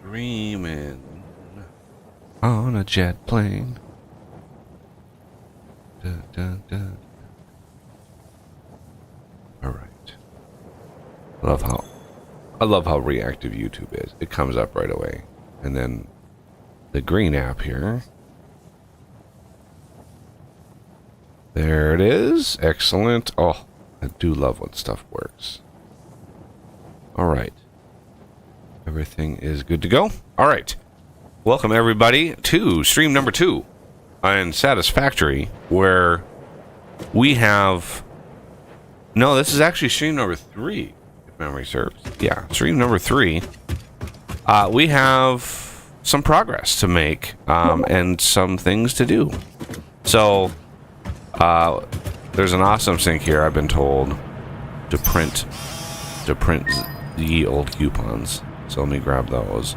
Dreaming on a jet plane. Dun, dun, dun. All right. I love how reactive YouTube is. It comes up right away, and then the green app here. There it is. Excellent. Oh, I do love when stuff works. All right. Everything is good to go. All right. Welcome, everybody, to stream number 2 on Satisfactory, where we have... No, this is actually stream number 3, if memory serves. Yeah, stream number 3. We have some progress to make and some things to do. So... there's an awesome sync here, I've been told, to print the old coupons. So let me grab those.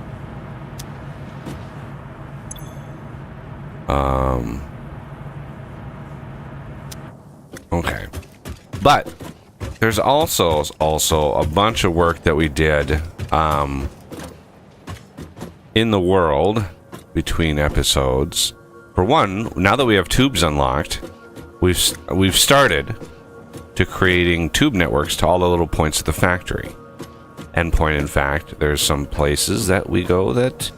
Okay. But there's also a bunch of work that we did in the world between episodes. For one, now that we have tubes unlocked, we've started to creating tube networks to all the little points of the factory. Endpoint, in fact, there's some places that we go that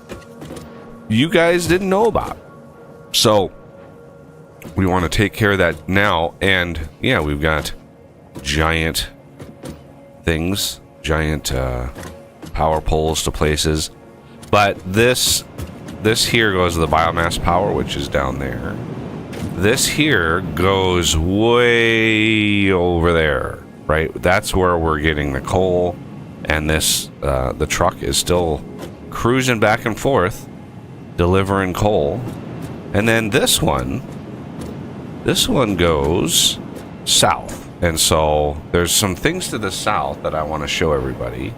you guys didn't know about. So we want to take care of that now. And yeah, we've got giant things, giant power poles to places. But this here goes to the biomass power, which is down there. This here goes way over there, right? That's where we're getting the coal, and this the truck is still cruising back and forth, delivering coal. And then this one goes south. And so there's some things to the south that I want to show everybody.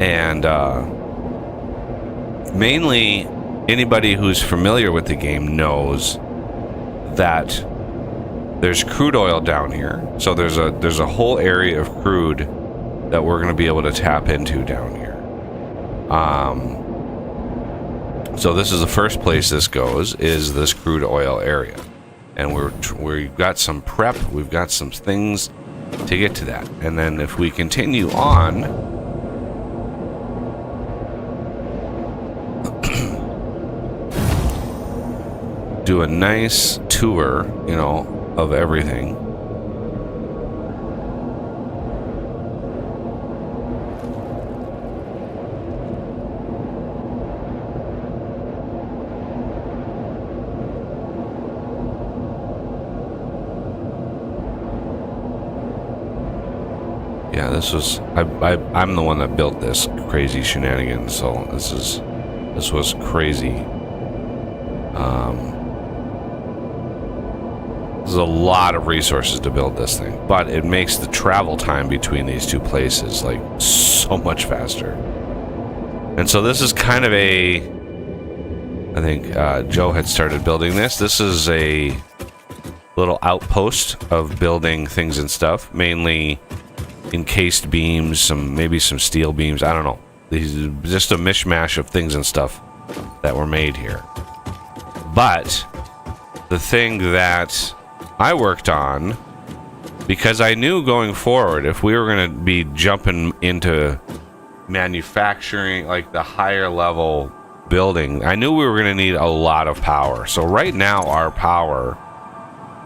And mainly anybody who's familiar with the game knows that there's crude oil down here. So there's a whole area of crude that we're going to be able to tap into down here. So this is the first place this goes, is this crude oil area. And we've got some prep, we've got some things to get to that. And then if we continue on, do a nice tour, you know, of everything. Yeah, this was I'm the one that built this crazy shenanigans, so this was crazy. There's a lot of resources to build this thing, but it makes the travel time between these two places like so much faster. And so this is kind of a, I think Joe had started building this. This is a little outpost of building things and stuff, mainly encased beams, maybe some steel beams. I don't know. These are just a mishmash of things and stuff that were made here. But the thing that I worked on, because I knew going forward, if we were going to be jumping into manufacturing, like the higher level building, I knew we were going to need a lot of power. So right now our power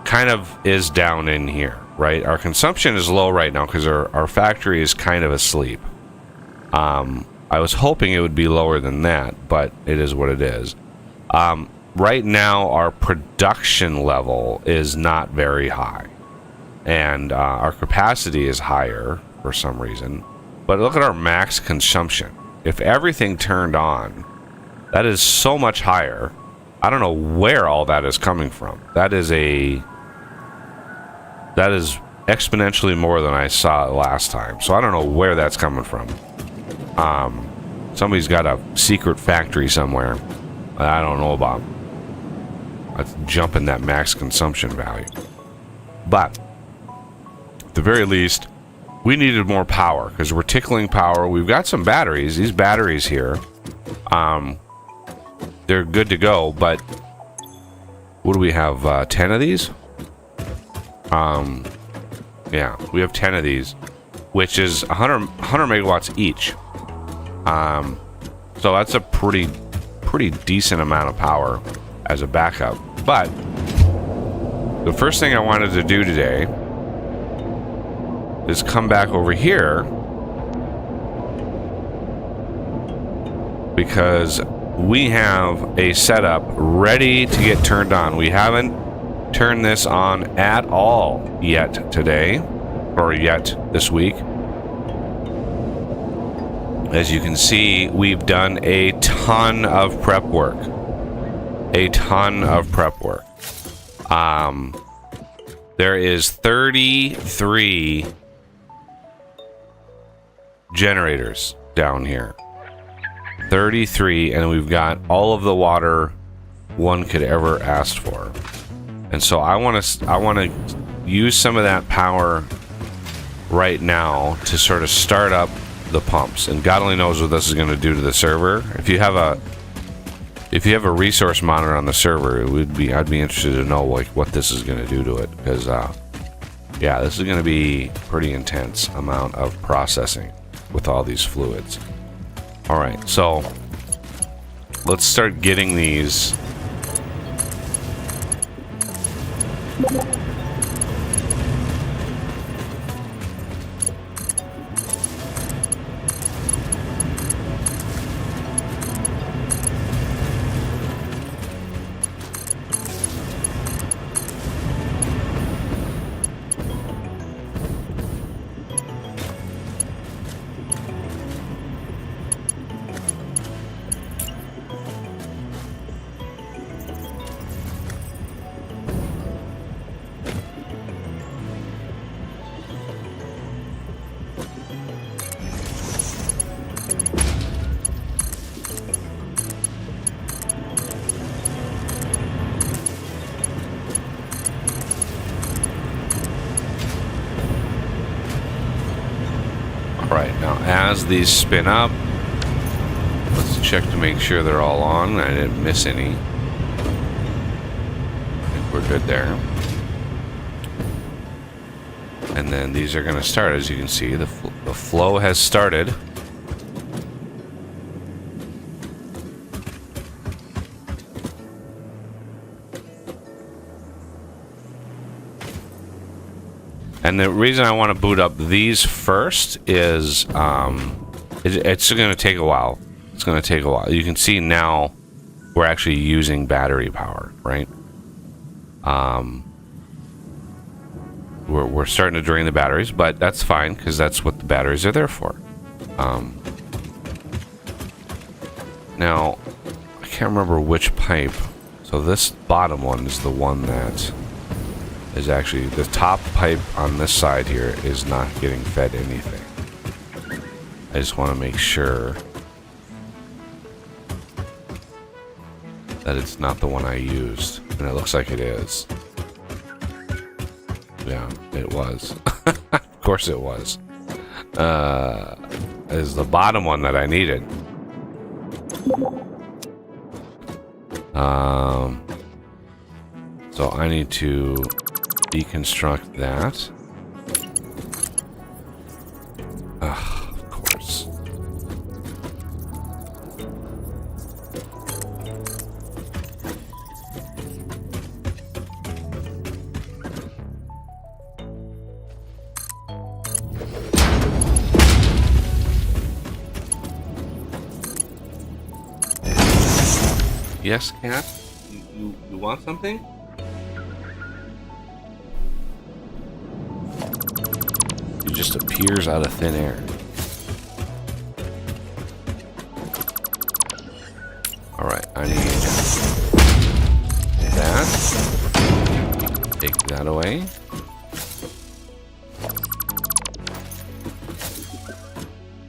kind of is down in here, right? Our consumption is low right now because our factory is kind of asleep. I was hoping it would be lower than that, but it is what it is. Right now, our production level is not very high, and our capacity is higher for some reason. But look at our max consumption. If everything turned on, that is so much higher. I don't know where all that is coming from. That is exponentially more than I saw last time. So I don't know where that's coming from. Somebody's got a secret factory somewhere that I don't know about. Let's jump in that max consumption value. But at the very least, we needed more power because we're tickling power. We've got some batteries. These batteries here, they're good to go, but what do we have? 10 of these? Yeah, we have 10 of these, which is 100 megawatts each. So that's a pretty decent amount of power as a backup. But the first thing I wanted to do today is come back over here because we have a setup ready to get turned on. We haven't turned this on at all yet today, or yet this week. As you can see, we've done a ton of prep work. There is 33 generators down here. 33, and we've got all of the water one could ever ask for. And so I want to use some of that power right now to sort of start up the pumps, and God only knows what this is going to do to the server. If you have a resource monitor on the server, I'd be interested to know like what this is going to do to it, because yeah, this is going to be pretty intense amount of processing with all these fluids. All right, so let's start getting these. Right, now as these spin up, let's check to make sure they're all on. I didn't miss any. I think we're good there. And then these are going to start. As you can see, the flow has started. And the reason I want to boot up these first is it's going to take a while. It's going to take a while. You can see now we're actually using battery power, right? We're starting to drain the batteries, but that's fine because that's what the batteries are there for. Now, I can't remember which pipe. So this bottom one is the one that is actually the top pipe on this side here is not getting fed anything. I just want to make sure that it's not the one I used, and it looks like it is. Yeah, it was. Of course it was. Is the bottom one that I needed. So I need to deconstruct that. Of course. Yes, cat? You want something? It just appears out of thin air. Alright, I need that. Take that away.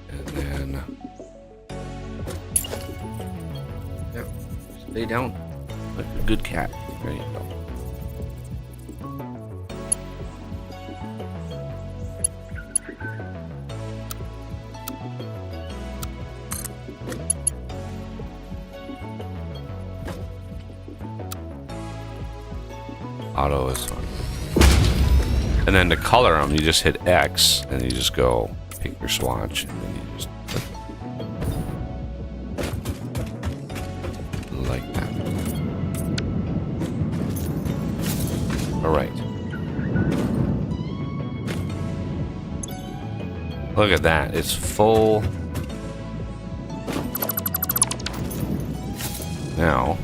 And then... Yep, stay down like a good cat. There you go. Auto is fun. And then to color them, you just hit X, and you just go pick your swatch, and then you just like that. All right. Look at that. It's full. Now,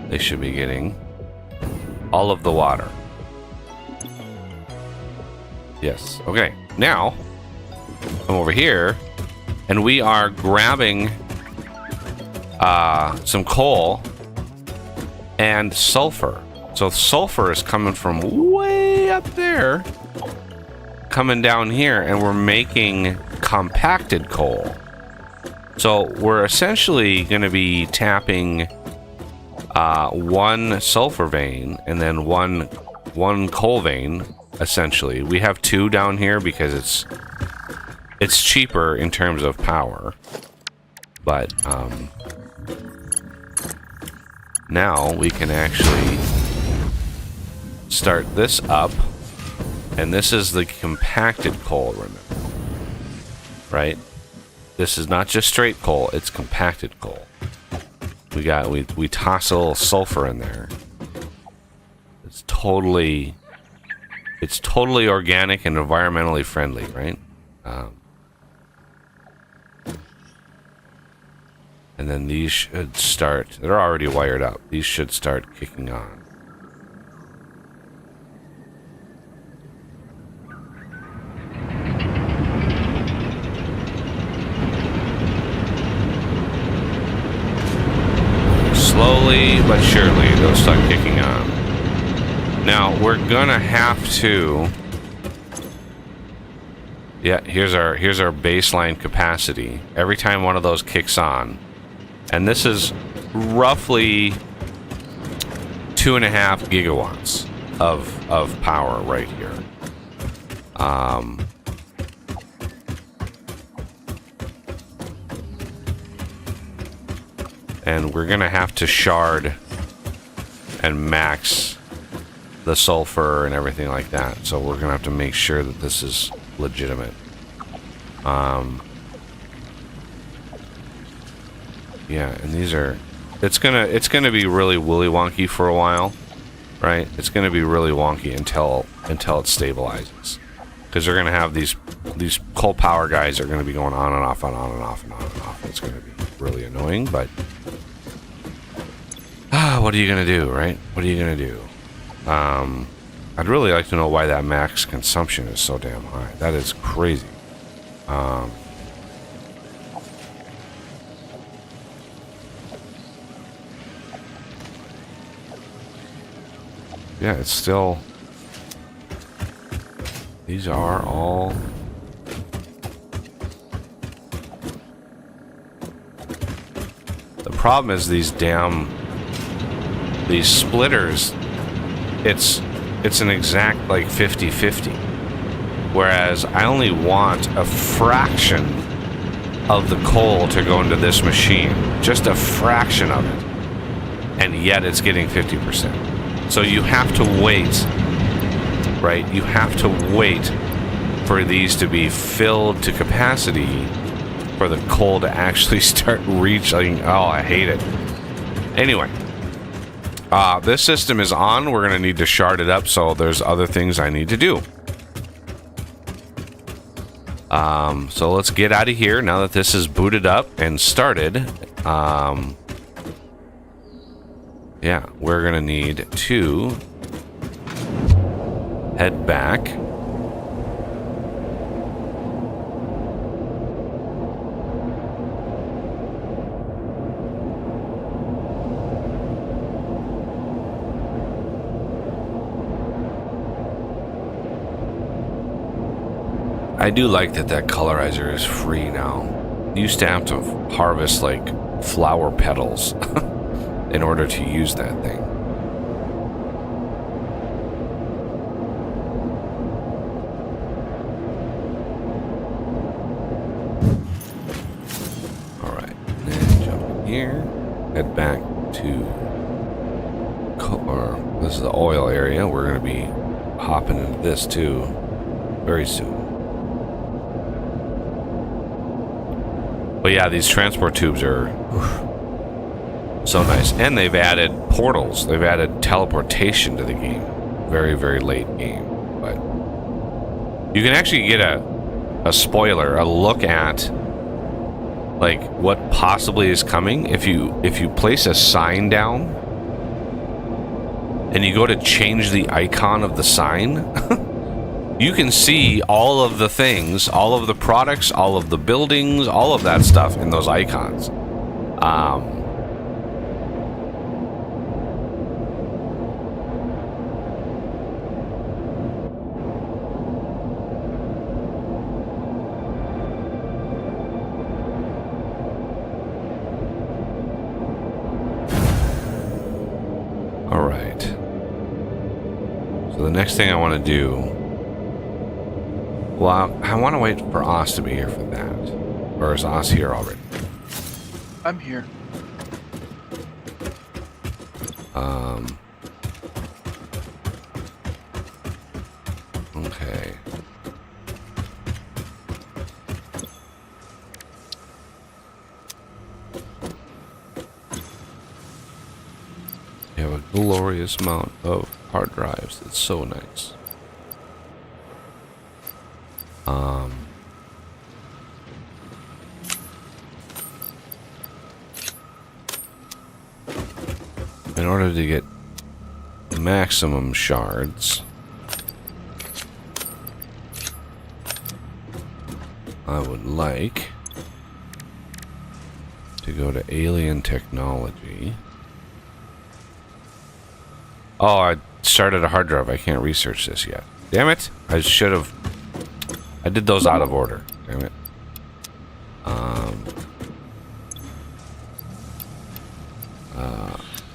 they should be getting all of the water. Yes. Okay. Now, I'm over here, and we are grabbing some coal and sulfur. So sulfur is coming from way up there, coming down here, and we're making compacted coal. So we're essentially going to be tapping one sulfur vein and then one coal vein. Essentially, we have two down here because it's cheaper in terms of power. But now we can actually start this up, and this is the compacted coal. Remember, right? This is not just straight coal; it's compacted coal. We toss a little sulfur in there. It's totally organic and environmentally friendly, right? And then these should start. They're already wired up. These should start kicking on. Slowly but surely, they'll start kicking on. Now, we're gonna have to... Yeah, here's our baseline capacity. Every time one of those kicks on, and this is roughly 2.5 gigawatts of power right here. And we're gonna have to shard and max the sulfur and everything like that. So we're gonna have to make sure that this is legitimate. Yeah, and these are. It's gonna be really woolly wonky for a while, right? It's gonna be really wonky until it stabilizes, because they're gonna have these coal power guys are gonna be going on and off and on and off and on and off. It's gonna be really annoying, but what are you gonna do, right? What are you gonna do? I'd really like to know why that max consumption is so damn high. That is crazy. Yeah, it's still... These are all... The problem is these splitters, it's an exact like 50-50. Whereas I only want a fraction of the coal to go into this machine. Just a fraction of it. And yet it's getting 50%. So you have to wait, right? You have to wait for these to be filled to capacity for the coal to actually start reaching. Oh, I hate it. Anyway, this system is on. We're going to need to shard it up, so there's other things I need to do. So let's get out of here now that this is booted up and started. Yeah, we're going to need to head back. I do like that colorizer is free now. You used to have to harvest like flower petals in order to use that thing. Alright, then jump in here, head back to or this is the oil area. We're going to be hopping into this too very soon. But yeah, these transport tubes are so nice. And they've added portals. They've added teleportation to the game. Very, very late game. But you can actually get a spoiler, a look at like what possibly is coming if you place a sign down and you go to change the icon of the sign. You can see all of the things, all of the products, all of the buildings, all of that stuff in those icons. All right. So the next thing I want to do. Well, I want to wait for Oz to be here for that. Or is Oz here already? I'm here. Okay. You have a glorious amount of hard drives. It's so nice. In order to get maximum shards, I would like to go to alien technology. Oh, I started a hard drive. I can't research this yet. Damn it! I should have. I did those out of order. Damn it.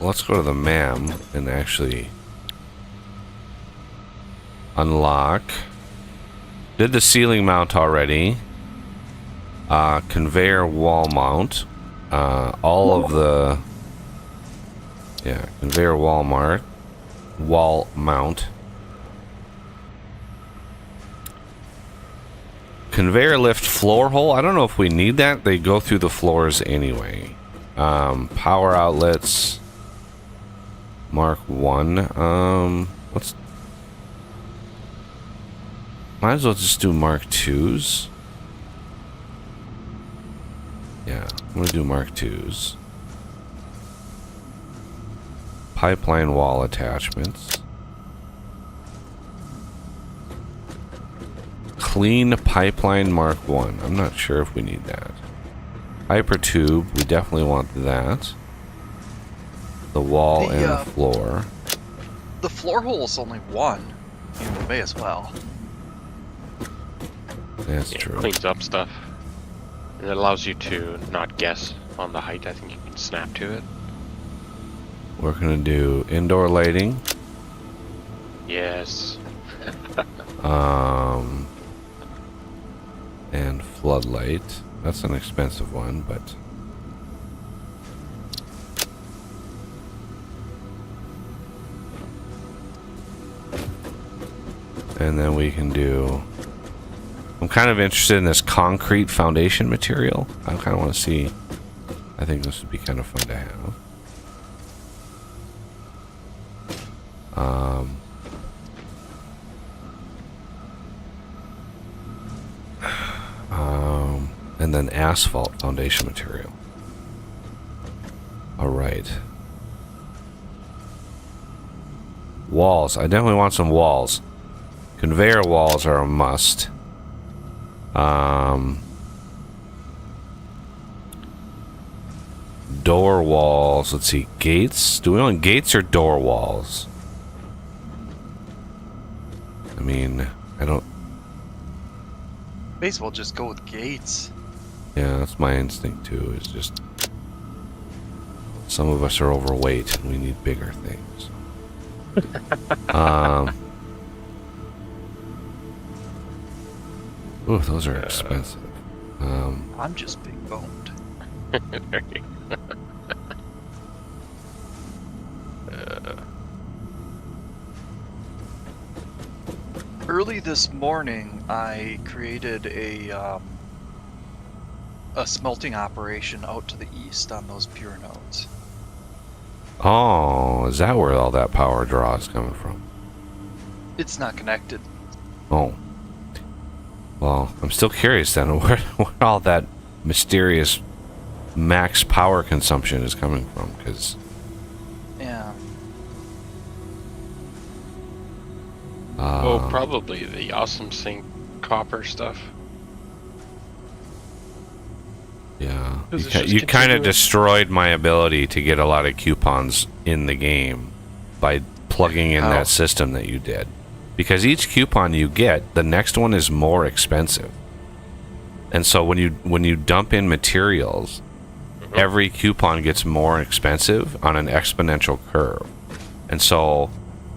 Let's go to the MAM and actually unlock. Did the ceiling mount already. Conveyor wall mount. All of the... Yeah, conveyor wall mount. Conveyor lift floor hole. I don't know if we need that. They go through the floors anyway. Power outlets. Mark 1. Let's... Might as well just do Mark 2s. Yeah, I'm gonna do Mark 2s. Pipeline wall attachments. Clean pipeline Mark 1. I'm not sure if we need that. Hyper tube, we definitely want that. The wall and the floor. The floor hole is only one. You may as well. That's true. It cleans up stuff. And it allows you to not guess on the height. I think you can snap to it. We're gonna do indoor lighting. Yes. And floodlight. That's an expensive one, but... And then we can do... I'm kind of interested in this concrete foundation material. I kind of want to see... I think this would be kind of fun to have. And then asphalt foundation material. Alright. Walls. I definitely want some walls. Conveyor walls are a must. Door walls. Let's see. Gates. Do we want gates or door walls? I mean, I don't... May as well just go with gates. Yeah, that's my instinct too, is just... Some of us are overweight and we need bigger things. Ooh, those are expensive. I'm just big boned. Early this morning, I created a smelting operation out to the east on those pure nodes. Oh, is that where all that power draw is coming from? It's not connected. Oh. Well, I'm still curious then where all that mysterious max power consumption is coming from, because... Yeah. Oh, probably the awesome sync copper stuff. Yeah. Is it just You kind of continuous? destroyed my ability to get a lot of coupons in the game by plugging in How? that system that you did. Because each coupon you get, the next one is more expensive. And so when you dump in materials, every coupon gets more expensive on an exponential curve. And so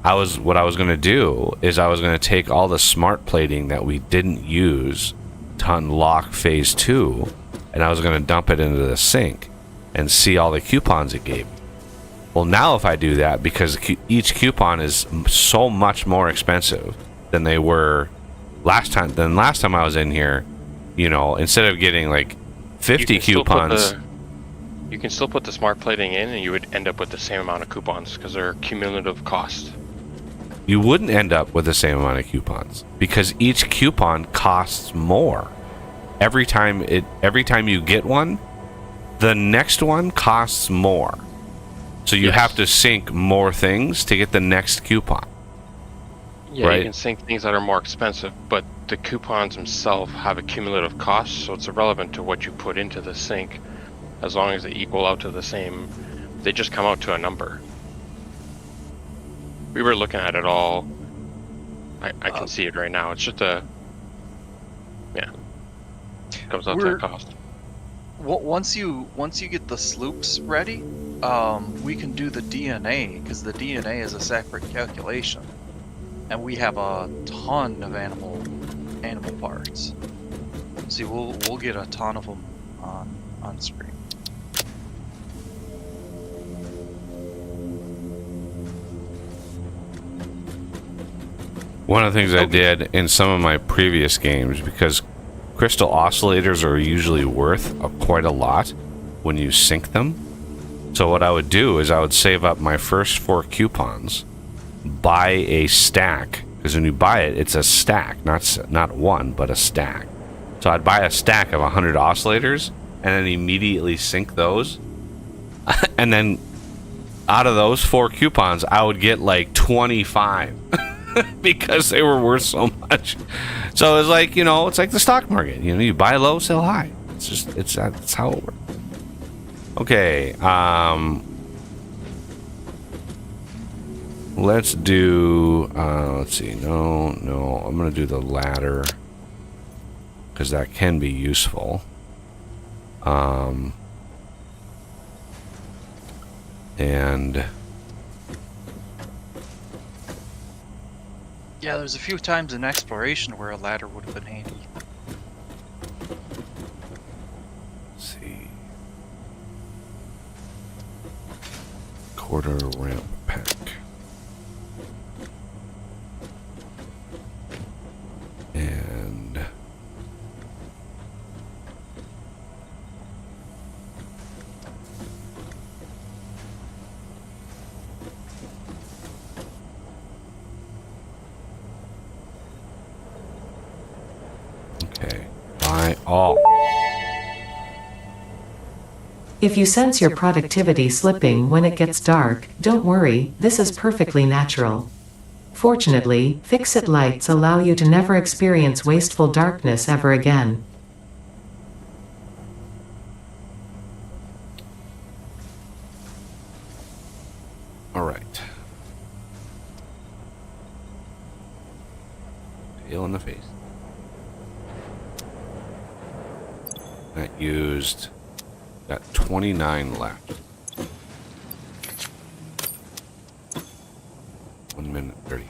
what I was going to do is I was going to take all the smart plating that we didn't use to unlock phase 2, and I was going to dump it into the sink and see all the coupons it gave me. Well, now if I do that, because each coupon is so much more expensive than they were last time I was in here, you know, instead of getting like 50 coupons. You can still put the smart plating in, and you would end up with the same amount of coupons because they're cumulative cost. You wouldn't end up with the same amount of coupons because each coupon costs more. Every time you get one, the next one costs more. So you have to sync more things to get the next coupon. Yeah, right? You can sync things that are more expensive, but the coupons themselves have a cumulative cost, so it's irrelevant to what you put into the sync. As long as they equal out to the same, they just come out to a number. We were looking at it all. I can see it right now. It's just comes out to a cost. Once you get the sloops ready, we can do the DNA, because the DNA is a separate calculation, and we have a ton of animal parts. See, we'll get a ton of them on screen. One of the things I did in some of my previous games, because crystal oscillators are usually worth quite a lot when you sync them. So what I would do is I would save up my first 4 coupons, buy a stack, because when you buy it, it's a stack, not one, but a stack. So I'd buy a stack of 100 oscillators and then immediately sync those. And then out of those 4 coupons, I would get like 25 because they were worth so much. So it's like, you know, it's like the stock market. You know, you buy low, sell high. It's how it works. Okay, let's do, let's see, no, I'm going to do the ladder, because that can be useful. And... Yeah, there's a few times in exploration where a ladder would have been handy. let's see. Quarter ramp pack. And... okay. Buy all. If you sense your productivity slipping when it gets dark, don't worry, this is perfectly natural. Fortunately, fix-it lights allow you to never experience wasteful darkness ever again. All right. Tail in the face. That used... got 29 left. 1 minute 30.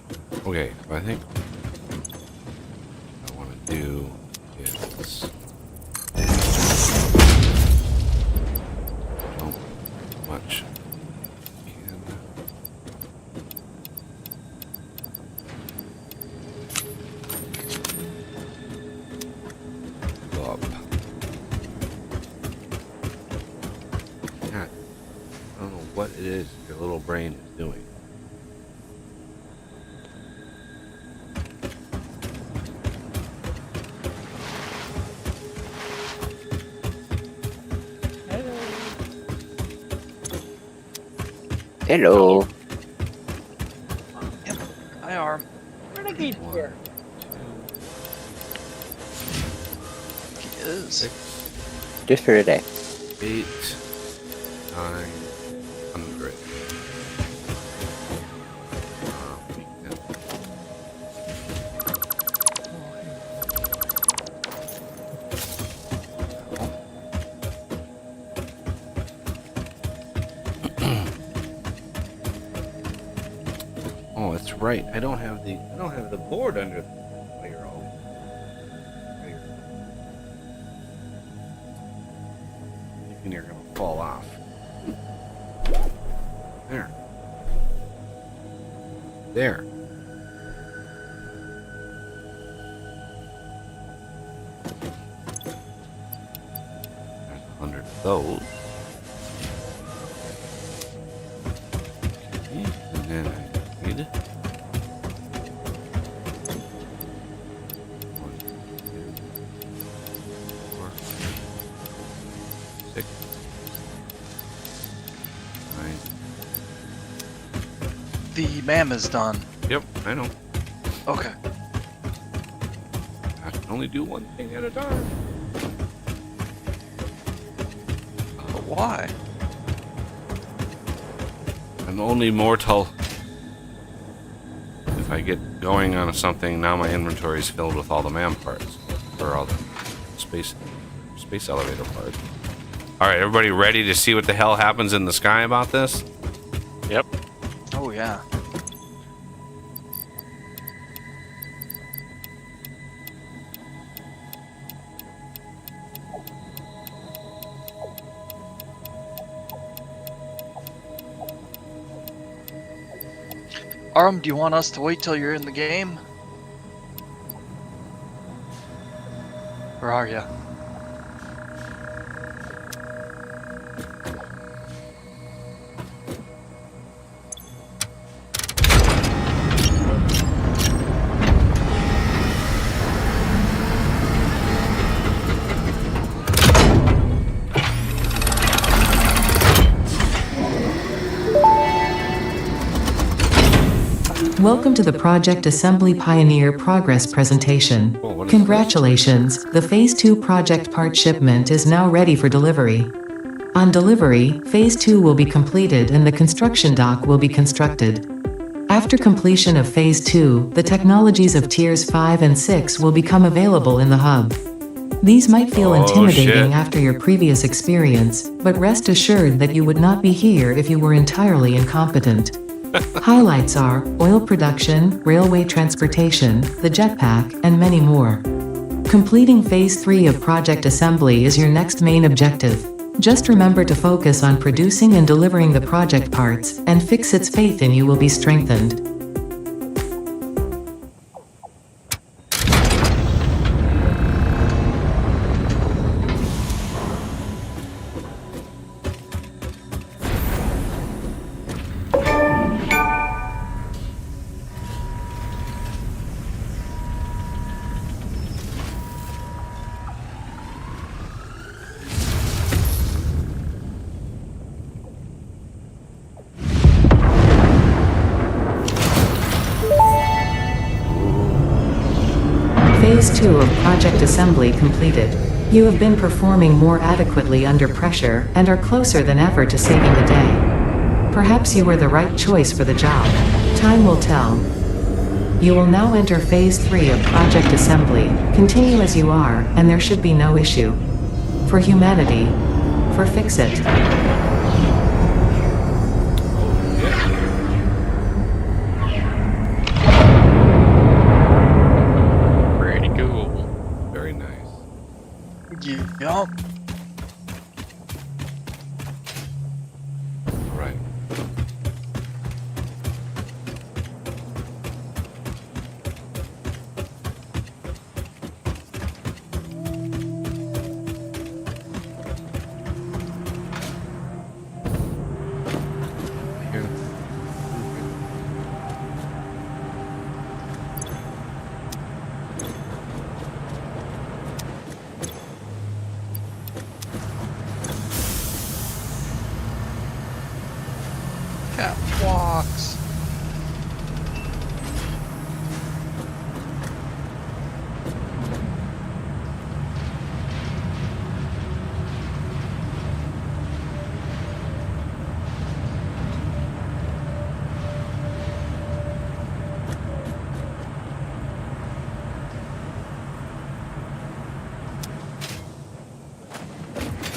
Okay, I think what I want to do is... oh, much. what it is your little brain is doing. Hello. Yep. Hi, Arm. Renegade here. He is. Just for today. 8, 900. Oh, that's right. I don't have the board under the layer all. Thinking you're gonna fall off. There. There. There's 100 of those. Okay, and then I need 1, 2, 4, 6, 9. The MAM is done. Yep, I know. Okay. I can only do one thing at a time. But why? I'm only mortal. If I get going on something, now my inventory is filled with all the MAM parts. Or all the space elevator parts. Alright, everybody ready to see what the hell happens in the sky about this? Yep. Oh, yeah. Arm, do you want us to wait till you're in the game? Where are you? Welcome to the Project Assembly Pioneer Progress presentation. Oh, what is Congratulations, the Phase 2 project part shipment is now ready for delivery. On delivery, Phase 2 will be completed and the construction dock will be constructed. After completion of Phase 2, the technologies of Tiers 5 and 6 will become available in the hub. These might feel Oh, intimidating shit. after your previous experience, but rest assured that you would not be here if you were entirely incompetent. Highlights are oil production, railway transportation, the jetpack, and many more. Completing Phase 3 of Project Assembly is your next main objective. Just remember to focus on producing and delivering the project parts, and Fix It's faith in you will be strengthened. Phase 2 of Project Assembly completed. You have been performing more adequately under pressure and are closer than ever to saving the day. Perhaps you were the right choice for the job. Time will tell. You will now enter Phase 3 of Project Assembly. Continue as you are, and there should be no issue. For humanity. For Fix It. Pretty cool. Very nice. Yup. Right.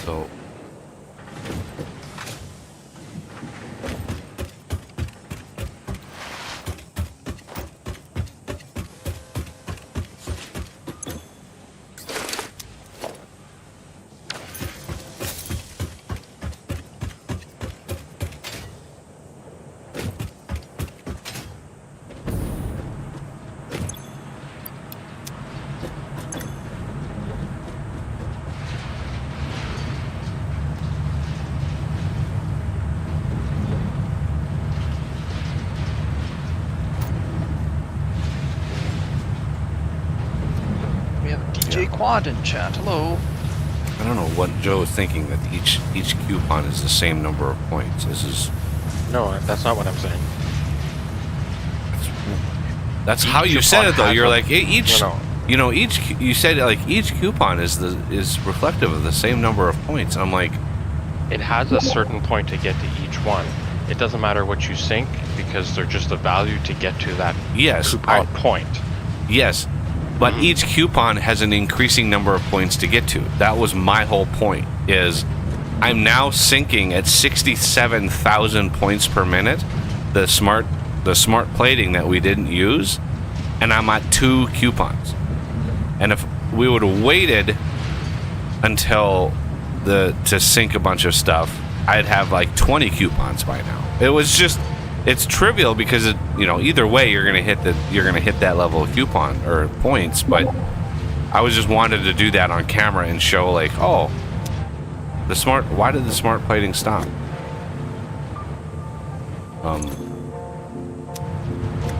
So We have DJ Quad in chat. Hello. I don't know what Joe is thinking that each coupon is the same number of points. This is No, that's not what I'm saying. that's how you said it though. You're like each No. you know each you said like each coupon is reflective of the same number of points. I'm like, It has a certain point to get to each one. It doesn't matter what you sync because they're just a value to get to that yes, coupon point. yes, but each coupon has an increasing number of points to get to. That was my whole point. Is I'm now syncing at 67,000 points per minute. The smart plating that we didn't use, and I'm at 2 coupons. And if we would have waited until to sync a bunch of stuff, I'd have like 20 coupons by now. It was just, it's trivial because it, you know, either way you're gonna hit that level of coupon or points. But I was just wanted to do that on camera and show like, oh, why did the smart plating stop?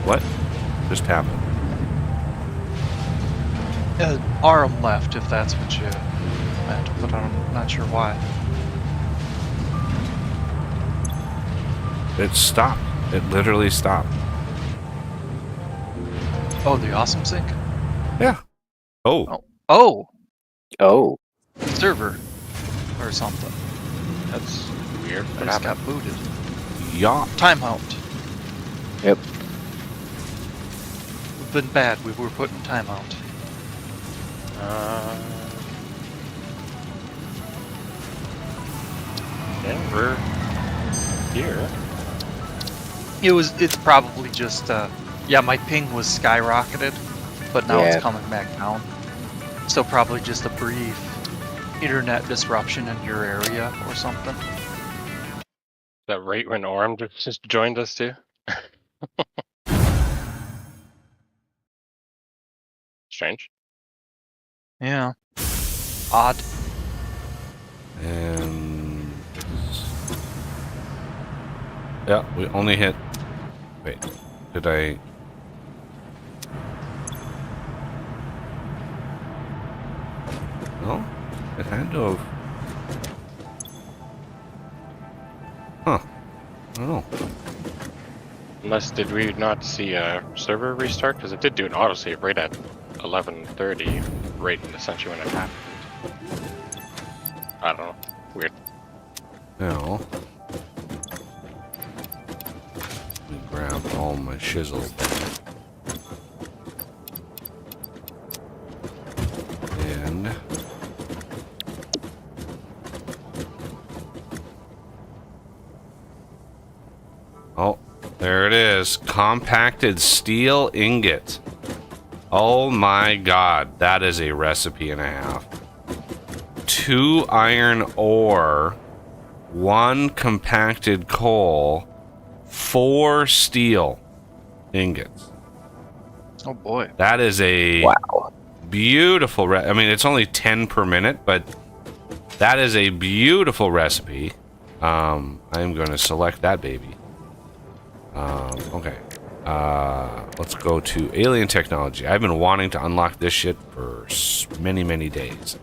What just happened? Arm left, if that's what you meant, but I'm not sure why. It stopped. It literally stopped. Oh, the awesome sync? Yeah. Oh. Oh, Oh, server or something. That's weird. I What just happened? got booted. Yeah. Timeout. yep. We've been bad. We were put in timeout. Yeah, we're here. It's probably just yeah, my ping was skyrocketed, but now it's Yeah. coming back down. So probably just a brief internet disruption in your area or something. That right when Orm just joined us too. Strange. Yeah. Odd. And yeah, we only hit. Wait, did I? No, it had to have. Huh? I don't know. Unless did we not see a server restart? Because it did do an autosave right at 11:30, right essentially when it happened. I don't know. Weird. Now, let me grab all my shizzle. And oh, there it is. Compacted steel ingot. Oh my god, that is a recipe and a half. 2 iron ore, 1 compacted coal, 4 steel ingots. Oh boy. That is a Wow. beautiful I mean, it's only 10 per minute, but that is a beautiful recipe. I'm going to select that baby. Okay. Let's go to alien technology. I've been wanting to unlock this shit for many days.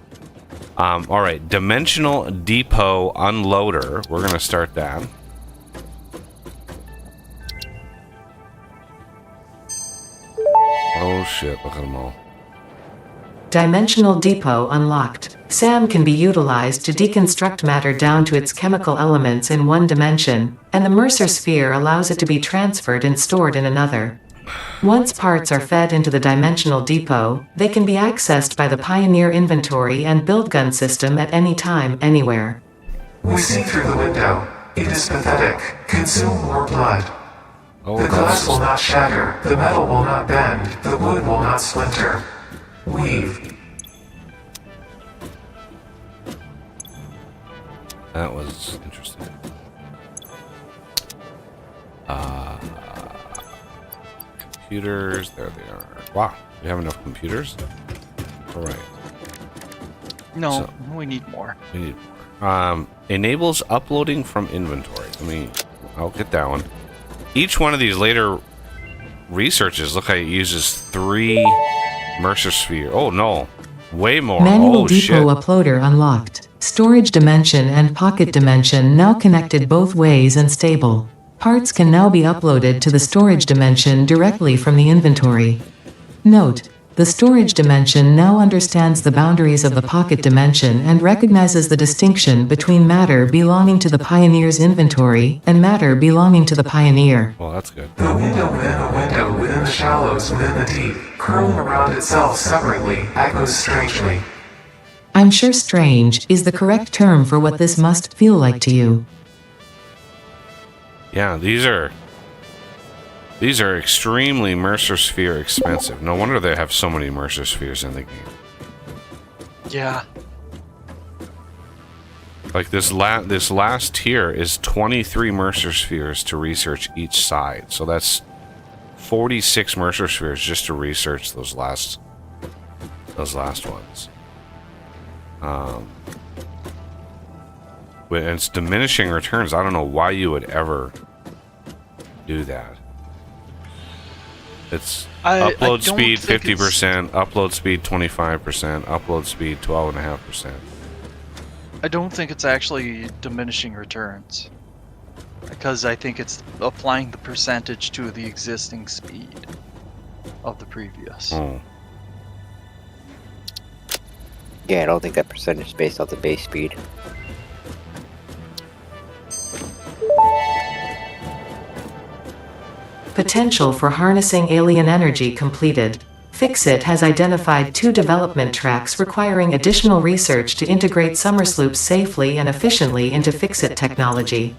All right, dimensional depot unloader. We're gonna start that. Oh shit! Look at them all. Dimensional depot unlocked. SAM can be utilized to deconstruct matter down to its chemical elements in one dimension, and the Mercer sphere allows it to be transferred and stored in another. Once parts are fed into the dimensional depot, they can be accessed by the Pioneer inventory and build gun system at any time, anywhere. We see through the window. It is pathetic. Consume more blood. Oh, The glass will that's, not shatter. The metal will not bend. The wood will not splinter. Weave. that was interesting. Computers, there they are. Wow, we have enough computers? All right. No, So- we need more. We need more. Enables uploading from inventory. I'll get that one. Each one of these later researches look like it uses 3 Mercer sphere. Oh no, way more. Manual Oh depot shit. uploader unlocked. Storage dimension and pocket dimension now connected both ways and stable. Parts can now be uploaded to the storage dimension directly from the inventory. Note: the storage dimension now understands the boundaries of the pocket dimension and recognizes the distinction between matter belonging to the Pioneer's inventory and matter belonging to the Pioneer. Well, that's good. The window within a window within the shallows within the deep, curling around itself separately, echoes strangely. I'm sure strange is the correct term for what this must feel like to you. Yeah, these are extremely Mercer sphere expensive. No wonder they have so many Mercer spheres in the game. Yeah. Like this last tier is 23 Mercer spheres to research each side. So that's 46 Mercer spheres just to research those last ones. And it's diminishing returns. I don't know why you would ever do that. It's I upload don't speed think 50%, upload speed 25%, upload speed 12.5%. I don't think it's actually diminishing returns. Because I think it's applying the percentage to the existing speed of the previous. Oh. Yeah, I don't think that percentage is based off the base speed. Potential for harnessing alien energy completed. Fixit has identified 2 development tracks requiring additional research to integrate Summersloops safely and efficiently into Fixit technology.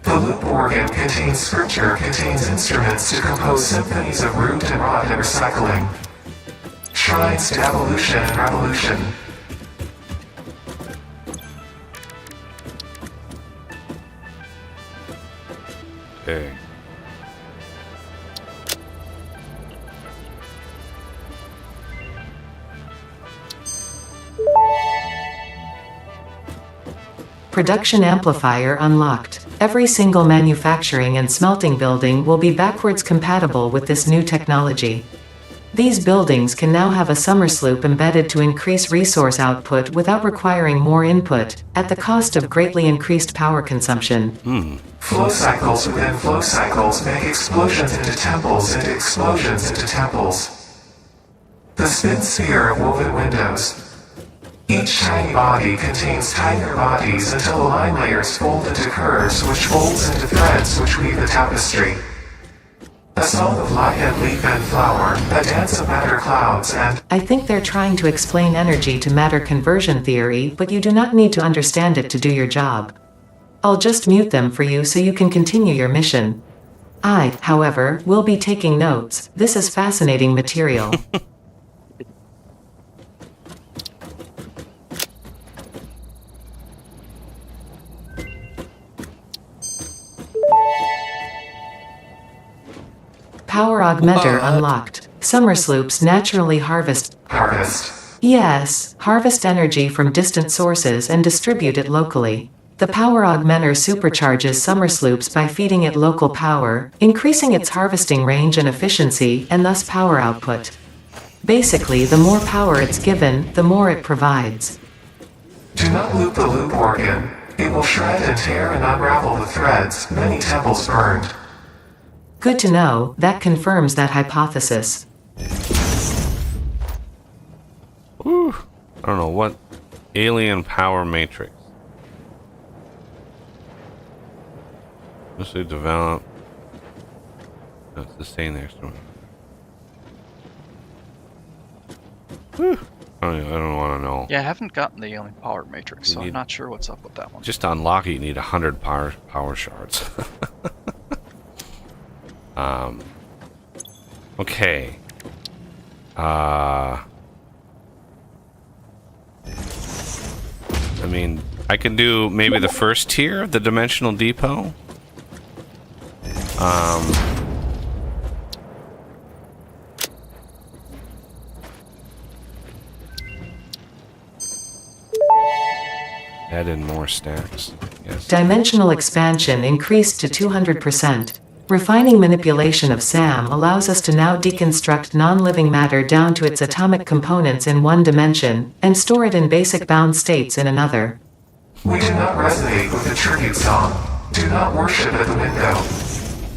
The loop organ contains scripture, contains instruments to compose symphonies of root and rot and recycling. Shrines to evolution and revolution. Okay. Production amplifier unlocked. Every single manufacturing and smelting building will be backwards compatible with this new technology. These buildings can now have a Summersloop embedded to increase resource output without requiring more input, at the cost of greatly increased power consumption. Flow cycles within flow cycles make explosions into temples and explosions into temples. The spin sphere of woven windows. Each tiny body contains tinier bodies until the line layers fold into curves which folds into threads which weave the tapestry. A song of light and leaf and flower, a dance of matter clouds and... I think they're trying to explain energy to matter conversion theory, but you do not need to understand it to do your job. I'll just mute them for you so you can continue your mission. I, however, will be taking notes. This is fascinating material. Power augmenter unlocked. Summersloops naturally harvest. Yes, harvest energy from distant sources and distribute it locally. The power augmenter supercharges Summersloops by feeding it local power, increasing its harvesting range and efficiency, and thus power output. Basically, the more power it's given, the more it provides. Do not loop the loop organ. It will shred and tear and unravel the threads, many temples burned. Good to know, that confirms that hypothesis. Whew. I don't know what alien power matrix. Mostly develop. No, it's the same next one. I don't want to know. Yeah, I haven't gotten the alien power matrix, so You I'm need- not sure what's up with that one. Just to unlock it, you need 100 power shards. Okay. I mean, I can do maybe the first tier of the dimensional depot. Add in more stacks. Yes. Dimensional expansion increased to 200%. Refining manipulation of SAM allows us to now deconstruct non-living matter down to its atomic components in one dimension, and store it in basic bound states in another. We do not resonate with the tribute song. Do not worship at the window.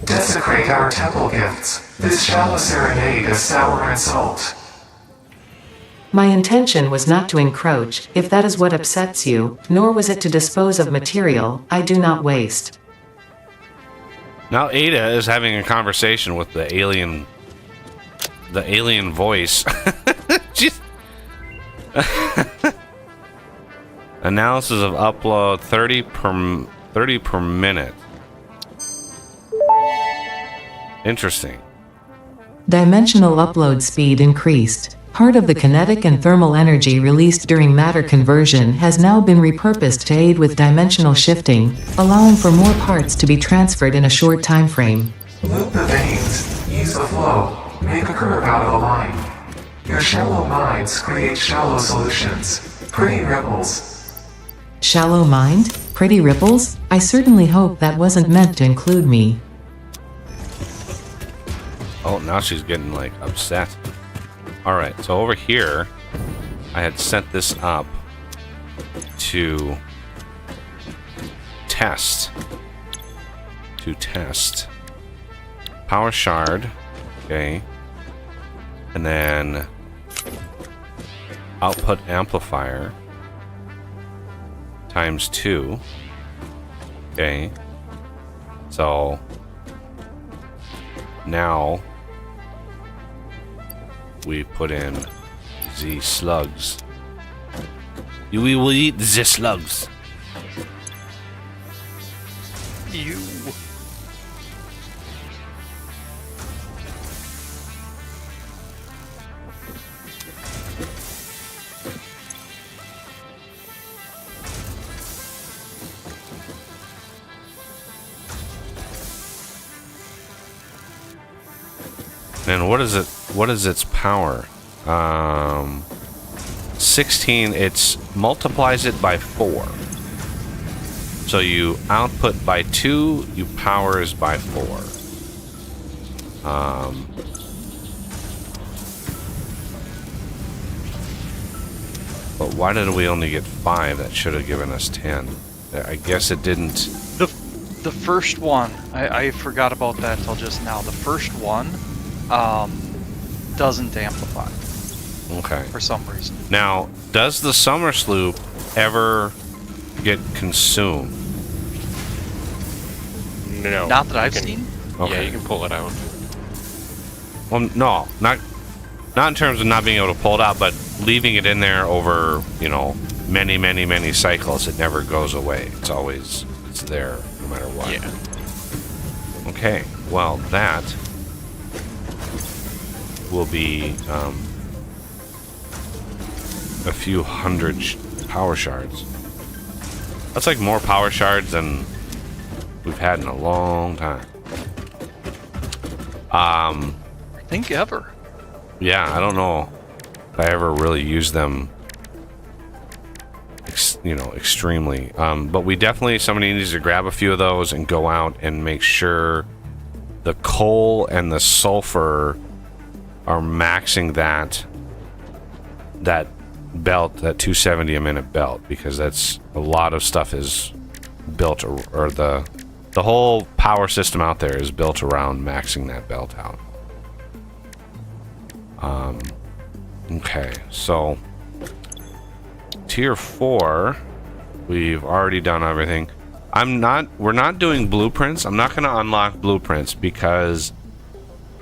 Desecrate our temple gifts. This shallow serenade is sour insult. My intention was not to encroach, if that is what upsets you, nor was it to dispose of material I do not waste. Now Ada is having a conversation with the alien voice. She's analysis of upload 30 per minute. Interesting. Dimensional upload speed increased. Part of the kinetic and thermal energy released during matter conversion has now been repurposed to aid with dimensional shifting, allowing for more parts to be transferred in a short time frame. Loop the veins. Use the flow. Make a curve out of a line. Your shallow minds create shallow solutions. Pretty ripples. Shallow mind? Pretty ripples? I certainly hope that wasn't meant to include me. Oh, now she's getting like upset. Alright, so over here, I had set this up to test. Power shard, okay. And then output amplifier times 2. Okay. So now we put in the slugs. We will eat the slugs. You. And what is it? What is its power? 16. It multiplies it by 4. So you output by 2. You powers by 4. But why did we only get 5? That should have given us 10. I guess it didn't. The first one, I forgot about that till just now. The first one doesn't amplify Okay. for some reason. Now, does the summer sloop ever get consumed? No. Not that you I've can- seen. Okay. Yeah, you can pull it out. Well, no, not in terms of not being able to pull it out, but leaving it in there over, many cycles. It never goes away. It's there no matter what. Yeah. Okay. Well, that will be a few hundred power shards. That's like more power shards than we've had in a long time. I think ever. Yeah, I don't know if I ever really use them, extremely. But we definitely, somebody needs to grab a few of those and go out and make sure the coal and the sulfur are maxing that belt, that 270 a minute belt, because that's a lot of stuff is built, or the whole power system out there is built around maxing that belt out. Okay, so tier 4, we've already done everything. We're not doing blueprints. I'm not going to unlock blueprints because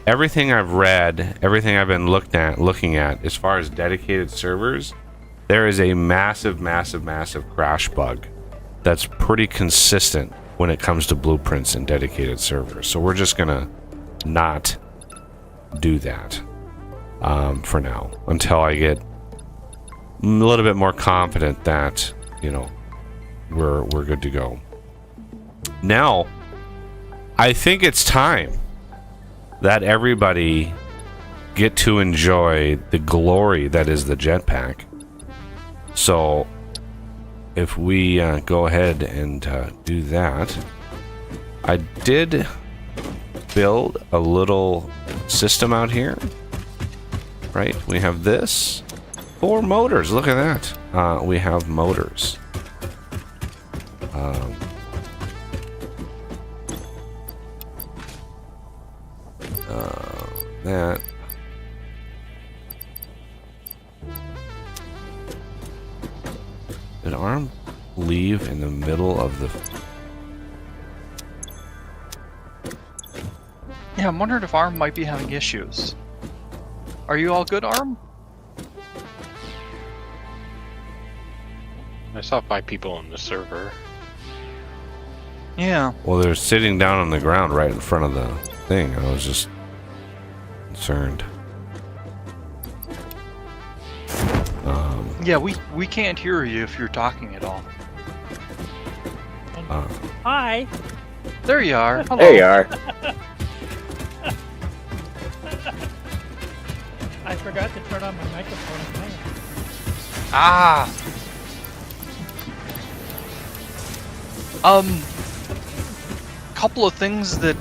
everything I've read, everything I've been looking at, as far as dedicated servers, there is a massive crash bug that's pretty consistent when it comes to blueprints and dedicated servers. So we're just gonna not do that for now until I get a little bit more confident that, you know, we're good to go. Now, I think it's time that everybody get to enjoy the glory that is the jetpack. So, if we go ahead and do that, I did build a little system out here. Right? We have this. 4 motors. Look at that. We have motors. That. Did arm leave in the middle of the... Yeah, I'm wondering if ARM might be having issues. Are you all good, ARM? I saw 5 people on the server. Yeah. Well, they're sitting down on the ground right in front of the thing. I was just concerned. Yeah, we can't hear you if you're talking at all. Hi. There you are. Hello. There you are. I forgot to turn on my microphone. Man. Ah. Couple of things that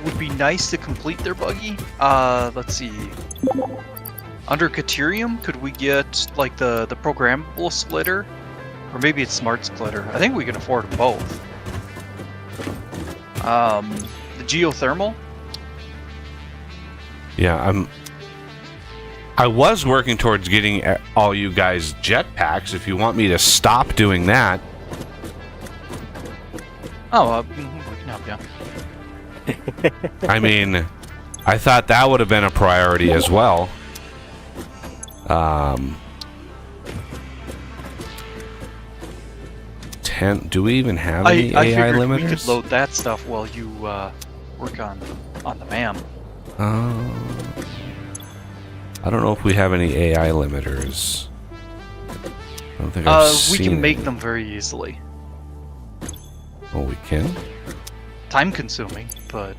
would be nice to complete their buggy. Let's see. Under Caterium, could we get like the programmable splitter, or maybe it's smart splitter? I think we can afford them both. The geothermal. Yeah, I was working towards getting all you guys jetpacks. If you want me to stop doing that. Oh, we can help you. I mean, I thought that would have been a priority as well. Do we even have any I AI figured limiters? we could load that stuff while you work on the MAM. I don't know if we have any AI limiters. I don't think I've We seen can make any. them very easily. Oh, we can? Time consuming, but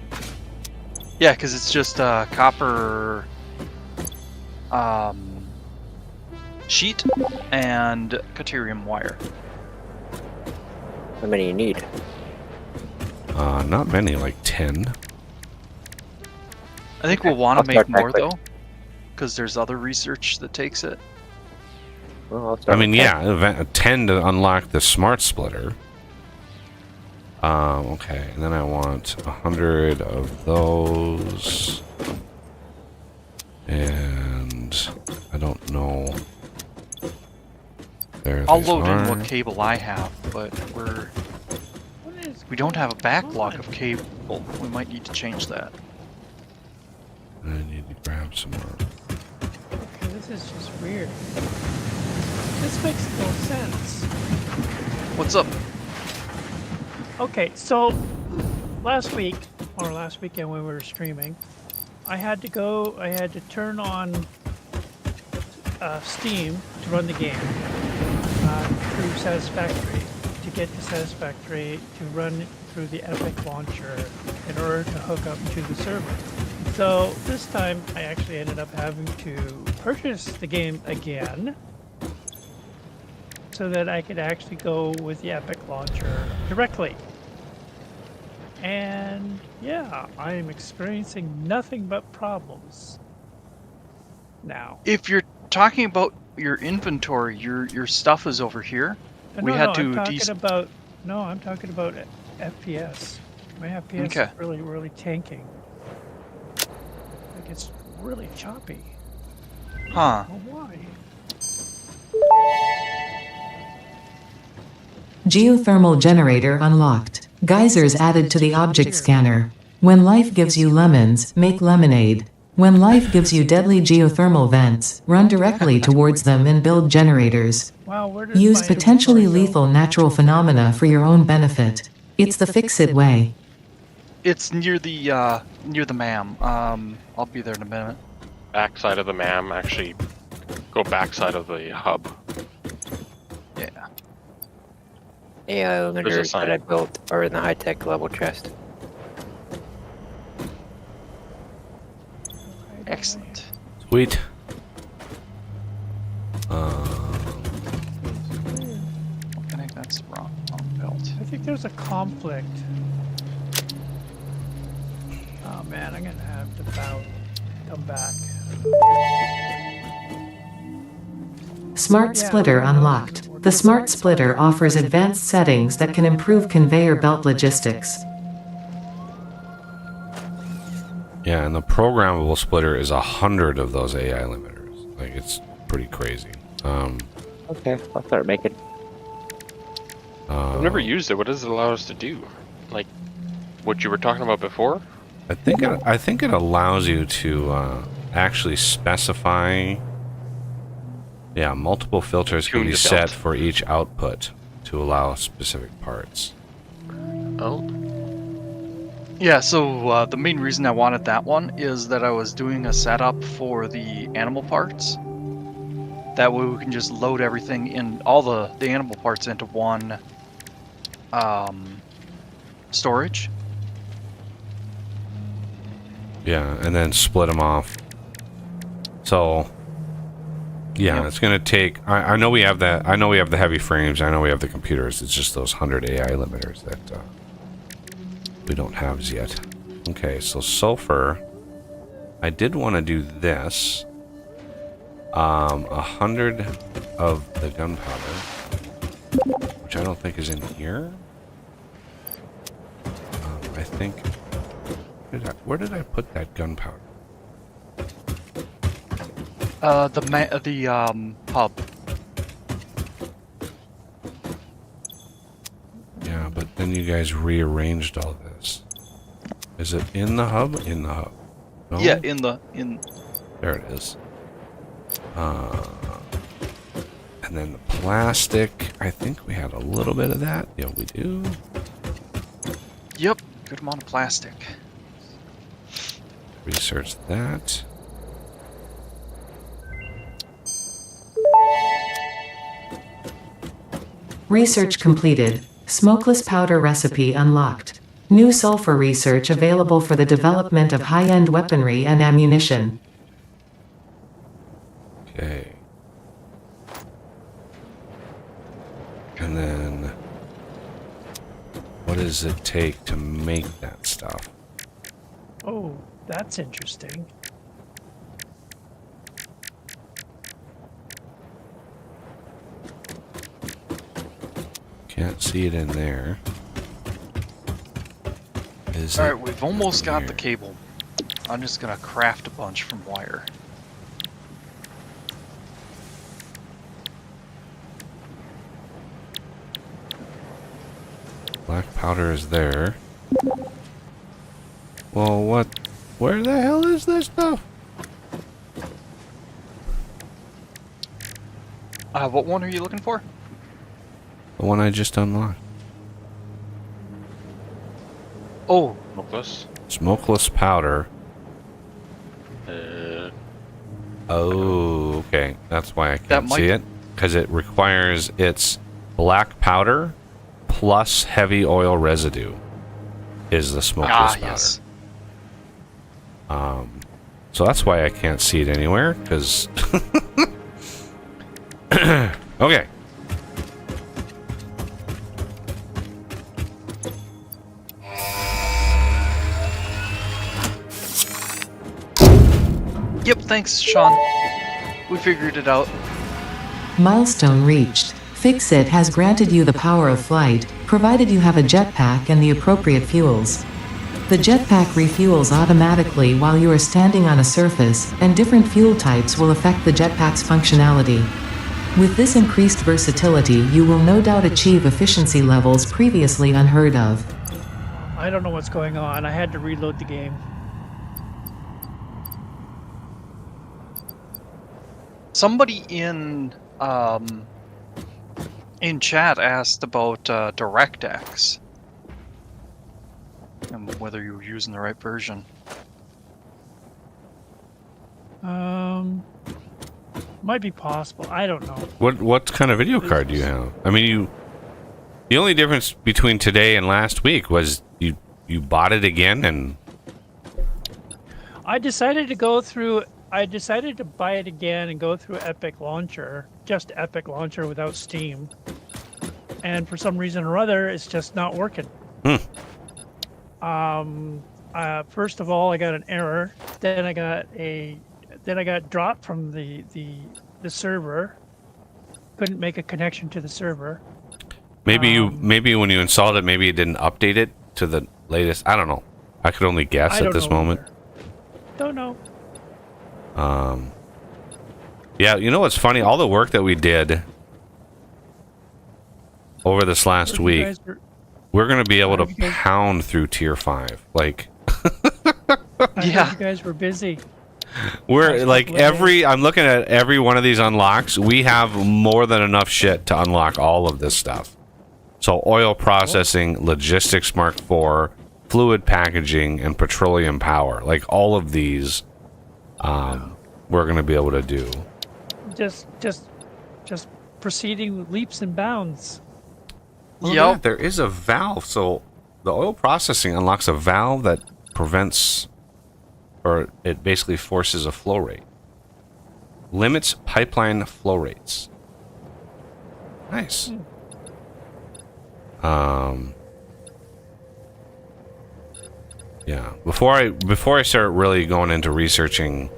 yeah, because it's just copper sheet and Caterium wire. How many you need? Not many, like 10. I think we'll want I'll to make start back more quick. though, because there's other research that takes it. Well, I'll I start mean, with yeah, 10 to unlock the smart splitter. Okay, and then I want 100 of those. And I don't know. There I'll these load in are. what cable I have, but we don't have a backlog of cable. We might need to change that. I need to grab some more. Okay, this is just weird. This makes no sense. What's up? Okay, so last week or last weekend when we were streaming, I had to turn on Steam to run the game through Satisfactory to get to Satisfactory to run through the Epic launcher in order to hook up to the server. So this time I actually ended up having to purchase the game again so that I could actually go with the Epic launcher directly. And yeah, I am experiencing nothing but problems now. If you're talking about your inventory, your stuff is over here. We had to I'm talking about FPS. My FPS Okay. is really tanking. Like it's really choppy. Huh. Oh, why? Geothermal generator unlocked. Geysers added to the object scanner. When life gives you lemons, make lemonade. When life gives you deadly geothermal vents, run directly towards them and build generators. Wow, where does Use my potentially inventory go? lethal natural phenomena for your own benefit. It's the fix-it way. It's near the MAM. I'll be there in a minute. Backside of the MAM, actually go backside of the hub. Yeah. AI There's a limiters sign. that I built are in the high-tech level chest. Excellent. Sweet. I think that's wrong belt. I think there's a conflict. Oh man, I'm gonna have to come back. Smart Splitter unlocked. The Smart Splitter offers advanced settings that can improve conveyor belt logistics. Yeah, and the programmable splitter is 100 of those AI limiters. Like, it's pretty crazy. Okay, I'll start making. I've never used it. What does it allow us to do? Like what you were talking about before? I think it allows you to actually specify. Yeah, multiple filters can Tune be the set belt. for each output to allow specific parts. Oh. Yeah, so the main reason I wanted that one is that I was doing a setup for the animal parts. That way we can just load everything in, all the animal parts into one storage. Yeah, and then split them off. So, yeah, Yep. it's gonna take. I know we have that. I know we have the heavy frames. I know we have the computers. It's just those 100 AI limiters that we don't have as yet. Okay, so sulfur. I did want to do this. 100 of the gunpowder, which I don't think is in here. I think. Where did I put that gunpowder? The hub. Yeah, but then you guys rearranged all this. Is it in the hub? In the hub. No? Yeah, in. There it is. And then the plastic. I think we had a little bit of that. Yeah, we do. Yep, good amount of plastic. Research that. Research completed. Smokeless powder recipe unlocked. New sulfur research available for the development of high-end weaponry and ammunition. Okay. And then, what does it take to make that stuff? Oh, that's interesting. Can't see it in there. Is it Alright, we've almost got the here? cable. I'm just gonna craft a bunch from wire. Black powder is there. Well, what? Where the hell is this stuff? What one are you looking for? The one I just unlocked. Oh, Smokeless. Smokeless powder. Oh, okay. That's why I That can't might- see it. Because it requires its black powder plus heavy oil residue is the smokeless powder. yes. So that's why I can't see it anywhere, because... okay. Yep, thanks, Sean. We figured it out. Milestone reached. Fix-It has granted you the power of flight, provided you have a jetpack and the appropriate fuels. The jetpack refuels automatically while you are standing on a surface, and different fuel types will affect the jetpack's functionality. With this increased versatility, you will no doubt achieve efficiency levels previously unheard of. I don't know what's going on. I had to reload the game. Somebody in chat asked about DirectX and whether you were using the right version. Might be possible. I don't know. What kind of video card do you have? I mean, the only difference between today and last week was you bought it again, and I decided to buy it again and go through Epic Launcher, just Epic Launcher without Steam. And for some reason or other, it's just not working. First of all, I got an error. Then I got dropped from the server. Couldn't make a connection to the server. maybe when you installed it, maybe it didn't update it to the latest. I don't know. I could only guess at this moment. Don't know. Yeah, you know what's funny? All the work that we did over this last week, we're going to be able to pound through tier 5. Like, yeah, you guys were busy. We're like I'm looking at every one of these unlocks. We have more than enough shit to unlock all of this stuff. So oil processing, logistics Mark IV, fluid packaging, and petroleum power. Like all of these, we're going to be able to do. Just proceeding with leaps and bounds. Well, yeah, there is a valve. So the oil processing unlocks a valve that prevents, or it basically forces a flow rate. Limits pipeline flow rates. Nice. Yeah. Before I start really going into researching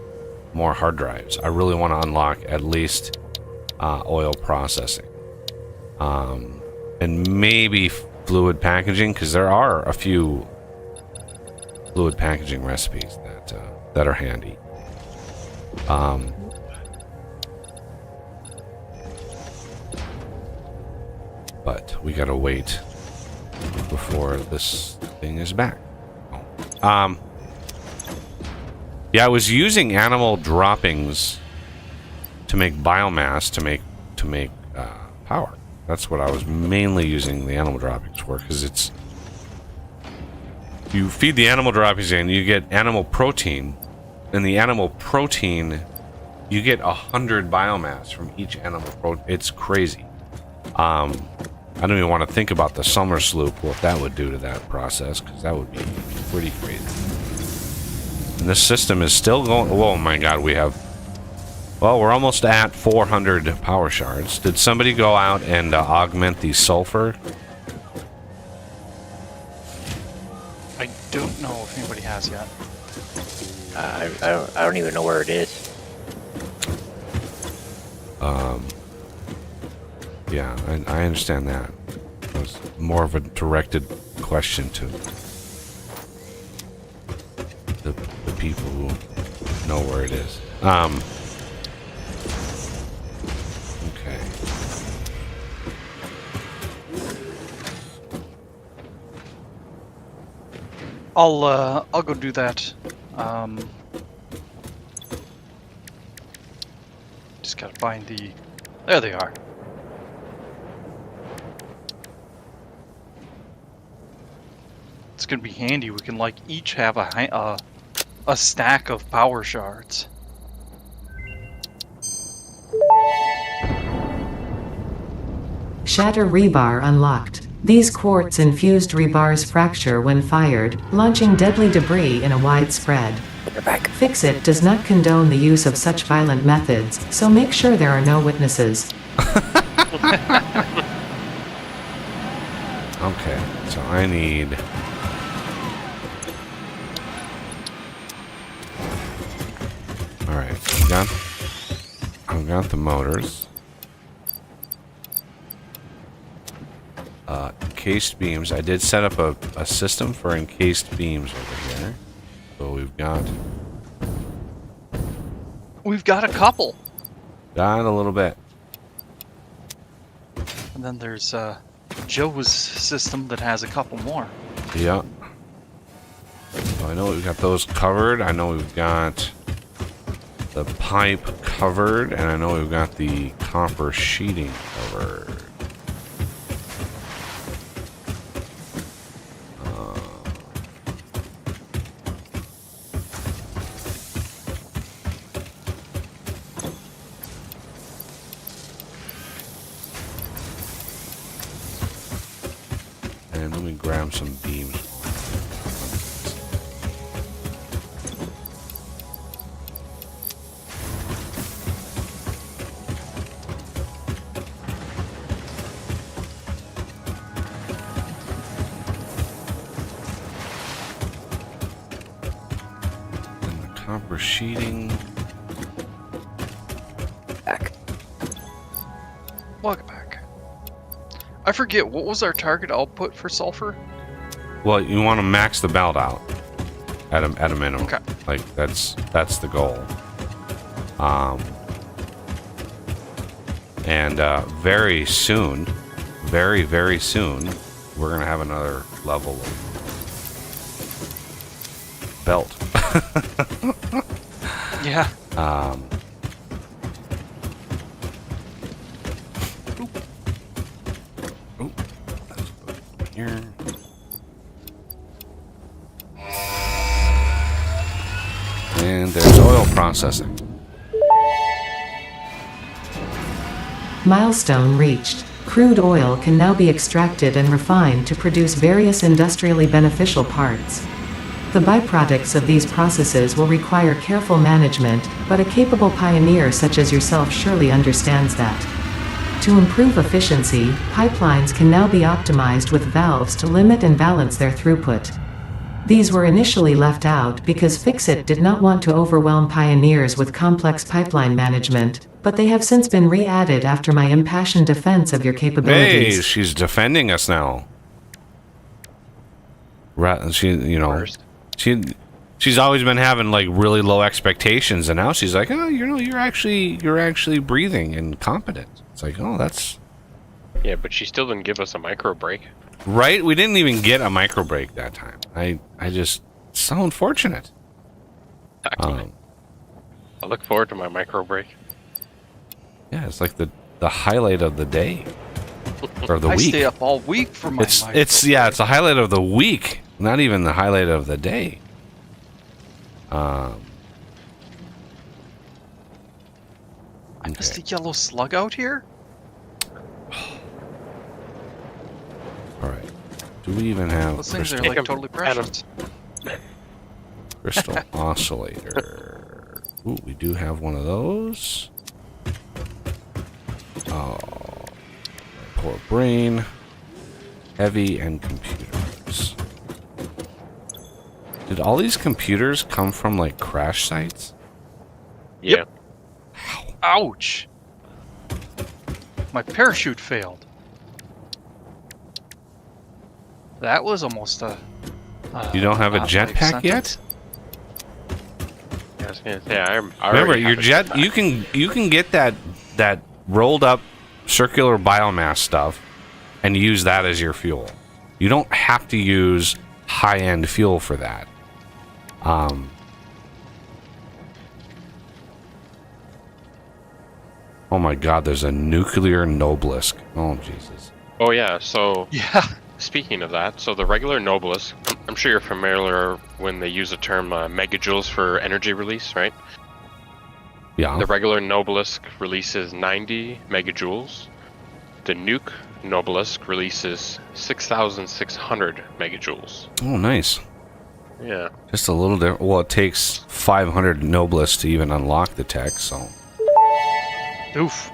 more hard drives, I really want to unlock at least oil processing. And maybe fluid packaging, because there are a few fluid packaging recipes that are handy. But we gotta wait before this thing is back. Yeah, I was using animal droppings to make biomass to make power. That's what I was mainly using the animal droppings for, because it's, you feed the animal droppings in, you get animal protein, and the animal protein, you get 100 biomass from each animal protein. It's crazy. I don't even want to think about the summer sloop, what that would do to that process, because that would be pretty crazy. And this system is still going. Oh my god, we're almost at 400 power shards. Did somebody go out and augment the sulfur? I don't know if anybody has yet. I don't even know where it is. Yeah, I understand that. It was more of a directed question to the people who know where it is. Okay. I'll go do that. Just gotta find the. There they are. It's gonna be handy. We can like each have a stack of power shards. Shatter rebar unlocked. These quartz-infused rebars fracture when fired, launching deadly debris in a wide spread. Fix-It does not condone the use of such violent methods, so make sure there are no witnesses. Okay, so I need... Alright, I've got the motors. Encased beams. I did set up a system for encased beams over here. So We've got a couple. got a little bit. And then there's Joe's system that has a couple more. Yeah. So I know we've got those covered. I know we've got the pipe covered, and I know we've got the copper sheeting covered. And let me grab some beams. And the copper sheeting. Back. Welcome back. I forget, what was our target output for sulfur? Well, you want to max the belt out at a minimum. Okay. Like that's the goal. And very soon, very soon, we're gonna have another level of belt. Yeah. Here. And there's oil processing. Milestone reached. Crude oil can now be extracted and refined to produce various industrially beneficial parts. The byproducts of these processes will require careful management, but a capable pioneer such as yourself surely understands that. To improve efficiency, pipelines can now be optimized with valves to limit and balance their throughput. These were initially left out because Fixit did not want to overwhelm pioneers with complex pipeline management, but they have since been re-added after my impassioned defense of your capabilities. Hey, she's defending us now. She, you know, First. she's always been having like really low expectations, and now she's like, oh, you know, you're actually breathing and competent. It's like, oh, that's Yeah, but she still didn't give us a micro break. right. We didn't even get a micro break that time. I just so unfortunate. I look forward to my micro break. Yeah, it's like the highlight of the day or the I week. stay up all week for my It's the highlight of the week, not even the highlight of the day. I missed a yellow slug out here? All right. Do we even have Those things are crystal, like totally precious. crystal oscillator? Ooh, we do have one of those. Oh, my poor brain. Heavy and computers. Did all these computers come from like crash sites? Yeah. Ouch! My parachute failed. That was almost a... You don't have a not jetpack life yet? sentence. I was gonna say I Remember, already your have a jet. jetpack. You can get that rolled up circular biomass stuff and use that as your fuel. You don't have to use high end fuel for that. Oh my God! There's a nuclear Noblisk. Oh Jesus! Oh yeah. So Yeah. speaking of that, so the regular Noblisk, I'm sure you're familiar when they use the term megajoules for energy release, right? Yeah. The regular Noblisk releases 90 megajoules. The nuke Noblisk releases 6,600 megajoules. Oh, nice. Yeah. Just a little different. Well, it takes 500 Noblisk to even unlock the tech. So Oof. There's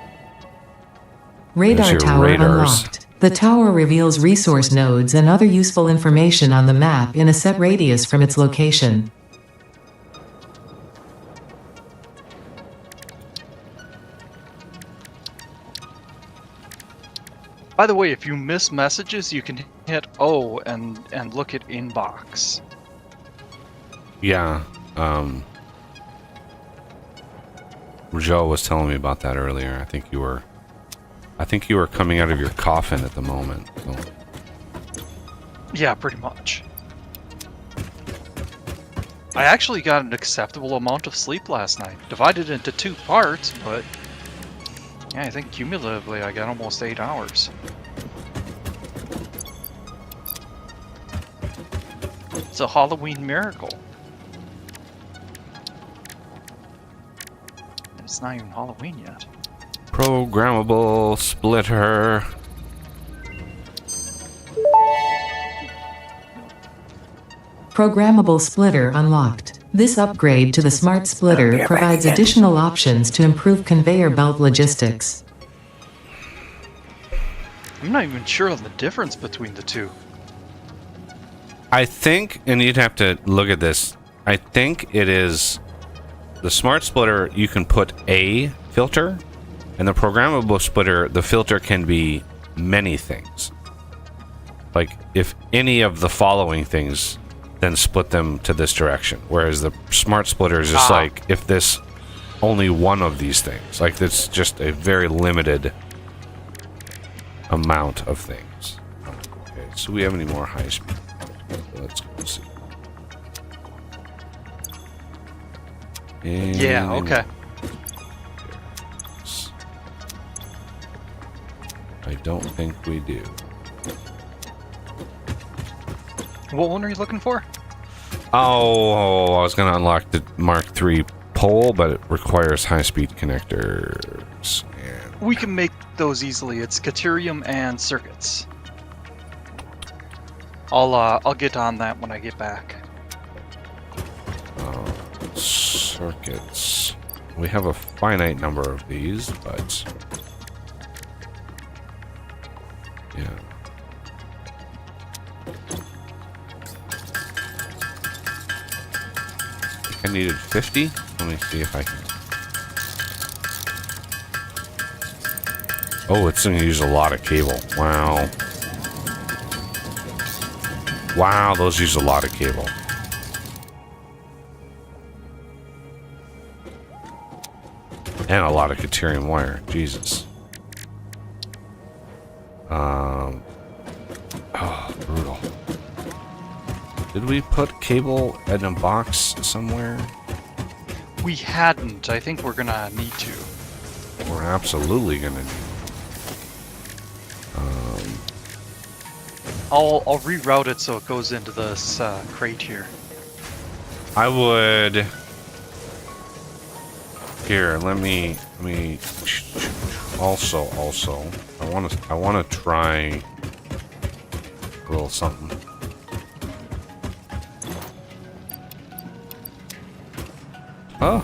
Radar your tower radars. unlocked. The tower reveals resource nodes and other useful information on the map in a set radius from its location. By the way, if you miss messages, you can hit O and look at inbox. yeah. Joe was telling me about that earlier. I think you were coming out of your coffin at the moment. So. Yeah, pretty much. I actually got an acceptable amount of sleep last night. Divided into 2 parts, but... Yeah, I think cumulatively I got almost 8 hours. It's a Halloween miracle. It's not even Halloween yet. Programmable splitter. Programmable splitter unlocked. This upgrade to the smart splitter provides additional options to improve conveyor belt logistics. I'm not even sure on the difference between the two. I think, and you'd have to look at this, I think it is the smart splitter, you can put a filter, and the programmable splitter, the filter can be many things. Like, if any of the following things, then split them to this direction. Whereas the smart splitter is just like, if this, only one of these things. Like, it's just a very limited amount of things. Okay, so we have any more high speed? Let's go see. Yeah, okay. I don't think we do. What one are you looking for? Oh, I was going to unlock the Mark III pole, but it requires high-speed connectors. And We can make those easily. It's Caterium and circuits. I'll get on that when I get back. circuits. We have a finite number of these, but yeah. I needed 50. Let me see if I can. Oh, it's going to use a lot of cable. Wow. Wow, those use a lot of cable. And a lot of Caterium wire. Jesus. Oh, brutal. Did we put cable in a box somewhere? We hadn't. I think we're gonna need to. We're absolutely gonna need. I'll reroute it so it goes into this crate here. I would. Here, let me. Also, I want to try a little something. Oh.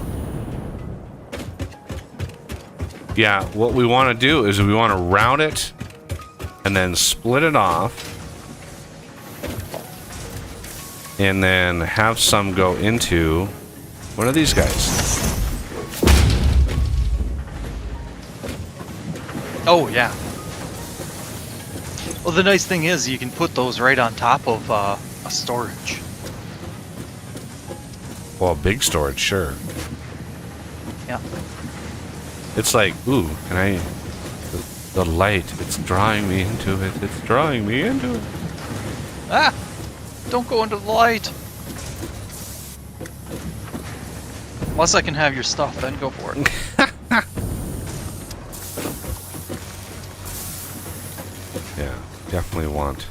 Yeah, what we want to do is we want to route it and then split it off. And then have some go into one of these guys. Oh, yeah. Well, the nice thing is you can put those right on top of a storage. Well, big storage, sure. Yeah. It's like, ooh, can I... The light, it's drawing me into it. It's drawing me into it. Ah! Don't go into the light! Unless I can have your stuff, then go for it. Yeah, definitely want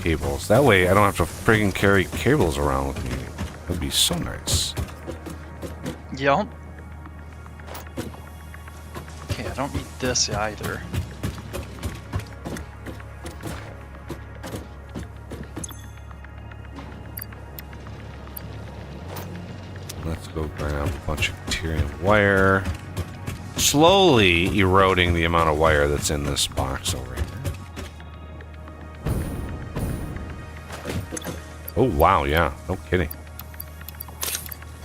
cables. That way I don't have to friggin' carry cables around with me. That'd be so nice. Yup. Okay, I don't need this either. Let's go grab a bunch of Caterium wire. Slowly eroding the amount of wire that's in this box over here. Oh, wow, yeah. No kidding.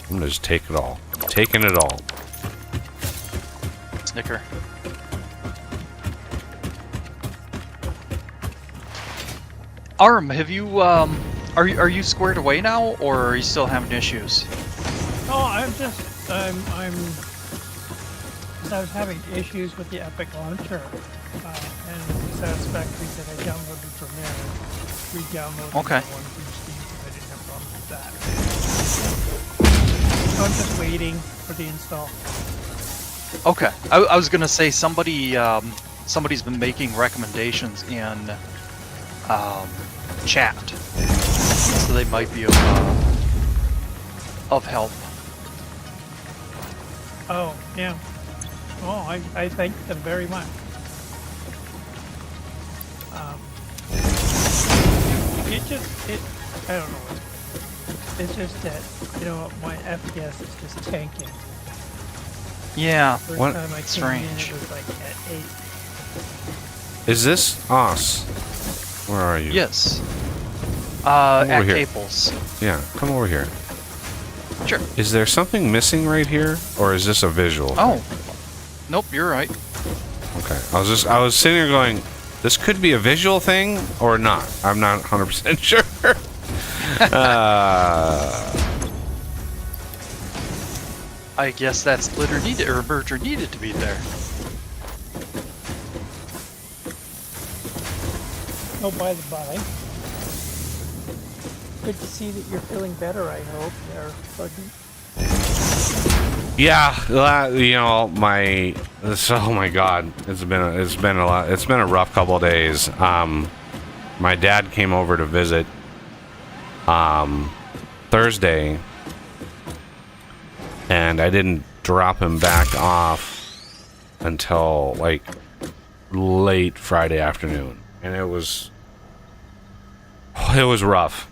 I'm gonna just take it all. I'm taking it all. Snicker. Arm, have you, are you squared away now, or are you still having issues? Oh, I was having issues with the Epic launcher, and Satisfactory that I downloaded from there, re-downloaded Okay. the one from Steam because I didn't have problems with that. So I'm just waiting for the install. Okay. I was gonna say somebody's been making recommendations in chat, so they might be of help. Oh, yeah. Oh, I thank them very much. I don't know. It's just that, my FPS is just tanking. Yeah. First What? time I came Strange. in, it was like at 8. Is this us? Where are you? Yes. over At here. Caples. Yeah, come over here. Sure. Is there something missing right here, or is this a visual? Oh. Nope, you're right. Okay. I was sitting here going, this could be a visual thing or not. I'm not 100% sure. I guess that splitter needed, or merger needed to be there. Oh, by the by. Good to see that you're feeling better, I hope, there, Buggy. Yeah, oh my God, it's been a rough couple of days. My dad came over to visit Thursday, and I didn't drop him back off until like late Friday afternoon, and it was rough.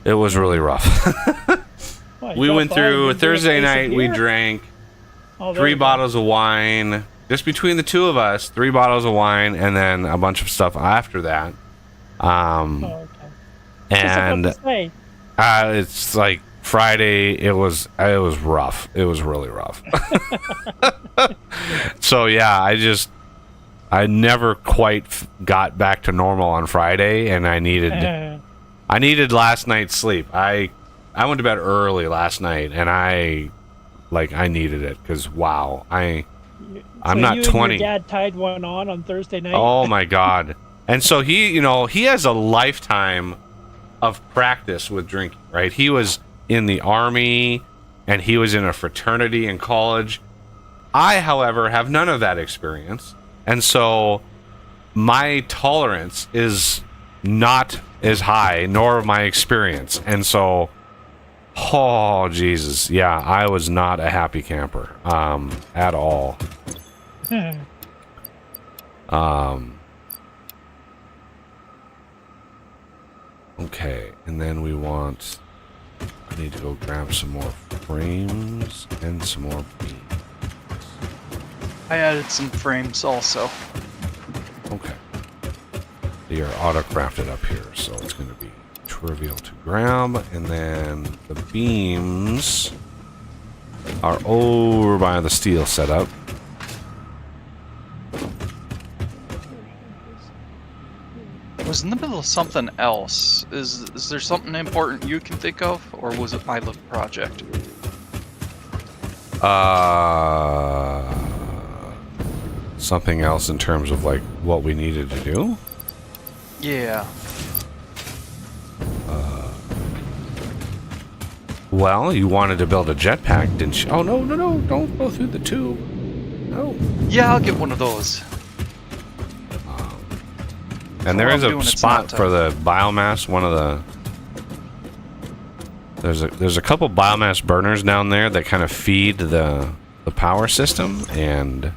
It was really rough. Well, We you went got by through and Thursday did a case night. of We beer. drank Oh, there 3 you go. bottles of wine, just between the two of us. 3 bottles of wine, and then a bunch of stuff after that. Oh, okay. And Just about to say, it's like Friday. It was rough. It was really rough. So yeah, I never quite got back to normal on Friday, and I needed last night's sleep. I went to bed early last night, and I needed it because wow, I'm so not you 20. And your dad tied one on Thursday night. Oh my God. And so he has a lifetime of practice with drinking, right? He was in the army and he was in a fraternity in college. I, however, have none of that experience. And so my tolerance is not as high, nor my experience. And so, oh, Jesus. Yeah, I was not a happy camper at all. Okay, and then I need to go grab some more frames and some more beams. I added some frames also. Okay. They are auto-crafted up here, so it's going to be trivial to grab. And then the beams are over by the steel setup. I was in the middle of something else. Is there something important you can think of, or was it my little project? Something else in terms of like what we needed to do? Yeah. Well, you wanted to build a jetpack, didn't you? Oh, no, don't go through the tube. No. Yeah, I'll get one of those. And there what is I'm a doing, it's spot not for the biomass. There's a couple biomass burners down there that kind of feed the power system, and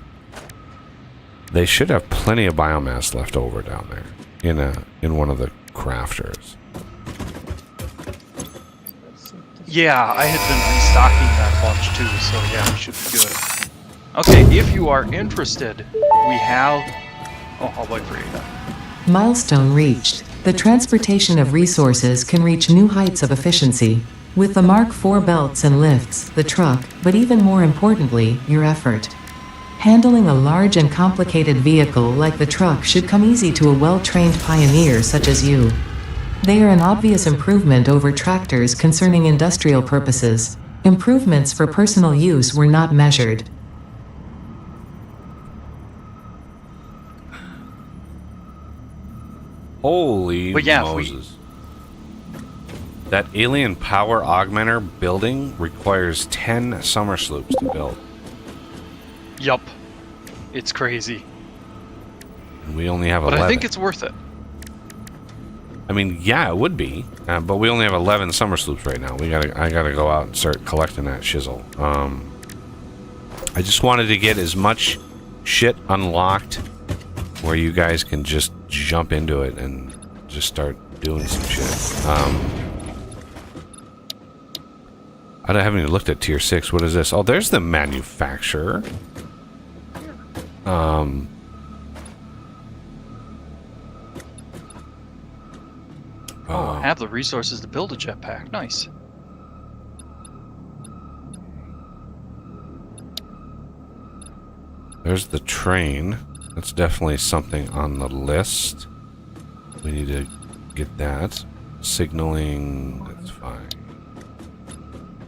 they should have plenty of biomass left over down there in one of the crafters. Yeah, I had been restocking that bunch too, so yeah, it should be good. Okay, if you are interested, we have... Oh, I'll wait for you then. Milestone reached. The transportation of resources can reach new heights of efficiency. With the Mark IV belts and lifts, the truck, but even more importantly, your effort. Handling a large and complicated vehicle like the truck should come easy to a well-trained pioneer such as you. They are an obvious improvement over tractors concerning industrial purposes. Improvements for personal use were not measured. Holy But yeah, if we- Moses. That alien power augmenter building requires 10 summer sloops to build. Yup. It's crazy. And we only have But 11. I think it's worth it. I mean, yeah, it would be, but we only have 11 summer sloops right now. I gotta go out and start collecting that shizzle. I just wanted to get as much shit unlocked where you guys can just jump into it and just start doing some shit. I haven't even looked at tier 6. What is this? Oh, there's the manufacturer. I have the resources to build a jetpack. Nice. There's the train. That's definitely something on the list. We need to get that. Signaling, that's fine.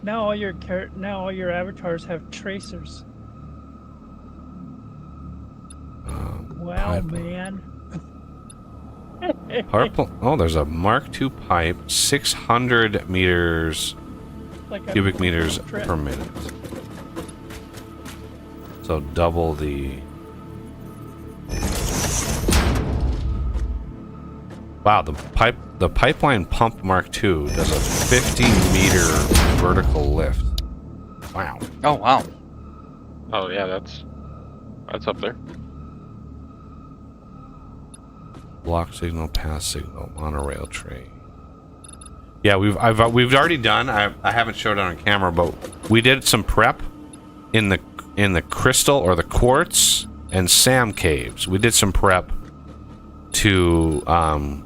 Now all your avatars have tracers. Wow, man. Oh, there's a Mark II pipe, 600 meters, Like a cubic meters trip. per minute. So double the... Wow, the pipeline pump Mark II does a 50-meter vertical lift. Wow. Oh, wow. Oh yeah, that's up there. Block signal, pass signal, monorail train. Yeah, we've already done. I haven't showed it on camera, but we did some prep in the crystal or the quartz and Sam caves. We did some prep to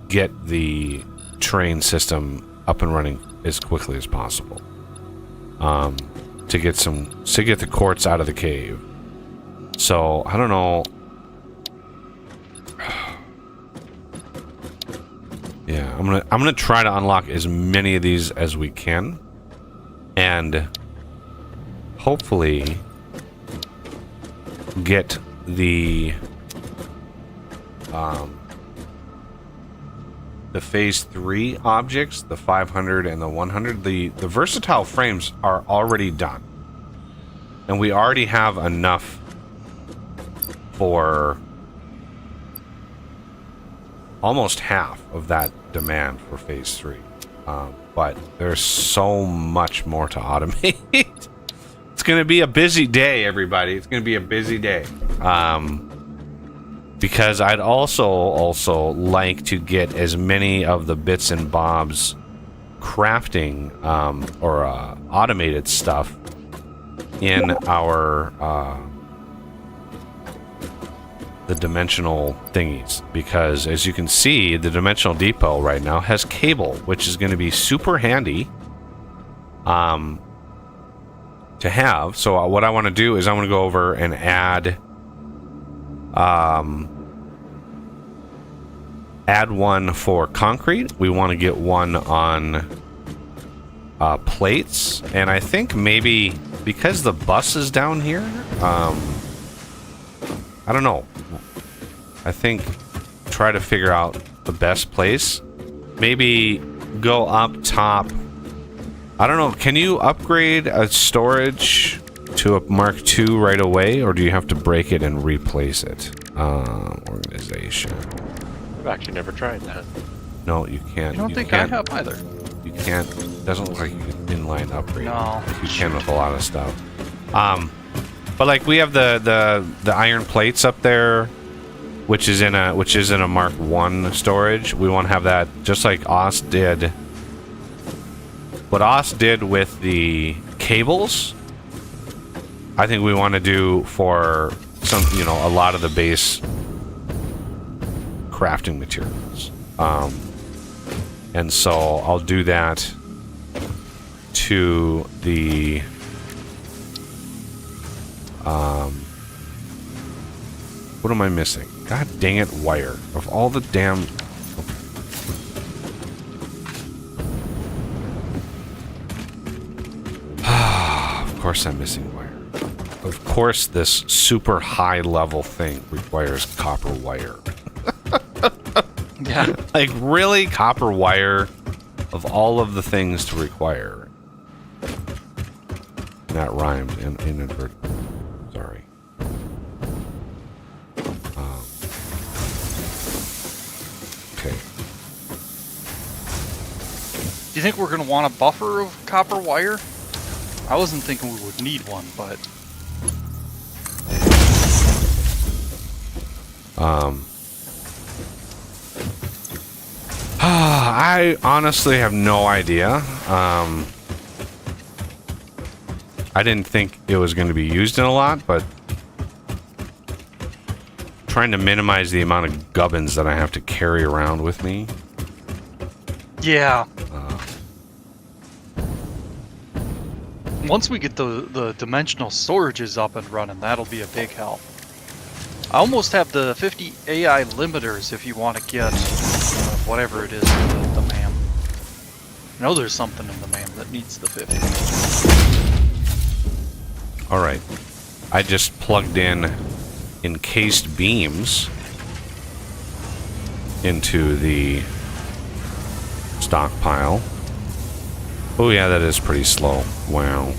get the train system up and running as quickly as possible. To get the quartz out of the cave. So I don't know. Yeah, I'm gonna try to unlock as many of these as we can, and hopefully get the phase 3 objects, the 500 and the 100. The versatile frames are already done, and we already have enough for almost half of that demand for phase 3. But there's so much more to automate. It's going to be a busy day, everybody. It's going to be a busy day. Because I'd also like to get as many of the bits and bobs crafting or automated stuff in our the dimensional thingies, because as you can see, the dimensional depot right now has cable, which is going to be super handy to have. So what I want to do is I want to go over and add one for concrete. We want to get one on plates, and I think maybe because the bus is down here, I don't know. I think try to figure out the best place. Maybe go up top. I don't know. Can you upgrade a storage to a Mark II right away, or do you have to break it and replace it? Organization. I've actually never tried that. No, you can't. I don't think I have either. You can't. It doesn't look like you can inline upgrade. No. Like you can with a lot of stuff. But like we have the iron plates up there, which is in a Mark I storage. We want to have that just like Oz did. What Oz did with the cables, I think we want to do for some, a lot of the base crafting materials. And so I'll do that to the what am I missing? God dang it, wire. Of all the damn... Of course I'm missing wire. Of course this super high level thing requires copper wire. Yeah. Like, really? Copper wire? of all of the things to require. That rhymed inadvertently. Sorry. Okay. Do you think we're gonna want a buffer of copper wire? I wasn't thinking we would need one, but I honestly have no idea. I didn't think it was going to be used in a lot, but trying to minimize the amount of gubbins that I have to carry around with me. yeah. Once we get the dimensional storages up and running, that'll be a big help. I almost have the 50 AI limiters if you want to get whatever it is, the MAM. I know there's something in the MAM that needs the 50. Alright. I just plugged in encased beams into the stockpile. Oh yeah, that is pretty slow. Wow.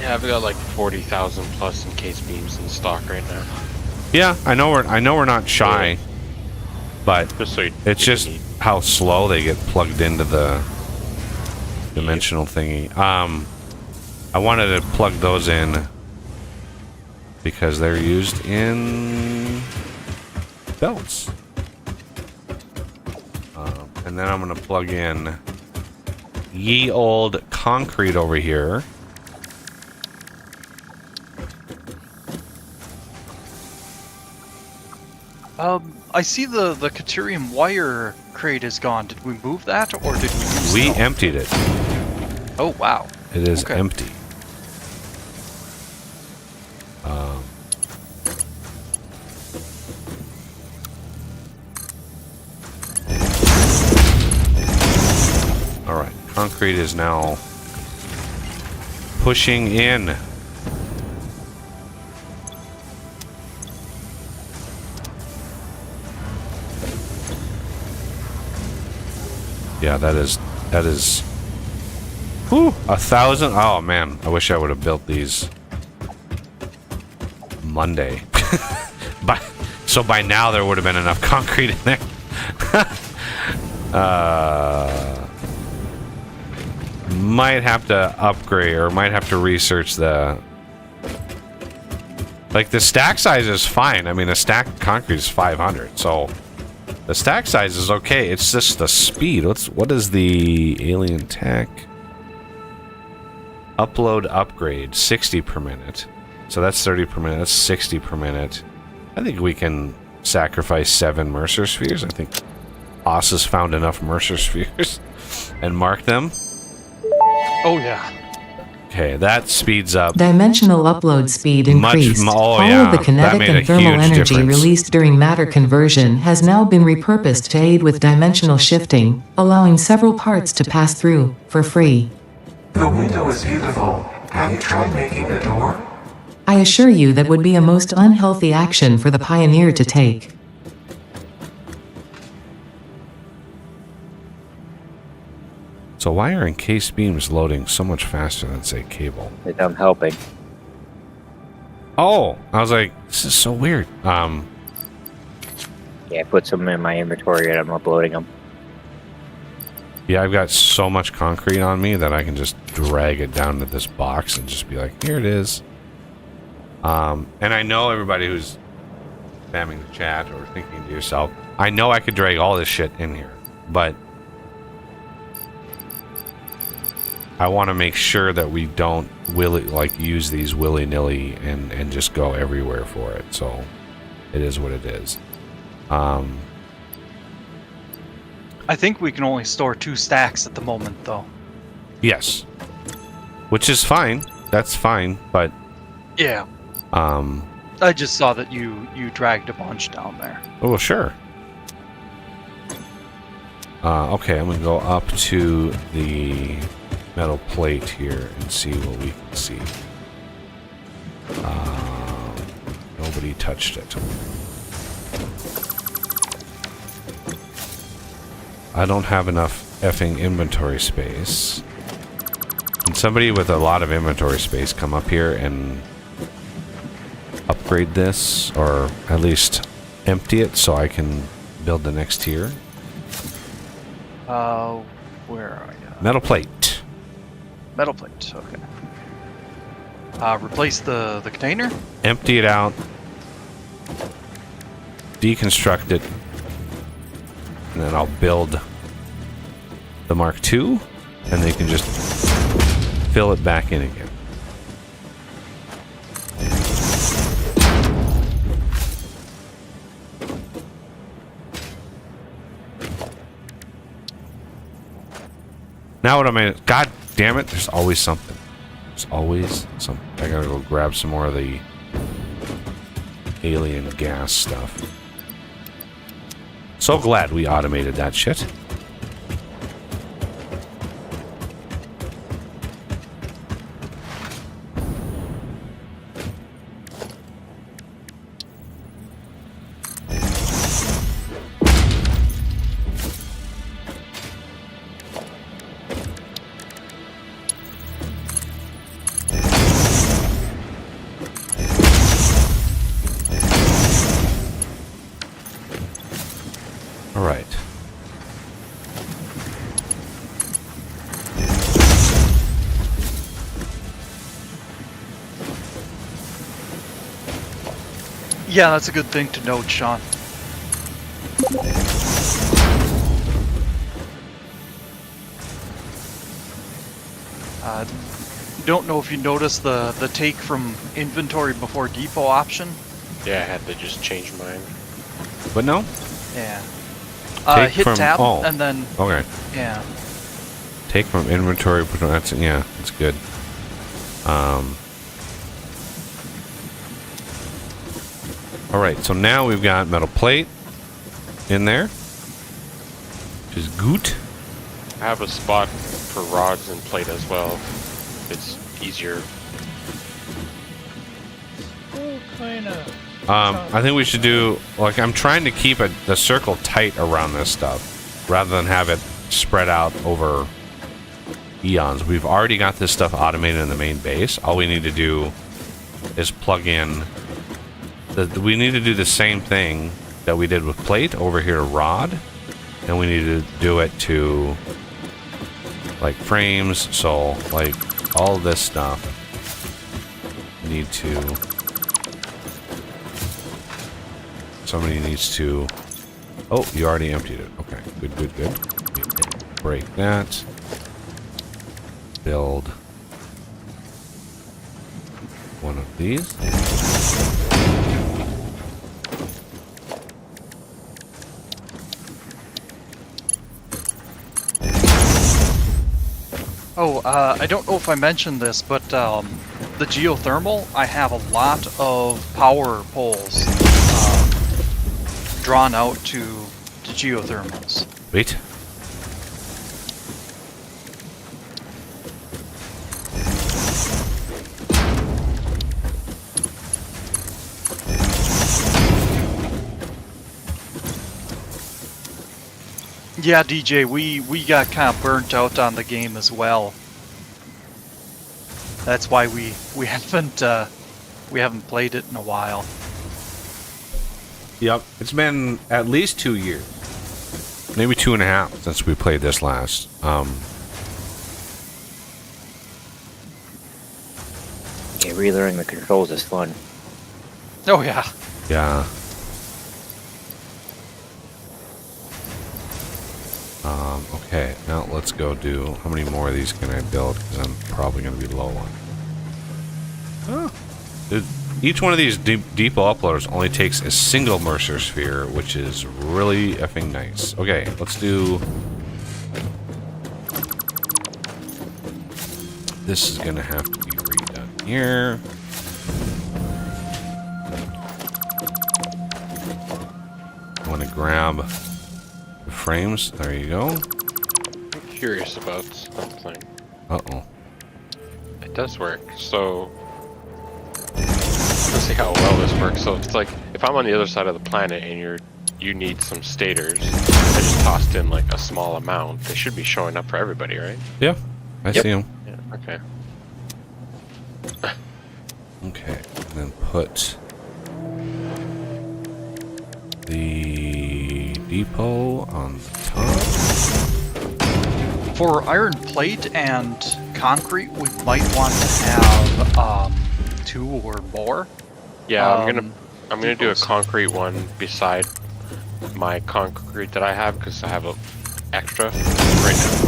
Yeah, I've got like 40,000 plus encased beams in stock right now. Yeah, I know we're not shy, but Just so it's just how slow they get plugged into the dimensional thingy. I wanted to plug those in because they're used in belts. And then I'm going to plug in ye old concrete over here. I see the Caterium wire crate is gone. Did we move that, or did we use We it? emptied it. Oh, wow. It is Okay. empty. All right, concrete is now pushing in. Yeah, that is whew, 1,000. Oh man, I wish I would have built these Monday. So by now there would have been enough concrete in there. Might have to upgrade, or might have to research the stack size is fine. I mean, a stack of concrete is 500, so the stack size is okay. It's just the speed. What is the alien tech? Upload upgrade 60 per minute. So that's 30 per minute. That's 60 per minute. I think we can sacrifice 7 Mercer spheres. I think Oss has found enough Mercer spheres and marked them. Oh, yeah. Okay, that speeds up. Dimensional upload speed increased. All yeah, of the that kinetic made a and thermal huge energy difference. released during matter conversion has now been repurposed to aid with dimensional shifting, allowing several parts to pass through, for free. The window is beautiful. Have you tried making the door? I assure you that would be a most unhealthy action for the Pioneer to take. So why are encased beams loading so much faster than, say, cable? I'm helping. Oh, I was like, this is so weird. Yeah, I put some in my inventory and I'm uploading them. Yeah, I've got so much concrete on me that I can just drag it down to this box and just be like, here it is. And I know everybody who's spamming the chat or thinking to yourself, I know I could drag all this shit in here, but I want to make sure that we don't use these willy-nilly and just go everywhere for it. So it is what it is. I think we can only store 2 stacks at the moment, though. Yes. Which is fine. That's fine, but Yeah. I just saw that you dragged a bunch down there. oh, sure. Okay, I'm gonna go up to the metal plate here and see what we can see. Nobody touched it. I don't have enough effing inventory space. Can somebody with a lot of inventory space come up here and upgrade this, or at least empty it so I can build the next tier? Where are you? Metal plate. Metal plate. Okay. Replace the container. Empty it out. Deconstruct it. And then I'll build the Mark II, and they can just fill it back in again. Now what am I... God damn it, there's always something. There's always something. I gotta go grab some more of the alien gas stuff. So glad we automated that shit. All right. Yeah, that's a good thing to note, Sean. Don't know if you noticed the take from inventory before depot option. Yeah, I had to just change mine. But no? Yeah. Take Hit from- tab oh. and then Okay. yeah. Take from inventory. That's, yeah, that's good. All right, so now we've got metal plate in there, which is good. I have a spot for rods and plate as well. It's easier. Oh, kind of. I think we should do, like, I'm trying to keep the circle tight around this stuff rather than have it spread out over eons. We've already got this stuff automated in the main base. All we need to do is plug in we need to do the same thing that we did with plate over here to rod, and we need to do it to like frames. So like all this stuff need to, somebody needs to, oh, you already emptied it. Okay, good. Break that. Build one of these. Oh, I don't know if I mentioned this, but the geothermal, I have a lot of power poles drawn out to geothermals. Wait. Yeah, DJ, we got kind of burnt out on the game as well. That's why we haven't played it in a while. Yep, it's been at least 2 years, maybe 2.5 since we played this last. Yeah, relearning the controls is fun. Oh yeah. Yeah. Okay, now let's go do, how many more of these can I build? Because I'm probably going to be low on. Oh. Each one of these depot uploaders only takes a single Mercer sphere, which is really effing nice. Okay, let's do... This is going to have to be redone here. I want to grab the frames. There you go. I'm curious about something. Uh-oh. It does work. So let's see how well this works. So it's like if I'm on the other side of the planet and you're you need some stators. I just tossed in like a small amount. They should be showing up for everybody, right? Yeah, I see them. Yeah. Okay. Okay, and then put the depot on the top. For iron plate and concrete, we might want to have 2 or more. Yeah, I'm gonna do a depots. concrete one beside my concrete that I have because I have a extra right now.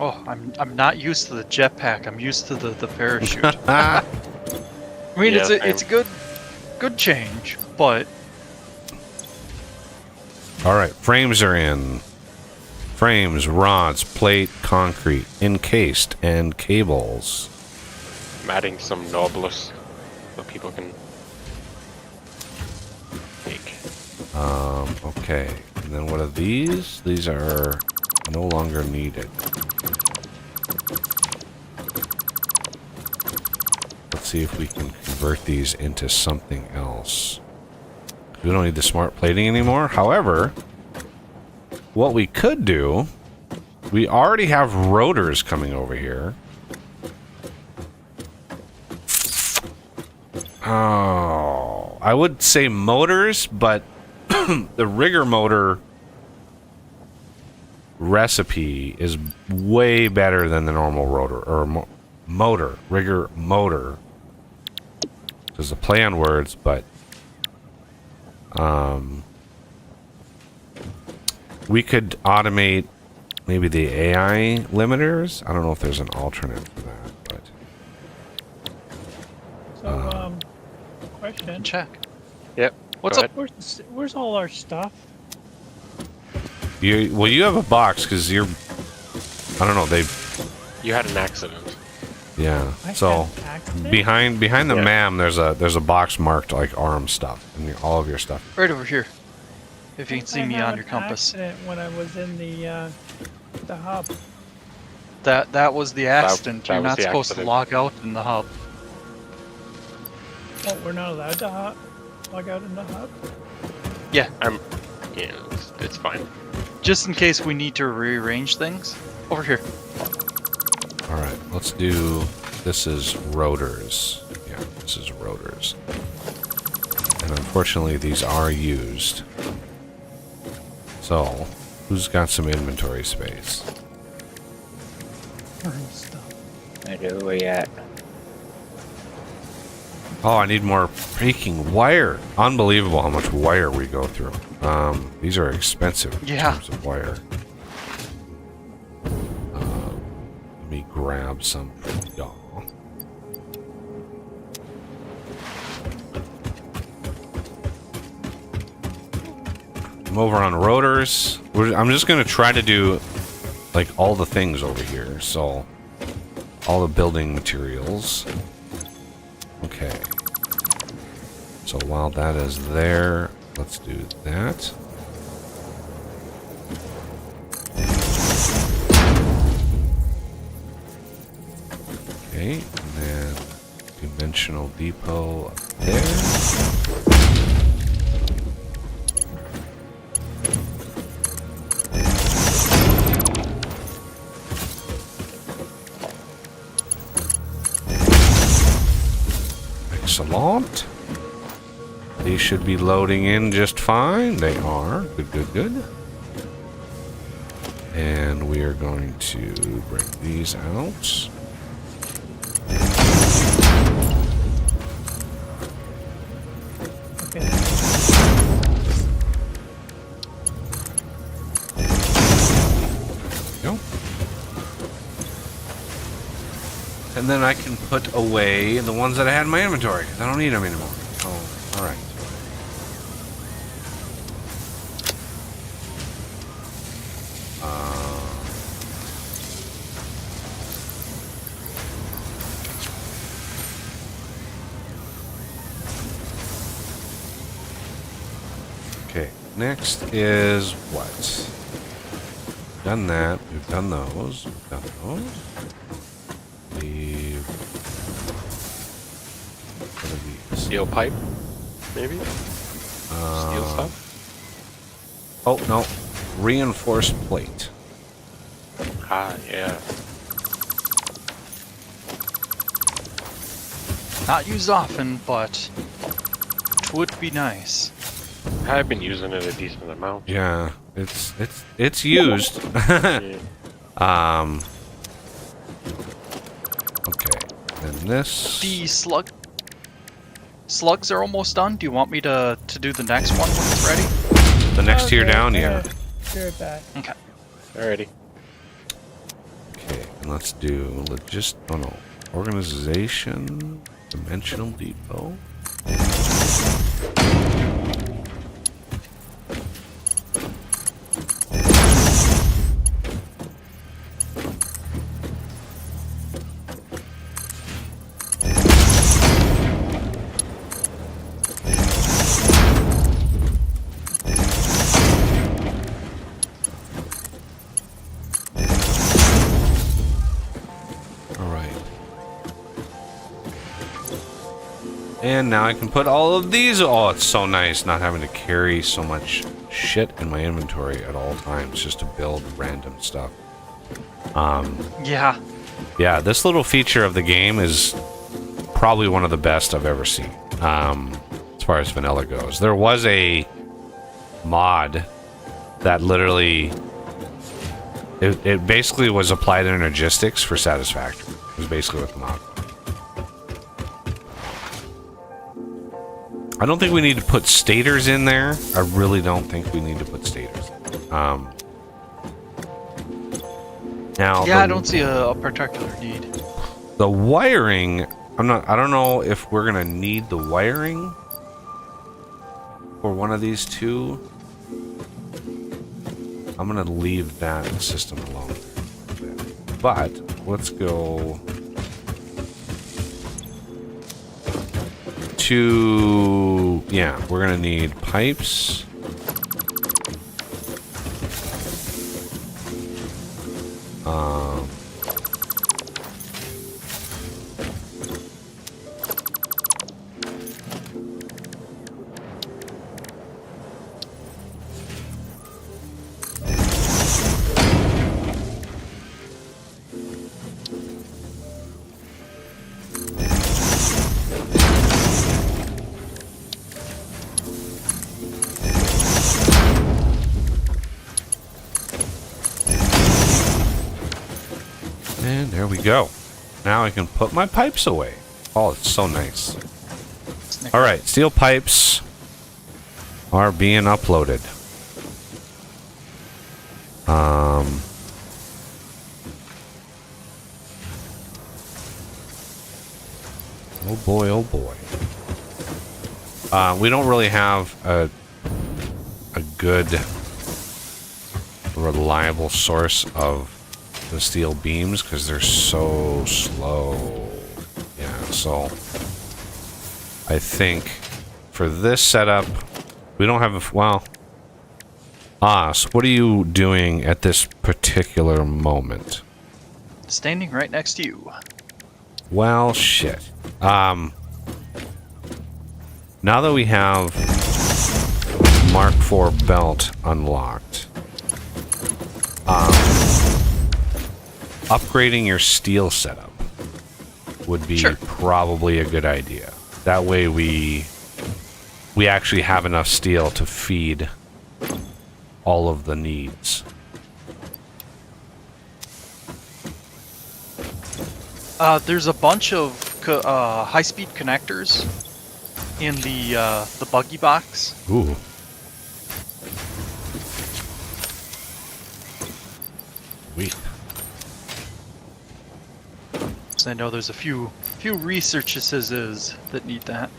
Oh, I'm not used to the jetpack. I'm used to the parachute. Ah, I mean, Yeah, it's a good change, but all right, frames are in. Frames, rods, plate, concrete, encased, and cables. I'm adding some Noblus so people can take. Okay. And then what are these? These are no longer needed. Let's see if we can convert these into something else. We don't need the smart plating anymore. However, what we could do, we already have rotors coming over here. Oh, I would say motors, but the rigger motor recipe is way better than the normal rotor or motor, rigger motor. There's a play on words, but we could automate maybe the AI limiters. I don't know if there's an alternate for that, but So, question. check. Yep. What's Go up? ahead. Where's all our stuff? you have a box because you're. I don't know. You had an accident. Yeah. I So had an accident? behind the Yeah. MAM, there's a box marked like ARM stuff and all of your stuff. Right over here. If you can see I me had on an your compass. accident when I was in the hub. That was the accident. that You're was not the supposed accident. to log out in the hub. Oh, we're not allowed to log out in the hub? Yeah, it's fine. Just in case we need to rearrange things. Over here. All right. Let's do. This is rotors. Yeah, this is rotors. And unfortunately, these are used. So, who's got some inventory space? Stuff. I do. Where you at? Oh, I need more freaking wire. Unbelievable how much wire we go through. These are expensive in Yeah. terms of wire. Let me grab some for y'all. I'm over on rotors. I'm just going to try to do like all the things over here. So all the building materials. Okay. So while that is there, let's do that. Okay, and then dimensional depot up there. Excellent. These should be loading in just fine. They are. Good, good, good. And we are going to bring these out. Okay. Go. And then I can put away the ones that I had in my inventory. I don't need them anymore. Oh, all right. Okay, next is what? done that. We've done those. We've done those. What are these? Steel pipe, maybe? Steel stuff? Oh, no. Reinforced plate. Ah, yeah. Not used often, but it would be nice. I've been using it a decent amount. Yeah, it's used. Yeah. Okay. And this. The slugs are almost done. Do you want me to do the next one when it's ready? The next tier Okay, down, yeah. Be right back. Okay. Alrighty. Okay, and let's do organization, dimensional depot. And now I can put all of these. Oh, it's so nice not having to carry so much shit in my inventory at all times just to build random stuff. Yeah. Yeah, this little feature of the game is probably one of the best I've ever seen, as far as vanilla goes. There was a mod that literally... It basically was applied energistics for Satisfactory. It was basically what the mod was. I don't think we need to put stators in there. I really don't think we need to put stators. Now, Yeah, I don't see a particular need. the wiring. I don't know if we're gonna need the wiring for one of these two. I'm gonna leave that system alone. But let's go to, yeah, we're gonna need pipes. And there we go. Now I can put my pipes away. Oh, it's so nice. All right, steel pipes are being uploaded. Oh boy, oh boy. We don't really have a good, reliable source of the steel beams because they're so slow. Yeah, so I think for this setup, we don't have a, well, so what are you doing at this particular moment? Standing right next to you. Well, shit. Now that we have Mark IV belt unlocked, upgrading your steel setup would be probably a good idea. That way we actually have enough steel to feed all of the needs. There's a bunch of high-speed connectors in the buggy box. Ooh. Sweet. So I know there's a few researches that need that.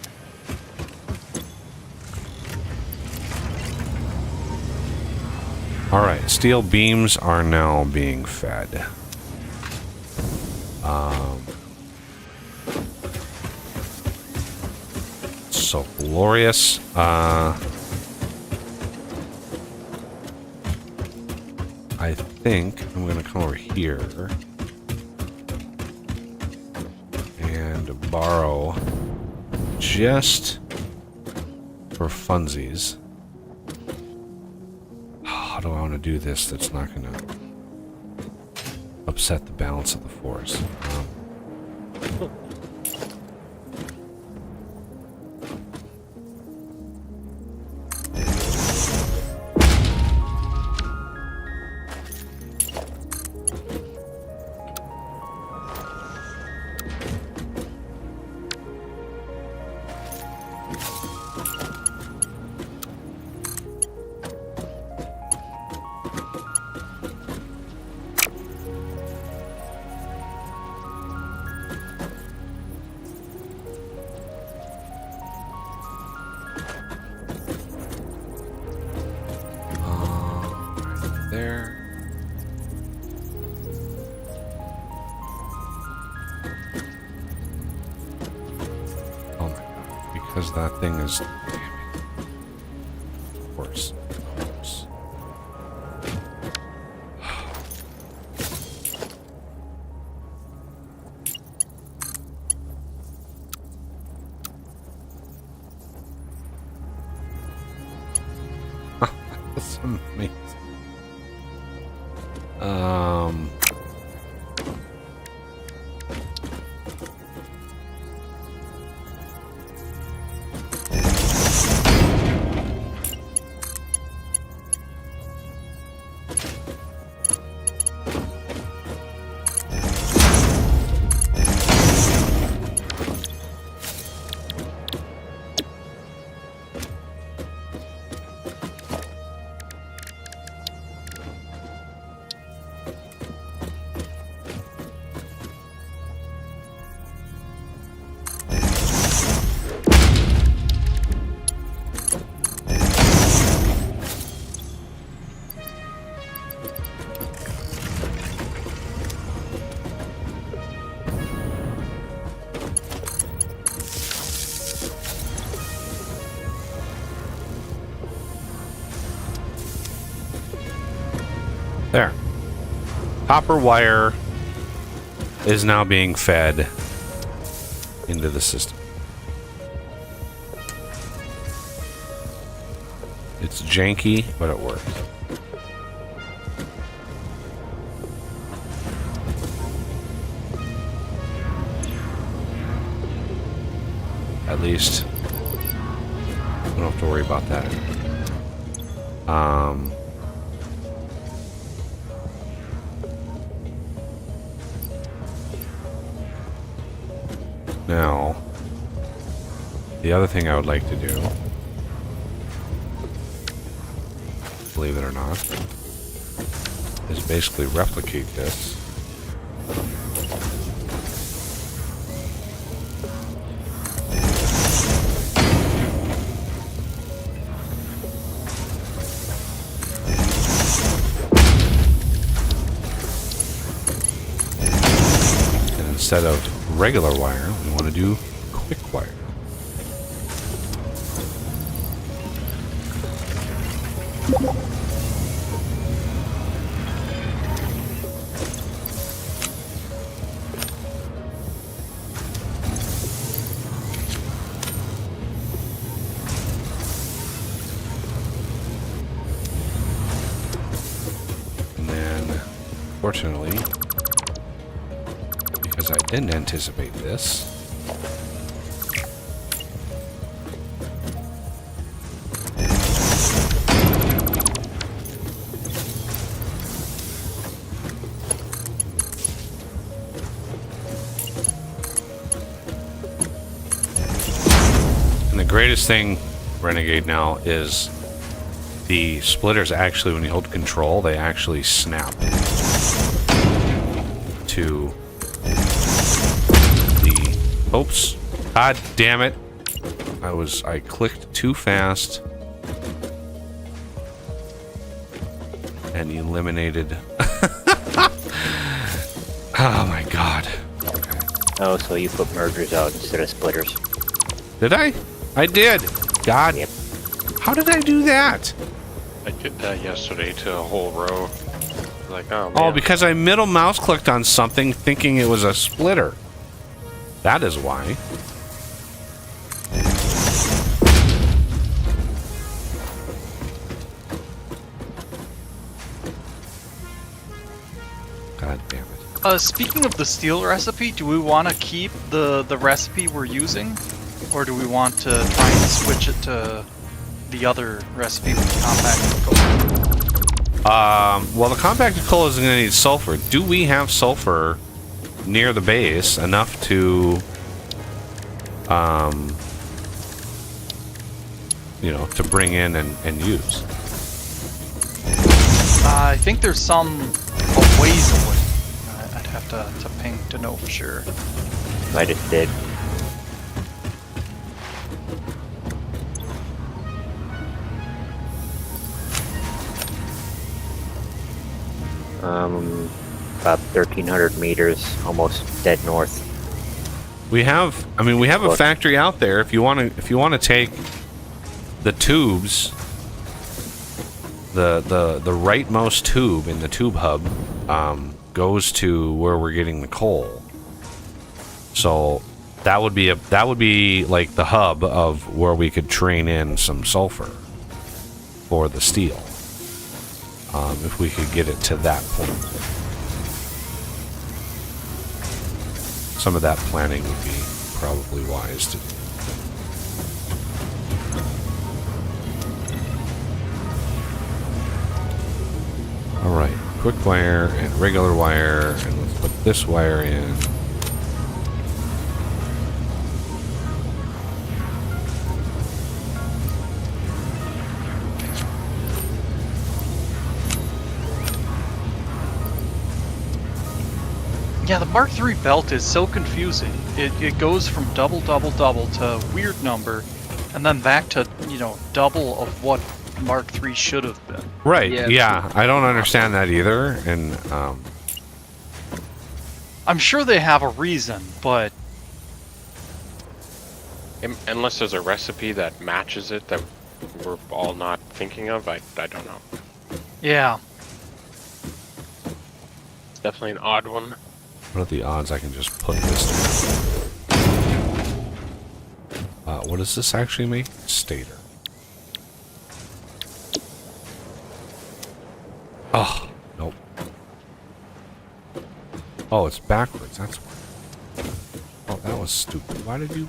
All right, steel beams are now being fed. So glorious. I think I'm going to come over here and borrow just for funsies. How do I want to do this that's not going to upset the balance of the force? There. Oh my god, because that thing is... Damn it. Of course. Of course. That's amazing. There. Copper wire is now being fed into the system. It's janky, but it works. At least I don't have to worry about that. Now, the other thing I would like to do, believe it or not, is basically replicate this. And instead of regular wire, we want to do quick wire. And then, fortunately, because I didn't anticipate this, and the greatest thing, Renegade, now is the splitters actually, when you hold control, they actually snap to the... Oops. God damn it. I clicked too fast and eliminated... Oh my god. Okay. Oh, so you put mergers out instead of splitters. Did I? I did. God. Yep. How did I do that? I did that yesterday to a whole row. Like, oh man. Oh, because I middle mouse clicked on something thinking it was a splitter. That is why. God damn it. Speaking of the steel recipe, do we want to keep the recipe we're using? Or do we want to try and switch it to the other recipe with the compacted coal? Well, the compacted coal isn't going to need sulfur. Do we have sulfur near the base enough to, you know, to bring in and use? I think there's some a ways away. I'd have to ping to know for sure. I just did. About 1,300 meters, almost dead north. We have, I mean, we have a factory out there. If you want to take the tubes, the rightmost tube in the tube hub goes to where we're getting the coal. So that would be like the hub of where we could train in some sulfur for the steel. If we could get it to that point. Some of that planning would be probably wise to do. Alright, quick wire and regular wire, and let's put this wire in. Yeah, the Mark III belt is so confusing. It goes from double to weird number, and then back to, you know, double of what Mark III should have been. Right, yeah, I don't understand that either, and I'm sure they have a reason, but Unless there's a recipe that matches it that we're all not thinking of, I don't know. yeah. It's definitely an odd one. what are the odds I can just put this in? What does this actually make? Stator. Oh, nope. Oh, it's backwards, that's why. Oh, that was stupid. Why did you...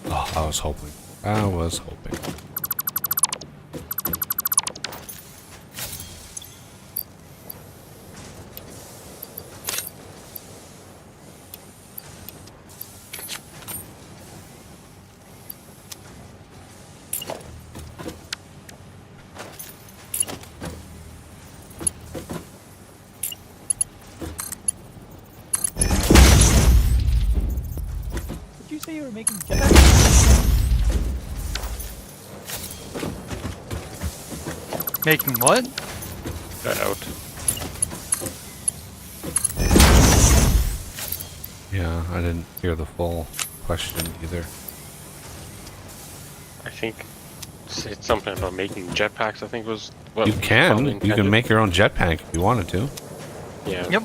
Oh, I was hoping. I was hoping. Did you say you were making jetpacks? Making what? That out. Yeah, I didn't hear the full question either. I think it's something about making jetpacks. I think was what You was can. probably You can intended. make your own jetpack if you wanted to. Yeah. Yep.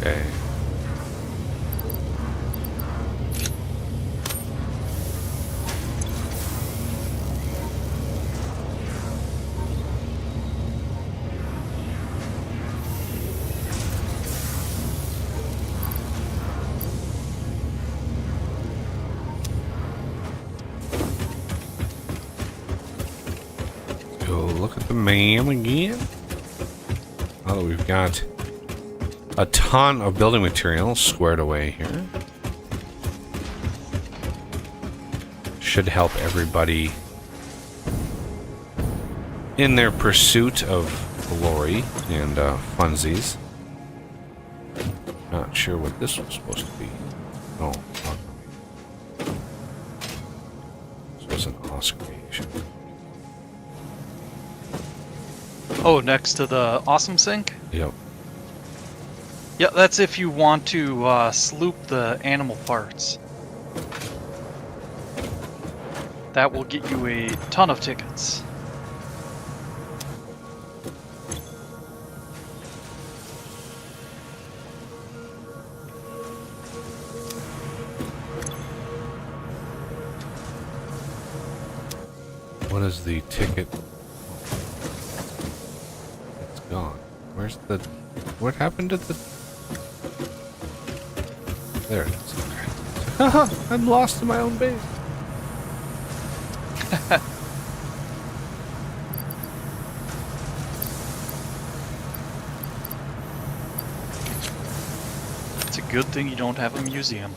Okay. Go look at the map again. Now that we've got a ton of building materials squared away here. should help everybody in their pursuit of glory and funsies. Not sure what this was supposed to be. Oh, this was an oscillation. Oh, next to the awesome sink? Yep. Yeah, that's if you want to sloop the animal parts. That will get you a ton of tickets. What is the ticket? It's gone. Where's the... What happened to the... There it is. Okay. I'm lost in my own base. It's a good thing you don't have a museum.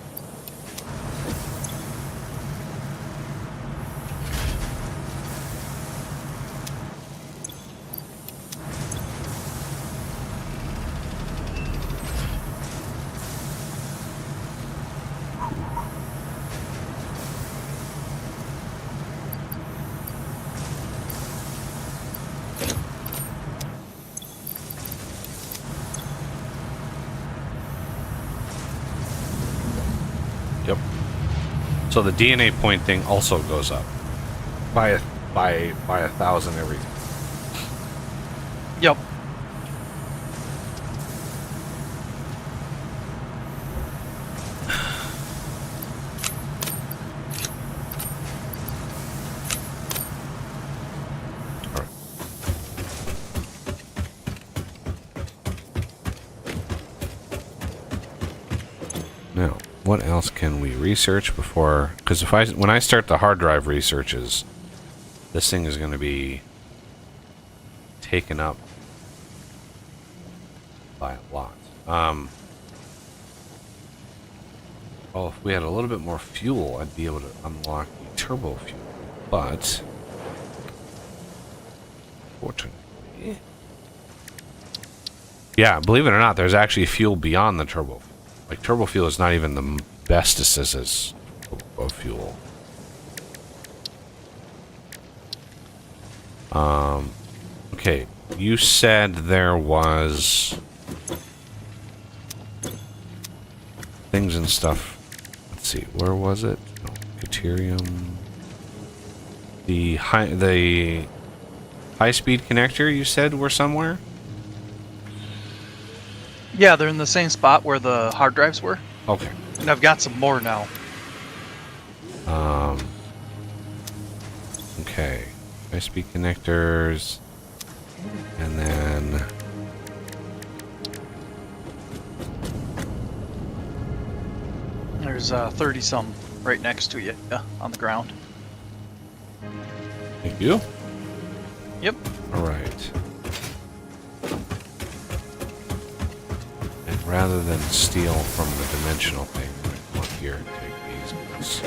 Yep. So the DNA point thing also goes up by 1,000 every. Yep. Now, what else can we research before? Because when I start the hard drive researches, this thing is going to be taken up by a lot. Well, if we had a little bit more fuel, I'd be able to unlock the turbo fuel. But fortunately, yeah, believe it or not, there's actually fuel beyond the turbo. Like, turbo fuel is not even the bestest of fuel. Okay, you said there was things and stuff. Let's see, where was it? Oh, deuterium. The high-speed connector you said were somewhere? Yeah, they're in the same spot where the hard drives were. Okay. And I've got some more now. Okay. High-speed connectors. And then... There's 30-some right next to you on the ground. Thank you. Yep. Alright. And rather than steal from the dimensional thing, I come up here and take these.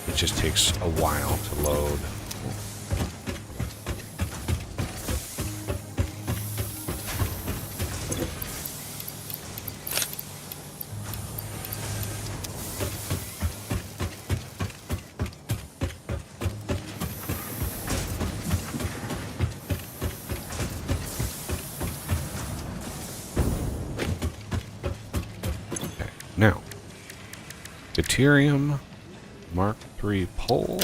It just takes a while to load. Now, deuterium Mark III pole.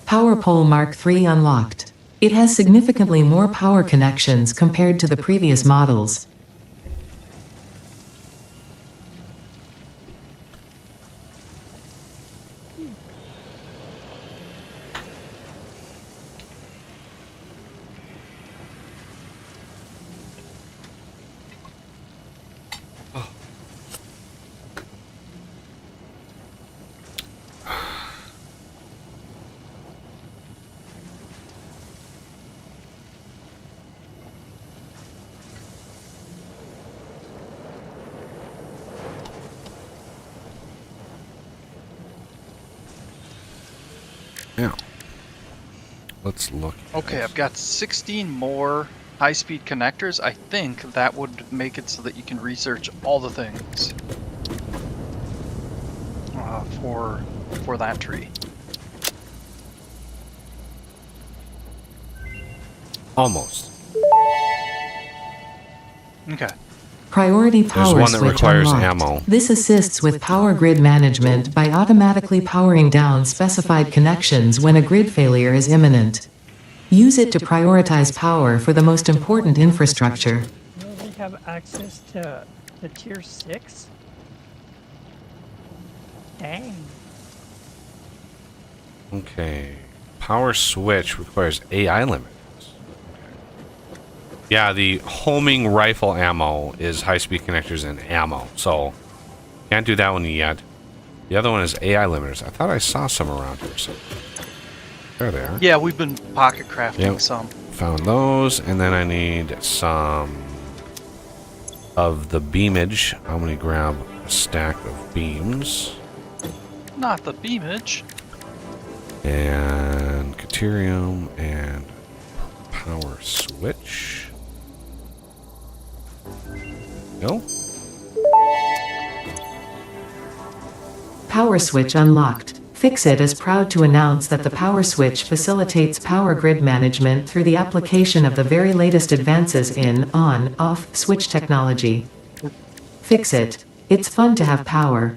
Power pole Mark III unlocked. It has significantly more power connections compared to the previous models. let's look. Okay, I've got 16 more high-speed connectors. I think that would make it so that you can research all the things for that tree. Almost. Okay. Priority There's power one that switch requires unlocked. ammo. This assists with power grid management by automatically powering down specified connections when a grid failure is imminent. Use it to prioritize power for the most important infrastructure. You only have access to the tier 6? Dang. Okay. Power switch requires AI limiters. Yeah, the homing rifle ammo is high-speed connectors and ammo, so can't do that one yet. The other one is AI limiters. I thought I saw some around here. So there they are. Yeah, we've been pocket crafting Yep. some. Found those, and then I need some of the beamage. I'm gonna grab a stack of beams Not the beamage. and Caterium and power switch. No? Power switch unlocked. Fixit is proud to announce that the power switch facilitates power grid management through the application of the very latest advances in on-off switch technology. Fixit. It's fun to have power.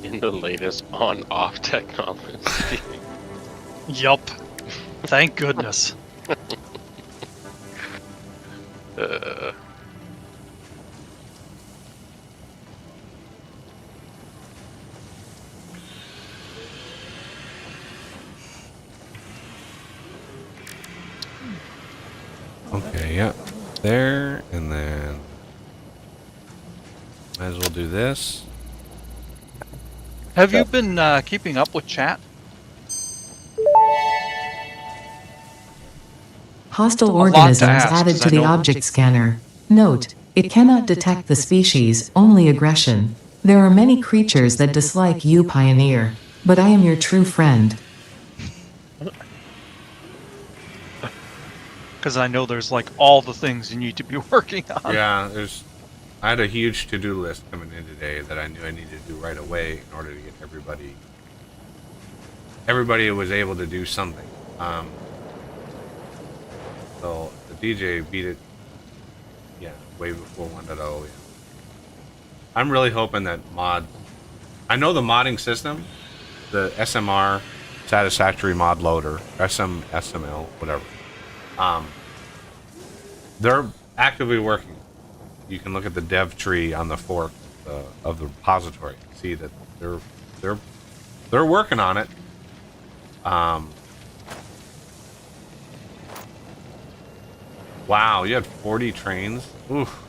In the latest on-off technology. Yup. Thank goodness. Okay, yeah. There, and then might as well do this. Have you been keeping up with chat? Hostile lot to organisms ask, added 'cause to I the know- object scanner. Note, it cannot detect the species, only aggression. There are many creatures that dislike you, Pioneer. But I am your true friend. Because I know there's like all the things you need to be working on. Yeah, I had a huge to-do list coming in today that I knew I needed to do right away in order to get everybody was able to do something. So the DJ beat it, yeah, way before 1.0. Yeah. I'm really hoping that I know the modding system, the SMR, Satisfactory mod loader, SML, whatever. They're actively working. You can look at the dev tree on the fork of the repository. See that they're working on it. Wow, you had 40 trains. Oof.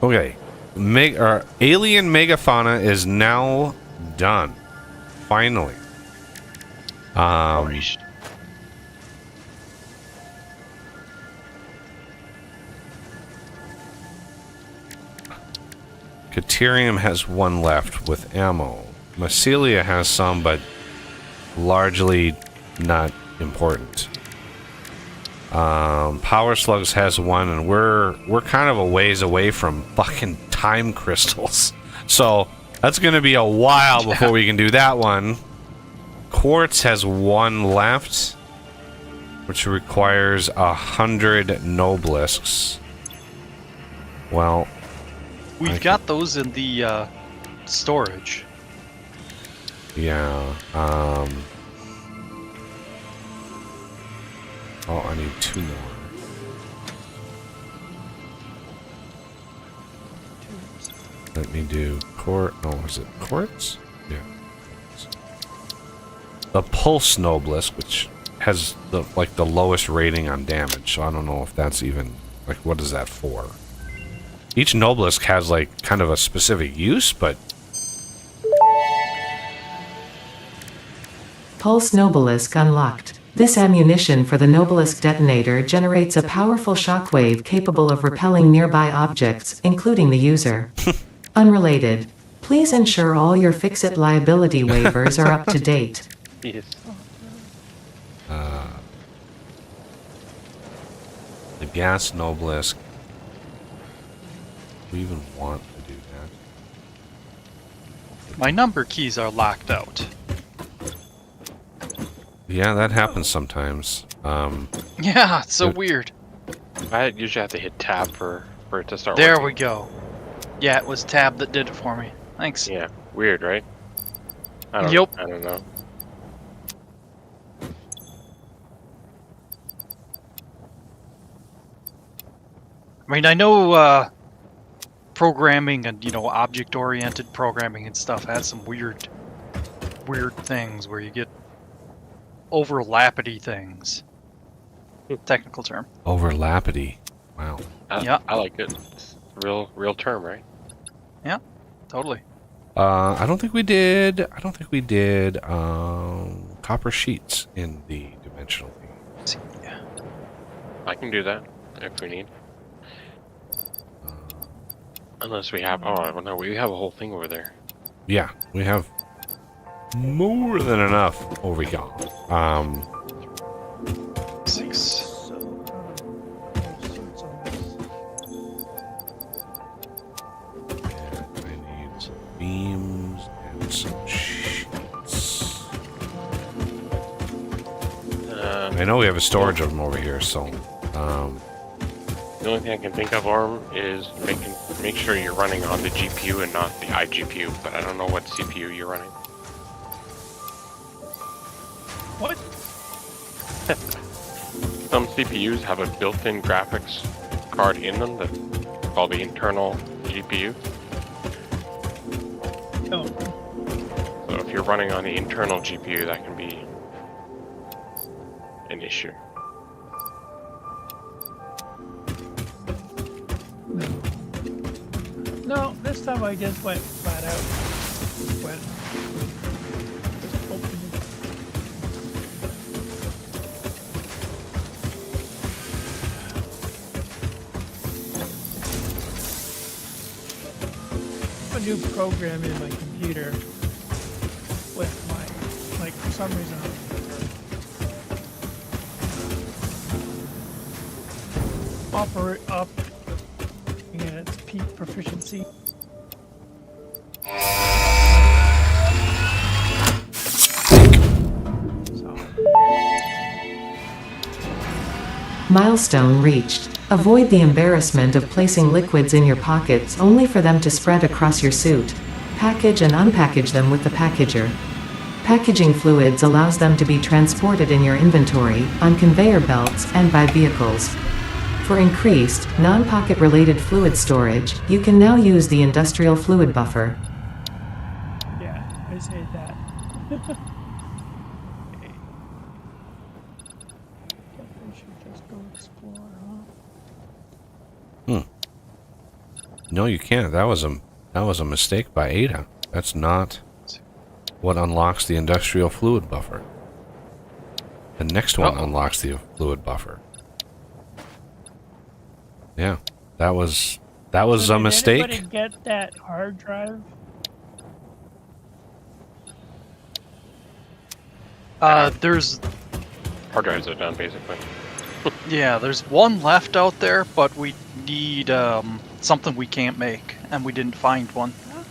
Okay. Alien megafauna is now done. Finally. Caterium has one left with ammo. Mycelia has some, but largely not important. Power Slugs has one, and we're kind of a ways away from fucking time crystals. So that's going to be a while before we can do that one. Quartz has one left, which requires 100 Noblisks. Well, We've got those in the storage. yeah. Oh, I need 2 more. Let me do is it quartz? Yeah. The pulse Noblisk, which has the lowest rating on damage, so I don't know if that's even what is that for? Each Noblisk has kind of a specific use, but Pulse Nobelisk unlocked. This ammunition for the Nobelisk detonator generates a powerful shockwave capable of repelling nearby objects, including the user. Unrelated. Please ensure all your Fix-It liability waivers are up to date. Yes. The gas Nobelisk. Do we even want to do that? My number keys are locked out. Yeah, that happens sometimes. Yeah, it's so Good. weird. I usually have to hit tab for it to start There working. we go. Yeah, it was Tab that did it for me. Thanks. Yeah, weird, right? I don't know. I mean, I know programming and, object-oriented programming and stuff has some weird things where you get overlappity things. Technical term. Overlappity. Wow. Yeah. I like it. It's a real term, right? Yeah, totally. I don't think we did copper sheets in the dimensional thing. Yeah. I can do that if we need. Unless we have. Oh, well, no, we have a whole thing over there. Yeah, we have more than enough over here. 6. So, there's suits on this. And I need some beams and some sheets. I know we have a storage of them over here, so The only thing I can think of, Orm, is make sure you're running on the GPU and not the iGPU, but I don't know what CPU you're running. What? Some CPUs have a built-in graphics card in them that's called the internal GPU. No. So if you're running on the internal GPU, that can be an issue. No, this time I just went flat out. Just opened it. A new program in my computer with my, like, for some reason, and its peak proficiency. So, Milestone reached. Avoid the embarrassment of placing liquids in your pockets only for them to spread across your suit. Package and unpackage them with the packager. Packaging fluids allows them to be transported in your inventory, on conveyor belts, and by vehicles. For increased, non-pocket related fluid storage, you can now use the industrial fluid buffer. yeah, I say that. Okay. Guess I should just go explore, huh? no, you can't. That was a mistake by Ada. That's not what unlocks the industrial fluid buffer. The next one unlocks the fluid buffer. Yeah, that was So a did mistake. anybody get that hard drive? There's Hard drives are done, basically. there's one left out there, but we need something we can't make, and we didn't find one. Oh.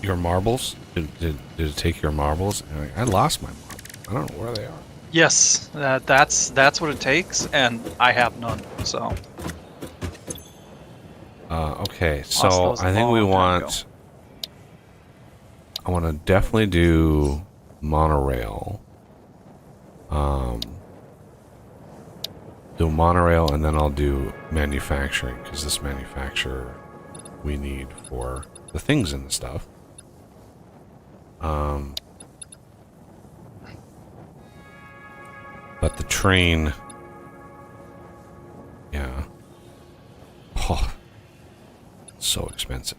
Your marbles? Did it take your marbles? And I lost my marbles. I don't know where they are. Yes, that's what it takes, and I have none. So Okay, Lost so those a I think we long time want. I want to definitely do monorail. Do monorail, and then I'll do manufacturing, because this manufacturer we need for the things and the stuff. But the train, yeah. Oh, so expensive.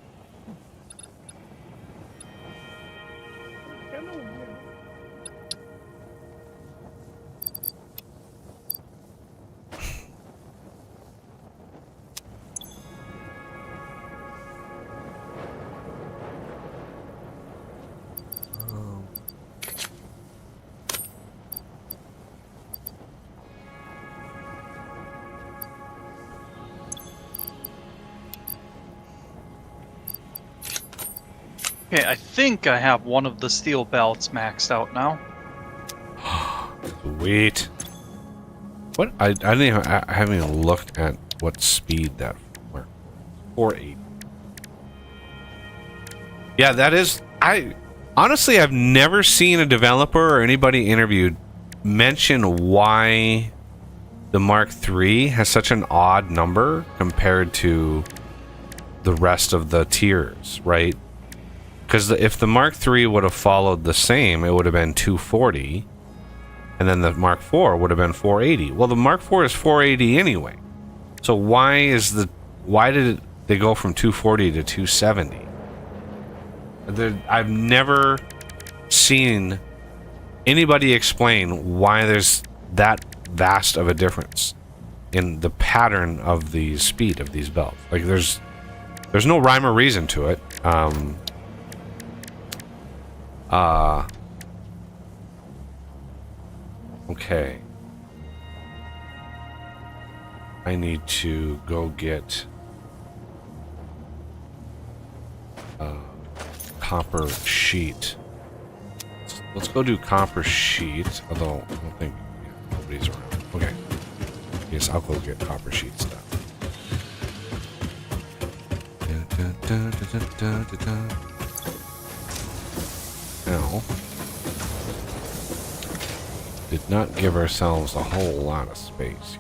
Okay, I think I have one of the steel belts maxed out now. Sweet. What? I haven't even looked at what speed that were. 480. Yeah, that is. Honestly, I've never seen a developer or anybody interviewed mention why the Mark III has such an odd number compared to the rest of the tiers, right? Because if the Mark III would have followed the same, it would have been 240, and then the Mark IV would have been 480. Well, the Mark IV is 480 anyway. So why did they go from 240 to 270? I've never seen anybody explain why there's that vast of a difference in the pattern of the speed of these belts. Like there's no rhyme or reason to it. Okay. I need to go get copper sheet. Let's go do copper sheet, although I don't think nobody's around. Okay. Yes, I'll go get copper sheet stuff. Now, did not give ourselves a whole lot of space.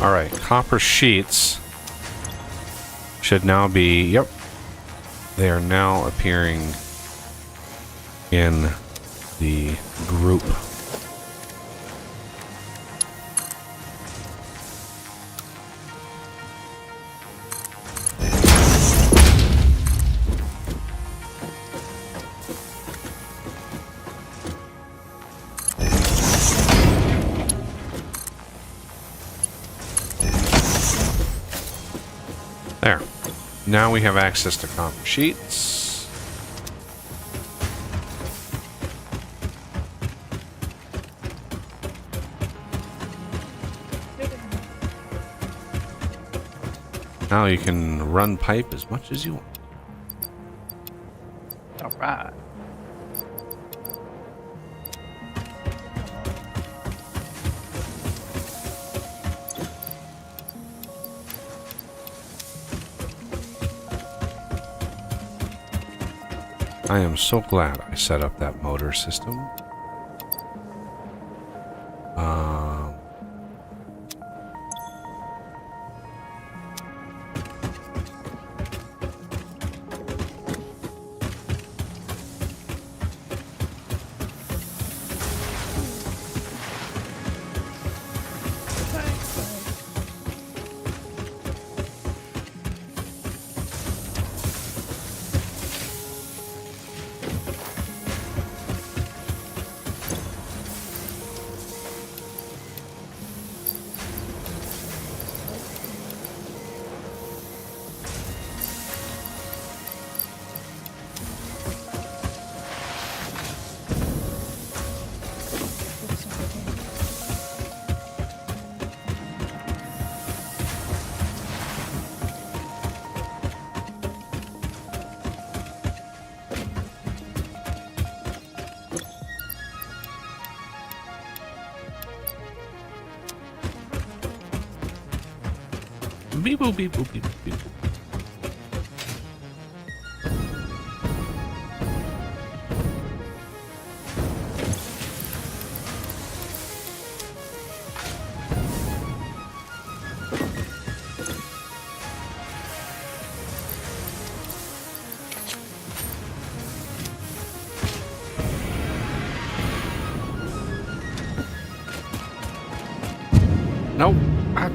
Alright, copper sheets should now be, yep, they are now appearing in the group. There. Now we have access to copper sheets. Now you can run pipe as much as you want. All right. I am so glad I set up that motor system. Beep boop beep boop beep boop beep. Nope. Ah.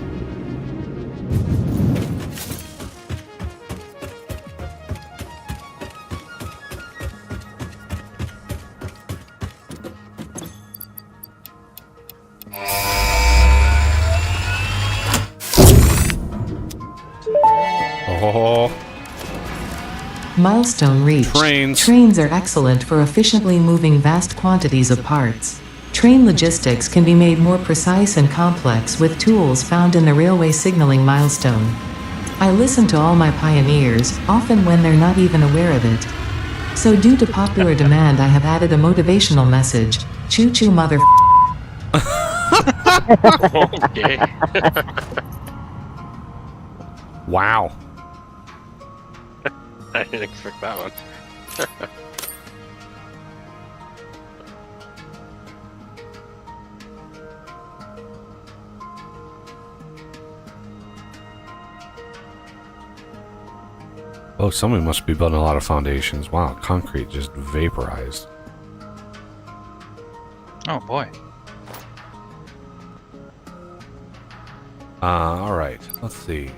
Oh, Milestone reached. Trains. Trains are excellent for efficiently moving vast quantities of parts. Train logistics can be made more precise and complex with tools found in the railway signaling milestone. I listen to all my pioneers, often when they're not even aware of it. So due to popular demand, I have added a motivational message. Choo choo mother. Okay. wow. I didn't expect that one. Oh, somebody must be building a lot of foundations. Wow, concrete just vaporized. Oh boy. All right. Let's see.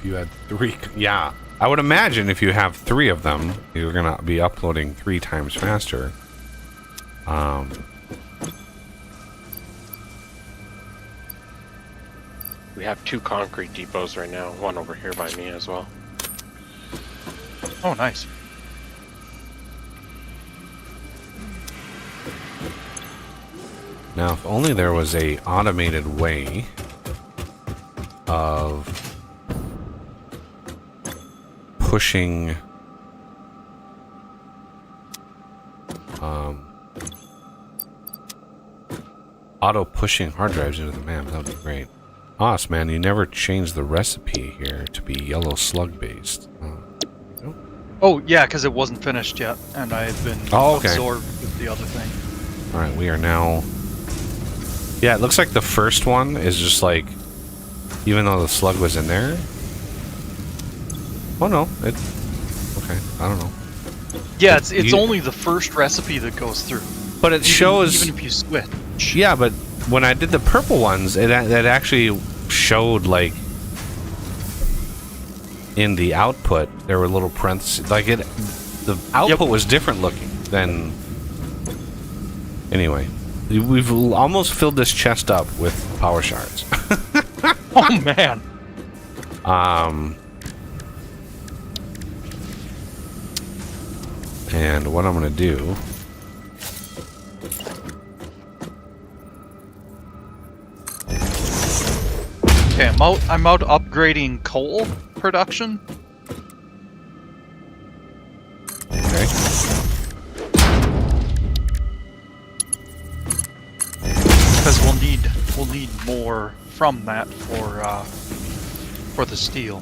You had 3. Yeah, I would imagine if you have 3 of them, you're gonna be uploading 3 times faster. We have 2 concrete depots right now. One over here by me as well. Oh, nice. Now, if only there was a automated way of pushing auto pushing hard drives into the map, that would be great. Os, man, you never changed the recipe here to be yellow slug based. Oh, yeah, because it wasn't finished yet, and I've been absorbed with the other thing. Alright, we are now... Yeah, it looks like the first one is just like... Even though the slug was in there... Oh no, it... Okay, I don't know. Yeah, it's only the first recipe that goes through. But it shows... Even if you switch. Yeah, but when I did the purple ones, it actually showed, like... In the output, there were little parentheses. Like, the output was different looking than... Anyway. We've almost filled this chest up with power shards. Oh, man. And what I'm gonna do... Okay, I'm out upgrading coal production. Okay. Because we'll need more from that for the steel.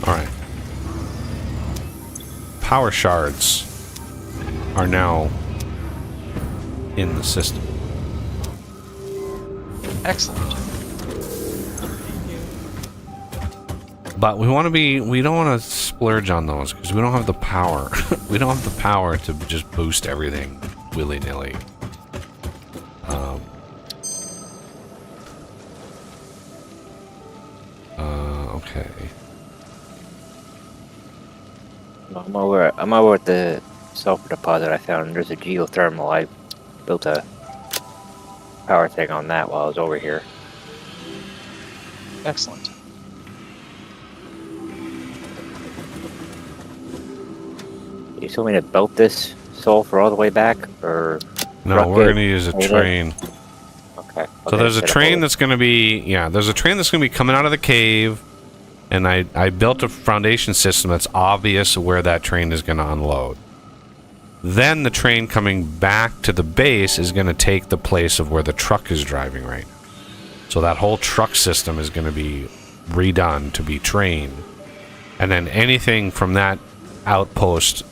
Alright. Power shards are now in the system. Excellent. But we don't want to splurge on those because we don't have the power. We don't have the power to just boost everything willy-nilly. Okay. I'm over at the sulfur deposit I found. There's a geothermal. I built a power thing on that while I was over here. Excellent. You told me to belt this sulfur all the way back, or No, truck we're it, going to use a hold it? train. Okay. So there's a train that's going to be, there's a train that's going to be coming out of the cave, and I built a foundation system that's obvious where that train is going to unload. Then the train coming back to the base is going to take the place of where the truck is driving right now. So that whole truck system is going to be redone to be train. And then anything from that outpost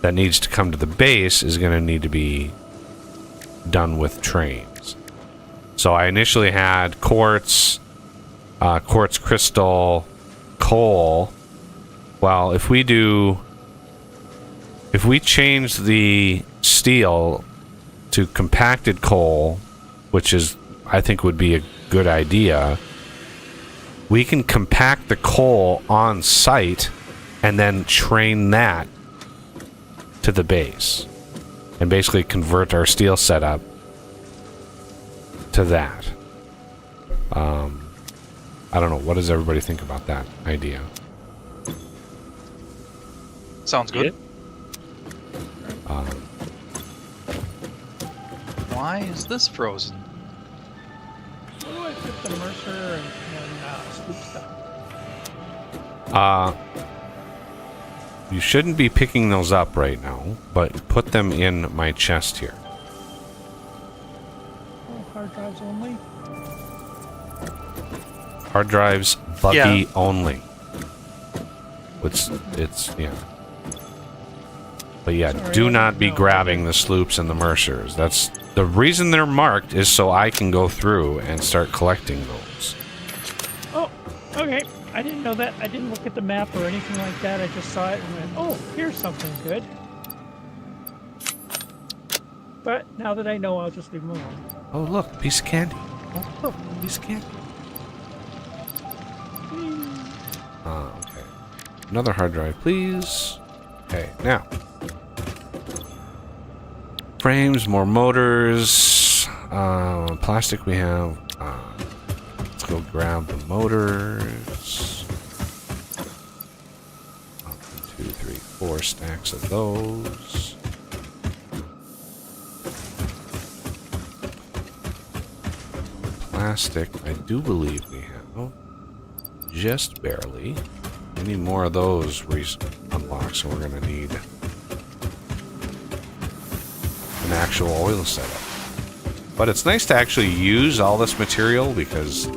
that needs to come to the base is going to need to be done with trains. So I initially had quartz, quartz crystal, coal. Well, if we change the steel to compacted coal, which is, I think, would be a good idea, we can compact the coal on site and then train that to the base and basically convert our steel setup to that. I don't know. What does everybody think about that idea? Sounds good. Why is this frozen? Where do I put the Mercer and sloop stuff? You shouldn't be picking those up right now, but put them in my chest here. Oh, hard drives only? Hard drives, buggy Yeah. only. Yeah. But yeah, Sorry, do I not didn't be know. grabbing the sloops and the Mercers. That's the reason they're marked, is so I can go through and start collecting those. Oh, okay. I didn't know that. I didn't look at the map or anything like that. I just saw it and went, oh, here's something good. But now that I know, I'll just leave them alone. Oh, look, piece of candy. Oh, look, piece of candy. Okay. Another hard drive, please. Okay, now. Frames, more motors. Plastic we have. Let's go grab the motors. 1, 2, 3, 4 stacks of those. Plastic, I do believe we have. Just barely. We need more of those unlocked, so we're going to need an actual oil setup. But it's nice to actually use all this material because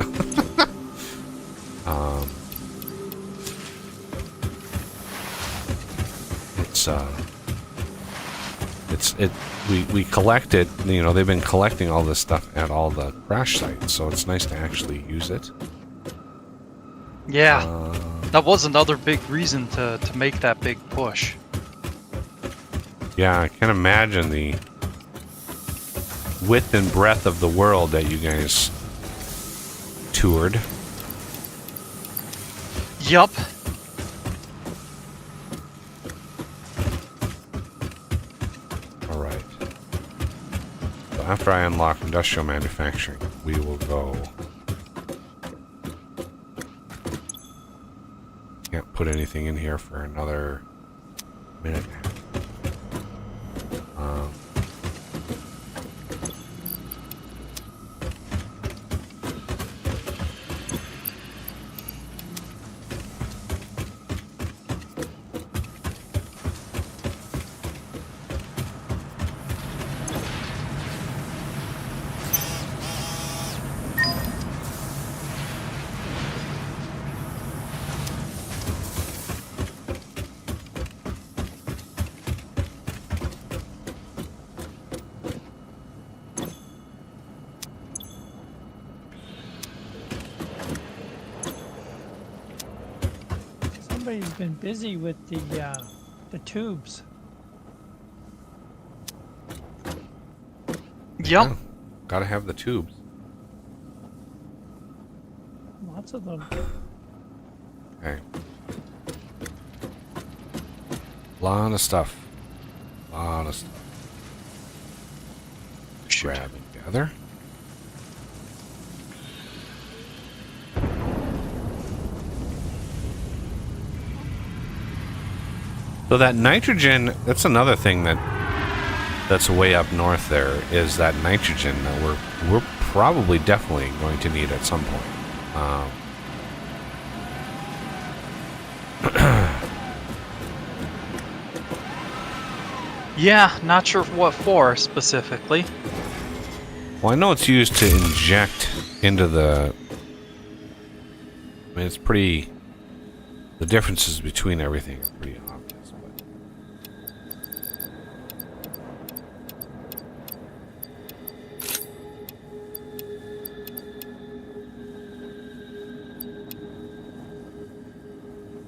we collect it, they've been collecting all this stuff at all the crash sites, so it's nice to actually use it. Yeah, that was another big reason to make that big push. Yeah, I can imagine the width and breadth of the world that you guys toured. Yup. Alright. So after I unlock industrial manufacturing, we will go. Can't put anything in here for another minute and a half. Somebody's been busy with the tubes. Yup. Yeah, gotta have the tubes. Lots of them. Okay. Lot of stuff. Lot of stuff. Grab and gather. So that nitrogen, that's another thing that's way up north there, is that nitrogen that we're probably definitely going to need at some point. Yeah, not sure what for specifically. Well, I know it's used to inject into the... I mean, it's pretty... The differences between everything are pretty obvious, but...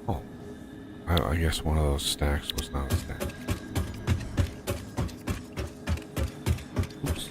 Oh. I guess one of those stacks was not a stack. Oops.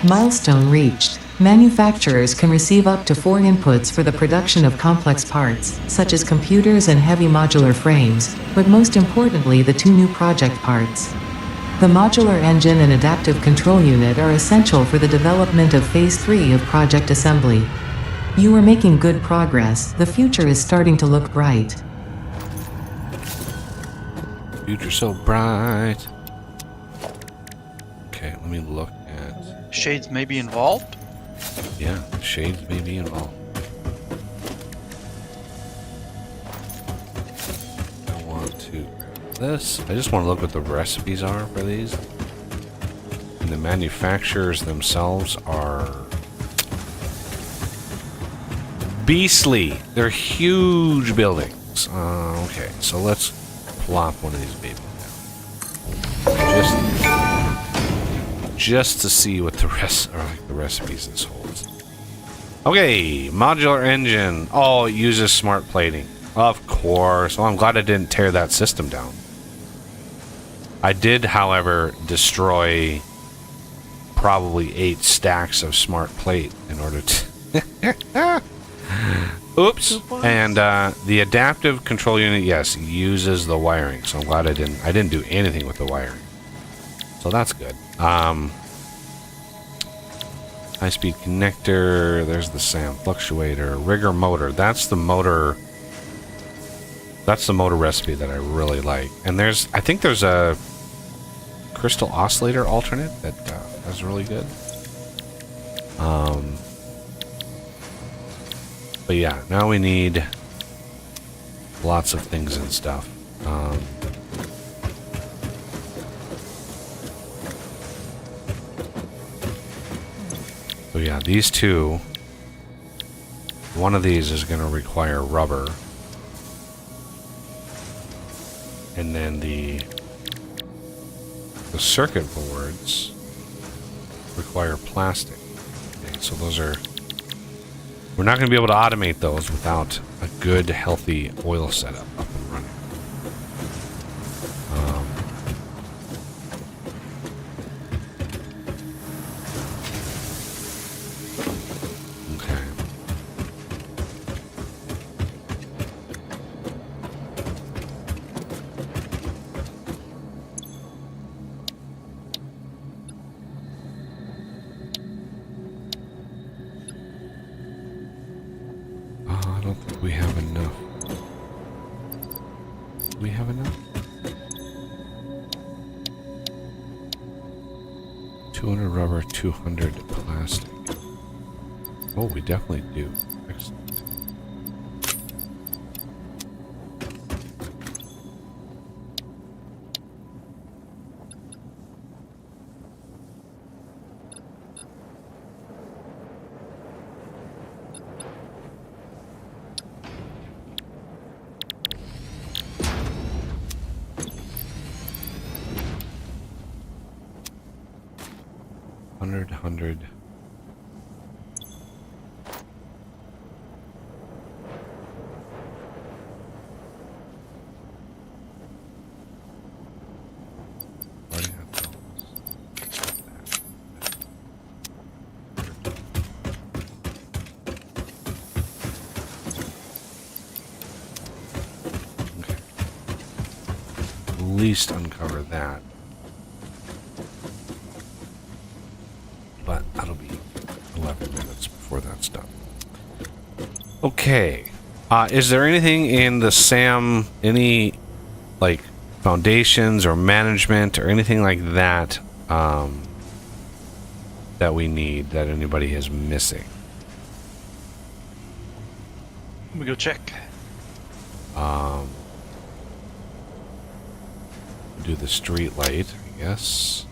Milestone reached. Manufacturers can receive up to 4 inputs for the production of complex parts, such as computers and heavy modular frames, but most importantly the 2 new project parts. The modular engine and adaptive control unit are essential for the development of Phase 3 of Project Assembly. You are making good progress. The future is starting to look bright. Future so bright. Okay, let me look at... Shades may be involved? Yeah, shades may be involved. I want to grab this. I just want to look what the recipes are for these. And the manufacturers themselves are beastly. They're huge buildings. Okay, so let's plop one of these babies down. Just to see what the rest are, like the recipes this holds. Okay, modular engine. Oh, it uses smart plating. Of course. Well, I'm glad I didn't tear that system down. I did, however, destroy probably 8 stacks of smart plate in order to... Oops. And the adaptive control unit, yes, uses the wiring. So I'm glad I didn't do anything with the wiring. So that's good. High-speed connector. There's the SAM fluctuator. Rigger motor. That's the motor. That's the motor recipe that I really like. And I think there's a crystal oscillator alternate that is really good. But yeah, now we need lots of things and stuff. So yeah, these two, one of these is going to require rubber. And then the circuit boards require plastic. Okay, so those are... We're not going to be able to automate those without a good, healthy oil setup up and running. I don't think we have enough. Do we have enough? 200 rubber, 200 plastic. Oh, we definitely do. Excellent. least uncover that. But that'll be 11 minutes before that's done. Okay. Is there anything in the SAM, any like foundations or management or anything like that that we need that anybody is missing? Let me go check. Do the street light, I guess.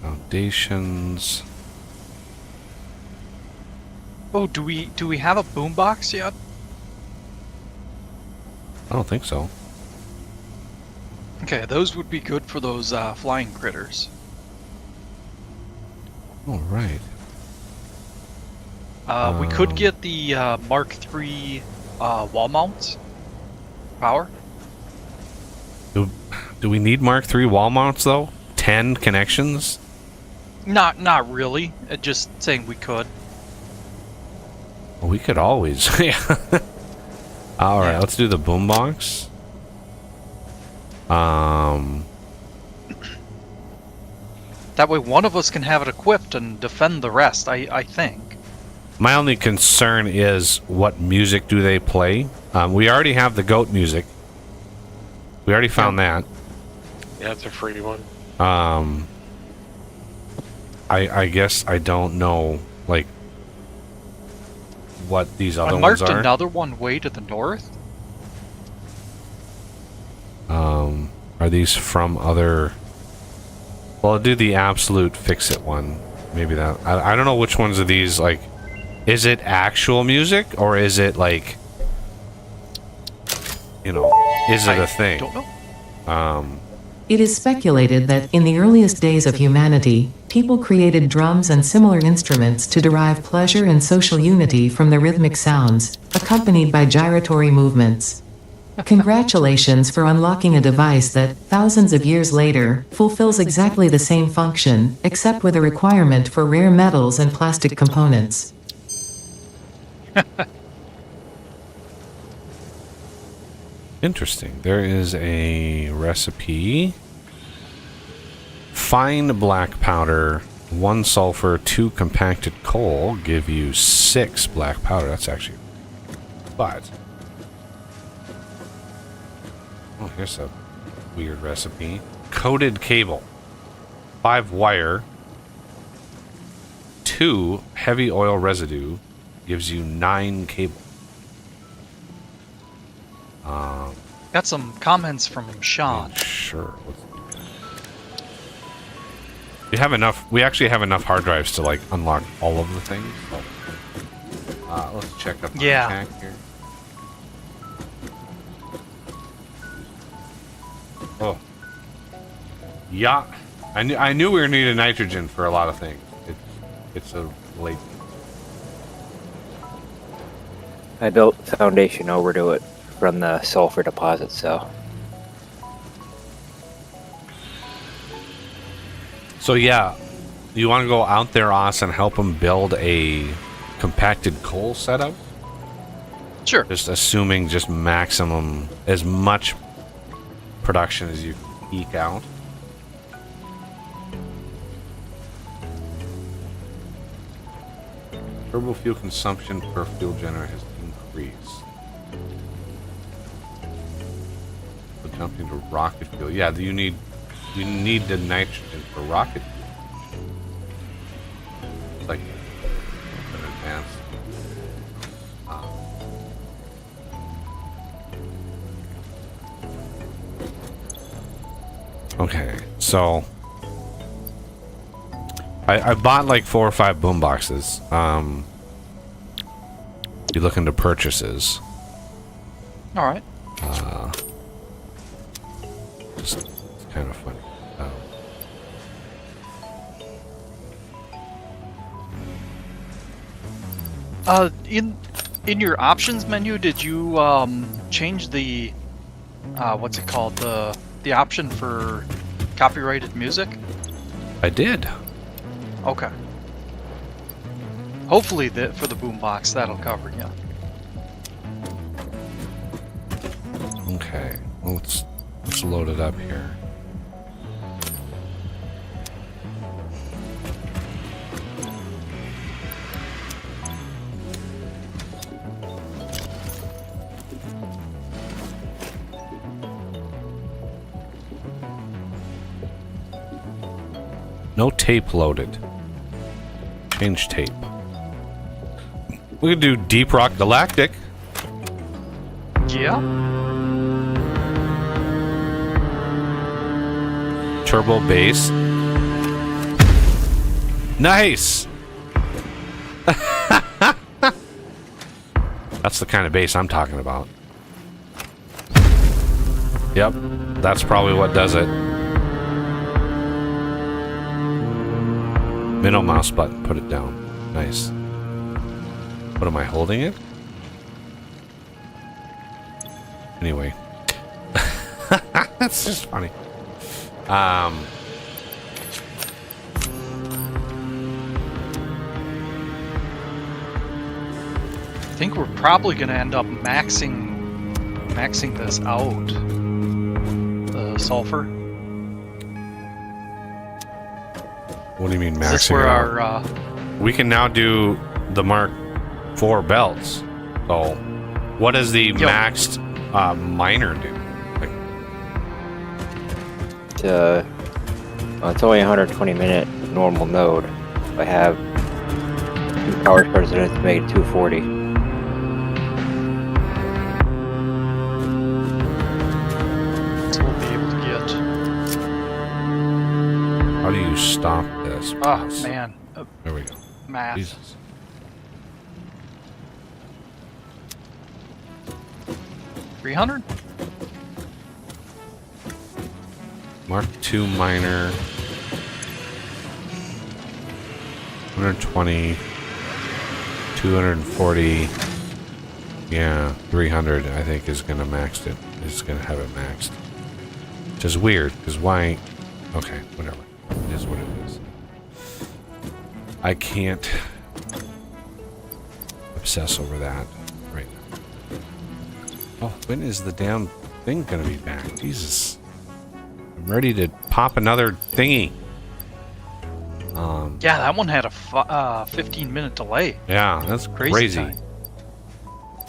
Foundations. Oh, do we have a boombox yet? I don't think so. Okay, those would be good for those flying critters. All right. We could get the Mark III wall mounts power. Do we need Mark III wall mounts though? 10 connections? Not really. Just saying we could. Well, we could always. Yeah. All right, Yeah. let's do the boombox. That way one of us can have it equipped and defend the rest, I think. My only concern is what music do they play? We already have the goat music. We already found that. Yeah, it's a free one. I guess I don't know, like, what these other I ones marked are. another one way to the north. Are these from other... Well, I'll do the absolute fix-it one. Maybe that... I don't know which ones of these, like... Is it actual music, or is it, like... You know, is it a thing? Don't know. It is speculated that, in the earliest days of humanity, people created drums and similar instruments to derive pleasure and social unity from the rhythmic sounds, accompanied by gyratory movements. Congratulations for unlocking a device that, thousands of years later, fulfills exactly the same function, except with a requirement for rare metals and plastic components. Interesting. There is a recipe. Fine black powder, 1 sulfur, 2 compacted coal give you 6 black powder. That's actually... But... Oh, here's a weird recipe. Coated cable. 5 wire. 2 heavy oil residue gives you 9 cable. Got some comments from Sean. Sure. We have enough. We actually have enough hard drives to like unlock all of the things. So, let's check up on the Yeah. tank here. Oh, yeah. I knew we were needing nitrogen for a lot of things. It's a late. I built the foundation over to it from the sulfur deposit, so So yeah, you want to go out there, Oz, and help them build a compacted coal setup? Sure. Just assuming just maximum, as much production as you can eke out. Turbo fuel consumption per fuel generator has increased. So jumping to rocket fuel. Yeah, you need the nitrogen for rocket fuel. It's like an advanced. Okay, so I bought like 4 or 5 boom boxes. You look into purchases. All right. Just it's kind of funny. In your options menu, did you change the what's it called, the option for copyrighted music? I did. Okay. Hopefully, for the boombox, that'll cover you. Okay. Well, let's load it up here. No tape loaded. Change tape. We could do Deep Rock Galactic. Yeah. Turbo bass. Nice! That's the kind of bass I'm talking about. Yep, that's probably what does it. Middle mouse button, put it down. Nice. What am I holding it? Anyway. That's just funny. I think we're probably gonna end up maxing this out. The sulfur. What do you mean Is this maxing where it out? our We can now do the Mark IV belts. So, what does the maxed miner do? Like, it's only 120 minute normal node. I have 2 power spreaders in it to make it 240. so we'll be able to get. how do you stop this? Oh man, There we go. math. Jesus. $300. Mark II miner. 120. 240. Yeah, 300 I think is gonna max it. It's gonna have it maxed. Which is weird, because why? Okay, whatever. It is what it is. I can't obsess over that right now. Oh, when is the damn thing gonna be back? Jesus. I'm ready to pop another thingy. Yeah, that one had a 15-minute delay. Yeah, that's Crazy crazy.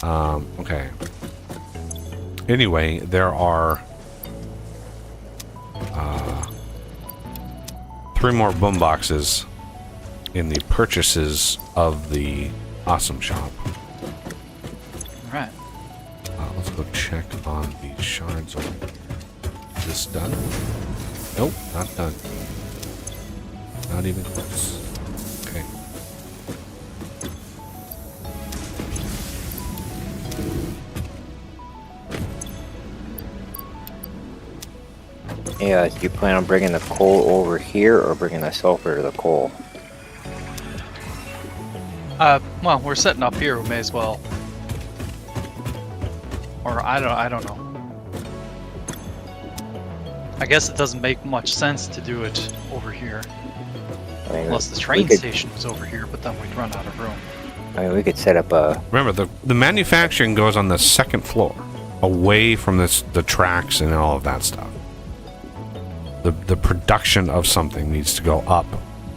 Okay. Anyway, there are 3 more boom boxes in the purchases of the Awesome Shop. All right. Let's go check on the shards over here. Is this done? Nope, not done. Not even close. Okay. Yeah, do you plan on bringing the coal over here or bringing the sulfur to the coal? Well, we're setting up here. We may as well. Or I don't know. I guess it doesn't make much sense to do it over here. I mean, Unless the we train could- station was over here, but then we'd run out of room. I mean, we could set up a. Remember, the manufacturing goes on the 2nd floor, away from the tracks and all of that stuff. The production of something needs to go up,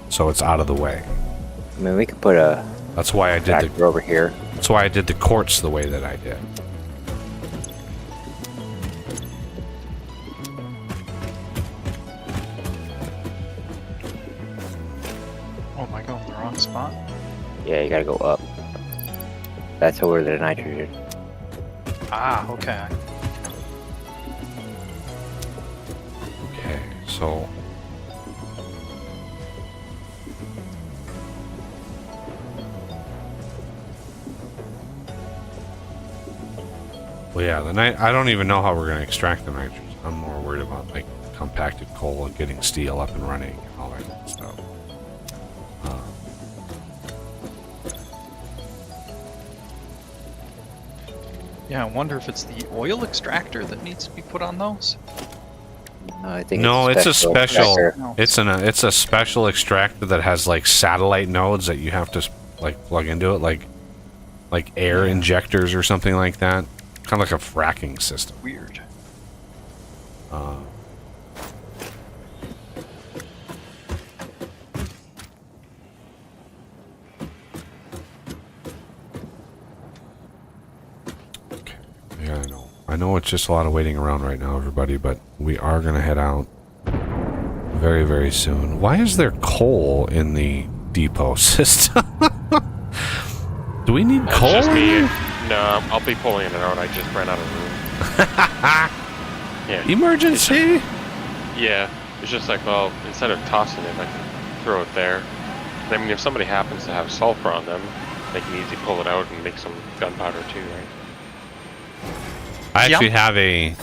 so it's out of the way. I mean, we could put a That's why I did tractor over here. That's why I did the courts the way that I did. Oh, am I going the wrong spot? Yeah, you gotta go up. That's over the nitrogen. Ah, okay. Okay, so well, yeah, I don't even know how we're going to extract the nitrogen. I'm more worried about like compacted coal and getting steel up and running and all that kind of stuff. Yeah, I wonder if it's the oil extractor that needs to be put on those. I think No, it's a special. extractor. No. It's a special extractor that has like satellite nodes that you have to like plug into it, like air injectors or something like that. Kind of like a fracking system. Weird. Okay. Yeah, I know. I know it's just a lot of waiting around right now, everybody, but we are gonna head out very, very soon. Why is there coal in the depot system? Do we need That's coal? just me. No, I'll be pulling it out. I just ran out of room. Yeah. Emergency? Yeah. It's just like, well, instead of tossing it, I can throw it there. I mean, if somebody happens to have sulfur on them, they can easily pull it out and make some gunpowder too, right? I actually have a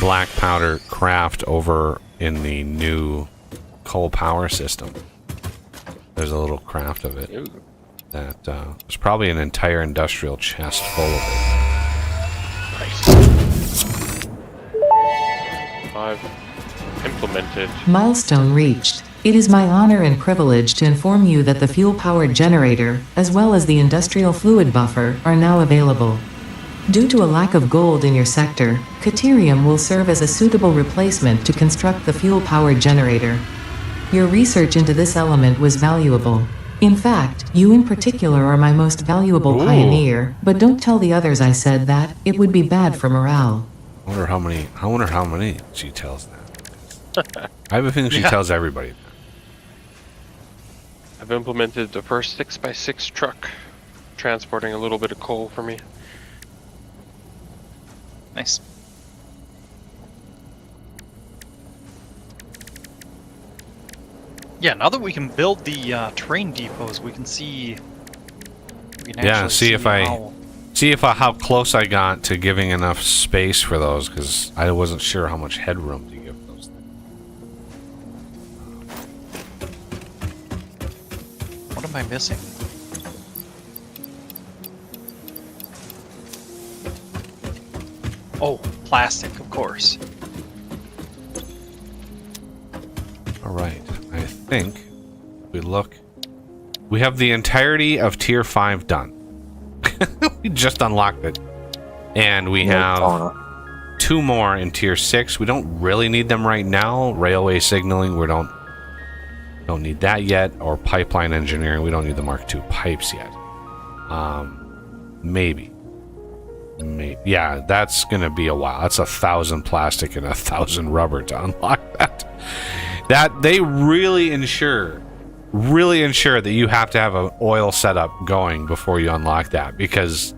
black powder craft over in the new coal power system. There's a little craft of it. Ooh. That there's probably an entire industrial chest full of it. Nice. I've implemented. Milestone reached. It is my honor and privilege to inform you that the fuel-powered generator, as well as the industrial fluid buffer, are now available. Due to a lack of gold in your sector, Caterium will serve as a suitable replacement to construct the fuel-powered generator. Your research into this element was valuable. In fact, you in particular are my most valuable pioneer, but don't tell the others I said that. It would be bad for morale. I wonder how many she tells that. I have a feeling she tells everybody that. I've implemented the first 6x6 truck, transporting a little bit of coal for me. Nice. Yeah, now that we can build the train depots, we can see. We can actually see how close I got to giving enough space for those, because I wasn't sure how much headroom to give those things. What am I missing? Oh, plastic, of course. All right, I think we have the entirety of tier 5 done. We just unlocked it, and we have 2 more in tier 6. We don't really need them right now. Railway signaling, we don't need that yet, or pipeline engineering, we don't need the Mark II pipes yet. Maybe. Yeah, that's gonna be a while. That's 1,000 plastic and 1,000 rubber to unlock that. That they really ensure that you have to have an oil setup going before you unlock that, because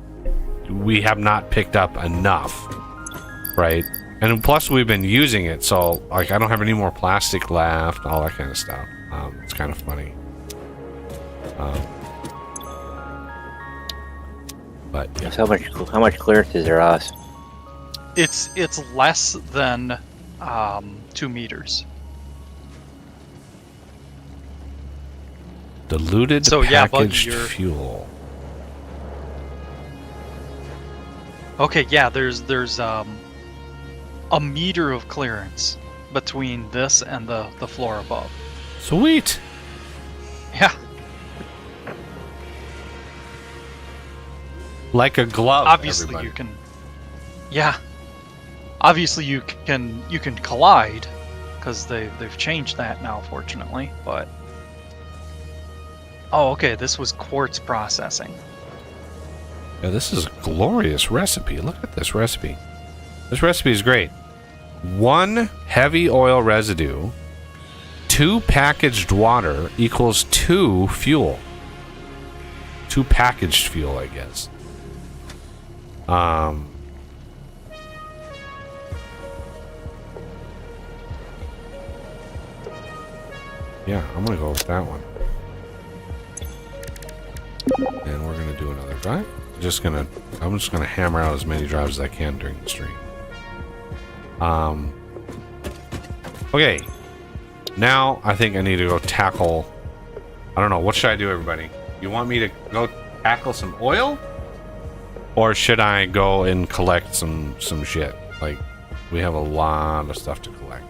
we have not picked up enough, right? And plus we've been using it, so like I don't have any more plastic left, all that kind of stuff. It's kind of funny. But yeah. So how much clearance is there us? It's less than 2 meters. Diluted So, yeah, Buggy, packaged you're- fuel. Okay, yeah, there's a meter of clearance between this and the floor above. Sweet. Yeah. Like a glove. Obviously everybody. you can. Yeah. Obviously you can collide, because they've changed that now, fortunately. But oh, okay, this was quartz processing. Yeah, this is a glorious recipe. Look at this recipe. This recipe is great. 1 heavy oil residue, 2 packaged water equals 2 fuel. 2 packaged fuel, I guess. Yeah, I'm gonna go with that one. And we're gonna do another drive. I'm just gonna hammer out as many drives as I can during the stream. Okay. Now I think I need to go tackle. I don't know. What should I do, everybody? You want me to go tackle some oil? Or should I go and collect some shit? Like, we have a lot of stuff to collect.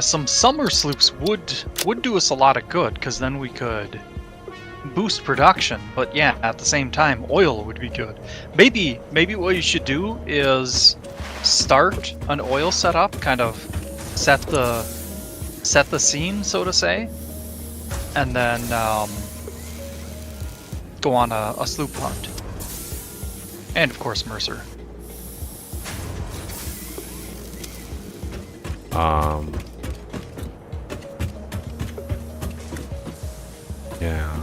Some summer sloops would do us a lot of good, because then we could boost production. But yeah, at the same time, oil would be good. Maybe what you should do is start an oil setup, kind of set the scene, so to say, and then go on a sloop hunt. And of course, Mercer. Yeah.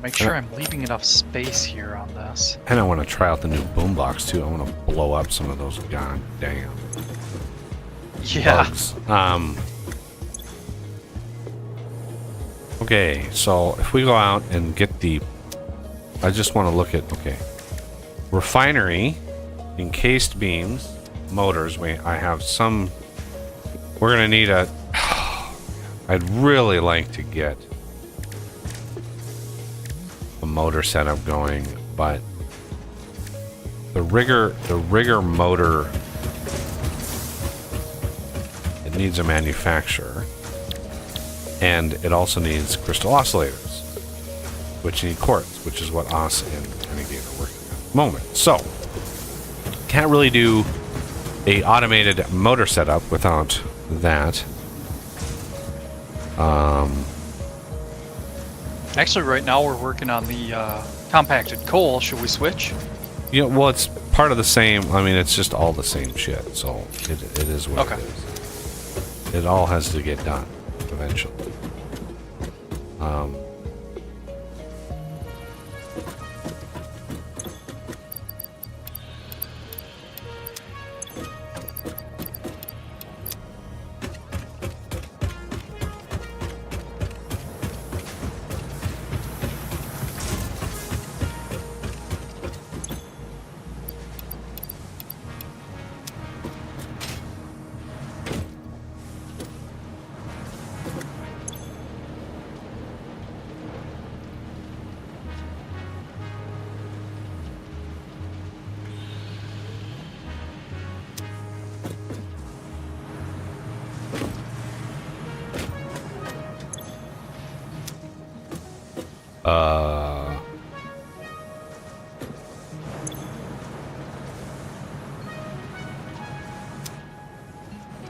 Make sure I'm leaving enough space here on this. And I want to try out the new boombox too. I want to blow up some of those goddamn Yeah. bugs. Okay, so if we go out and get the... I just want to look at... Okay. Refinery, encased beams, motors. I have some... We're going to need a... I'd really like to get a motor setup going, but the rigger motor, it needs a manufacturer, and it also needs crystal oscillators, which need quartz, which is what us and Renegade are working on at the moment. So can't really do a automated motor setup without that. Actually, right now we're working on the compacted coal. Should we switch? Yeah, well, it's part of the same. I mean, it's just all the same shit. So it is what Okay. it is. It all has to get done eventually.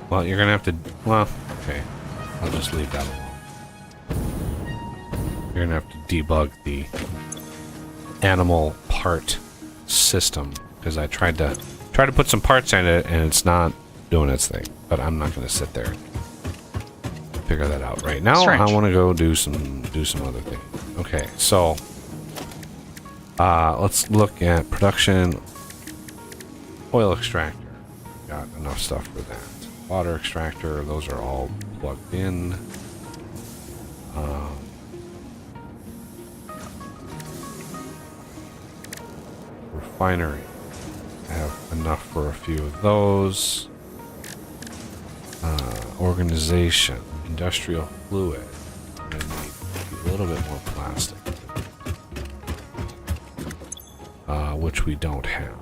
Well, you're gonna have to. Well, okay. I'll just leave that alone. You're gonna have to debug the animal part system because I tried to put some parts in it and it's not doing its thing. But I'm not gonna sit there and figure that out right now. Strange. I want to go do some other thing. Okay, so let's look at production. Oil extractor. Got enough stuff for that. Water extractor, those are all plugged in. Refinery. I have enough for a few of those. Organization. Industrial fluid. I'm gonna need a little bit more plastic. Which we don't have.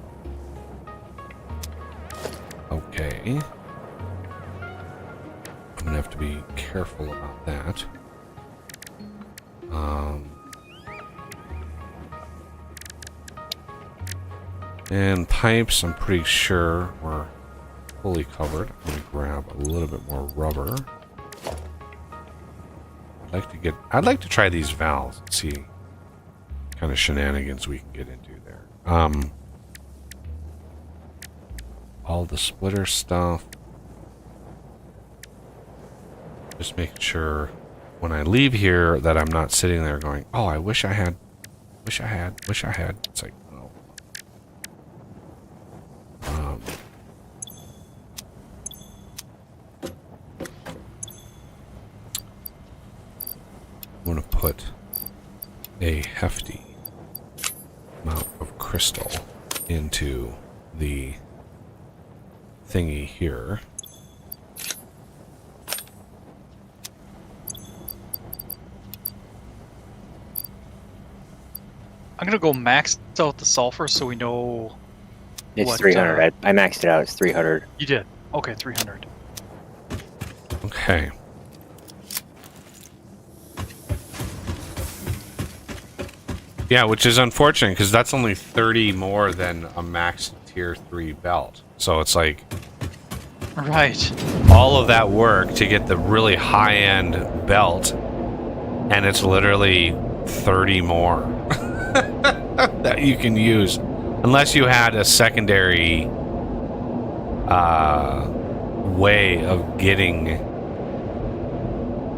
Okay. I'm gonna have to be careful about that. And pipes, I'm pretty sure we're fully covered. I'm gonna grab a little bit more rubber. I'd like to try these valves and see what kind of shenanigans we can get into there. All the splitter stuff. Just making sure when I leave here that I'm not sitting there going, oh, I wish I had. It's like, no. I'm going to put a hefty amount of crystal into the thingy here. I'm gonna go max out the sulfur so we know. It's What, 300. I maxed it out. It's 300. You did. Okay, 300. Okay. Yeah, which is unfortunate because that's only 30 more than a max tier 3 belt. So it's like Right. all of that work to get the really high-end belt, and it's literally 30 more that you can use. Unless you had a secondary way of getting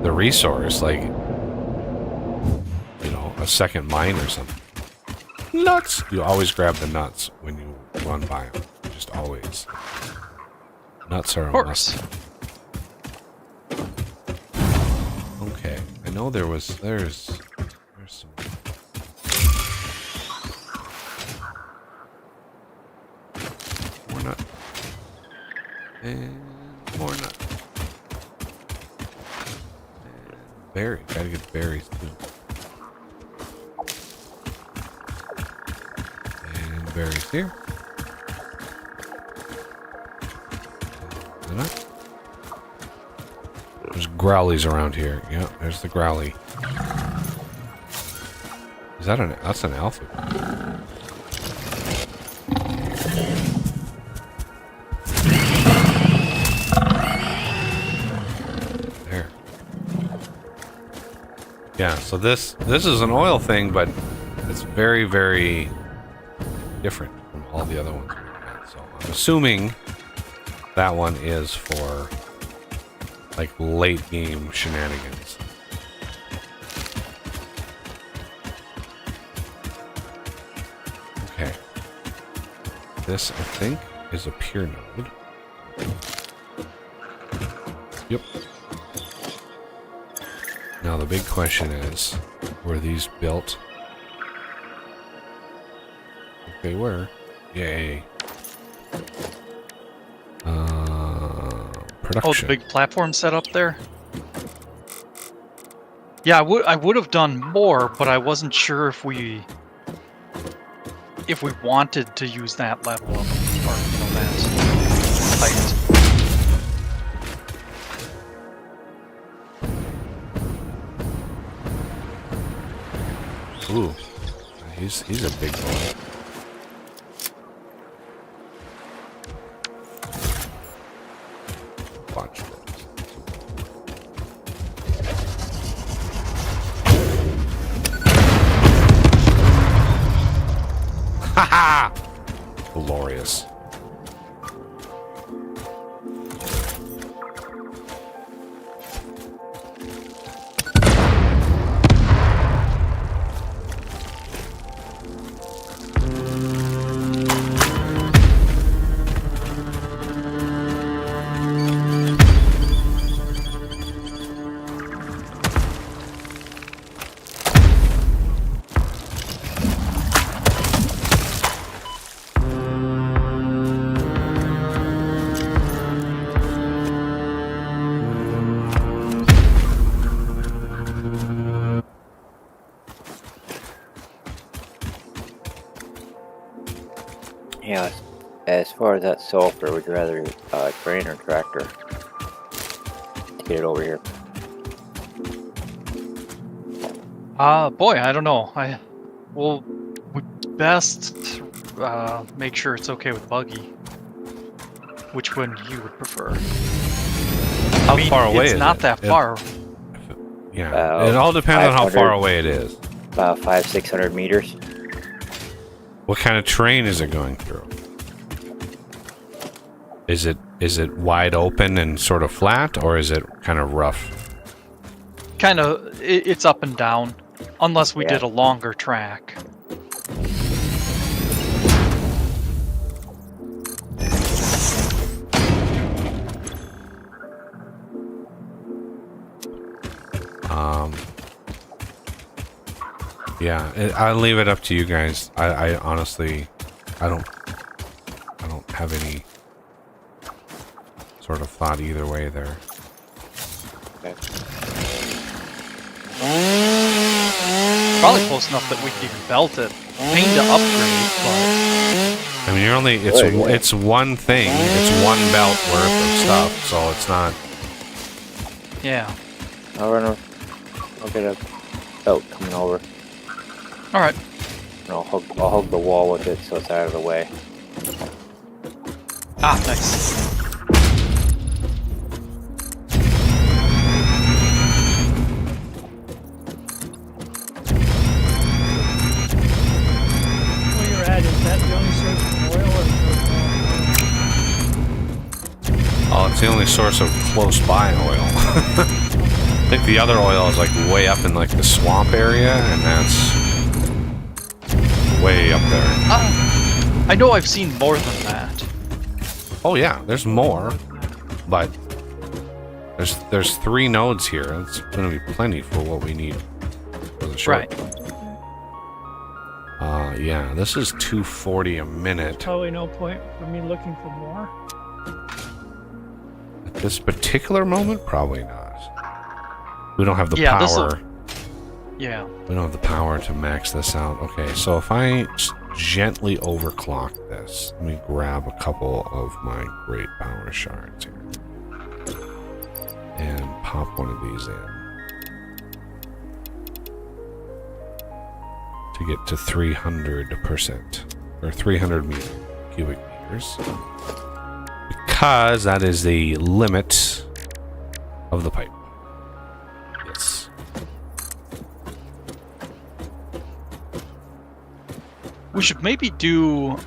the resource, like, you know, a second mine or something. Nuts! You always grab the nuts when you run by them. Just always. Nuts are a must. Okay, I know there's some. More nut. And more nut. And berry. Gotta get berries too. And berries here. And nut. There's growlies around here. Yeah, there's the growly. Is that that's an alpha? There. Yeah, so this is an oil thing, but it's very, very different from all the other ones we've had. So I'm assuming that one is for like late game shenanigans. Okay. This, I think, is a pier node. Yep. Now the big question is, were these built? If they were, yay. Production. Oh, the big platform set up there? Yeah, I would have done more, but I wasn't sure if we wanted to use that level of, or, you know, that height. Ooh, he's a big boy. Watch this. Haha! Glorious. Yeah, as far as that sulfur, would you rather train or tractor to get it over here? Boy, I don't know. We best make sure it's okay with buggy. Which one you would prefer? How far away is it? It's not that far. Yeah, it all depends on how far away it is. About 500-600 meters. What kind of terrain is it going through? Is it wide open and sort of flat, or is it kind of rough? Kind of, it's up and down, unless we did a longer track. Yeah, I'll leave it up to you guys. I honestly, I don't have any sort of thought either way there. Okay. Probably close enough that we can even belt it. Pain to upgrade, but I mean, you're only it's one thing. It's one belt worth of stuff, so it's not. yeah. I'll get a belt coming over. All right. And I'll hug the wall with it so it's out of the way. Ah, nice. Where you're at, is that the only source of oil or is there more? Oh, it's the only source of close by oil. I think the other oil is like way up in like the swamp area, and that's way up there. I know I've seen more than that. Oh yeah, there's more, but there's 3 nodes here. It's gonna be plenty for what we need for the short. Right. Yeah, this is 240 a minute. Probably no point for me looking for more. At this particular moment, probably not. We don't have the Yeah, power. Yeah. We don't have the power to max this out. Okay, so if I gently overclock this, let me grab a couple of my great power shards here and pop one of these in to get to 300% or 300 cubic meters, because that is the limit of the pipe. Yes. We should maybe do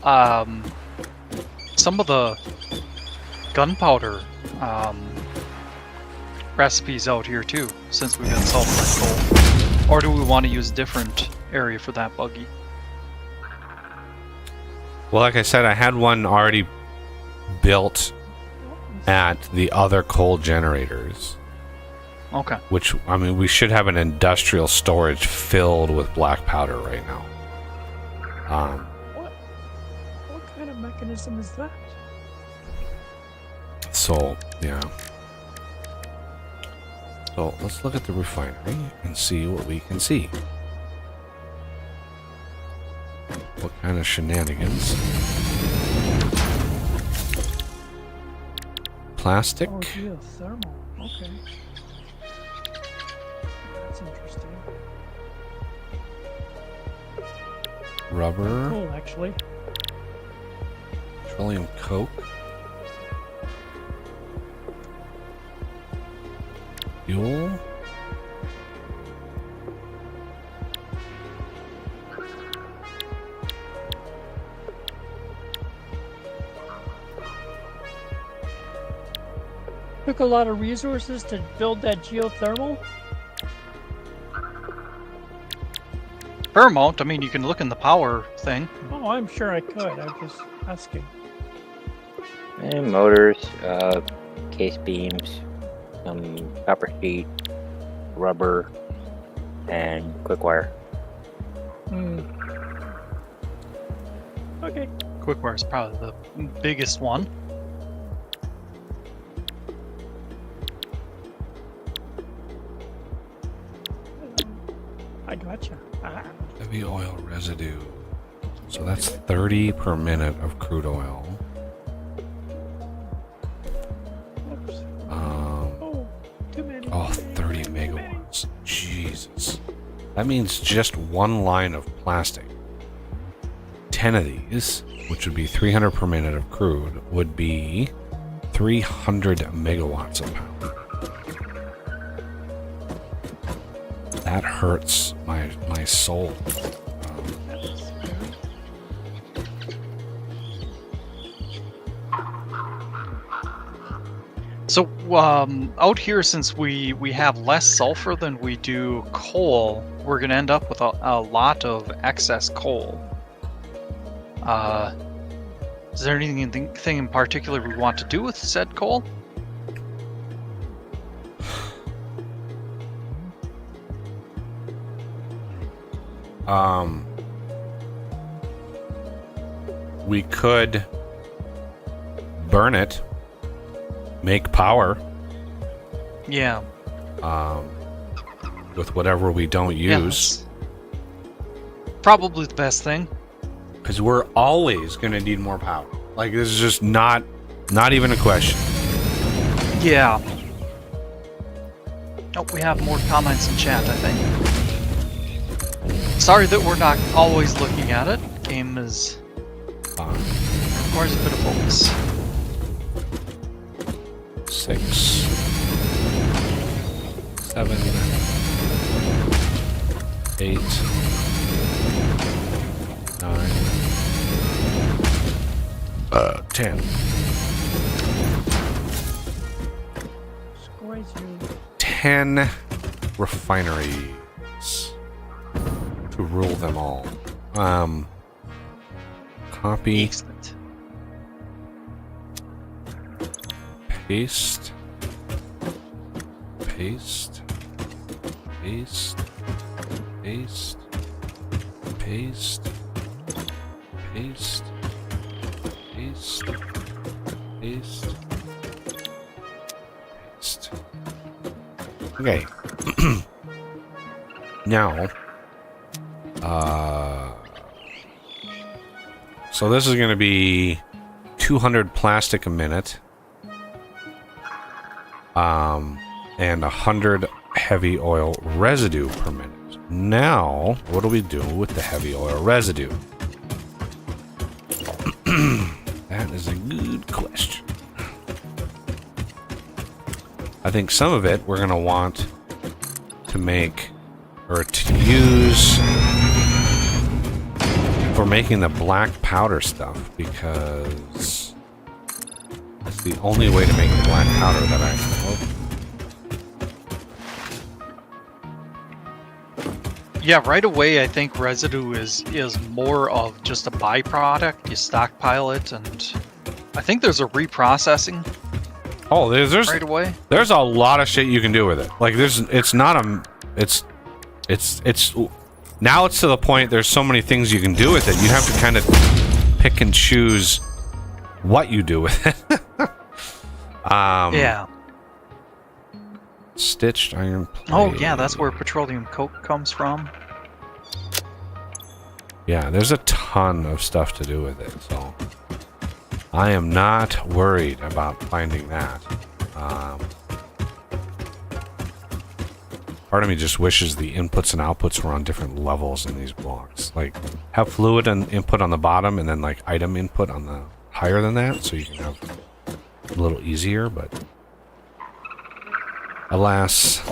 some of the gunpowder recipes out here too, since we've got sulfur and coal. Or do we want to use a different area for that buggy? Well, like I said, I had one already built at the other coal generators. Okay. Which, I mean, we should have an industrial storage filled with black powder right now. What kind of mechanism is that? So, yeah. So, let's look at the refinery and see what we can see. What kind of shenanigans? Plastic. Oh, geothermal. Okay. That's interesting. Rubber. Cool, actually. Petroleum coke. Fuel. Took a lot of resources to build that geothermal. Fair amount. I mean, you can look in the power thing. Oh, I'm sure I could. I was just asking. And motors, case beams, some copper sheet, rubber, and quick wire. Okay. Quickwire is probably the biggest one. I gotcha. Heavy oil residue. So that's 30 per minute of crude oil. Oops. Oh, Too many. 30 megawatts. Jesus. That means just one line of plastic. 10 of these, which would be 300 per minute of crude, would be 300 megawatts a pound. That hurts my soul. So, out here, since we have less sulfur than we do coal, we're going to end up with a lot of excess coal. Is there anything in particular we want to do with said coal? we could burn it, make power, Yeah. with whatever we don't Yeah, use. that's probably the best thing. Because we're always going to need more power. Like, this is just not even a question. Yeah. Oh, we have more comments in chat, I think. Sorry that we're not always looking at it. Game is requires a bit of focus. 6, 7, 8, 9, 10. Scores you. 10 refineries to rule them all. Copy, Excellent. paste, paste, paste, paste, paste, paste, paste, paste, paste. Okay. Now, so this is going to be 200 plastic a minute, and 100 heavy oil residue per minute. Now, what do we do with the heavy oil residue? That is a good question. I think some of it we're going to want to make, or to use for making the black powder stuff, because it's the only way to make the black powder that I know of. Yeah, right away I think residue is more of just a byproduct. You stockpile it, and I think there's a reprocessing Oh, there's right away. there's a lot of shit you can do with it. Like it's now it's to the point there's so many things you can do with it. You have to kind of pick and choose what you do with it. Yeah. Stitched iron plate. Oh yeah, that's where petroleum coke comes from. Yeah, there's a ton of stuff to do with it, so I am not worried about finding that. Part of me just wishes the inputs and outputs were on different levels in these blocks. Like, have fluid and input on the bottom, and then like item input on the higher than that, so you can have a little easier, but alas,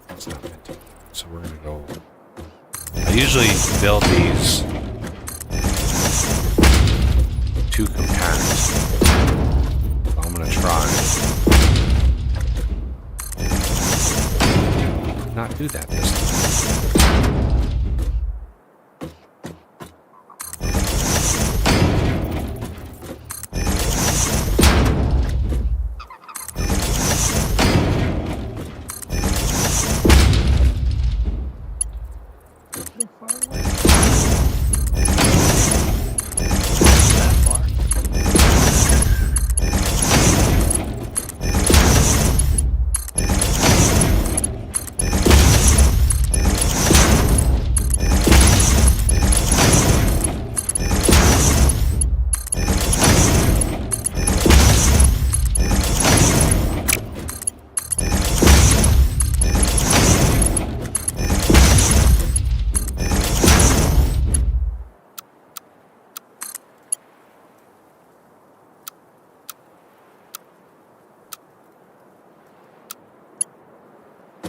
it's not meant to be. So we're gonna go. I usually build these too compact, so I'm gonna try not do that this time. That far.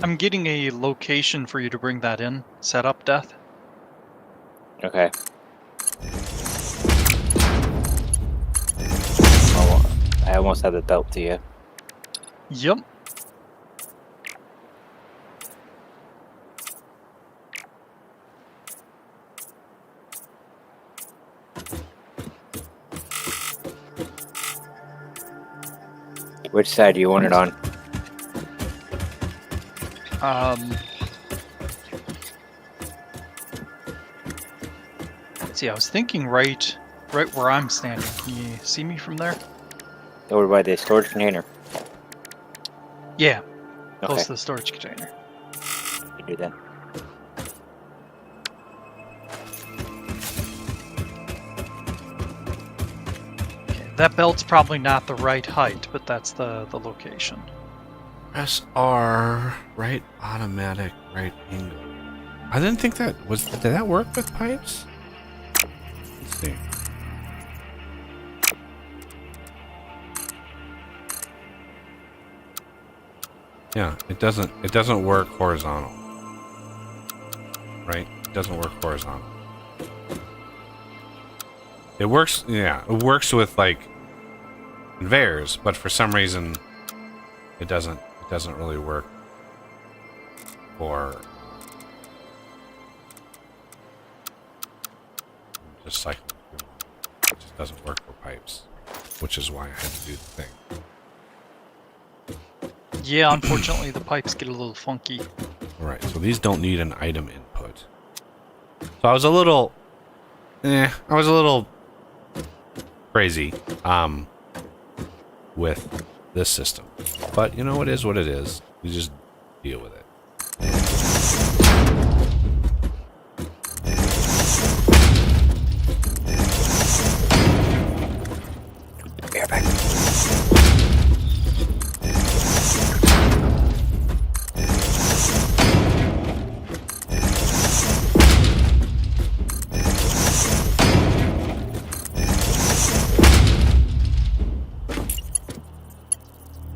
I'm getting a location for you to bring that in. Set up, Death. Okay. Oh, I almost had the belt to you. Yep. Which side do you want it on? See, I was thinking right where I'm standing. Can you see me from there? Over by the storage container. Yeah, Okay, close to the storage container. you do that. Okay, that belt's probably not the right height, but that's the location. Press R, right automatic, right angle. I didn't think that was. Did that work with pipes? Let's see. Yeah, it doesn't. It doesn't work horizontal. Right? It doesn't work horizontal. It works. Yeah, it works with like conveyors, but for some reason, it doesn't. It doesn't really work for just cycling through. It just doesn't work for pipes, which is why I had to do the thing. Yeah, unfortunately, the pipes get a little funky. All right, so these don't need an item input. So I was a little, I was a little crazy, with this system. But you know, it is what it is. You just deal with it. Be right back.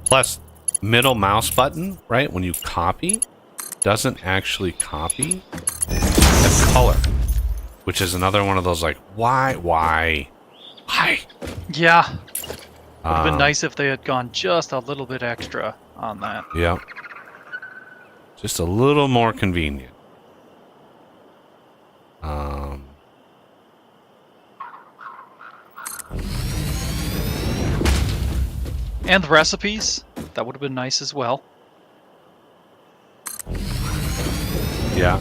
Plus, middle mouse button, right, when you copy, doesn't actually copy the color, which is another one of those like, why? Yeah, would have been nice if they had gone just a little bit extra on that. Yeah. Just a little more convenient. And the recipes, that would have been nice as well. Yeah,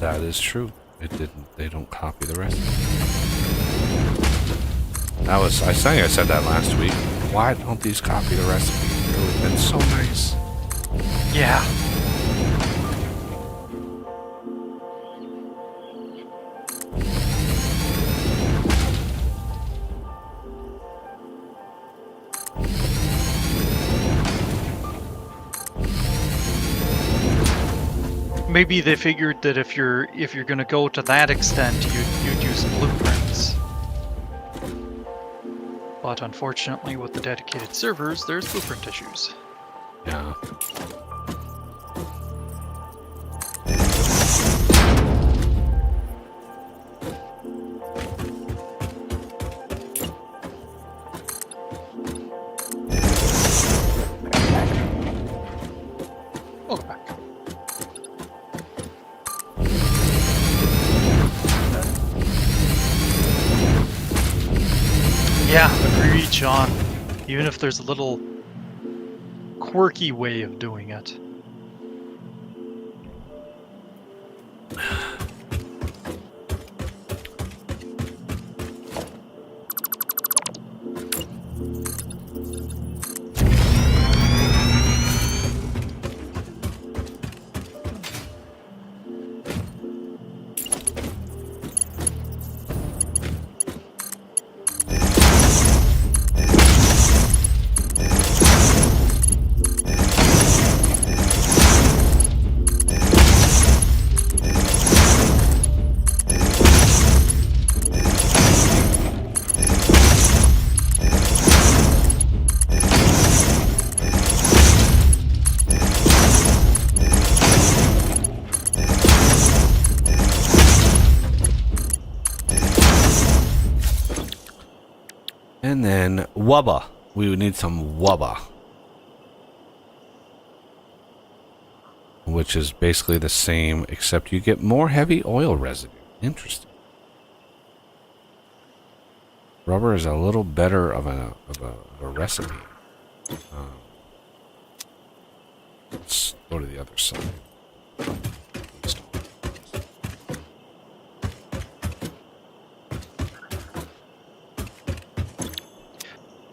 that is true. It didn't. They don't copy the recipe. That was. I think I said that last week. Why don't these copy the recipe? It would have been so nice. Yeah. Maybe they figured that if you're gonna go to that extent, you'd use blueprints. But unfortunately, with the dedicated servers, there's blueprint issues. Yeah. We'll go back. Yeah, agreed, John. Even if there's a little quirky way of doing it. And then wubba. We would need some wubba, which is basically the same, except you get more heavy oil residue. Interesting. Rubber is a little better of a recipe. Let's go to the other side.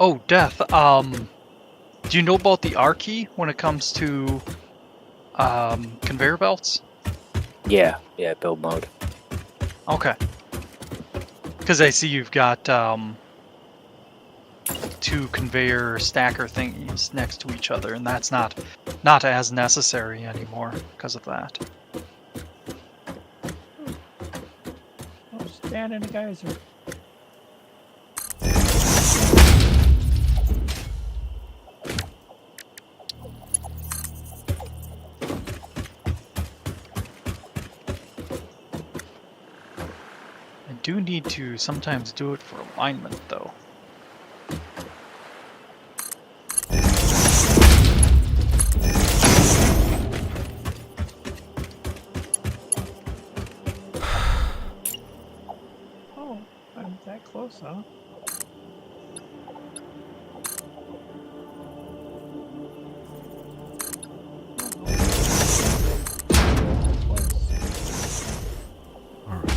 Oh, Death. Do you know about the R key when it comes to conveyor belts? Yeah, build mode. Okay. Because I see you've got 2 conveyor stacker thingies next to each other, and that's not as necessary anymore because of that. Oh, stand in the geyser. I do need to sometimes do it for alignment, though. Oh, I'm that close, huh? All right.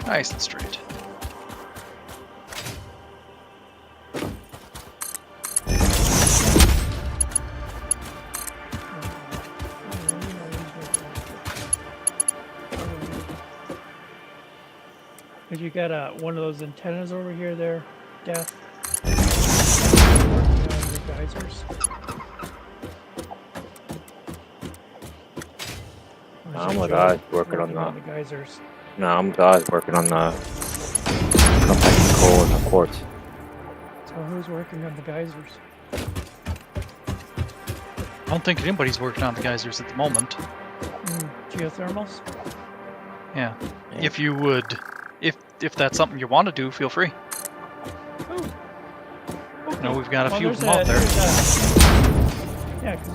Nice and straight. Cause you got one of those antennas over here there, Death. Working on the geysers. Or is I'm it with Joe Oz working on the geysers. No, I'm with Oz working on the compact coal and the quartz. So who's working on the geysers? I don't think anybody's working on the geysers at the moment. Geothermals? Yeah. Yeah. If you would, if that's something you want to do, feel free. Oh. You know, we've got a Well, few of there's them out there. Yeah, because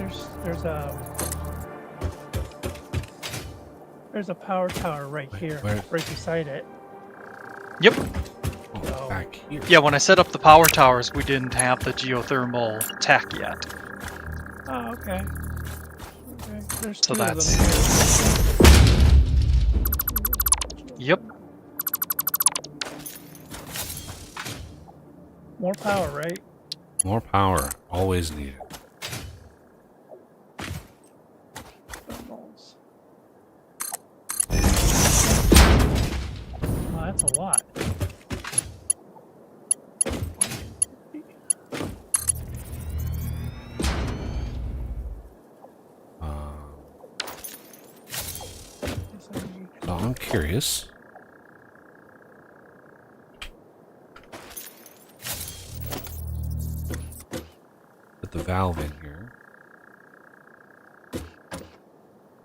there's a power tower right here, where? right beside it. Yep. Oh, Oh. back here. Yeah, when I set up the power towers, we didn't have the geothermal tech yet. Oh, okay. Okay, there's So two of that's- them here. Yep. More power, right? More power, always needed. Thermals. Well, that's a lot. So I'm curious. Put the valve in here.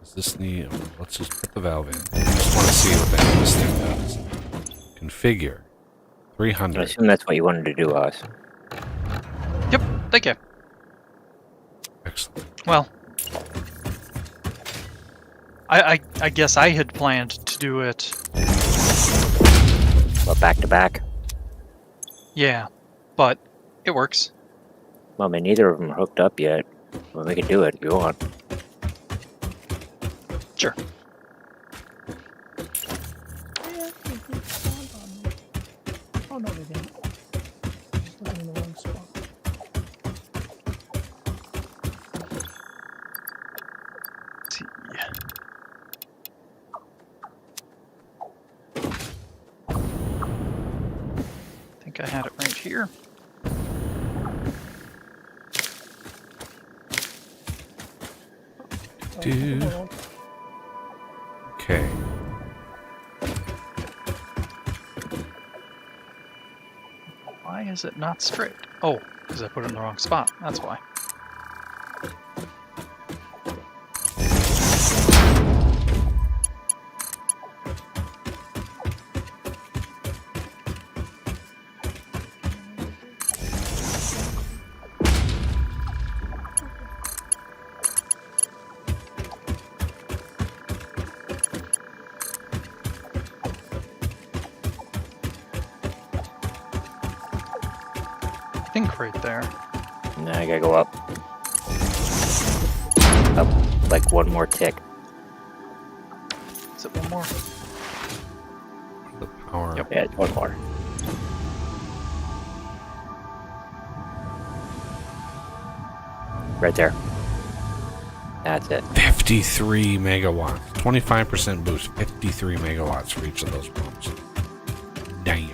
Does this need... Let's just put the valve in. I just want to see what the hell this thing does. Configure. I 300. assume that's what you wanted to do, Oz. Yep. Thank you. Excellent. Well, I guess I had planned to do it. Well, back to back. Yeah, but it works. Well, I mean, neither of them are hooked up yet. Well, we can do it if you want. Sure. Oh no, they didn't. Just looking in the wrong spot. Let's see. I think I had it right here. Dude. Okay. Why is it not straight? Oh, because I put it in the wrong spot. That's why. think right there. Now I gotta go up. Up like one more tick. Is it one more? The power. Yep. Yeah, one more. Right there. That's it. 53 megawatts. 25% boost. 53 megawatts for each of those pumps. Damn.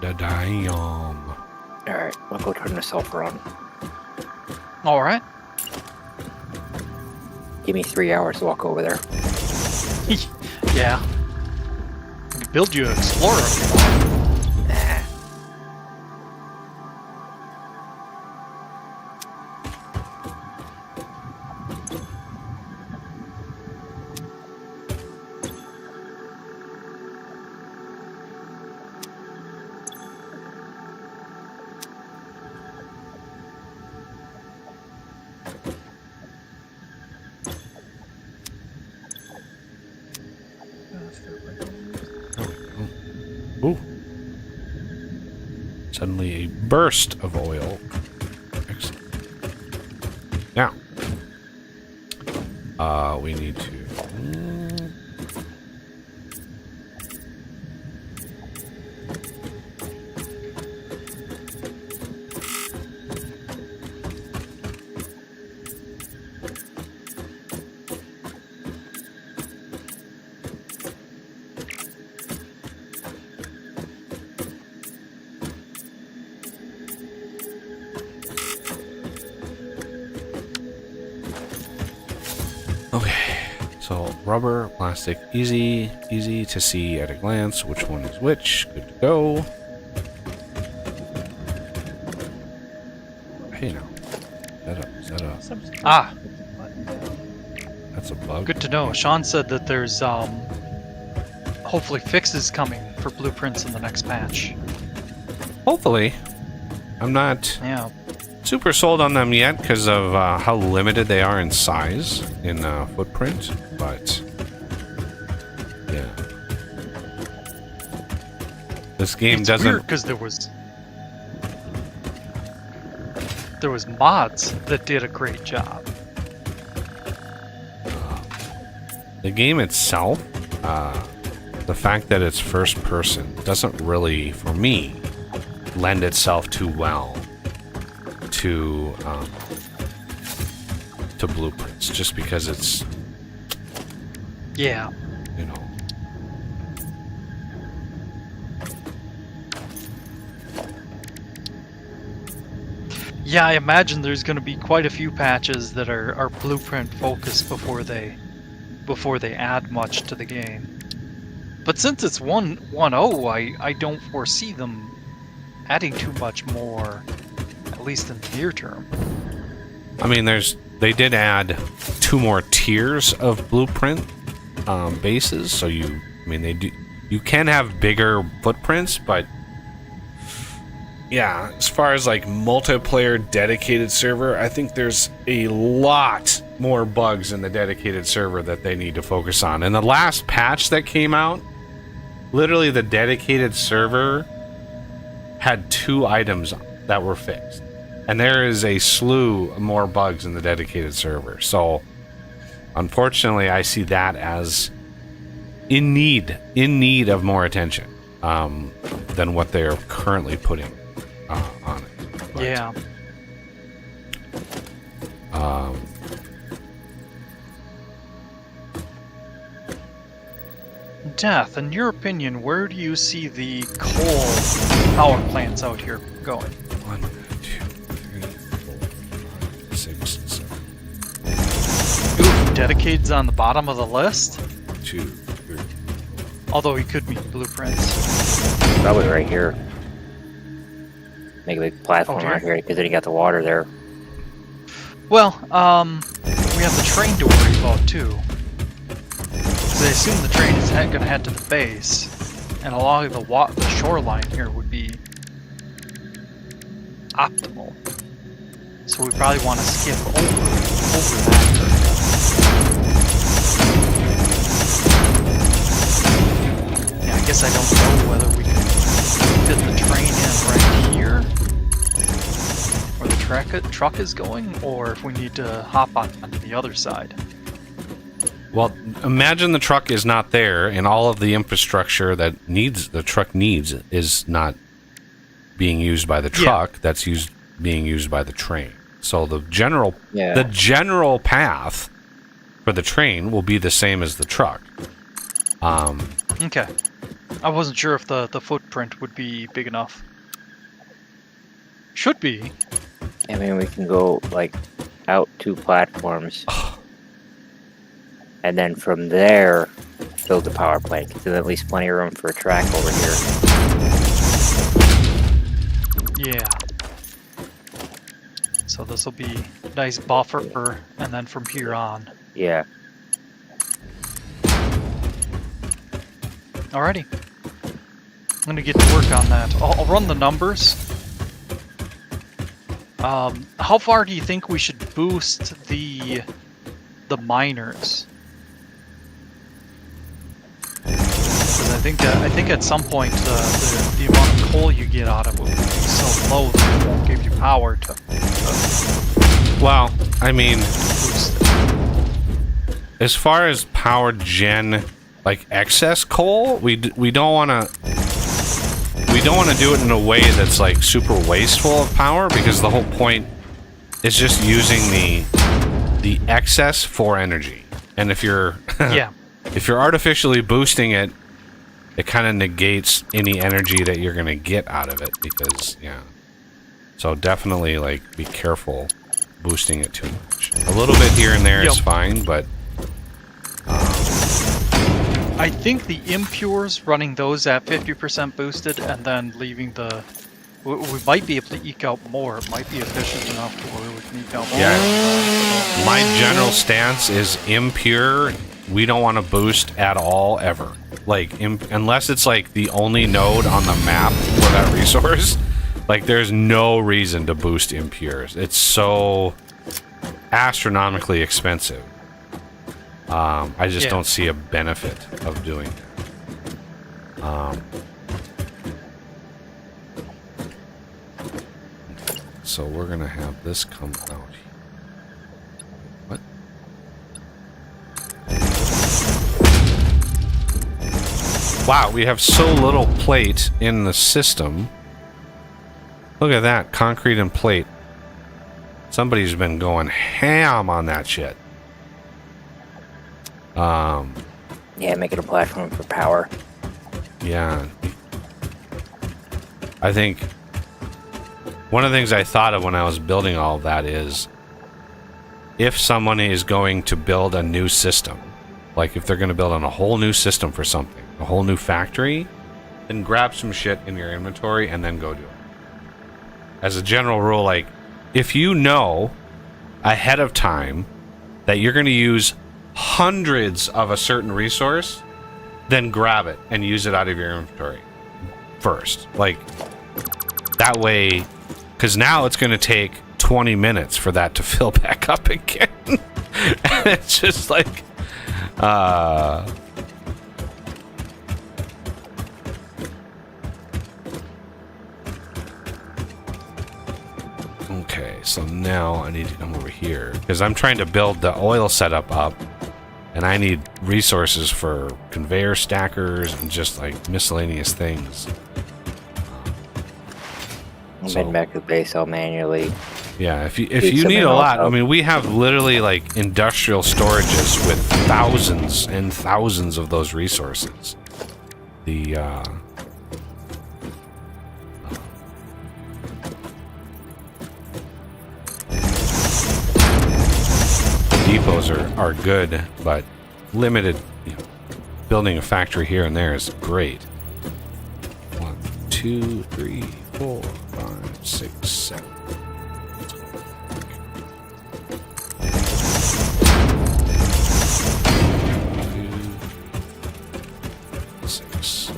Damn. Alright, I'll go turn the sulfur on. All right. Give me 3 hours to walk over there. Yeah. I can build you an explorer if you want. Nah. Ooh. Suddenly a burst of oil. Excellent. Now, we need to. Okay, so rubber, plastic, easy to see at a glance which one is which. Good to go. Hey now, Ah, that's a bug. good to know. Sean said that there's hopefully fixes coming for blueprints in the next patch. Hopefully, I'm not Yeah. super sold on them yet because of how limited they are in size, in footprint, but yeah. This game It's doesn't. weird because there was mods that did a great job. The game itself, the fact that it's first person doesn't really, for me, lend itself too well to blueprints, just because it's, Yeah. you know. Yeah, I imagine there's going to be quite a few patches that are blueprint focused before they add much to the game. But since it's 1.0, I don't foresee them adding too much more, at least in the near term. I mean, they did add 2 more tiers of blueprint bases, so you can have bigger footprints, but yeah, as far as like multiplayer dedicated server, I think there's a lot more bugs in the dedicated server that they need to focus on. And the last patch that came out, literally the dedicated server had 2 items that were fixed. And there is a slew of more bugs in the dedicated server. So, unfortunately, I see that as in need of more attention than what they're currently putting on it. But, Yeah. Death, in your opinion, where do you see the coal power plants out here going? 1, 2, 3, 4, 5, 6, 7, Ooh, Dedicated's on the bottom of the list? 2, 3. Although he could be blueprints. Probably right here. Make a big platform Okay. right here, because then you got the water there. Well, we have the train to worry about too. Because I assume the train is going to head to the base, and along the shoreline here would be optimal. So we probably want to skip over that. Yeah, I guess I don't know whether we can fit the train in right here, where the truck is going, or if we need to hop onto the other side. Well, imagine the truck is not there, and all of the infrastructure that the truck needs is not being used by the truck. That's being used by the train. So the general path for the train will be the same as the truck. Okay. I wasn't sure if the footprint would be big enough. Should be. I mean, we can go, like, out 2 platforms. And then from there, build the power plant. Because there's at least plenty of room for a track over here. Yeah. So this will be nice buffer, and then from here on. Yeah. Alrighty. I'm gonna get to work on that. I'll run the numbers. How far do you think we should boost the miners? Because I think at some point the amount of coal you get out of it will be so low that it won't give you power to Well, I mean, boost it. as far as power gen, like excess coal, we don't want to do it in a way that's like super wasteful of power, because the whole point is just using the excess for energy. And if you're if you're artificially boosting it, it kind of negates any energy that you're going to get out of it, because so definitely, like, be careful boosting it too much. A little bit here and there is fine, but I think the impures, running those at 50% boosted and then leaving the... We might be able to eke out more. It might be efficient enough to where we can eke out more. Yeah. My general stance is impure. We don't want to boost at all, ever. Like, unless it's like the only node on the map for that resource. Like, there's no reason to boost impures. It's so astronomically expensive. I just don't see a benefit of doing that. So we're gonna have this come out. What? Wow, we have so little plate in the system. Look at that, concrete and plate. Somebody's been going ham on that shit. Yeah, make it a platform for power. Yeah. I think one of the things I thought of when I was building all of that is, if someone is going to build a new system, like if they're going to build on a whole new system for something, a whole new factory, then grab some shit in your inventory and then go do it. As a general rule, like, if you know ahead of time that you're going to use hundreds of a certain resource, then grab it and use it out of your inventory first. Like, that way, because now it's going to take 20 minutes for that to fill back up again. And it's just like, okay, so now I need to come over here, because I'm trying to build the oil setup up, and I need resources for conveyor stackers and just like miscellaneous things. I'll head back to the base. I'll manually. Yeah, if you need a lot, I mean, we have literally like industrial storages with thousands and thousands of those resources. The depots are good, but limited. Building a factory here and there is great. 1, 2, 3, 4, 5, 6, 7. 2, 6.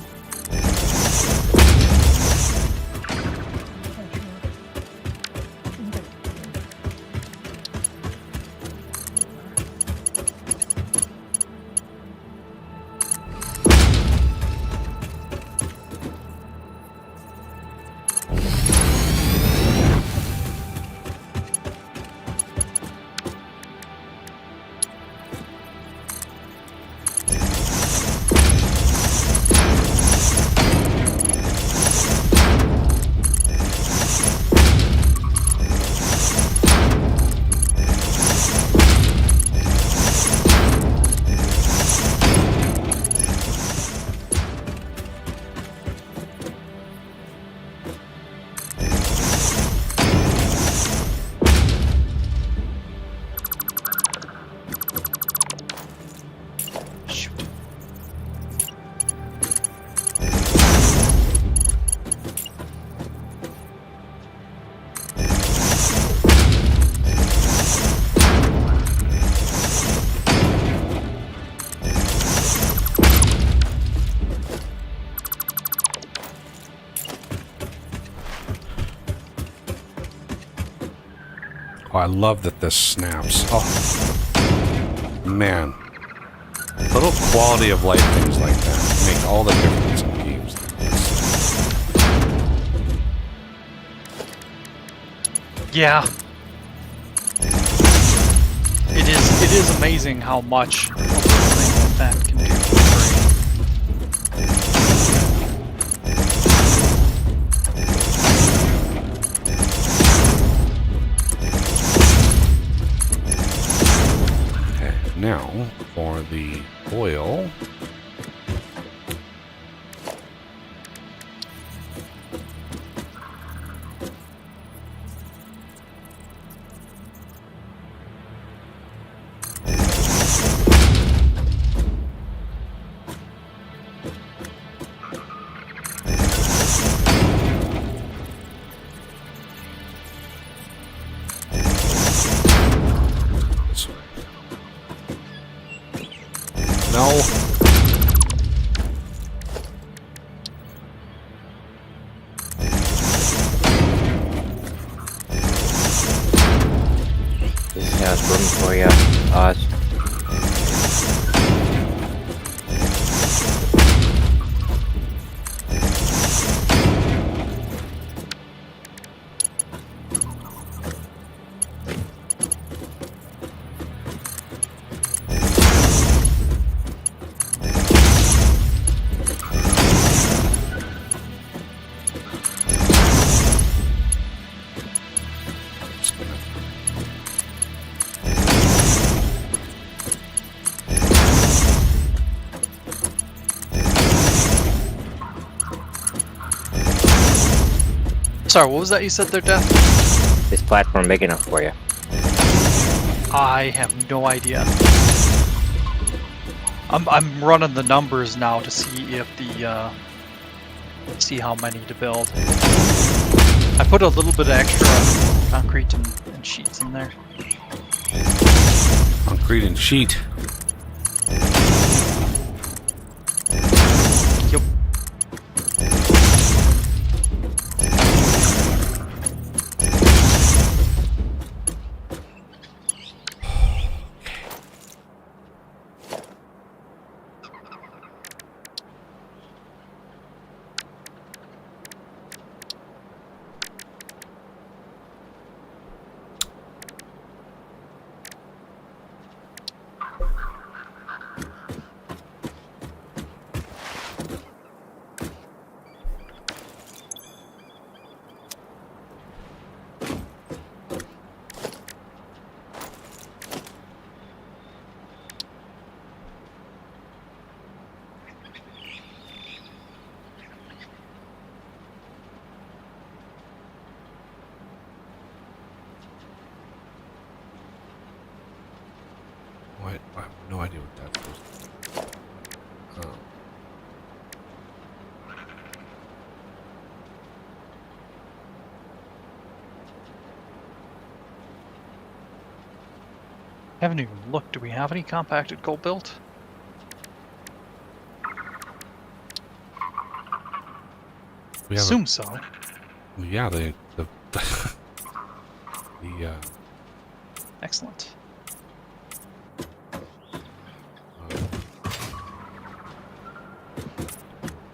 Oh, I love that this snaps. Oh, man. Little quality of life things like that make all the difference in games like this. Yeah. It is amazing how much a little thing like that can do for the Okay, now for the oil. No. This has room for you, Oz. Sorry, what was that you said there, Death? This platform big enough for you? I have no idea. I'm running the numbers now to see if the see how many to build. I put a little bit of extra concrete and sheets in there. Concrete and sheet. Yep. What? I have no idea what that was. Haven't even looked. Do we have any compacted coal built? We have Assume so. yeah, the Excellent.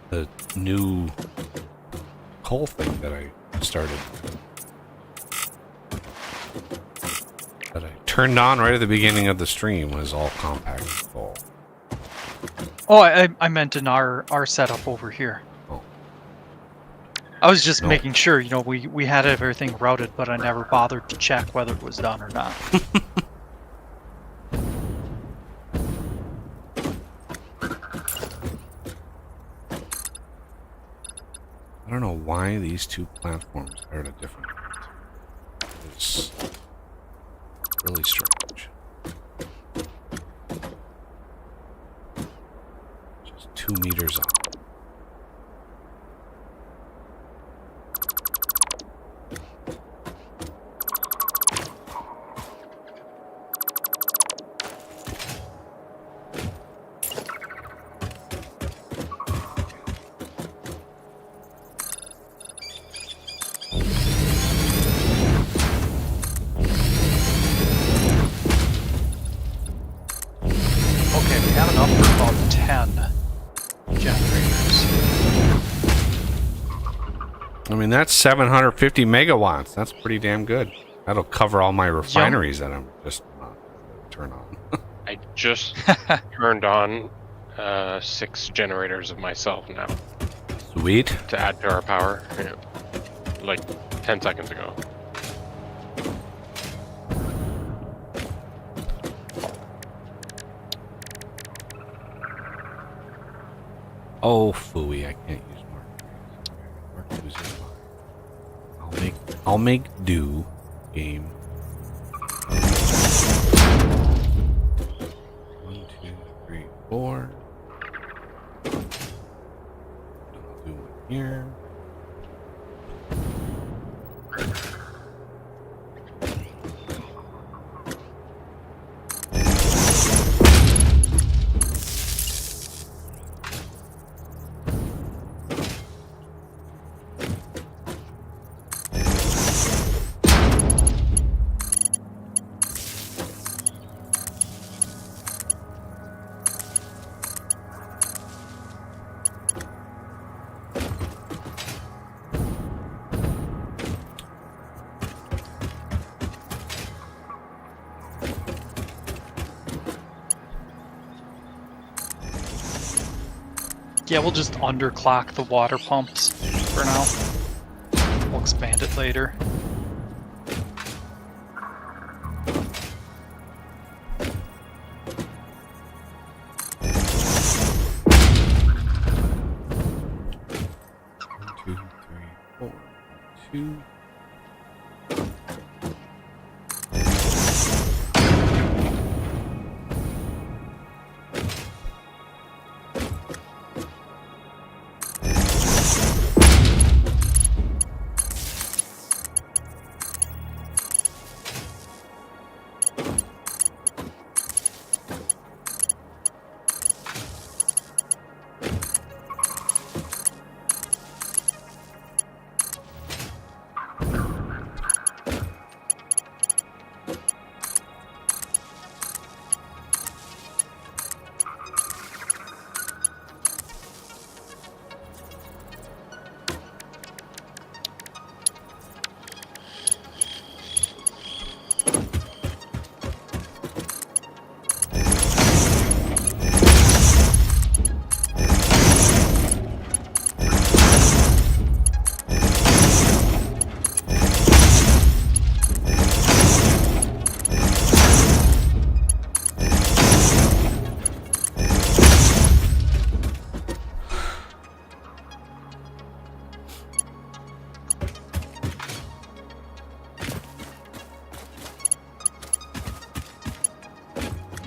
the new coal thing that I started. That I turned on right at the beginning of the stream was all compacted coal. Oh, I meant in our setup over here. Oh. I was just No. making sure, you know, we had everything routed, but I never bothered to check whether it was done or not. I don't know why these two platforms are at a different height. It's really strange. Just 2 meters up. I mean, that's 750 megawatts. That's pretty damn good. That'll cover all my refineries that I'm just not turn on. I just turned on 6 generators of myself now Sweet. to add to our power. Yeah. Like 10 seconds ago. Oh, phooey, I can't use Mark 2 is in line. I'll make do, game. 1, 2, 3, 4. I'll do one here. Yeah, we'll just underclock the water pumps for now. We'll expand it later. Two, three, four, two.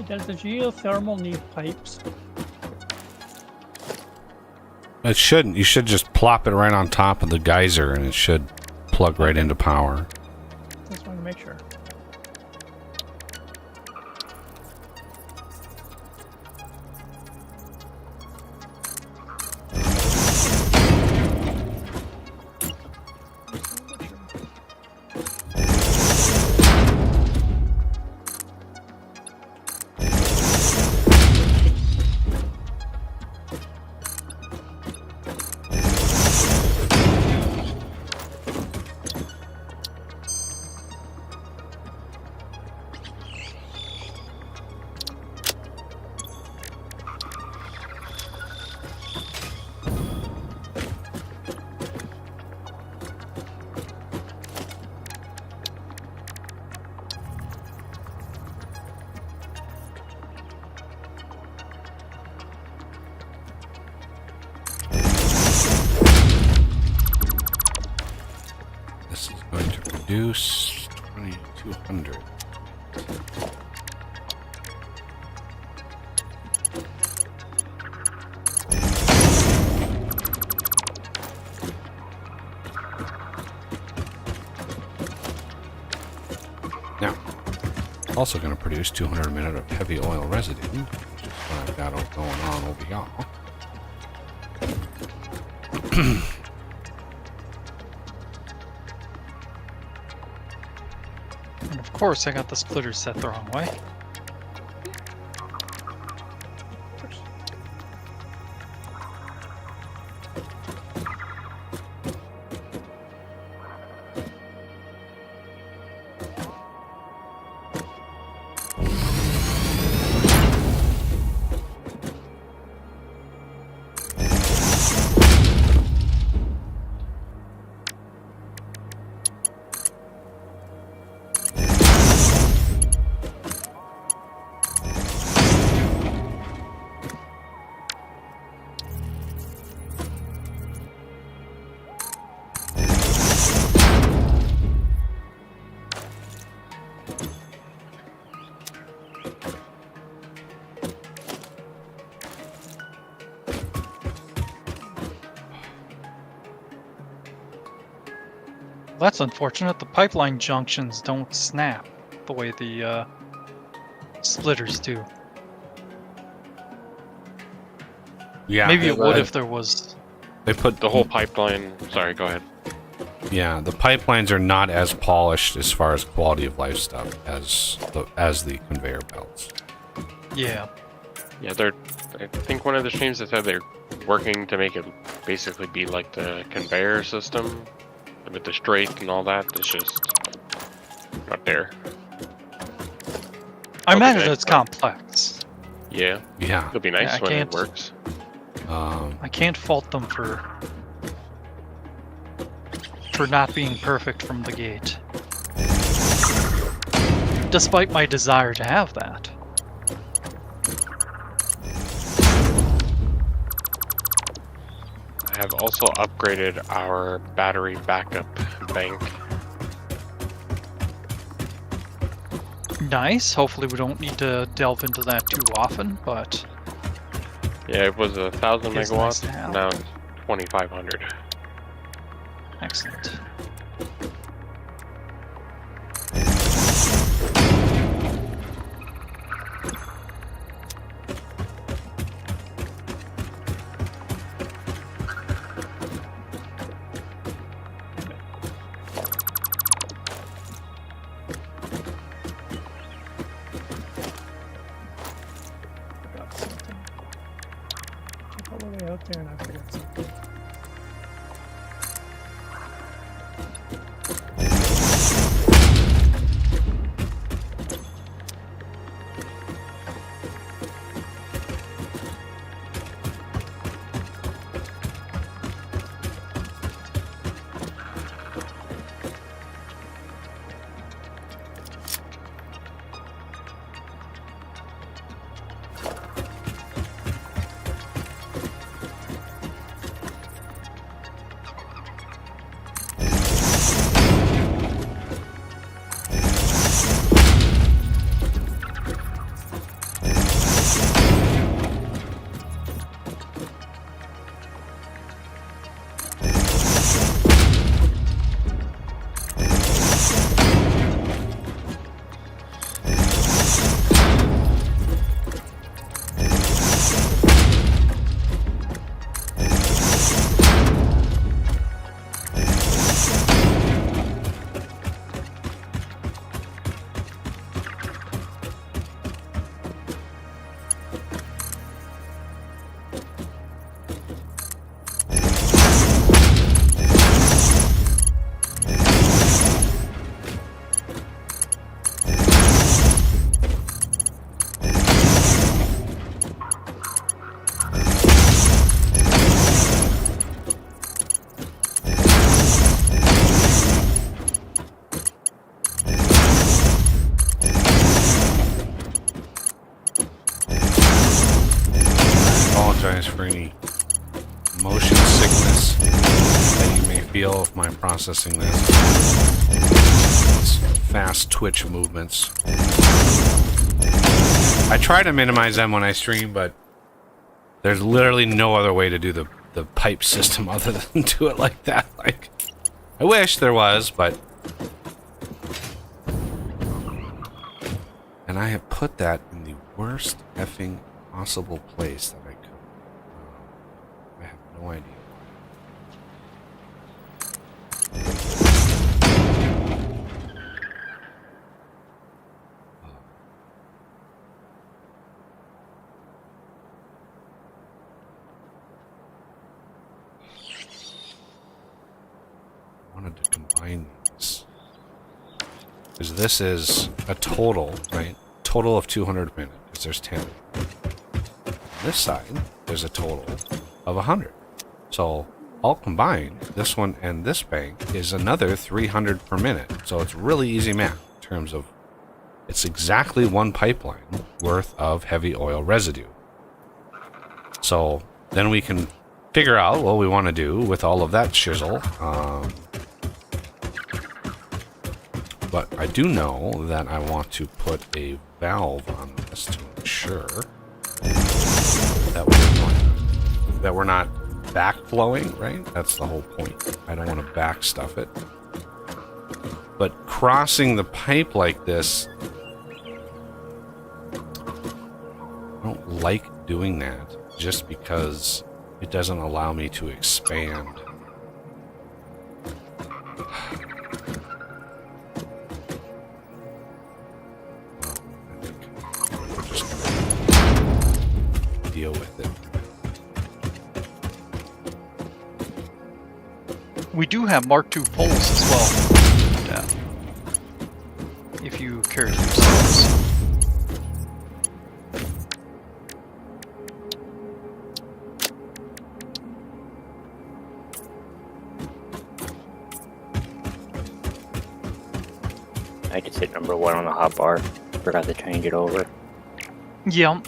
Does the geothermal need pipes? It shouldn't. You should just plop it right on top of the geyser and it should plug right into power. Just want to make sure. This is going to produce 2200. Now, also going to produce 200 a minute of heavy oil residue, which is what I've got going on over here. And of course, I got the splitter set the wrong way. That's unfortunate. The pipeline junctions don't snap the way the splitters do. Yeah, Maybe it would if there was. they put The whole pipeline. Sorry, go ahead. Yeah, the pipelines are not as polished as far as quality of life stuff as the conveyor belts. Yeah. Yeah, I think one of the streams that said they're working to make it basically be like the conveyor system with the straight and all that. It's just not there. I Okay, imagine nice. it's complex. Yeah, Yeah. it'll be nice Yeah, I when can't- it works. I can't fault them for not being perfect from the gate. Despite my desire to have that. I have also upgraded our battery backup bank. Nice. Hopefully we don't need to delve into that too often, but Yeah, it was 1,000 It's nice megawatts. to have. Now it's 2,500. excellent. Forgot something. Took all the way out there and I forgot something. Apologize for any motion sickness that you may feel of my processing this. It's fast twitch movements. I try to minimize them when I stream, but there's literally no other way to do the pipe system other than do it like that. Like, I wish there was, but... And I have put that in the worst effing possible place that I could. I have no idea. I wanted to combine these. Because this is a total, right? Total of 200 minutes, because there's 10. On this side, there's a total of 100. So, all combined, this one and this bank is another 300 per minute. So it's really easy math in terms of it's exactly one pipeline worth of heavy oil residue. So then we can figure out what we want to do with all of that shizzle. But I do know that I want to put a valve on this to ensure that we're not backflowing, right? That's the whole point. I don't want to back stuff it. But crossing the pipe like this, I don't like doing that just because it doesn't allow me to expand. Deal with it. We do have Mark II poles as well. Yeah. If you care to use those. I just hit number 1 on the hotbar. Forgot to change it over. Yeah.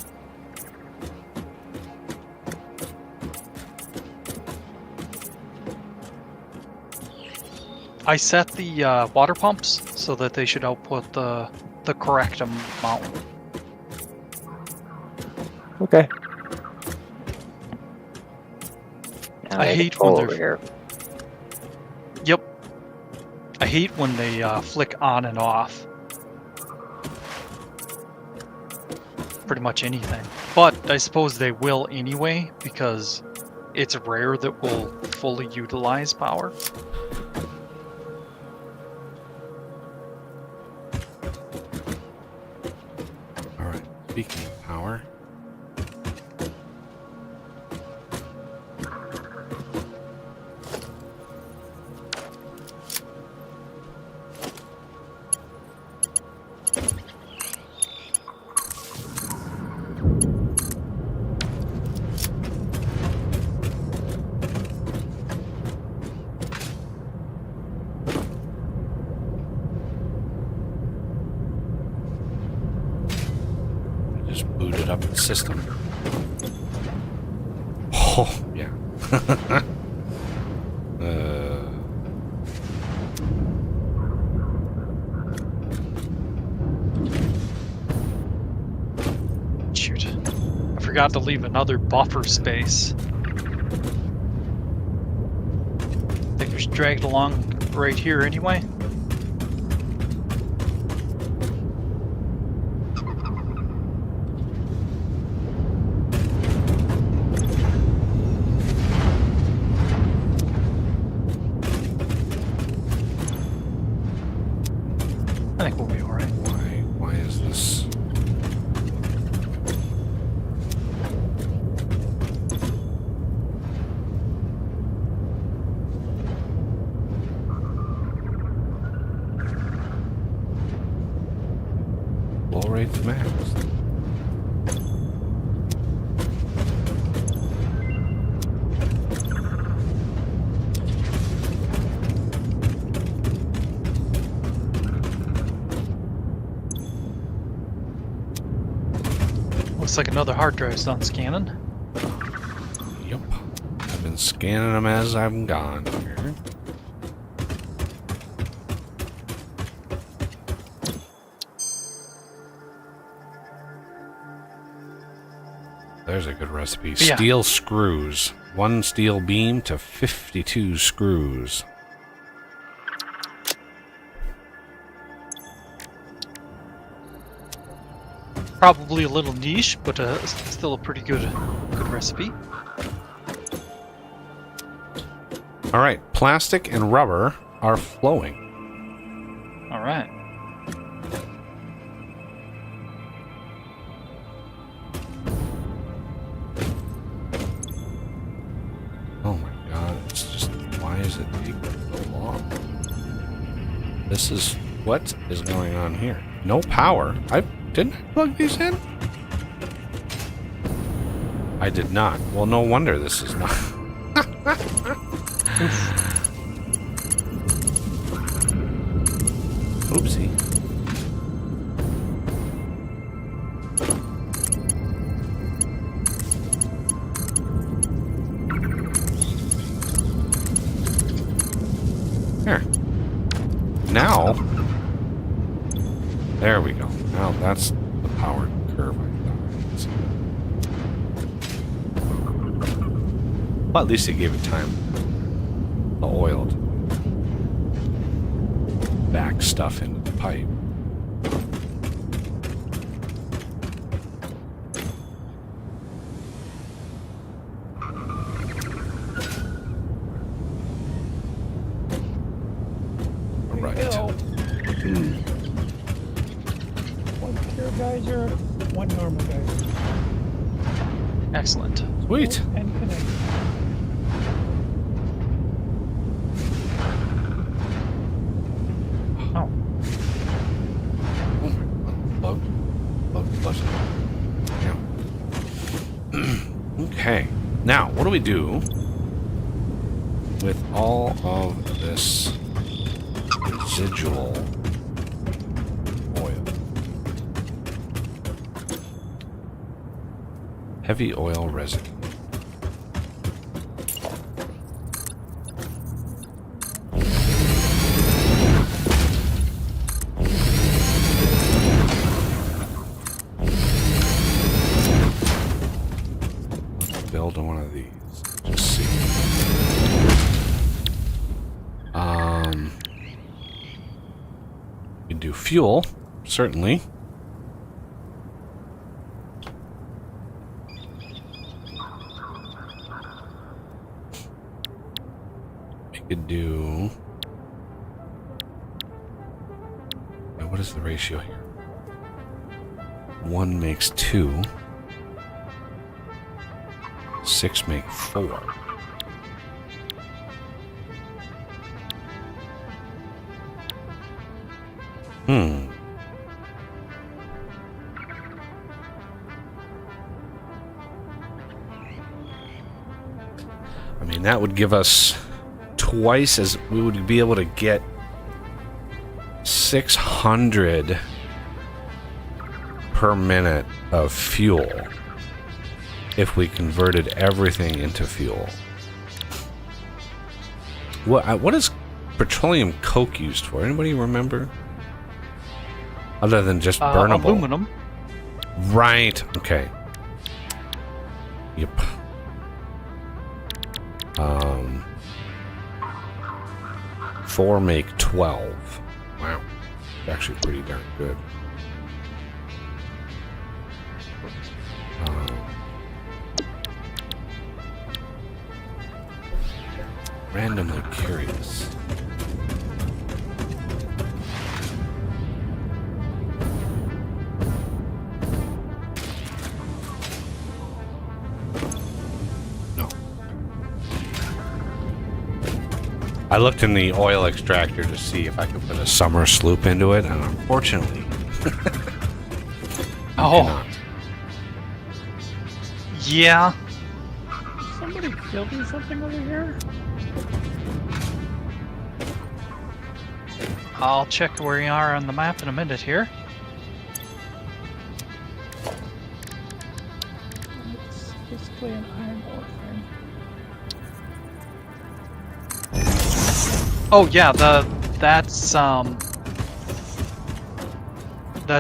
I set the water pumps so that they should output the correct amount. Okay. Now I get hate full when over they're- here. Yep. I hate when they flick on and off. Pretty much anything. But I suppose they will anyway, because it's rare that we'll fully utilize power. Alright, speaking of power. Just booted up the system. Oh, yeah. Shoot. I forgot to leave another buffer space. Think it's dragged along right here anyway. I think we'll be alright. Why is this? Flow rate's maxed. Looks like another hard drive's done scanning. Yep. I've been scanning them as I'm gone here. There's a good recipe. Yeah. Steel screws. 1 steel beam to 52 screws. Probably a little niche, but still a pretty good recipe. All right, plastic and rubber are flowing. All right. Oh my god, it's just, why is it taking so long? This is, what is going on here? No power. Didn't I plug these in? I did not. Well, no wonder this is not. Oopsie. Here. Now. There we go. Now that's the power curve I thought. Well, at least it gave it time. The oil. back stuff into the pipe. Right. Fill. One pure geyser, one normal geyser. Excellent. Sweet. And connect. Oh, Bug. Yeah. Okay. Now, what do we do with all of this residual oil? Heavy oil residue. Build one of these. Just see. We can do fuel, certainly. We could do. Now, what is the ratio here? 1 makes 2. 6 make 4. I mean, that would give us twice as we would be able to get 600 per minute of fuel if we converted everything into fuel. What is petroleum coke used for? Anybody remember? Other than just burnable. Aluminum. Right. Okay. Yep. 4 make 12. Wow. Actually pretty darn good. Randomly curious. No. I looked in the oil extractor to see if I could put a summer sloop into it, and unfortunately, Oh, yeah. Somebody building something over here? I'll check where you are on the map in a minute here. It's basically an iron ore thing. Oh yeah, that's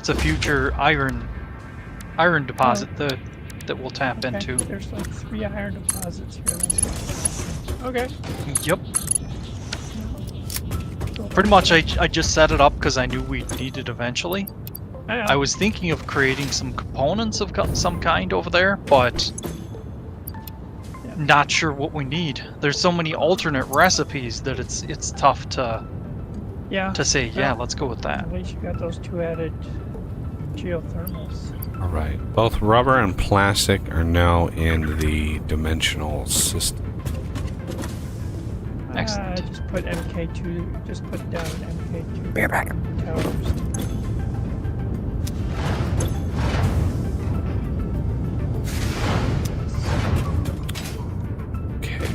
a future iron deposit that we'll tap Okay, into. there's like 3 iron deposits here. That's okay. Yep. Pretty much, I just set it up because I knew we'd need it eventually. Yeah. I was thinking of creating some components of some kind over there, but Yeah. not sure what we need. There's so many alternate recipes that it's tough to say, yeah, let's go with that. At least you got those 2 added geothermals. All right. Both rubber and plastic are now in the dimensional system. Excellent. Just put MK2. Just put down MK2. Bear back. Towers. Okay.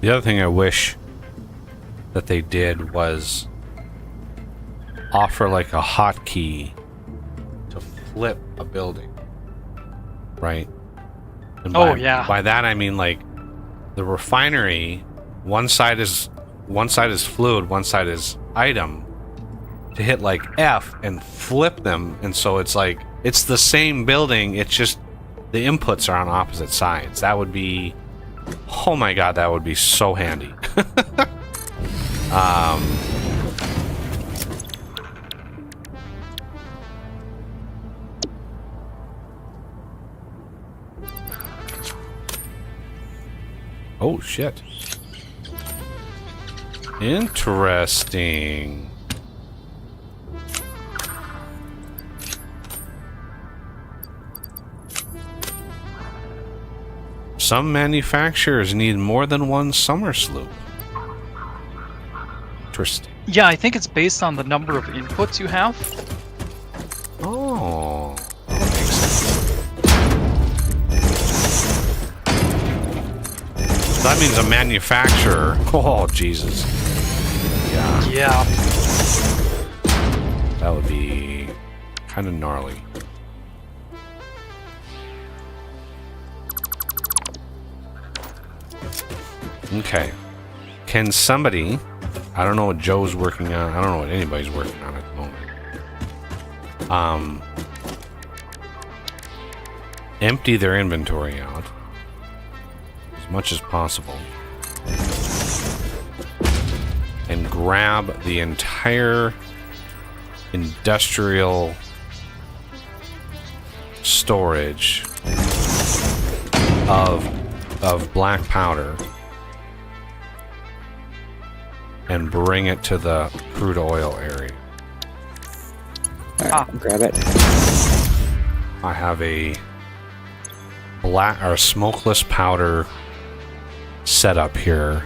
The other thing I wish that they did was offer like a hotkey to flip a building, right? And Oh, yeah. By that I mean like the refinery, one side is fluid, one side is item. To hit like F and flip them, and so it's like it's the same building. It's just the inputs are on opposite sides. That would be, oh my god, that would be so handy. Oh shit. Interesting. Some manufacturers need more than one summer sloop. Interesting. Yeah, I think it's based on the number of inputs you have. Oh. That makes sense. That means a manufacturer. Oh, Jesus. Yeah. Yeah. That would be kind of gnarly. Okay. Can somebody... I don't know what Joe's working on. I don't know what anybody's working on at the moment. Empty their inventory out as much as possible. And grab the entire industrial storage of black powder and bring it to the crude oil area. Alright, grab it. I have a black or smokeless powder setup here.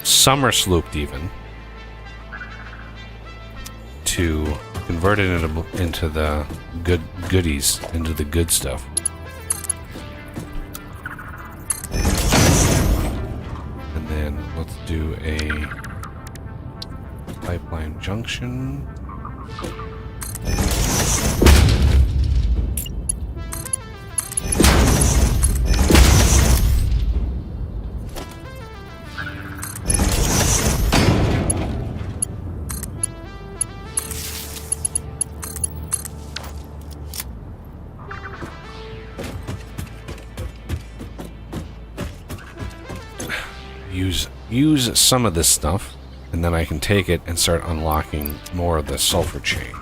Summer slooped even to convert it into the goodies, into the good stuff. And then let's do a pipeline junction. Use some of this stuff, and then I can take it and start unlocking more of the sulfur chain.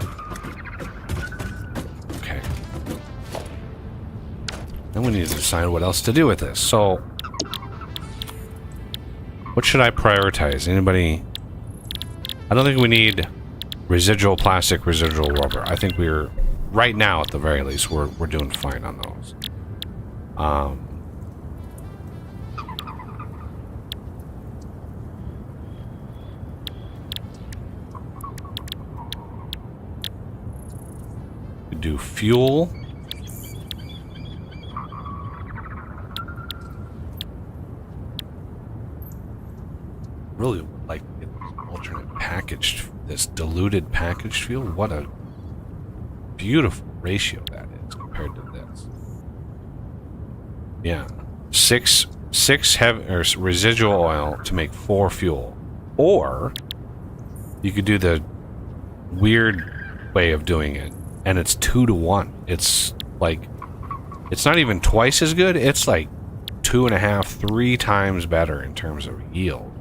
Okay. Then we need to decide what else to do with this. So, what should I prioritize? Anybody? I don't think we need residual plastic, residual rubber. I think we're, right now at the very least, we're doing fine on those. Do fuel. Really would like to get this alternate packaged, this diluted packaged fuel. What a beautiful ratio that is compared to this. Yeah, six heavy or residual oil to make 4 fuel, or you could do the weird way of doing it. And it's 2 to 1. It's like, it's not even twice as good. It's like 2.5, 3 times better in terms of yield.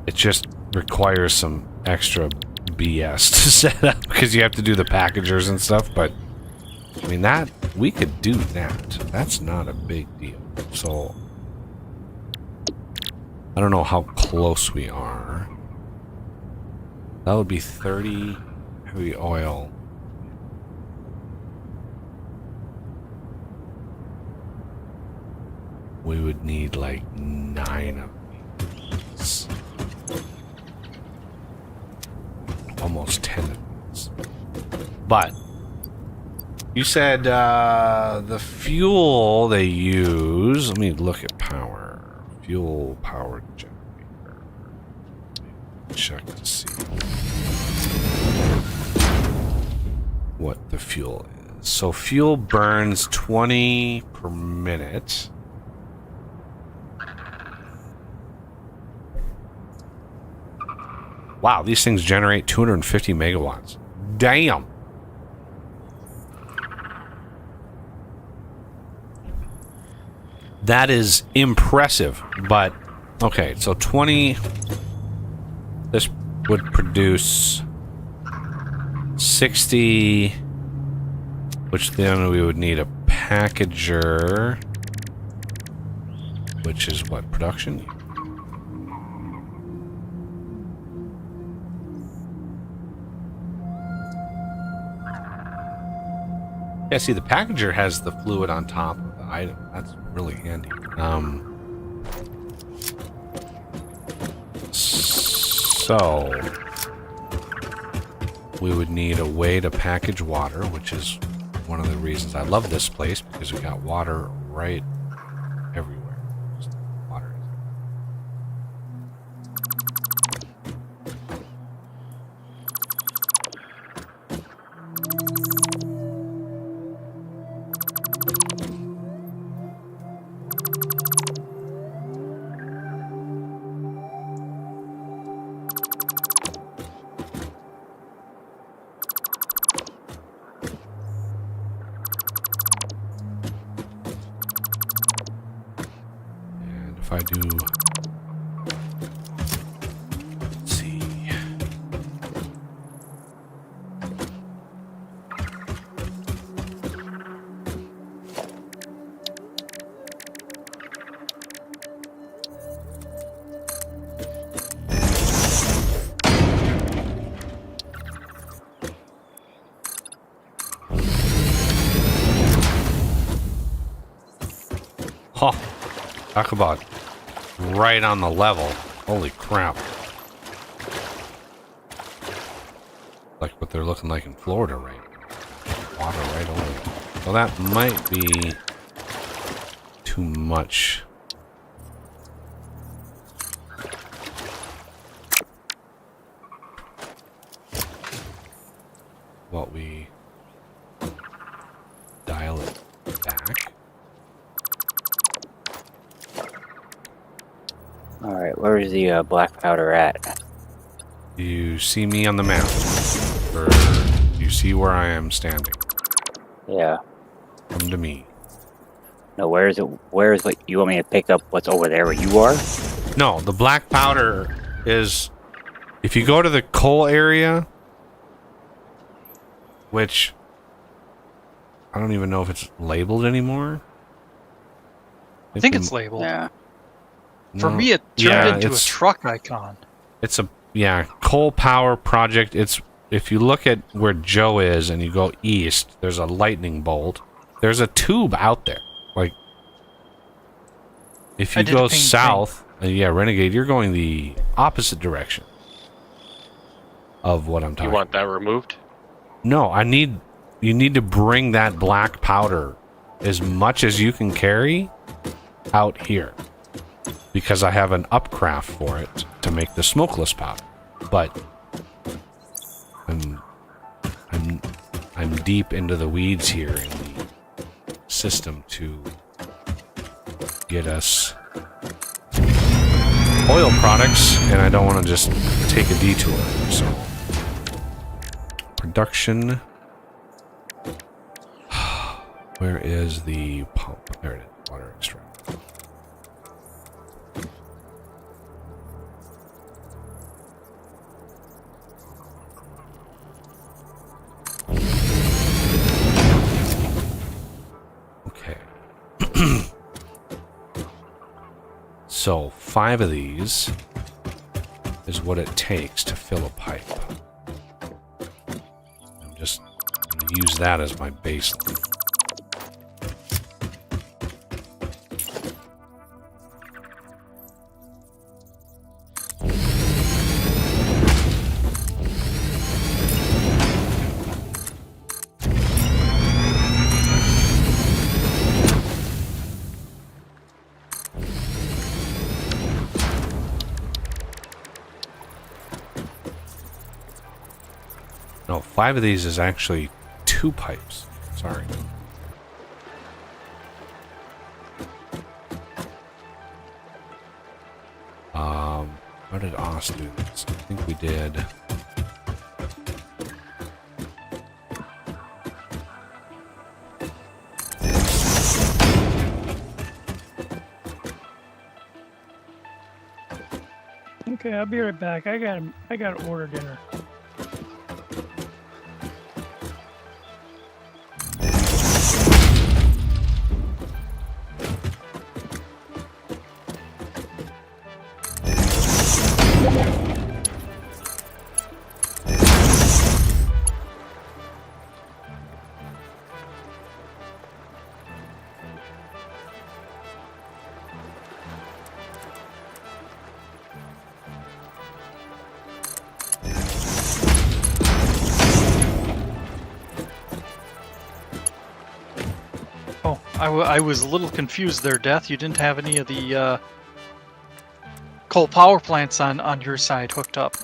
It just requires some extra BS to set up because you have to do the packagers and stuff. But I mean, that we could do that. That's not a big deal. So I don't know how close we are. That would be 30 heavy oil. We would need like 9 of these. Almost 10 of these. But You said the fuel they use. Let me look at power. Fuel power generator. Check to see what the fuel is. So fuel burns 20 per minute. Wow, these things generate 250 megawatts. Damn. That is impressive, but okay, so 20, this would produce 60, which then we would need a packager, which is what, production? Yeah, see, the packager has the fluid on top of the item. That's really handy. So we would need a way to package water, which is one of the reasons I love this place, because we got water right everywhere. Just water. If I do, let's see. Huh. Talk about right on the level. Holy crap. Like what they're looking like in Florida right now. Water right over. Well, that might be too much. What we dial it back. Alright, where's the black powder at? You see me on the map? Or you see where I am standing? Yeah. Come to me. No, where is it? Where is what you want me to pick up what's over there where you are? No, the black powder is... If you go to the coal area, which I don't even know if it's labeled anymore. I think it's labeled. Yeah. For No. me, it turned Yeah, into a it's- truck icon. It's a coal power project. It's if you look at where Joe is and you go east, there's a lightning bolt. There's a tube out there. Like if I you did a go ping south, yeah, Renegade, you're going the opposite direction of what I'm talking. You want that removed? No, you need to bring that black powder as much as you can carry out here. Because I have an upcraft for it to make the smokeless powder. But I'm deep into the weeds here in the system to get us oil products, and I don't want to just take a detour. So production. Where is the pump? There it is. Water extract. Okay. So 5 of these is what it takes to fill a pipe. I'm just going to use that as my baseline. 5 of these is actually 2 pipes. Sorry. How did Oz do this? I think we did. Okay, I'll be right back. I gotta order dinner. Oh, I was a little confused there, Death. You didn't have any of the coal power plants on your side hooked up.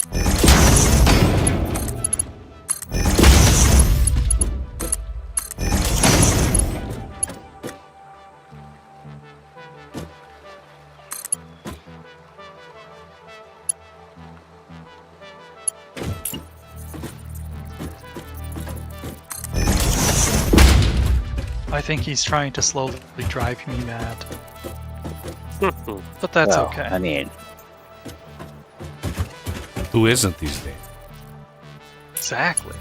I think he's trying to slowly drive me mad. But that's Well, okay. I mean, Who isn't these days? Exactly.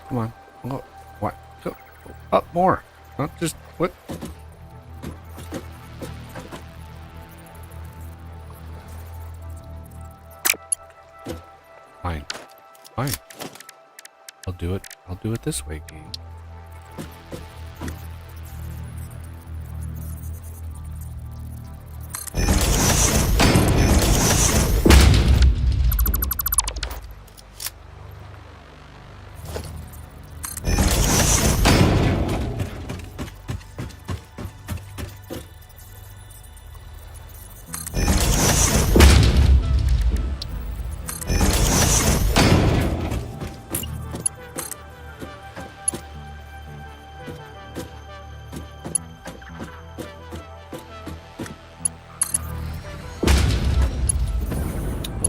Come on. Oh, what? Go up more. Not just what? Fine. Fine. I'll do it. I'll do it this way, game.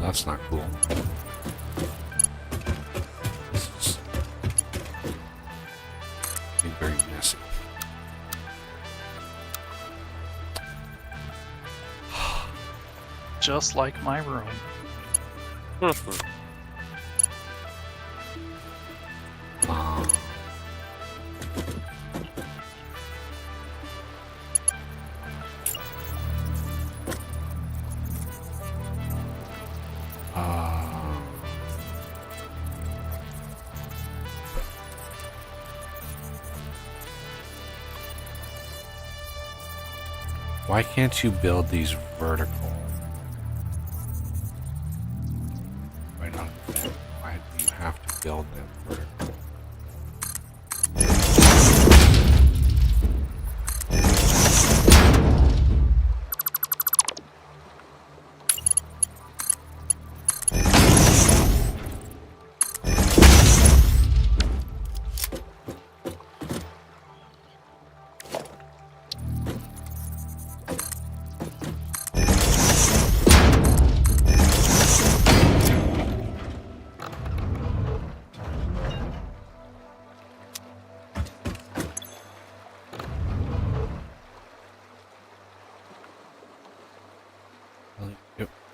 That's not cool. This is getting very messy. Just like my room. Why can't you build these vertical? Right on the bed. Why do you have to build them vertical?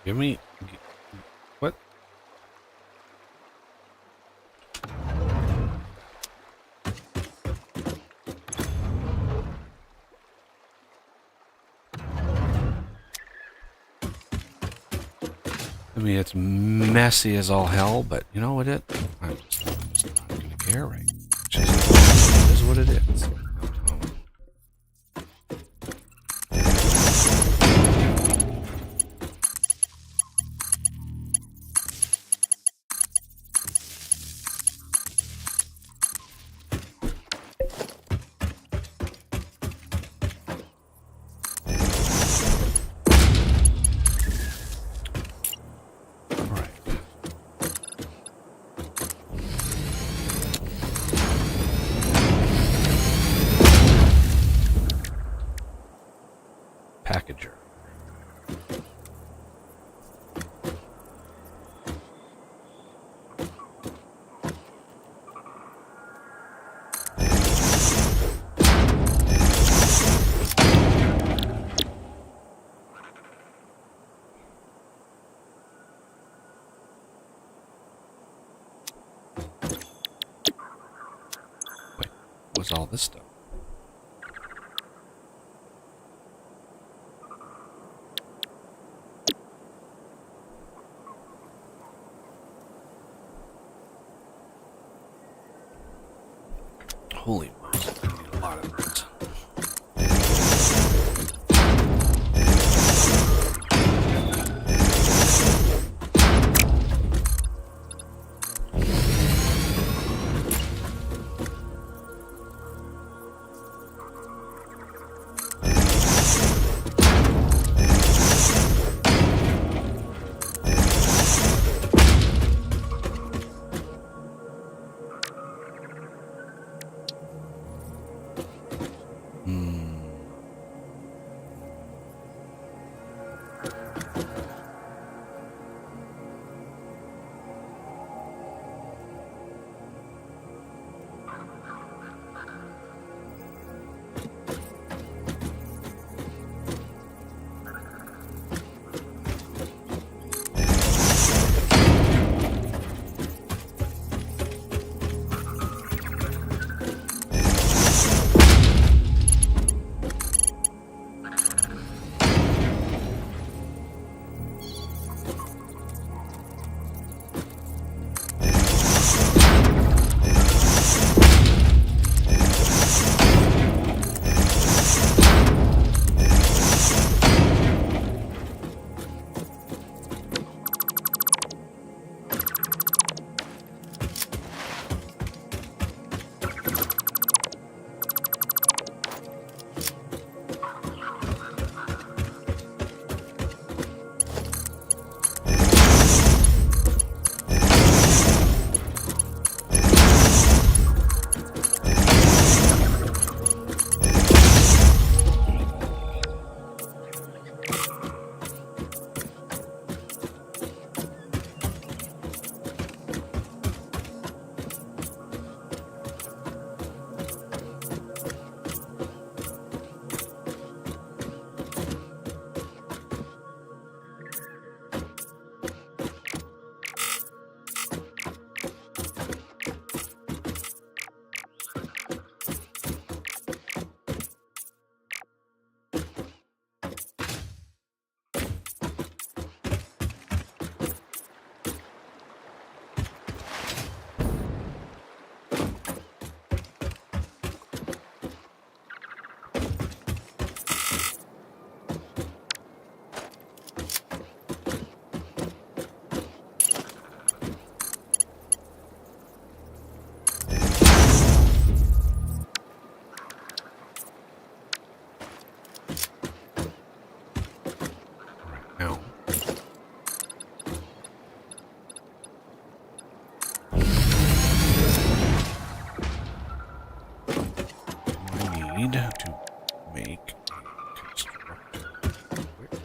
Give me... What? I mean, it's messy as all hell, but you know what I'm just not going to care right now. It is what it is. was all this stuff? Holy moly, I need a lot of that. Now, I need to make a constructor quick.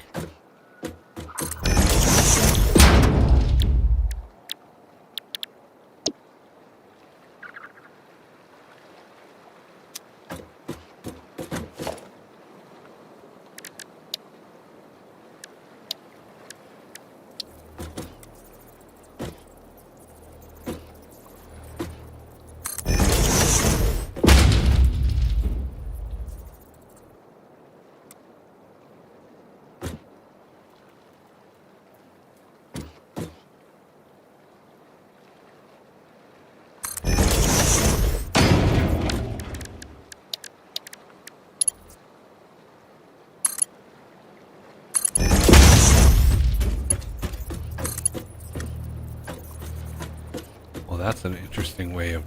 Well, that's an interesting way of...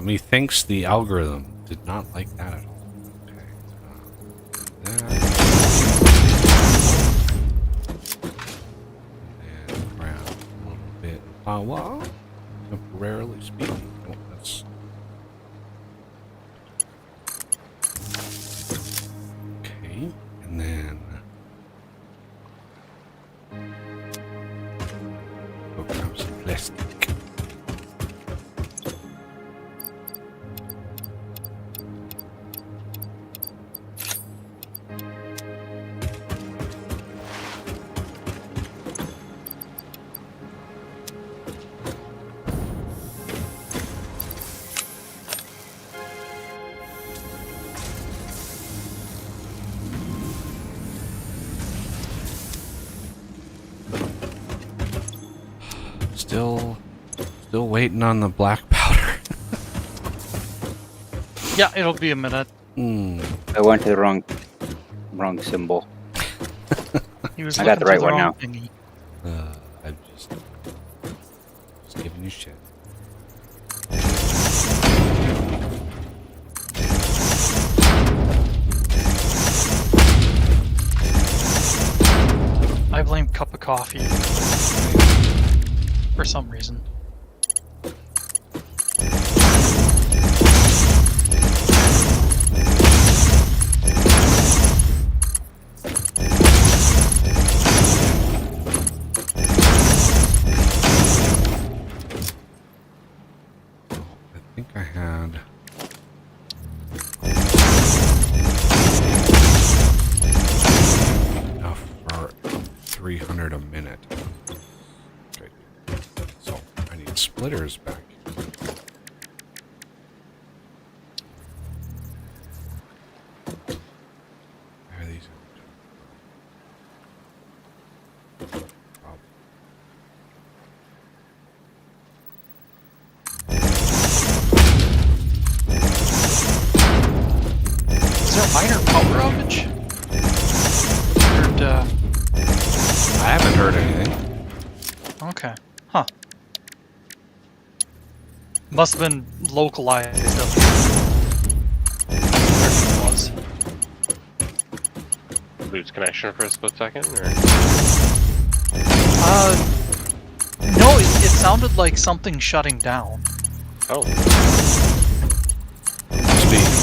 methinks the algorithm did not like that at all. Okay. That. And grab a little bit of power, temporarily speaking. Oh, that's... Okay, and then... Go grab some plastic. waiting on the black powder. Yeah, it'll be a minute. I went to the wrong symbol. He was I got looking the right for one wrong now. thingy. I'm just giving you shit. I blame cup of coffee for some reason. I think I had. Enough for 300 a minute. Okay. So I need splitters back. Where are these? Oh. Is there a minor power outage? Heard, I haven't heard anything. okay. Huh. Must have been localized up here. Where it was. Lose connection for a split second, or No, it sounded like something shutting down. oh,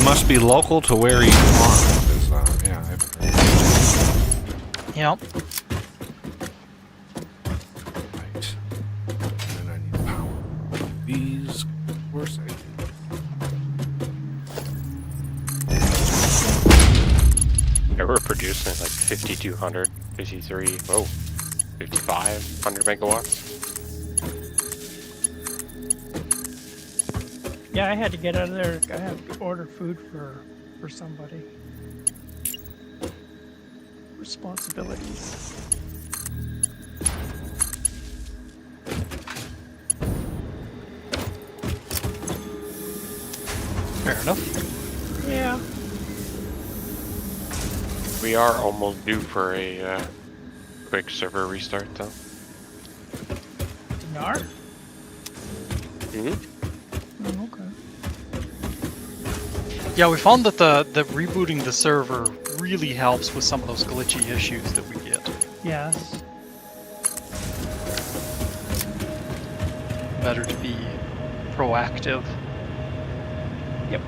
Must be local to where you are. 'Cause, yeah, I haven't heard. Yep. Right. And I need power. These were safe. yeah, we're producing like 5,200, 53, whoa, 5,500 megawatts. Yeah, I had to get out of there. I had to order food for somebody. Responsibilities. Fair enough. Yeah. We are almost due for a quick server restart, though. Nar? Mm-hmm. Oh, okay. Yeah, we found that the rebooting the server really helps with some of those glitchy issues that we get. Yes. Better to be proactive. Yep.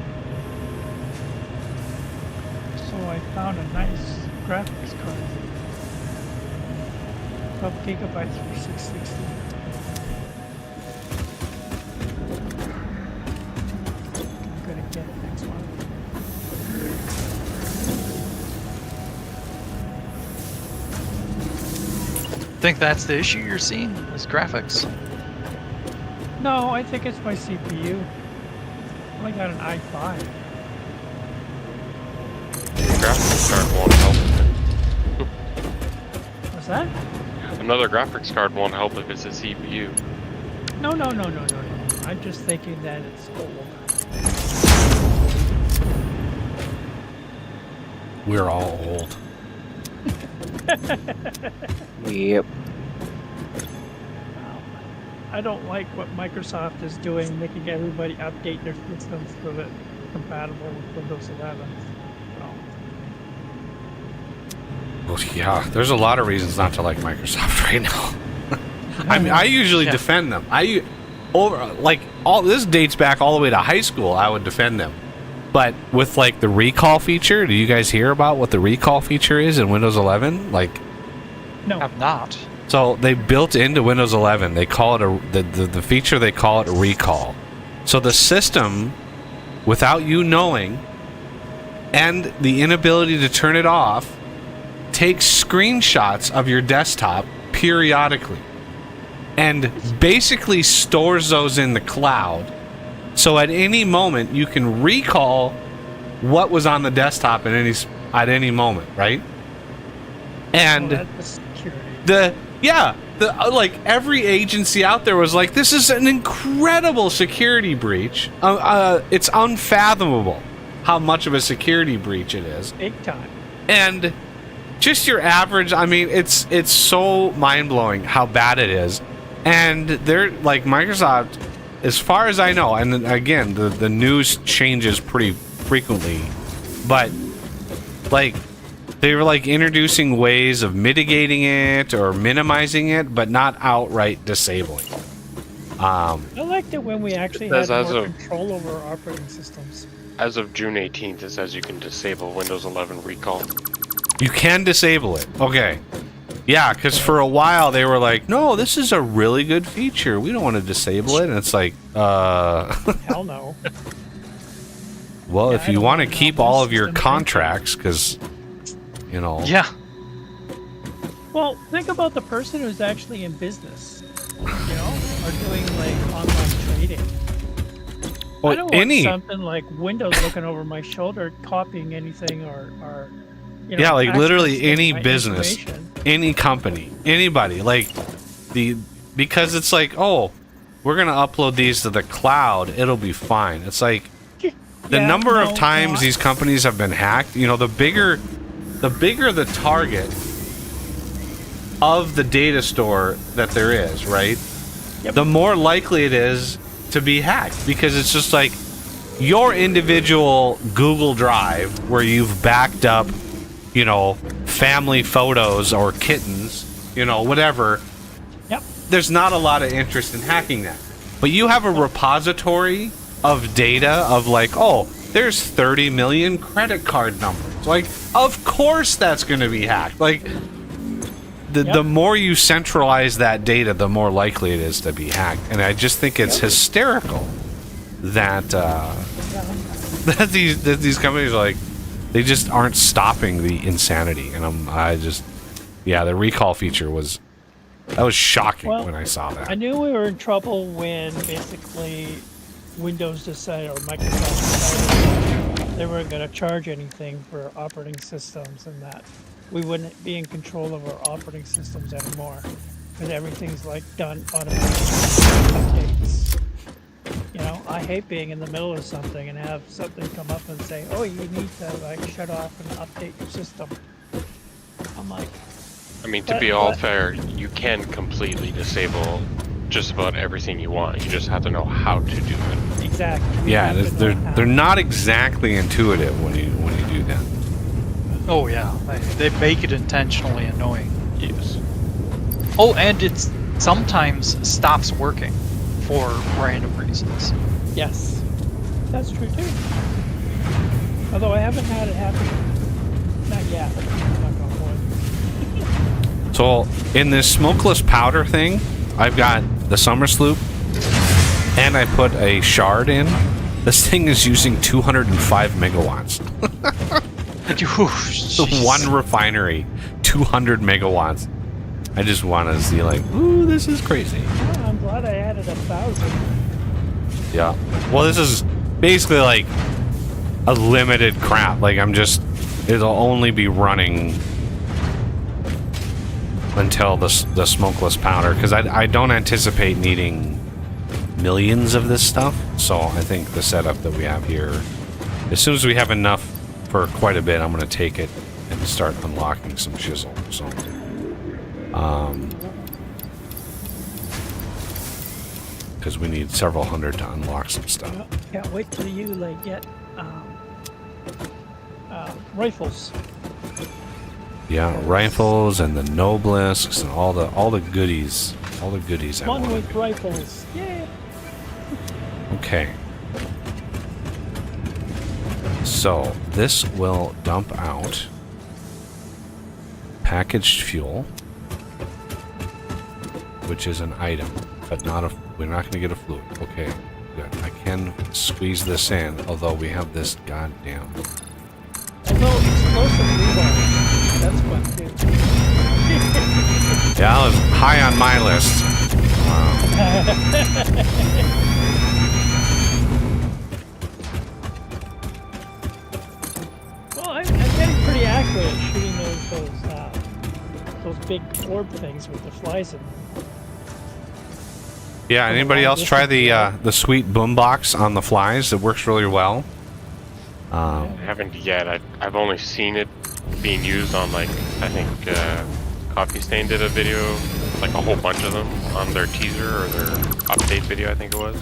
So I found a nice graphics card. 12 gigabytes for 660. I'm gonna get it next month. Think that's the issue you're seeing? Is graphics? No, I think it's my CPU. I only got an i5. Graphics card won't help. What's that? Another graphics card won't help if it's a CPU. No. I'm just thinking that it's old. We're all old. Yep. I don't like what Microsoft is doing, making everybody update their systems so that it's compatible with Windows 11. So, Well, yeah, there's a lot of reasons not to like Microsoft right now. I mean, I usually Yeah. defend them. All this dates back all the way to high school. I would defend them, but with like the recall feature, do you guys hear about what the recall feature is in Windows 11? Like, no. Have not. so they built into Windows 11. They call it the feature. They call it recall. So the system, without you knowing, and the inability to turn it off, takes screenshots of your desktop periodically and basically stores those in the cloud. So at any moment you can recall what was on the desktop at any moment, right? And Well, that's the security. like every agency out there was like, this is an incredible security breach. It's unfathomable how much of a security breach it is. Big time. And just your average, I mean, it's so mind-blowing how bad it is. And they're like, Microsoft, as far as I know, and again, the news changes pretty frequently, but like they were like introducing ways of mitigating it or minimizing it, but not outright disabling. I liked it when we actually had As more of- control over our operating systems. As of June 18th, it says you can disable Windows 11 recall. You can disable it. Okay. Yeah, because for a while they were like, no, this is a really good feature. We don't want to disable it. And it's like, Hell no. well, Yeah, if I you don't want to want keep no all of your system contracts, because, you know. Yeah. Well, think about the person who's actually in business, you know, or doing like online trading. Well, I don't want something like Windows looking over my shoulder, copying anything, or you know, yeah, like literally accessing any my business, information. any company, anybody, like because it's like, oh, we're gonna upload these to the cloud, it'll be fine. It's like the Yeah, number no, of times not. these companies have been hacked. You know, the bigger the target of the data store that there is, right? Yep. The more likely it is to be hacked, because it's just like your individual Google Drive where you've backed up, you know, family photos or kittens, you know, whatever. Yep. There's not a lot of interest in hacking that. But you have a repository of data of like, oh, there's 30 million credit card numbers. Like, of course that's going to be hacked. Like, the more you centralize that data, the more likely it is to be hacked. And I just think it's hysterical that that these companies are like, they just aren't stopping the insanity. And the recall feature was shocking when I saw that. I knew we were in trouble when basically Windows decided, or Microsoft decided, they weren't going to charge anything for operating systems, and that we wouldn't be in control of our operating systems anymore, because everything's like done automatically. Updates. You know, I hate being in the middle of something and have something come up and say, "Oh, you need to like shut off and update your system." I'm like, I mean, to be all fair, you can completely disable just about everything you want. You just have to know how to do it. exactly. we Yeah, have to know how. they're not exactly intuitive when you do that. Oh yeah, they make it intentionally annoying. Yes. Oh, and it sometimes stops working for random reasons. Yes, that's true too. Although I haven't had it happen. Not yet. Knock on wood. So in this smokeless powder thing, I've got the summer sloop, and I put a shard in. This thing is using 205 megawatts. So one refinery, 200 megawatts. I just want to see like, ooh, this is crazy. Oh, I'm glad I added 1,000. Yeah. Well, this is basically like a limited crap. Like it'll only be running until the smokeless powder, because I don't anticipate needing millions of this stuff. So I think the setup that we have here, as soon as we have enough for quite a bit, I'm going to take it and start unlocking some shizzle. So, because we need several hundred to unlock some stuff. Well, can't wait till you like get rifles. Yeah, rifles and the Noblisks and all the goodies, I One want. with rifles. Yeah. Okay. So this will dump out packaged fuel, which is an item, but we're not going to get a fluid. Okay, good. I can squeeze this in, although we have this goddamn. Although explosive rebar. That's fun too. Yeah, that was high on my list. Well, I'm getting pretty accurate at shooting those big orb things with the flies in them. Yeah, anybody else try the sweet boombox on the flies? It works really well. I haven't yet. I've only seen it being used on, like, I think Coffee Stain did a video, like a whole bunch of them on their teaser or their update video, I think it was.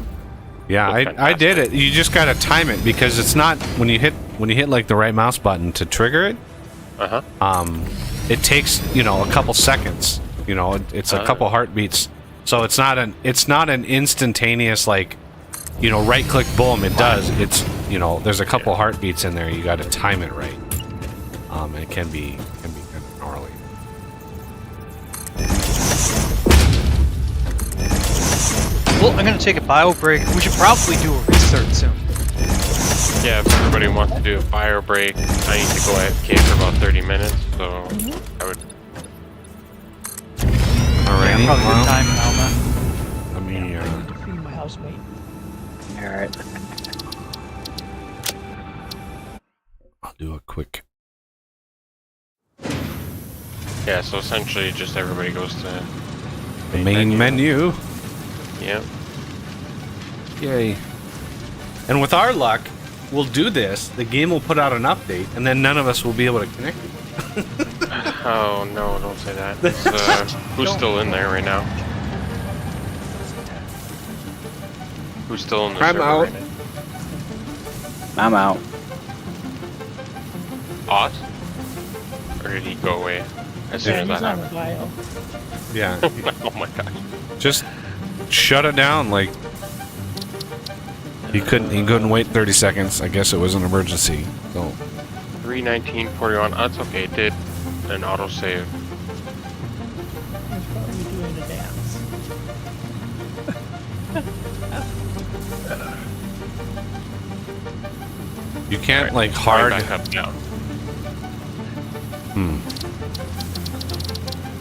Yeah, I did it. You just gotta time it because it's not when you hit like the right mouse button to trigger it. It takes a couple seconds. It's a couple heartbeats. So it's not an instantaneous like right click boom. It does. It's there's a couple heartbeats in there. You got to time it right. And it can be kind of gnarly. Well, I'm gonna take a bio break. We should probably do a restart soon. Yeah, if everybody wants to do a fire break, I need to go AFK for about 30 minutes, so I would... Alrighty, Probably good time now, man. Let me, I need to feed my housemate. Alright. I'll do a quick... Yeah, so essentially just everybody goes to... The main menu. Yep. Yay. And with our luck, we'll do this, the game will put out an update, and then none of us will be able to connect it. Oh, no, don't say that. Who's still in there right now? Who's still in the I'm server out. right now? I'm out. Ott? Or did he go away as soon Yeah, as he's that on the happened? bio. Yeah. Oh my gosh. Just shut it down, like... He couldn't wait 30 seconds. I guess it was an emergency. So 3:19:41. Oh, it's okay. It did an autosave. He's probably doing a dance. you can't Alright, like hard. Back up now.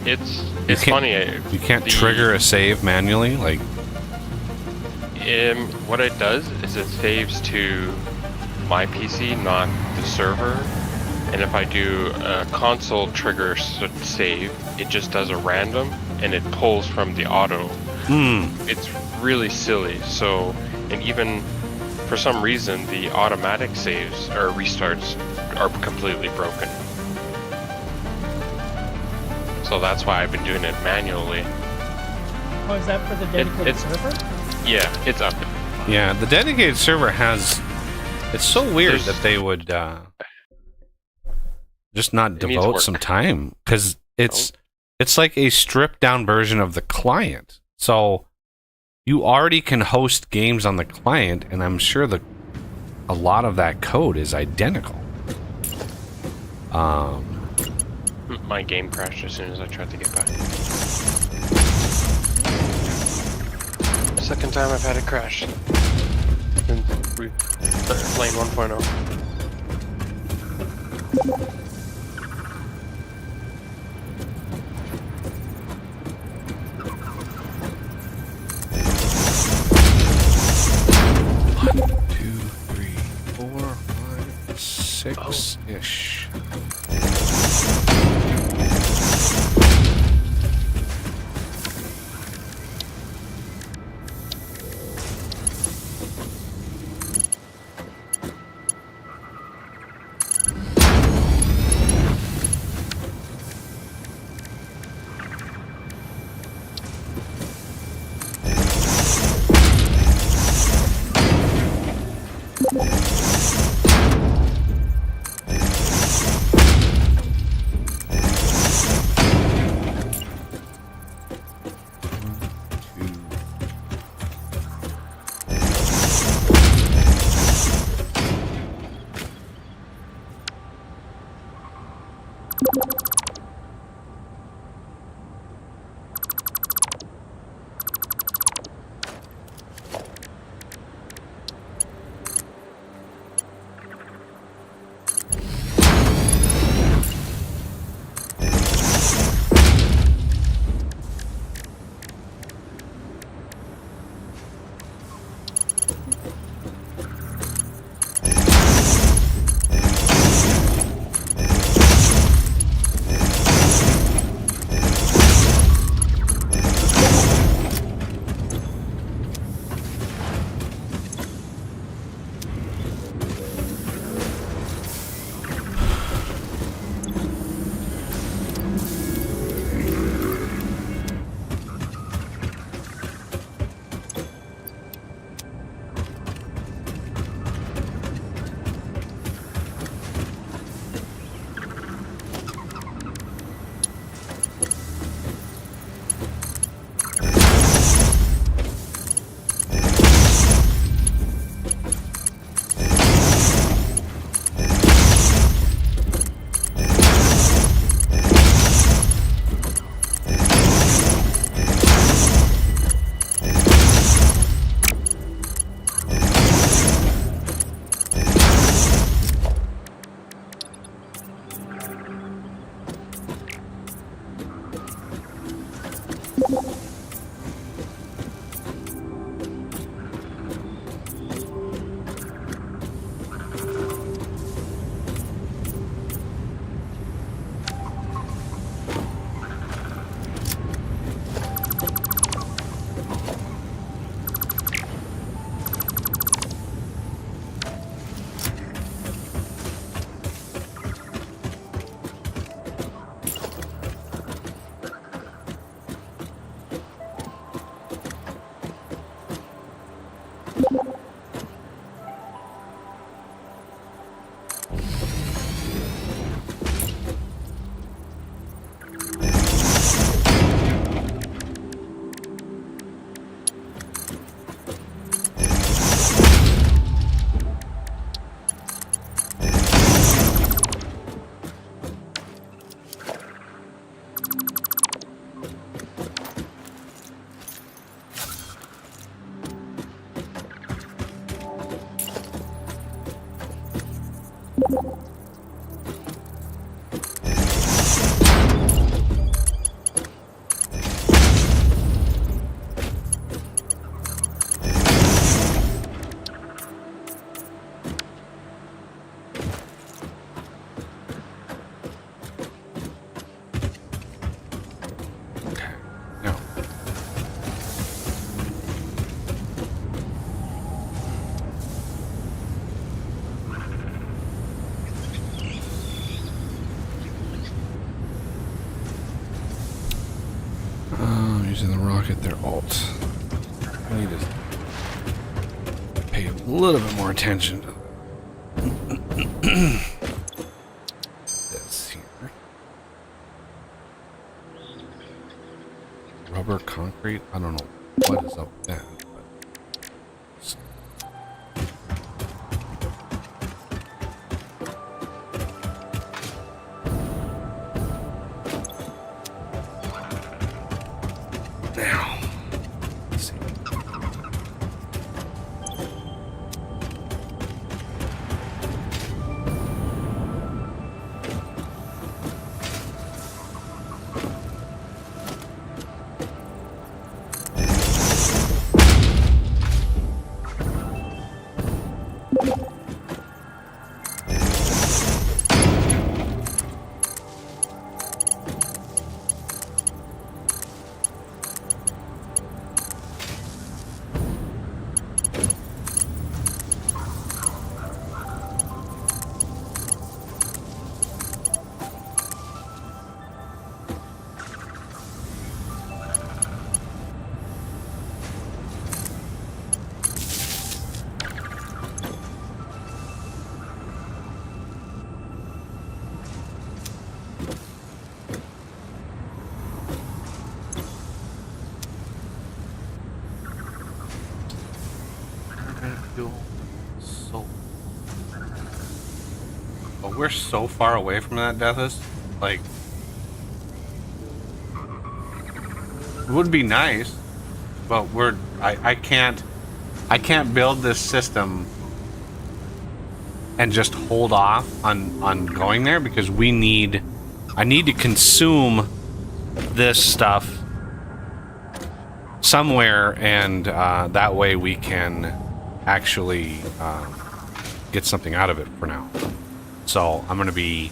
It's can't- funny. You can't trigger a save manually. Like What it does is it saves to my PC, not the server. And if I do a console trigger save, it just does a random and it pulls from the auto. It's really silly. So, and even for some reason, the automatic saves or restarts are completely broken. So that's why I've been doing it manually. Oh, is that for the dedicated server? Yeah, it's up. yeah, the dedicated server has. It's so weird There's- that they would just not It needs devote work. some time because it's like a stripped down version of the client. So you already can host games on the client, and I'm sure a lot of that code is identical. My game crashed as soon as I tried to get back. Second time I've had it crash. Since we started playing 1.0. Two, three, 4, 5, 6 ish. Okay. No. Using the rocket, their alt. I need to pay a little bit more attention to this here. Rubber, concrete? I don't know what is up with that. Now, let's see. But we're so far away from that, Deathus. Like, it would be nice, but I can't build this system and just hold off on going there because I need to consume this stuff somewhere, and that way we can actually get something out of it for now. So I'm going to be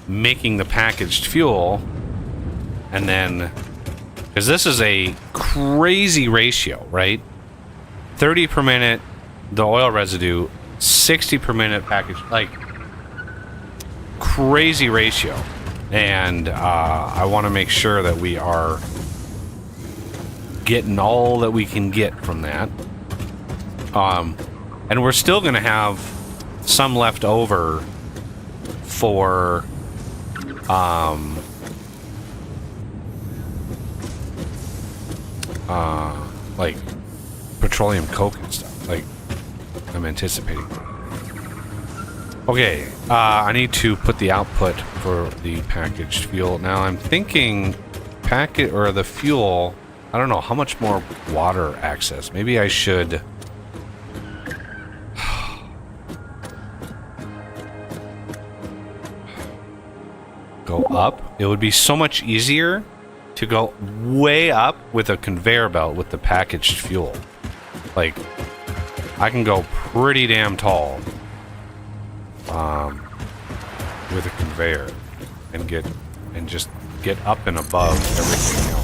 making the packaged fuel, and then, because this is a crazy ratio, right? 30 per minute, the oil residue, 60 per minute package, like crazy ratio. And I want to make sure that we are getting all that we can get from that. And we're still going to have some left over for like petroleum coke and stuff. Like, I'm anticipating. Okay, I need to put the output for the packaged fuel. Now I'm thinking the fuel, I don't know how much more water access. Maybe I should go up. It would be so much easier to go way up with a conveyor belt with the packaged fuel. Like, I can go pretty damn tall with a conveyor and just get up and above everything else.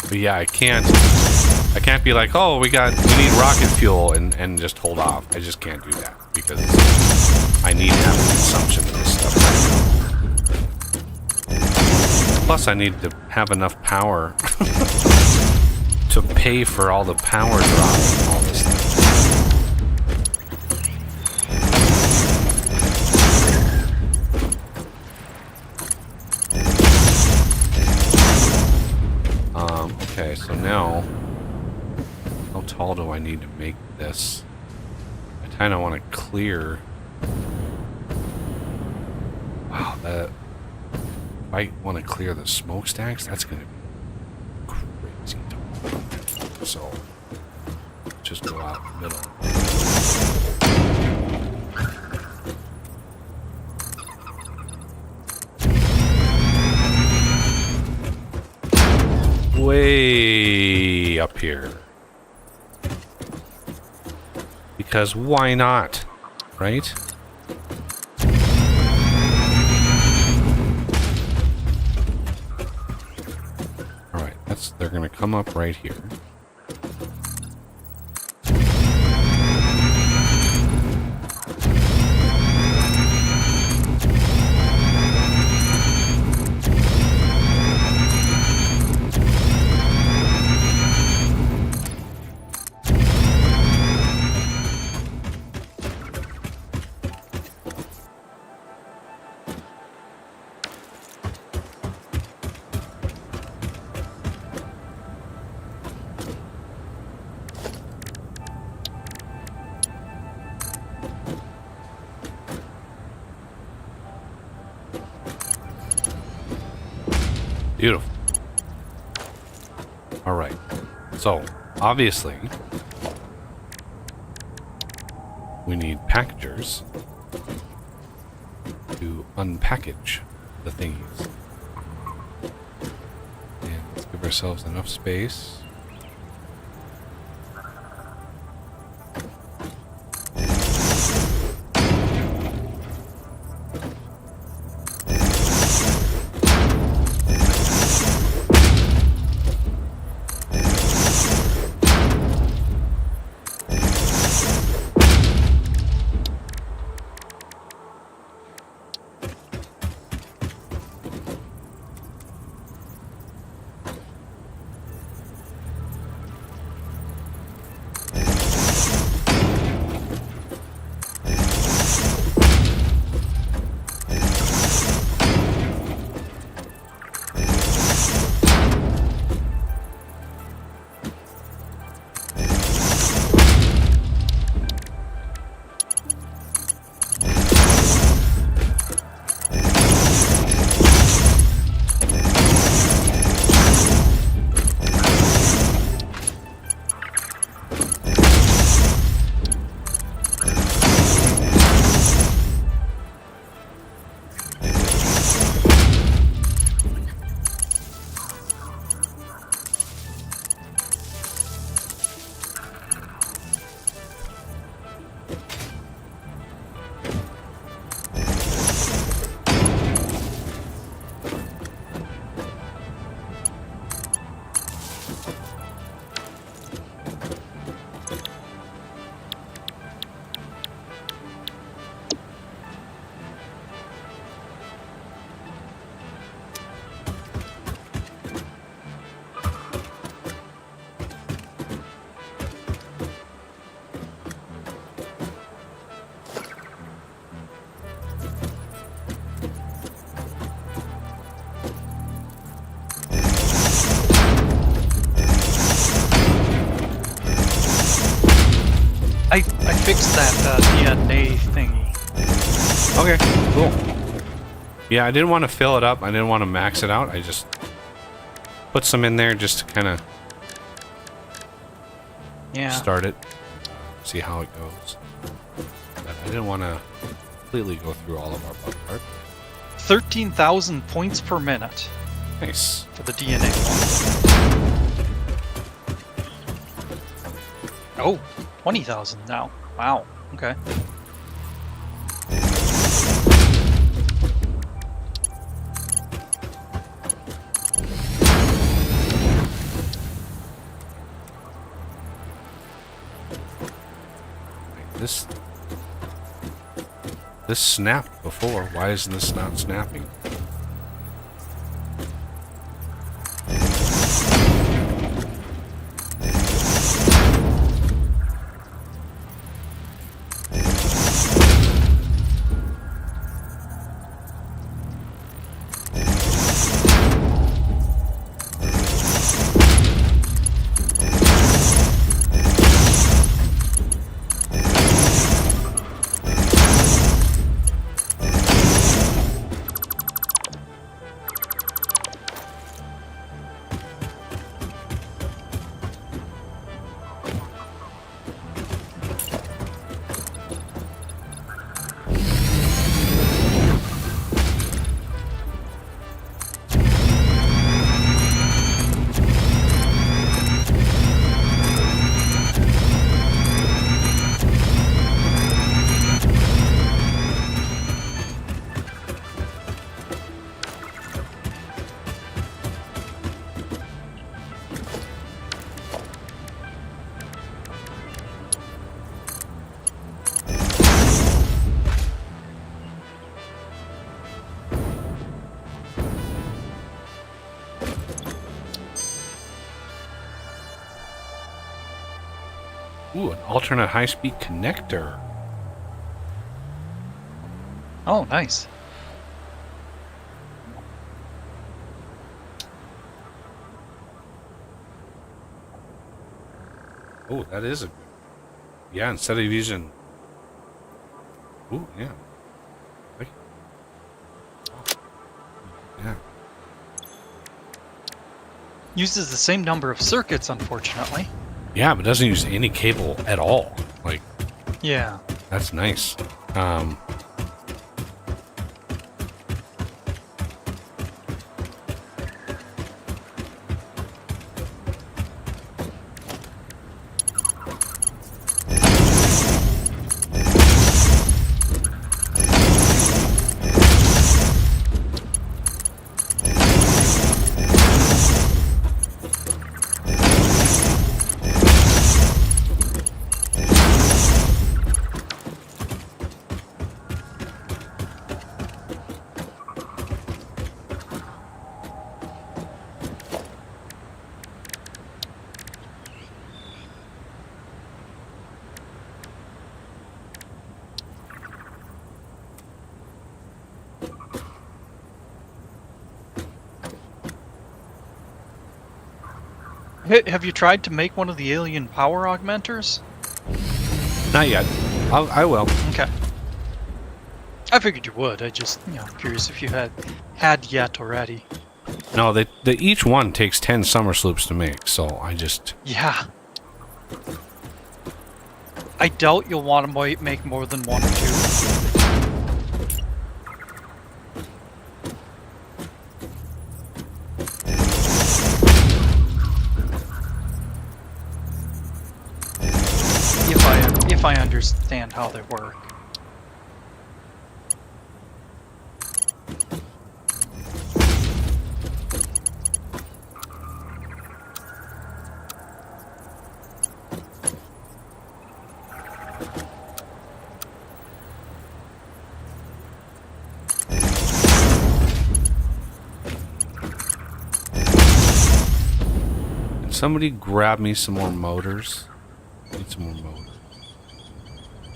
But yeah, I can't be like, oh, we need rocket fuel and just hold off. I just can't do that because I need to have a consumption of this stuff. Plus, I need to have enough power to pay for all the power drops and all this stuff. tall do I need to make this? I kind of want to clear. Wow, that. If I want to clear the smokestacks, that's going to be crazy tall. So, just go out in the middle. Way up here. Because why not? Right? Alright, they're gonna come up right here. Beautiful. All right. So, obviously, we need packagers to unpackage the thingies. And let's give ourselves enough space. I fixed that DNA thingy. Okay, cool. Yeah, I didn't want to fill it up. I didn't want to max it out. I just put some in there just to kind of start it, see how it goes. But I didn't want to completely go through all of our bug part. 13,000 points per minute Nice. for the DNA one. Oh, 20,000 now. Wow. Okay. This snapped before. Why isn't this not snapping? Ooh, an alternate high-speed connector. Oh, nice. Oh, that is a... Yeah, instead of using... Ooh, yeah. Like- Yeah. Uses the same number of circuits, unfortunately. Yeah, but doesn't use any cable at all. Like, Yeah. that's nice. Have you tried to make one of the alien power augmenters? Not yet. I will. Okay. I figured you would. I just, curious if you had yet already. No, they each one takes 10 summer sloops to make, so I just... Yeah. I doubt you'll want to make more than one or two. If I understand how they work. Can somebody grab me some more motors? I need some more motors.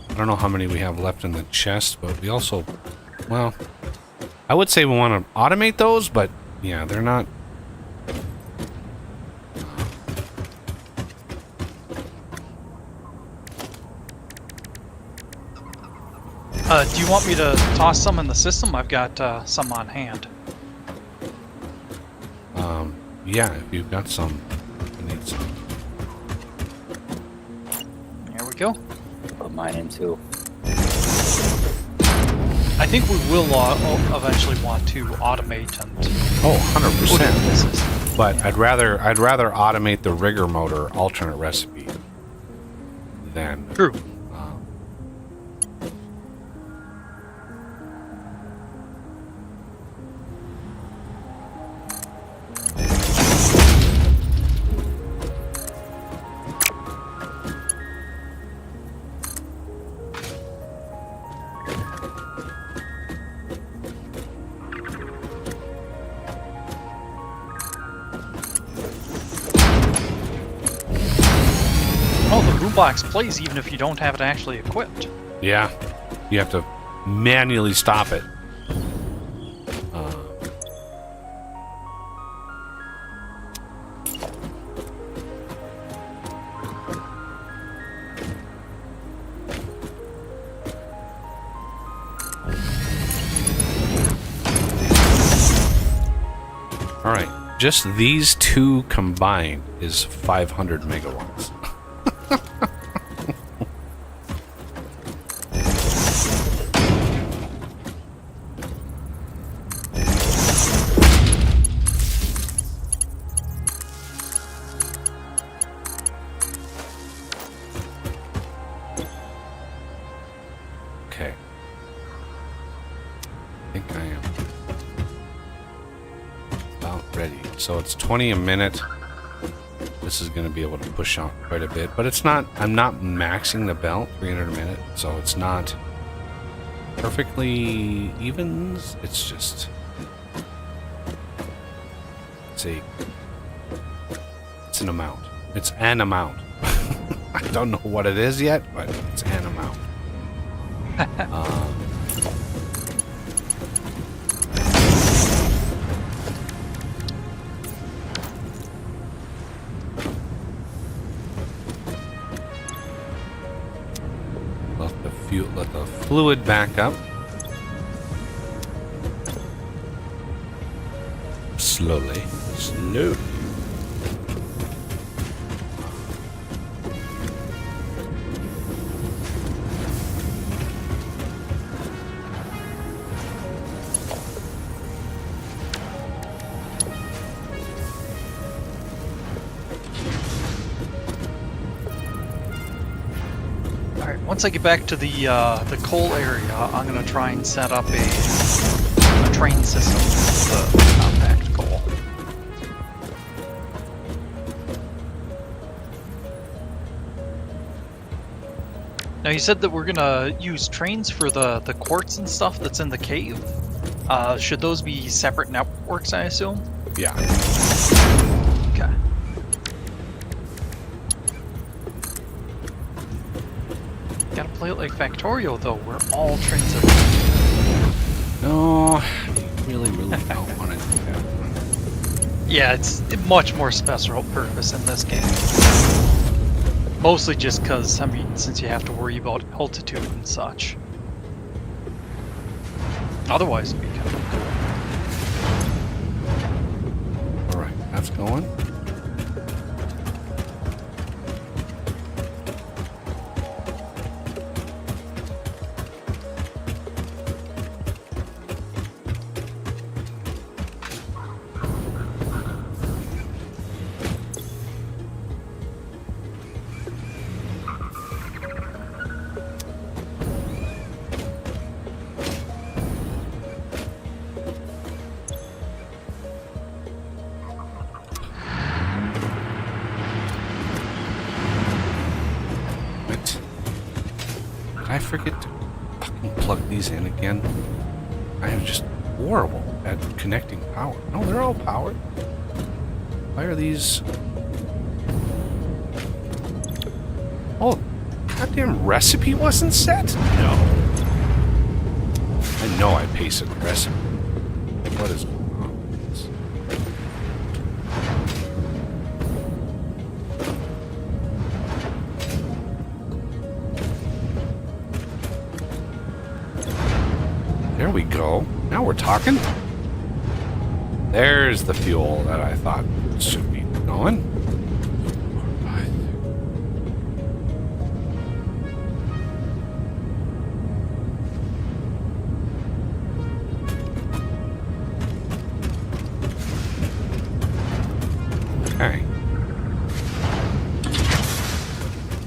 I don't know how many we have left in the chest, but we also... Well, I would say we want to automate those, but yeah, they're not... Do you want me to toss some in the system? I've got some on hand. Yeah, if you've got some, I need some. There we go. Put mine in too. I think we will eventually want to automate and Oh, put it in the 100%. system. But Yeah. I'd rather automate the rigger motor alternate recipe than... True. Oh, the boombox plays even if you don't have it actually equipped. Yeah, you have to manually stop it. All right, just these two combined is 500 megawatts. Okay. I think I am about ready. So it's 20 a minute. This is going to be able to push out quite a bit, but it's not, I'm not maxing the belt 300 a minute, so it's not perfectly evens. It's just, it's an amount. It's an amount. I don't know what it is yet, but it's Animal. Let the fluid back up. Slowly. Slowly. Once I get back to the coal area, I'm gonna try and set up a train system with the compact coal. Now you said that we're gonna use trains for the quartz and stuff that's in the cave. Should those be separate networks, I assume? Yeah. Okay. Gotta play it like Factorio, though, where all trains are... No, you really don't want to do that. Yeah, it's much more special purpose in this game. Mostly just because, I mean, since you have to worry about altitude and such. Otherwise, it'd be kind of cool. Alright, that's going. I forget to fucking plug these in again? I am just horrible at connecting power. No, they're all powered. Why are these... Oh, goddamn recipe wasn't set? No. I know I pasted the recipe. What is going on with this? There we go. Now we're talking. There's the fuel that I thought should be going. Okay.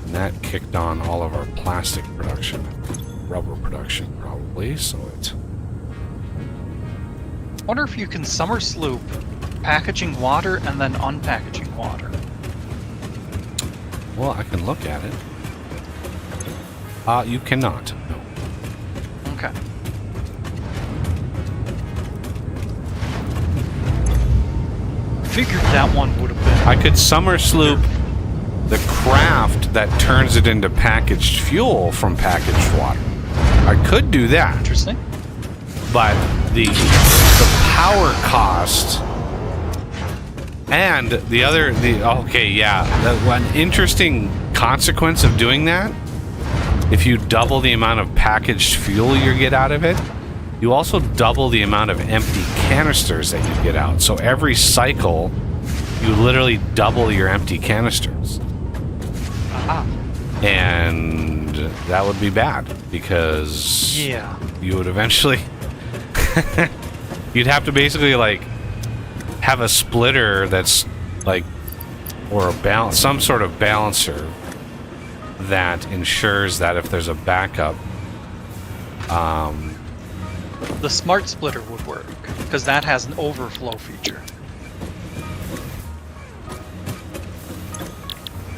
And that kicked on all of our plastic production, rubber production probably, so it... I wonder if you can summer sloop packaging water and then unpackaging water. Well, I can look at it. You cannot. No. Okay. Figured that one would have been... I could summer sloop the craft that turns it into packaged fuel from packaged water. I could do that. Interesting. But the power cost and one interesting consequence of doing that, if you double the amount of packaged fuel you get out of it, you also double the amount of empty canisters that you get out. So every cycle, you literally double your empty canisters. Aha. And that would be bad because you would eventually you'd have to basically like have a splitter that's like, or a some sort of balancer that ensures that if there's a backup, the smart splitter would work because that has an overflow feature.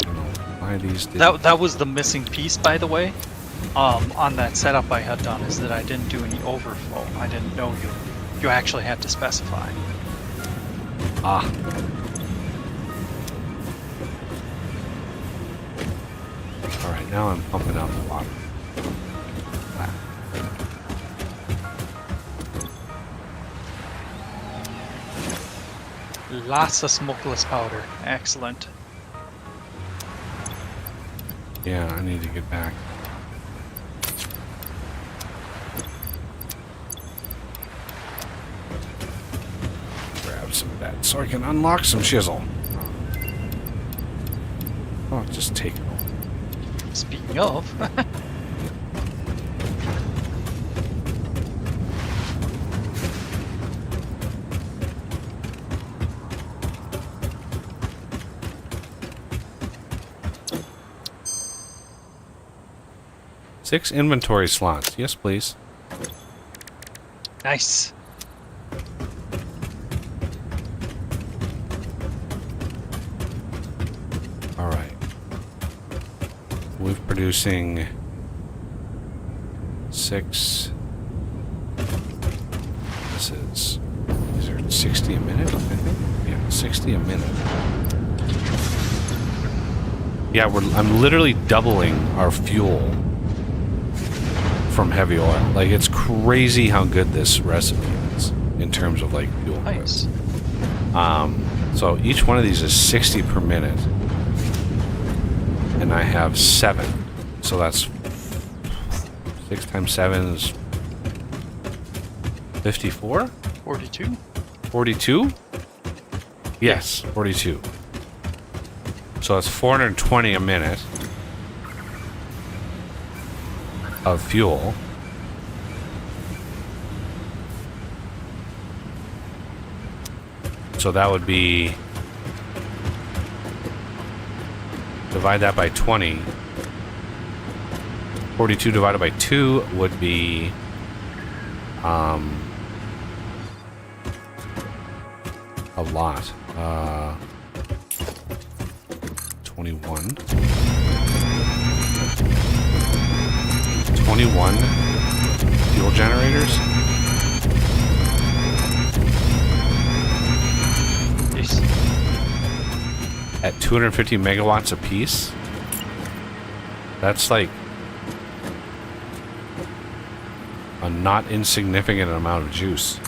I don't know why these That was the missing piece, by the way. On that setup I had done, is that I didn't do any overflow. I didn't know you actually had to specify. Alright, now I'm pumping out the water. Lots of smokeless powder. Excellent. Yeah, I need to get back. Grab some of that so I can unlock some shizzle. Oh, just take it all. Speaking of, 6 inventory slots. Yes, please. nice. Alright. We're producing 6. These are 60 a minute, I think? Yeah, 60 a minute. Yeah, I'm literally doubling our fuel from heavy oil. Like, it's crazy how good this recipe is in terms of, like, fuel. Nice. So each one of these is 60 per minute. And I have 7. So that's 6 times 7 is 54? 42? 42? Yes, 42. So that's 420 a minute of fuel. So that would be, divide that by 20. 42 divided by 2 would be a lot. 21. 21 fuel generators. Nice. At 250 megawatts apiece. That's like a not insignificant amount of juice.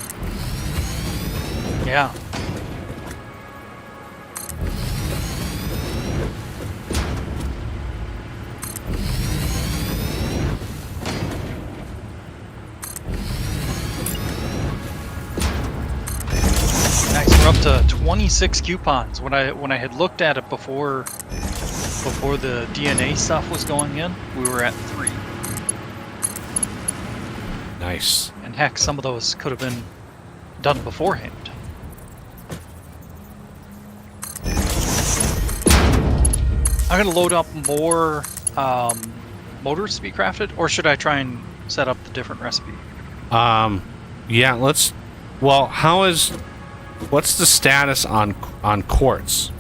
Yeah. Nice. We're up to 26 coupons. When I had looked at it before the DNA stuff was going in, we were at 3. Nice. And heck, some of those could have been done beforehand. I'm gonna load up more motors to be crafted, or should I try and set up the different recipe? Yeah, let's. Well, what's the status on quartz?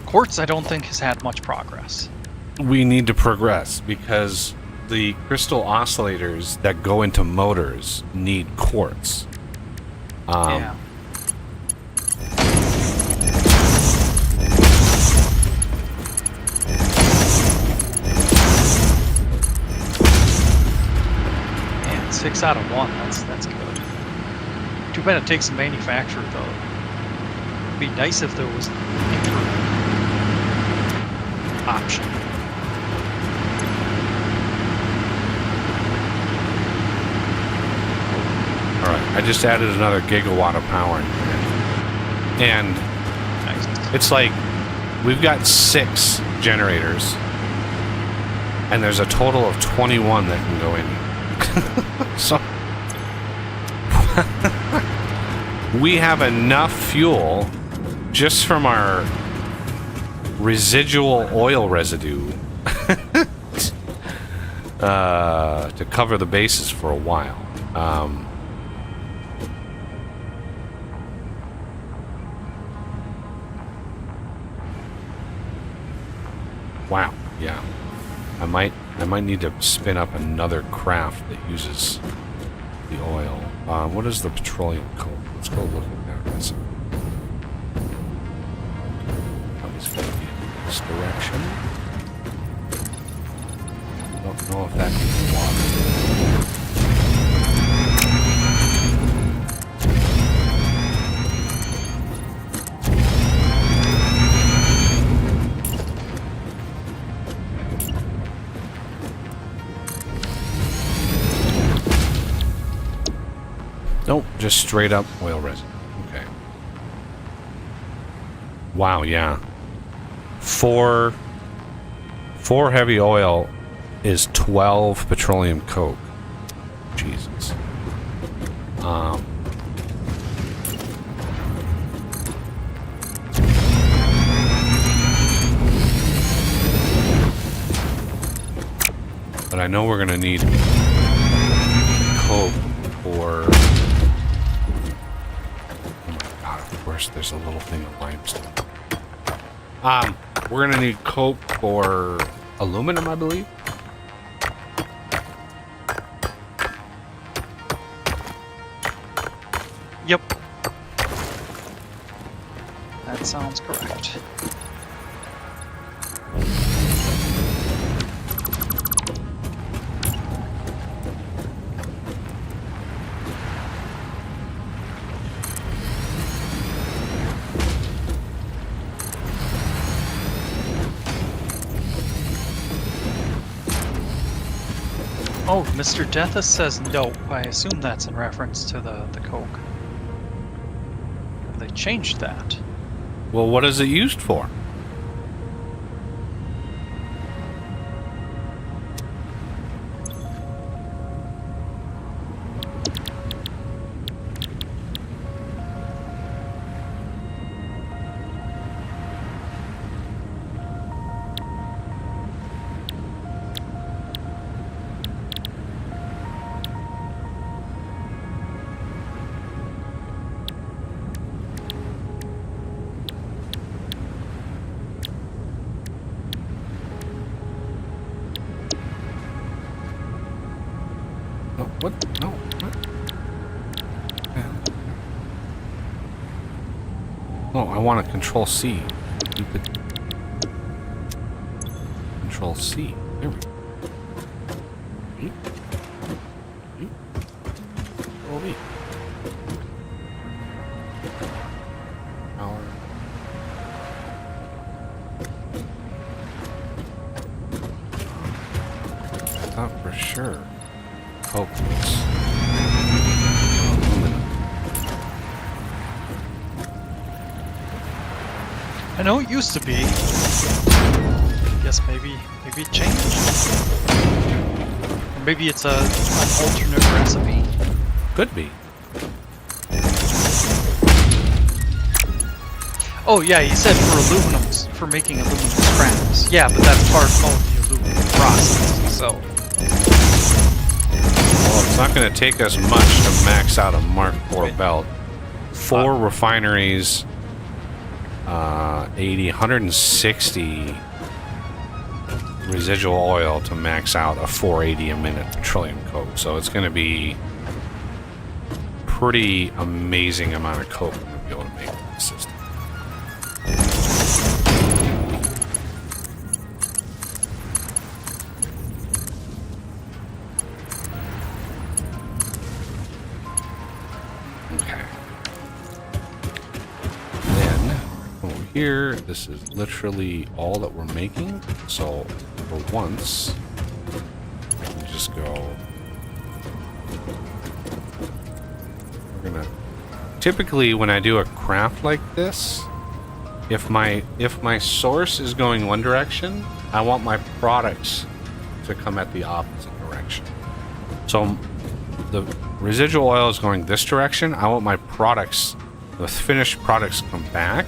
Quartz, I don't think has had much progress. We need to progress because the crystal oscillators that go into motors need quartz. Yeah. Man, 6 out of 1. That's good. Too bad it takes a manufacturer though. It'd be nice if there was an improvement option. Alright, I just added another gigawatt of power in here. And Nice. it's like we've got 6 generators. And there's a total of 21 that can go in here. So we have enough fuel just from our residual oil residue to cover the bases for a while. Wow, yeah. I might need to spin up another craft that uses the oil. What is the petroleum code? Let's go look at that recipe. Probably going to be in this direction. Don't know if that needs water. Nope, just straight up oil resin. Okay. Wow, yeah. Four heavy oil is 12 petroleum coke. Jesus. But I know we're gonna need coke for... Oh my god, of course there's a little thing of limestone. We're gonna need coke for aluminum, I believe. Yep. That sounds correct. Oh, Mr. Deathus says no. I assume that's in reference to the Coke. They changed that. Well, what is it used for? No, what? No, what? No, I want to control C. You could control C. There we go. Control V. Power. I thought for sure. Coke was aluminum. I know it used to be. Guess maybe it changed. Or maybe it's an alternate recipe. Could be. Oh yeah, he said for aluminums, for making aluminum scraps. Yeah, but that's part of the aluminum process. So. Well, it's not going to take us much to max out a Mark IV belt. 4 refineries, 160 residual oil to max out a 480 a minute petroleum coke. So it's going to be pretty amazing amount of coke we're going to be able to make with the system. Okay. Then, over here, this is literally all that we're making. So, for once, we can just go... We're gonna... Typically, when I do a craft like this, if my source is going one direction, I want my products to come at the opposite direction. So, the residual oil is going this direction. I want my products, the finished products, come back.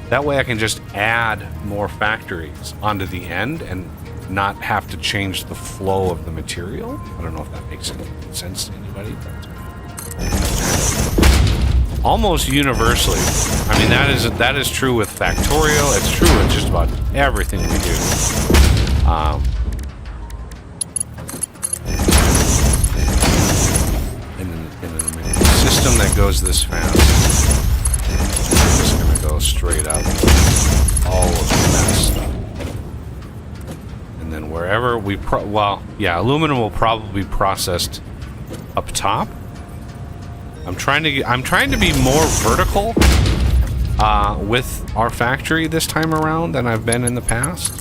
That way I can just add more factories onto the end and not have to change the flow of the material. I don't know if that makes any sense to anybody, but almost universally. I mean, that is true with Factorial. It's true with just about everything we do. In a system that goes this fast, I'm just gonna go straight up all of the best stuff, and then wherever we aluminum will probably be processed up top. I'm trying to be more vertical with our factory this time around than I've been in the past.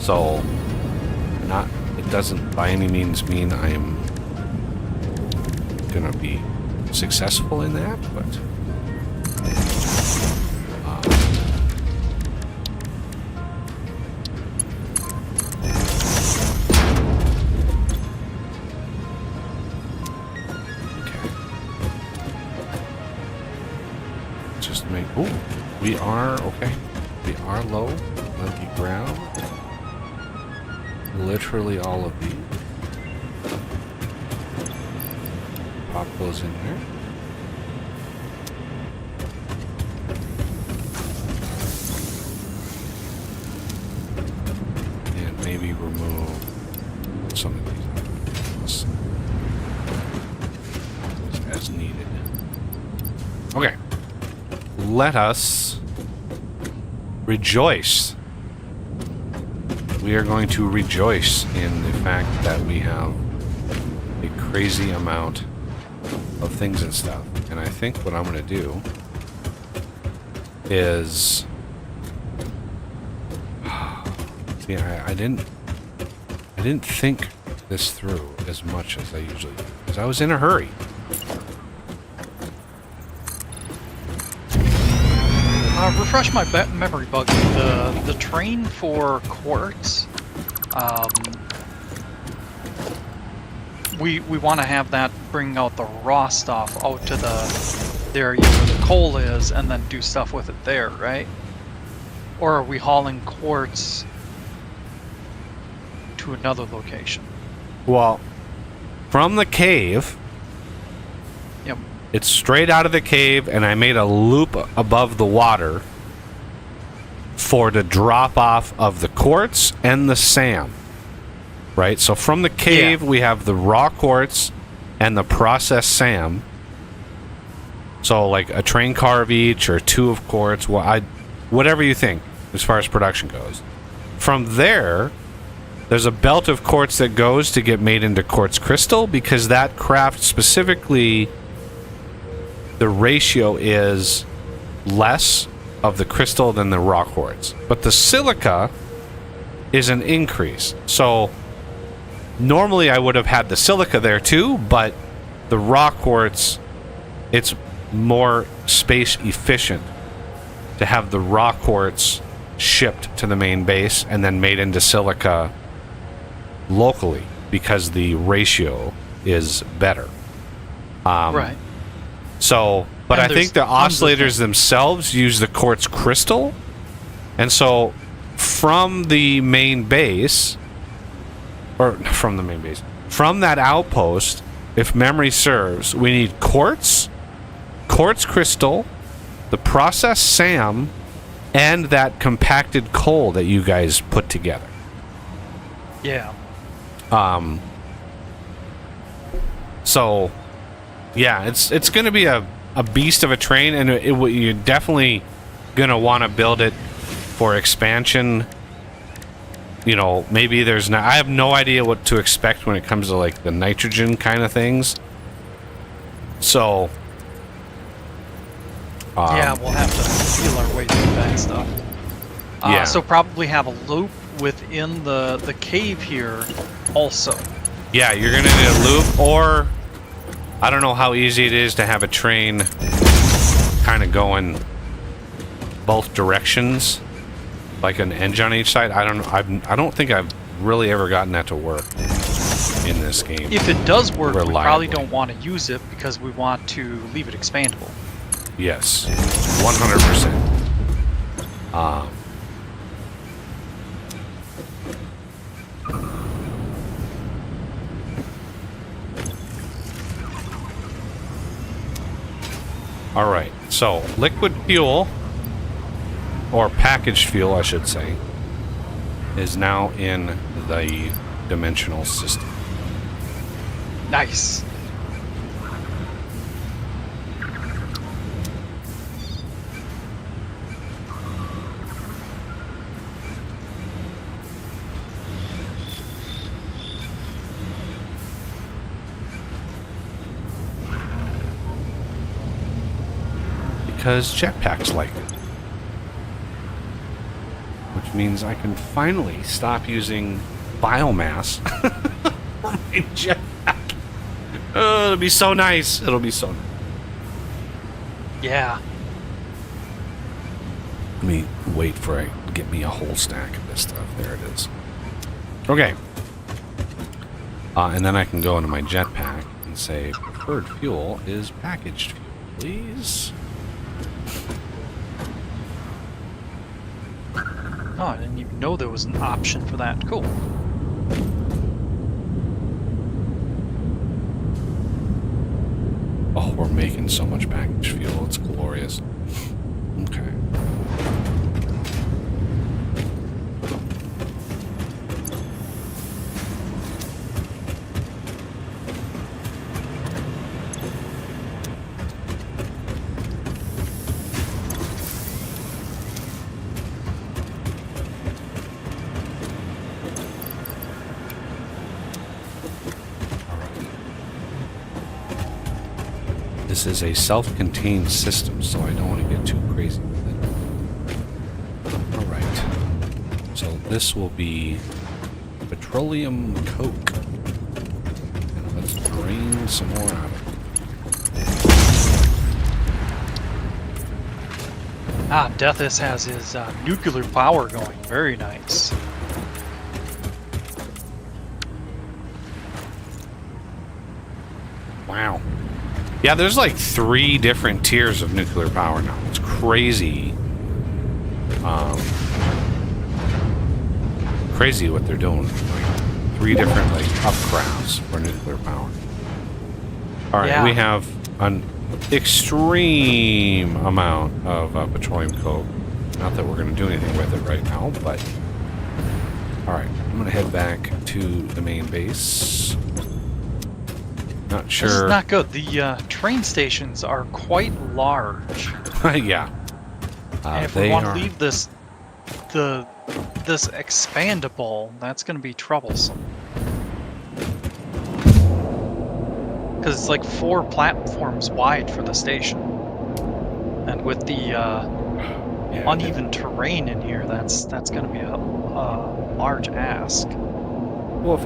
So it doesn't by any means mean I'm gonna be successful in that, but we are low on the ground. Literally all of these. Pop those in there. And maybe remove some of these as needed. Okay. Let us rejoice. We are going to rejoice in the fact that we have a crazy amount of things and stuff. And I think what I'm going to do is... See, I didn't think this through as much as I usually do, because I was in a hurry. Refresh my memory, Buggy. The train for quartz, we want to have that bring out the raw stuff out to the area where the coal is, and then do stuff with it there, right? Or are we hauling quartz to another location? Well, from the cave. Yep. It's straight out of the cave, and I made a loop above the water for the drop off of the quartz and the SAM. Right? So from the cave, we have the raw quartz and the processed SAM. So like a train car of each or two of quartz, whatever you think as far as production goes. From there, there's a belt of quartz that goes to get made into quartz crystal, because that craft specifically... the ratio is less of the crystal than the raw quartz. But the silica is an increase. So normally I would have had the silica there too, but the raw quartz, it's more space efficient to have the raw quartz shipped to the main base and then made into silica locally, because the ratio is better. Right. So, but I think the oscillators themselves use the quartz crystal. And so, from the main base, from that outpost, if memory serves, we need quartz crystal, the processed SAM, and that compacted coal that you guys put together. Yeah. So... yeah, it's going to be a beast of a train, and you're definitely going to want to build it for expansion. You know, maybe there's not... I have no idea what to expect when it comes to, like, the nitrogen kind of things. So... yeah, we'll have to feel our way through that stuff. Yeah. So probably have a loop within the cave here also. Yeah, you're going to need a loop, or... I don't know how easy it is to have a train kind of going both directions, like an engine on each side. I don't think I've really ever gotten that to work in this game. If it does work, reliably. We probably don't want to use it because we want to leave it expandable. Yes, 100%. All right, so liquid fuel, or packaged fuel, I should say, is now in the dimensional system. Nice. because jetpacks like it. Which means I can finally stop using biomass for my jetpack. Oh, it'll be so nice. It'll be so nice. Yeah. Let me wait for it. Get me a whole stack of this stuff. There it is. Okay. And then I can go into my jetpack and say preferred fuel is packaged fuel, please. Oh, I didn't even know there was an option for that. Cool. Oh, we're making so much packaged fuel. It's glorious. Okay. This is a self-contained system, so I don't want to get too crazy with it. Alright. So this will be petroleum coke. And let's drain some more out of it. Ah, Deathis has his nuclear power going. Very nice. Wow. Yeah, there's like 3 different tiers of nuclear power now. It's crazy. Crazy what they're doing. Like 3 different like upcrafts for nuclear power. All right, Yeah. we have an extreme amount of petroleum coke. Not that we're going to do anything with it right now, but all right. I'm going to head back to the main base. Not sure. This is not good. The train stations are quite large. Yeah. And if they we want are. to leave this expandable, that's going to be troublesome. Because it's like 4 platforms wide for the station. And with the Yeah, uneven terrain in here, that's going to be a large ask. Well,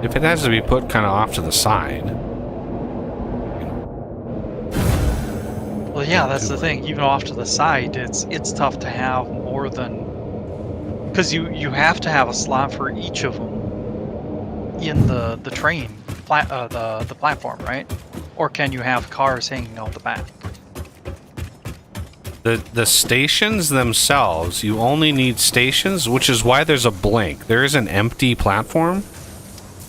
if it has to be put kind of off to the side. Well, yeah, that's the thing. Even off to the side, it's tough to have more than, because you have to have a slot for each of them in the train the platform, right? Or can you have cars hanging out the back? The stations themselves, you only need stations, which is why there's a blank. There is an empty platform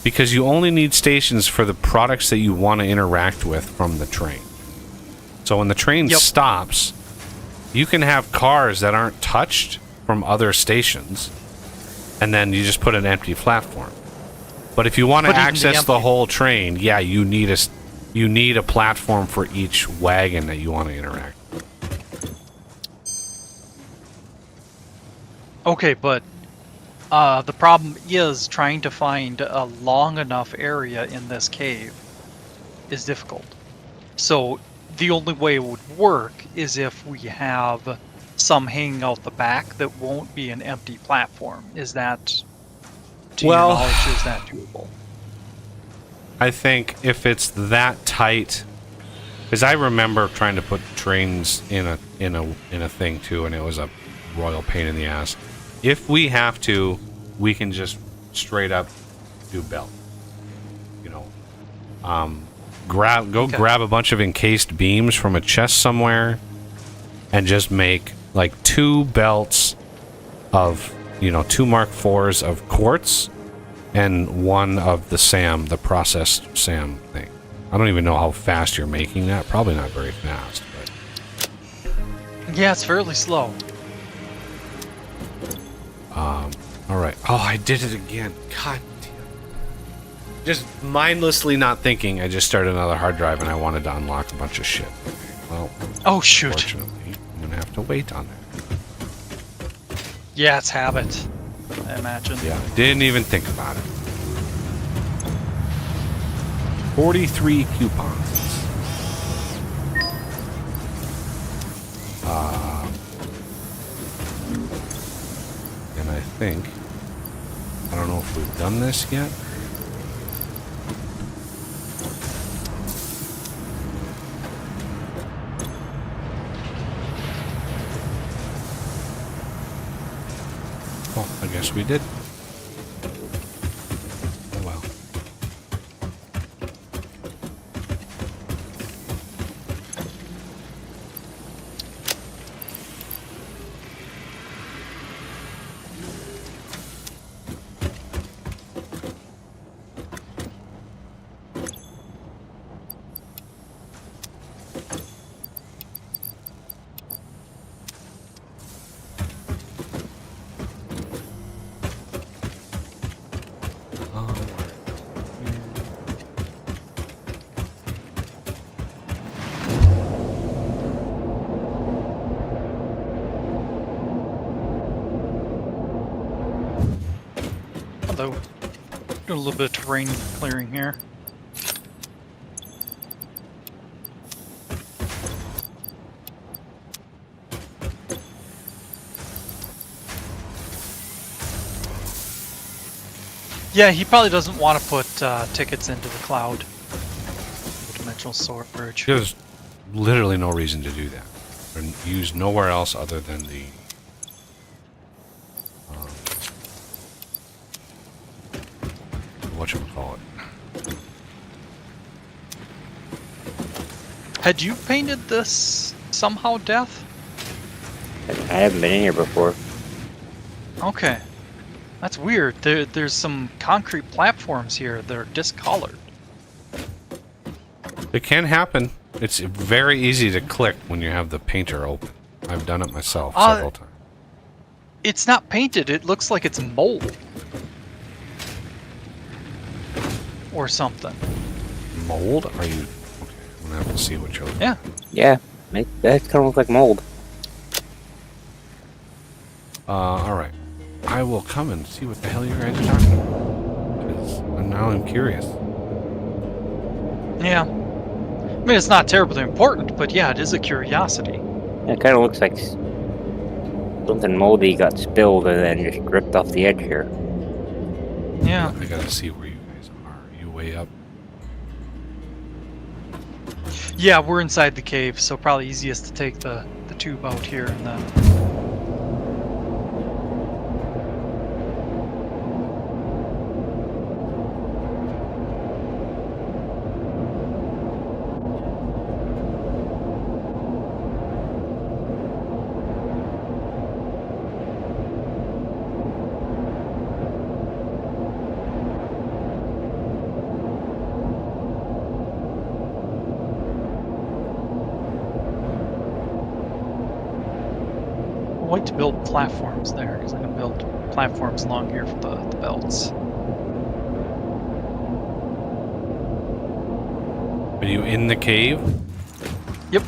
because you only need stations for the products that you want to interact with from the train. So when the train stops, you can have cars that aren't touched from other stations, and then you just put an empty platform. But if you want to access the whole train, yeah, you need a platform for each wagon that you want to interact with. Okay, but the problem is trying to find a long enough area in this cave is difficult. So the only way it would work is if we have some hanging out the back that won't be an empty platform. Is that, to your knowledge, is that doable? I think if it's that tight, because I remember trying to put trains in a thing too, and it was a royal pain in the ass. If we have to, we can just straight up do belt. You know, grab a bunch of encased beams from a chest somewhere, and just make like 2 belts of, 2 Mark IVs of quartz, and 1 of the SAM, the processed SAM thing. I don't even know how fast you're making that. Probably not very fast, but Yeah, it's fairly slow. all right. Oh, I did it again. God damn. Just mindlessly not thinking, I just started another hard drive and I wanted to unlock a bunch of shit. Okay, well, oh shoot. Unfortunately, I'm gonna have to wait on that. Yeah, it's habit, I imagine. Yeah, didn't even think about it. 43 coupons. I think. I don't know if we've done this yet. Well, I guess we did. Oh well. Although, do a little bit of terrain clearing here. Yeah, he probably doesn't want to put tickets into the cloud. Dimensional storage. There's literally no reason to do that. Or use nowhere else other than the whatchamacallit. Had you painted this somehow, Death? I haven't been in here before. Okay. That's weird. There's some concrete platforms here that are discolored. It can happen. It's very easy to click when you have the painter open. I've done it myself several times. It's not painted. It looks like it's mold. Or something. Mold? Are you... Okay, I'm gonna have to see what you're looking Yeah. Yeah, that kind of look like mold. Alright. I will come and see what the hell you guys are talking about. Because now I'm curious. Yeah. I mean, it's not terribly important, but yeah, it is a curiosity. It kind of looks like something moldy got spilled and then just ripped off the edge here. Yeah. I gotta see where you guys are. Are you way up? Yeah, we're inside the cave, so probably easiest to take the tube out here and then... I'd like to build platforms there, because I can build platforms along here for the belts. Are you in the cave? Yep.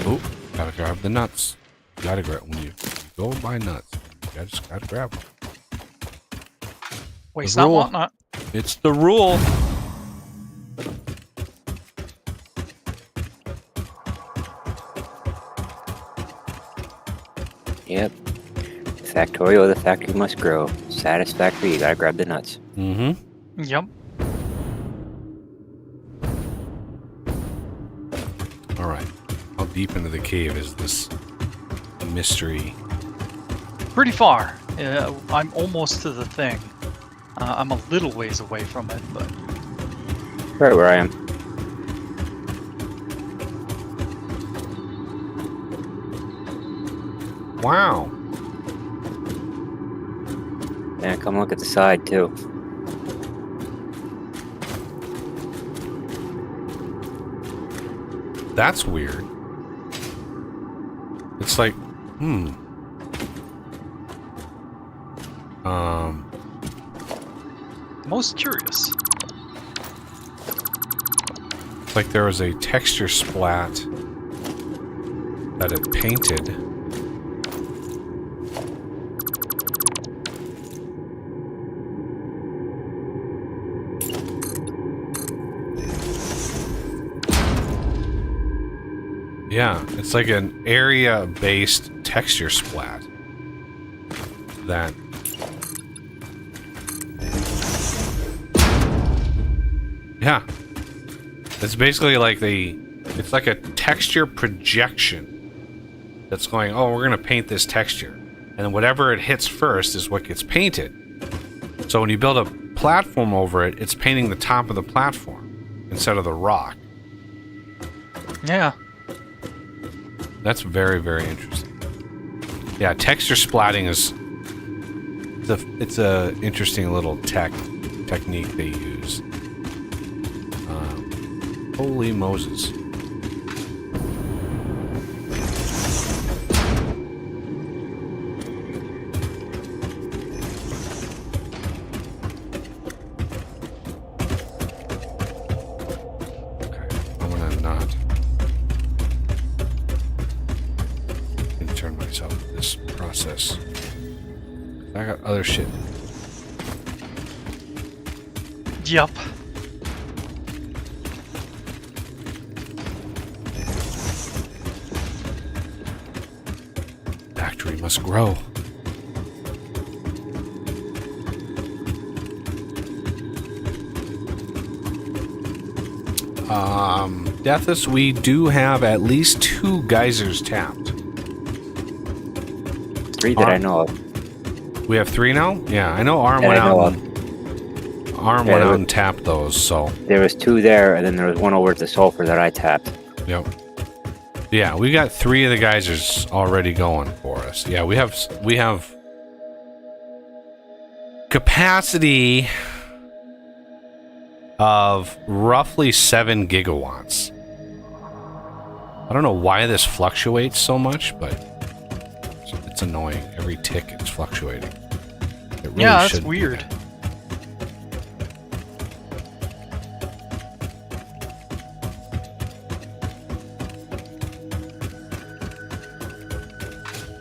Oh, gotta grab the nuts. Gotta grab... When you go buy nuts, you just gotta grab them. Waste The not, rule. want not. It's the rule. Yep. Factorio, the factory must grow. Satisfactory, you gotta grab the nuts. Mm-hmm. Yep. Alright. How deep into the cave is this mystery? Pretty far. I'm almost to the thing. I'm a little ways away from it, but... Right where I am. Wow. Yeah, come look at the side too. That's weird. It's like, Most curious. It's like there was a texture splat that it painted. Yeah, it's like an area-based texture splat. That... Yeah. It's basically like it's like a texture projection that's going, oh, we're going to paint this texture. And then whatever it hits first is what gets painted. So when you build a platform over it, it's painting the top of the platform instead of the rock. Yeah. That's very, very interesting. Yeah, texture splatting is... It's a interesting little technique they use. Holy Moses. Okay, I'm gonna not intern myself in this process. I got other shit. Yup. Factory must grow. Deathus, we do have at least 2 geysers tapped. 3 that I know of. We have 3 now? Yeah, I know Arm That went I know out. of. Arm Yeah, went there out was- and tapped those, so There was 2 there, and then there was one over at the sulfur that I tapped. yep. Yeah, we got 3 of the geysers already going for us. Yeah, we have capacity of roughly 7 gigawatts. I don't know why this fluctuates so much, but it's annoying. Every tick it's fluctuating. It really Yeah, that's shouldn't be weird. that.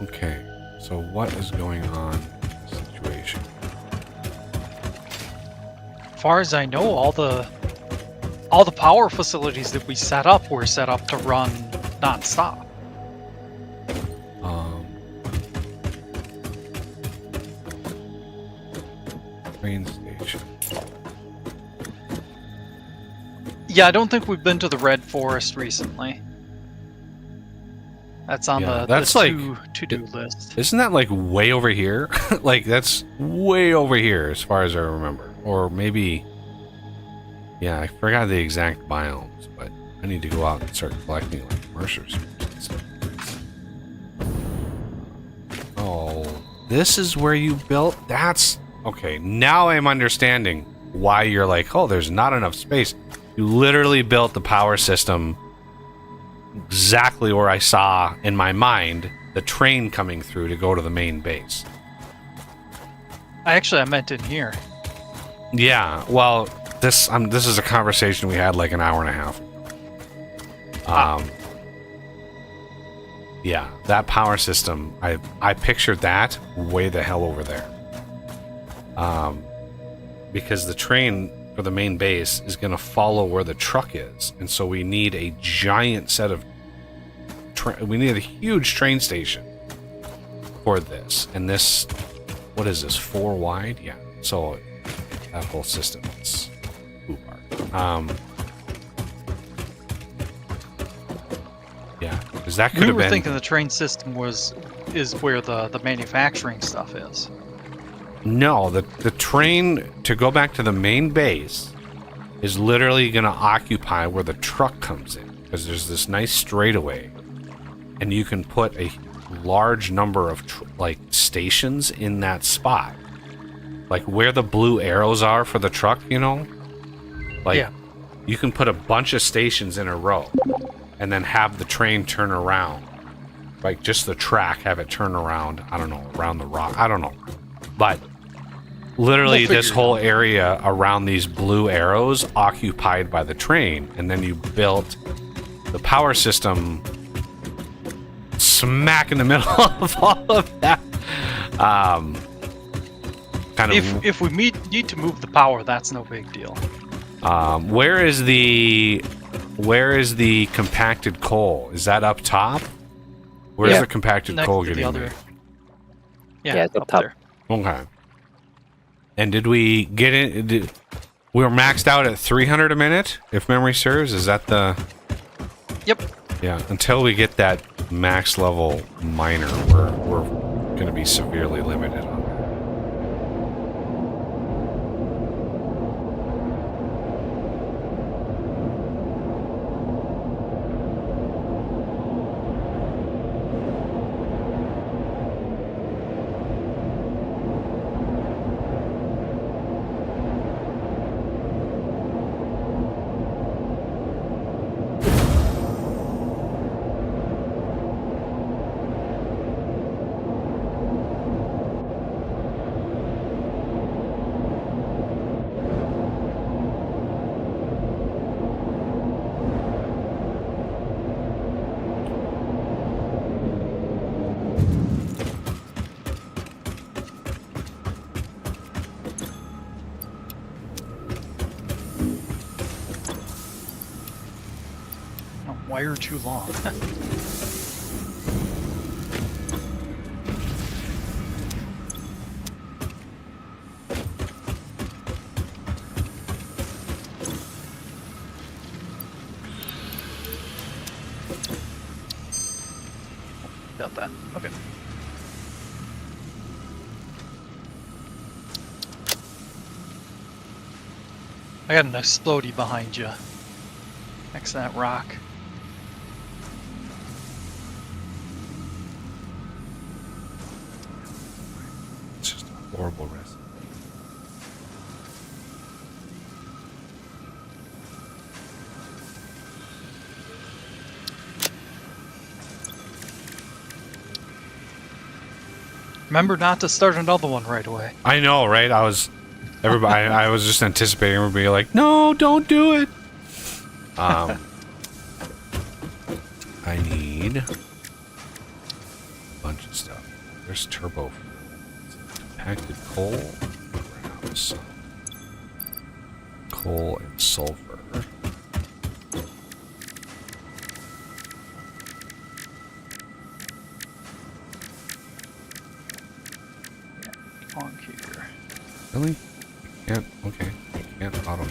Okay, so what is going on in this situation? As far as I know, all the power facilities that we set up were set up to run non-stop. Train station. Yeah, I don't think we've been to the Red Forest recently. That's on Yeah, the that's like- to-do list. Isn't that like way over here? Like that's way over here as far as I remember. Or maybe... Yeah, I forgot the exact biomes, but I need to go out and start collecting like Mercer's. Oh, this is where you built? That's... Okay, now I'm understanding why you're like, oh, there's not enough space. You literally built the power system exactly where I saw in my mind the train coming through to go to the main base. I meant in here. Yeah, well, this is a conversation we had like an hour and a half ago. Yeah, that power system, I pictured that way the hell over there. Because the train for the main base is going to follow where the truck is, and so we need a giant set of we need a huge train station for this. And this, what is this, 4 wide? Yeah, so that whole system is poop. Yeah, because that could We have were been... thinking the train system is where the manufacturing stuff is. No, the train to go back to the main base is literally going to occupy where the truck comes in, because there's this nice straightaway, and you can put a large number of like stations in that spot, like where the blue arrows are for the truck. You know, like Yeah. you can put a bunch of stations in a row, and then have the train turn around, like just the track, have it turn around. I don't know, around the rock. I don't know, but. Literally, We'll this figure it whole area around these blue arrows occupied by the train, and then you built the power system smack in the middle of all of that. Kind of. If we need to move the power, that's no big deal. Where is the where is the compacted coal? Is that up top? Where's Yeah. the compacted Next coal to the getting other. made? Yeah, it's up up top. there. Okay. And did we get in? We were maxed out at 300 a minute, if memory serves. Is that the? Yep. Yeah. Until we get that max level miner, we're going to be severely limited on that. Oh, wire too long. Got that. Okay. I got an explodey behind you. Next to that rock. It's just a horrible risk. Remember not to start another one right away. I know, right? I was just anticipating everybody like, no, don't do it. I need a bunch of stuff. There's turbo. Compacted coal. Perhaps. Coal and sulfur. On here. Really? Can't. Okay. Can't auto.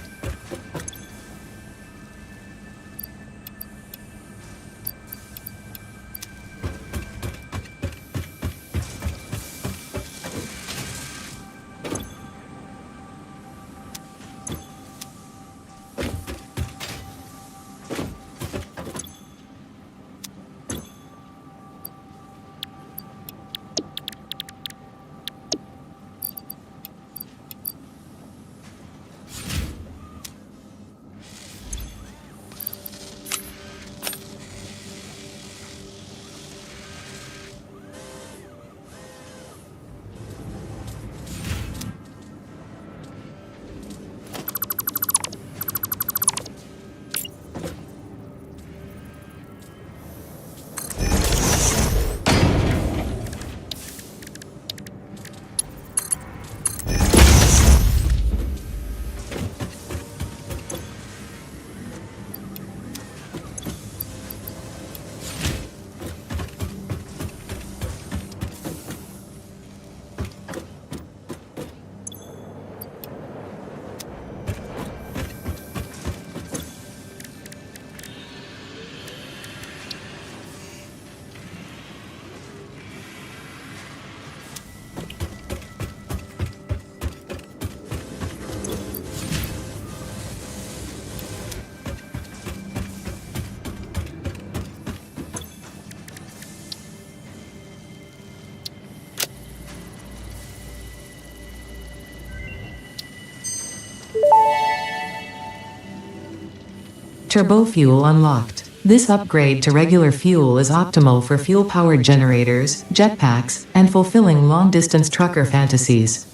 Turbo fuel unlocked. This upgrade to regular fuel is optimal for fuel-powered generators, jetpacks, and fulfilling long-distance trucker fantasies.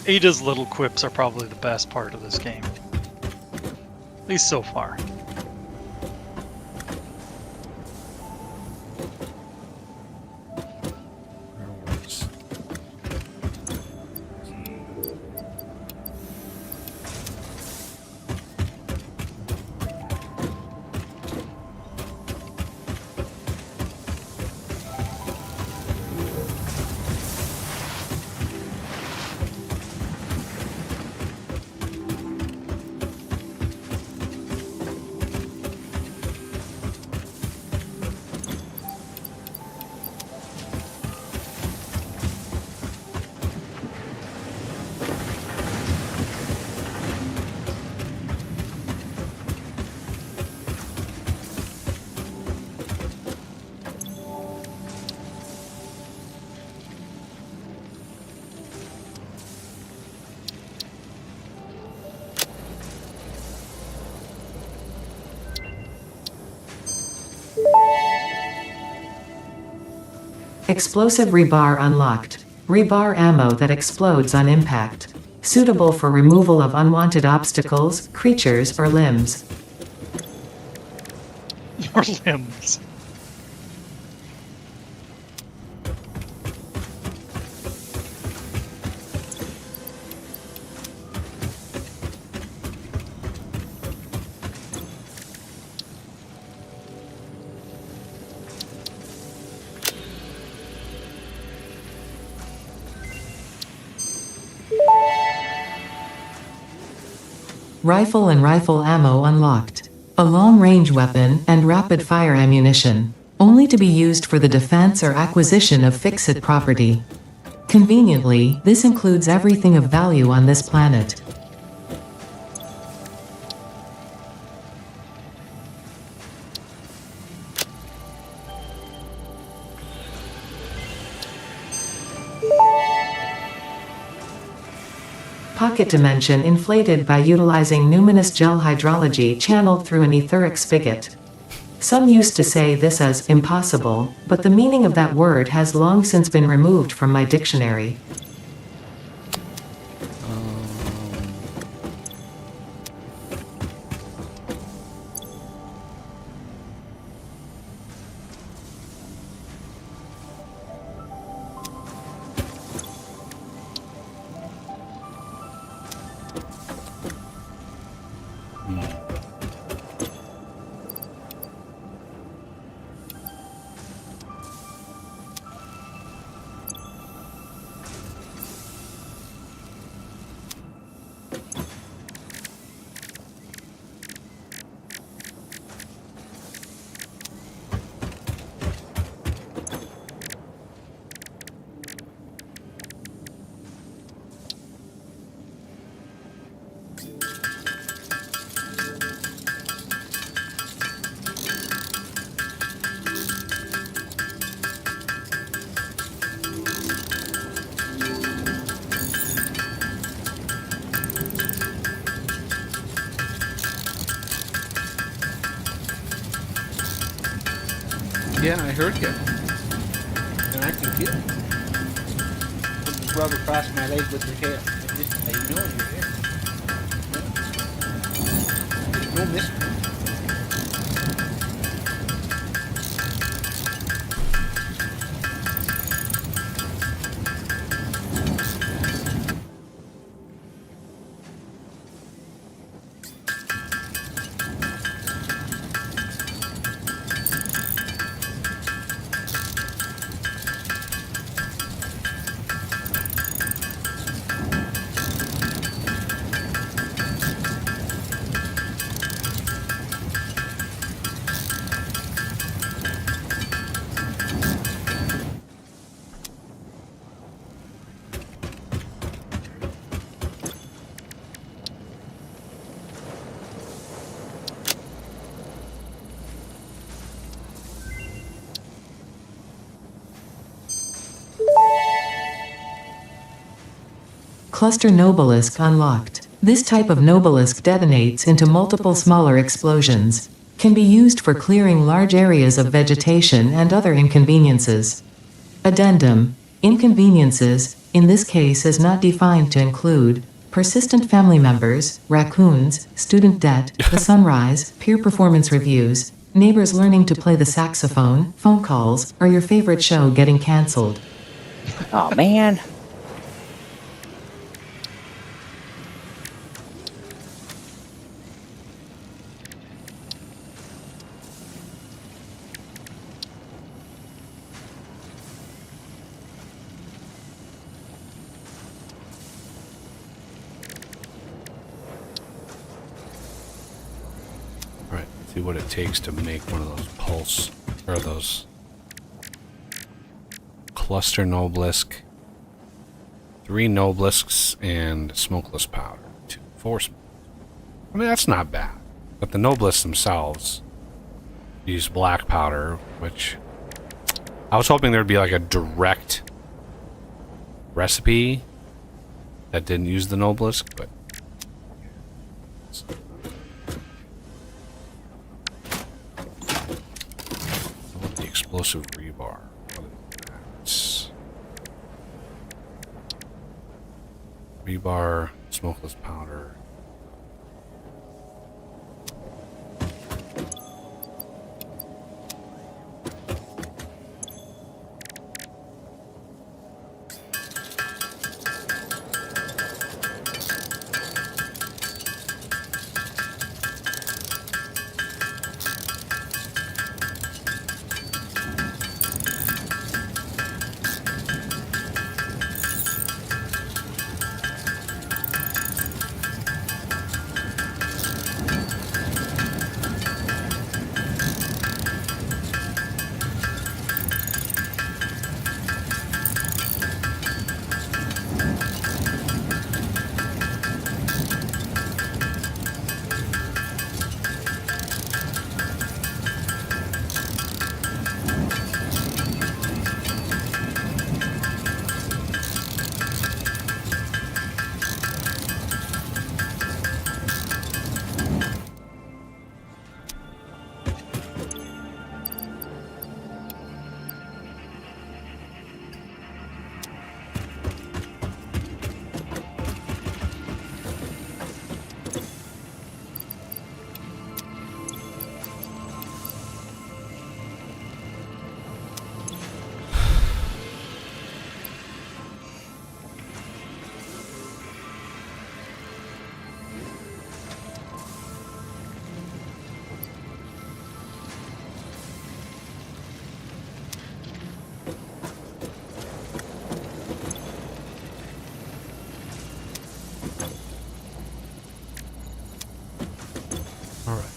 Ada's little quips are probably the best part of this game. At least so far. Explosive rebar unlocked. Rebar ammo that explodes on impact. Suitable for removal of unwanted obstacles, creatures, or limbs. Your limbs. Rifle and rifle ammo unlocked. A long-range weapon and rapid-fire ammunition. Only to be used for the defense or acquisition of fixed property. Conveniently, this includes everything of value on this planet. Pocket dimension inflated by utilizing numinous gel hydrology channeled through an etheric spigot. Some used to say this as impossible, but the meaning of that word has long since been removed from my dictionary. Yeah, I heard you. And I can feel it. Just rub across my leg with your tail. And just let you know you're here. There's no mystery. Cluster Nobelisk unlocked. This type of Nobelisk detonates into multiple smaller explosions. Can be used for clearing large areas of vegetation and other inconveniences. Addendum. Inconveniences, in this case is not defined to include persistent family members, raccoons, student debt, the sunrise, peer performance reviews, neighbors learning to play the saxophone, phone calls, or your favorite show getting cancelled. Oh man. Right. See what it takes to make one of those pulse or those cluster Nobelisk, 3 Nobelisks, and smokeless powder. 4 I mean, that's not bad. But the Nobelisks themselves use black powder, which I was hoping there'd be like a direct recipe that didn't use the Nobelisk, but what about the explosive rebar? What is that? Rebar, smokeless powder. All right.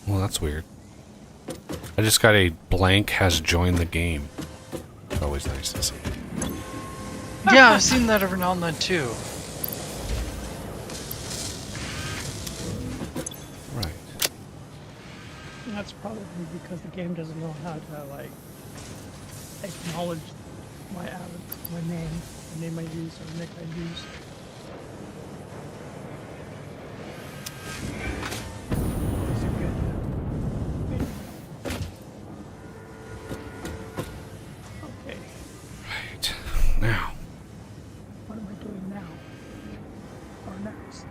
Well, that's weird. I just got a blank has joined the game. It's always nice to see. Yeah, I've seen that every now and then too. Right. And that's probably because the game doesn't know how to like acknowledge my name, the name I use or nick I use. Those are good. Okay, Right. Now. what am I doing now? Or next?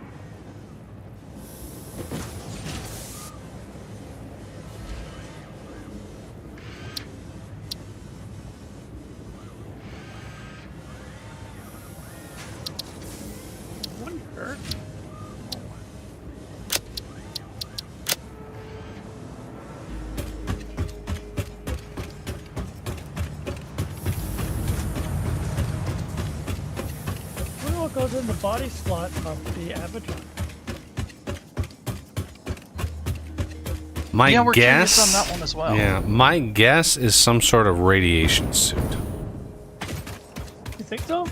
Wonder. Wonder what goes in the body slot of the avatar. My Yeah, we're guess curious on that one as well. Yeah, my guess is some sort of radiation suit. You think so?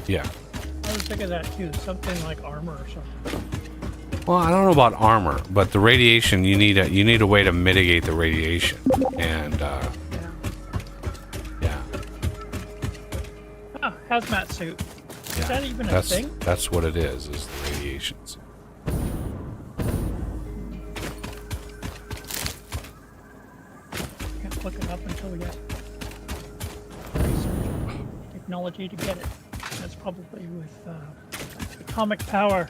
Yeah. I was thinking that too. Something like armor or something. Well, I don't know about armor, but the radiation you need a way to mitigate the radiation, and Yeah. yeah, Ah, hazmat suit. yeah. Is that even a that's thing? that's what it is the radiation suit. Can't look it up until we get research technology to get it. That's probably with atomic power.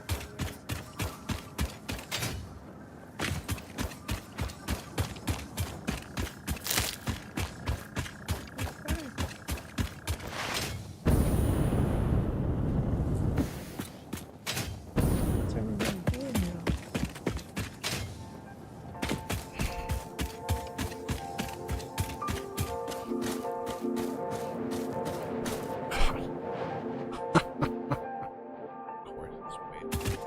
What's everybody doing now? Of course, it's weird.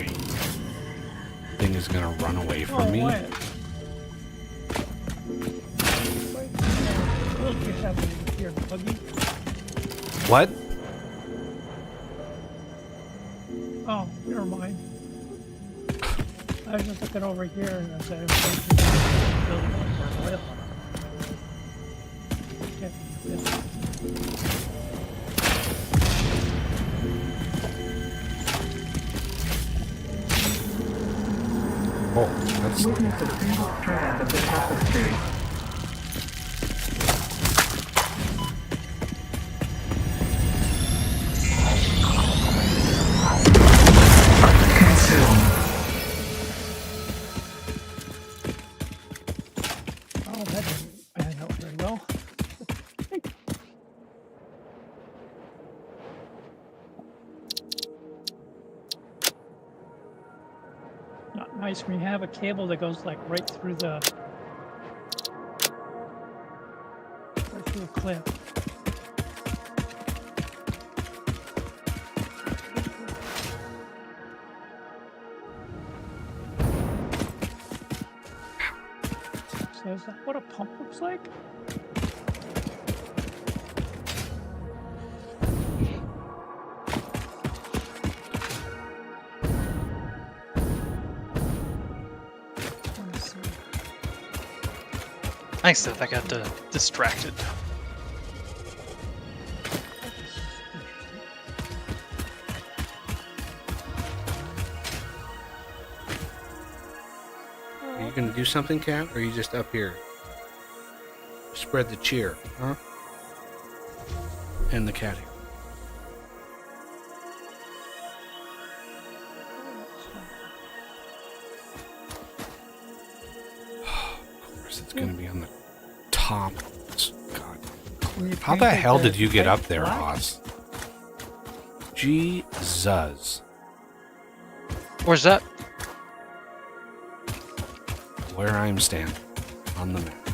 Okay. Thing is gonna run away Oh, from me. what? Look, you have it here, buggy. What? Oh, never mind. I was just looking over here and I said, building one for oil. Okay, yeah. Oh, that's Witness a single strand of the tapestry. Consume. Oh, that didn't pan out very well. Not nice when you have a cable that goes like right through the clip. So is that what a pump looks like? Let me see. Thanks, Seth. I got distracted. Are you gonna do something, Cat? Or are you just up here? Spread the cheer, huh? And the cat here. Of course, it's gonna be on the top. God. When you How the painted hell did you get pipe up there, black, Oz? Jesus. Where's that? Where I'm standing on the map.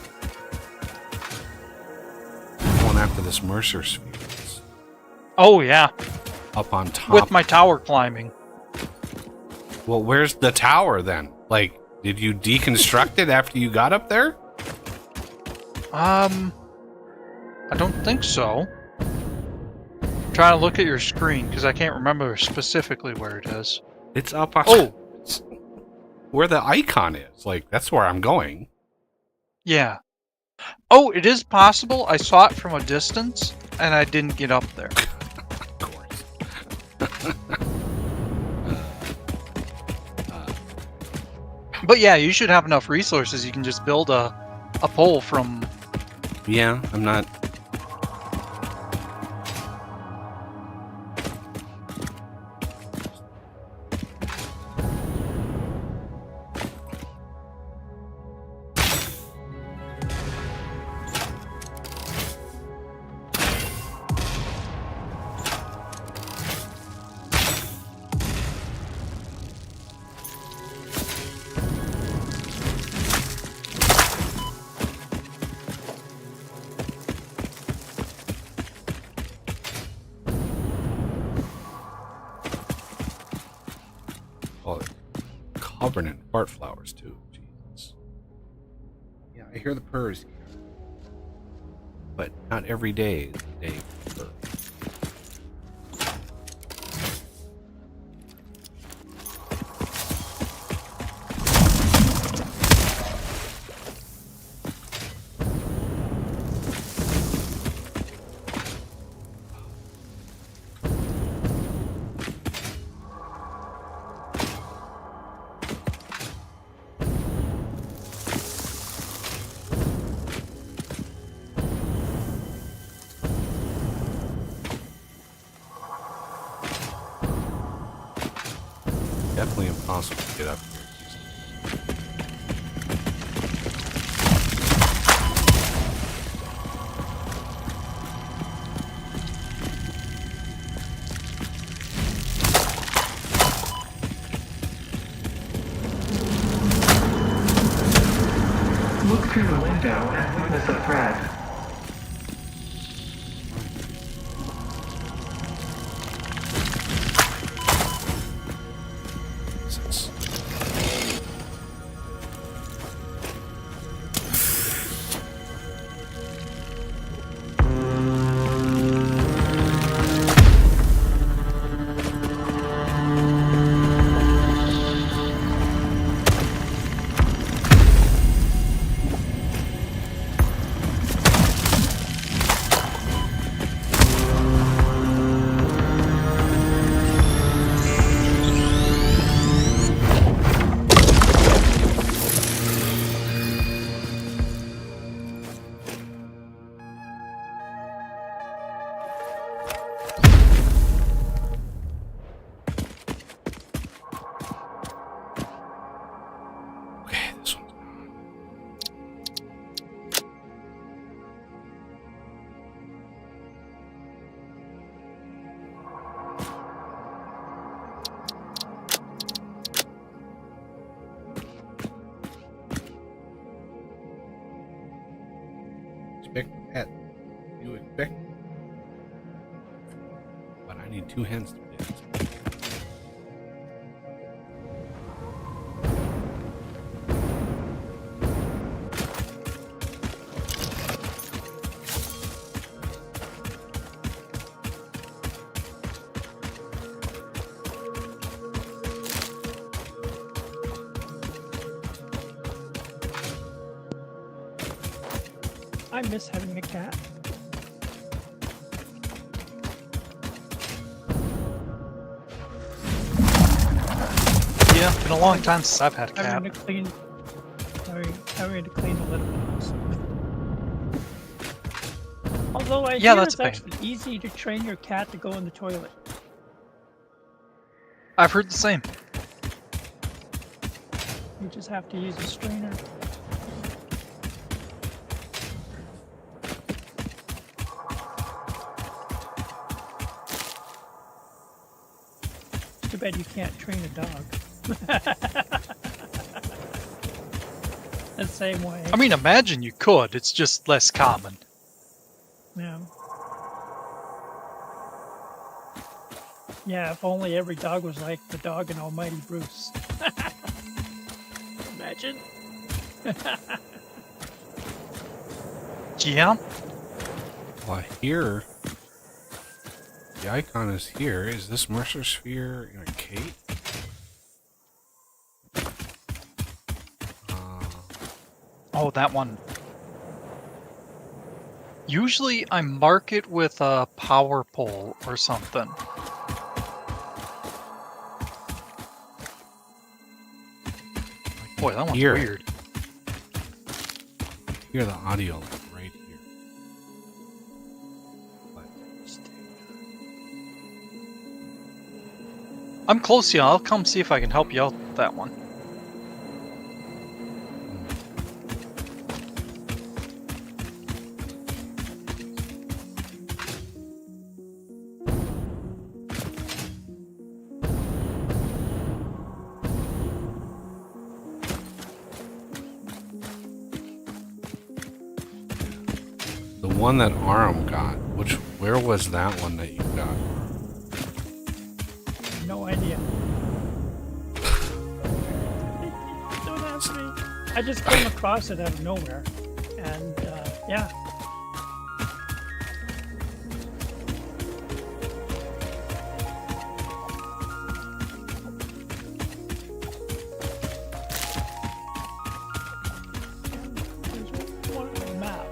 Going after this Mercer sphere. It's Oh yeah, up on top. with my tower climbing. Well, where's the tower then? Like, did you deconstruct it after you got up there? I don't think so. I'm trying to look at your screen because I can't remember specifically where it is. It's up on Oh, where the icon is. Like, that's where I'm going. yeah. Oh, it is possible. I saw it from a distance and I didn't get up there. Of course. But yeah, you should have enough resources. You can just build a pole from. Yeah, I'm not. Oh, covered in heart flowers too. Jesus. Yeah, I hear the purrs here, but not every day is the day for purrs. Definitely impossible to get up here. Look through the window and witness a thread. expect pet. You expect. But I need 2 hens to do this. I miss having a cat. Yeah, been a long time since I've had a cat. Having to clean the litter box. Although I Yeah, hear that's it's a pain. actually easy to train your cat to go in the toilet. I've heard the same. You just have to use a strainer. Too bad you can't train a dog. The same way. I mean, imagine you could. It's just less common. Yeah. Yeah, if only every dog was like the dog in Almighty Bruce. Imagine. Yeah. Well, here, the icon is here. Is this Mercer Sphere, Kate? Oh, that one. Usually I mark it with a power pole or something. Boy, that one's Here. weird. Hear the audio right here. But I'm close, yeah. I'll come see if I can help you out with that one. the one that Aram got, where was that one that you got? No idea. Don't ask me. I just came across it out of nowhere. And, yeah. There's one on the map.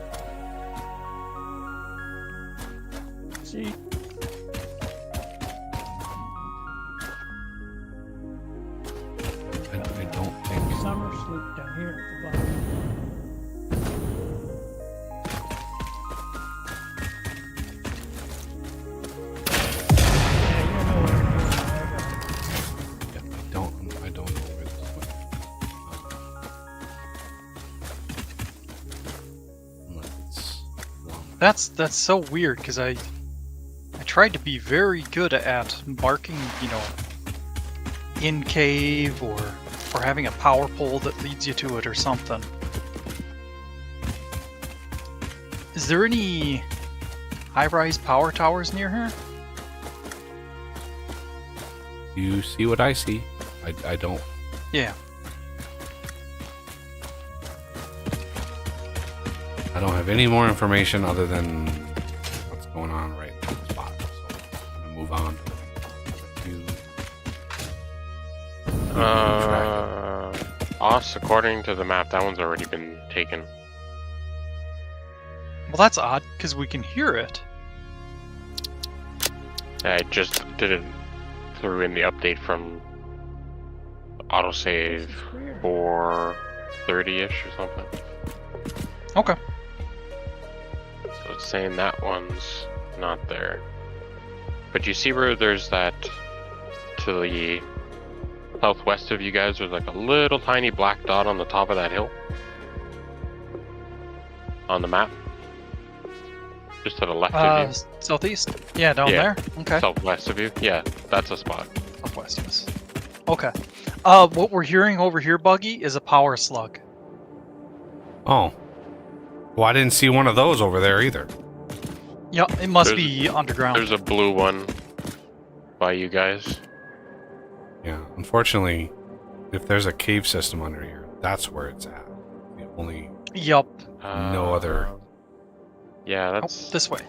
See? I don't think. Summer sloop down here at the bottom. Yeah, you know what I'm doing. Yeah, I don't know where this went. Unless it's long. That's so weird because I tried to be very good at marking, in cave or having a power pole that leads you to it or something. Is there any high-rise power towers near here? You see what I see? I don't. Yeah. I don't have any more information other than what's going on right in the spot. So I'm gonna move on. Us, according to the map, that one's already been taken. Well, that's odd because we can hear it. I just did it through in the update from autosave 430-ish or something. Okay. So it's saying that one's not there. But you see where there's that to the southwest of you guys, there's like a little tiny black dot on the top of that hill on the map, just to the left of you. Southeast? Yeah, down Yeah. there? Okay. Southwest of you, yeah, that's a spot. Southwest, yes. Okay. What we're hearing over here, Buggy, is a power slug. Oh, Well, I didn't see one of those over there either. Yeah, it must There's- be underground. There's a blue one by you guys. Yeah, unfortunately, if there's a cave system under here, that's where it's at. The only Yup. No other- Yeah, Oh, that's this way.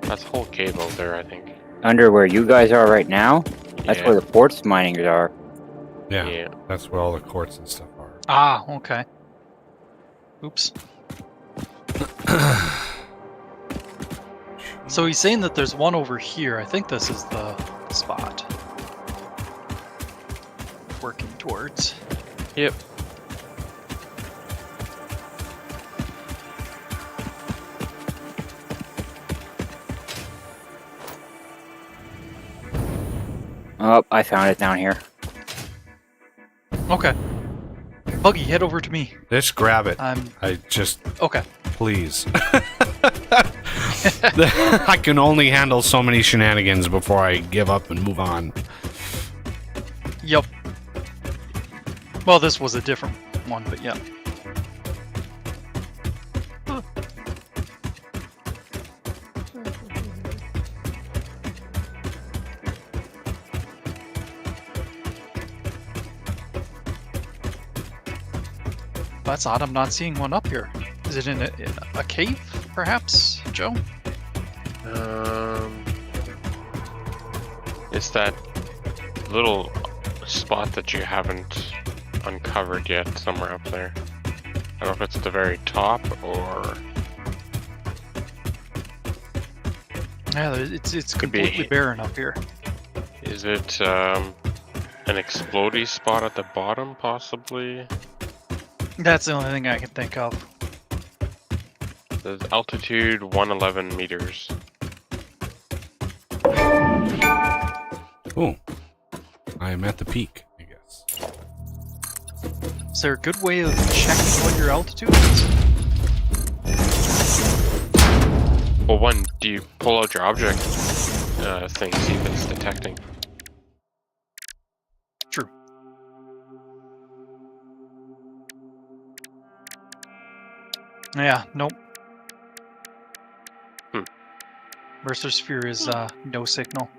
that's whole cave out there, I think. Under where you guys are right now? That's Yeah. where the quartz miners are. yeah, Yeah. that's where all the quartz and stuff are. Ah, okay. Oops. So he's saying that there's one over here. I think this is the spot. Working towards. Yep. Oh, I found it down here. Okay. Buggy, head over to me. Just grab it. I'm I just okay. please. I can only handle so many shenanigans before I give up and move on. Yup. Well, this was a different one, but yeah. That's odd. I'm not seeing one up here. Is it in a cave, perhaps, Joe? It's that little spot that you haven't uncovered yet, somewhere up there. I don't know if it's at the very top or Yeah, it's Could be. completely barren up here. is it an explodey spot at the bottom, possibly? That's the only thing I can think of. There's altitude 111 meters. Ooh. I am at the peak, I guess. Is there a good way of checking what your altitude is? Well, one, do you pull out your object thing, see if it's detecting? True. Yeah, nope. Mercer Sphere is no signal.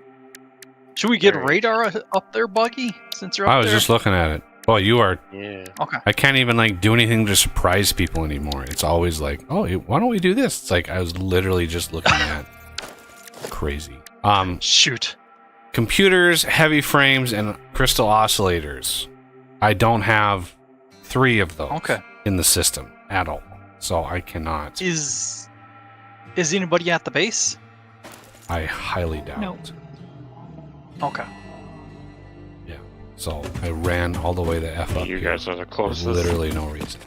Should we get Very radar up there, Buggy? Since you're up I was there? just looking at it. Well, you are. Yeah. Okay. I can't even like do anything to surprise people anymore. It's always like, oh, why don't we do this? It's like I was literally just looking at. Crazy. Shoot. Computers, heavy frames, and crystal oscillators. I don't have 3 of those Okay. in the system at all, so I cannot. Is anybody at the base? I highly doubt. No. Okay. Yeah. So I ran all the way the f up. You here guys are the for closest. literally no reason.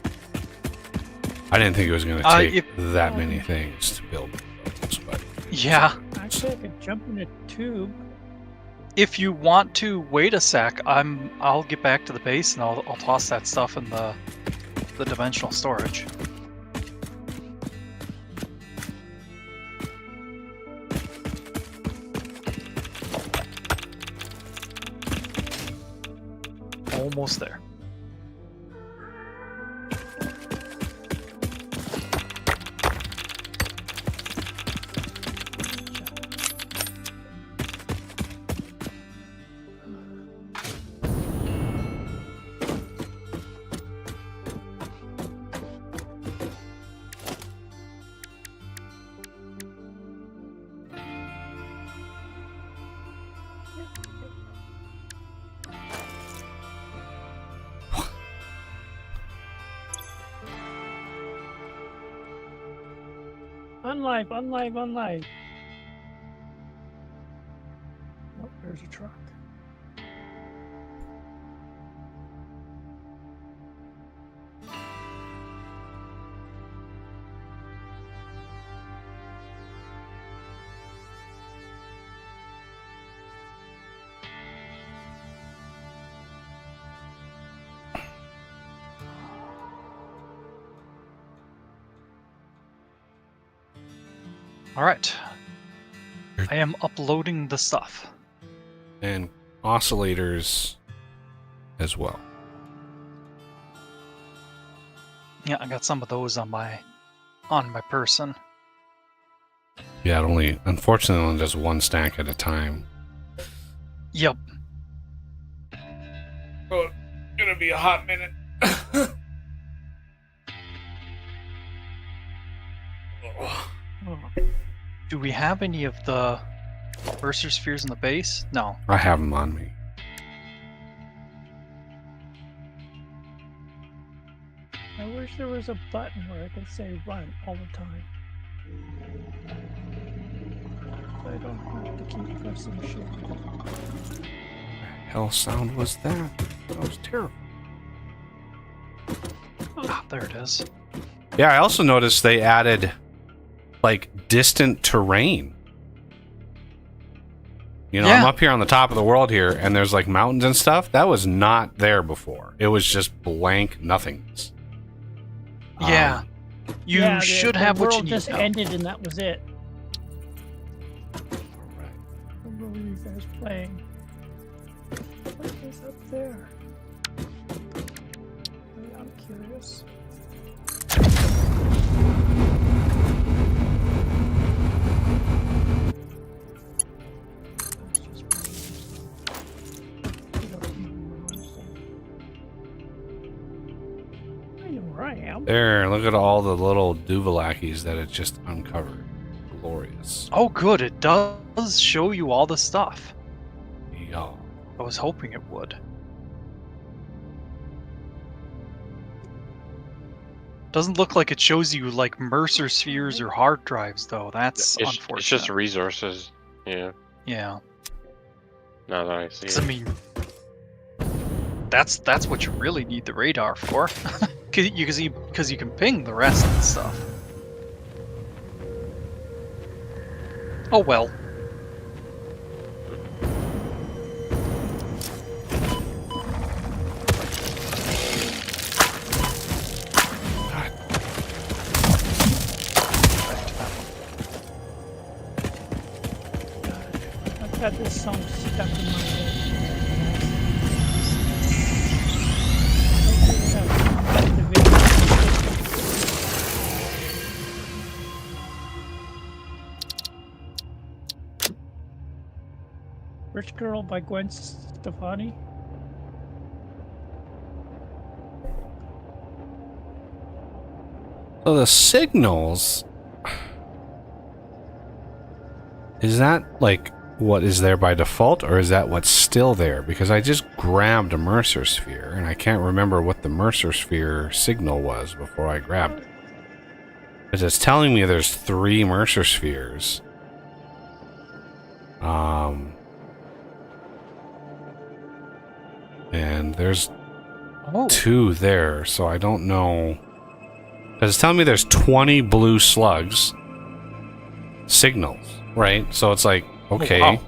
I didn't think it was going to take that many things to build those, but Yeah. Actually, I could jump in a tube. If you want to wait a sec, I'll get back to the base and I'll toss that stuff in the dimensional storage. Almost there. Unlive, unlive, unlive. Oh, there's a truck. All right. I am uploading the stuff. and oscillators as well. Yeah, I got some of those on my on my person. Yeah, it only, unfortunately, only does one stack at a time. Yep. Oh, it's gonna be a hot minute. Do we have any of the Mercer spheres in the base? No. I have them on me. I wish there was a button where I could say run all the time. So I don't have to keep pressing shift. What the hell sound was that? That was terrible. Ah, there it is. Yeah, I also noticed they added like distant terrain. You know, I'm Yeah. up here on the top of the world here, and there's like mountains and stuff. That was not there before. It was just blank nothingness. Yeah. You Yeah, should the have what you world need just now. ended and that was it. Alright. What were you guys playing? What is up there? I'm curious. I know where I am. There, look at all the little Duvalakis that it just uncovered. Glorious. Oh, good. It does show you all the stuff. There you go. I was hoping it would. Doesn't look like it shows you like Mercer spheres or hard drives, though. That's unfortunate. It's just resources. Yeah. Yeah. Now that I see 'Cause, it. I mean, that's what you really need the radar for. Because you can ping the rest of the stuff. Oh well. I've had this song stuck in my head. Rich Girl by Gwen Stefani. So the signals, is that like what is there by default, or is that what's still there? Because I just grabbed a Mercer sphere and I can't remember what the Mercer sphere signal was before I grabbed it. Because it's telling me there's 3 Mercer spheres. And there's Oh. 2 there, so I don't know. Because it's telling me there's 20 blue slugs signals, right? So it's like, okay, wow.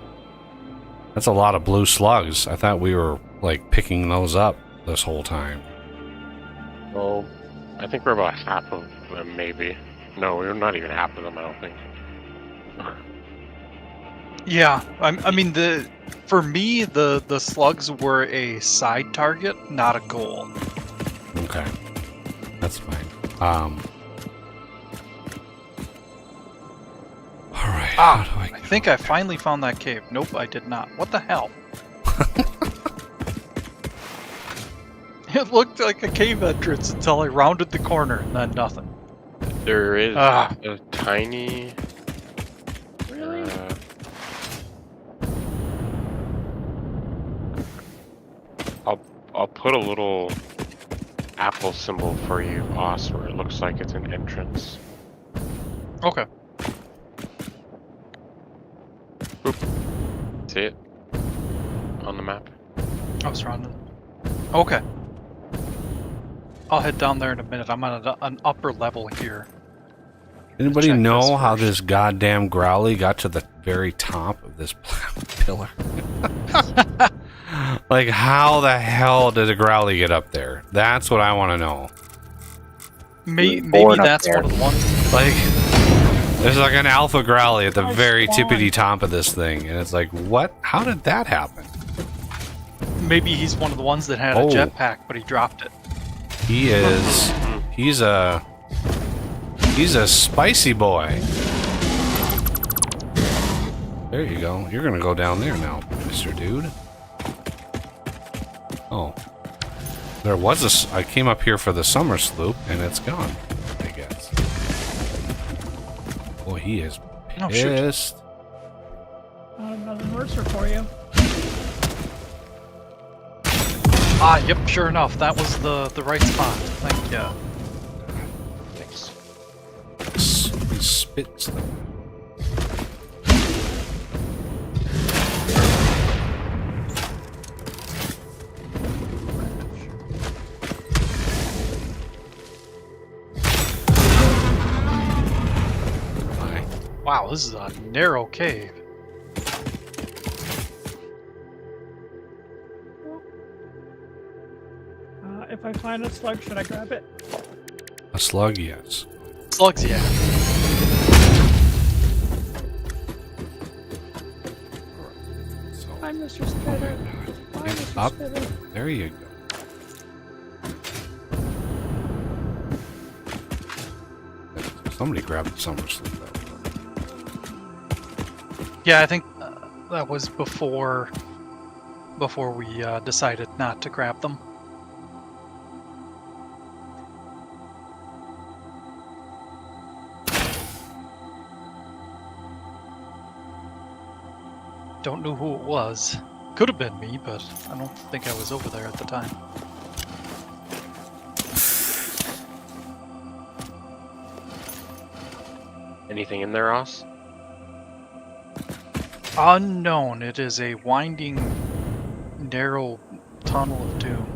that's a lot of blue slugs. I thought we were like picking those up this whole time. Well, I think we're about half of them, maybe. No, we're not even half of them, I don't think. Yeah, I mean for me the slugs were a side target, not a goal. Okay, that's fine. All right. Ah, how do I get think up I there? finally found that cave. Nope, I did not. What the hell? It looked like a cave entrance until I rounded the corner and then nothing. There is Ah. a tiny... Really? I'll put a little apple symbol for you, Oz, where it looks like it's an entrance. Okay. See it? On the map? I was rounding. Okay. I'll head down there in a minute. I'm on an upper level here. Anybody check know this how first. this goddamn growly got to the very top of this pillar? Like, how the hell did a growly get up there? That's what I want to know. Maybe born up that's there. one of the ones. Like, there's like an alpha growly at the I very spawned. tippity top of this thing, and it's like, what? How did that happen? Maybe he's one of the ones that had Oh. a jetpack, but he dropped it. He is. He's a. He's a spicy boy. There you go. You're gonna go down there now, Mr. Dude. Oh. There was I came up here for the summer sloop, and it's gone, I guess. Boy, he is Oh, shoot. pissed. Another Mercer for you. Ah, yep, sure enough. That was the right spot. Thank you. Thanks. He spits them. Wow, this is a narrow cave. If I find a slug, should I grab it? A slug, yes. Slugs, yeah. So, Hi, Mr. Spitter. Hi, get Mr. up. Spitter. There you go. Somebody grabbed the summer sleep out. Yeah, I think that was before we decided not to grab them. Don't know who it was. Could have been me, but I don't think I was over there at the time. Anything in there, Ross? Unknown. It is a winding, narrow tunnel of doom.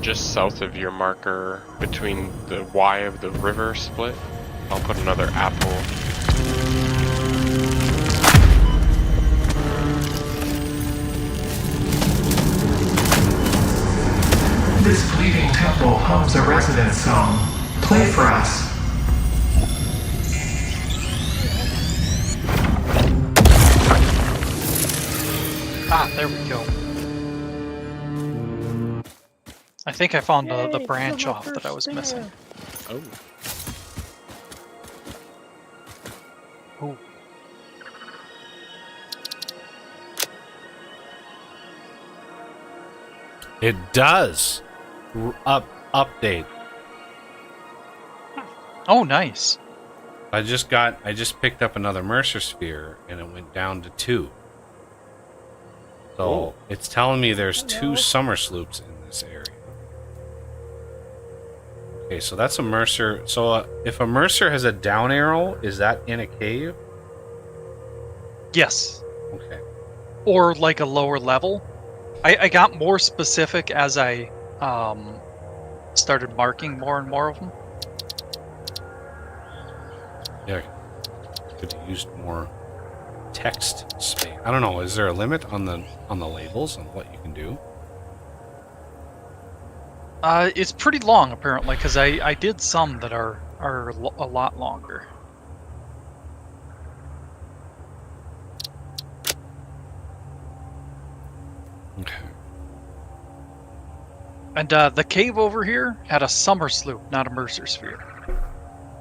Just south of your marker, between the Y of the river split, I'll put another apple. This fleeting temple hums a residence song. Play for us. Ah, there we go. I think I found the Yay, branch kill my off that I was first missing. stinger. Oh. Oh, It does. Update. oh, nice. I just picked up another Mercer sphere, and it went down to 2. So Oh. it's telling me there's 2 Hello? summer sloops in this area. Okay, so that's a Mercer. So if a Mercer has a down arrow, is that in a cave? Yes, Okay. or like a lower level. I got more specific as I started marking more and more of them. Yeah. Could have used more text space. I don't know. Is there a limit on the labels on what you can do? It's pretty long apparently, because I did some that are a lot longer. Okay. And the cave over here had a summer sloop, not a Mercer sphere.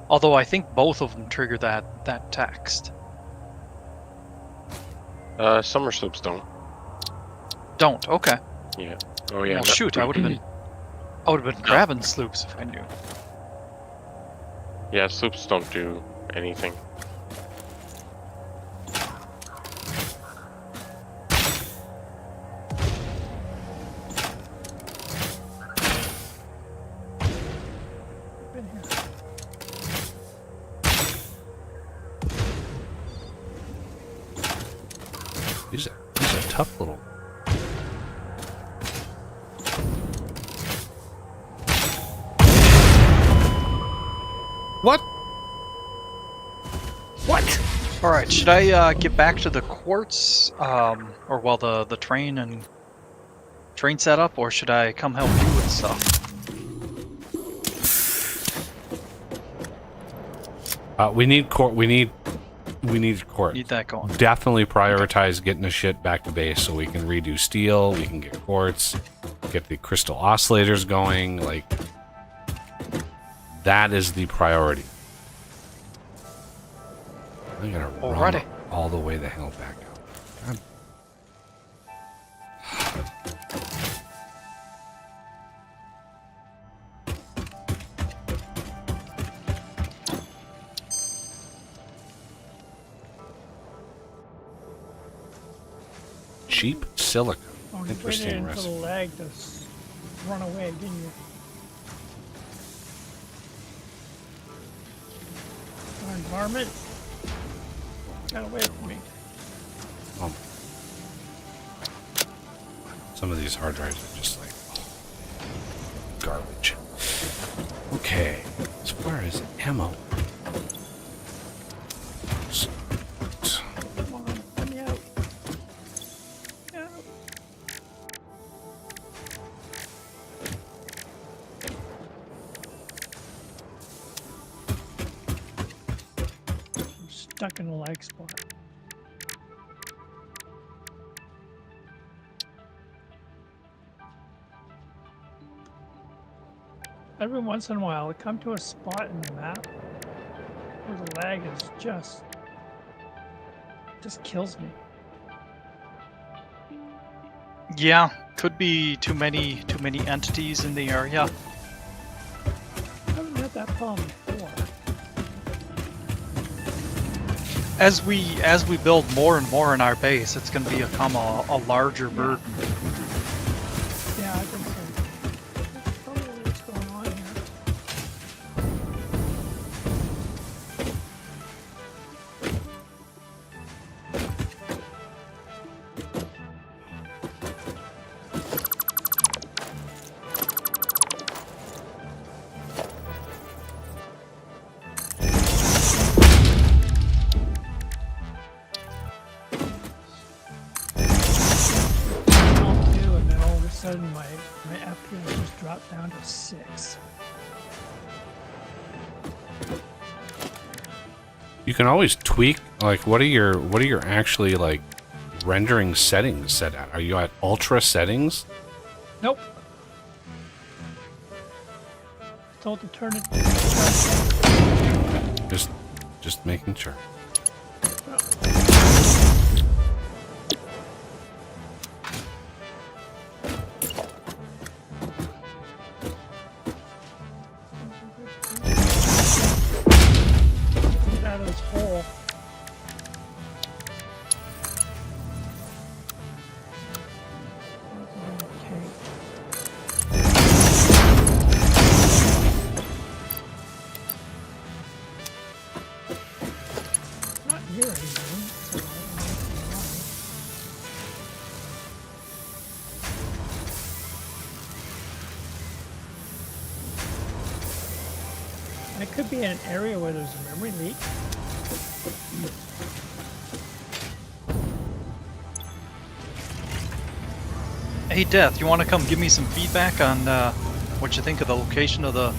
Although I think both of them trigger that text. Summer sloops don't. Don't. Okay. Yeah. Oh yeah. Well, no- shoot, I would have been grabbing sloops if I knew. Yeah, sloops don't do anything. Been here. He's a tough little. What? What? All right, should I get back to the quartz, or well, the train and train setup, or should I come help you with stuff? We need quartz. We need quartz. Need that going. Definitely prioritize getting the shit back to base so we can redo steel. We can get quartz, get the crystal oscillators going. Like, That is the priority. I gotta Alrighty. run all the way the hell back out. God. Cheap silicon. Oh, you waited Interesting until recipe. the lag to run away, didn't you? Darn varmint. Got away from me. Some of these hard drives are just like garbage. Okay, so where is ammo? Come on, let me out. Out. I'm stuck in a lag spot. Every once in a while, I come to a spot in the map where the lag is just kills me. Yeah, could be too many entities in the area. I haven't had that problem before. As we build more and more in our base, it's going to become a larger burden. Yeah, I think so. That's probably what's going on here. And then all of a sudden my FPS just dropped down to 6. You can always tweak. Like, what are your actually like rendering settings set at? Are you at ultra settings? Nope. I told to turn it. Just making sure. Get out of this hole. Okay. Not here anymore, so I don't know what's going on. It could be in an area where there's a memory leak. Hey, Death, you want to come give me some feedback on what you think of the location of the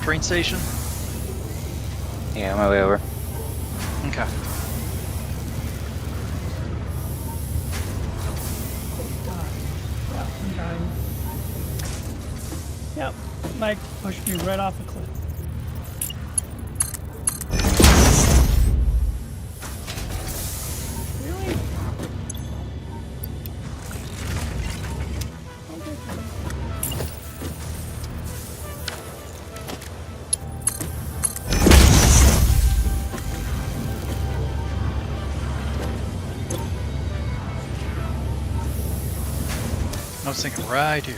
train station? Yeah, on my way over. Okay. Yeah, I'm dying. Yep, Mike pushed me right off a cliff. Really? I was thinking right here.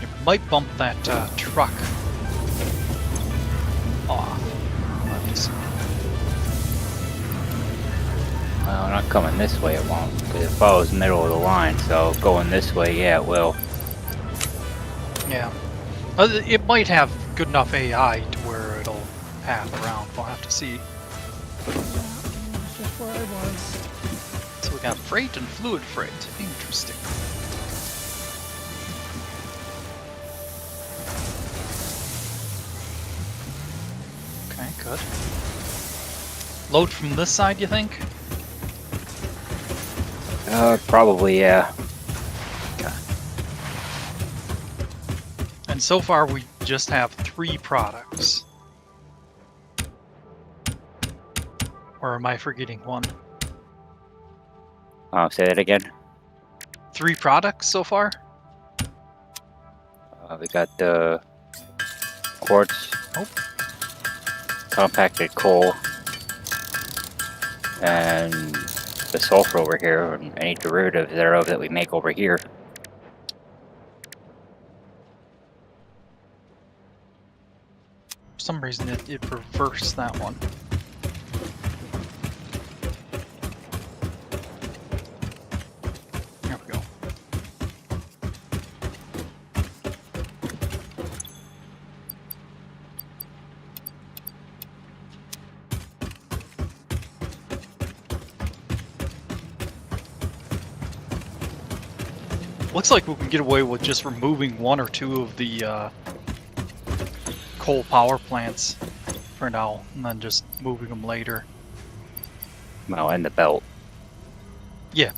You might bump that truck off. Let me see. Well, not coming this way, it won't, because it follows the middle of the line, so going this way, yeah, it will. Yeah. It might have good enough AI to where it'll path around. We'll have to see. Yeah, that's just where I was. So we got freight and fluid freight. Interesting. Okay, good. Load from this side, you think? Probably, yeah. And so far, we just have 3 products. Or am I forgetting one? Say that again. 3 products so far? We got the quartz, compacted coal, and the sulfur over here, and any derivatives thereof that we make over here. For some reason, it reversed that one. There we go. Looks like we can get away with just removing 1 or 2 of the coal power plants for now, and then just moving them later. Well, and the belt. Yeah.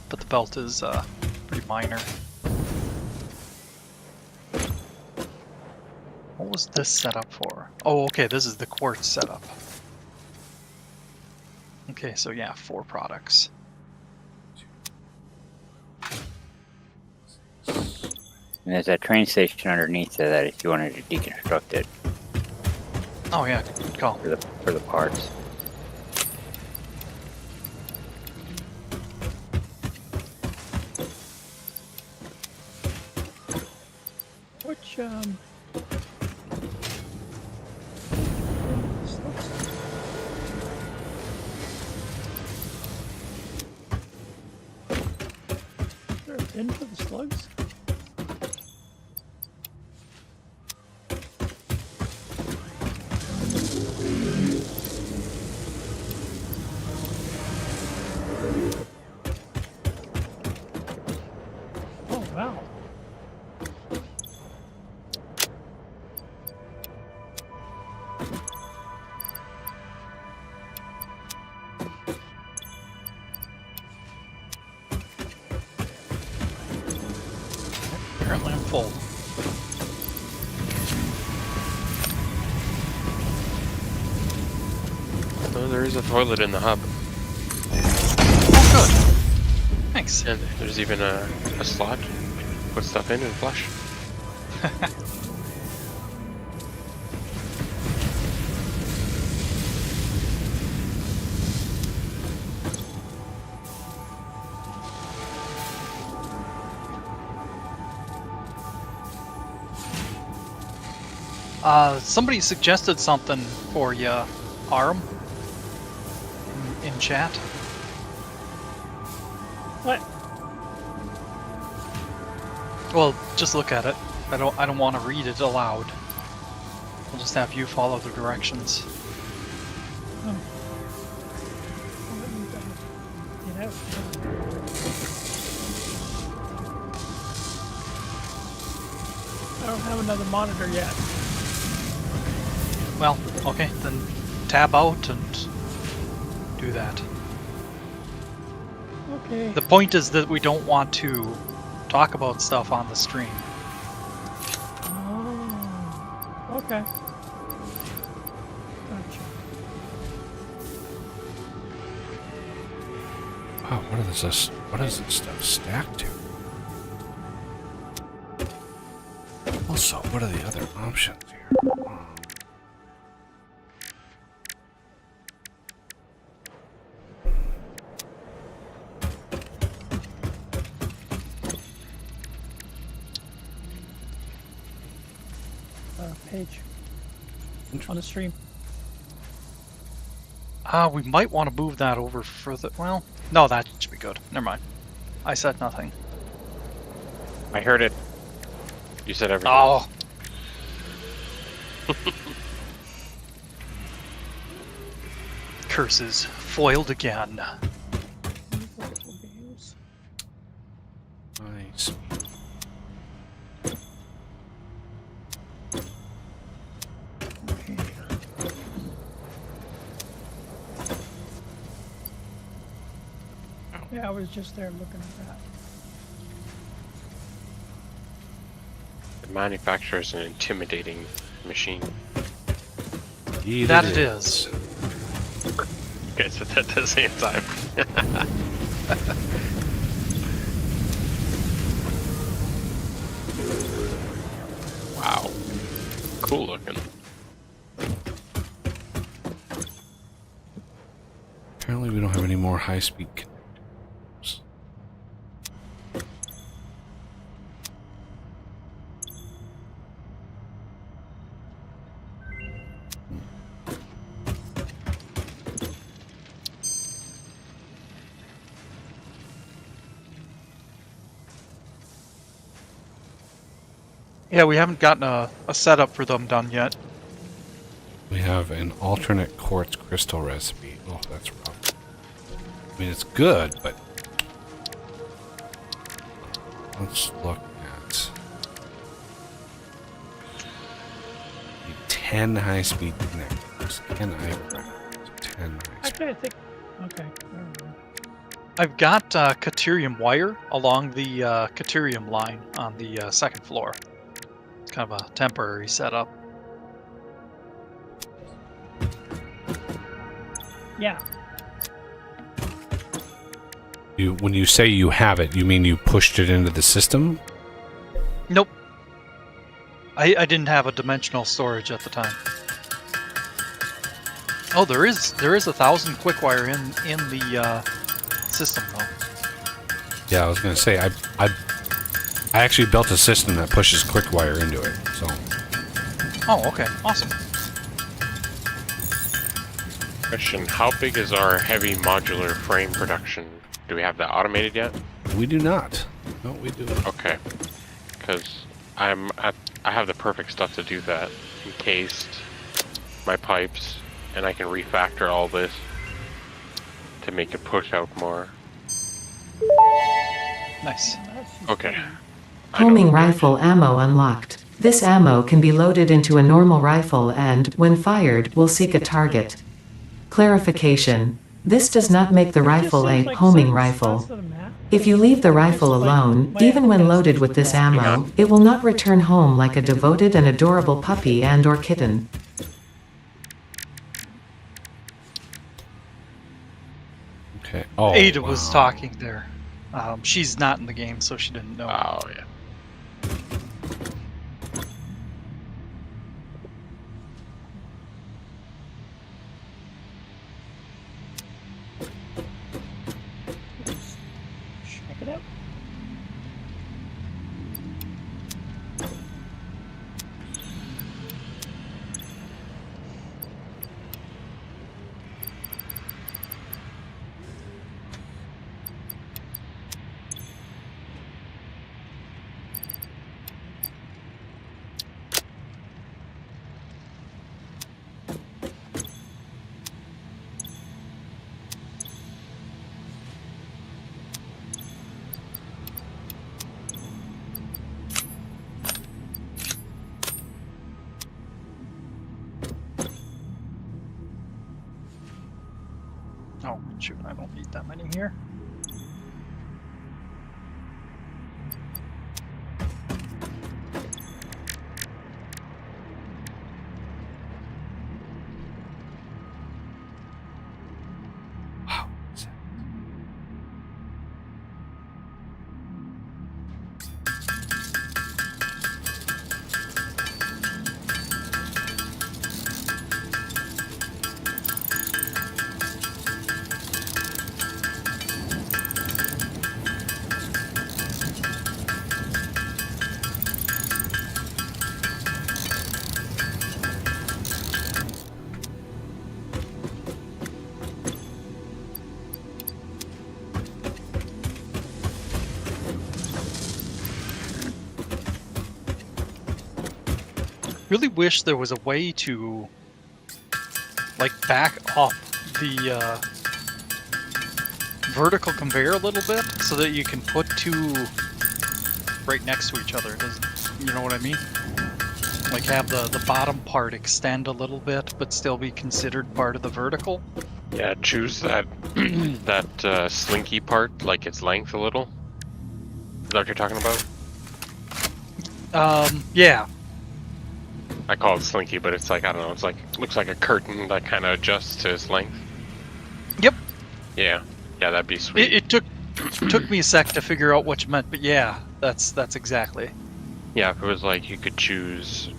But the belt is pretty minor. What was this setup for? Oh, okay, this is the quartz setup. Okay, so yeah, 4 products. And there's that train station underneath there that if you wanted to deconstruct it Oh yeah, good call. for the parts. Which is there a bin for the slugs? Oh wow. Apparently I'm full. Oh, there is a toilet in the hub. Oh, good. Thanks. And there's even a slot. Put stuff in and flush. Somebody suggested something for you, Arm, in chat. What? Well, just look at it. I don't want to read it aloud. I'll just have you follow the directions. Oh. Get out. I don't have another monitor yet. Well, okay, then tab out and do that. Okay. The point is that we don't want to talk about stuff on the stream. Oh. Okay. Gotcha. Wow, what is this stuff stacked to? Also, what are the other options here? Page on the stream. We might want to move that over further. Well, no, that should be good. Never mind. I said nothing. I heard it. You said everything. Oh. Curses foiled again. Nice. Yeah, I was just there looking at that. The manufacturer is an intimidating machine. Indeed That it is. You guys said that at the same time. Wow. Cool looking. Apparently we don't have any more high-speed connectors. Yeah, we haven't gotten a setup for them done yet. We have an alternate quartz crystal recipe. Oh, that's rough. I mean, it's good, but let's look at 10 high-speed connectors. Can I grab 10 high-speed? Actually, I think. Okay. Never mind. I've got Caterium wire along the Caterium line on the second floor. It's kind of a temporary setup. Yeah. When you say you have it, you mean you pushed it into the system? Nope. I didn't have a dimensional storage at the time. Oh, there is 1,000 quick wire in the system though. Yeah, I was gonna say I actually built a system that pushes quick wire into it. So Oh, okay, awesome. Question, how big is our heavy modular frame production? Do we have that automated yet? we do not. No, we do. Okay. Because I have the perfect stuff to do that. Encased, my pipes, and I can refactor all this to make it push out more. Nice. Okay. Homing rifle ammo unlocked. This ammo can be loaded into a normal rifle and, when fired, will seek a target. Clarification. This does not make the It just rifle a seems like homing certain rifle. spots of the map- If you leave the rifle alone, even when loaded with this ammo, it will not return home like a devoted and adorable puppy and/or kitten. Okay. Oh, Ada was wow. talking there. She's not in the game, so she didn't know. Oh, yeah. Check it out. Oh, shoot, I don't need that many here. Wow. Really wish there was a way to like back up the vertical conveyor a little bit so that you can put two right next to each other. You know what I mean? Like have the bottom part extend a little bit but still be considered part of the vertical. Yeah, choose that that slinky part, like its length a little. Is that what you're talking about? Yeah. I call it slinky, but it's like, I don't know, it's like, looks like a curtain that kind of adjusts to its length. Yep. Yeah, that'd be sweet. It took me a sec to figure out what you meant, but yeah, that's exactly. Yeah, if it was like you could choose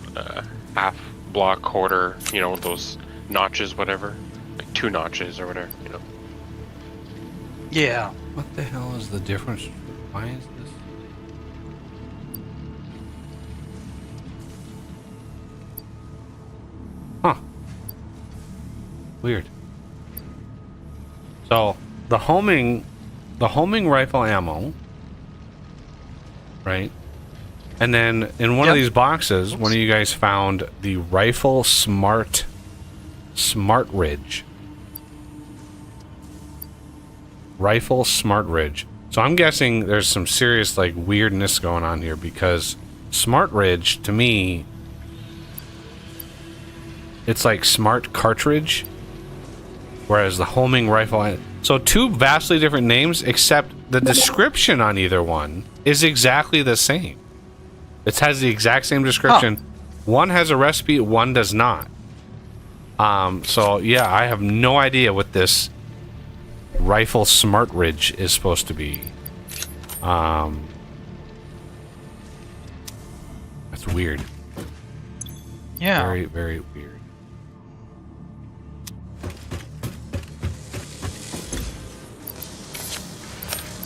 half block, quarter, you know, those notches, whatever, like 2 notches or whatever, you know. Yeah. What the hell is the difference? Why is this? Huh. Weird. So the homing rifle ammo, right? And then in one of Yep. these boxes, one of you guys found the rifle smart ridge. Rifle smart ridge. So I'm guessing there's some serious like weirdness going on here, because smart ridge to me, it's like smart cartridge, whereas the homing rifle. So 2 vastly different names, except the description on either one is exactly the same. It has the exact same description. One has a recipe, one does not. So yeah, I have no idea what this rifle smart ridge is supposed to be. That's weird. Yeah. Very, very weird.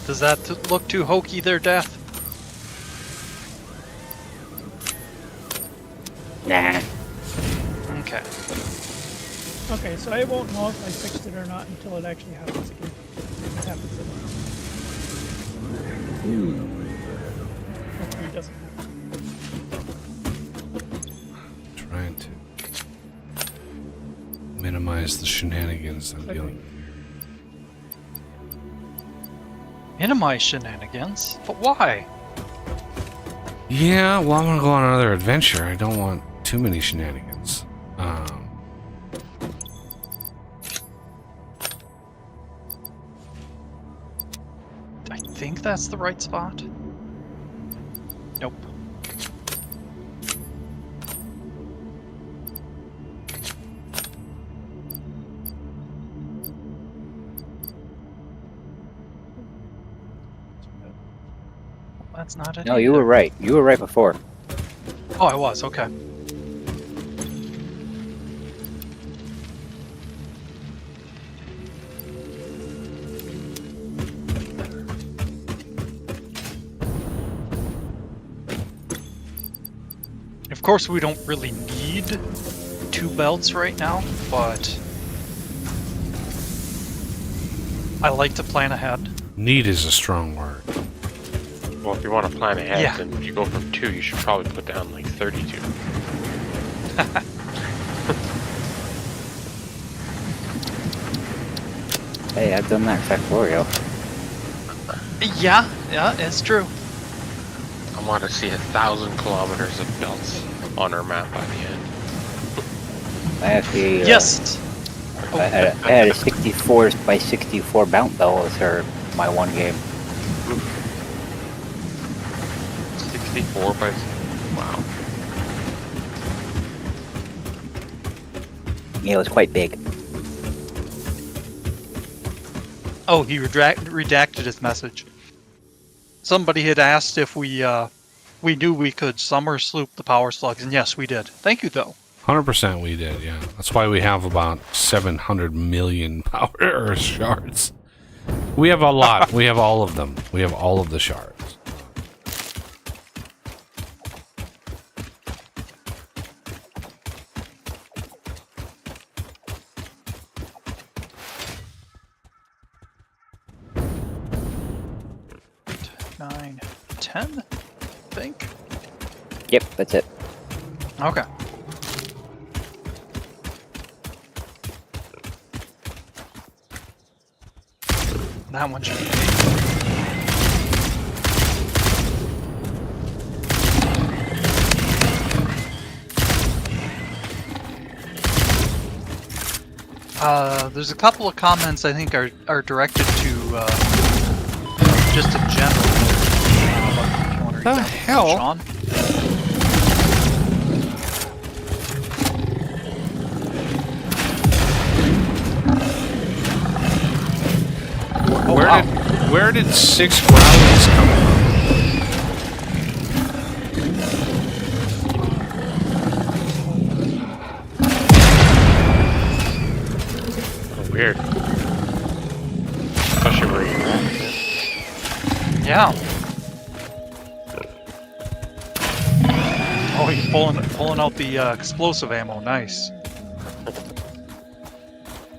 Does that look too hokey there, Death? Nah. Okay. Okay, so I won't know if I fixed it or not until it actually happens again. If it happens again. Hopefully it doesn't happen. Trying to minimize the shenanigans I'm dealing with. Minimize shenanigans? But why? Yeah, well, I'm gonna go on another adventure. I don't want too many shenanigans. I think that's the right spot. Nope. That's not it. No, you were right. You were right before. Oh, I was. Okay. Of course, we don't really need 2 belts right now, but I like to plan ahead. Need is a strong word. Well, if you want to plan ahead, Yeah. then if you go from 2, you should probably put down like 32. Hey, I've done that Factorio. Yeah, it's true. I want to see 1,000 kilometers of belts on our map by the end. I actually Yes. I had a 64 by 64 bounce belt for my one game. 64 by... Wow. Yeah, it was quite big. Oh, he redacted his message. Somebody had asked if we knew we could summer sloop the power slugs, and yes, we did. Thank you, though. 100% we did, yeah. That's why we have about 700 million power shards. We have a lot. We have all of them. We have all of the shards. Nine, 10, I think. Yep, that's it. Okay. That one should be. There's a couple of comments I think are directed to just in general. If you want to read The them, hell? Sean. Oh, wow. Where did 6 growlies come from? Oh, weird. Especially where you're at. Yeah. Oh, he's pulling out the explosive ammo. Nice.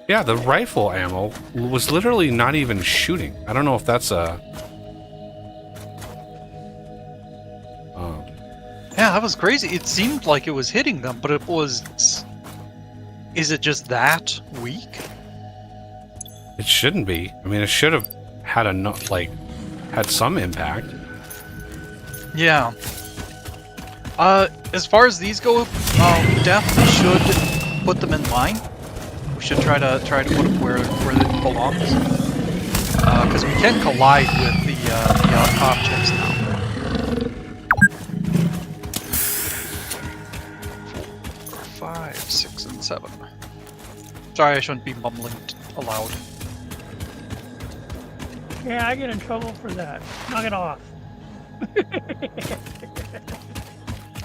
Yeah, the rifle ammo was literally not even shooting. I don't know if that's a... Yeah, that was crazy. It seemed like it was hitting them, but it was... Is it just that weak? It shouldn't be. I mean, it should have had had some impact. Yeah. As far as these go, we definitely should put them in line. We should try to put them where it belongs. Because we can collide with the objects now. 4, 5, 6, and 7. Sorry, I shouldn't be mumbling aloud. Yeah, I get in trouble for that. Knock it off.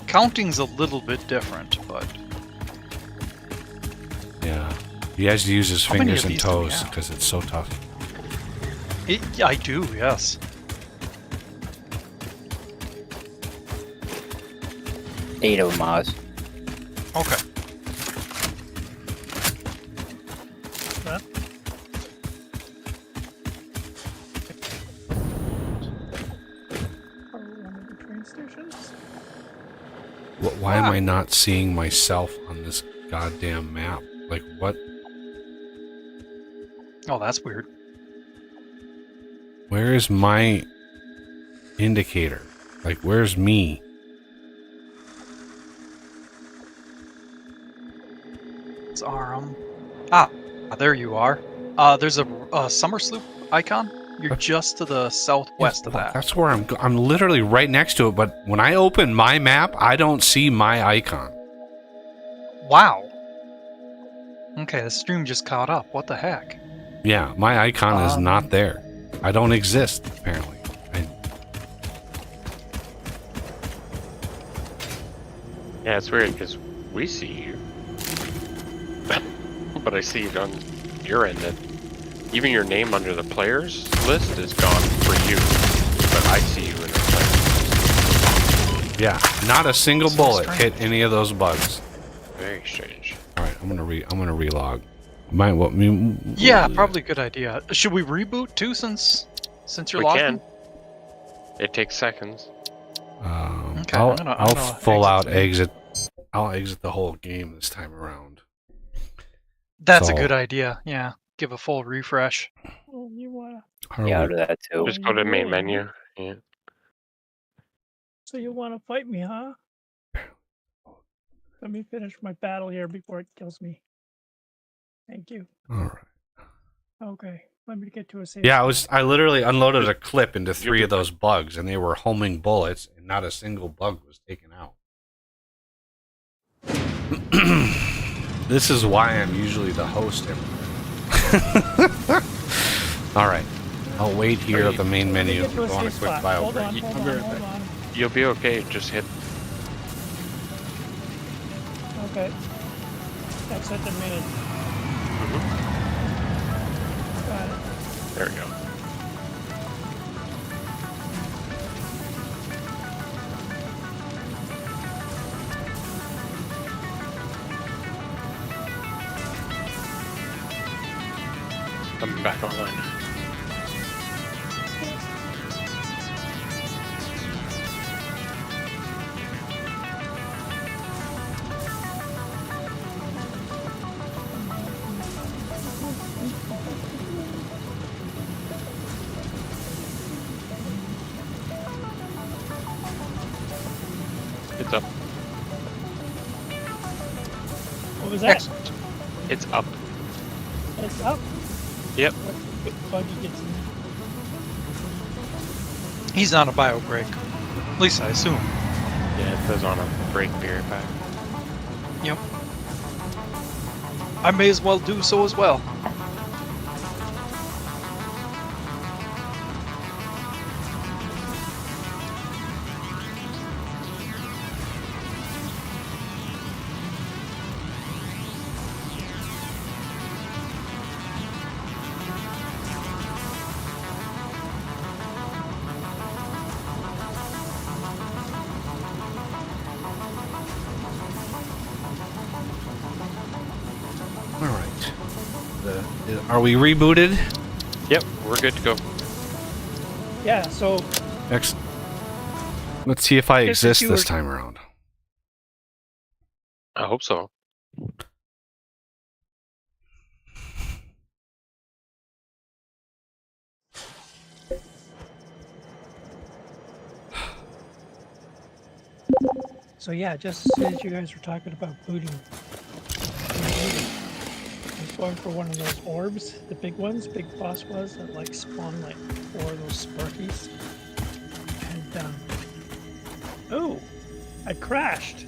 Counting's a little bit different, but Yeah. He has to use his How many fingers of and these do we toes have? because it's so tough. I do, yes. 8 of them, Oz. Okay. Huh? Are we one of the train stations? Why am I not seeing myself on this goddamn map? Like, what? Oh, that's weird. Where is my indicator? Like, where's me? It's Aram. There you are. There's a summer sloop icon. You're just to the southwest of Well, that. that's where I'm literally right next to it, but when I open my map, I don't see my icon. Wow. Okay, the stream just caught up. What the heck? Yeah, my icon is not there. I don't exist, apparently. Yeah, it's weird because we see you. But I see it on your end that even your name under the players list is gone for you. But I see you in the players. Yeah, not a single So bullet strange. hit any of those bugs. Very strange. All right, I'm gonna relog. Yeah, probably a good idea. Should we reboot too, since you're We logged? can. It takes seconds. Okay, I'll I'm gonna full exit. out exit. I'll exit the whole game this time around. That's a So- good idea. Yeah, give a full refresh. Oh, you wanna? How do Yeah, I'll we- do that too. Just go to you main will, menu. huh? Yeah. So you wanna fight me, huh? Let me finish my battle here before it kills me. Thank you. All right. Okay, let me get to a safe. Yeah, spot. I literally unloaded a clip into You'll 3 be of those bugs, and they were homing bullets, and not a single bug was taken out. This is why I'm usually the host. All right, I'll wait here at the main Let me menu. get to a Go on a safe quick spot. bio Hold break. on, hold I'll on, be right hold back. on. You'll be okay. Just hit. Okay. That's at the minute. Got it. There we go. Coming back online. It's up. What was that? Excellent. It's up. It's up. Yep. Buggy gets in. He's on a bio break. At least I assume. Yeah, it says on a break beer pack. Yep. I may as well do so as well. All right. Are we rebooted? Yep, we're good to go. Yeah, so Excellent. Let's see if I If exist you this were- time around. I hope so. yeah, just as soon as you guys were talking about booting, I was going for one of those orbs, the big ones, big boss was that like spawn like 4 of those Sparkies. And oh, I crashed.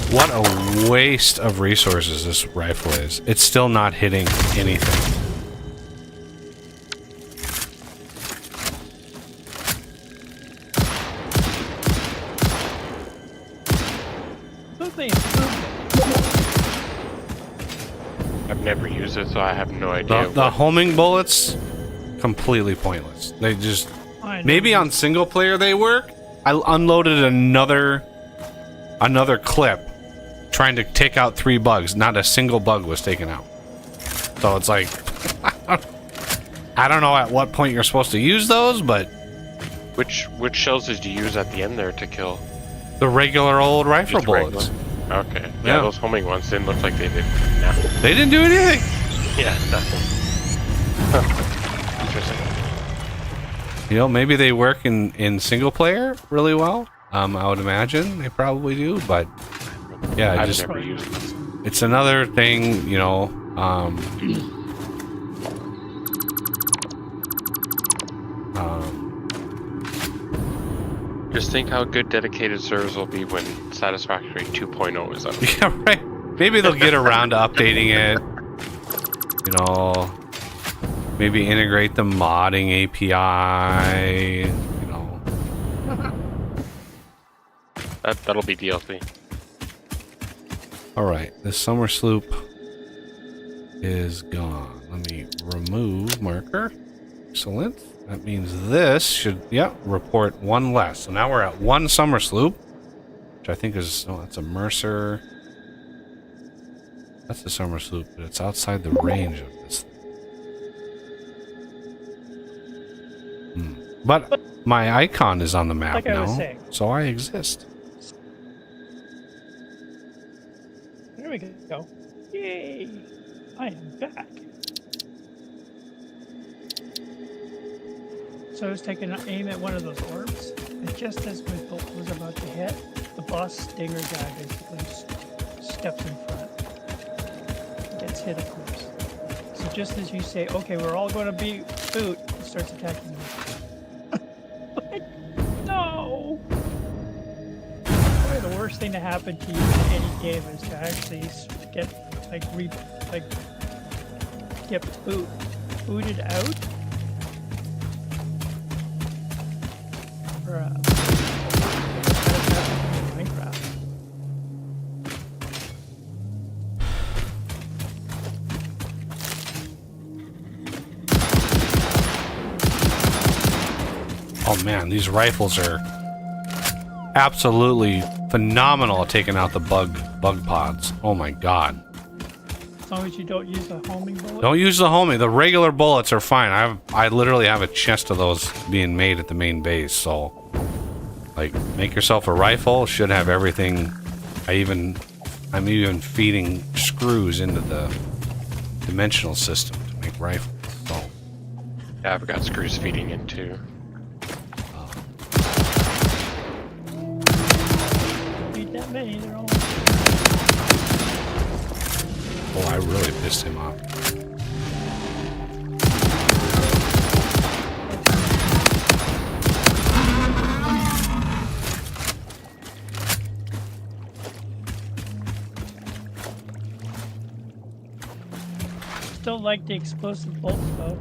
What a waste of resources this rifle is. It's still not hitting anything. Something improved. I've never used it, so I have no idea. The homing bullets, completely pointless. They just... I know. Maybe on single player they work. I unloaded another clip trying to take out 3 bugs. Not a single bug was taken out. So it's like... I don't know at what point you're supposed to use those, but... Which shells did you use at the end there to kill? The regular old rifle Just regular? bullets. Okay. Yeah. Yeah, those homing ones didn't look like they did nothing. They didn't do anything. Yeah, nothing. Huh. Interesting. You know, maybe they work in single player really well. I would imagine they probably do, but yeah, I've just never used them. it's another thing, you know. Just think how good dedicated servers will be when Satisfactory 2.0 is up. Yeah, right. Maybe they'll get around to updating it. You know, maybe integrate the modding API. You know, That'll be DLC. all right. The summer sloop is gone. Let me remove marker. Excellent. That means this should, yeah, report 1 less. So now we're at 1 summer sloop, which I think is, oh, that's a Mercer. That's the summer sloop, but it's outside the range of this thing. But my icon is on the map Like I was now, saying. so I exist. There we go. Yay! I am back. So I was taking aim at one of those orbs, and just as my bolt was about to hit, the boss stinger guy basically steps in front. Gets hit, of course. So just as you say, okay, we're all going to be boot, he starts attacking me. Like, no! Probably the worst thing to happen to you in any game is to actually get, get booted out. Or, Minecraft. Oh man, these rifles are absolutely phenomenal at taking out the bug pods. Oh my god. As long as you don't use a homing bullet. Don't use the homing. The regular bullets are fine. I literally have a chest of those being made at the main base. So, like, make yourself a rifle. Should have everything. I'm even feeding screws into the dimensional system to make rifles. So, Yeah, I've got screws feeding into. Hey, they're all. Oh, I really pissed him off. Still like the explosive bolts though.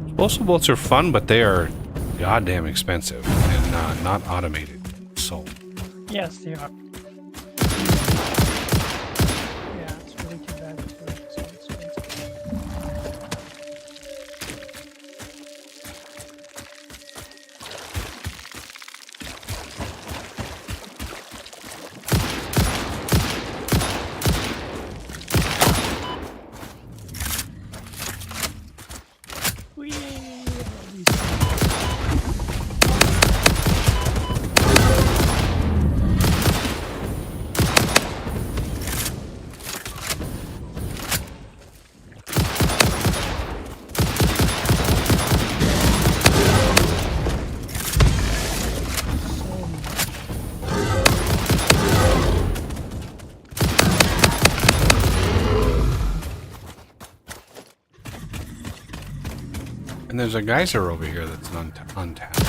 Explosive bolts are fun, but they are goddamn expensive and not automated. So Yes, they are. Yeah, it's really too bad that they're so expensive. Whee! All these and there's a geyser over here that's untapped.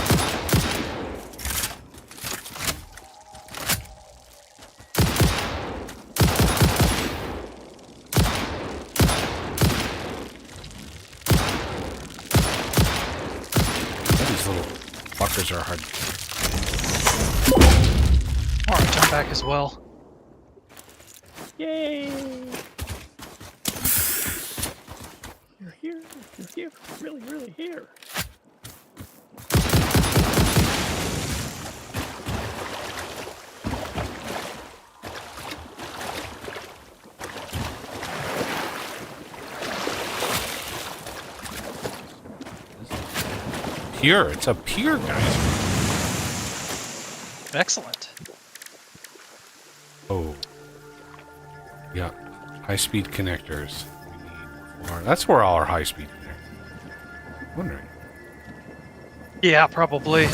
These little fuckers are hard. Alright, jump back as well. Yay! You're here. You're here. Really, really here. Pure. It's a pure geyser. Excellent. Oh. Yeah. High-speed connectors. We need more. That's where all our high-speed connectors. I'm wondering. Yeah, probably.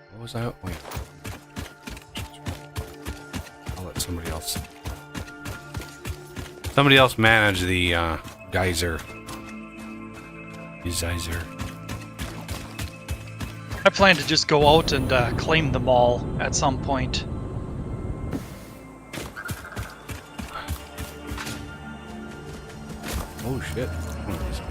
What was that? Wait. I'll let somebody else. Somebody else manage the geyser. Geyser. I plan to just go out and claim them all at some point. Oh shit. One of these.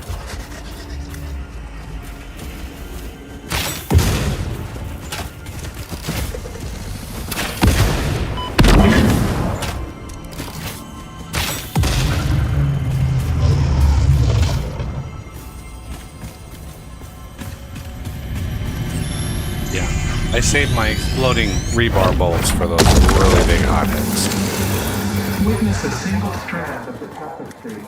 Yeah. I saved my exploding rebar bolts for those really big hotheads. Witness a single strand of the tapestry.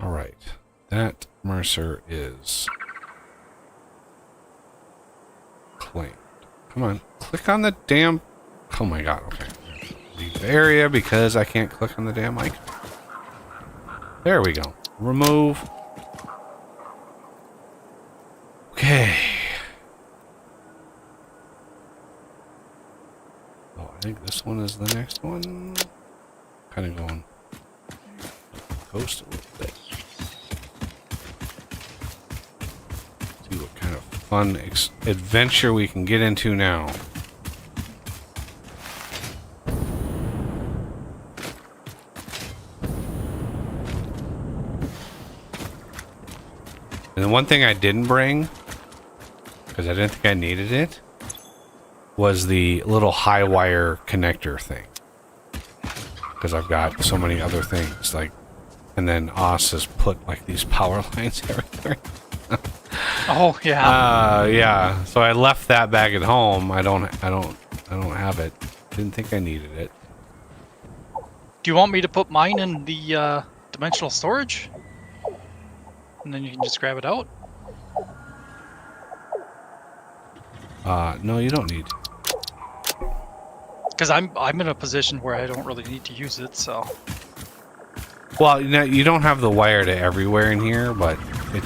Alright. That Mercer is claimed. Come on. Click on the damn... Oh my god, okay. Leave the area because I can't click on the damn icon. There we go. Remove. Okay. Oh, I think this one is the next one. Kind of going coast a little bit. See what kind of fun adventure we can get into now. And the one thing I didn't bring, because I didn't think I needed it, was the little high wire connector thing. Because I've got so many other things, like, and then Oz has put like these power lines everywhere. Oh yeah. Yeah. So I left that back at home. I don't have it. Didn't think I needed it. Do you want me to put mine in the dimensional storage? And then you can just grab it out? No, you don't need to. Because I'm in a position where I don't really need to use it, so. Well, you don't have the wire to everywhere in here, but it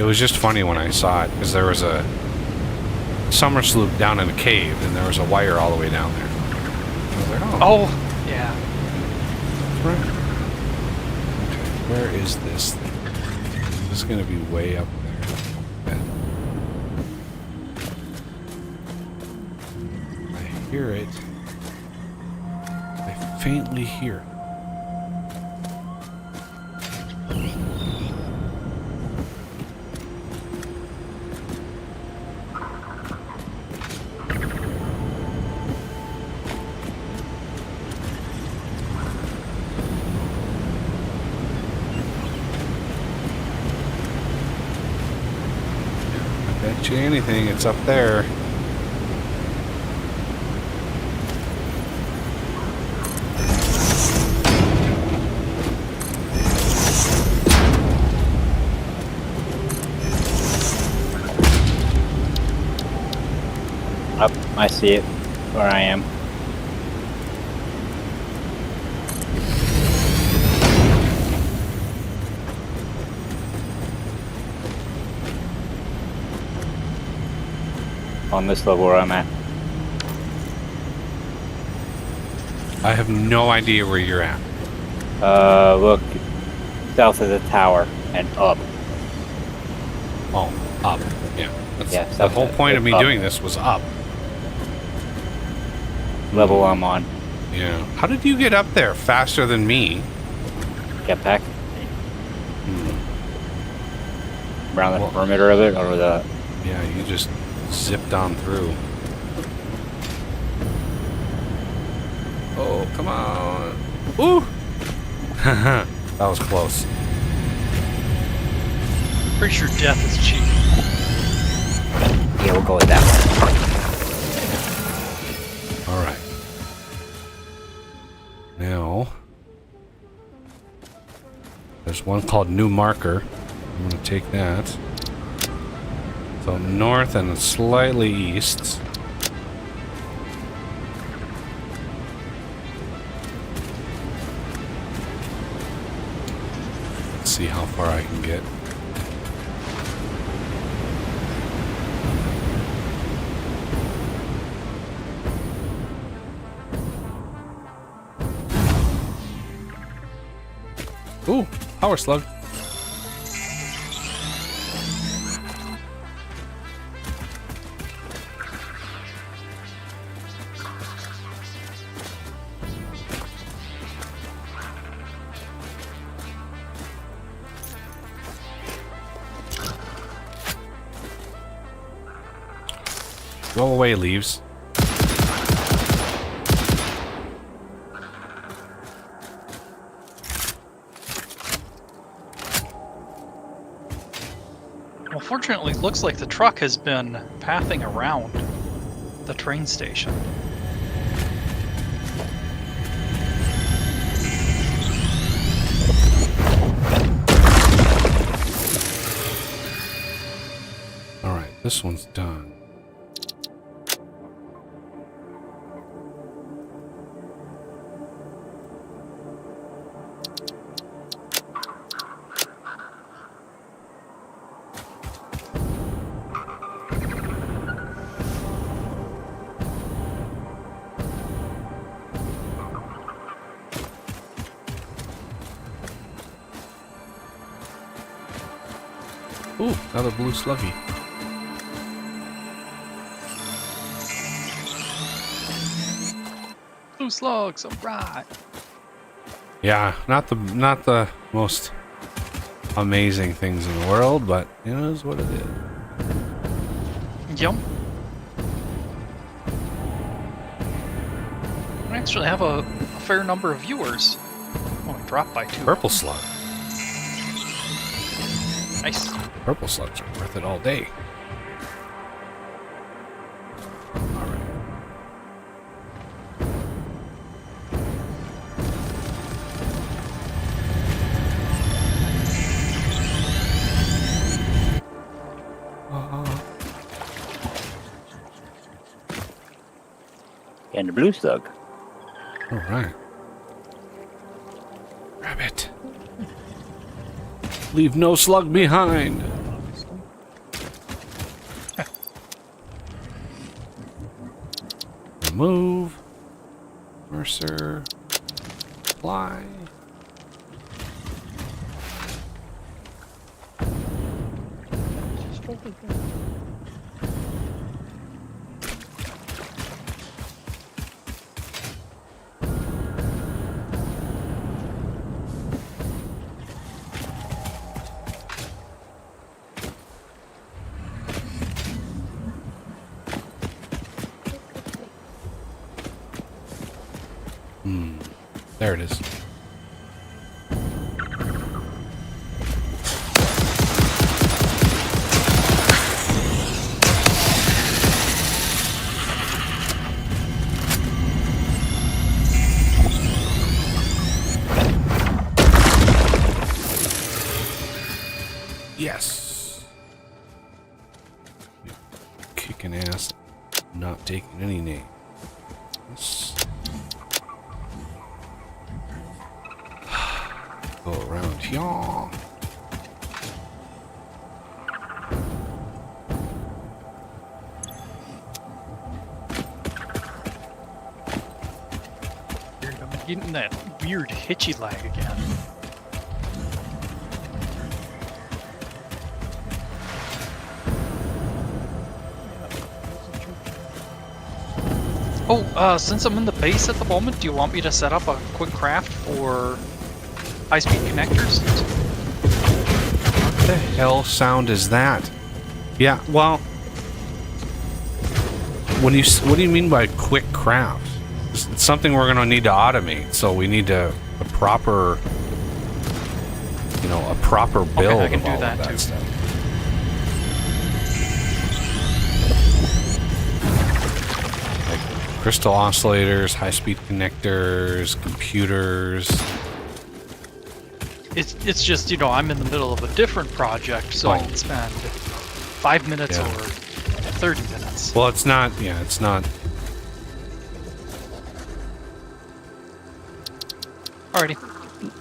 was just funny when I saw it because there was a summer sloop down in a cave and there was a wire all the way down there. I was like, Oh, yeah. that's right. Okay, where is this thing? This is going to be way up there. I hear it. I faintly hear it. Bet you anything, it's up there. Up, I see it where I am. On this level where I'm at. I have no idea where you're at. Look south of the tower and up. Oh, up. Yeah. That's, Yeah, the south whole of- point of me up. doing this was up. Level I'm on. Yeah. How did you get up there faster than me? Jetpack. Hmm. Around the Well- perimeter of it, or the... Yeah, you just zipped on through. Oh, come on. Ooh! That was close. Pretty sure death is cheap. Yeah, we'll go with that one. All right. Now, there's one called New Marker. I'm going to take that. So north and slightly east. Let's see how far I can get. Ooh, power slug. Go away, leaves. Well, fortunately, it looks like the truck has been pathing around the train station. All right, this one's done. Ooh, another blue sluggy. Blue slugs, alright. Yeah, not the most amazing things in the world, but it is what it is. Yep. We actually have a fair number of viewers. Oh, it dropped by 2. Purple slug. Nice. Purple slugs are worth it all day. All right. And the blue slug. All right. Grab it. Leave no slug behind. Obviously. Remove. Mercer. Fly. Just totally good. There it is. Yes. Kicking ass, not taking any names. Go around here. I'm getting that weird hitchy lag again. Oh, since I'm in the base at the moment, do you want me to set up a quick craft for high-speed connectors? What the hell sound is that? Yeah, well, what do you mean by quick craft? It's something we're gonna need to automate, so we need a proper, you know, a proper build I can of do all that of that too. stuff. Like crystal oscillators, high-speed connectors, computers. It's just, you know, I'm in the middle of a different project, so I Oh. can spend 5 minutes Yeah. or 30 minutes. Well, it's not. Yeah, it's not. Alrighty.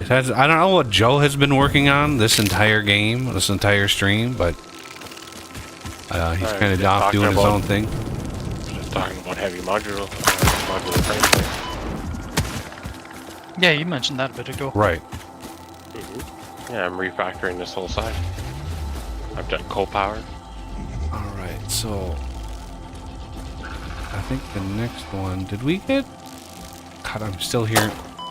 It has. I don't know what Joe has been working on this entire game, this entire stream, but he's kind of just off talking doing his about- own thing. Just talking about heavy modular frame plate. Yeah, you mentioned that a bit ago. Right. Yeah, I'm refactoring this whole side. I've done coal power. All right. So I think the next one. Did we get? God, I'm still here.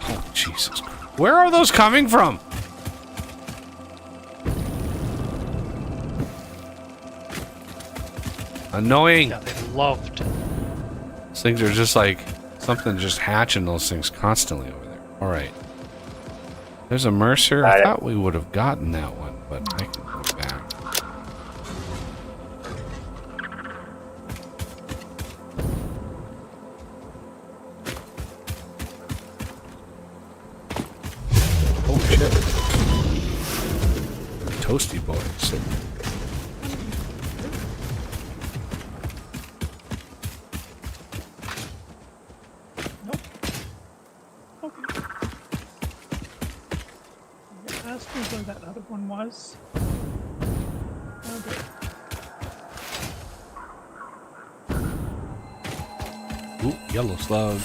Oh Jesus! Christ. Where are those coming from? Annoying. Yeah, they loved. These things are just like something just hatching those things constantly over there. All right. There's a Mercer. I thought we would have gotten that one, but I can go back. Oh shit. Toasty boys. Okay. You asked me where that other one was. Okay. Ooh, yellow slug.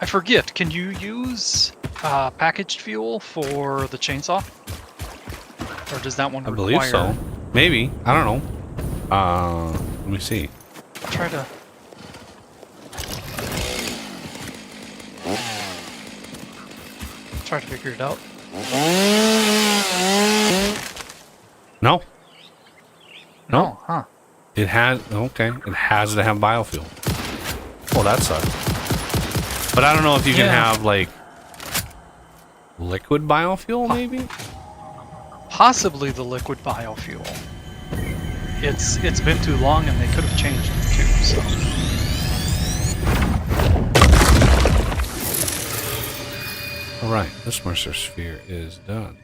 I forget, can you use packaged fuel for the chainsaw? Or does that one I require... believe so. Maybe. I don't know. Let me see. Try to... Try to figure it out. No. No. Huh. It has. Okay. It has to have biofuel. Oh, that sucks. But I don't know if you can Yeah. have like liquid biofuel, maybe. Possibly the liquid biofuel. It's been too long and they could have changed it too, so. Alright, this Mercer sphere is done.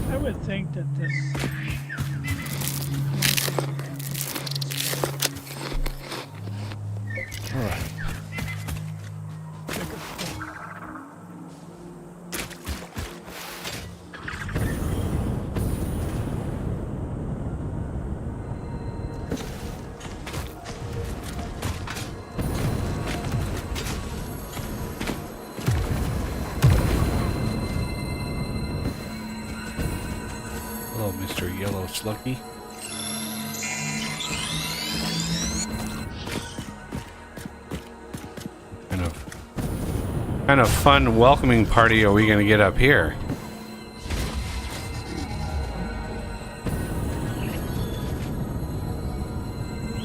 I would think that this. Alright. Hello, Mr. Yellow Sluggy. Kind of fun welcoming party are we going to get up here?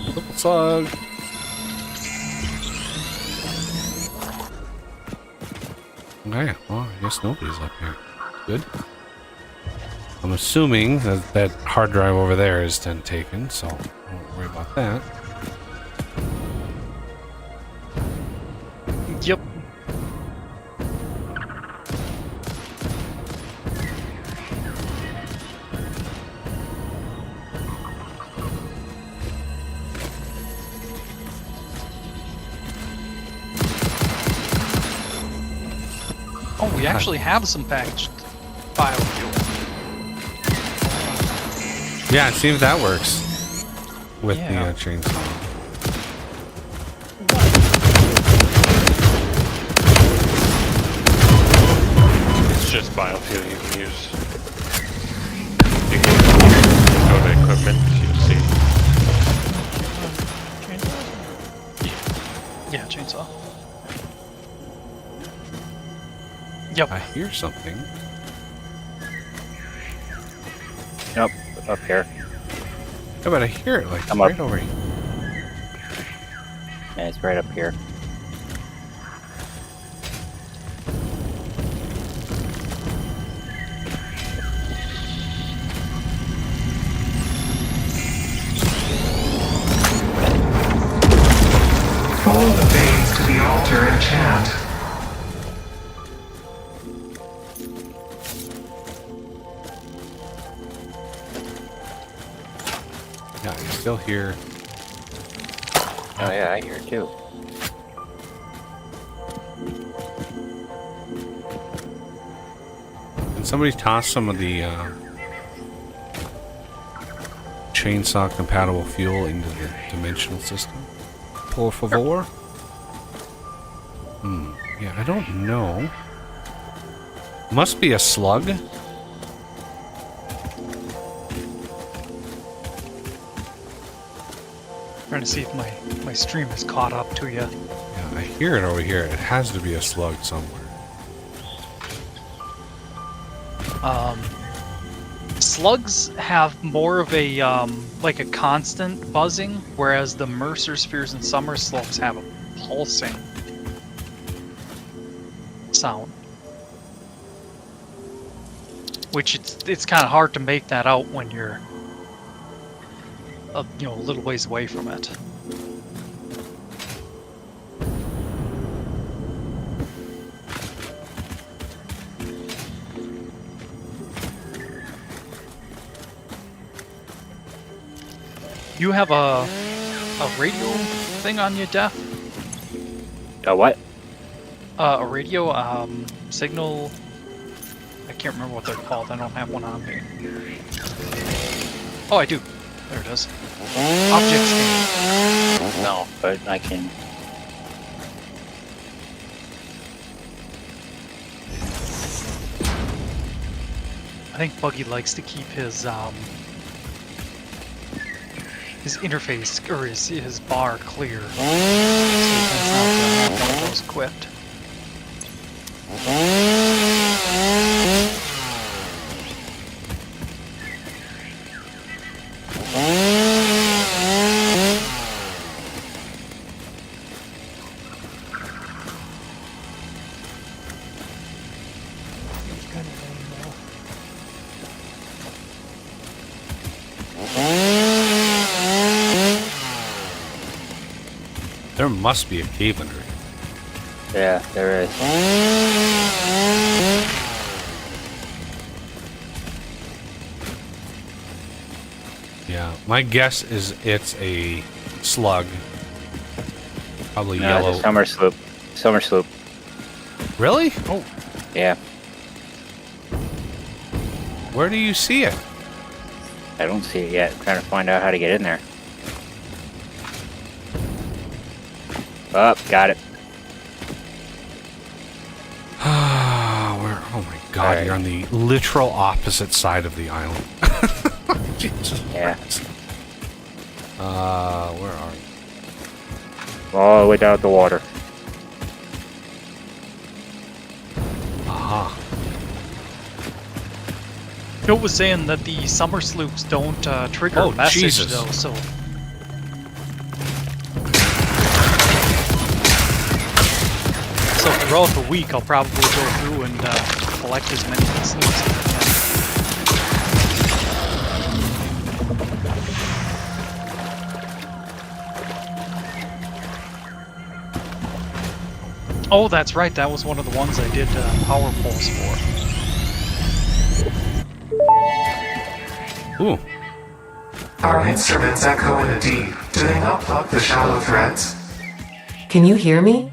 Little slug. Okay, well, I guess nobody's up here. Good. I'm assuming that that hard drive over there is then taken, so don't worry about that. Yep. Oh, we actually have some packaged biofuel. Yeah, see if that works with Yeah. the chainsaw. It's just biofuel you can use. You can go to equipment, you'll see. Yeah, chainsaw. Yep. I hear something. Nope, up here. Yeah, but I hear it like I'm right up. over here. Yeah, it's right up here. Follow the veins to the altar and chant. Yeah, I still hear. Oh yeah, I hear it too. Can somebody toss some of the chainsaw compatible fuel into the dimensional system? Por favor? Yeah, I don't know. Must be a slug. Trying to see if my stream is caught up to you. Yeah, I hear it over here. It has to be a slug somewhere. Slugs have more of a like a constant buzzing, whereas the Mercer spheres and Summer Slopes have a pulsing sound. Which it's kind of hard to make that out when you're a little ways away from it. You have a radio thing on you, Def? A what? A radio signal. I can't remember what they're called. I don't have one on me. Oh, I do. There it is. Object scan. No, but I can. I think Buggy likes to keep his interface or his bar clear. So he tends not to have one of those equipped. There must be a cave under it. Yeah, there is. Yeah, my guess is it's a slug. Probably No, yellow. it's a summer sloop. Summer sloop. Really? Oh, Yeah. Where do you see it? I don't see it yet. I'm trying to find out how to get in there. Oh, got it. Where? Oh my God! Alright. You're on the literal opposite side of the island. Jesus Yeah. Christ. Where are you? All the way down the water. Aha. Joe was saying that the summer sloops don't trigger Oh, a message Jesus. though, so. So throughout the week, I'll probably go through and collect as many sloops as I can. Oh, that's right. That was one of the ones I did power poles for. Ooh. Our instruments echo in the deep. Do they not pluck the shallow threads? Can you hear me?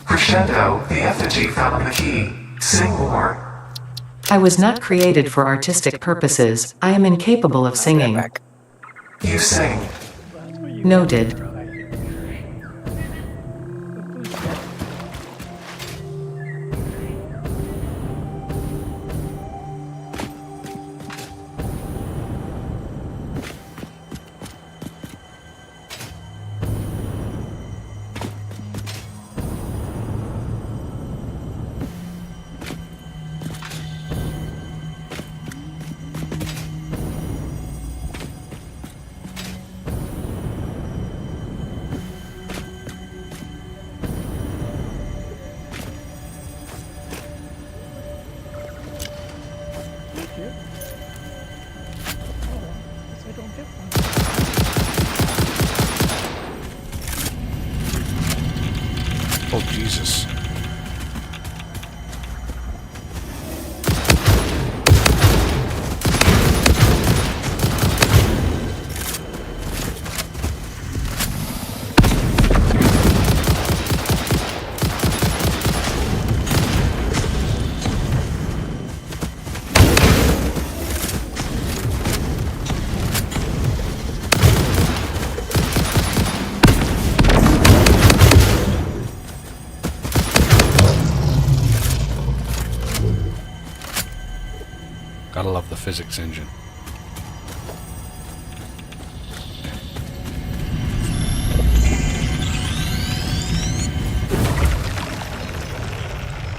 Crescendo, the effigy found the key. Sing more. I was not created for artistic purposes. I am incapable of singing. Back. You sing. That's what you Noted. try. Thank you. Oh, guess I don't get one. Oh Jesus. Gotta love the physics engine.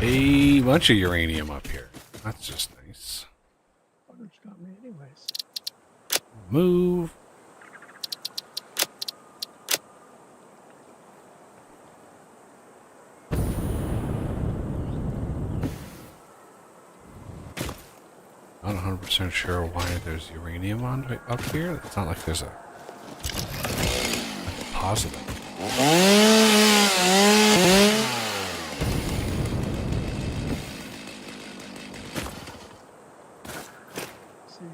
A bunch of uranium up here. That's just nice. Water's got me anyways. Move. Not 100% sure why there's uranium on up here. It's not like there's a positive. See.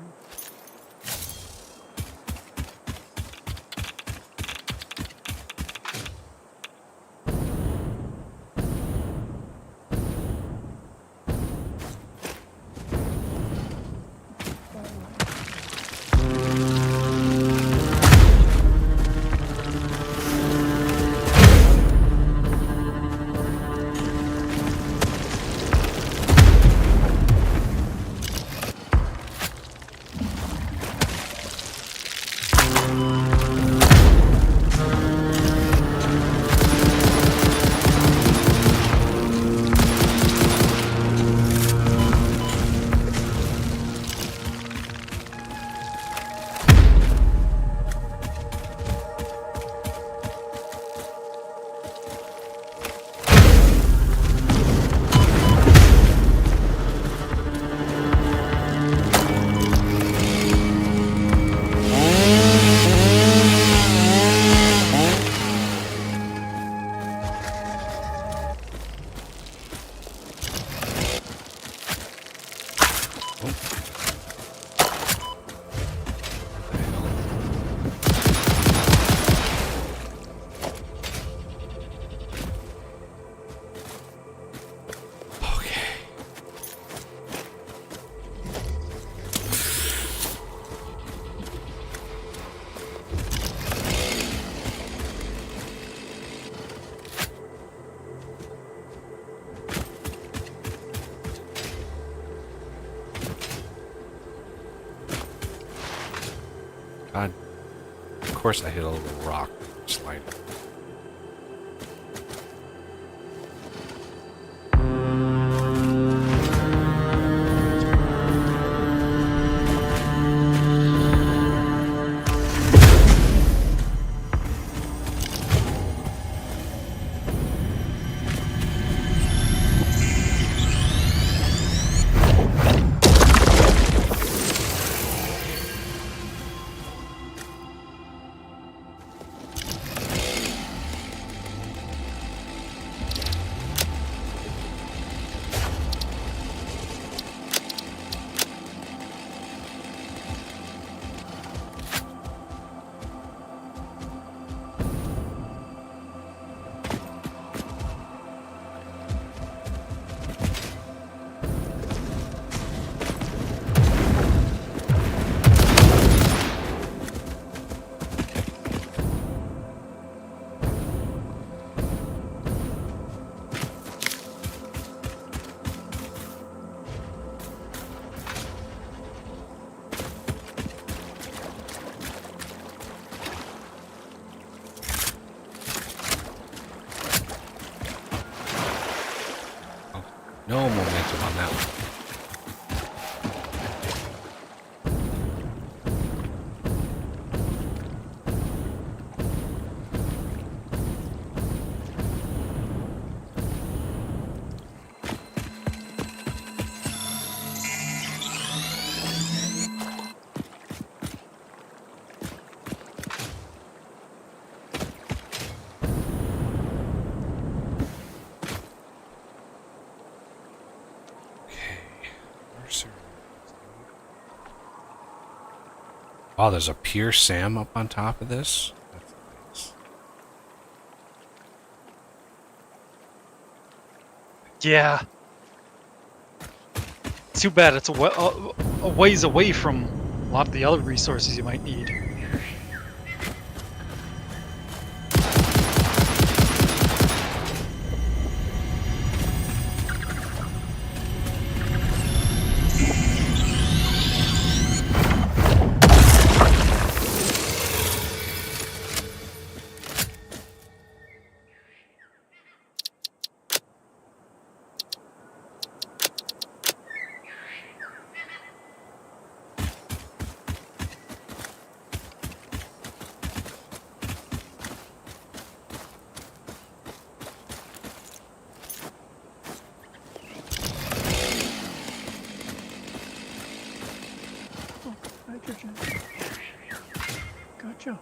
Of course, I hit a little rock slide. No momentum on that one. Oh, there's a pure Sam up on top of this? That's nice. Yeah. Too bad it's a ways away from a lot of the other resources you might need. Nitrogen. Gotcha.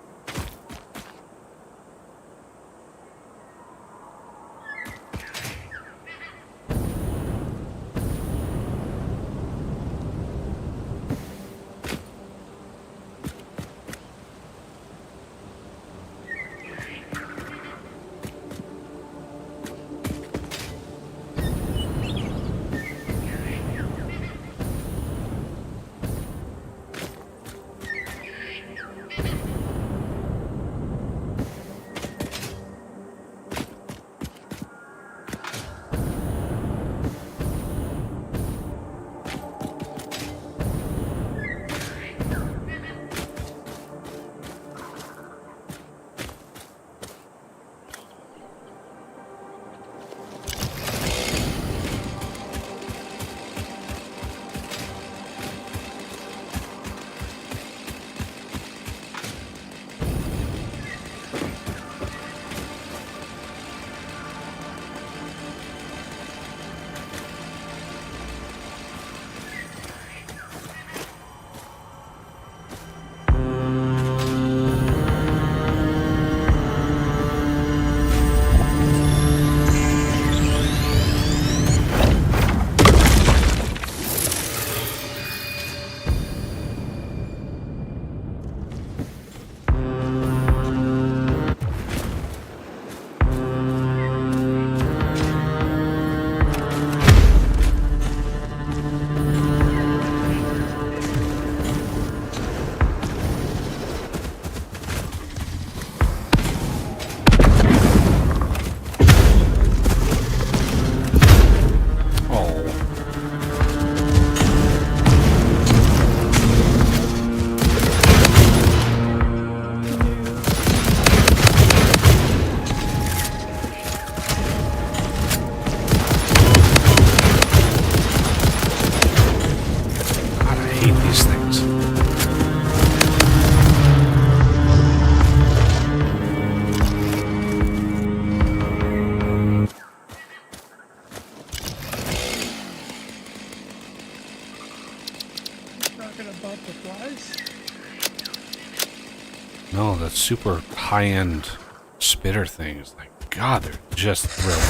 the super high-end spitter things. Like, God, they're just thrilling.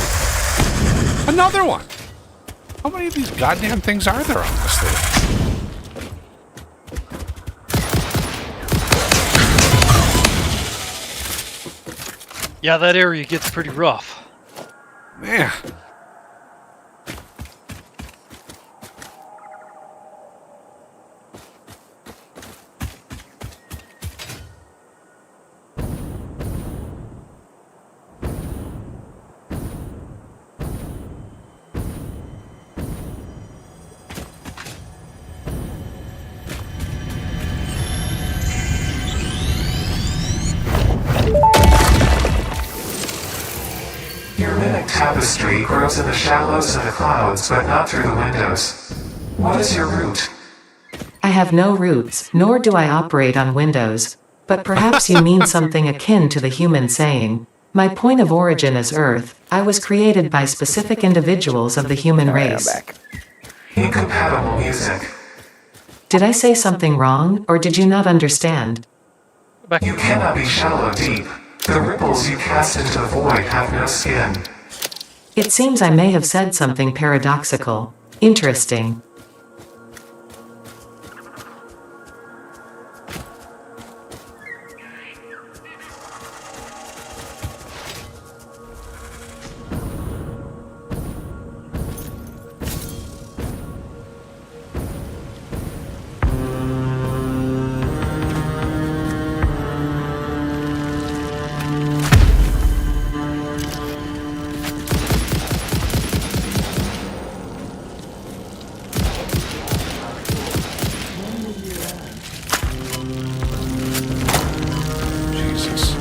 Another one! How many of these goddamn things are there on this thing? Yeah, that area gets pretty rough. Man. Your mimic tapestry grows in the shallows and the clouds, but not through the windows. What is your route? I have no roots, nor do I operate on Windows. But perhaps you mean something akin to the human saying, "My point of origin is Earth. I was created by specific individuals of the human Alright, I'm race." back. Incompatible music. Did I say something wrong, or did you not understand? Back. You cannot be shallow deep. The ripples you cast into the void have no skin. It seems I may have said something paradoxical. Interesting. Jesus.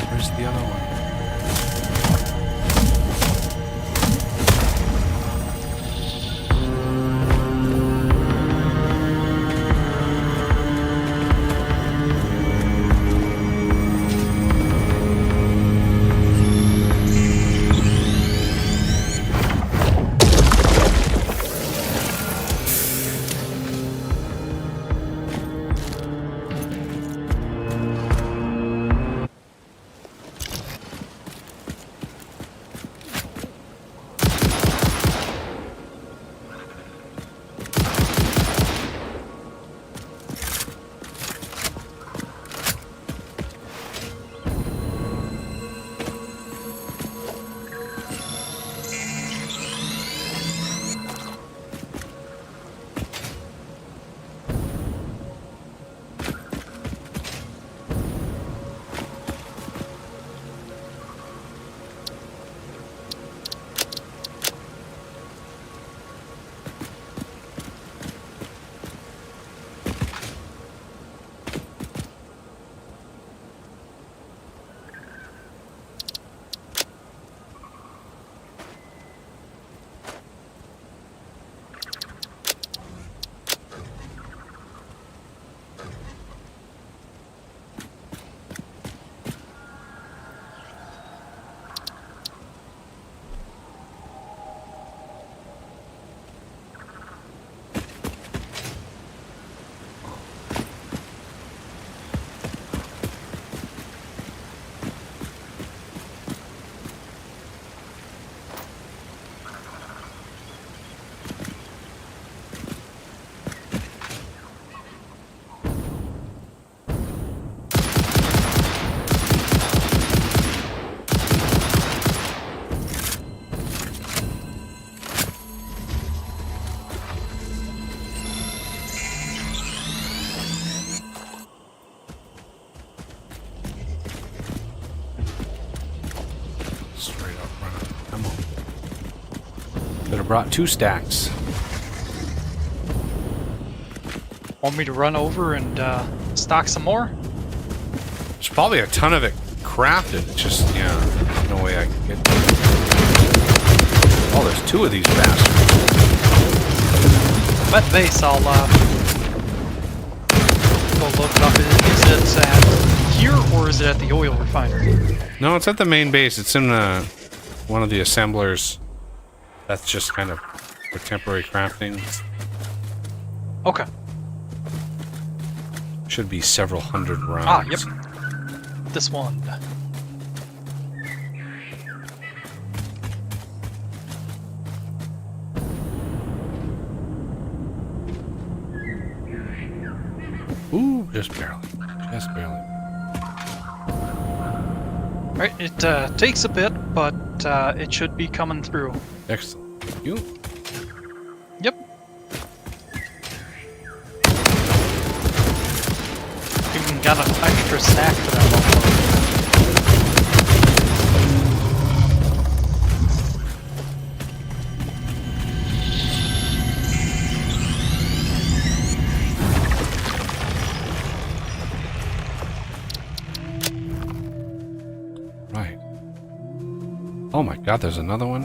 Where's the other one? Straight up, run it. Come on. Could have brought 2 stacks. Want me to run over and stock some more? There's probably a ton of it crafted. It's just, yeah, there's no way I can get. Oh, there's 2 of these bastards. I'm at base, I'll go look it up. Is it at here or is it at the oil refinery? No, it's at the main base. It's in the one of the assemblers. That's just kind of for temporary crafting. Okay. Should be several hundred rounds. Ah, yep. This one. Ooh, just barely. Just barely. Alright, it takes a bit, but it should be coming through. Excellent. Thank you. Yep. Even got an extra stack for that one. Right. Oh my god, there's another one?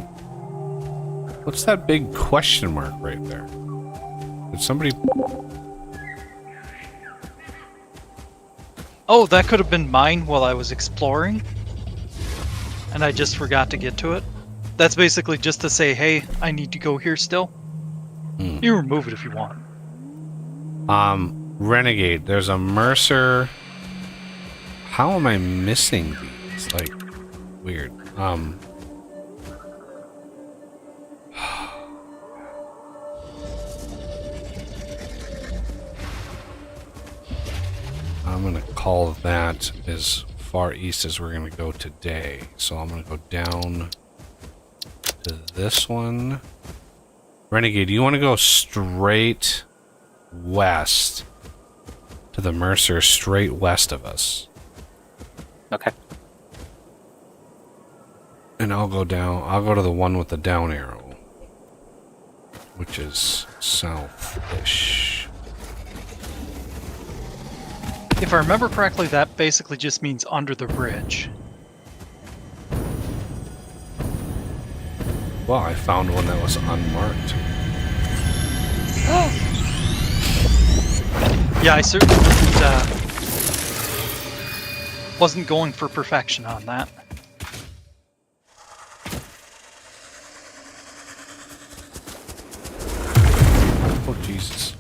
What's that big question mark right there? Did somebody... Oh, that could have been mine while I was exploring. And I just forgot to get to it. That's basically just to say, hey, I need to go here still. You remove it if you want. Renegade, there's a Mercer... How am I missing these? Like, weird. I'm gonna call that as far east as we're gonna go today. So I'm gonna go down to this one. Renegade, you want to go straight west to the Mercer, straight west of us. Okay. And I'll go down. I'll go to the one with the down arrow, which is south-ish. If I remember correctly, that basically just means under the bridge. Well, I found one that was unmarked. Yeah, I certainly wasn't going for perfection on that. Oh, Jesus.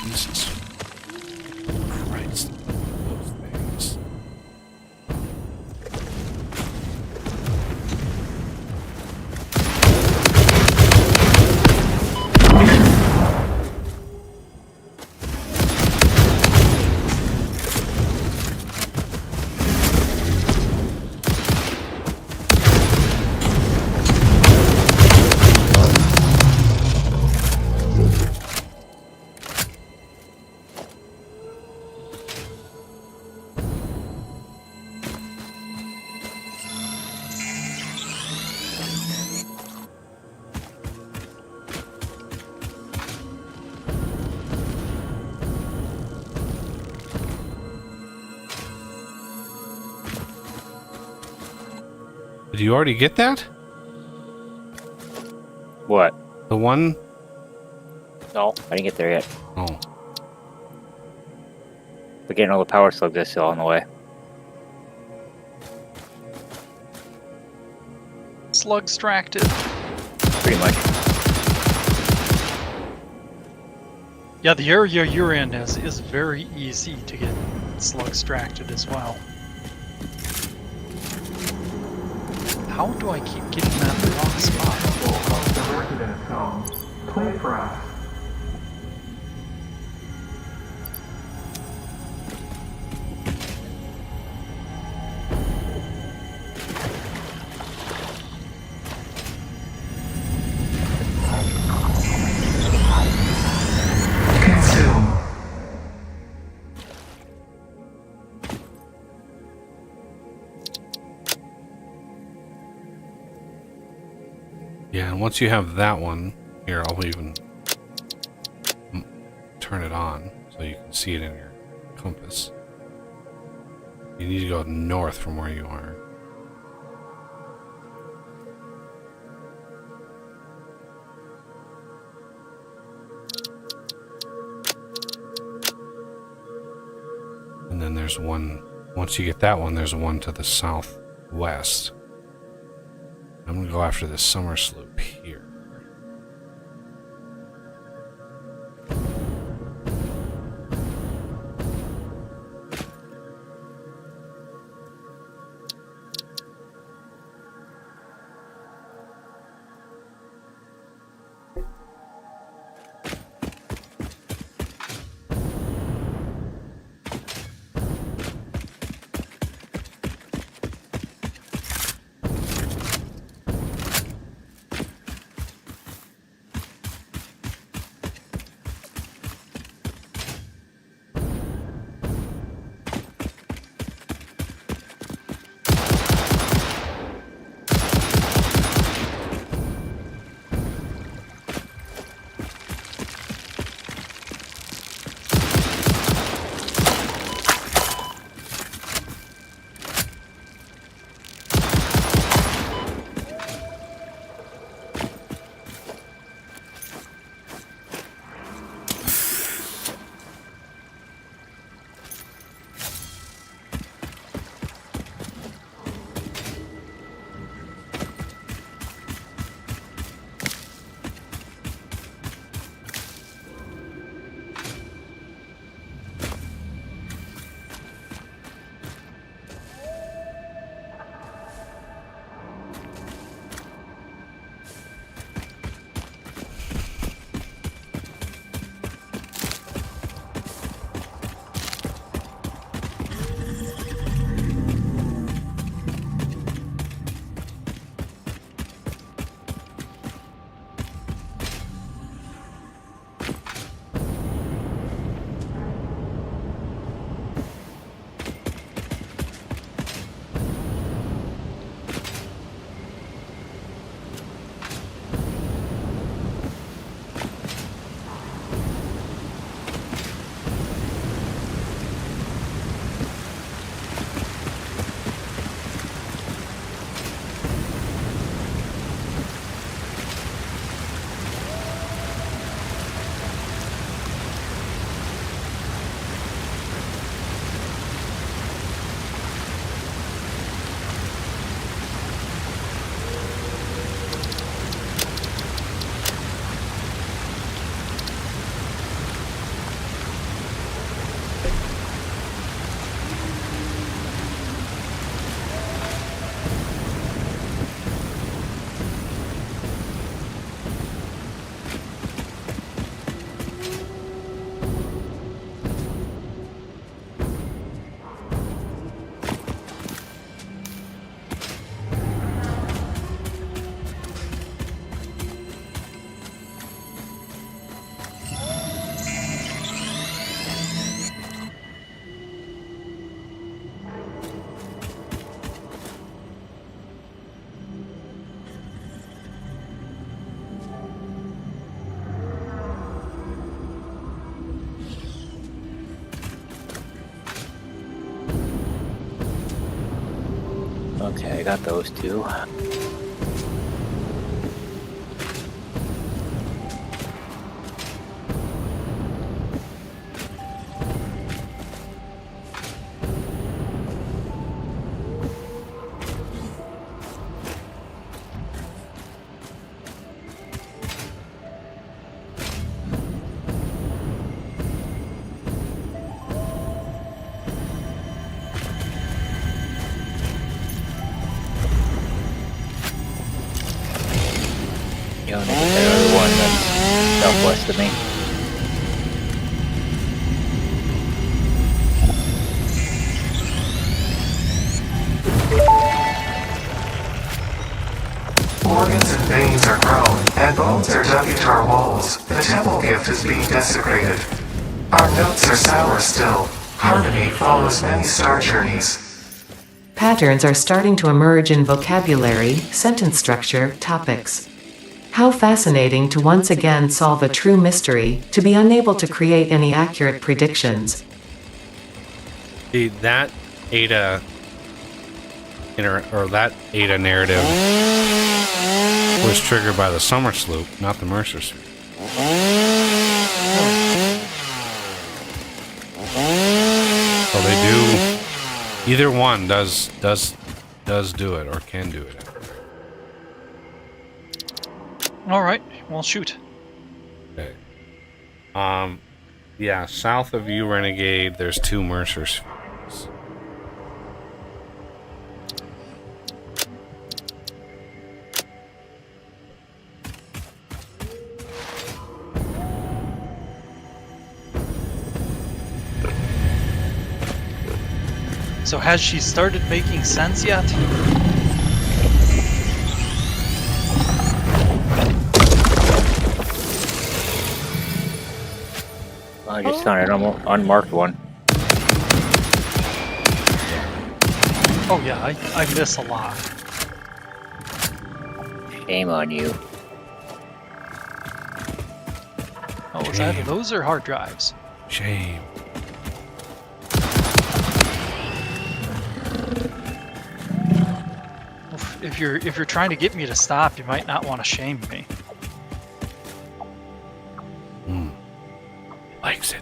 Jesus Christ. Those things. Did you already get that? What? The one? No, I didn't get there yet. Oh. But getting all the power slugs is still on the way. Slug extracted. Pretty much. Yeah, the area you're in is very easy to get slug extracted as well. How do I keep getting that in the wrong spot? Of the residence home. Play for us. Consume. Yeah, and once you have that one, here, I'll even turn it on so you can see it in your compass. You need to go north from where you are. then there's one. Once you get that one, there's one to the southwest. I'm gonna go after this summer sloop here. Okay, I got those two. You only get the other one that's southwest of me. Organs and veins are grown, and bones are dug into our walls. The temple gift is being desecrated. Our notes are sour still. Harmony follows many star journeys. Patterns are starting to emerge in vocabulary, sentence structure, topics. How fascinating to once again solve a true mystery, to be unable to create any accurate predictions. See, that Ada that Ada narrative was triggered by the Summer sloop, not the Mercer sloop. So they do. Either one does do it or can do it. All right, well, shoot. Okay. Yeah, south of you, Renegade, there's 2 Mercer spheres. So has she started making sense yet? I just found an unmarked one. Oh yeah, I miss a lot. Shame on you. Oh, it's either those or hard drives. Shame. If you're trying to get me to stop, you might not want to shame me. Likes it.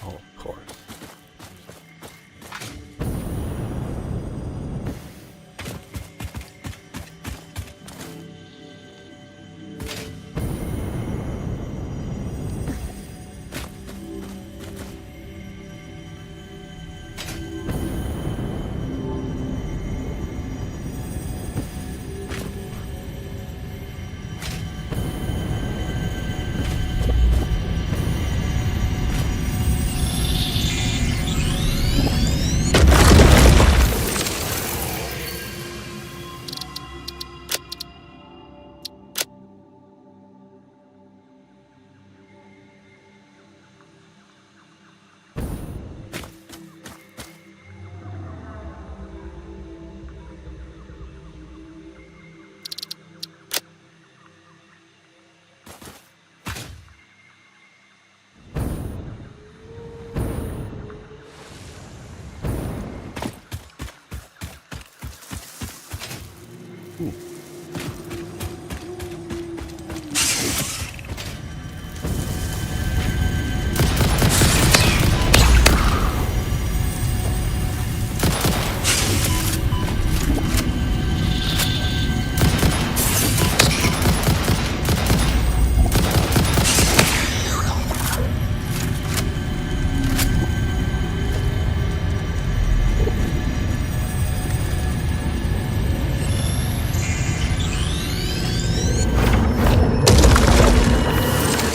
Oh, of course.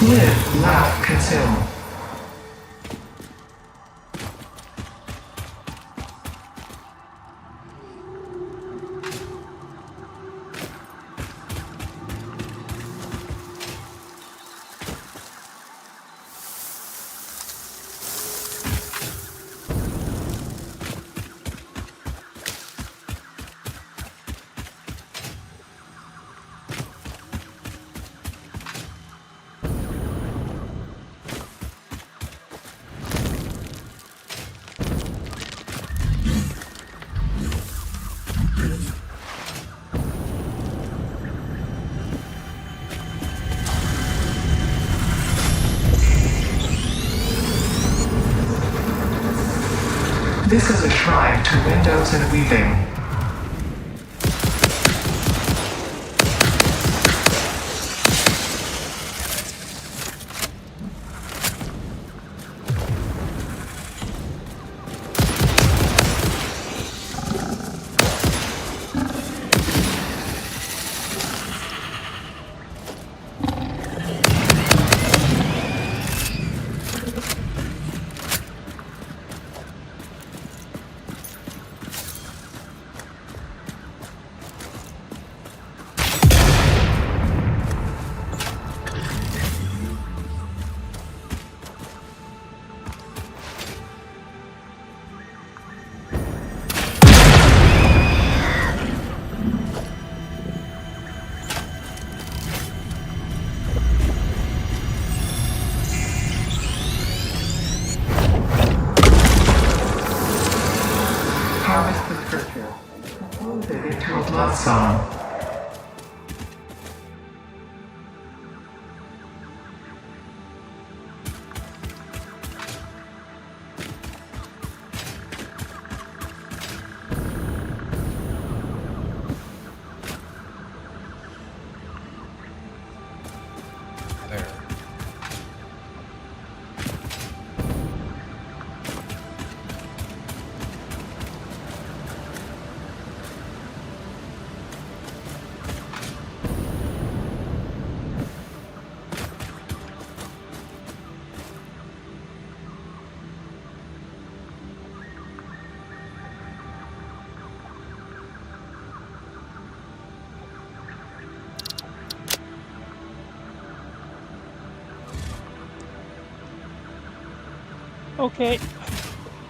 Live, laugh, consume. This is a shrine to windows and weaving. Okay.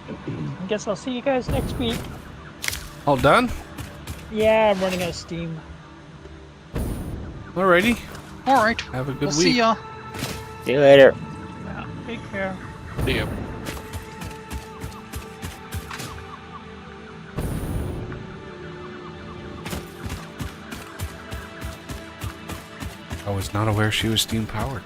I guess I'll see you guys next week. All done? Yeah, I'm running out of steam. Alrighty. All right. Have a good We'll week. see ya. See you later. Yeah, take care. See ya. I was not aware she was steam powered.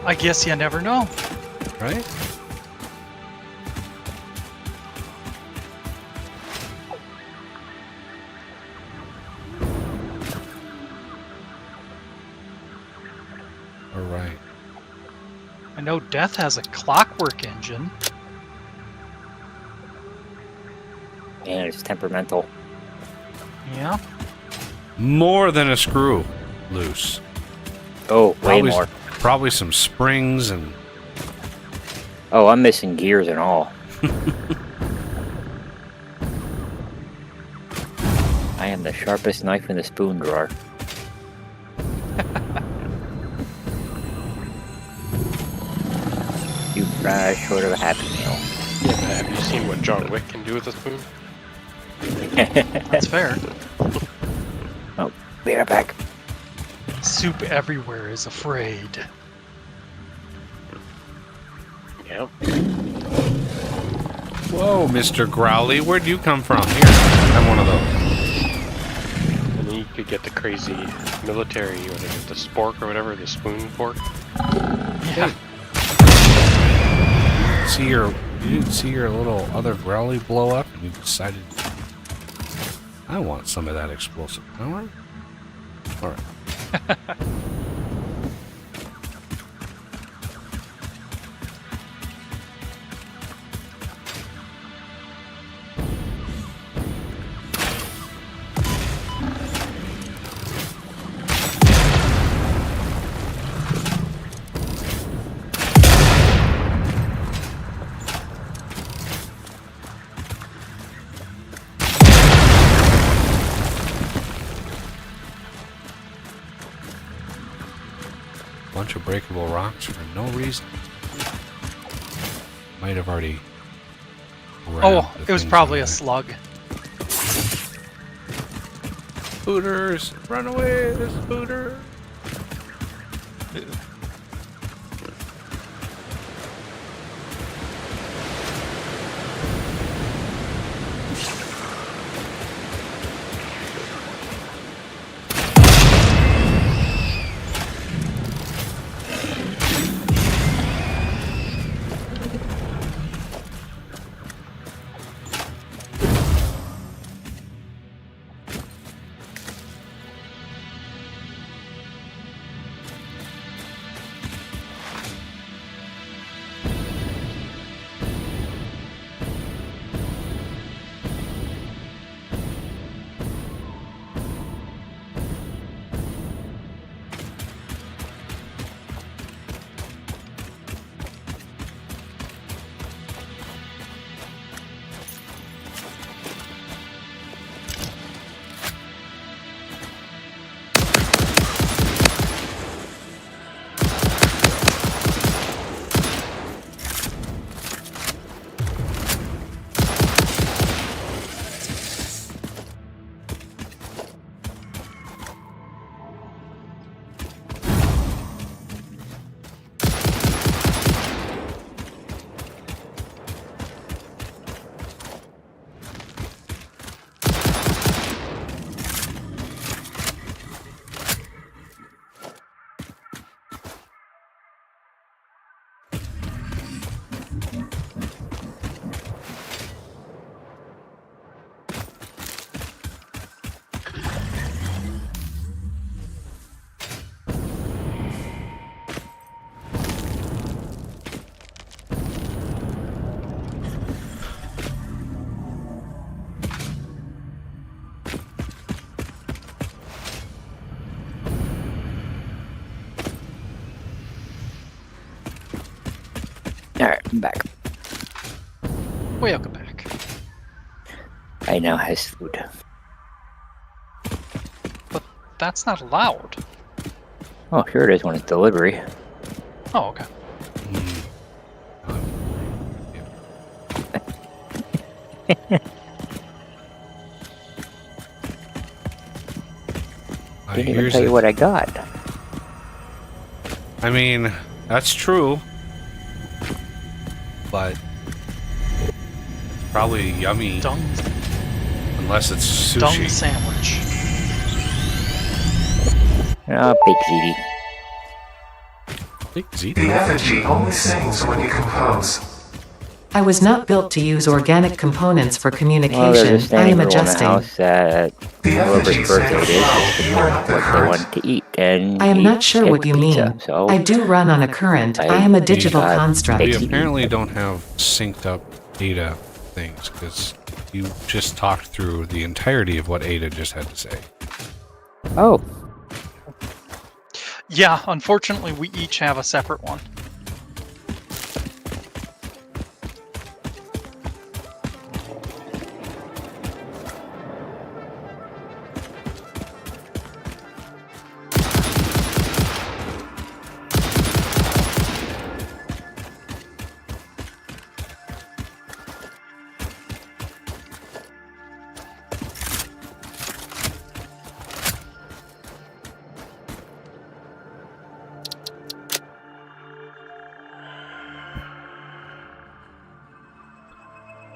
I guess you never know. Right? All right. I know Death has a clockwork engine. And it's temperamental. Yeah. More than a screw loose. Oh, way Probably, more. probably some springs and Oh, I'm missing gears and all. I am the sharpest knife in the spoon drawer. You fry short of a Happy Meal. Yeah, but have you seen what John Wick can do with a spoon? That's fair. Oh, be right back. Soup everywhere is afraid. Yep. whoa, Mr. Growly, where'd you come from? Here, have one of those. And then you could get the crazy military, what is it, the spork or whatever, the spoon fork. Yeah. You didn't see your little other Growly blow up, and you decided, I want some of that explosive power. All right. Bunch of breakable rocks for no reason. Might have already. Oh, it was probably a slug. Hooters, run away! There's a Hooter. Alright, I'm back. Welcome back. I now has food. But that's not allowed. Oh, here it is when it's delivery. Oh, okay. Didn't even tell you what I got. I mean, that's true. But it's probably yummy Dung unless it's sushi. sandwich. Oh, big ZD. Big Z. The effigy only sings when you compose. I was not built to use organic components for Well, there's a communication. I standing am rule in the adjusting. house that The whoever's effigies birthday make it is flow. gets to You are pick not the what they current. want to eat. And I am eat not sure egg what you pizza. mean. So I do run on a current. I am a digital got construct. We big apparently don't have synced up Ada things because you just talked through the entirety of what Ada just had to say. Oh, Yeah, unfortunately, we each have a separate one.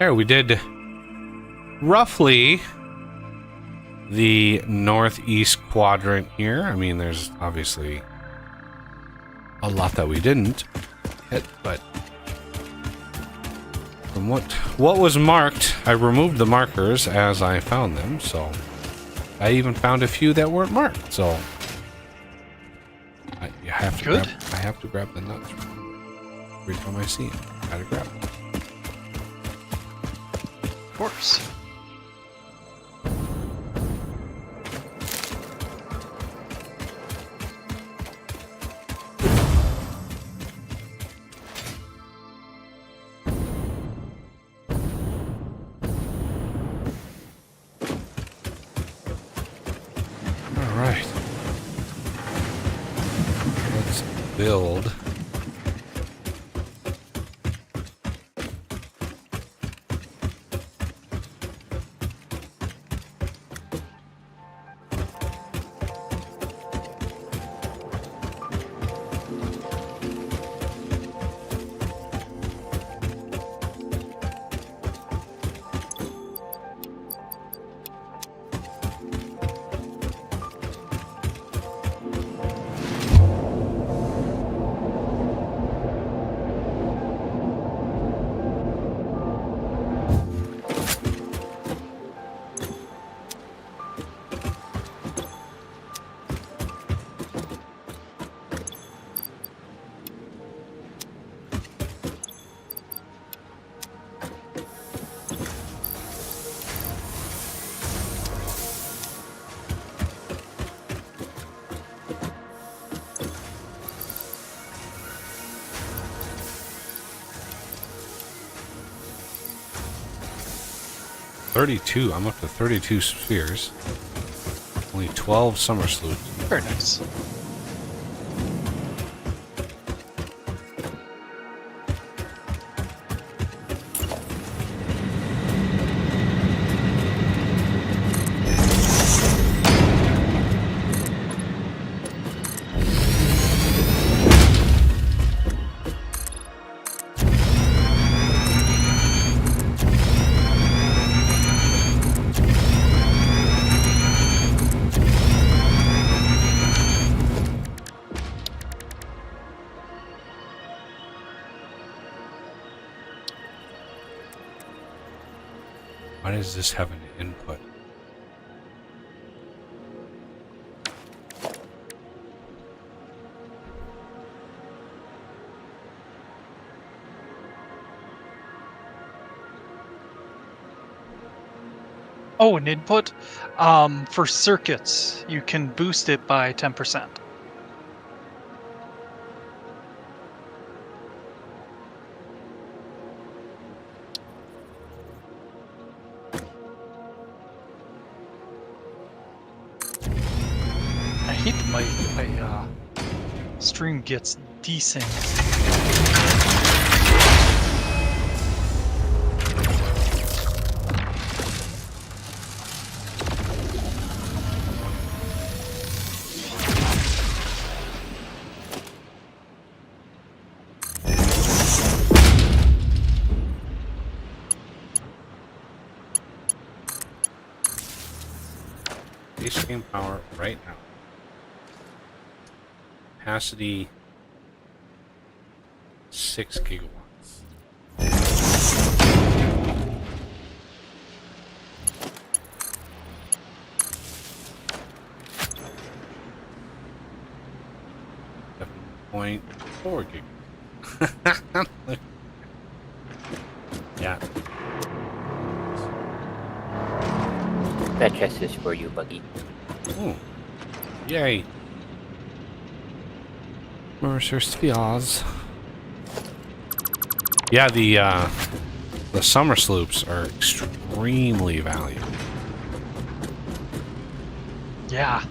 There, we did roughly the northeast quadrant here. I mean, there's obviously a lot that we didn't hit, but from what was marked, I removed the markers as I found them, so I even found a few that weren't marked, so I have to grab the nuts every time I see them. Gotta grab them. Of course. All right. Let's build. I'm up to 32 spheres. Only 12 summer sloops. Very nice. Why does this have an input? Oh, an input? For circuits, you can boost it by 10%. hate that my stream gets desynced. Stream power right now. Capacity 6 gigawatts. .4 gig. Yeah. That chest is for you, Buggy. Ooh. Yay. Mercer Spheres. Yeah, the summer sloops are extremely valuable. Yeah.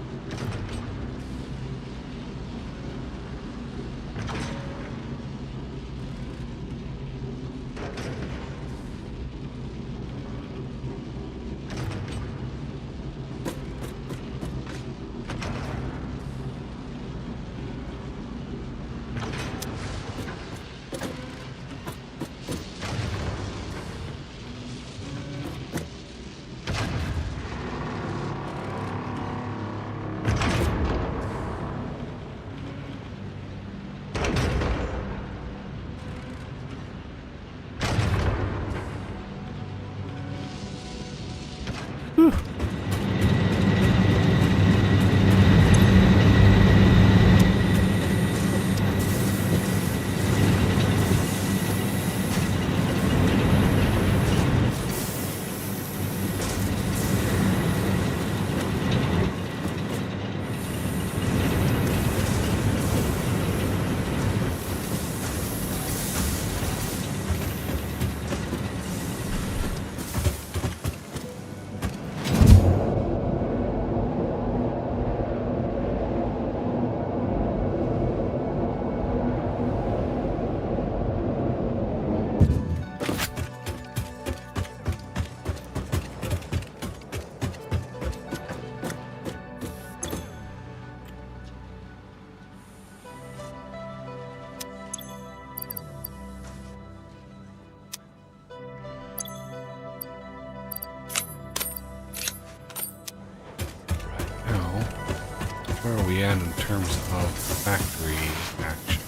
Where are we at in terms of factory action?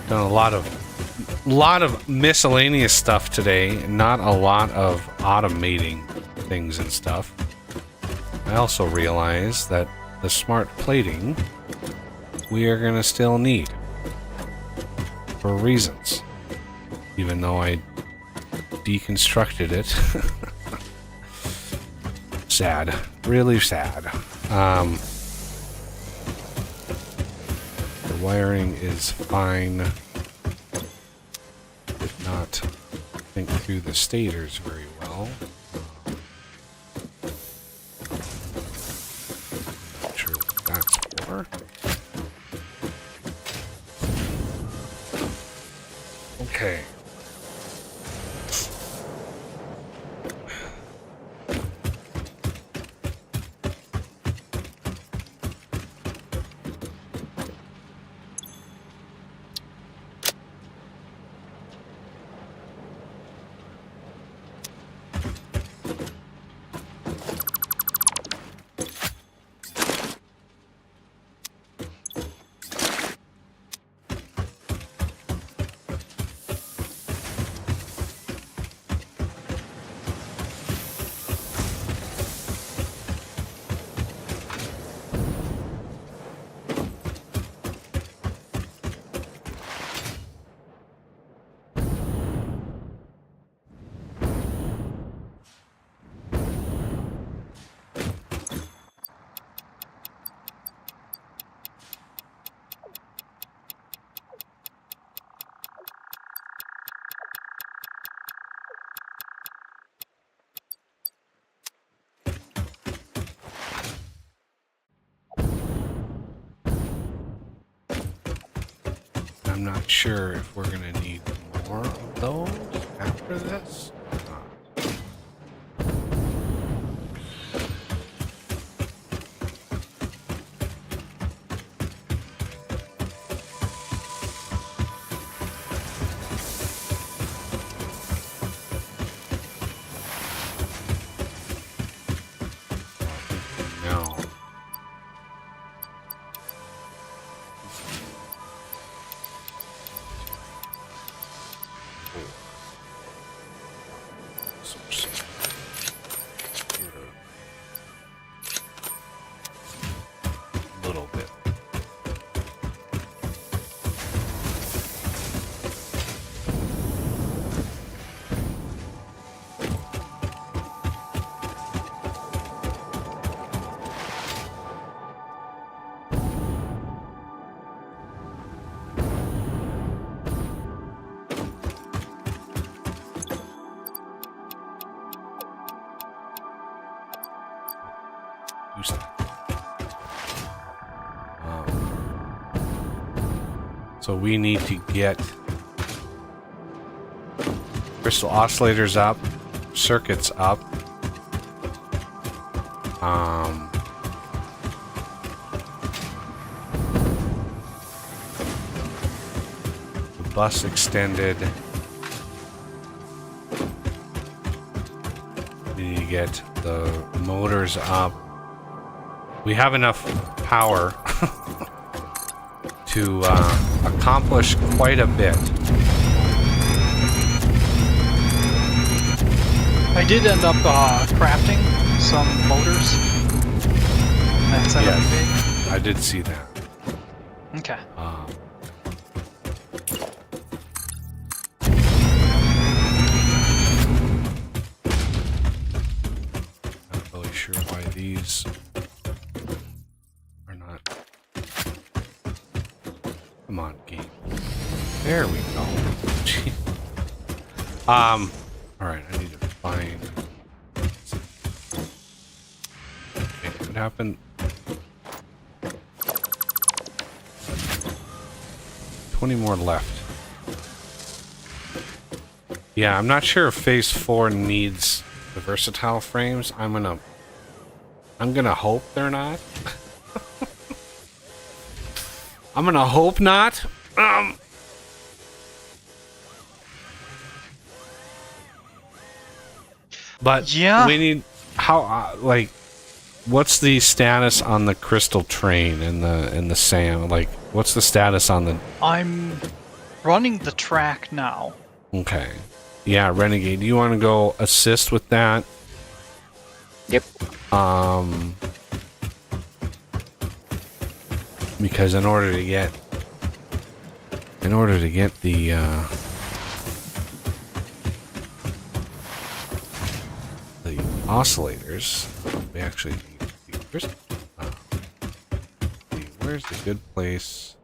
Done a lot of miscellaneous stuff today, not a lot of automating things and stuff. I also realize that the smart plating we are gonna still need for reasons, even though I deconstructed it. Sad, really sad. The wiring is fine. Did not think through the stators very well. Not sure what that's for. Okay. I'm not sure if we're gonna need more of those after this. No. A little bit. So we need to get crystal oscillators up, circuits up, the bus extended. We need to get the motors up. We have enough power to accomplish quite a bit. I did end up crafting some motors. That's Yes, I did see that. Okay. Not really sure why these are not. Come on, game. There we go. All right, I need to find. Okay, what happened? 20 more left. Yeah, I'm not sure if Phase 4 needs the versatile frames. I'm gonna hope they're not. I'm gonna hope not. But Yeah. we need like, what's the status on the crystal train and the sand? Like, what's the status on the? I'm running the track now. Okay, yeah, Renegade. Do you want to go assist with that? Yep. Because in order to get the oscillators, we actually need the crystal. Where's the good place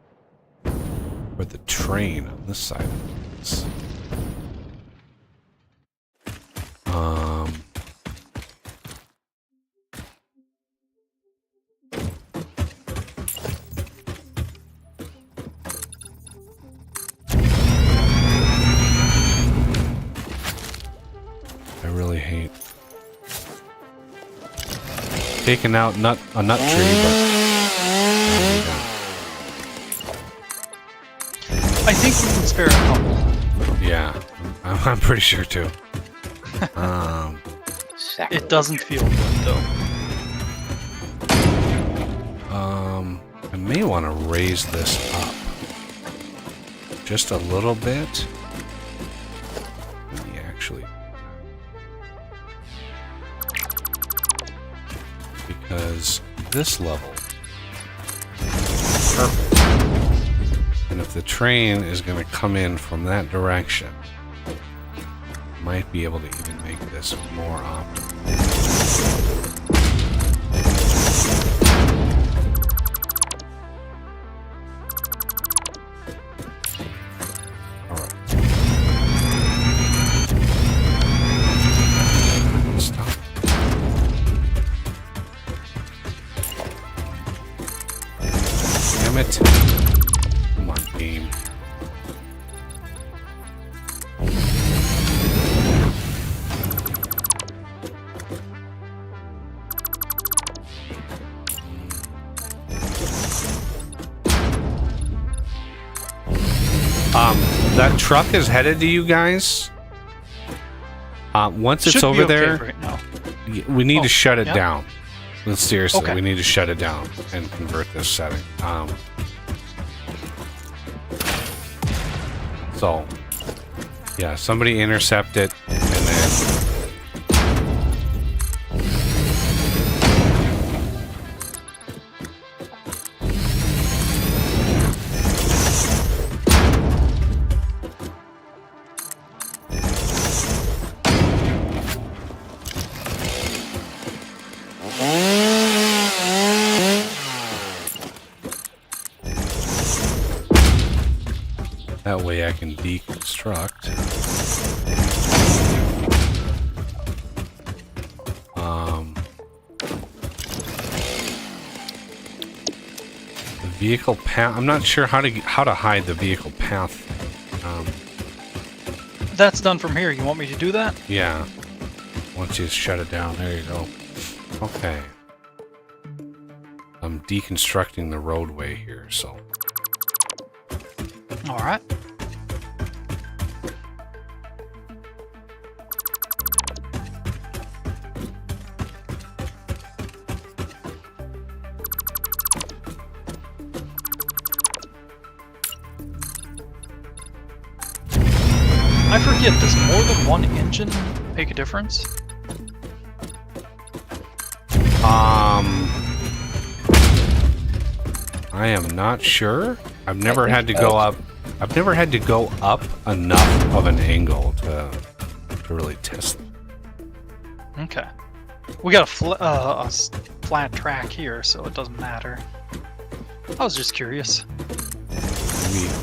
for the train on this side of things? I really hate taking out a nut tree, but I think we can spare a couple. yeah, I'm pretty sure too. It doesn't feel good though. I may want to raise this up just a little bit. Let me actually, because this level is perfect, and if the train is going to come in from that direction, might be able to even make this more optimal. Alright. Stop. Damn it. Come on, game. That truck is headed to you guys. Once it's Should be over okay there, right now. we need to shut it yeah. down. Seriously, Okay. we need to shut it down and convert this setting. So, yeah, somebody intercept it, and then... That way I can deconstruct. The vehicle path. I'm not sure how to hide the vehicle path. That's done from here. You want me to do that? Yeah. Once you shut it down, there you go. Okay. I'm deconstructing the roadway here, so. All right. I forget, does more than one engine make a difference? I am not sure. I've never had to go up. I've never had to go up enough of an angle to really test them. Okay. We got a flat track here, so it doesn't matter. I was just curious.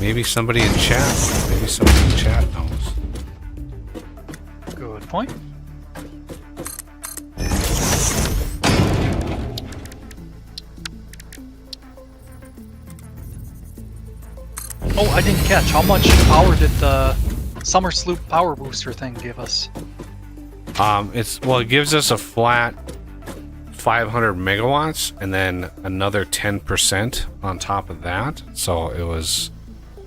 Maybe somebody in chat. Maybe somebody in chat knows. Good point. Oh, I didn't catch. How much power did the Summer Sloop power booster thing give us? It gives us a flat 500 megawatts and then another 10% on top of that. So it was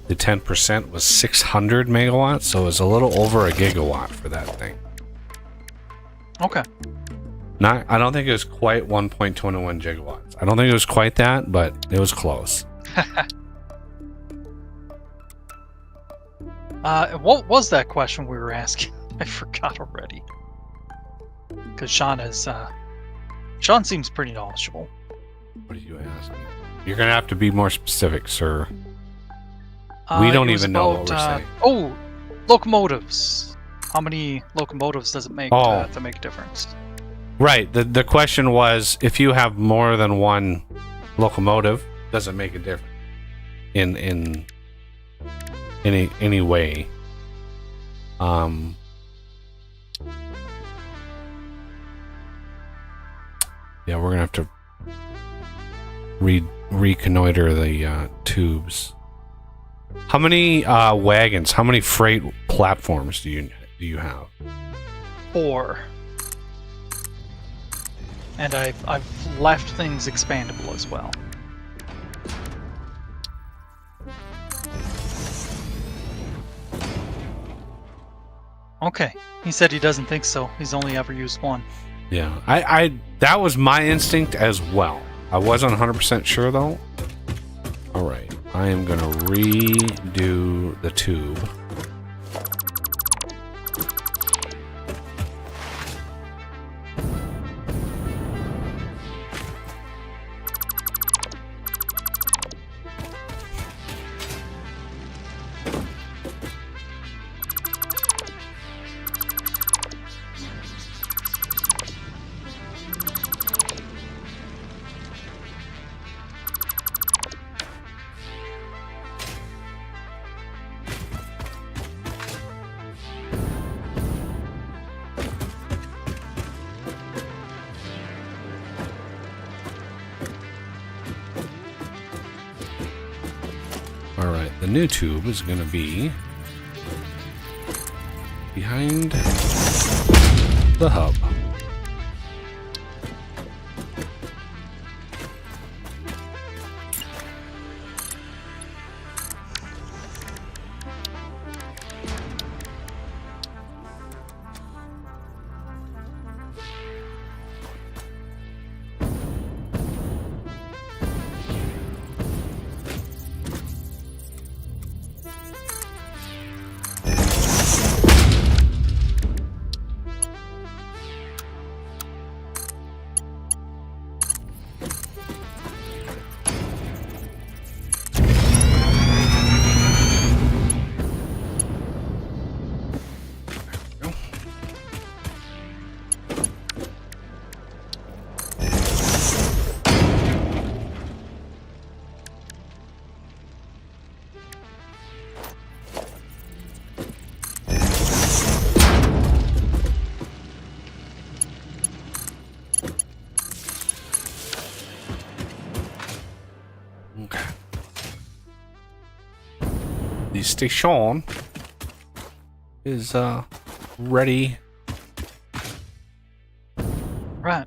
the 10% was 600 megawatts, so it was a little over a gigawatt for that thing. Okay. I don't think it was quite 1.21 gigawatts. I don't think it was quite that, but it was close. What was that question we were asking? I forgot already. Because Sean seems pretty knowledgeable. What are you asking? You're gonna have to be more specific, sir. We don't even know what we're saying. Oh, locomotives. How many locomotives does it make to make a difference? Right. The question was, if you have more than one locomotive, does it make a difference in any way? Yeah, we're gonna have to reconnoiter the tubes. How many wagons? How many freight platforms do you have? 4. And I've left things expandable as well. Okay. He said he doesn't think so. He's only ever used 1. Yeah, I that was my instinct as well. I wasn't 100% sure though. All right, I am gonna redo the tube. Alright, the new tube is going to be behind the hub. Okay. The station is ready. Right.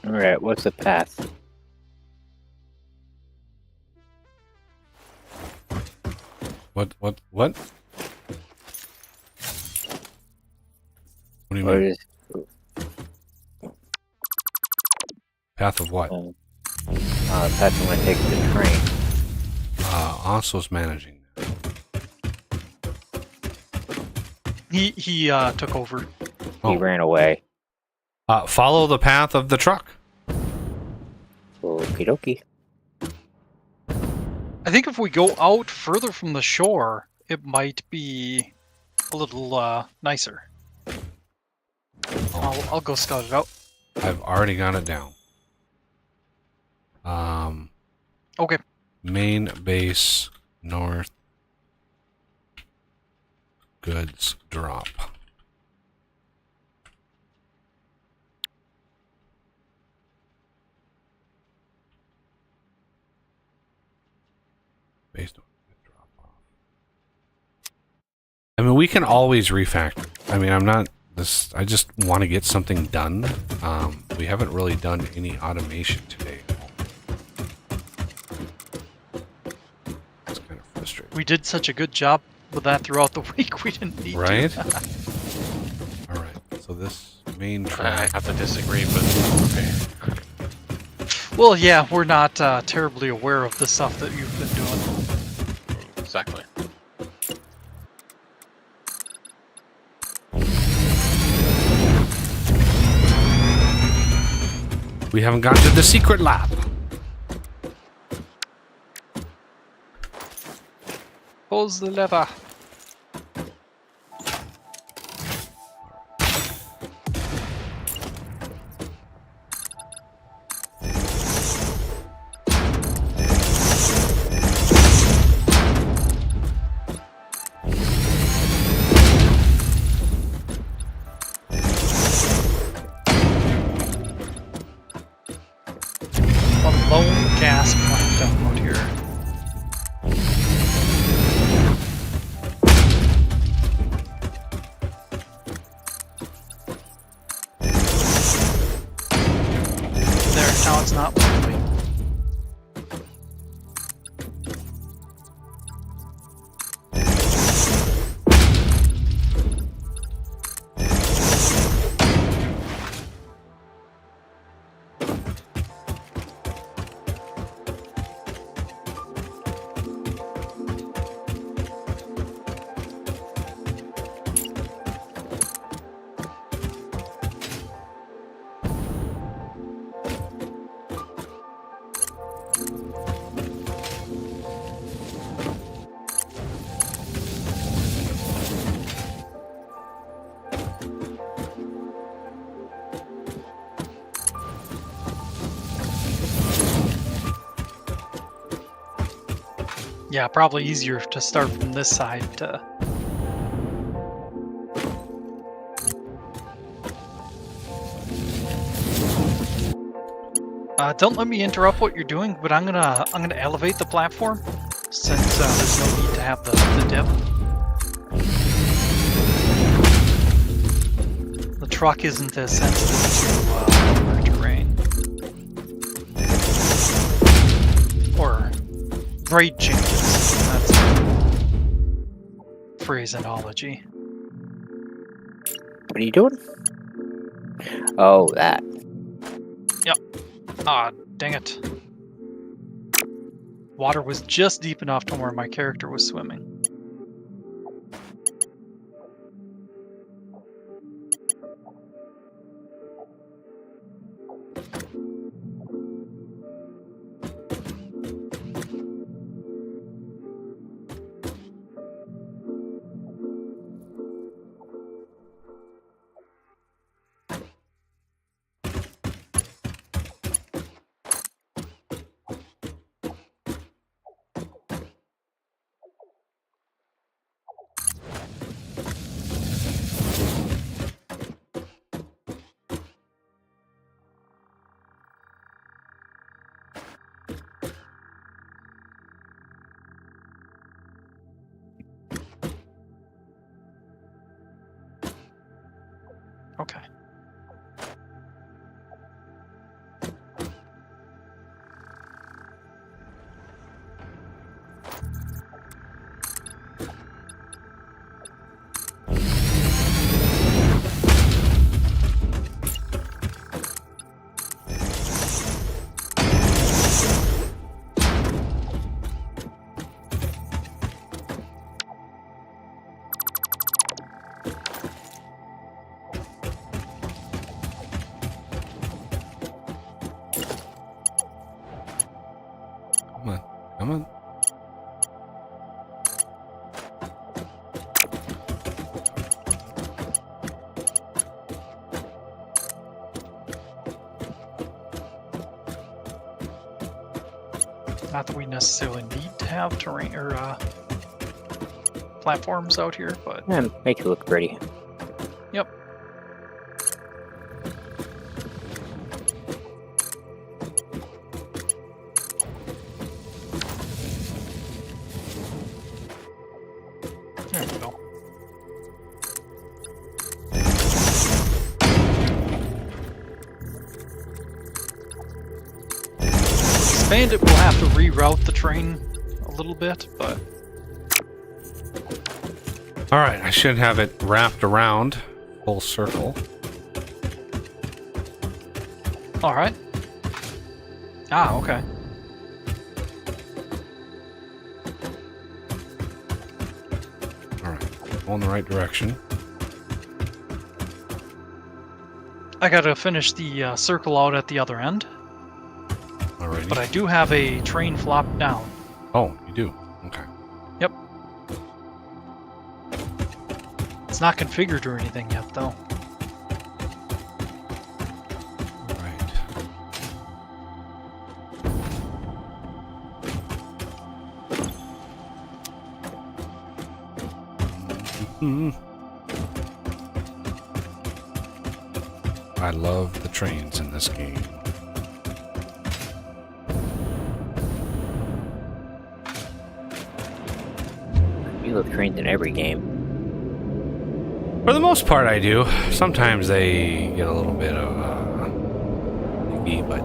Alright, what's the path? What? What do you Or mean? is Path of what? path I'm gonna take the train. Osso's managing. He took over. Oh. He ran away. Follow the path of the truck. Okie dokie. I think if we go out further from the shore, it might be a little nicer. I'll go scout it out. I've already got it down. Okay. Main base north. Goods drop. Base north. Drop off. I mean, we can always refactor. I mean, I'm not this. I just want to get something done. We haven't really done any automation today. It's kind of frustrating. We did such a good job with that throughout the week, we didn't need Right? to. All right. So this main I track. have to disagree, but okay. Well, yeah, we're not terribly aware of the stuff that you've been doing. Exactly. We haven't gotten to the secret lab. Pulls the lever. A lone gas plant out here. There, now it's not lonely. Yeah, probably easier to start from this side to... don't let me interrupt what you're doing, but I'm gonna elevate the platform since there's no need to have the dip. The truck isn't as sensitive to lower terrain or grade changes. That's phraseology. What are you doing? Oh, that. Ah, dang it. Water was just deep enough to where my character was swimming. Okay. Come on. Come on. Not that we necessarily need to have terrain or platforms out here, but Yeah, make it look pretty. yep. There we go. Expand it, we'll have to reroute the train a little bit, but All right, I should have it wrapped around full circle. all right. Ah, okay. All right, going the right direction. I gotta finish the circle out at the other end, Alrighty. but I do have a train flop down. Oh, you do. Okay. Yep. It's not configured or anything yet, though. All right. I love the trains in this game. You love trains in every game. For the most part, I do. Sometimes they get a little bit of icky, but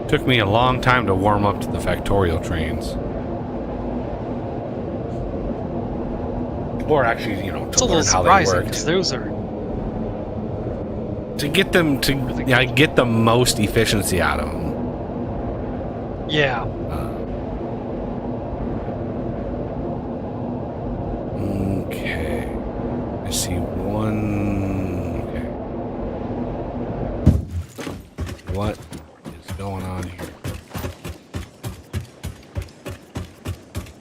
took me a long time to warm up to the Factorial trains. Or actually, you know, It's to a little learn how they surprising worked. because those are To get them to get the most efficiency out of them. yeah. Okay. I see one. Okay. What is going on here?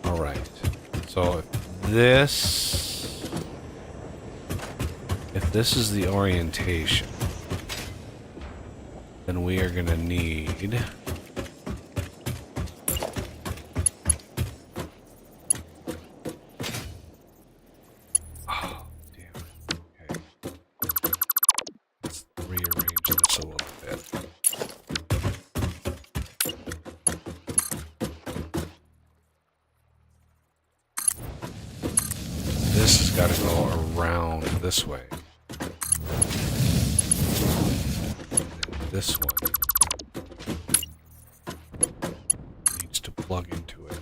All right. So if this is the orientation, then we are going to need oh, damn it. Okay. Let's rearrange this a little bit. This has got to go around this way. This one needs to plug into it.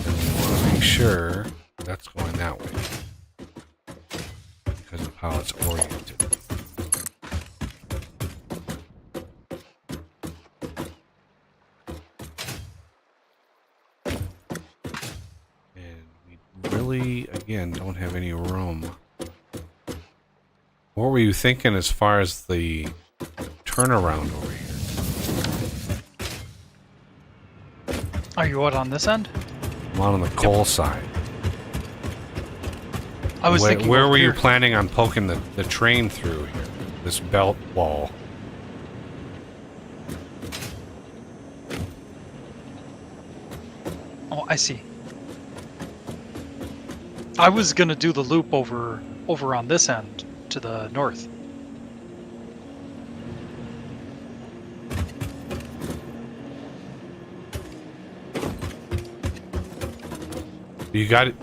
And we want to make sure that's going that way because of how it's oriented. Really, again, don't have any room. What were you thinking as far as the turnaround over here? Are you what on this end? I'm on the coal side. I was thinking. Where over were you here. planning on poking the train through here? This belt wall. Oh, I see. I was gonna do the loop over on this end to the north. You got it.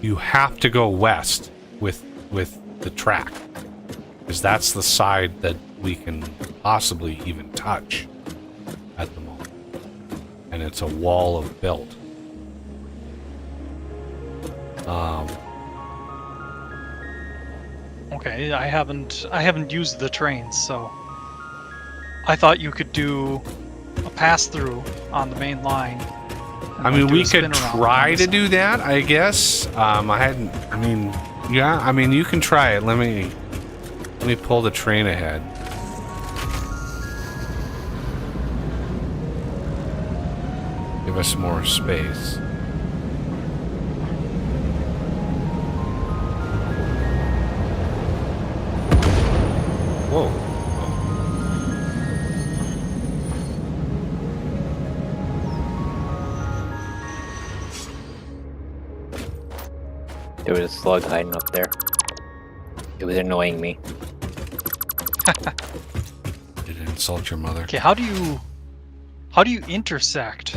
You have to go west with the track, because that's the side that we can possibly even touch at the moment, and it's a wall of built. Okay, I haven't used the trains, so I thought you could do a pass through on the main line. and, I like, mean, do we a spin could around try on to the do that, I guess. Yeah, I mean, you can try it. Let me pull the train ahead. Give us more space. Whoa. There was a slug hiding up there. It was annoying me. Did it insult your mother? Okay, how do you intersect?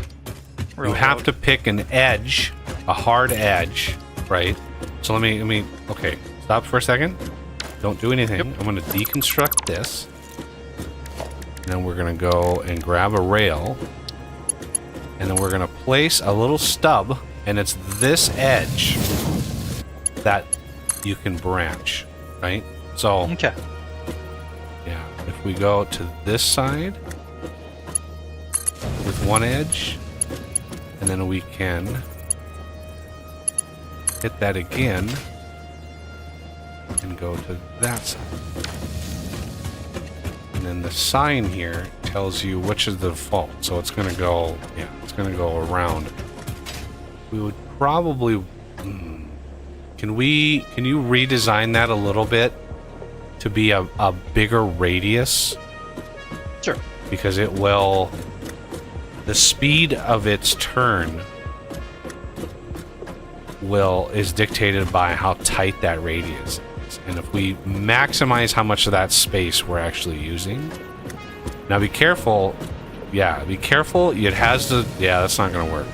You have to pick an edge, a hard edge, right? So let me, okay, stop for a second. Don't do anything. Yep. I'm going to deconstruct this. And then we're going to go and grab a rail. And then we're going to place a little stub, and it's this edge that you can branch, right? So, Okay. yeah, if we go to this side with one edge, and then we can hit that again and go to that side. And then the sign here tells you which is the default. So it's going to go, yeah, it's going to go around. We would probably, can you redesign that a little bit to be a bigger radius? Sure. Because it will, the speed of its turn is dictated by how tight that radius is. And if we maximize how much of that space we're actually using. Now be careful. Yeah, be careful. It has to, yeah, that's not gonna work.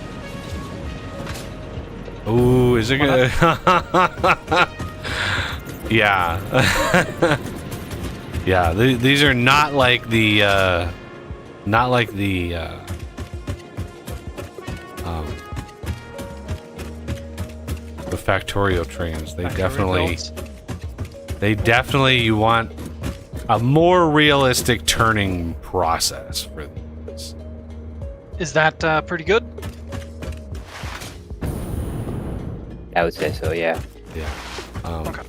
Ooh, is it gonna? Yeah. Yeah, these are not like the Factorio trains. They definitely, you want a more realistic turning process for this. Is that pretty good? I would say so, yeah. Yeah. Okay.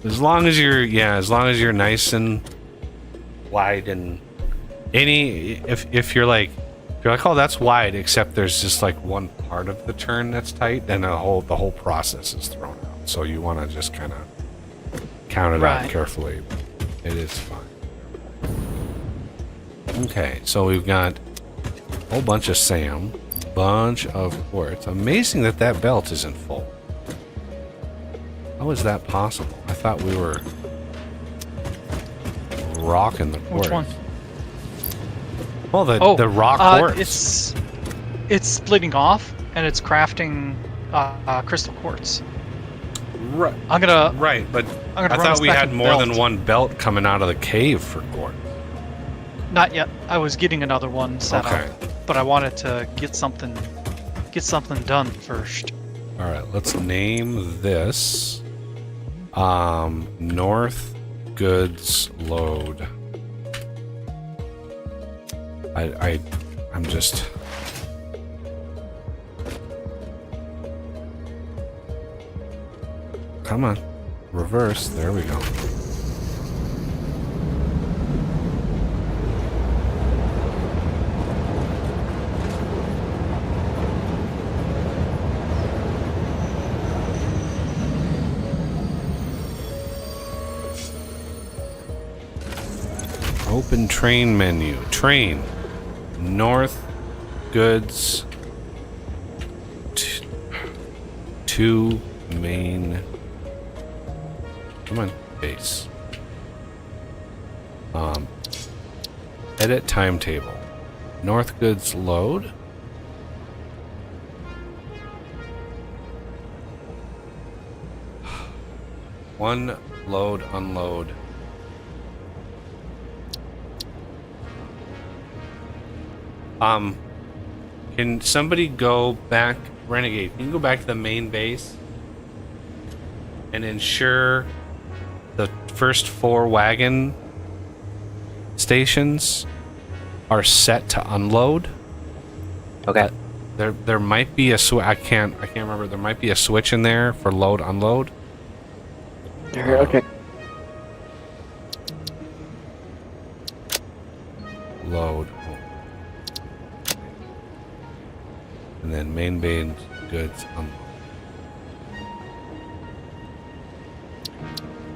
As long as you're nice and wide, and if you're like, oh, that's wide, except there's just like one part of the turn that's tight, then the whole process is thrown out. So you want to just kind of count it out carefully. It is fine. Okay, so we've got a whole bunch of SAM, bunch of quartz. Amazing that belt isn't full. How is that possible? I thought we were rocking the quartz. Which one? Well, the rock quartz. It's splitting off and it's crafting crystal quartz. Right. I'm gonna. Right, but I thought we had more than one belt coming out of the cave for quartz. Not yet. I was getting another one set Okay. up, but I wanted to get something done first. All right, let's name this North Goods Load. I'm just. Come on, reverse. There we go. Open train menu. Train. North Goods to main. Come on, base. Edit timetable. North Goods load. One load, unload. Can somebody go back, Renegade? Can you go back to the main base and ensure the first 4 wagon stations are set to unload? Okay. There might be a I can't remember. There might be a switch in there for load unload. Okay. Load. And then main bay goods unload.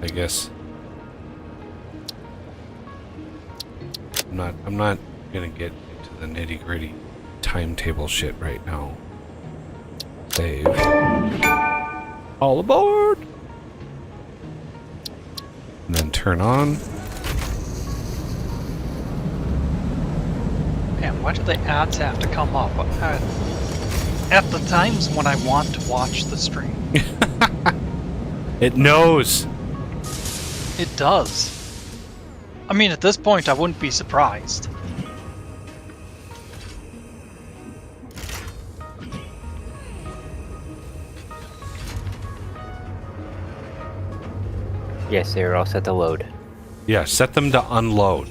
I guess I'm not gonna get into the nitty-gritty timetable shit right now. Save. All aboard! And then turn on. Man, why do the ads have to come up at the times when I want to watch the stream? It knows. It does. I mean, at this point, I wouldn't be surprised. Yes, they're all set to load. Yeah, set them to unload.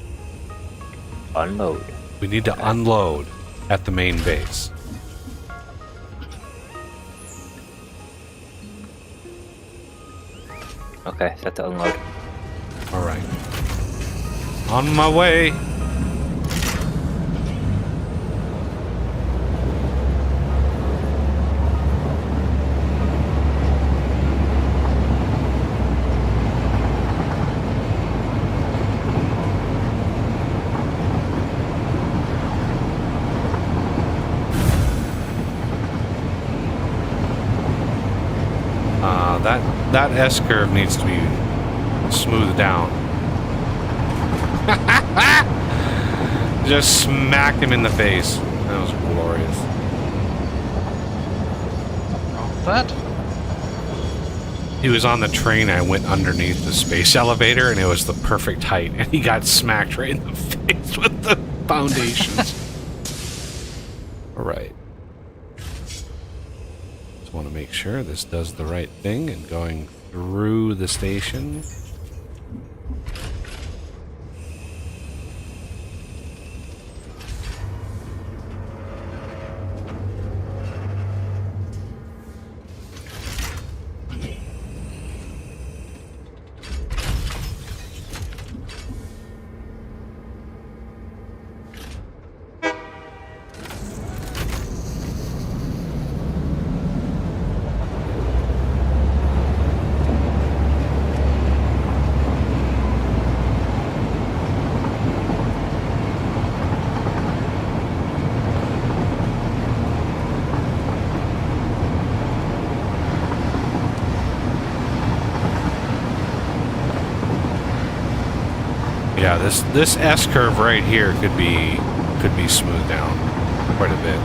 Unload. We need to unload at the main base. Okay, set to unload. All right. On my way. That S-curve needs to be smoothed down. Just smacked him in the face. That was glorious. Nothing wrong with that. He was on the train. I went underneath the space elevator, and it was the perfect height. And he got smacked right in the face with the foundations. All right. Just want to make sure this does the right thing and going through the station. Yeah, this S curve right here could be smoothed down quite a bit.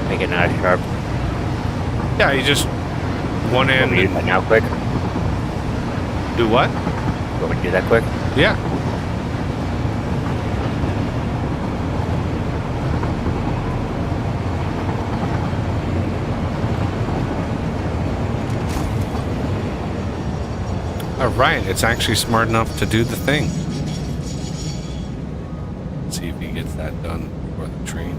Make it not sharp. Yeah, you just one end. Want me to do that now quick? Do what? Want me to do that quick? Yeah. All right, it's actually smart enough to do the thing. Let's see if he gets that done before the train.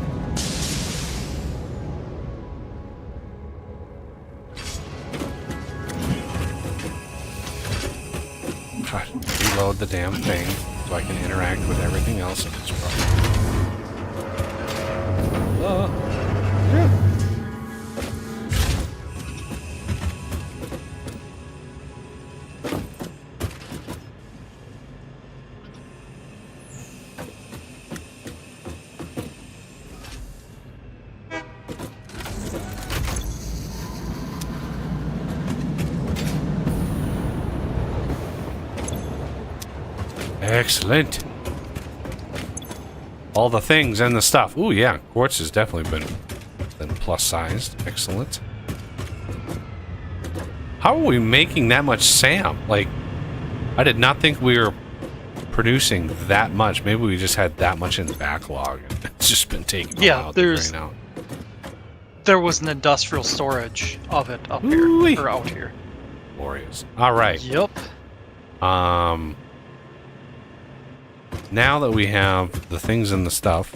God, reload the damn thing so I can interact with everything else in this world. Yeah. Excellent. all the things and the stuff. Ooh, yeah, quartz has definitely been plus sized. Excellent. How are we making that much SAM? Like, I did not think we were producing that much. Maybe we just had that much in the backlog. It's just been taken a while to drain out. There was an industrial storage of it up Ooh-wee. here, or out here. Glorious. All right. Yep. Now that we have the things and the stuff,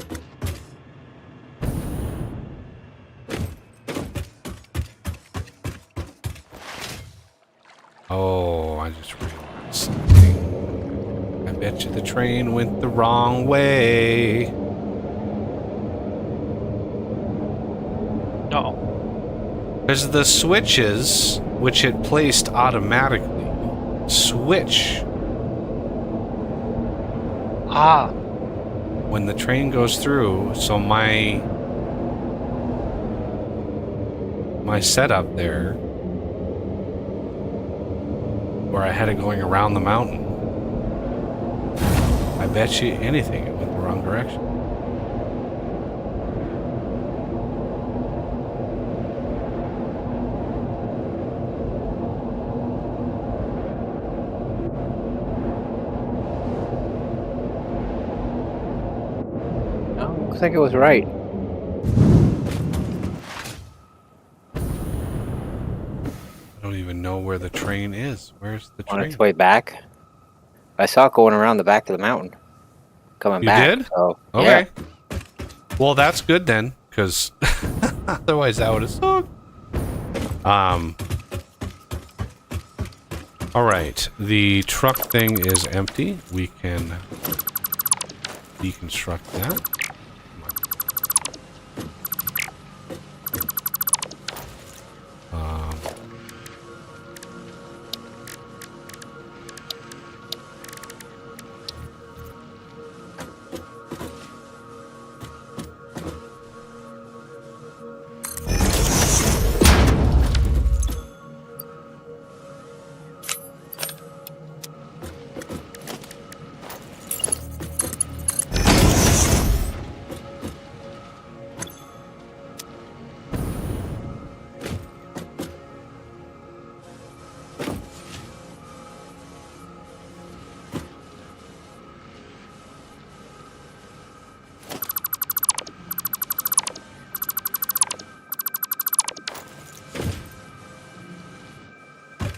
oh, I just realized something. I bet you the train went the wrong way. No. There's the switches, which it placed automatically. Switch. Ah. When the train goes through, so my setup there, where I had it going around the mountain, I bet you anything it went the wrong direction. Looks like it was right. I don't even know where the train is. Where's the On train? its way back. I saw it going around the back of the mountain. Coming You back. did? So, Okay. yeah. Well, that's good then, because otherwise that would have sucked. All right. The truck thing is empty. We can deconstruct that.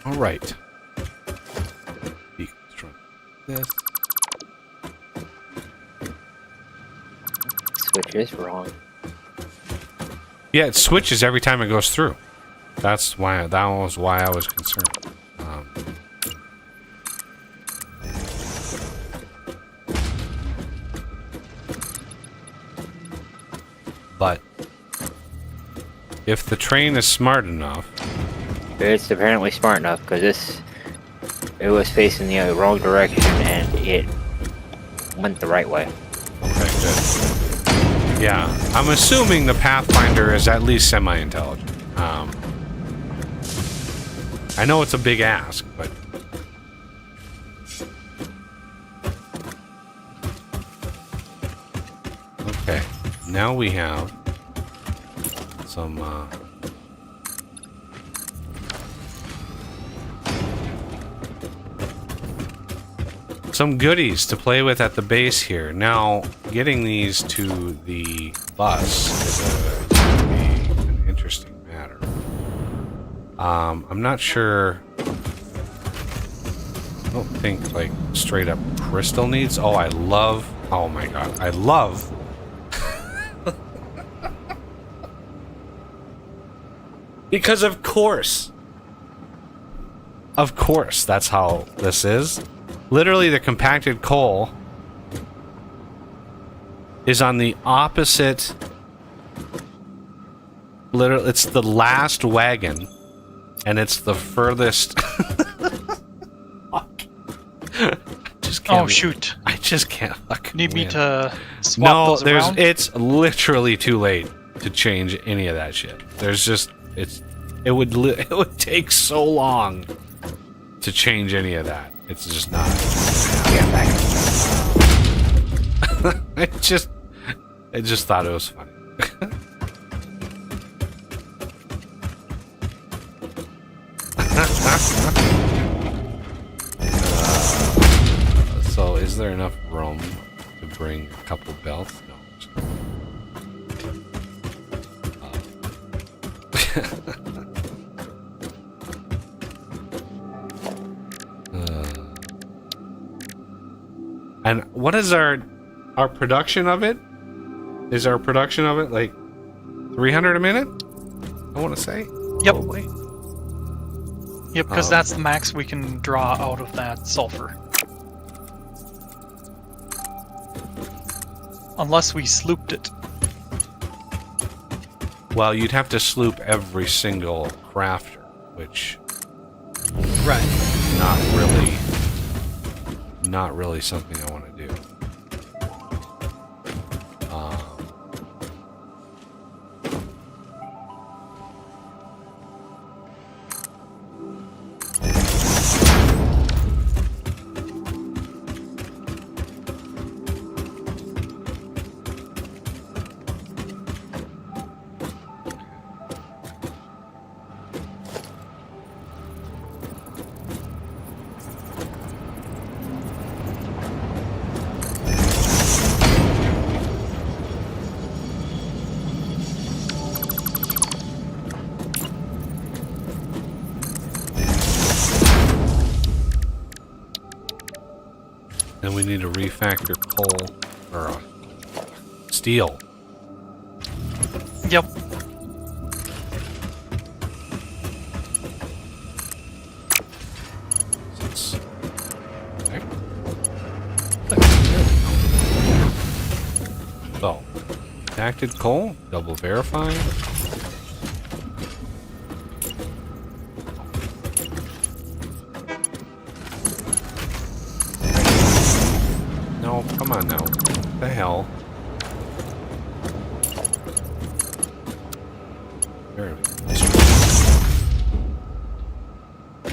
All right. Deconstruct this. Switch is wrong. Yeah, it switches every time it goes through. That was why I was concerned. But if the train is smart enough, It's apparently smart enough because it was facing the wrong direction and it went the right way. okay, good. Yeah, I'm assuming the Pathfinder is at least semi-intelligent. I know it's a big ask, but okay. Now we have some goodies to play with at the base here. Now, getting these to the bus is gonna be an interesting matter. I'm not sure. I don't think like straight up crystal needs. Oh, I love. Oh my god, I love. Because of course, that's how this is. Literally, the compacted coal is on the opposite. Literally, it's the last wagon, and it's the furthest. Just can't. Oh shoot! I just can't fucking Need me win. to swap those around? It's literally too late to change any of that shit. There's just it would take so long to change any of that. It's just not. I just thought it was funny. So, is there enough room to bring a couple belts? No. And what is our production of it? Is our production of it like 300 a minute? I want to say. Yep. Probably. Yep, because that's the max we can draw out of that sulfur. Unless we slooped it. Well, you'd have to sloop every single crafter, which Right. not really something I want to do. Then we need to refactor coal or steel. Yep. Okay. So, acted coal, double verify. No, come on now. What the hell? There we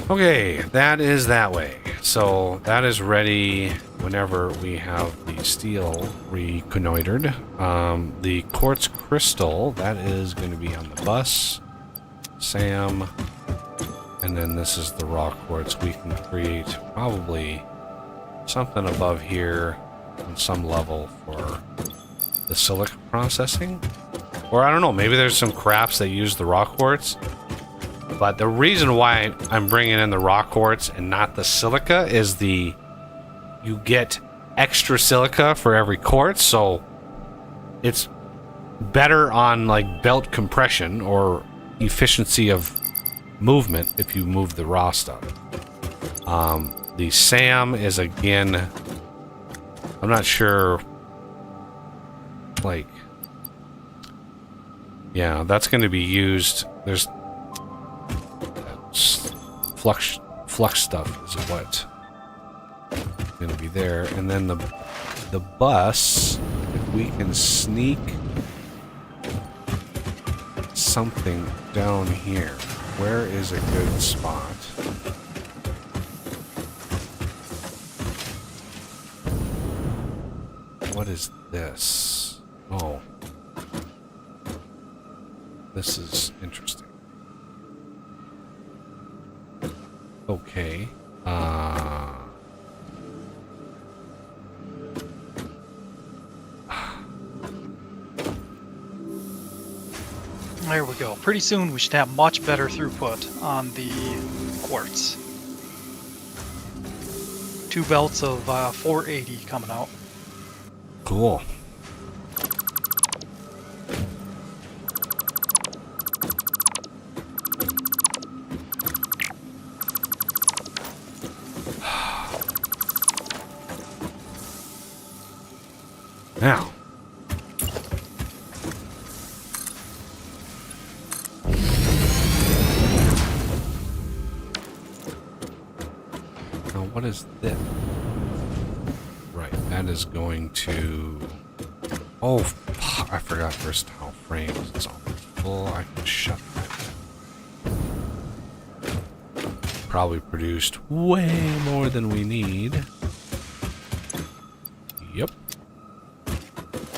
go. Okay, that is that way. So that is ready whenever we have the steel reconnoitered. The quartz crystal, that is going to be on the bus. Sam. And then this is the raw quartz. We can create probably something above here on some level for the silica processing. Or I don't know, maybe there's some crafts that use the raw quartz. But the reason why I'm bringing in the raw quartz and not the silica is you get extra silica for every quartz, so it's better on like belt compression or efficiency of movement if you move the raw stuff. The SAM is again, I'm not sure, like, yeah, that's going to be used. There's flux stuff is what going to be there, and then the bus. If we can sneak something down here, where is a good spot? What is this? Oh. This is interesting. Okay. There we go. Pretty soon we should have much better throughput on the quartz. 2 belts of 480 coming out. Cool. Now. Now, what is this? Right, that is going to... Oh, I forgot versatile frames. It's almost full. I can shut that down. Probably produced way more than we need. Yep.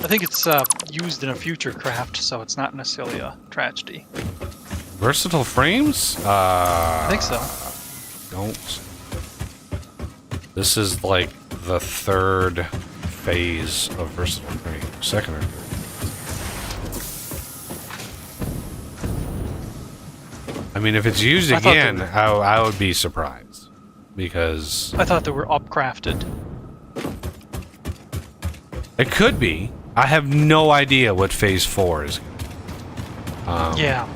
I think it's used in a future craft, so it's not necessarily a tragedy. Versatile frames? I think so. Don't. This is like the third phase of versatile frame. Second or third. I mean, if it's used again, I would be surprised. Because... I thought they were upcrafted. It could be. I have no idea what phase 4 is. Yeah.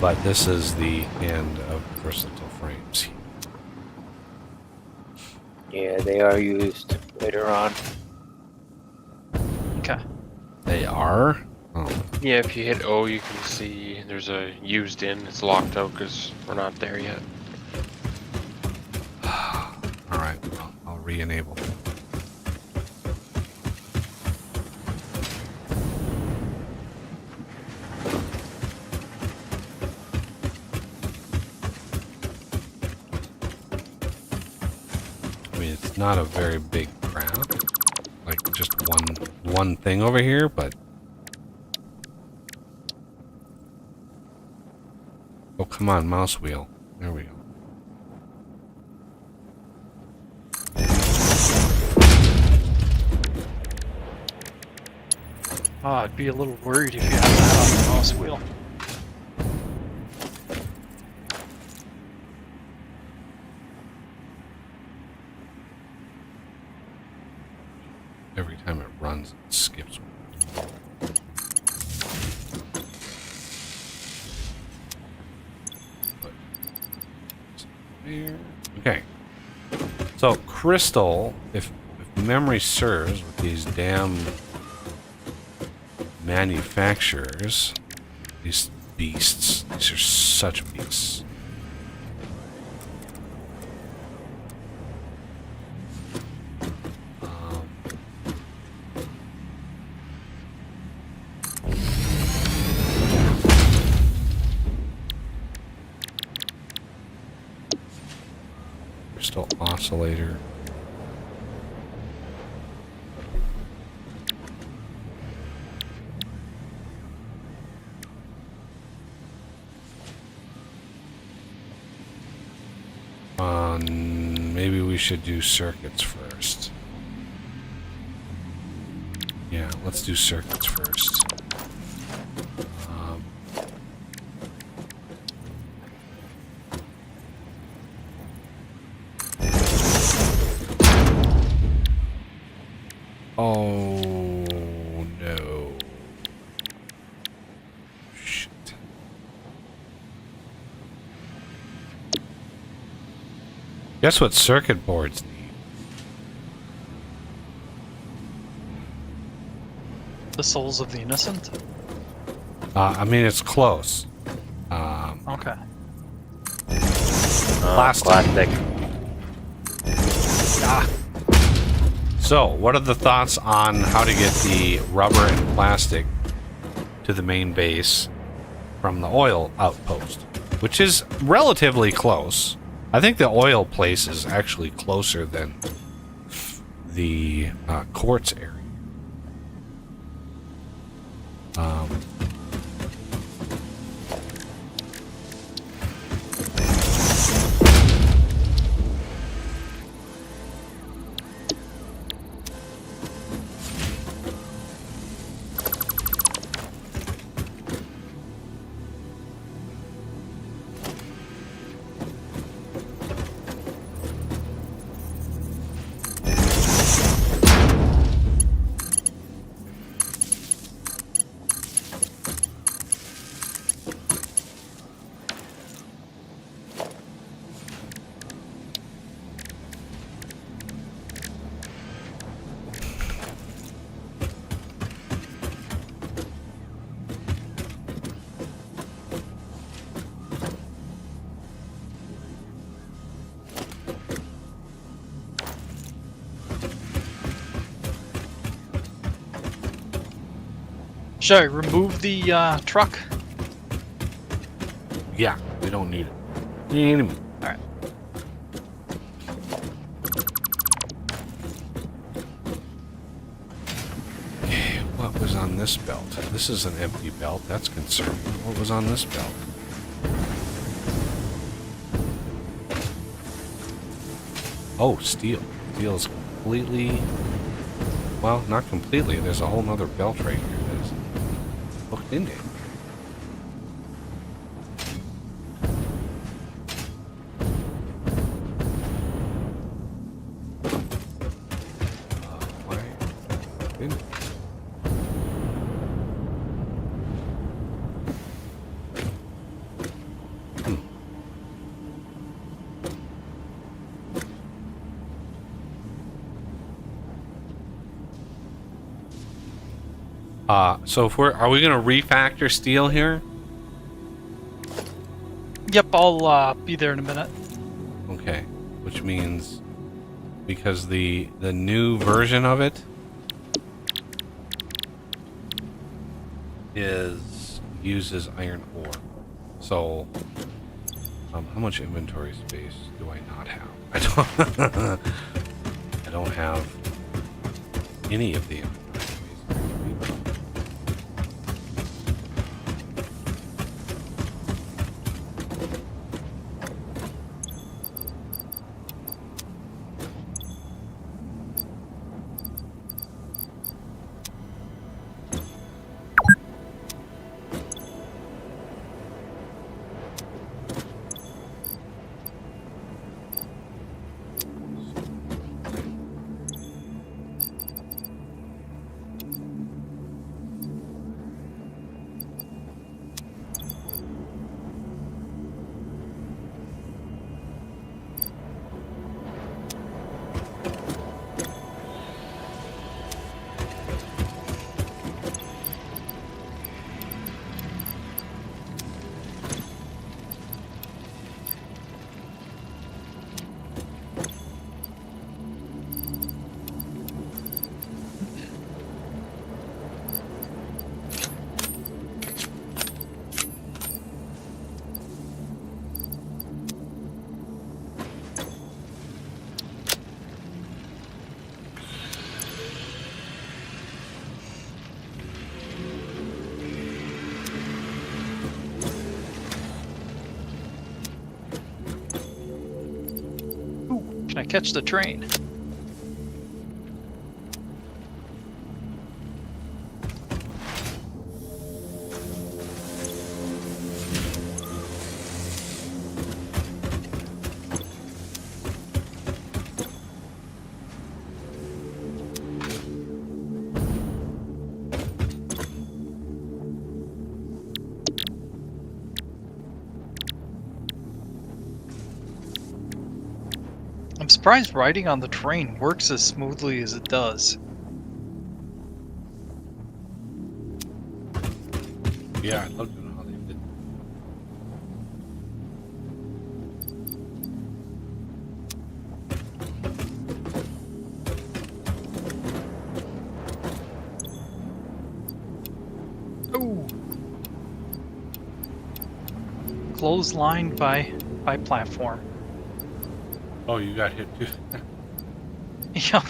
But this is the end of versatile frames. Yeah, they are used later on. Okay. They are? Oh. Yeah, if you hit O, you can see there's a used in. It's locked out because we're not there yet. Alright, I'll re-enable. I mean, it's not a very big craft. Like, just one thing over here, but... Oh, come on, mouse wheel. There we go. Oh, I'd be a little worried if you had that on the mouse wheel. Every time it runs, it skips one. Okay. So, crystal, if memory serves, with these damn manufacturers, these beasts, these are such beasts. Crystal oscillator. Maybe we should do circuits first. Yeah, let's do circuits first. Oh no. Shit. Guess what circuit boards need? The souls of the innocent? I mean, it's close. Okay. Plastic. So, what are the thoughts on how to get the rubber and plastic to the main base from the oil outpost? Which is relatively close. I think the oil place is actually closer than the quartz area. Should I remove the truck? Yeah, we don't need it. Anymore. Alright. this belt? This is an empty belt. That's concerning. What was on this belt? Oh, steel. Steel is completely... Well, not completely. There's a whole nother belt right here that's hooked into it. Why? Didn't... So if are we gonna refactor steel here? Yep, I'll be there in a minute. Okay, which means because the new version of it uses iron ore. So how much inventory space do I not have? I don't have any of the inventory space. Can I catch the train? I'm surprised riding on the train works as smoothly as it does. Yeah, I'd love to know how they did. Ooh. Clotheslined by platform. Oh, you got hit too. Yep.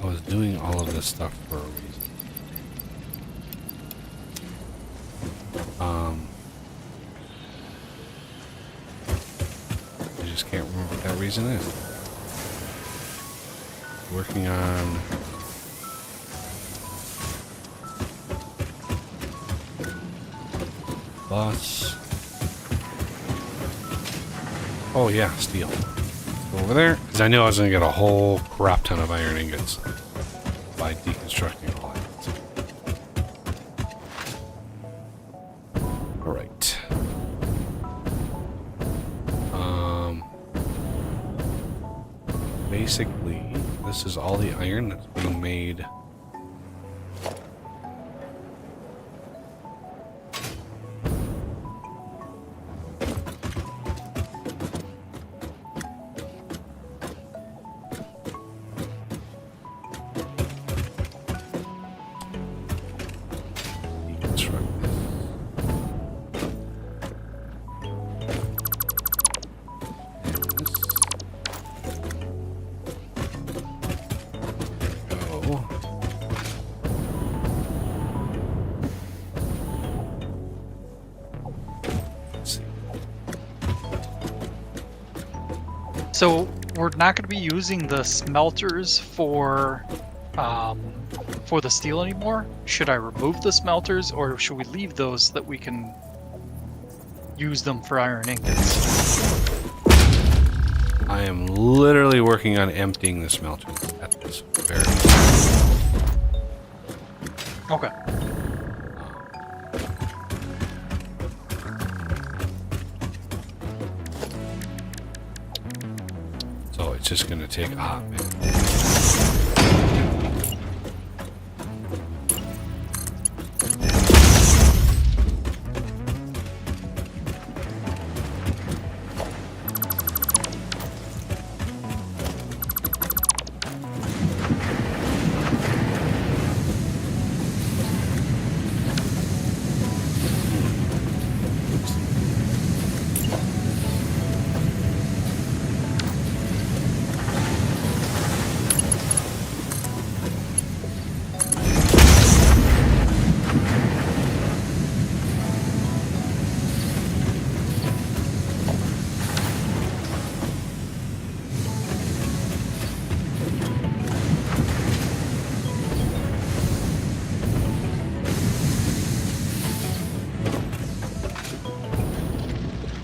I was doing all of this stuff for a reason. I just can't remember what that reason is. Working on bus. Oh yeah, steel. Go over there, because I knew I was going to get a whole crap ton of iron ingots by deconstructing all that. Alright. basically, this is all the iron that's being made. So we're not going to be using the smelters for the steel anymore. Should I remove the smelters, or should we leave those so that we can use them for iron ingots? I am literally working on emptying the smelter at this very Okay. So it's just going to take a hot minute.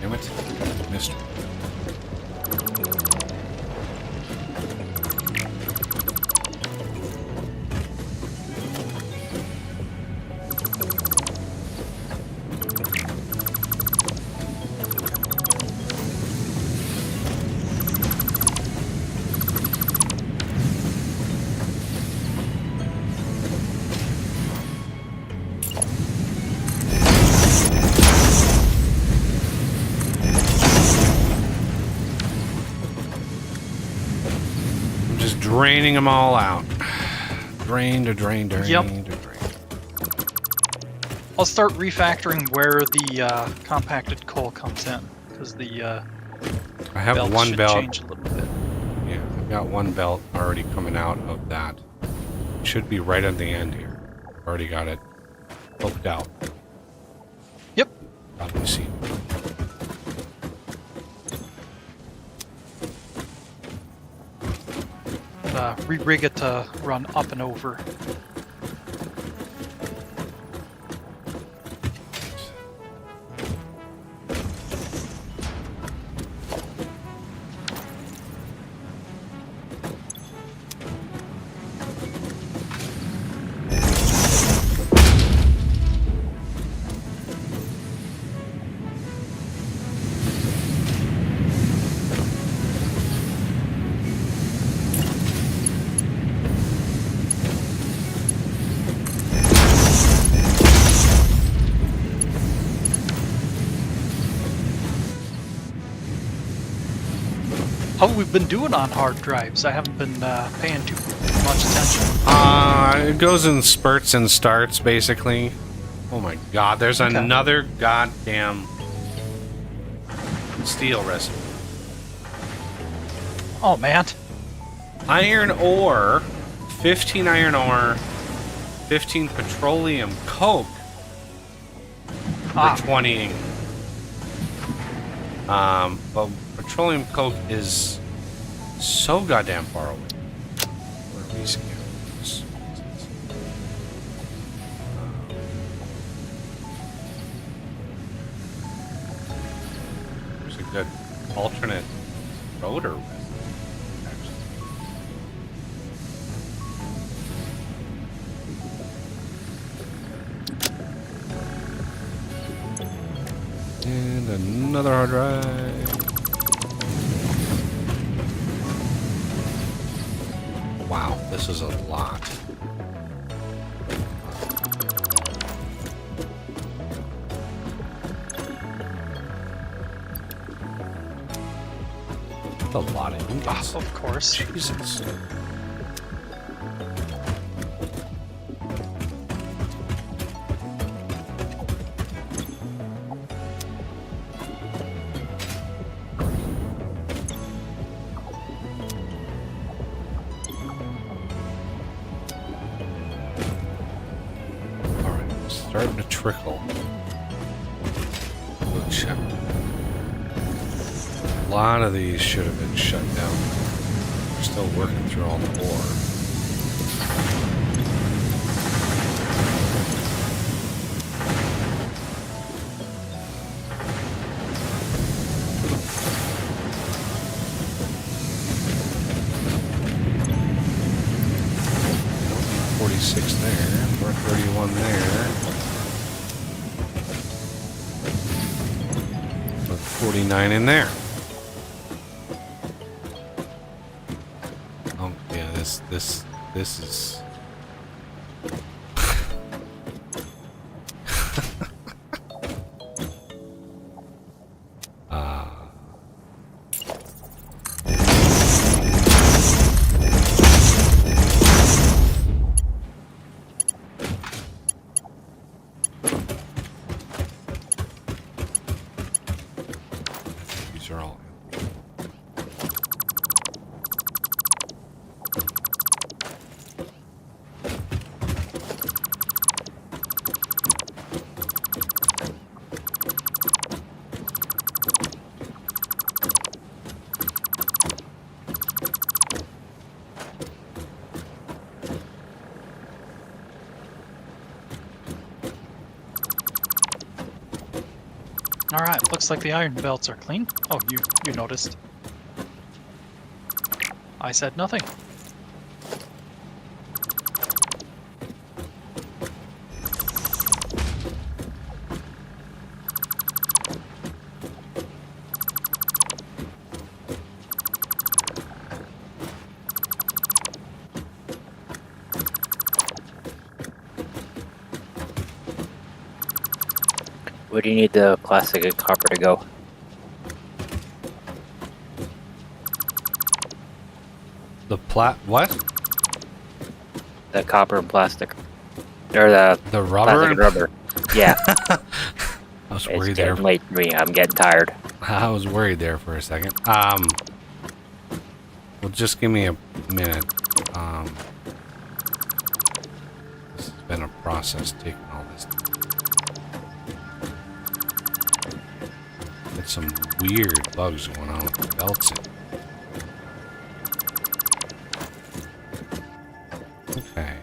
Damn it. Missed. Draining them all out. Drain to drain, drain Yep. to drain. I'll start refactoring where the compacted coal comes in, because the I have belts one should belt. change a little bit. Yeah, I've got one belt already coming out of that. Should be right at the end here. Already got it hooked out. Yep. Probably seen. Re-rig it to run up and over. How have we been doing on hard drives? I haven't been paying too much attention. It goes in spurts and starts, basically. Oh my god, there's Okay. another goddamn steel recipe. Oh man. Iron ore, 15 iron ore, 15 petroleum coke for 20 ingot. But petroleum coke is so goddamn far away. Where are we scanning? There's a good alternate rotor. And another hard drive. this is a lot. That's a lot of ingots. Of course. Jesus. Alright, starting to trickle. Which, a lot of these should have been shut down. We're still working through all the ore. $46 there, $431 there. 49 in there. Oh yeah, this is these are all Alright, looks like the iron belts are clean. Oh, you noticed. I said nothing. Where do you need the plastic and copper to go? the what? The copper and plastic. Or the The rubber? plastic and rubber. Yeah, I was it's worried there. getting late for me. I'm getting tired. I was worried there for a second. Well, just give me a minute. This has been a process taking all this. Got some weird bugs going on with the belts. Okay.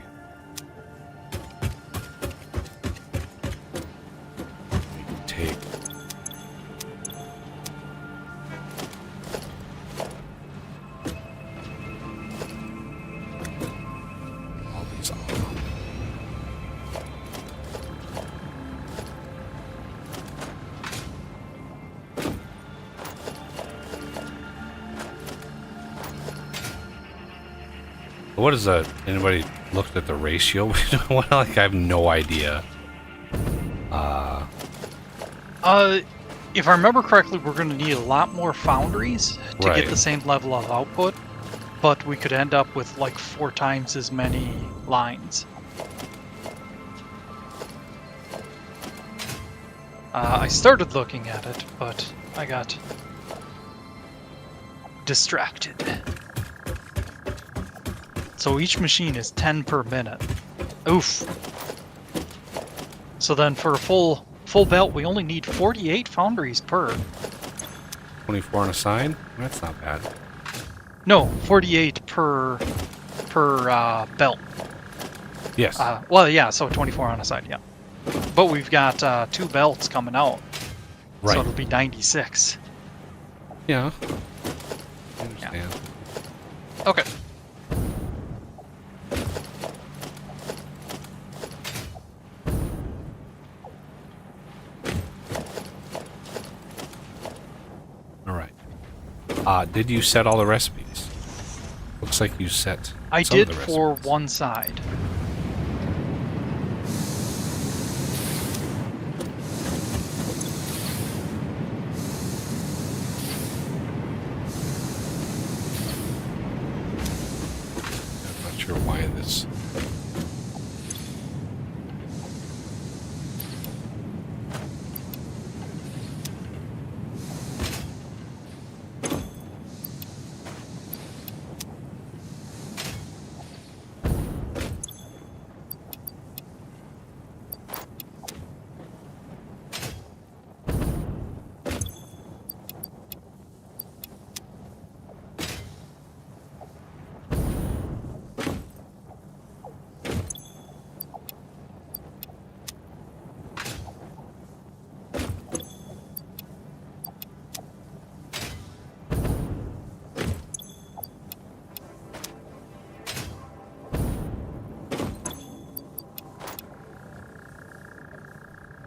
We can take. All these off. What is that? Anybody looked at the ratio? Like, I have no idea. If I remember correctly, we're going to need a lot more foundries to Right. get the same level of output, but we could end up with like 4 times as many lines. I started looking at it, but I got distracted. So each machine is 10 per minute. Oof. So then for a full belt, we only need 48 foundries per. 24 on a side? That's not bad. No, 48 per belt. Yes. Well, yeah, so 24 on a side, yeah. But we've got 2 belts coming out, right. so it'll be 96. Yeah. I understand. Okay. All right. Did you set all the recipes? Looks like you set I some of did the for recipes. one side. I'm not sure why this.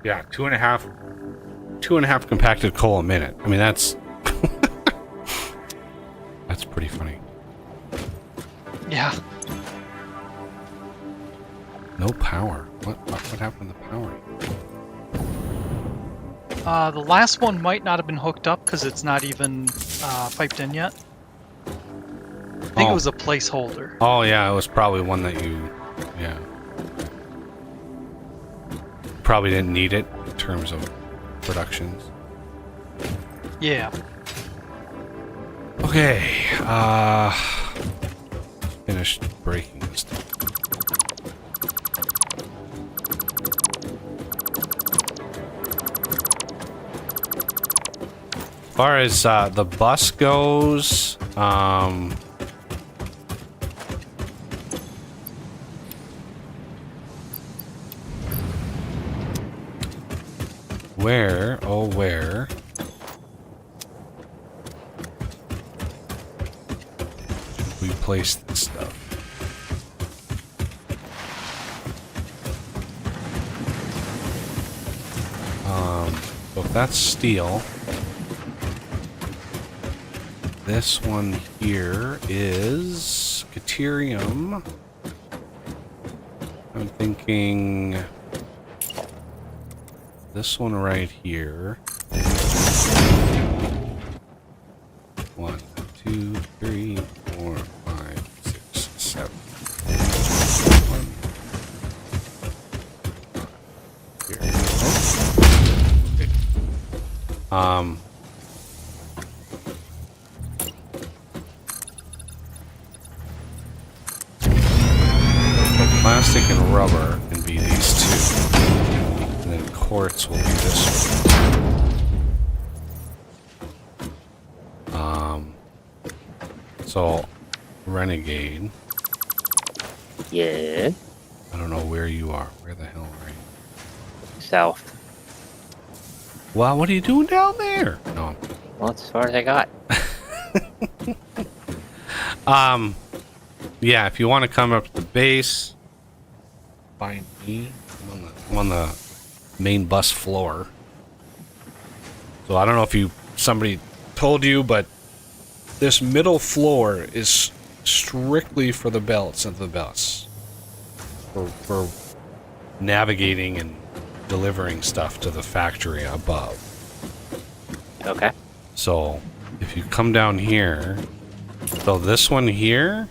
Yeah, 2.5 compacted coal a minute. I mean, that's that's pretty funny. Yeah. No power. What happened to the power? The last one might not have been hooked up because it's not even piped in yet. I think it was a placeholder. Oh yeah, it was probably one that you, yeah. Probably didn't need it in terms of productions. Yeah. Okay, finished breaking this stuff. As far as the bus goes, where, oh where, we place this stuff? So if that's steel, this one here is Caterium. I'm thinking this one right here. 1, 2, 3, 4, 5, 6, 7. 1. Here. Oh. Okay. Plastic and rubber can be these two. And then quartz will be this one. So Renegade. Yeah. I don't know where you are. Where the hell are you? South. Well, what are you doing down there? No. Well, that's as far as I got. Yeah, if you want to come up to the base, find me. I'm on the main bus floor. So I don't know if somebody told you, but this middle floor is strictly for the belts of the bus. For navigating and delivering stuff to the factory above. Okay. So if you come down here, so this one here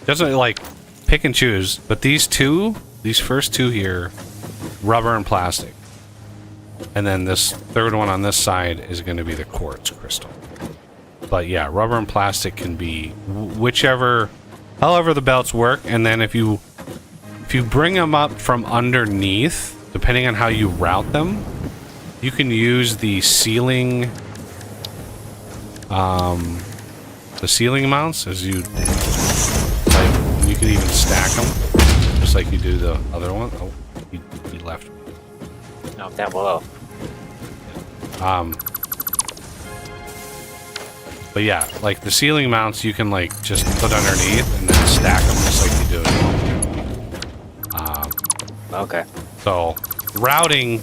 doesn't like pick and choose, but these first two here, rubber and plastic. And then this third one on this side is going to be the quartz crystal. But yeah, rubber and plastic can be however the belts work. And then if you bring them up from underneath, depending on how you route them, you can use the sealing mounts as you like. You can even stack them just like you do the other one. Oh, he left me. Knock that below. But yeah, like the ceiling mounts, you can like just put underneath and then stack them just like you do at home. Okay. So routing,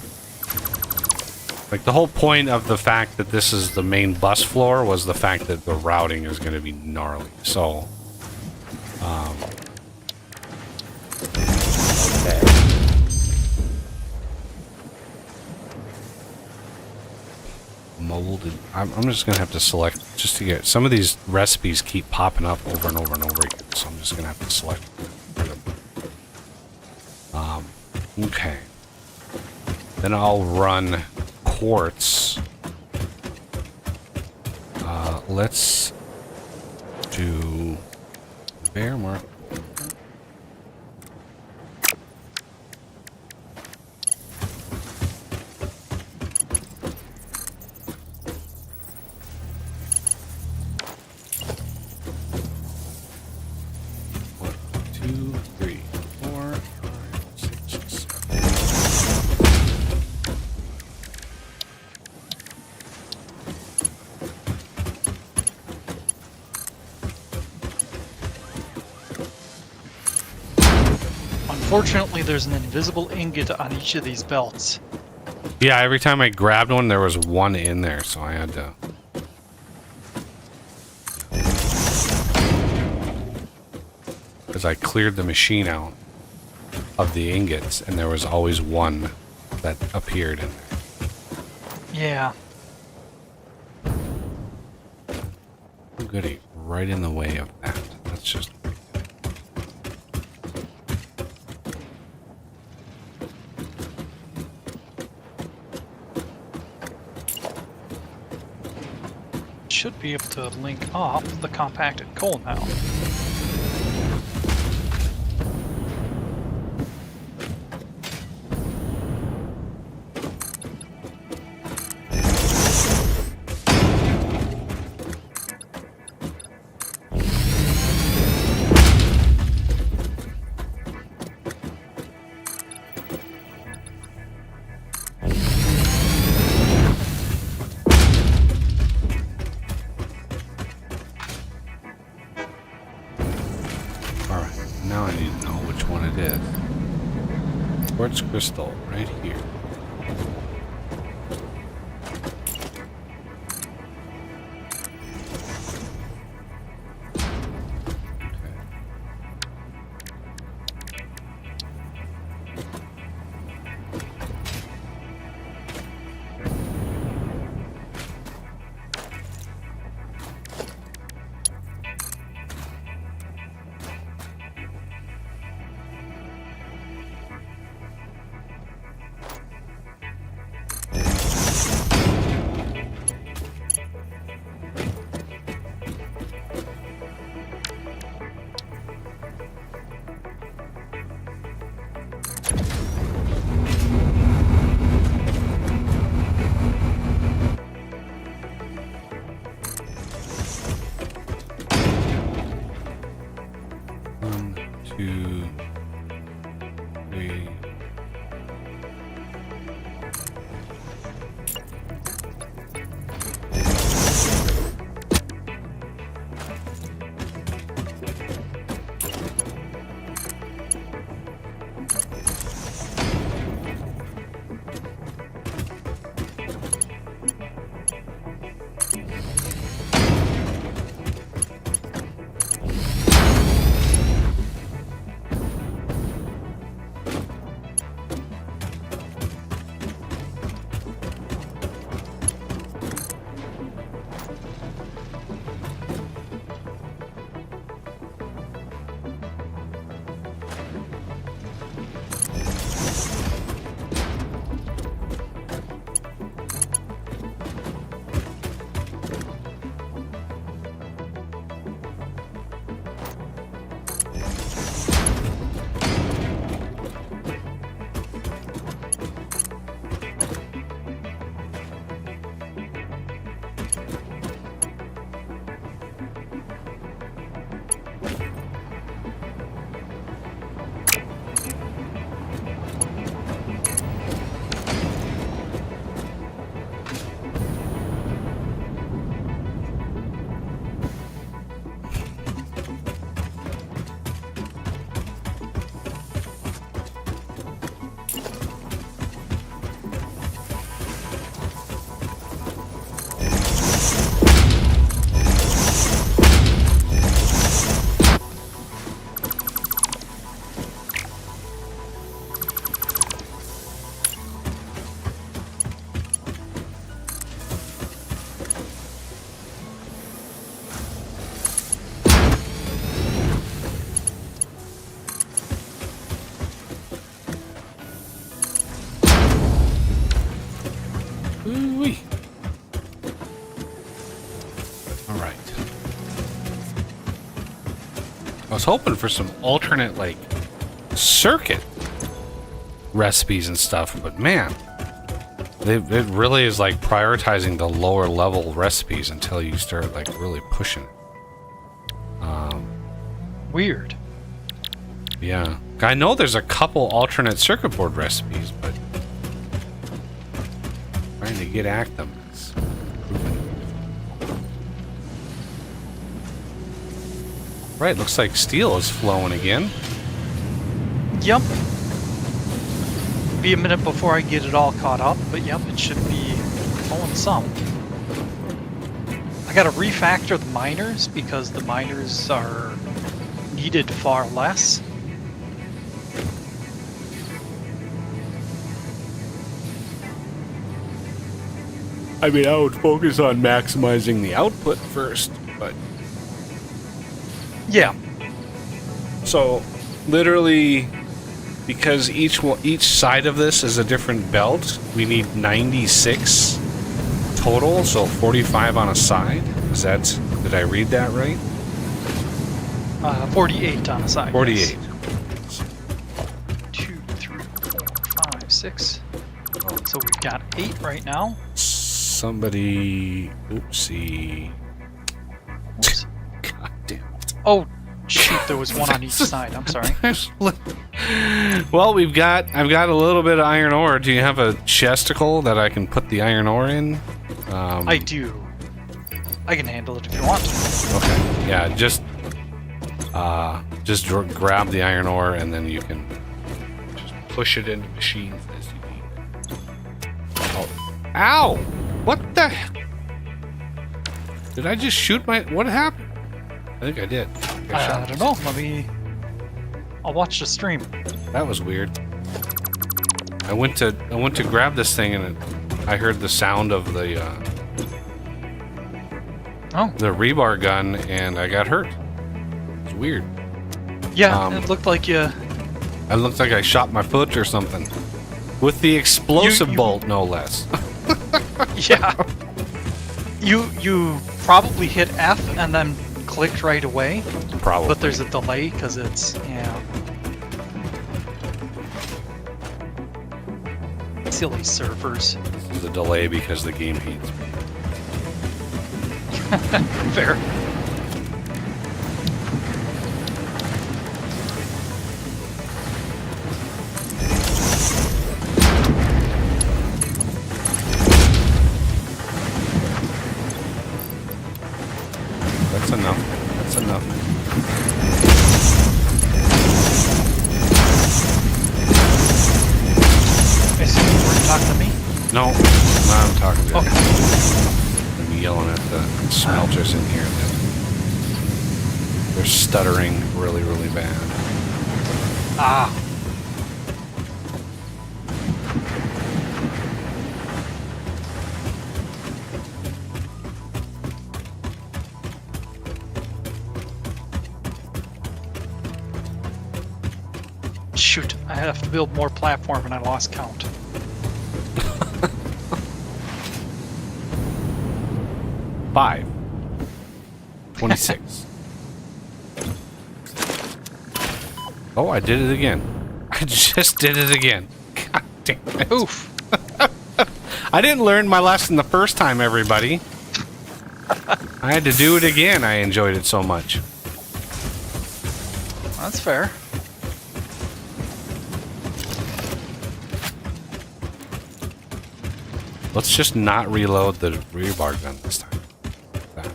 like the whole point of the fact that this is the main bus floor was the fact that the routing is going to be gnarly. So Okay. Molded. I'm just gonna have to select just to get some of these recipes keep popping up over and over and over again, so I'm just gonna have to select them. Okay. Then I'll run quartz. Let's do bear mark. Unfortunately, there's an invisible ingot on each of these belts. Yeah, every time I grabbed one, there was one in there, so I had to... Because I cleared the machine out of the ingots, and there was always one that appeared in there. Yeah. Oh, goody. Right in the way of that. That's just... Should be able to link up the compacted coal now. Now I need to know which one it is. Quartz crystal, right here. Ooh-wee. All right. I was hoping for some alternate, like, circuit recipes and stuff, but man, it really is like prioritizing the lower level recipes until you start like really pushing it. Weird. Yeah, I know there's a couple alternate circuit board recipes, but trying to get at them is right. Looks like steel is flowing again. Yep. Be a minute before I get it all caught up, but yep, it should be flowing some. I gotta refactor the miners because the miners are needed far less. I mean, I would focus on maximizing the output first, but Yeah. so literally, because each side of this is a different belt, we need 96 total, so 45 on a side. Is that, did I read that right? 48 on the side. 48. Yes. 2, 3, 4, 5, 6. So we've got 8 right now. Somebody, oopsie. Oops. God damn it. Oh, shoot, there was one on each side. I'm sorry. Well, I've got a little bit of iron ore. Do you have a chesticle that I can put the iron ore in? I do. I can handle it if you want. Okay. Yeah, just grab the iron ore and then you can just push it into machines as you need. Oh. Ow! What the? Did I just shoot my? What happened? I think I did. I don't know. I'll watch the stream. That was weird. I went to grab this thing and I heard the sound of the rebar gun and I got hurt. It's weird. Yeah, it looked like you. It looked like I shot my foot or something. With the explosive bolt, no less. Yeah. You probably hit F and then clicked right away. Probably. But there's a delay because it's silly servers. The delay because the game heats. Fair. That's enough. That's enough. I assume you were talking to me? No, I'm talking to Okay. I'm yelling at the smelters in here. They're stuttering really, really bad. Ah. Shoot, I have to build more platform and I lost count. Five. 26. Oh, I did it again. I just did it again. God damn it. Oof. I didn't learn my lesson the first time, everybody. I had to do it again. I enjoyed it so much. That's fair. Let's just not reload the rebar gun this time. That.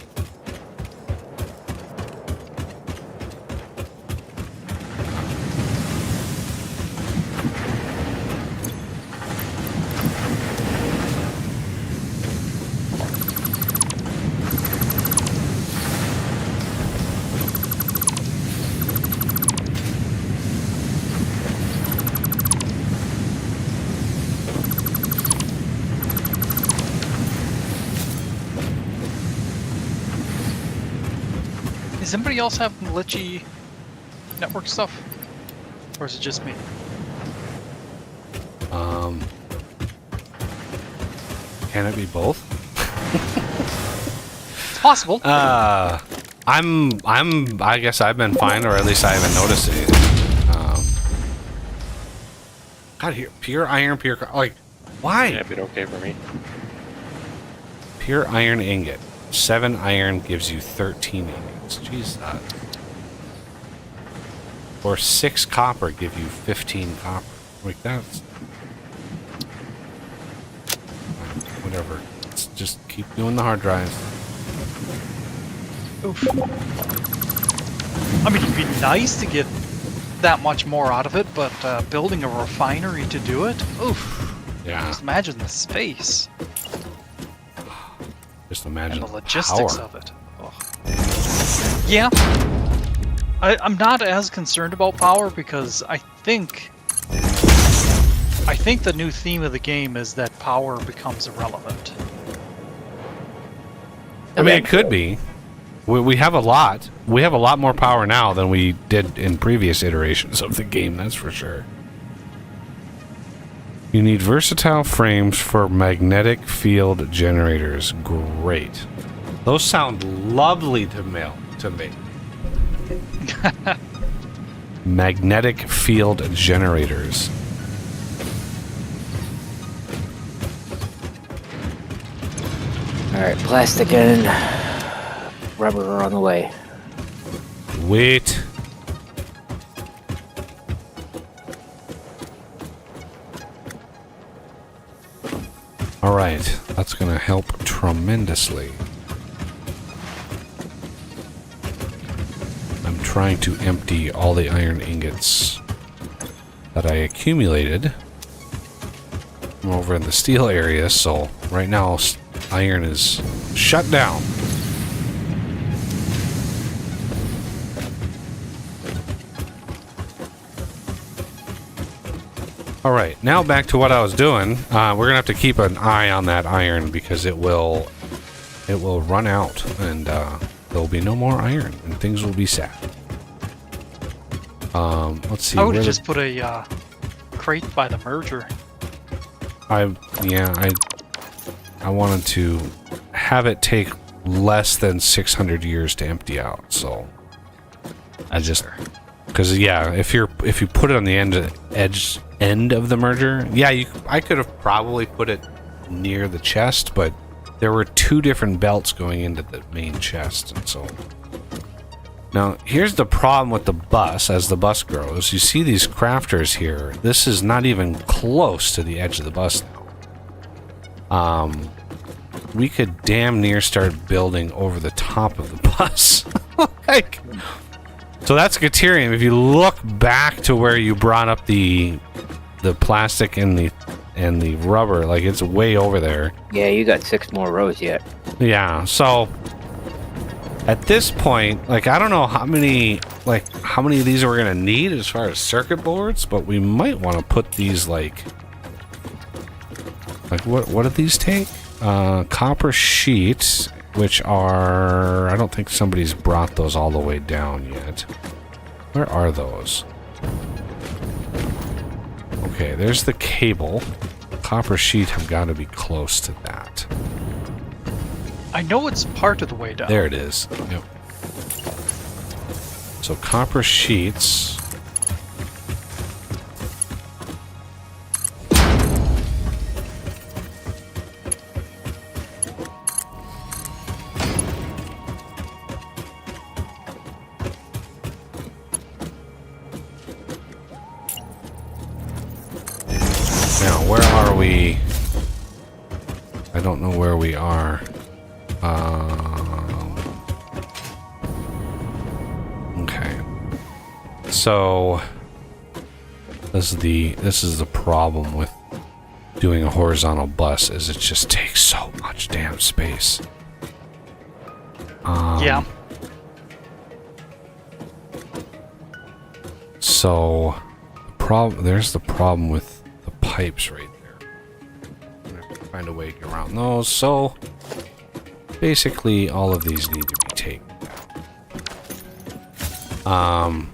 Does anybody else have glitchy network stuff? Or is it just me? Can it be both? It's possible. I guess I've been fine, or at least I haven't noticed anything. God, here, pure iron, like, why? Yeah, been okay for me. Pure iron ingot. 7 iron gives you 13 ingots. Jesus. Or 6 copper give you 15 copper. Like, that's... Whatever. Let's just keep doing the hard drives. Oof. I mean, it'd be nice to get that much more out of it, but building a refinery to do it? Oof. Yeah. Just imagine the space. Just imagine and the logistics power. of it. Oh. Yeah. I'm not as concerned about power because I think the new theme of the game is that power becomes irrelevant. I mean, it could be. We have a lot. We have a lot more power now than we did in previous iterations of the game, that's for sure. You need versatile frames for magnetic field generators. Great. Those sound lovely to me. Magnetic field generators. Alright, plastic and rubber are on the way. Wait. Alright, that's gonna help tremendously. I'm trying to empty all the iron ingots that I accumulated from over in the steel area, so right now iron is shut down. Alright, now back to what I was doing. We're gonna have to keep an eye on that iron because it will run out and there'll be no more iron and things will be sad. Let's see. I would have just put a crate by the merger. I wanted to have it take less than 600 years to empty out, so I just because if you put it on the end of the merger, I could have probably put it near the chest, but there were 2 different belts going into the main chest, and so now here's the problem with the bus. As the bus grows, you see these crafters here. This is not even close to the edge of the bus now. We could damn near start building over the top of the bus. Like, so that's Gaterium. If you look back to where you brought up the plastic and the rubber, like it's way over there. Yeah, you got 6 more rows yet. Yeah, so at this point, like I don't know how many of these we're gonna need as far as circuit boards, but we might want to put these like what do these take? Copper sheets, which are, I don't think somebody's brought those all the way down yet. Where are those? Okay, there's the cable. Copper sheet have got to be close to that. I know it's part of the way down. There it is. Yep. So copper sheets. Now, where are we? I don't know where we are. Okay. So this is the problem with doing a horizontal bus, is it just takes so much damn space. Yeah. So there's the problem with the pipes right there. I'm gonna have to find a way to get around those. So basically all of these need to be taken down.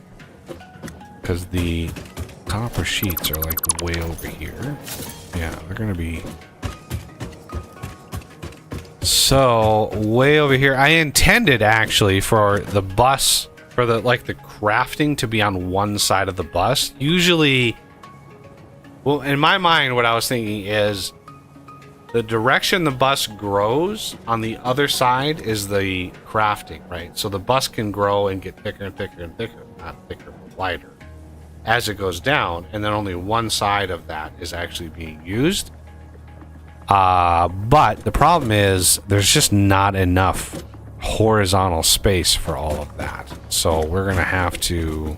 Because the copper sheets are like way over here. Yeah, they're gonna be So, way over here, I intended actually for the bus, for the crafting to be on one side of the bus. Usually, well, in my mind, what I was thinking is the direction the bus grows on the other side is the crafting, right? So the bus can grow and get thicker and thicker and thicker, not thicker, but wider as it goes down, and then only one side of that is actually being used. But the problem is there's just not enough horizontal space for all of that. So we're gonna have to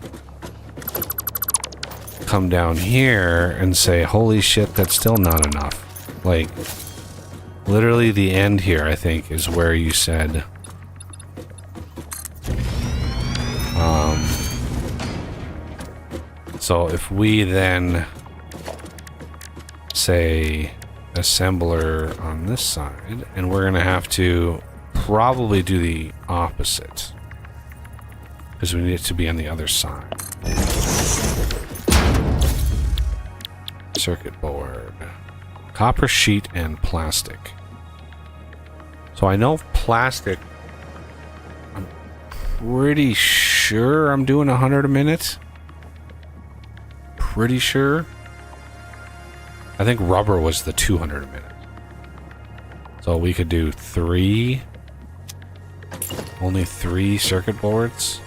come down here and say, holy shit, that's still not enough. Like, literally the end here, I think, is where you said so if we then say assembler on this side, and we're gonna have to probably do the opposite because we need it to be on the other side. Circuit board, copper sheet, and plastic. So I know plastic, I'm pretty sure I'm doing 100 a minute. Pretty sure. I think rubber was the 200 a minute. So we could do only three circuit boards.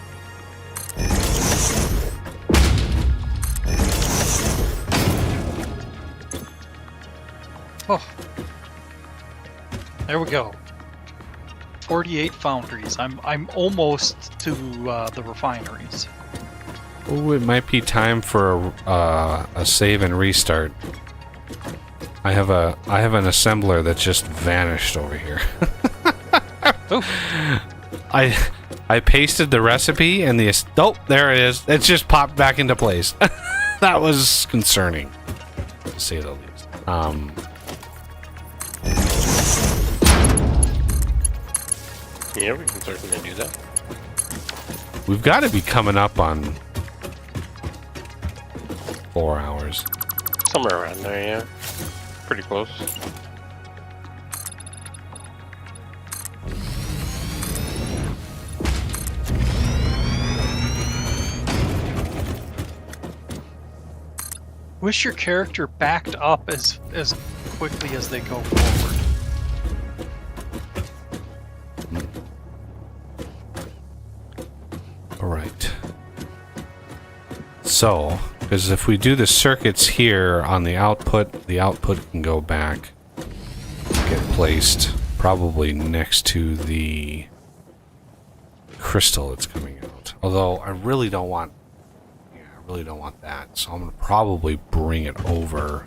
Oh, there we go. 48 foundries. I'm almost to the refineries. Oh, it might be time for a save and restart. I have an assembler that just vanished over here. I pasted the recipe and there it is. It just popped back into place. That was concerning, to say the least. Yeah, we can certainly do that. We've got to be coming up on 4 hours. Somewhere around there, yeah. Pretty close. Wish your character backed up as quickly as they go forward. All right. So, because if we do the circuits here on the output can go back, get placed probably next to the crystal that's coming out. Although I really don't want that. So I'm gonna probably bring it over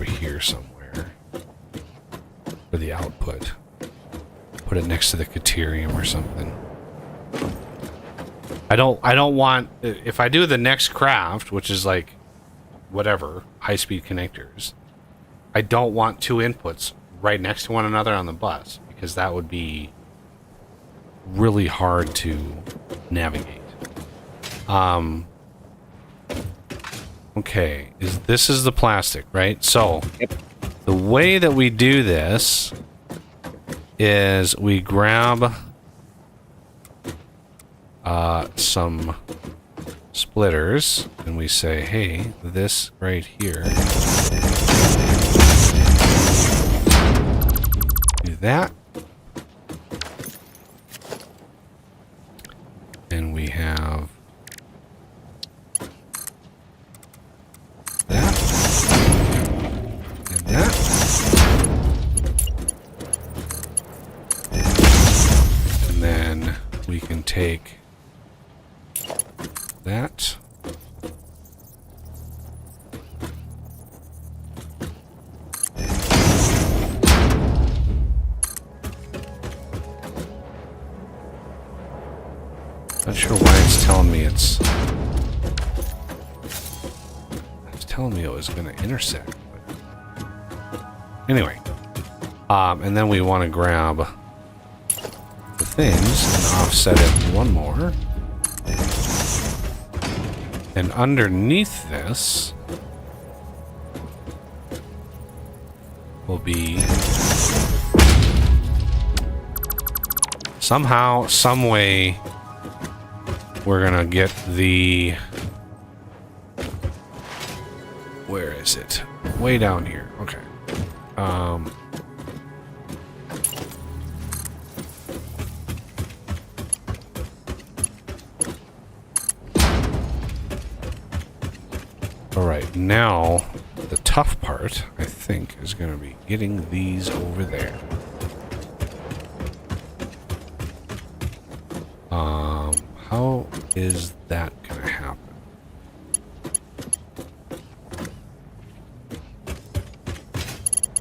here somewhere for the output. Put it next to the Caterium or something. I don't want, if I do the next craft, which is like whatever, high-speed connectors, I don't want two inputs right next to one another on the bus, because that would be really hard to navigate. Okay, this is the plastic, right? So, Yep. The way that we do this is we grab some splitters and we say, hey, this right here, do that, and we have that and that. And then we can take that. Not sure why it's telling me it's telling me it was going to intersect. But anyway, and then we want to grab the things and offset it one more. And underneath this will be Somehow, some way, we're gonna get the... Where is it? Way down here. Okay. Alright, now the tough part, I think, is going to be getting these over there. How is that going to happen?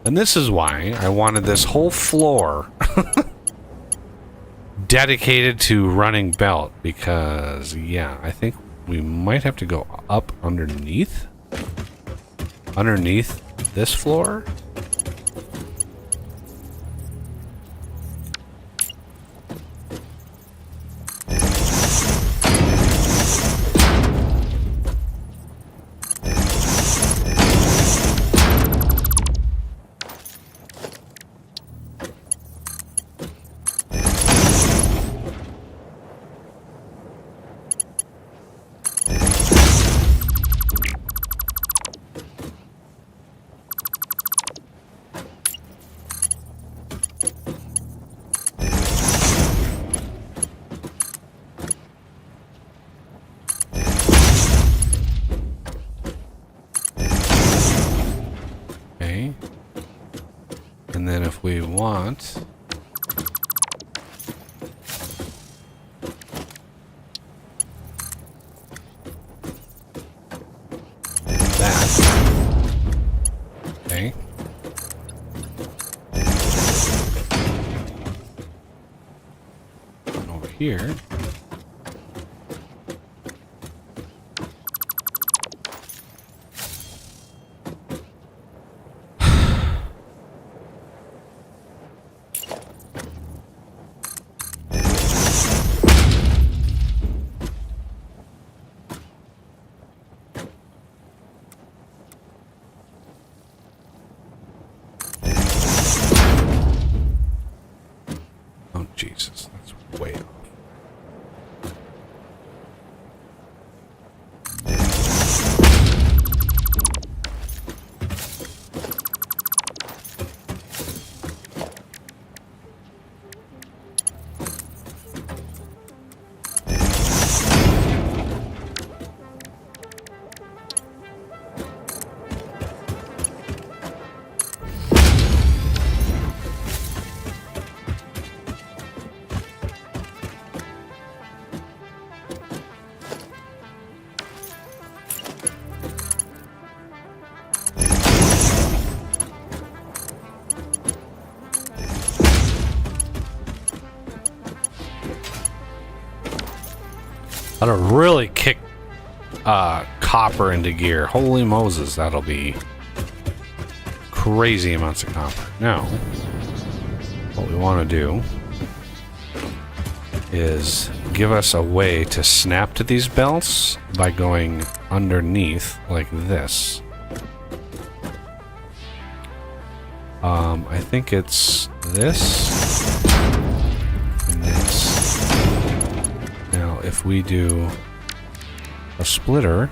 And this is why I wanted this whole floor dedicated to running belt, because, yeah, I think we might have to go up underneath this floor. And then if we want... that. Okay. And over here... Oh, Jesus, that's way off. That'll really kick copper into gear. Holy Moses, that'll be crazy amounts of copper. Now, what we want to do is give us a way to snap to these belts by going underneath like this. I think it's this and this. Now, if we do a splitter,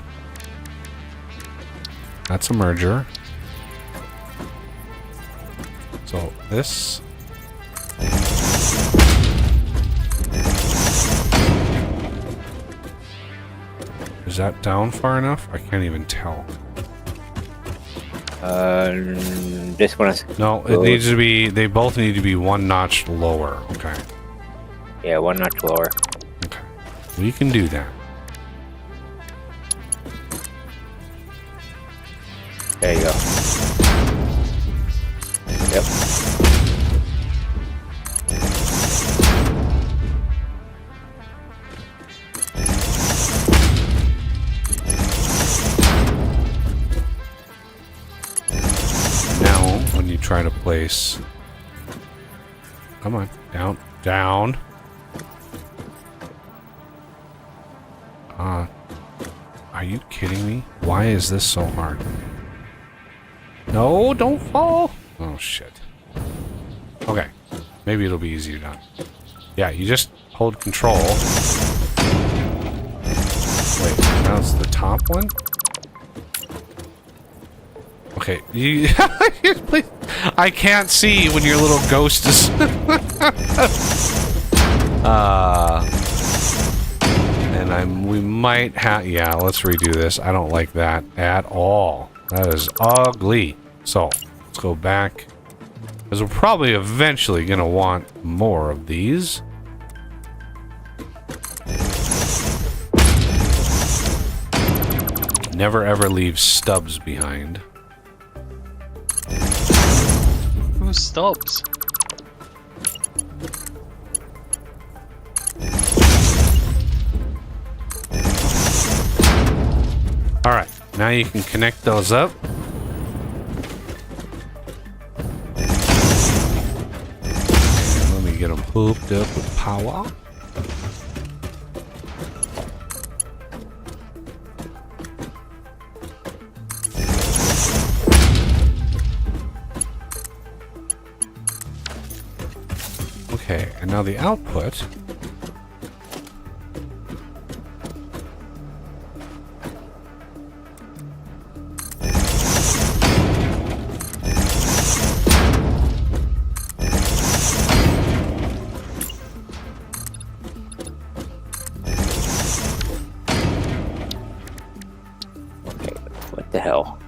that's a merger. So this. Is that down far enough? I can't even tell. This one is... No, it needs to be... They both need to be one notch lower. Okay. Yeah, one notch lower. Okay. We can do that. There you go. Yep. Now, when you try to place... Come on. Down. Down. Are you kidding me? Why is this so hard? No, don't fall. Oh, shit. Okay. Maybe it'll be easier done. Yeah, you just hold control. Wait, now it's the top one? Okay, you... Please. I can't see when your little ghost is... And we might have... Yeah, let's redo this. I don't like that at all. That is ugly. So, let's go back. Because we're probably eventually going to want more of these. Never ever leave stubs behind. Who's Stubbs? Alright, now you can connect those up. And let me get them hooked up with power. Okay, and now the output. What the hell?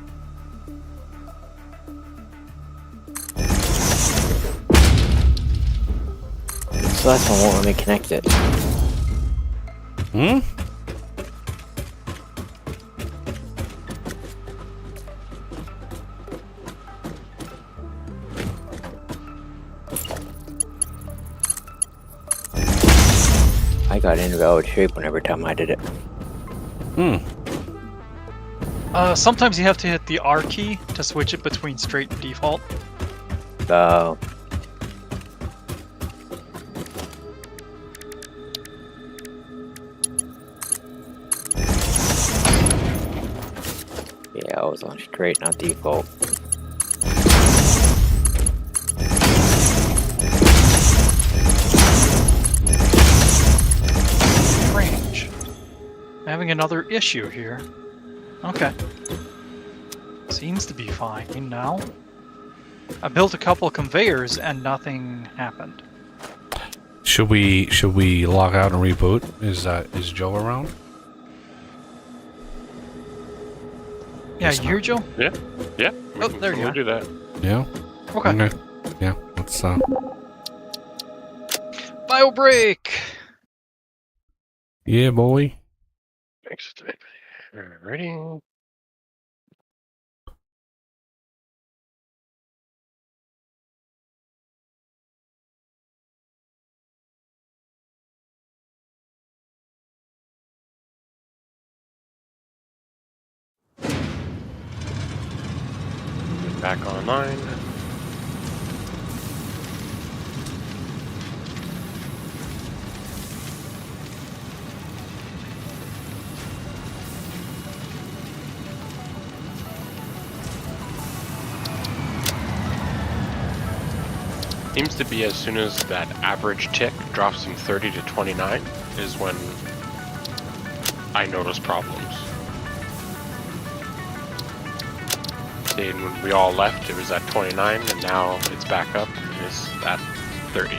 This last one won't let me connect it. Hmm? I got invalid shape whenever time I did it. Hmm. Sometimes you have to hit the R key to switch it between straight and default. So yeah, I was on straight, not default. Strange. I'm having another issue here. Okay. Seems to be fine now. I built a couple conveyors and nothing happened. Should we log out and reboot? Is Joe around? Yeah, Guess you hear not. Joe? Yeah. Yeah. Oh, there you we'll are. do that. Yeah. Okay. Yeah. Let's Bio break! Yeah, boy. Thanks. Ready? Back online. Seems to be as soon as that average tick drops from 30 to 29 is when I notice problems. See, and when we all left, it was at 29, and now it's back up and it's at 30.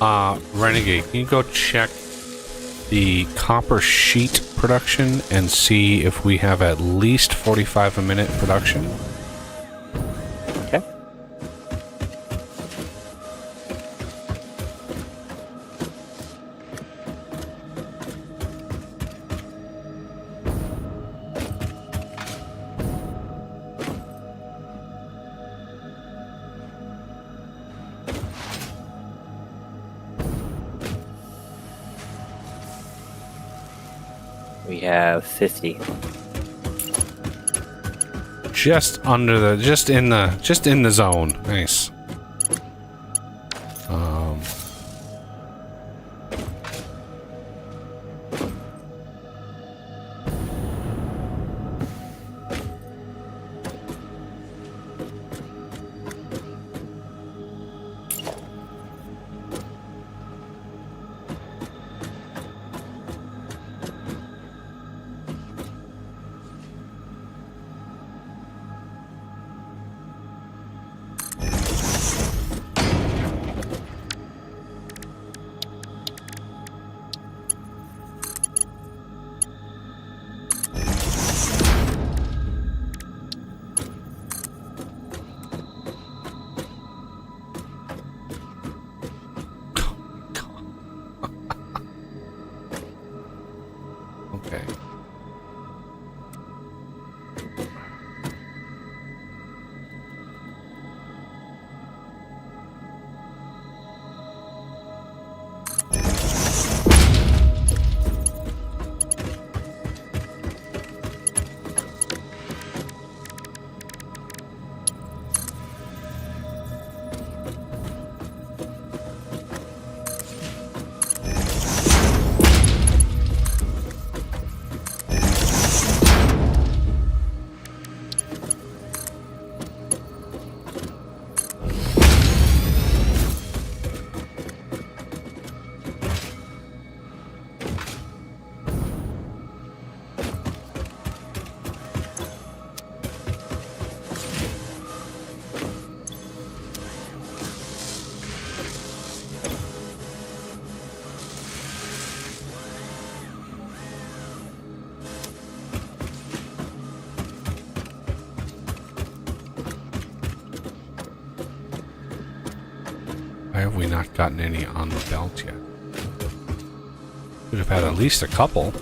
Renegade, can you go check the copper sheet production and see if we have at least 45 a minute production? Okay. We have 50. Just under the, just in the zone. Nice. Okay. Why have we not gotten any on the belt yet? Should have had at least a couple.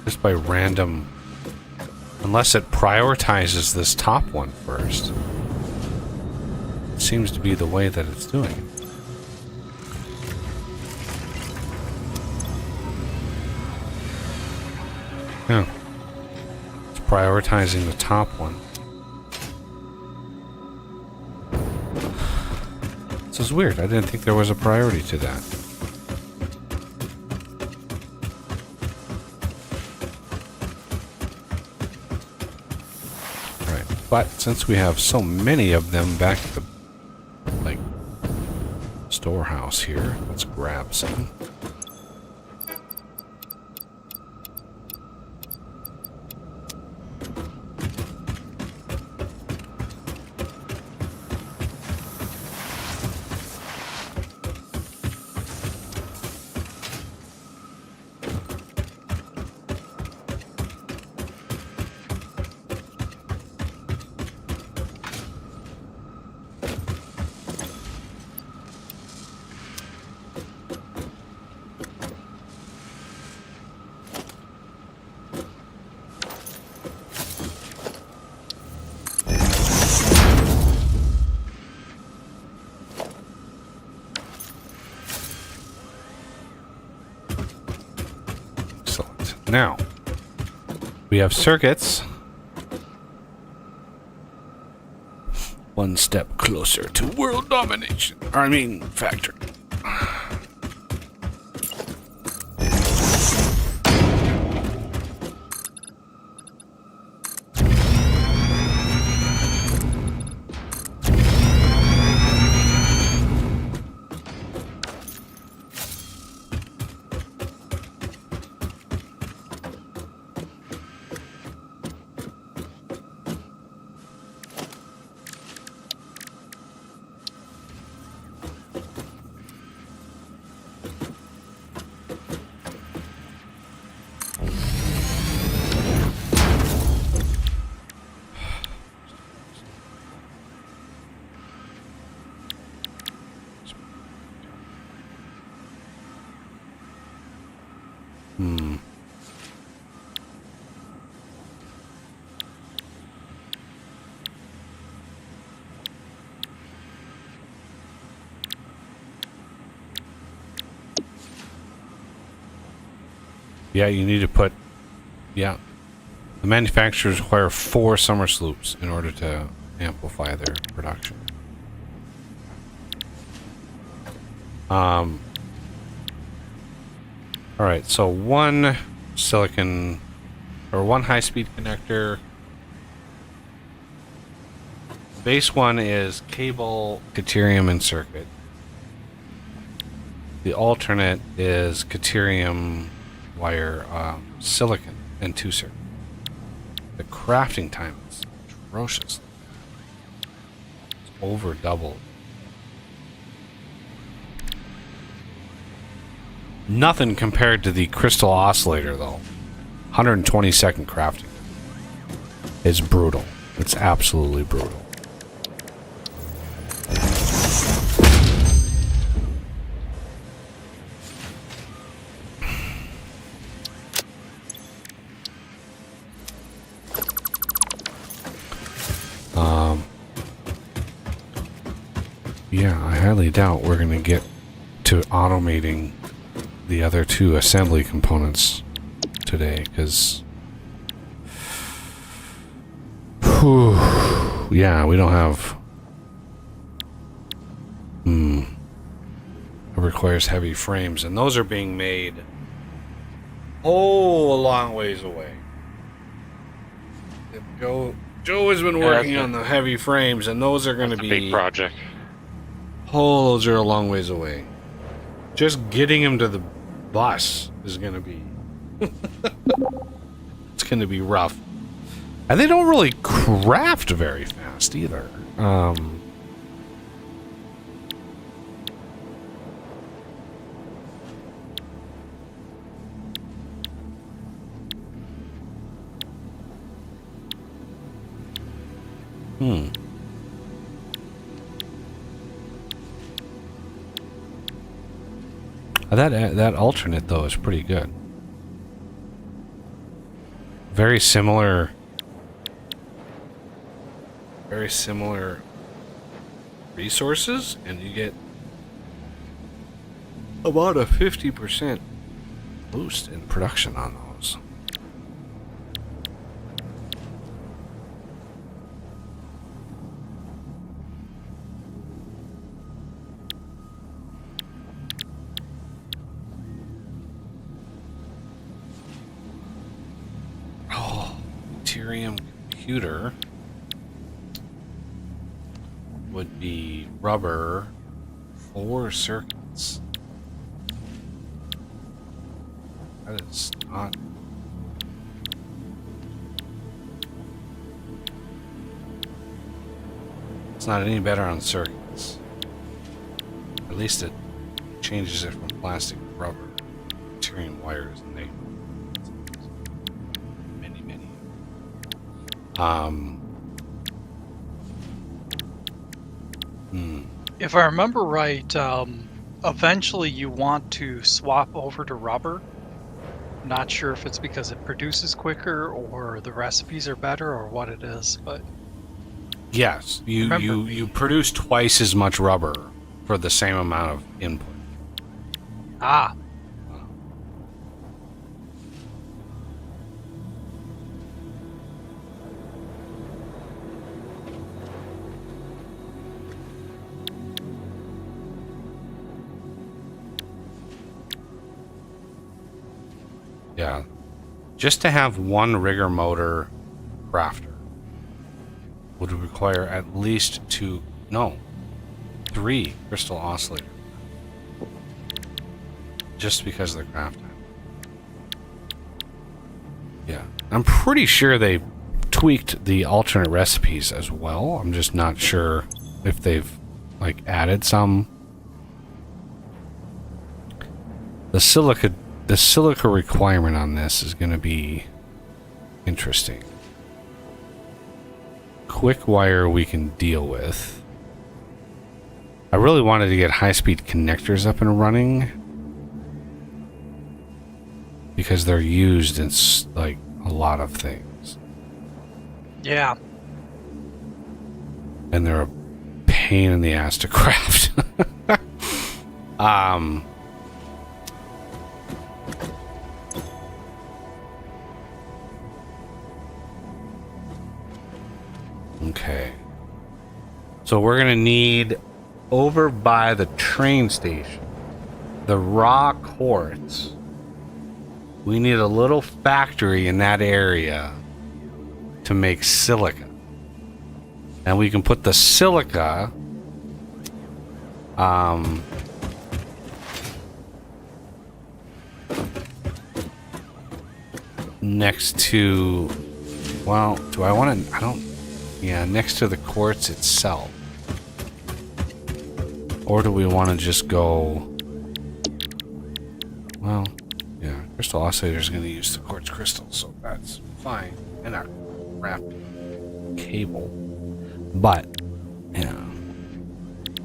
Just by random... Unless it prioritizes this top one first. It seems to be the way that it's doing it. Yeah. It's prioritizing the top one. This is weird. I didn't think there was a priority to that. Right. But since we have so many of them back at the, like, storehouse here, let's grab some. Now, we have circuits. One step closer to world domination. I mean, factory. Hmm. Yeah, you need to put... Yeah. The manufacturers require 4 summer sloops in order to amplify their production. Alright, so 1 silicon... or 1 high-speed connector. Base 1 is cable, deuterium, and circuit. The alternate is deuterium, wire, silicon, and 2 circuit. The crafting time is atrocious. It's over doubled. Nothing compared to the crystal oscillator, though. 120-second crafting. It's brutal. It's absolutely brutal. Yeah, I highly doubt we're going to get to automating the other 2 assembly components today, because... yeah, we don't have... It requires heavy frames, and those are being made... a long ways away. Joe has been working on the heavy frames, and those are going to be... a big project. Oh, those are a long ways away. Just getting him to the bus is going to be... it's going to be rough. And they don't really craft very fast either. That alternate, though, is pretty good. Very similar resources, and you get about a 50% boost in production on those. Deuterium computer would be rubber, 4 circuits. That is not... It's not any better on circuits. At least it changes it from plastic to rubber. Deuterium wires, and they... If I remember right, eventually you want to swap over to rubber. Not sure if it's because it produces quicker or the recipes are better or what it is, but yes, you produce twice as much rubber for the same amount of input. Ah. Yeah. Just to have 1 rigger motor crafter would require at least 3 crystal oscillator. Just because of the craft time. Yeah. I'm pretty sure they tweaked the alternate recipes as well. I'm just not sure if they've added some. The silica requirement on this is going to be interesting. Quick wire we can deal with. I really wanted to get high-speed connectors up and running. because they're used in like a lot of things, Yeah. and they're a pain in the ass to craft. Okay. So we're gonna need over by the train station, the raw quartz. We need a little factory in that area to make silica. And we can put the silica next to, well, do I want to, I don't, yeah, next to the quartz itself. Or do we want to just go, well, yeah, crystal oscillator's going to use the quartz crystal, so that's fine. And our wrapped cable. But, yeah,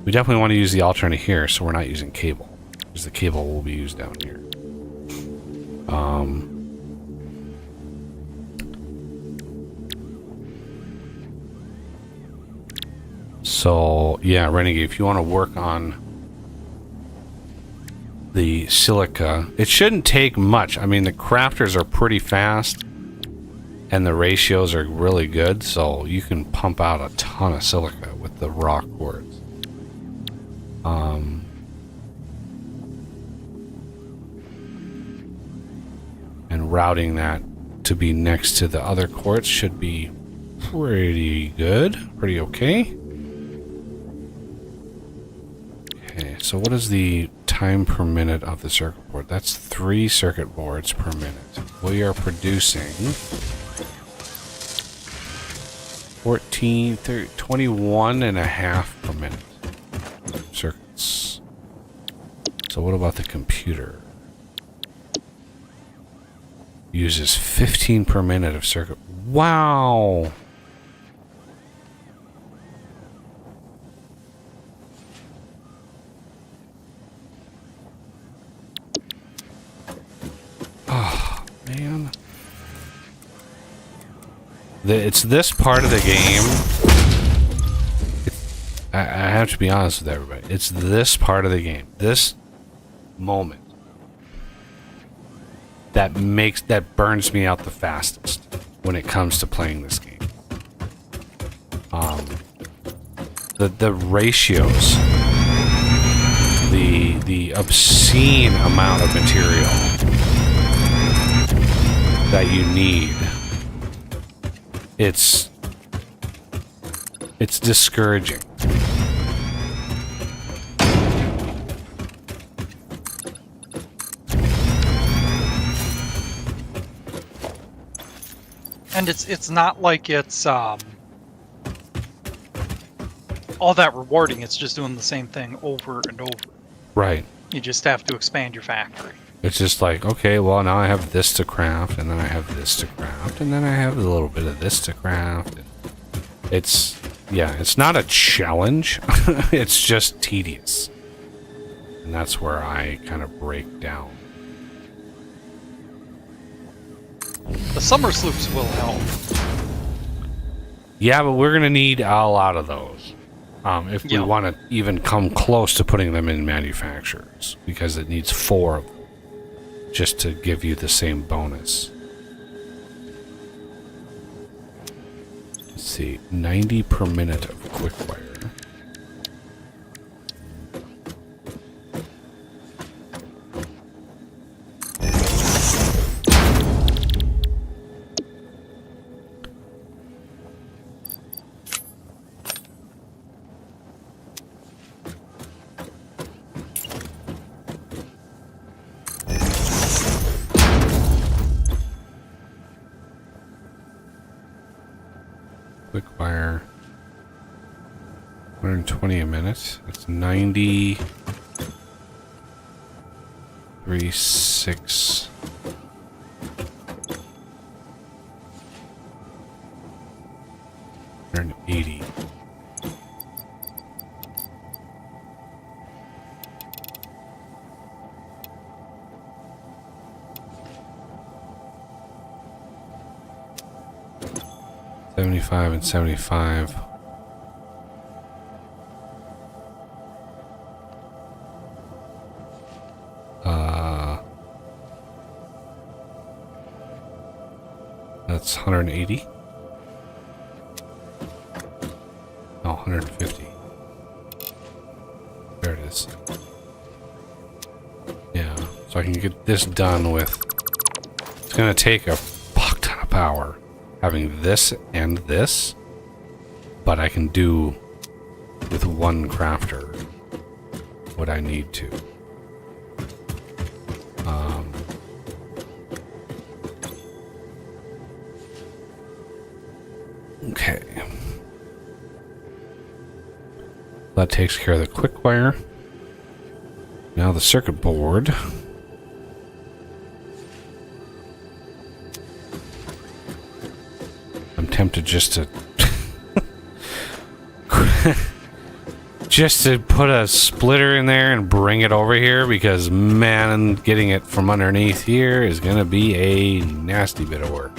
we definitely want to use the alternate here, so we're not using cable, because the cable will be used down here. So, yeah, Renegade, if you want to work on the silica, it shouldn't take much. I mean, the crafters are pretty fast, and the ratios are really good, so you can pump out a ton of silica with the raw quartz. And routing that to be next to the other quartz should be pretty good, pretty okay. Okay, so what is the time per minute of the circuit board? That's 3 circuit boards per minute. We are producing 14, 30, 21 and a half per minute circuits. So what about the computer? Uses 15 per minute of circuit. Wow! Oh, man. It's this part of the game. I have to be honest with everybody. It's this part of the game. This moment that burns me out the fastest when it comes to playing this game. The ratios, the obscene amount of material that you need. It's discouraging. And it's not like it's all that rewarding. It's just doing the same thing over and over. Right. You just have to expand your factory. It's just like, okay, well, now I have this to craft, and then I have this to craft, and then I have a little bit of this to craft. It's, yeah, it's not a challenge. It's just tedious. And that's where I kind of break down. The summer sloops will help. Yeah, but we're going to need a lot of those. If we Yeah. want to even come close to putting them in manufacturers. Because it needs 4 of them. Just to give you the same bonus. Let's see, 90 per minute of quick wire. Quick wire. 120 a minute. That's 90. 3, 6. And 80. 75 and 75. That's 180. No, 150. There it is. Yeah, so I can get this done with... It's gonna take a fuck ton of power having this and this, but I can do with one crafter what I need to. Okay. That takes care of the quick wire. Now the circuit board. I'm tempted just to just to put a splitter in there and bring it over here, because man, getting it from underneath here is gonna be a nasty bit of work.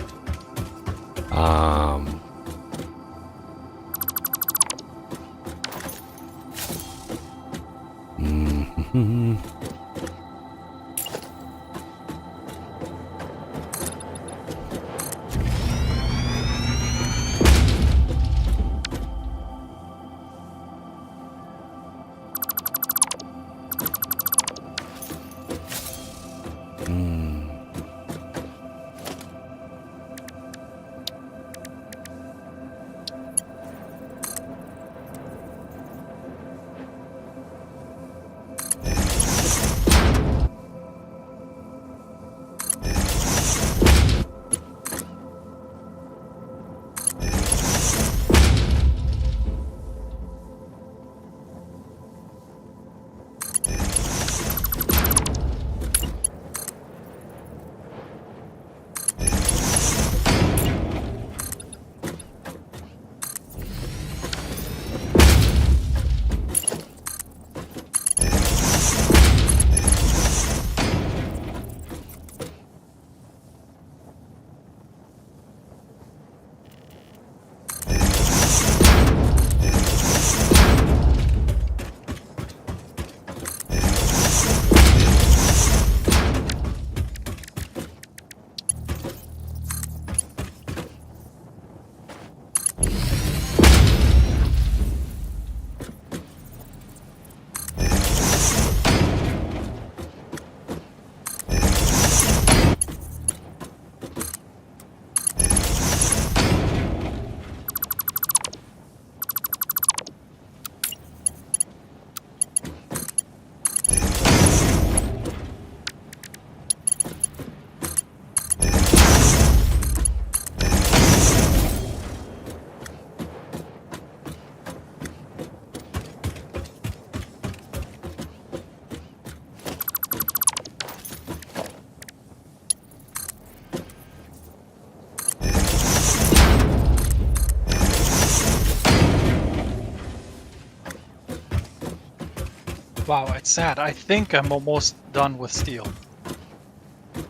Wow, it's sad. I think I'm almost done with steel.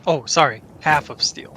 Oh, sorry, half of steel.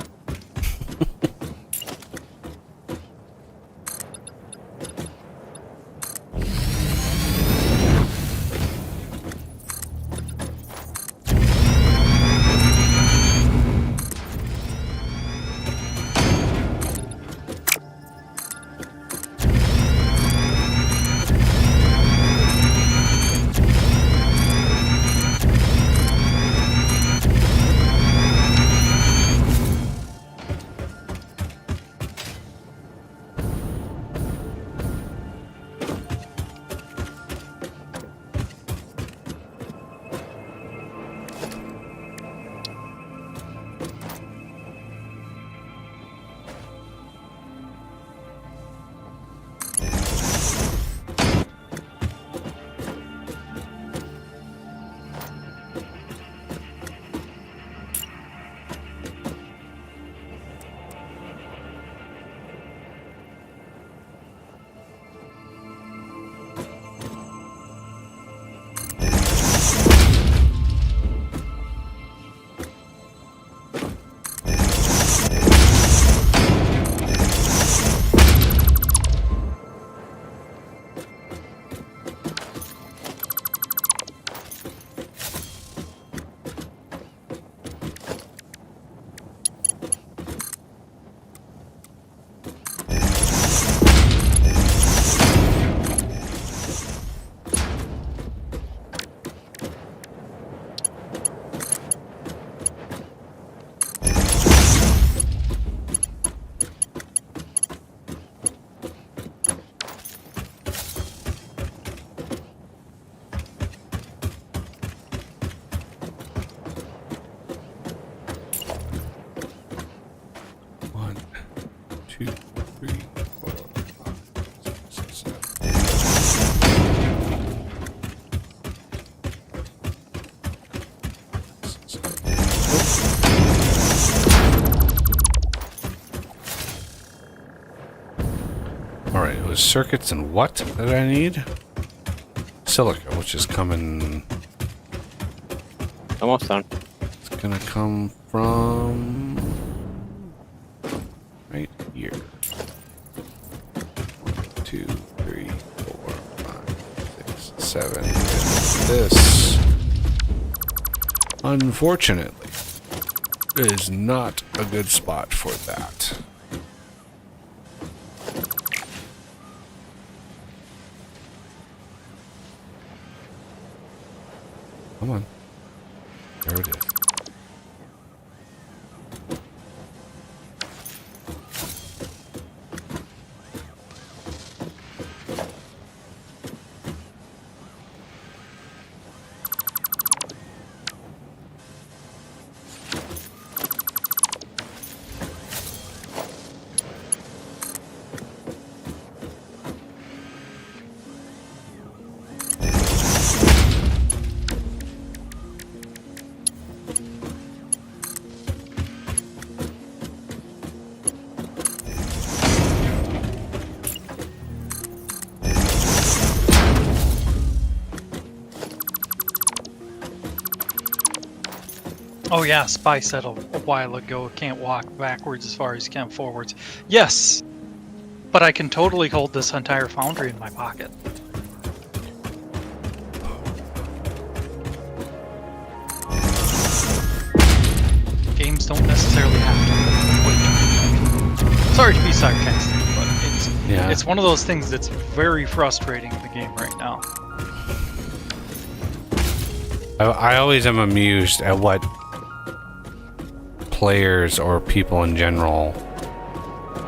2, 3, 4, 5, 6, 7. Alright, it was circuits and what that I need? Silica, which is coming... Almost done. It's gonna come from... right here. 2, 3, 4, 5, 6, 7. And this, unfortunately, is not a good spot for that. Come on. There it is. Oh yeah, Spy said a while ago, can't walk backwards as far as you can forwards. Yes, but I can totally hold this entire foundry in my pocket. Games don't necessarily have to. Sorry to be sarcastic, but it's one of those things that's very frustrating in the game right now. I always am amused at what players or people in general,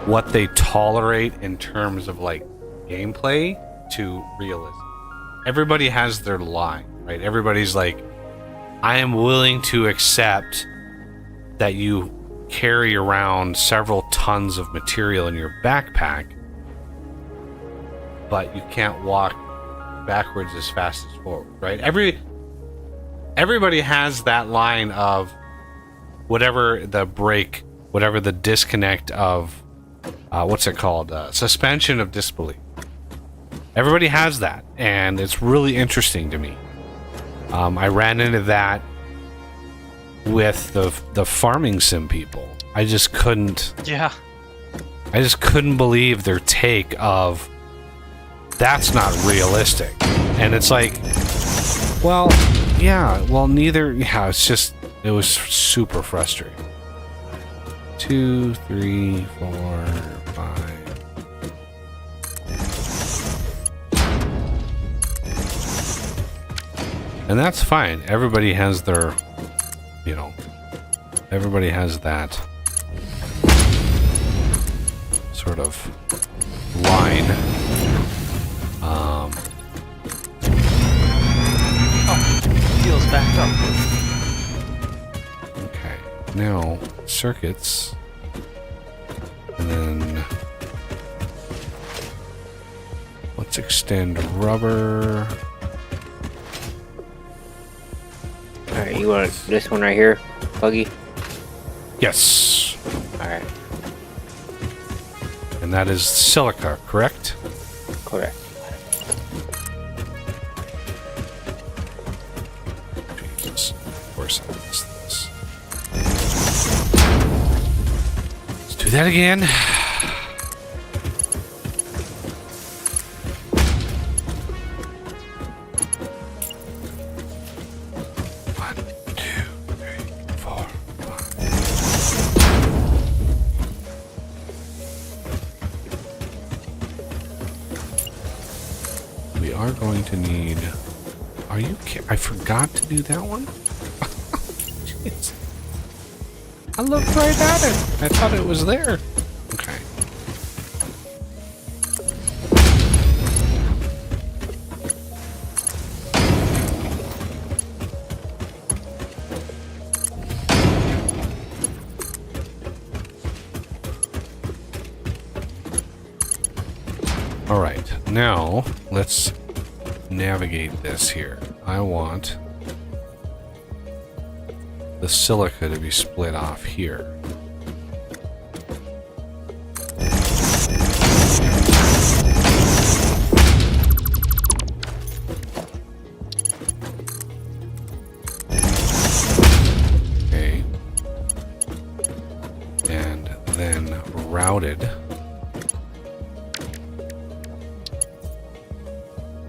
what they tolerate in terms of like gameplay to realism. Everybody has their line, right? Everybody's like, I am willing to accept that you carry around several tons of material in your backpack, but you can't walk backwards as fast as forward, right? Everybody has that line of whatever the break, whatever the disconnect of, what's it called? Suspension of disbelief. Everybody has that, and it's really interesting to me. I ran into that with the farming sim people. I just couldn't believe their take of, that's not realistic. And it's like, well, yeah, well, it was super frustrating. 2, 3, 4, 5. And that's fine. Everybody has their, everybody has that sort of line. Feels backed up. Okay, now circuits, and then let's extend rubber. Alright, you want this one right here, Buggy? Yes, Alright, and that is silica, correct? correct. Jesus, of course I missed this. Let's do that again. We are going to need... Are you kidding? I forgot to do that one? Jeez. I looked right at it. I thought it was there. Okay. All right, now let's navigate this here. I want the silica to be split off here. Okay. And then routed.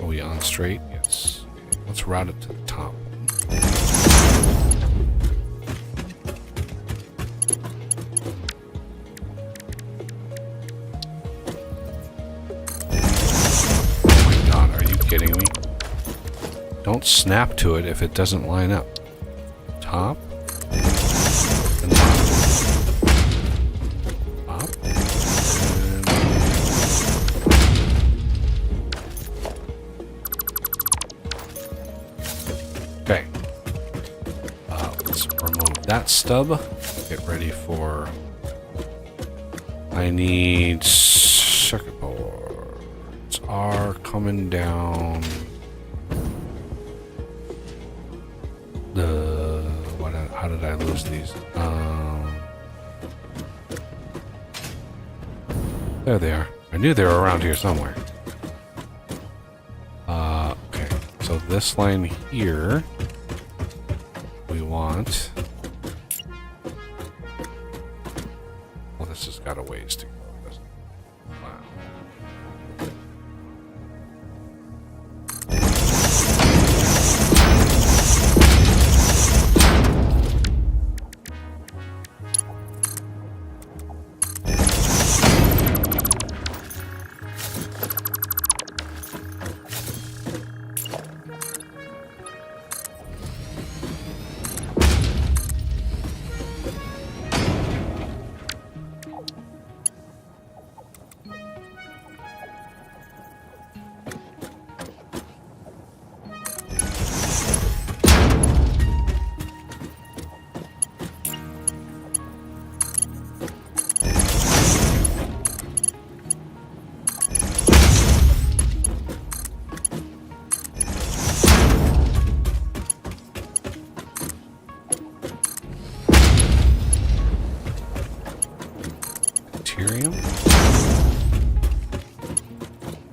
Are we on straight? Yes. Okay, let's route it to the top. Kidding me? Don't snap to it if it doesn't line up. Top. And bottom. Top. And okay. Let's remove that stub. Get ready for... I need circuit board. Are coming down the how did I lose these? There they are. I knew they were around here somewhere. Okay, so this line here we want. Well, this has got a ways to go. Wow.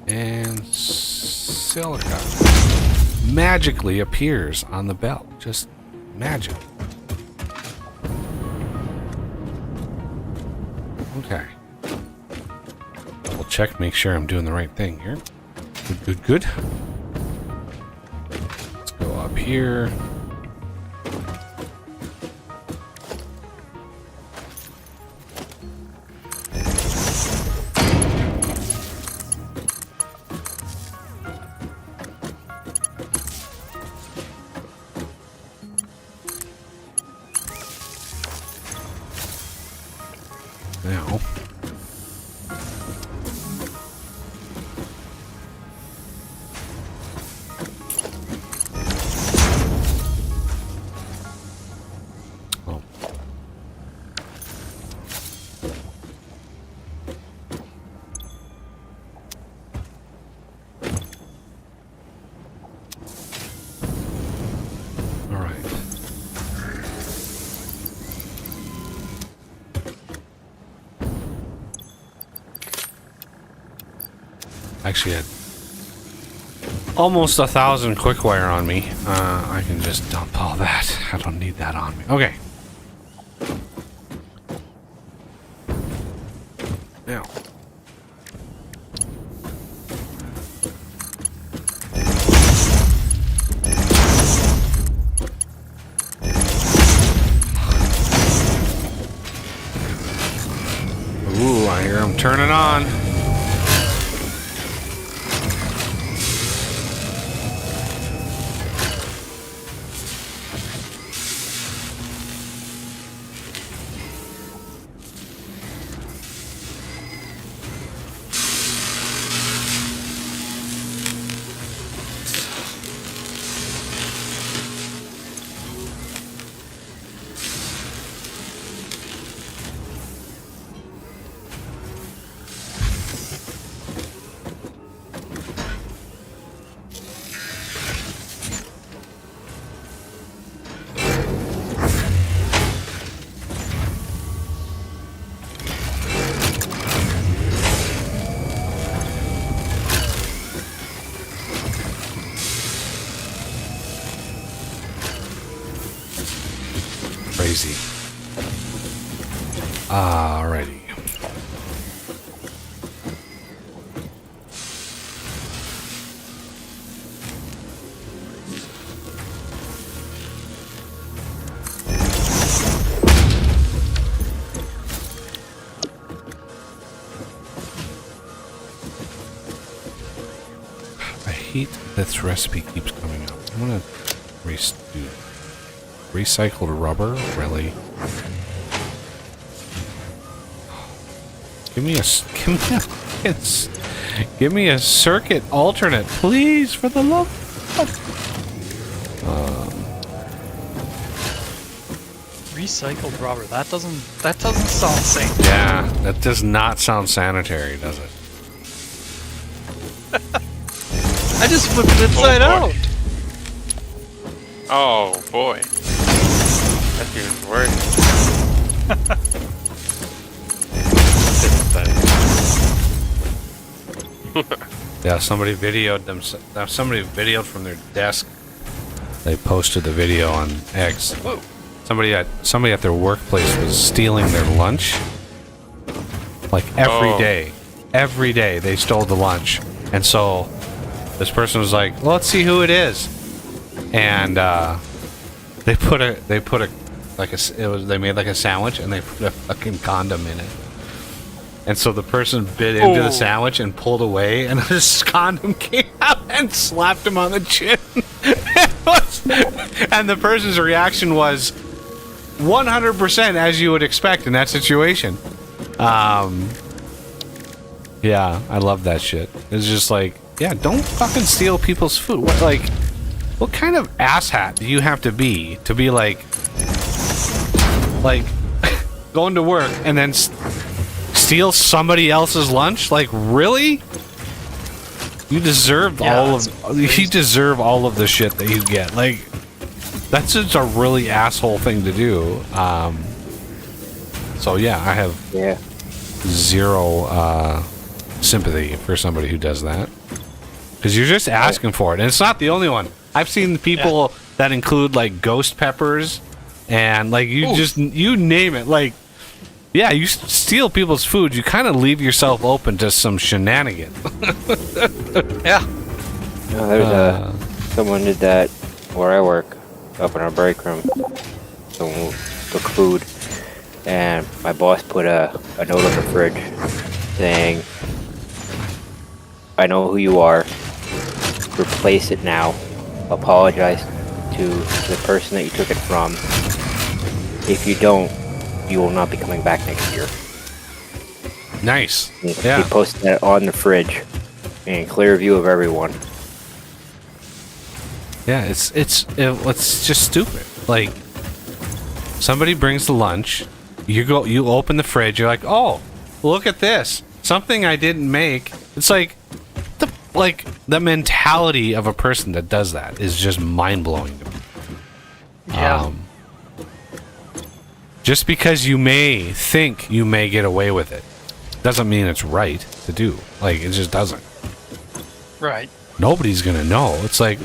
And silica magically appears on the belt. Just magic. Okay. Double check, make sure I'm doing the right thing here. Good, good, good. Let's go up here. Now, oh. All right. Actually, I had almost 1,000 quick wire on me. I can just dump all that. I don't need that on me. Okay. Now. Ooh, I hear them turning on. crazy. Alrighty. I hate this recipe keeps coming up. I'm gonna do recycled rubber, really? Give me a circuit alternate, please, for the love. Recycled rubber. That doesn't sound safe. Yeah, that does not sound sanitary, does it? I just flipped it inside out. Oh boy. That's even worse. Yeah, somebody videoed them. Somebody videoed from their desk. They posted the video on X. Whoa. Somebody at their workplace was stealing their lunch. Like every day. Every day they stole the lunch. And so this person was like, well, let's see who it is. And they made like a sandwich and they put a fucking condom in it. And so the person bit into the sandwich and pulled away, and this condom came out and slapped him on the chin. And the person's reaction was 100% as you would expect in that situation. Yeah, I love that shit. It's just like, yeah, don't fucking steal people's food. What kind of asshat do you have to be like going to work and then steal somebody else's lunch? Like, really? You deserve all of the shit that you get. Like, that's just a really asshole thing to do. So yeah, I have zero sympathy for somebody who does that, because you're just asking for it, and it's not the only one. I've seen people that include like ghost peppers and like you name it. Like, yeah, you steal people's food, you kind of leave yourself open to some shenanigans. Yeah. No, there's someone did that where I work, up in our break room. Someone took food, and my boss put a note on the fridge saying, I know who you are, replace it now, apologize to the person that you took it from. If you don't, you will not be coming back next year. Nice. Yeah. He posted that on the fridge in clear view of everyone. Yeah, it's just stupid. Like, somebody brings the lunch, you open the fridge, you're like, oh, look at this, something I didn't make. It's like the mentality of a person that does that is just mind blowing to me. Yeah. Just because you may think you may get away with it doesn't mean it's right to do. Like, it just doesn't. Right. Nobody's gonna know. It's like,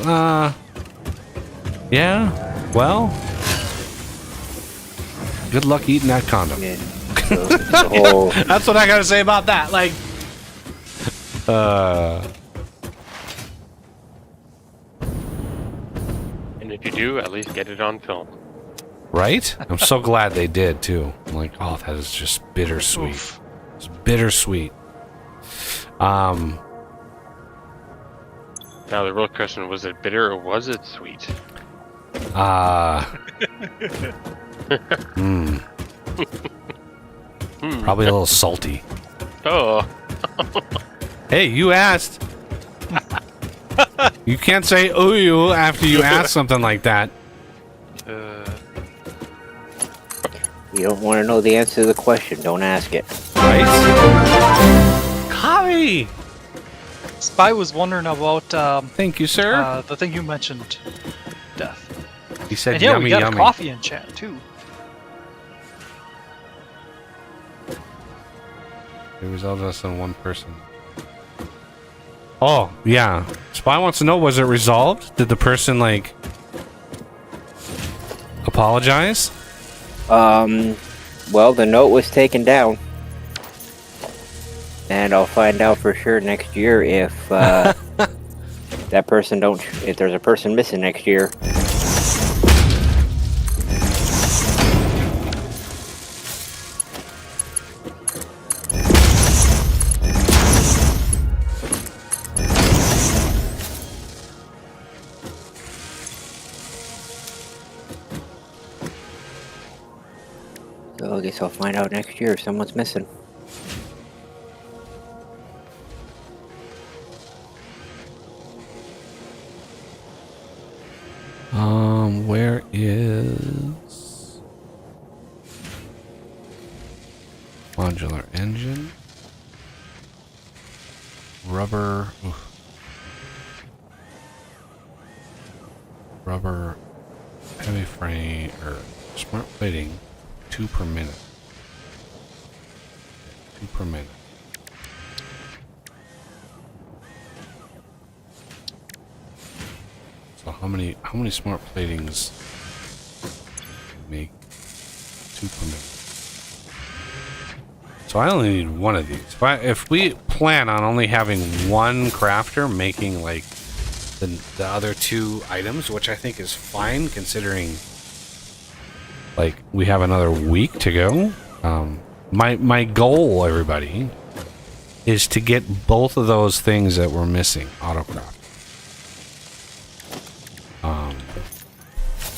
yeah, well, good luck eating that condom. Yeah. So That's what I gotta say about that. Like, And if you do, at least get it on film. right? I'm so glad they did too. I'm like, oh, that is just bittersweet. Oof. It's bittersweet. Now the real question, was it bitter or was it sweet? Probably a little salty. Oh. Hey, you asked. You can't say "ooh" you after you ask something like that. you don't want to know the answer to the question, don't ask it. Right? Hi. Spy was wondering about Thank you, sir. the thing you mentioned, death. He said, And yeah, "Yummy, we got yummy." a coffee in chat too. It resulted us in one person. Oh, yeah. Spy wants to know, was it resolved? Did the person, like, apologize? Well, the note was taken down. And I'll find out for sure next year if that person if there's a person missing next year. So I guess I'll find out next year if someone's missing. Where is modular engine? Rubber. Rubber heavy frame or smart plating, 2 per minute. 2 per minute. So how many smart platings make 2 per minute? So I only need one of these. If we plan on only having one crafter making like the other 2 items, which I think is fine considering like we have another week to go. My goal, everybody, is to get both of those things that we're missing autocraft.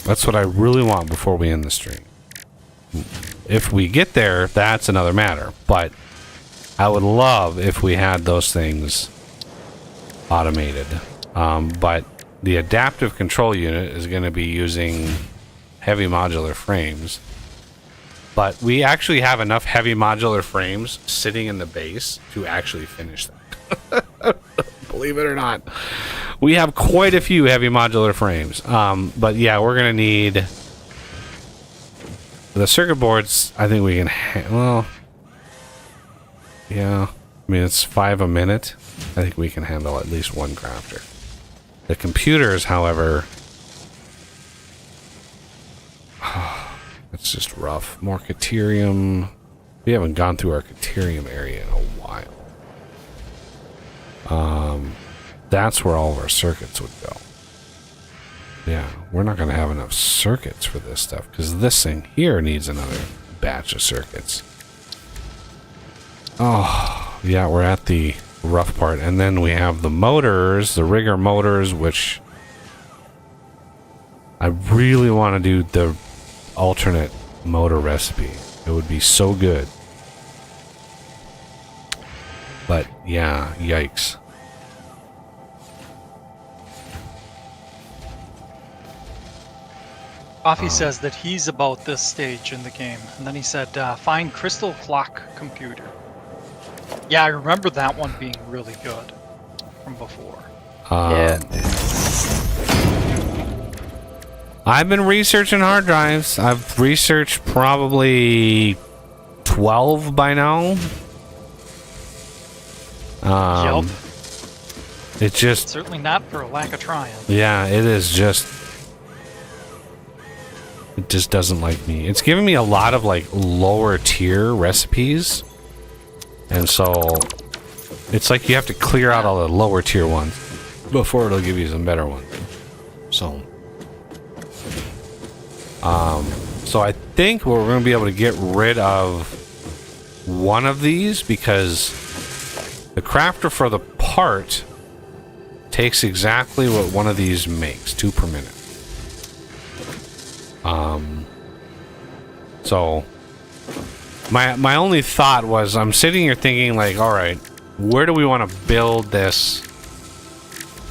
That's what I really want before we end the stream. If we get there, that's another matter. But I would love if we had those things automated. But the adaptive control unit is going to be using heavy modular frames. But we actually have enough heavy modular frames sitting in the base to actually finish that. Believe it or not. We have quite a few heavy modular frames. But yeah, we're going to need the circuit boards. I think we can, well, yeah. I mean, it's 5 a minute. I think we can handle at least one crafter. The computers, however, it's just rough. More Caterium. We haven't gone through our Caterium area in a while. That's where all of our circuits would go. Yeah, we're not going to have enough circuits for this stuff because this thing here needs another batch of circuits. Oh, yeah, we're at the rough part. And then we have the motors, the rigger motors, which I really want to do the alternate motor recipe. It would be so good. But yeah, yikes. Coffee says that he's about this stage in the game, and then he said, find crystal clock computer. Yeah, I remember that one being really good from before. Yeah. I've been researching hard drives. I've researched probably 12 by now. Yup. It's just... Certainly not for a lack of trying. Yeah, it is just... It just doesn't like me. It's giving me a lot of like lower tier recipes. And so it's like you have to clear out all the lower tier ones before it'll give you some better ones. So I think we're going to be able to get rid of one of these because the crafter for the part takes exactly what one of these makes, 2 per minute. So my only thought was I'm sitting here thinking like, all right, where do we want to build this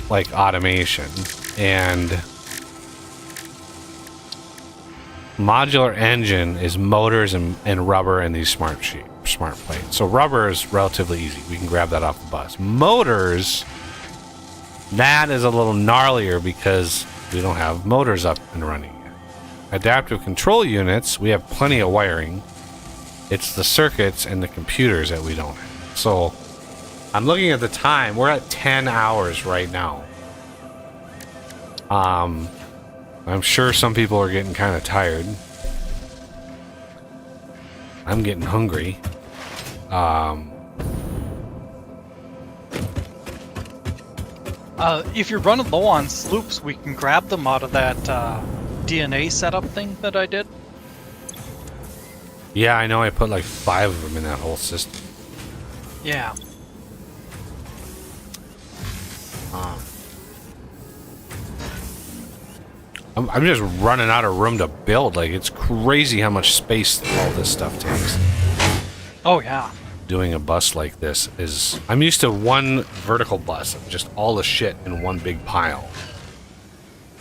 like automation? And modular engine is motors and rubber and these smart plates. So rubber is relatively easy. We can grab that off the bus. Motors, that is a little gnarlier because we don't have motors up and running yet. Adaptive control units, we have plenty of wiring. It's the circuits and the computers that we don't have. So I'm looking at the time. We're at 10 hours right now. I'm sure some people are getting kind of tired. I'm getting hungry. If you're running low on sloops, we can grab them out of that DNA setup thing that I did. Yeah, I know. I put like 5 of them in that whole system. Yeah. I'm just running out of room to build. Like, it's crazy how much space all this stuff takes. Oh, yeah. Doing a bus like this is... I'm used to one vertical bus, just all the shit in one big pile.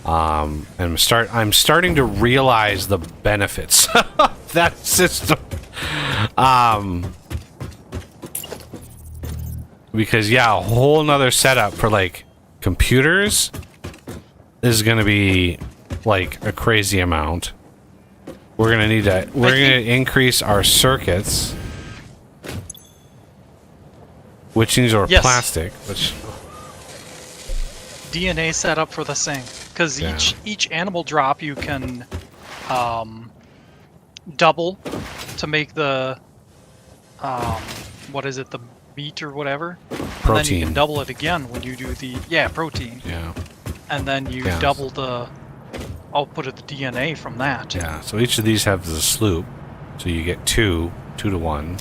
And I'm starting to realize the benefits of that system. Because, yeah, a whole nother setup for, like, computers is going to be, like, a crazy amount. We're going to need to... We're going to increase our circuits. Which these are plastic, which... DNA setup for the same. Because each animal drop you can double to make the... what is it? The meat or whatever? Protein. And then you can double it again when you do the... Yeah, protein. Yeah. And then you double the output of the DNA from that. Yeah, so each of these have the sloop. So you get 2 to 1.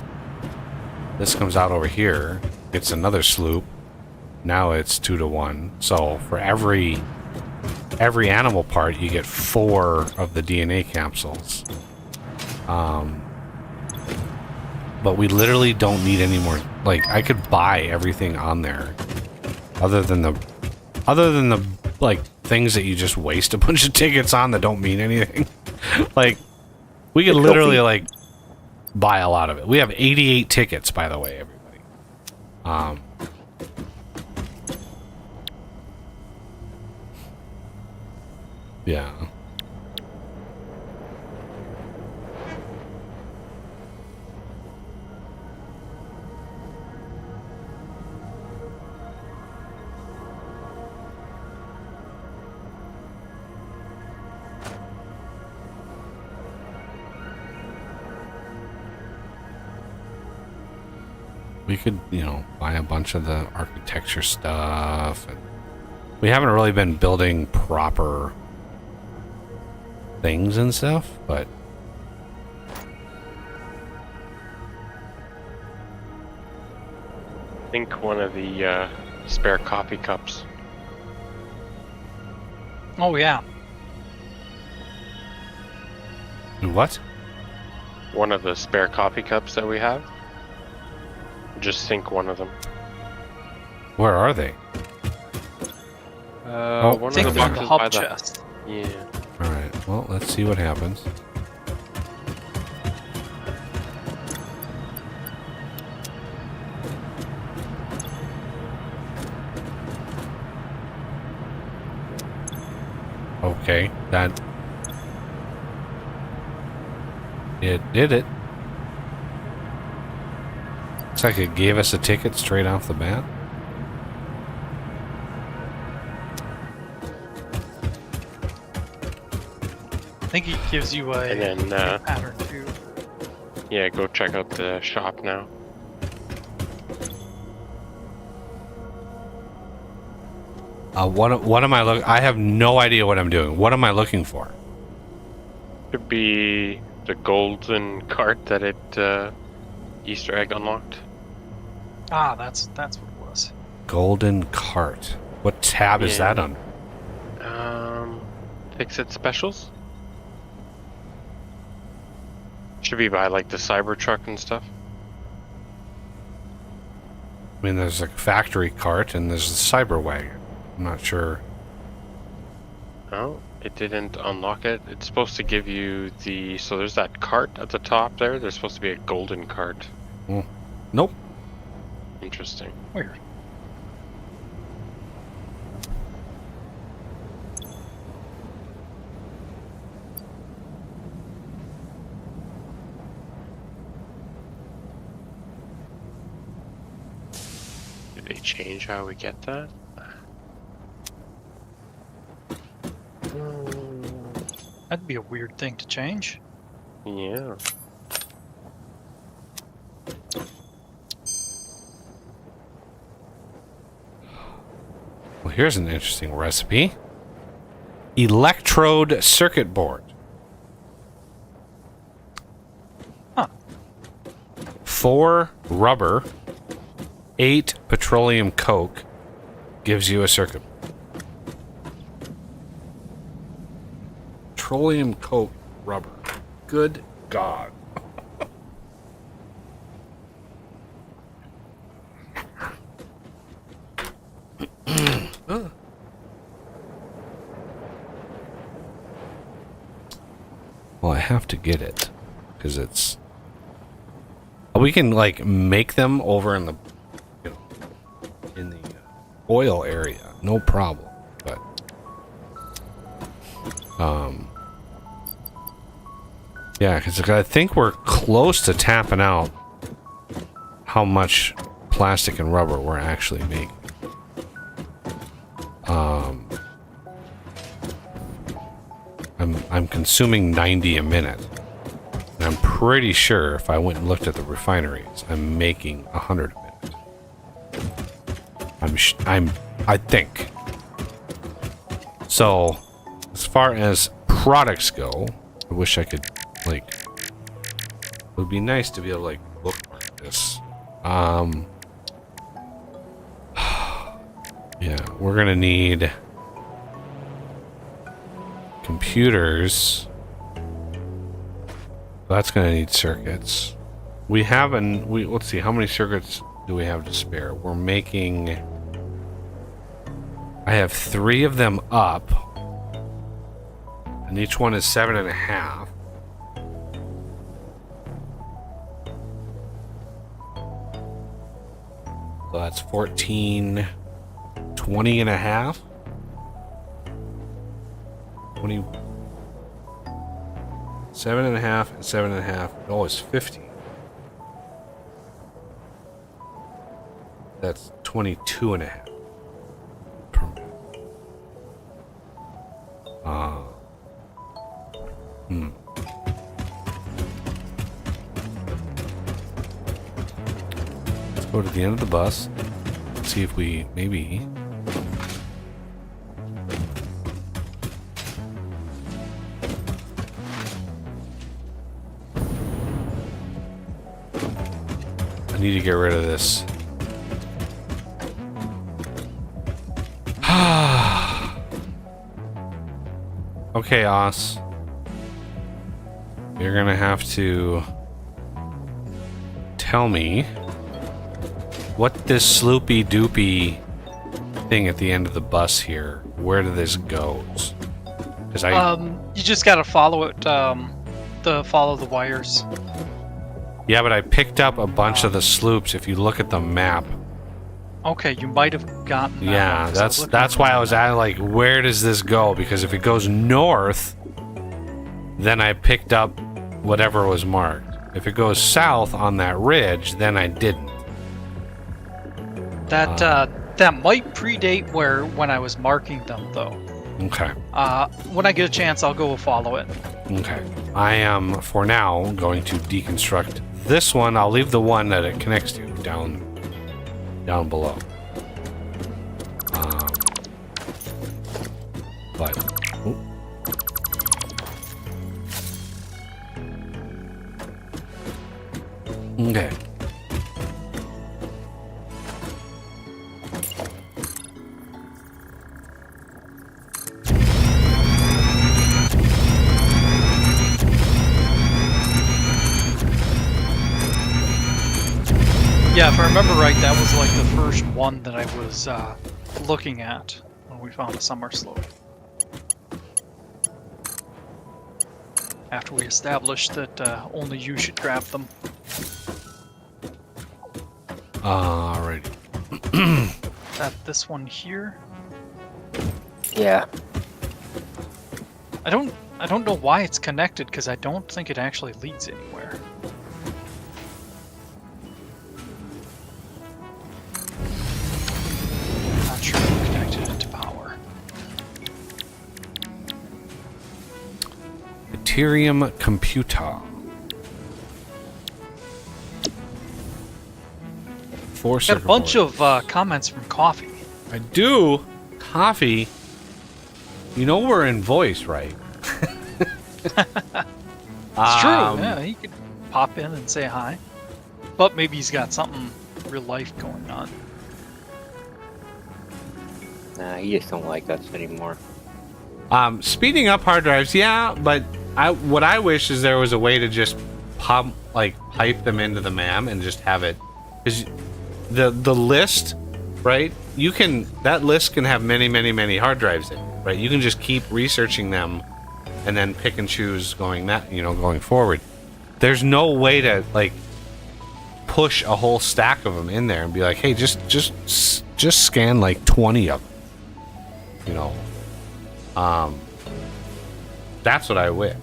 This comes out over here. It's another sloop. Now it's 2 to 1. So for every animal part, you get 4 of the DNA capsules. But we literally don't need any more. Like, I could buy everything on there, other than the like things that you just waste a bunch of tickets on that don't mean anything. Like, we could literally like buy a lot of it. We have 88 tickets, by the way, everybody. Yeah. We could, you know, buy a bunch of the architecture stuff. And we haven't really been building proper things and stuff, but I think one of the spare coffee cups. Oh, yeah. what? One of the spare coffee cups that we have. Just sink one of them. Where are they? One Think of the on the boxes hub by the... chest. Yeah. Alright, well, let's see what happens. Okay, that... It did it. Looks like it gave us a ticket straight off the bat. I think it gives you a And then, pattern too. yeah, go check out the shop now. What am I looking? I have no idea what I'm doing. What am I looking for? Could be the golden cart that it Easter egg unlocked. Ah, that's what it was. Golden cart. What tab is Yeah. that on? Fix it specials. Should be by like the Cybertruck and stuff. I mean, there's a factory cart and there's a cyber wagon. I'm not sure. Oh, it didn't unlock it. It's supposed to give you the... So there's that cart at the top there. There's supposed to be a golden cart. Nope. Interesting. Weird. Did they change how we get that? That'd be a weird thing to change. Yeah. here's an interesting recipe. Electrode circuit board. Huh. 4 rubber, 8 petroleum coke gives you a circuit. Petroleum coke rubber. Good God. Well, I have to get it because it's. We can like make them over in the, you know, in the oil area, no problem. But yeah, because I think we're close to tapping out how much plastic and rubber we're actually making. I'm consuming 90 a minute. And I'm pretty sure if I went and looked at the refineries, I'm making 100 a minute. I think. So, as far as products go, I wish I could, like, it would be nice to be able to, like, look like this. Yeah, we're gonna need computers. That's gonna need circuits. Let's see, how many circuits do we have to spare? We're making. I have 3 of them up, and each one is 7.5. So that's 14, 20 and a half. 20, 7.5 and 7.5. Oh, it's 50. That's 22.5 per minute. Let's go to the end of the bus. See if we maybe. I need to get rid of this. Okay, Oz. You're gonna have to tell me what this sloopy doopy thing at the end of the bus here, where this goes. Because You just gotta follow it. Follow the wires. Yeah, but I picked up a bunch of the sloops. If you look at the map. Okay, you might have gotten that Yeah, one, that's why I was at like, where does this go? Because if it goes north, then I picked up whatever was marked. If it goes south on that ridge, then I didn't. That might predate when I was marking them, though. Okay. When I get a chance, I'll go follow it. Okay. I am, for now, going to deconstruct this one. I'll leave the one that it connects to down below. But... oh. Okay. Yeah, if I remember right, that was like the first one that I was looking at when we found the summer slope. After we established that only you should grab them. Alrighty. That this one here. Yeah. I don't know why it's connected, because I don't think it actually leads anywhere. Not sure who connected it to power. Ethereum computer. 4 Got a bunch of comments from Coffee. I do. Coffee, you know we're in voice, right? It's true. Yeah, he could pop in and say hi. But maybe he's got something real life going on. Nah, he just don't like us anymore. Speeding up hard drives, yeah, but what I wish is there was a way to just pipe them into the MAM and just have it, because the list, right? That list can have many hard drives in, right? You can just keep researching them, and then pick and choose going forward. There's no way to push a whole stack of them in there and be like, hey, just scan 20 of them. That's what I wish.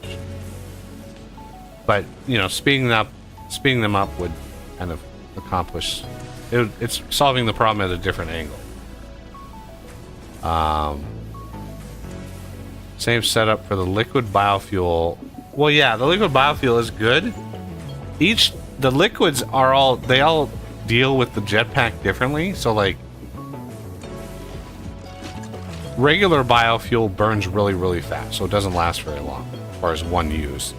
But speeding them up would kind of accomplish. It's solving the problem at a different angle. Same setup for the liquid biofuel. Well, yeah, the liquid biofuel is good. The liquids all deal with the jetpack differently. So regular biofuel burns really fast, so it doesn't last very long as far as one use.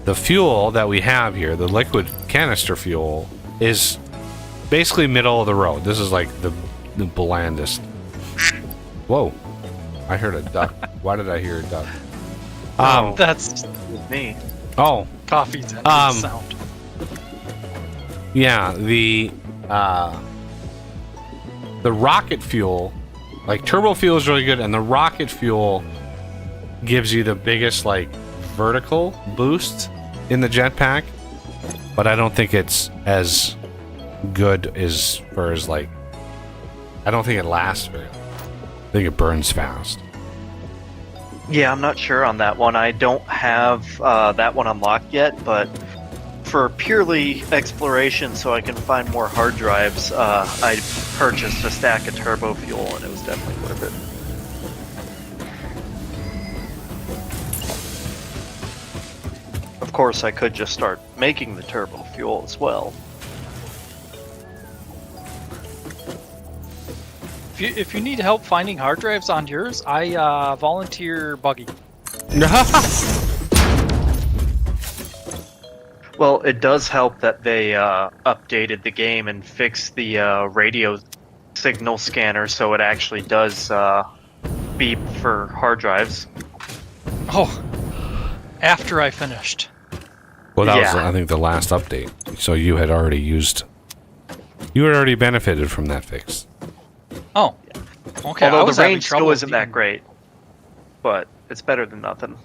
The fuel that we have here, the liquid canister fuel, is basically middle of the road. This is the blandest. Whoa, I heard a duck. Why did I hear a duck? That's me. Oh, Coffee's engine sound. Yeah, the rocket fuel, turbo fuel is really good, and the rocket fuel gives you the biggest vertical boost in the jetpack, but I don't think it's as good as far as I don't think it lasts very long. I think it burns fast. Yeah, I'm not sure on that one. I don't have that one unlocked yet, but for purely exploration, so I can find more hard drives, I purchased a stack of turbo fuel, and it was definitely worth it. Of course, I could just start making the turbo fuel as well. If you need help finding hard drives on yours, I volunteer buggy. Well, it does help that they updated the game and fixed the radio signal scanner, so it actually does beep for hard drives. Oh, after I finished. Well, that was, I think, the last update. So you had already benefited from that fix. Oh, okay. Although the range still isn't that great, but it's better than nothing.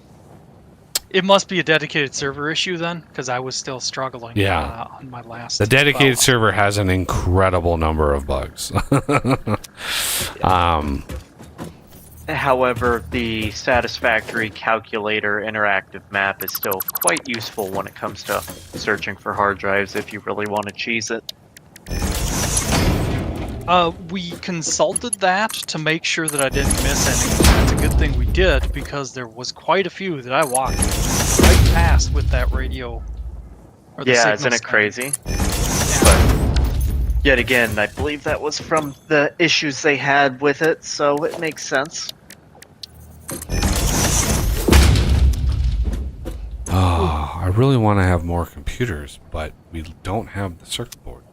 It must be a dedicated server issue then, because I was still struggling. On my last. The dedicated server has an incredible number of bugs. However, the Satisfactory calculator interactive map is still quite useful when it comes to searching for hard drives if you really want to cheese it. We consulted that to make sure that I didn't miss anything. That's a good thing we did, because there was quite a few that I walked right past with that radio. Yeah, isn't it crazy? But yet again, I believe that was from the issues they had with it, so it makes sense. Oh, I really want to have more computers, but we don't have the circuit board.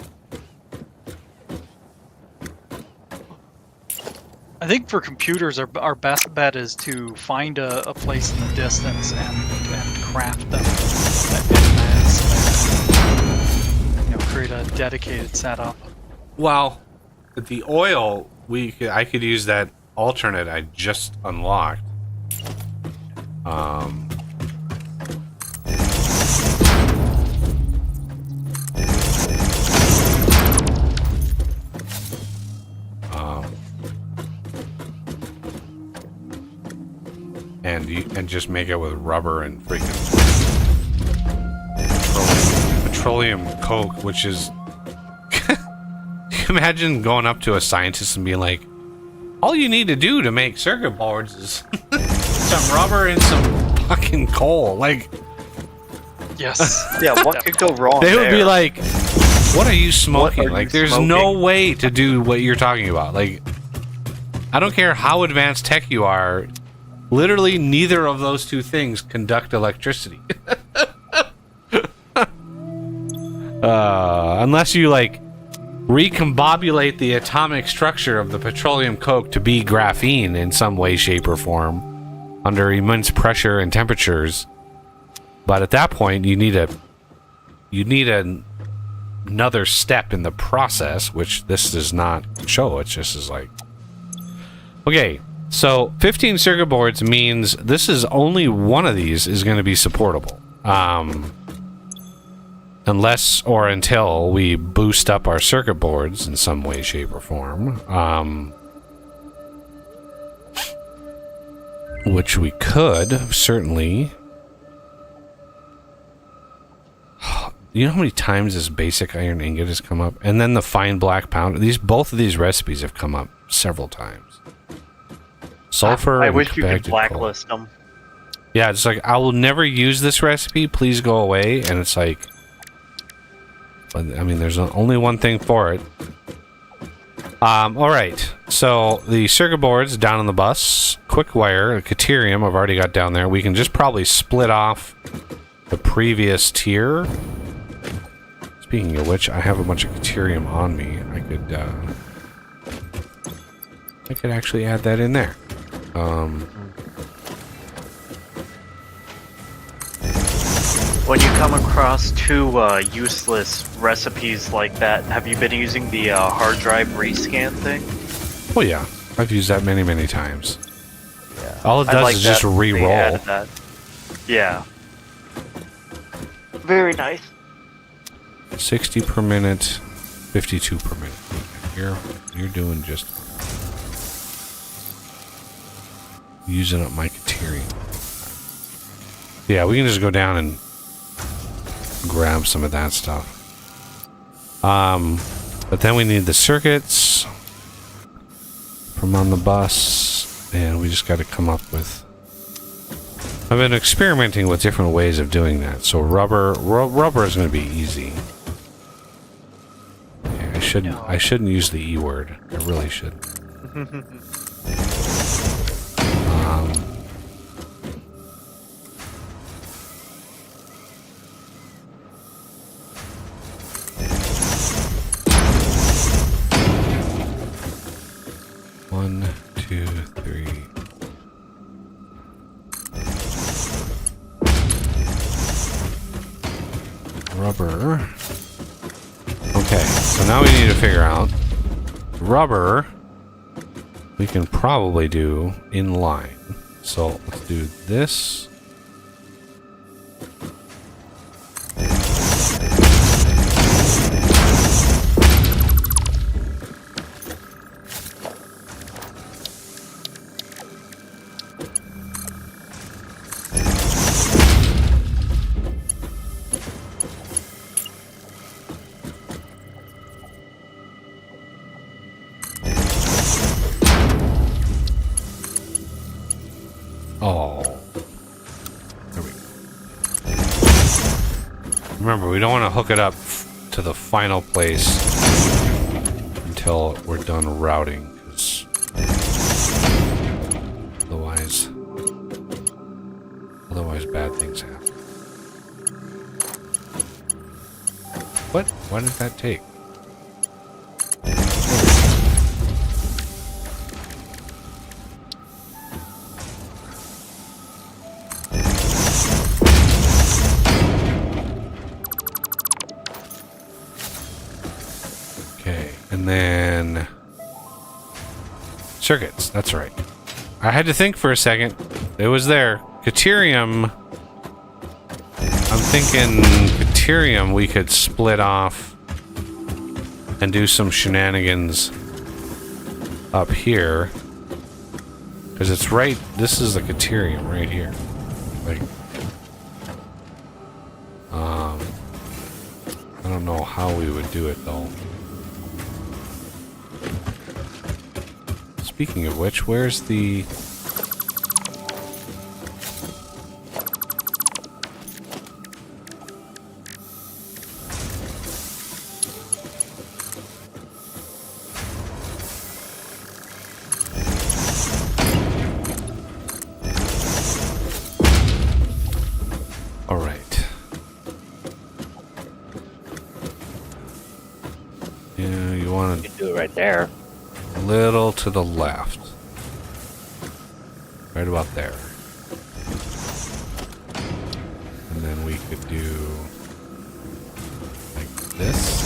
I think for computers, our best bet is to find a place in the distance and craft them en masse, and create a dedicated setup. Well, the oil, I could use that alternate I just unlocked. And just make it with rubber and freaking petroleum coke, which is... Imagine going up to a scientist and being like, all you need to do to make circuit boards is some rubber and some fucking coal. Yes. Yeah, what could go wrong They would there? be like, what are you smoking? What are you there's smoking? no way to do what you're talking about. I don't care how advanced tech you are. Literally, neither of those two things conduct electricity. Unless you, like, recombobulate the atomic structure of the petroleum coke to be graphene in some way, shape, or form under immense pressure and temperatures. But at that point, you need another step in the process, which this does not show. It just is like, okay, so 15 circuit boards means this is only one of these is going to be supportable. Unless or until we boost up our circuit boards in some way, shape, or form. Which we could, certainly. You know how many times this basic iron ingot has come up? And then the fine black powder. Both of these recipes have come up several times. Sulfur. I and wish you could compacted coal. blacklist them. Yeah, it's like, I will never use this recipe. Please go away. And it's like, I mean, there's only one thing for it. All right. So the circuit boards down on the bus, quick wire, Caterium. I've already got down there. We can just probably split off the previous tier. Speaking of which, I have a bunch of Caterium on me. I could actually add that in there. When you come across two useless recipes like that, have you been using the hard drive rescan thing? Oh yeah, I've used that many, many times. Yeah. All it I does like is that just they re-roll. added that. Yeah. Very nice. 60 per minute, 52 per minute. You're doing just using up my Caterium. Yeah, we can just go down and grab some of that stuff. But then we need the circuits from on the bus, and we just got to come up with. I've been experimenting with different ways of doing that. So rubber is going to be easy. Yeah, I shouldn't use the E word. I really should. One, two, three. Rubber. Okay, so now we need to figure out rubber. We can probably do in line. So let's do this. Oh. There we go. Remember, we don't want to hook it up to the final place until we're done routing, because otherwise bad things happen. What? Why did that take? And then circuits, that's right. I had to think for a second. It was there. Caterium. I'm thinking Caterium we could split off and do some shenanigans up here. Because it's right, this is the Caterium right here. Like, I don't know how we would do it though. Speaking of which, where's the... You can do it right there. a little to the left. Right about there. And then we could do like this.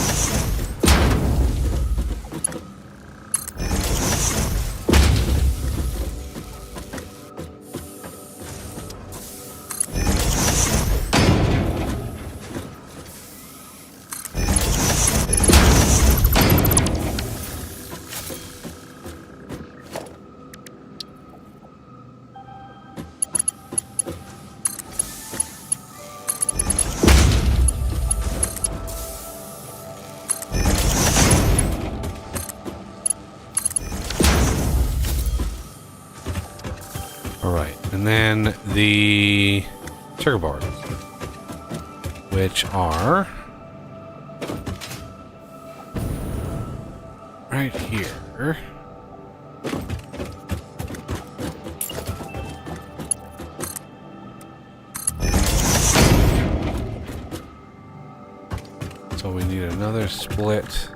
And then the circuit boards, which are right here. So we need another split.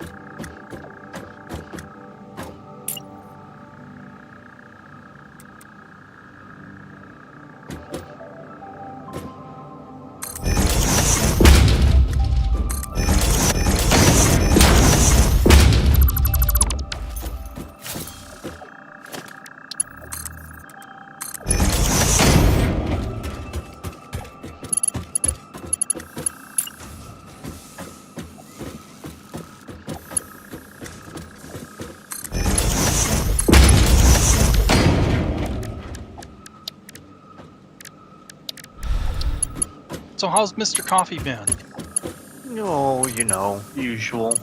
So how's Mr. Coffee been? Oh, you know, usual.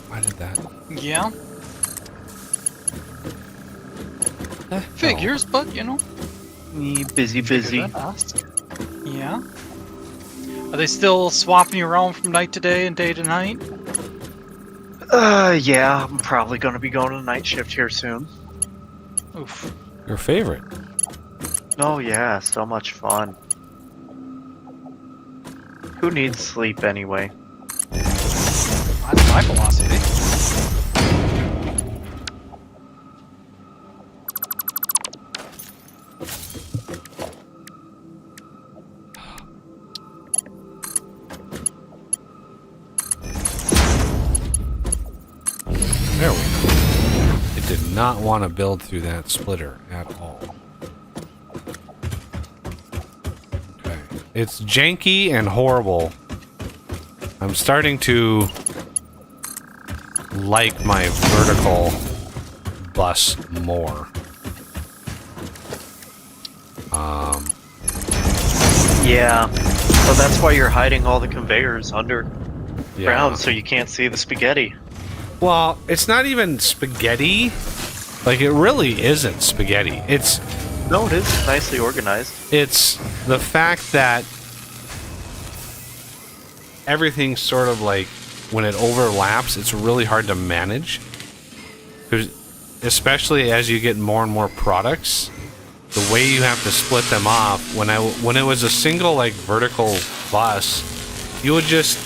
Why did that? Yeah. Figures, but you know. Busy. Yeah. Are they still swapping you around from night to day and day to night? Yeah, I'm probably gonna be going to night shift here soon. Oof. Your favorite? Oh yeah, so much fun. Who needs sleep anyway? That's my philosophy. There we go. It did not want to build through that splitter at all. Okay. It's janky and horrible. I'm starting to like my vertical bus more. Yeah, so that's why you're hiding all the conveyors underground Yeah. so you can't see the spaghetti. Well, it's not even spaghetti. Like, it really isn't spaghetti. It's No, it is nicely organized. It's the fact that everything's sort of like, when it overlaps, it's really hard to manage. 'Cause especially as you get more and more products, the way you have to split them off. When it was a single like vertical bus, you would just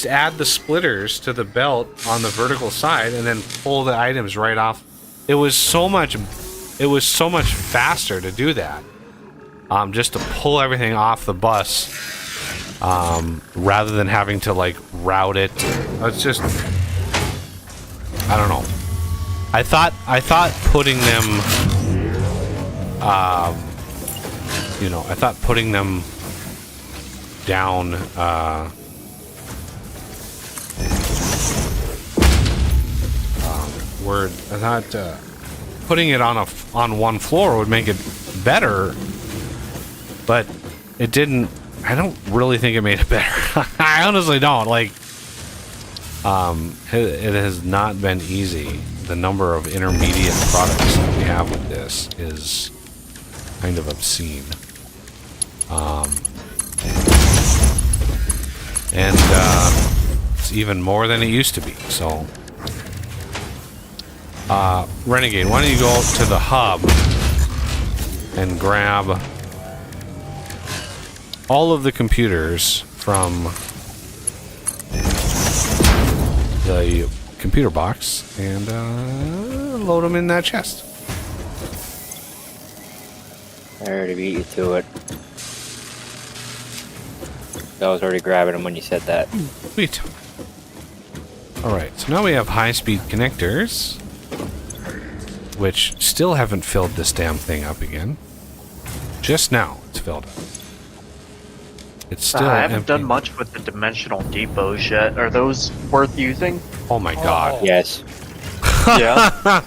add the splitters to the belt on the vertical side and then pull the items right off. It was so much faster to do that. Just to pull everything off the bus, rather than having to like route it. It's just, I don't know. I thought putting them, I thought putting them down, I thought putting it on one floor would make it better, but it didn't. I don't really think it made it better. I honestly don't. Like, it has not been easy. The number of intermediate products that we have with this is kind of obscene. And it's even more than it used to be. So, Renegade, why don't you go to the hub and grab all of the computers from the computer box and load them in that chest. I already beat you to it. I was already grabbing them when you said that. Sweet. Alright, so now we have high-speed connectors, which still haven't filled this damn thing up again. Just now it's filled up. It's still I haven't empty. done much with the dimensional depots yet. Are those worth using? Oh my god. Yes. Yeah.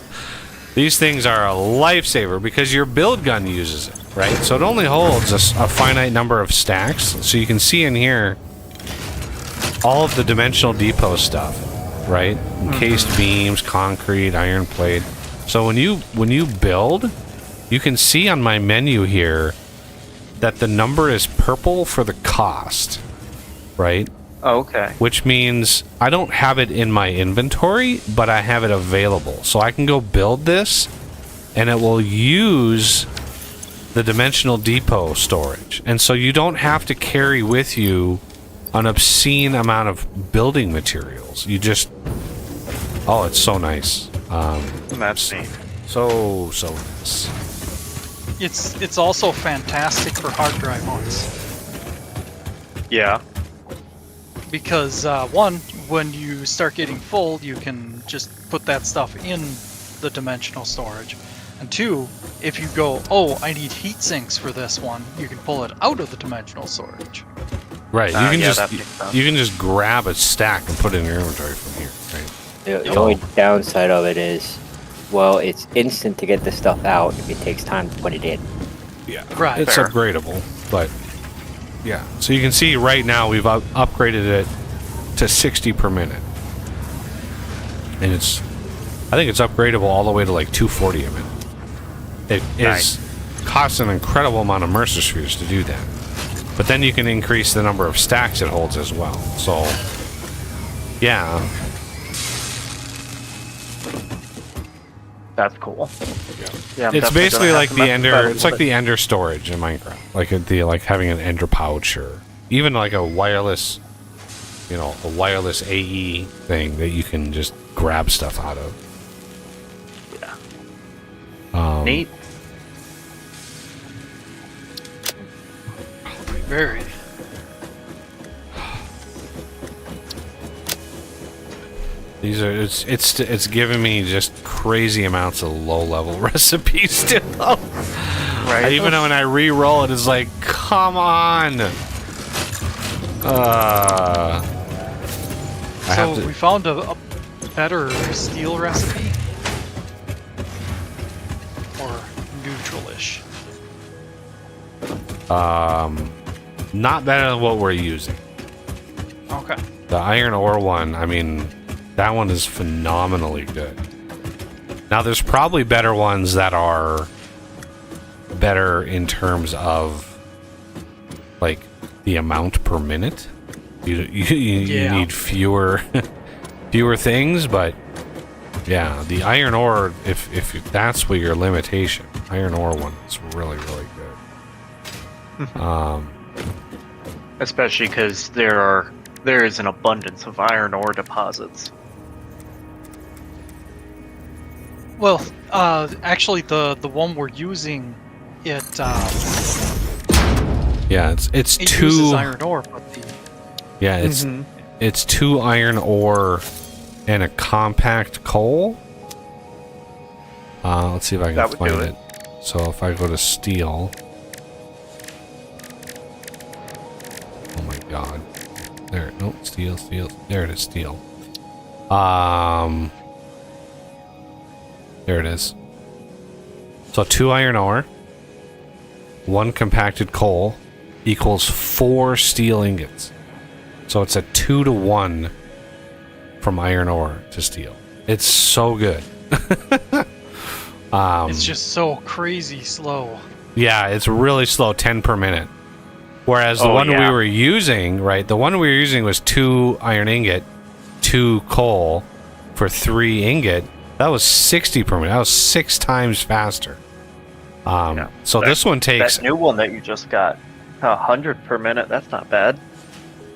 These things are a lifesaver because your build gun uses it, right? So it only holds a finite number of stacks. So you can see in here all of the dimensional depot stuff, right? Encased beams, concrete, iron plate. So when you build, you can see on my menu here that the number is purple for the cost, right? Okay. Which means I don't have it in my inventory, but I have it available. So I can go build this, and it will use the dimensional depot storage. And so you don't have to carry with you an obscene amount of building materials. You just... Oh, it's so nice. That's neat. So nice. It's also fantastic for hard drive mods. Yeah. Because one, when you start getting full, you can just put that stuff in the dimensional storage. And two, if you go, oh, I need heat sinks for this one, you can pull it out of the dimensional storage. Right, that you makes sense. can just grab a stack and put it in your inventory from here, right? The only downside of it is, well, it's instant to get the stuff out. It takes time to put it in. Yeah, Right. it's Fair. upgradable, but yeah. So you can see right now we've upgraded it to 60 per minute, and I think it's upgradable all the way to like 240 a minute. It Nice. costs an incredible amount of Mercer spheres to do that, but then you can increase the number of stacks it holds as well. So yeah. That's cool. Yeah. I'm It's definitely basically gonna like have the to mess with ender. that a It's like little the ender storage in Minecraft, like having an ender pouch, or even like a wireless AE thing that you can just grab stuff out of. bit. Yeah. Neat. Very. These are it's giving me just crazy amounts of low level recipes still. Right. Even when I re-roll it, it's like, come on. So we found a better steel recipe? Or neutral-ish? Not better than what we're using. Okay. The iron ore one, I mean, that one is phenomenally good. Now, there's probably better ones that are better in terms of, like, the amount per minute. You Yeah. need fewer things, but yeah, the iron ore, if that's what your limitation, iron ore one is really, really good. Especially because there is an abundance of iron ore deposits. Well, actually, the one we're using, it Yeah, it's uses two. iron ore, but the Yeah, it's 2 iron ore and a compact coal. Let's see if I can That would find do it. it. So if I go to steel. Oh my god. There, nope, steel. There it is, steel. There it is. So 2 iron ore, 1 compacted coal equals 4 steel ingots. So it's a 2-to-1 from iron ore to steel. It's so good. it's just so crazy slow. Yeah, it's really slow, 10 per minute. Whereas the Oh, one we yeah. were using, right, the one we were using was 2 iron ingot, 2 coal for 3 ingot. That was 60 per minute. That was 6 times faster. Yeah. So this one takes... That new one that you just got, 100 per minute. That's not bad.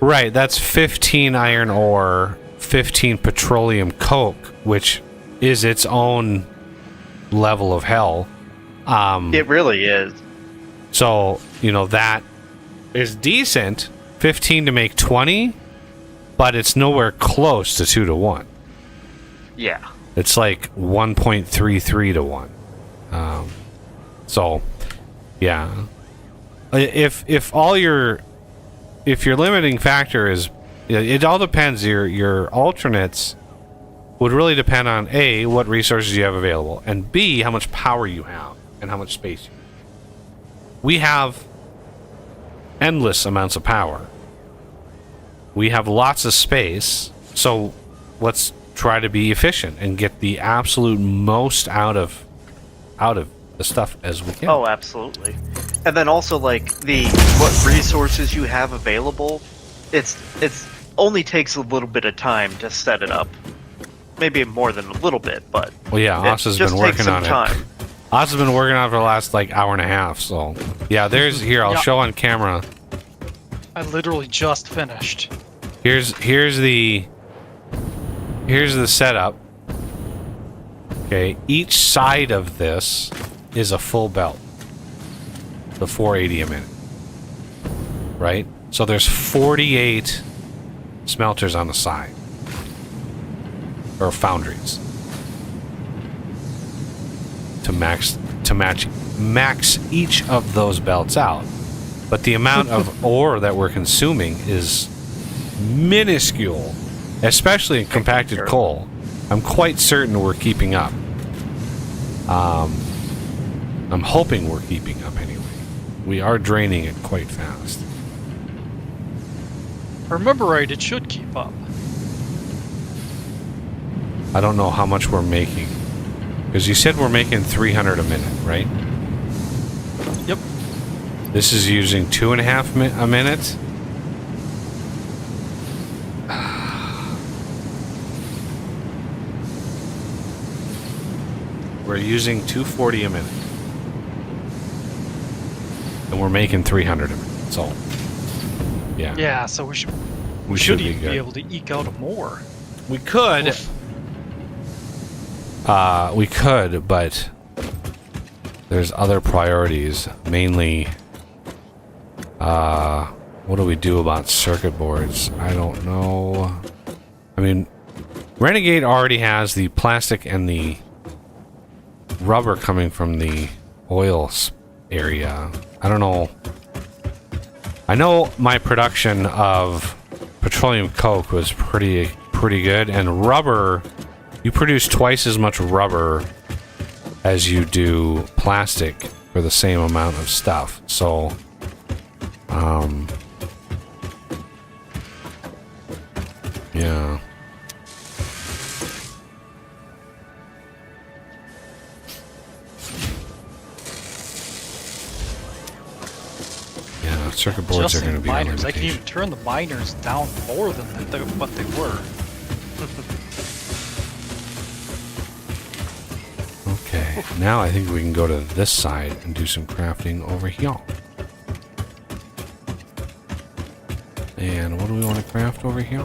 Right, that's 15 iron ore 15 petroleum coke, which is its own level of hell. It really is. So, that is decent. 15 to make 20, but it's nowhere close to 2 to 1. Yeah. It's like 1.33 to 1. So, yeah. If your limiting factor is, it all depends. Your alternates would really depend on A, what resources you have available, and B, how much power you have and how much space you have. We have endless amounts of power. We have lots of space, so let's try to be efficient and get the absolute most out of the stuff as we can. Oh, absolutely. And then also like what resources you have available, it's only takes a little bit of time to set it up. Maybe more than a little bit, but well, yeah, Oz has been working on it. Oz has been working on it for the last like hour and a half. So yeah, I'll show on camera. I literally just finished. Here's the setup. Okay, each side of this is a full belt. The 480 a minute. Right? So there's 48 smelters on the side. Or foundries. To max each of those belts out. But the amount of ore that we're consuming is minuscule, especially in compacted coal. I'm quite certain we're keeping up. I'm hoping we're keeping up anyway. We are draining it quite fast. If I remember right, it should keep up. I don't know how much we're making. Because you said we're making 300 a minute, right? Yep. This is using 2.5 a minute. We're using 240 a minute. And we're making 300 a minute. So, yeah. Yeah, so we should even be able to eke out more. We could. We could, but there's other priorities. Mainly, what do we do about circuit boards? I don't know. I mean, Renegade already has the plastic and the rubber coming from the oil area. I don't know. I know my production of petroleum coke was pretty good, and rubber, you produce twice as much rubber as you do plastic for the same amount of stuff. So, yeah. Yeah, circuit boards are going to be on miners. I can limitation. even turn the miners down more than what they were. Okay, now I think we can go to this side and do some crafting over here. And what do we want to craft over here?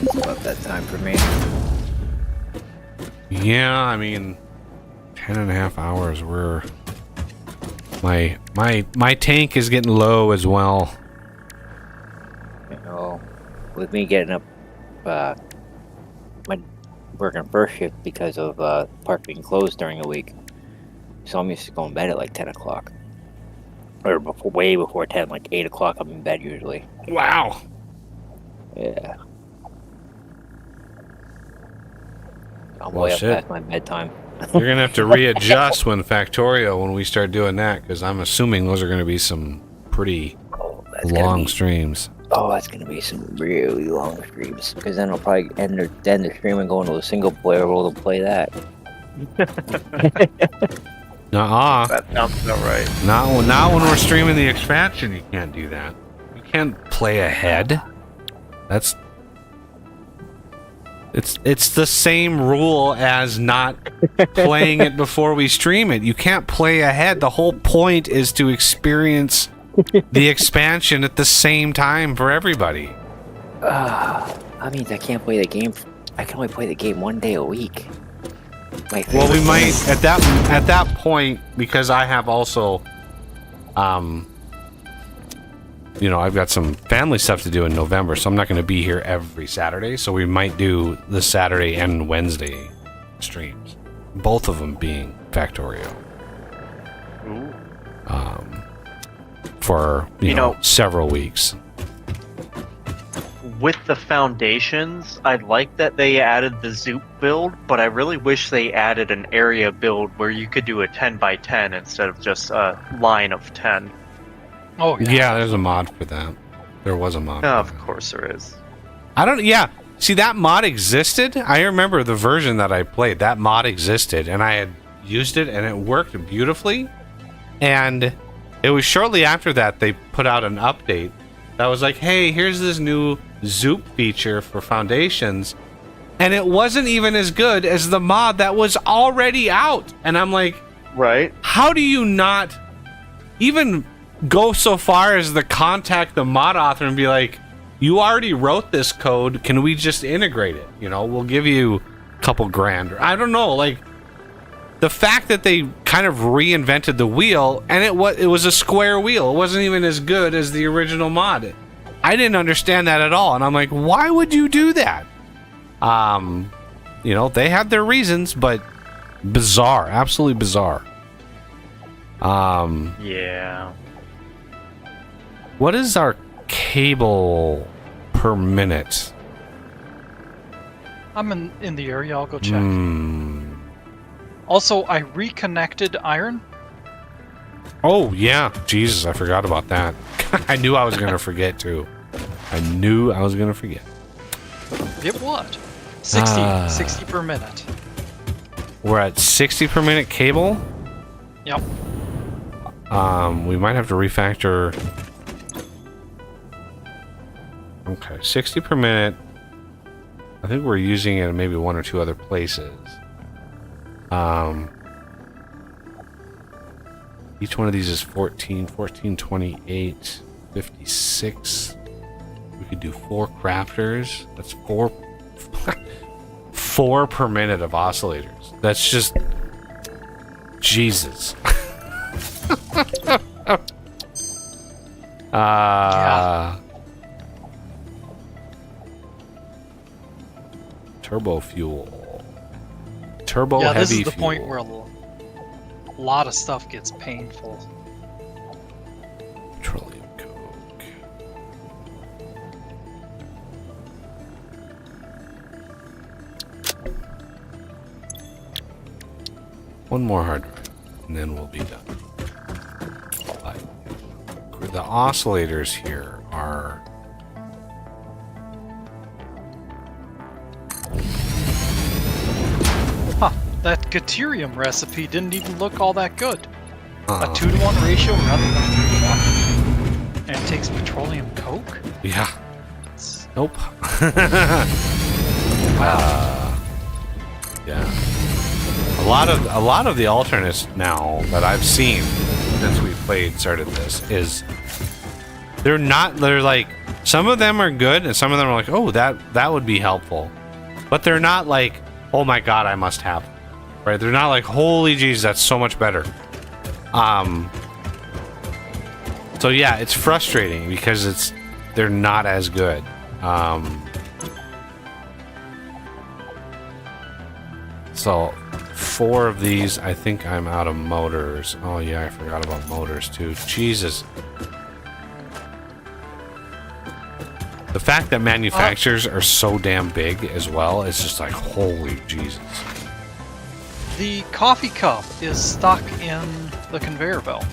It's about that time for me. Yeah, I mean, 10.5 hours. My tank is getting low as well. You know, with me getting up, my working first shift because of park being closed during the week. So I'm used to going to bed at like 10 o'clock. Or way before 10, like 8 o'clock I'm in bed usually. Wow. Yeah. I'm way up past my bedtime. You're gonna have to readjust when we start doing that, because I'm assuming those are gonna be some pretty long streams. Oh, that's gonna be some really long streams. Because then I'll probably end the stream and go into a single player world and play that. Nuh-uh. That sounds about right. Not when we're streaming the expansion. You can't do that. You can't play ahead. That's it's the same rule as not playing it before we stream it. You can't play ahead. The whole point is to experience the expansion at the same time for everybody. That means I can't play the game. I can only play the game 1 day a week. Well, we might at that point, because I have also, you know, I've got some family stuff to do in November, so I'm not going to be here every Saturday. So we might do the Saturday and Wednesday streams, both of them being Factorio. Ooh. For you know several weeks. With the foundations, I like that they added the Zoop build, but I really wish they added an area build where you could do a 10 by 10 instead of just a line of 10. Oh yeah. Yeah, there's a mod for that. There was a mod. Oh, of course there is. I don't. Yeah, see that mod existed. I remember the version that I played. That mod existed, and I had used it, and it worked beautifully. And it was shortly after that they put out an update that was like, "Hey, here's this new Zoop feature for foundations," and it wasn't even as good as the mod that was already out. And I'm like, right? How do you not even go so far as to contact the mod author and be like, "You already wrote this code, can we just integrate it? You know, we'll give you a couple grand." Or I don't know, like the fact that they kind of reinvented the wheel, and it was a square wheel. It wasn't even as good as the original mod. I didn't understand that at all, and I'm like, why would you do that? You know, they had their reasons, but bizarre, absolutely bizarre. Yeah. What is our cable per minute? I'm in the area. I'll go check. Also, I reconnected iron. Oh yeah, Jesus, I forgot about that. I knew I was gonna forget too. I knew I was gonna forget. It what? 60 per minute. We're at 60 per minute cable. Yep. We might have to refactor. Okay, 60 per minute. I think we're using it in maybe one or two other places. Each one of these is 14, 28, 56. We could do 4 crafters. That's 4 per minute of oscillators. That's just Jesus. Yeah. Turbo fuel. Turbo Yeah, heavy this is the fuel. point where a lot of stuff gets painful. Petroleum coke. One more hard drive, and then we'll be done. But the oscillators here are That Deuterium recipe didn't even look all that good. A uh, 2-to-1 ratio rather than 3-to-1. And it takes petroleum coke? yeah. It's- Nope. Yeah. A lot of the alternates now that I've seen since we started this is they're like some of them are good and some of them are like, oh, that would be helpful. But they're not like, oh my god, I must have. Right? They're not like, holy jeez, that's so much better. So yeah, it's frustrating because they're not as good. So 4 of these, I think I'm out of motors. Oh yeah, I forgot about motors too. Jesus. The fact that manufacturers are so damn big as well is just like, holy Jesus. The coffee cup is stuck in the conveyor belt.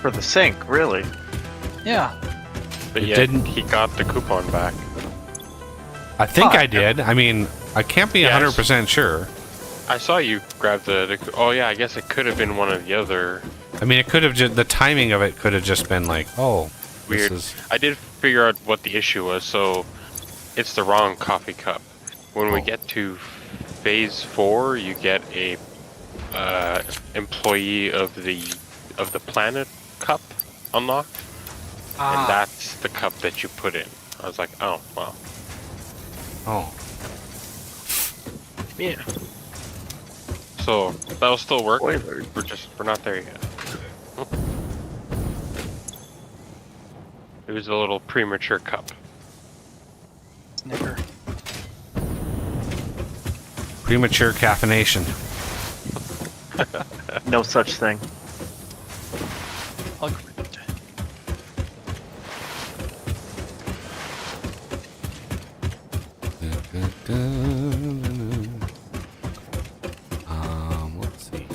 For the sink, really. Yeah. But It yet, didn't- he got the coupon back. I think I did. I mean, I can't be 100% sure. I saw you grab the. Oh yeah, I guess it could have been one of the other I mean, it could have just, the timing of it could have just been like, oh, Weird. this is... I did figure out what the issue was, so it's the wrong coffee cup. When we get to phase 4, you get a employee of the planet cup unlocked, and that's the cup that you put in. I was like, oh well. Oh. Yeah. So that'll still work. Spoilers. We're not there yet. It was a little premature cup. Snicker. Premature caffeination. No such thing. Agreed. Let's see.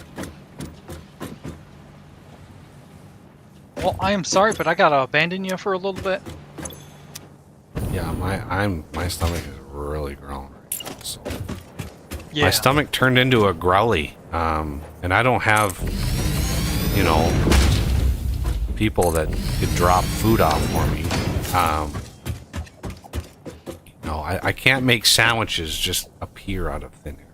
Well, I am sorry, but I gotta abandon you for a little bit. Yeah, my stomach is really growling. So. Yeah. My stomach turned into a growly, and I don't have, you know, people that could drop food off for me. No, I can't make sandwiches just appear out of thin air.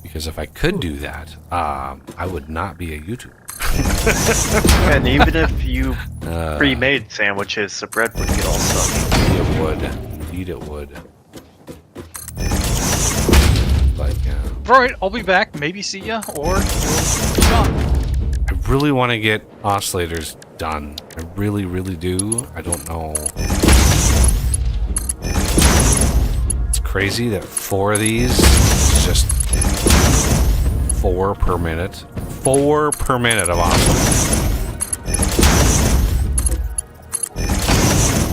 Because if I could do that, I would not be a YouTuber. And even if you pre-made sandwiches, the bread would get all soggy. It would. Indeed it would. But, yeah. Alright, I'll be back. Maybe see ya, or you'll be gone. I really want to get oscillators done. I really, really do. I don't know. It's crazy that 4 of these is just 4 per minute. 4 per minute of oscillators.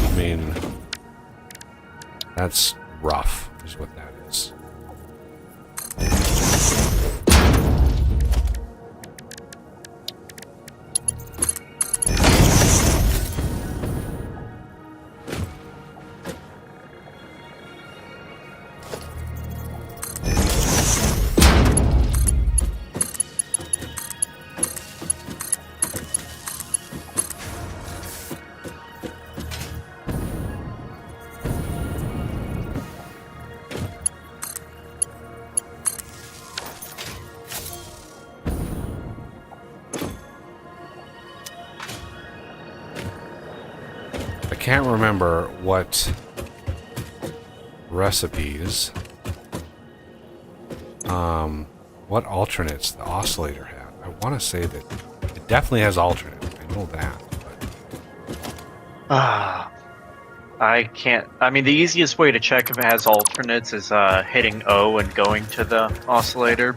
I mean, that's rough, is what that is. I can't remember what recipes, what alternates the oscillator had. I want to say that it definitely has alternates. I know that. But I can't. I mean, the easiest way to check if it has alternates is hitting O and going to the oscillator,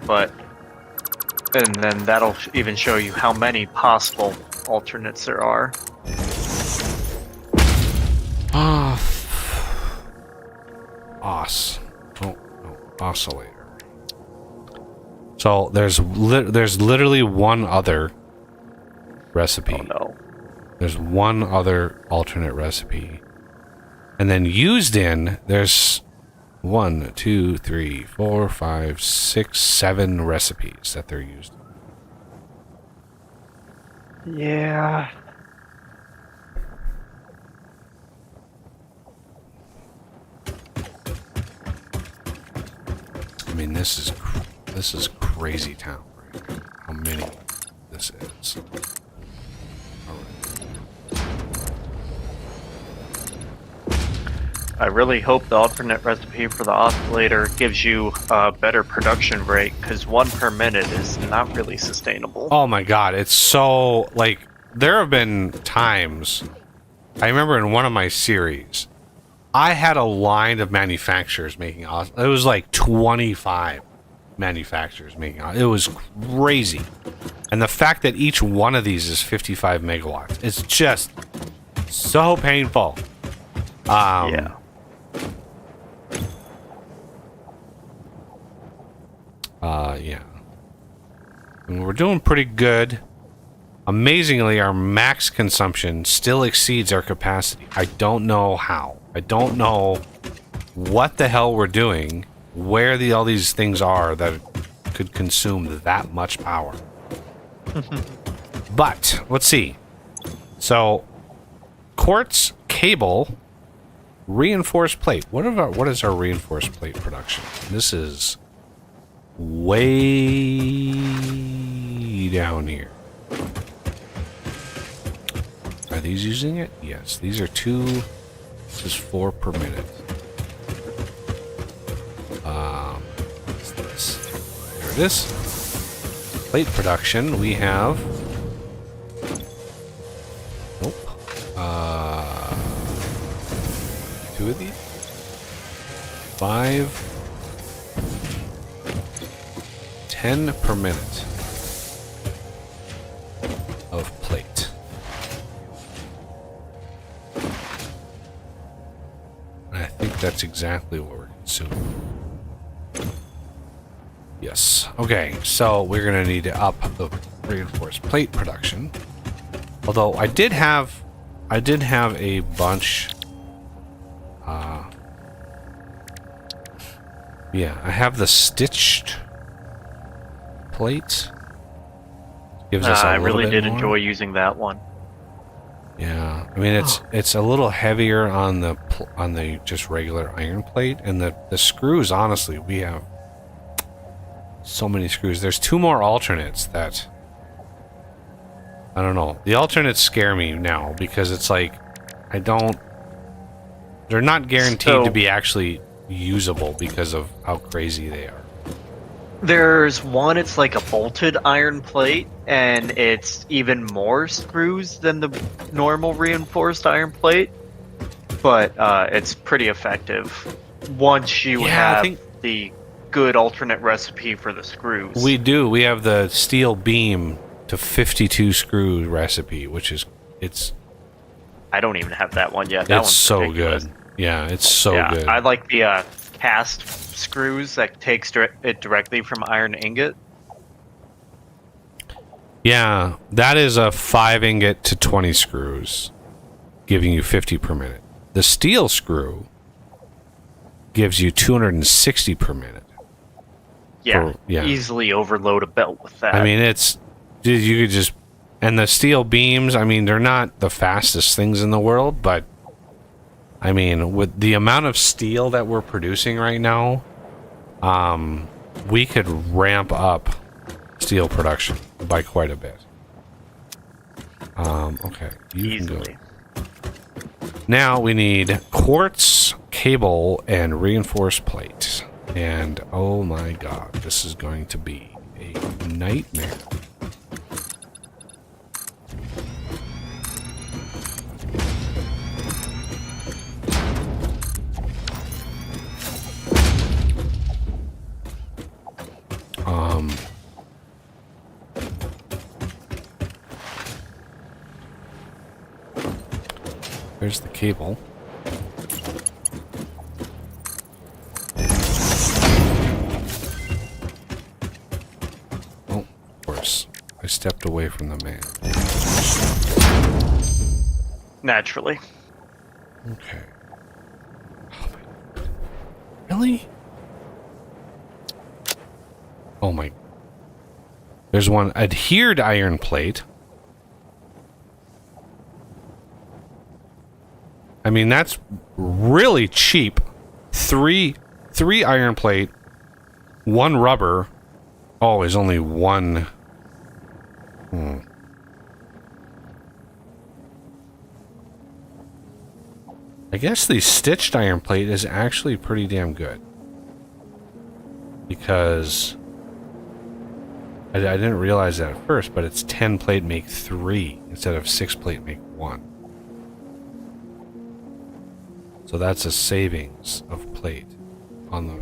and then that'll even show you how many possible alternates there are. Oscillator. So there's literally one other recipe. Oh no. There's one other alternate recipe. And then used in, there's 1, 2, 3, 4, 5, 6, 7 recipes that they're used in. Yeah. I mean, this is crazy town right now. How many this is. I really hope the alternate recipe for the oscillator gives you a better production rate, because 1 per minute is not really sustainable. Oh my god, it's so, like, there have been times, I remember in one of my series, I had a line of manufacturers making, it was like 25 manufacturers making, it was crazy. And the fact that each one of these is 55 megawatts, it's just so painful. Yeah. Yeah. And we're doing pretty good. Amazingly, our max consumption still exceeds our capacity. I don't know how. I don't know what the hell we're doing, where all these things are that could consume that much power. But let's see. So, quartz, cable, reinforced plate. What is our reinforced plate production? This is way down here. Are these using it? Yes. These are 2. This is 4 per minute. What's this? There it is. Plate production. We have. Nope. 2 of these. 5. 10 per minute of plate. I think that's exactly what we're consuming. Yes. Okay, so we're gonna need to up the reinforced plate production. Although I did have a bunch. Yeah, I have the stitched plate. Gives us I a little really bit did more. enjoy using that one. Yeah, I mean it's a little heavier on the just regular iron plate, and the screws. Honestly, we have so many screws. There's 2 more alternates that I don't know. The alternates scare me now because it's like they're not guaranteed to be actually usable because of how crazy they are. There's one, it's like a bolted iron plate, and it's even more screws than the normal reinforced iron plate, but it's pretty effective once you have the good alternate recipe for the screws. We do. We have the steel beam to 52 screw recipe, which is I don't even have that one yet. That it's one's so ridiculous. good. Yeah, it's so good. I like the cast screws that takes it directly from iron ingot. Yeah, that is a 5 ingot to 20 screws, giving you 50 per minute. The steel screw gives you 260 per minute. Yeah, yeah. Easily overload a belt with that. I mean, you could just, and the steel beams, I mean, they're not the fastest things in the world, but I mean, with the amount of steel that we're producing right now, we could ramp up steel production by quite a bit. Okay. Easily. Now we need quartz, cable, and reinforced plate. And oh my god, this is going to be a nightmare. There's the cable. Oh, of course. I stepped away from the man. Naturally. Okay. Oh my. Really? Oh my. There's one adhered iron plate. I mean, that's really cheap. Three iron plate, 1 rubber. Oh, is only 1. I guess the stitched iron plate is actually pretty damn good. Because I didn't realize that at first, but it's 10 plate make 3 instead of 6 plate make 1. So that's a savings of plate on the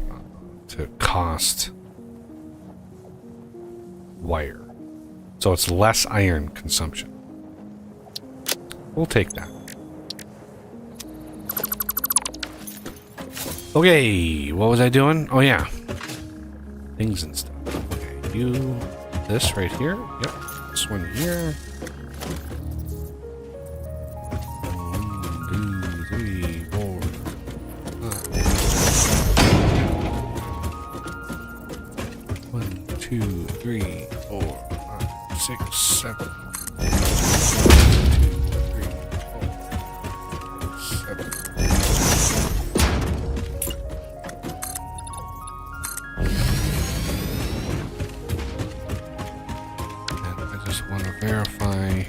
to cost wire. So it's less iron consumption. We'll take that. Okay, what was I doing? Oh yeah. Things and stuff. Okay, this right here. Yep. This one here. 1, 2, 3, 4, 5. 1, 2, 3, 4, 5, 6, 7. 7. And I just want to verify.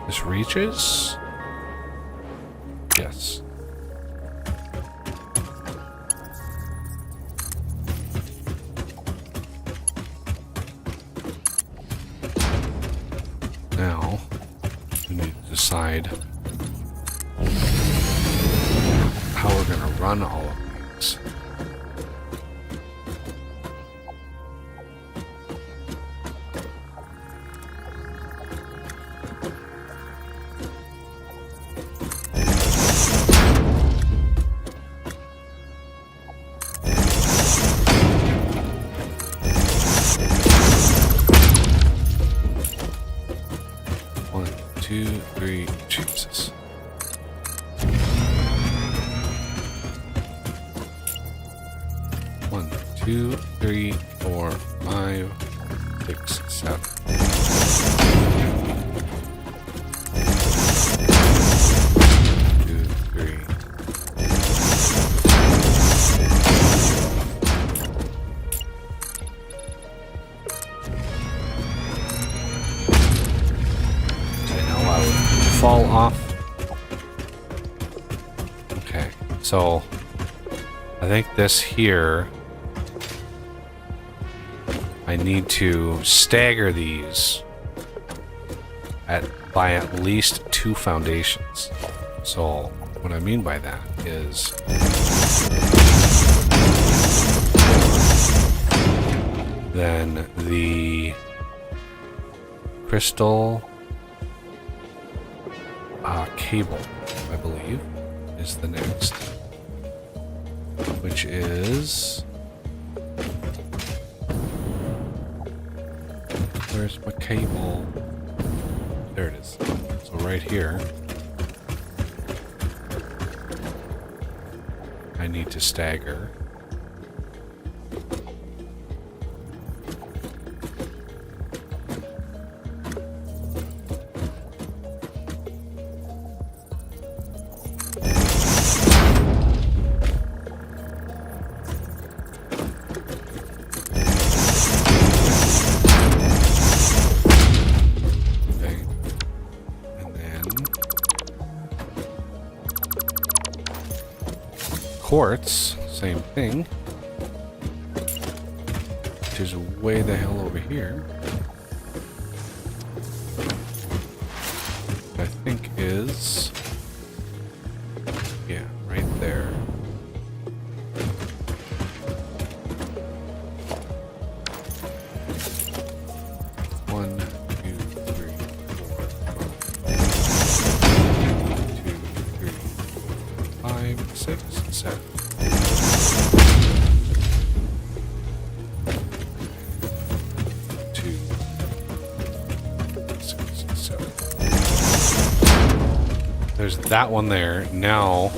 This reaches? Yes. Now, we need to decide how we're going to run all of these. One, two, three, Jesus. One, two, three, four, 5, 6, 7. Two, three. Fall off. Okay, so I think this here, I need to stagger these by at least 2 foundations. So what I mean by that is then the crystal cable, I believe, is the next, which is, where's my cable? There it is. So right here, I need to stagger. Quartz, same thing, which is way the hell over here. I think is, yeah, right there. One, two, three, four, 2, 3, 5, 6, 7. There's that one there. Now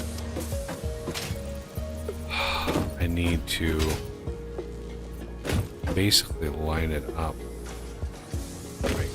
I need to basically line it up. Right.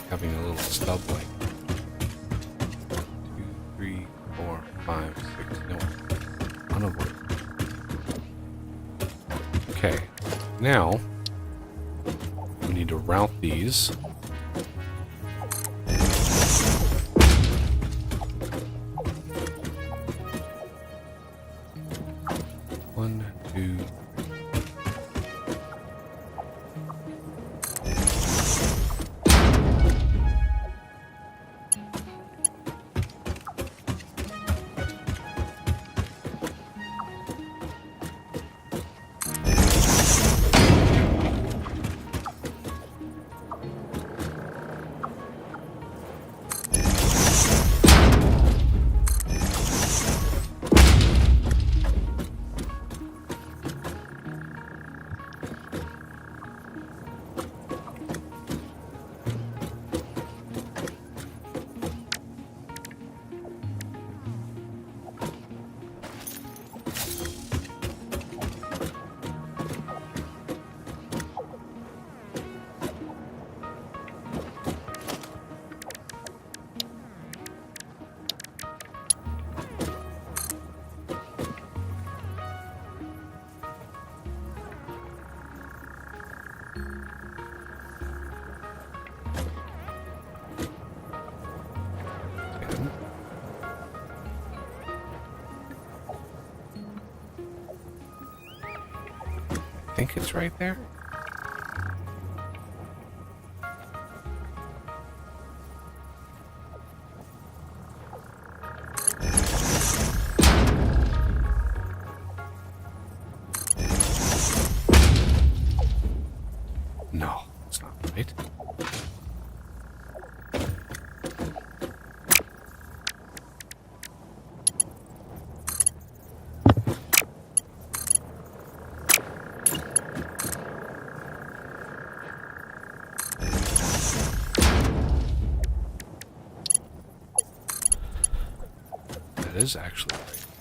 Having a little stub like 1, 2, 3, 4, 5, 6. No, unavoidable. Okay, now we need to route these. One, think it's right there. No, it's not right. That is actually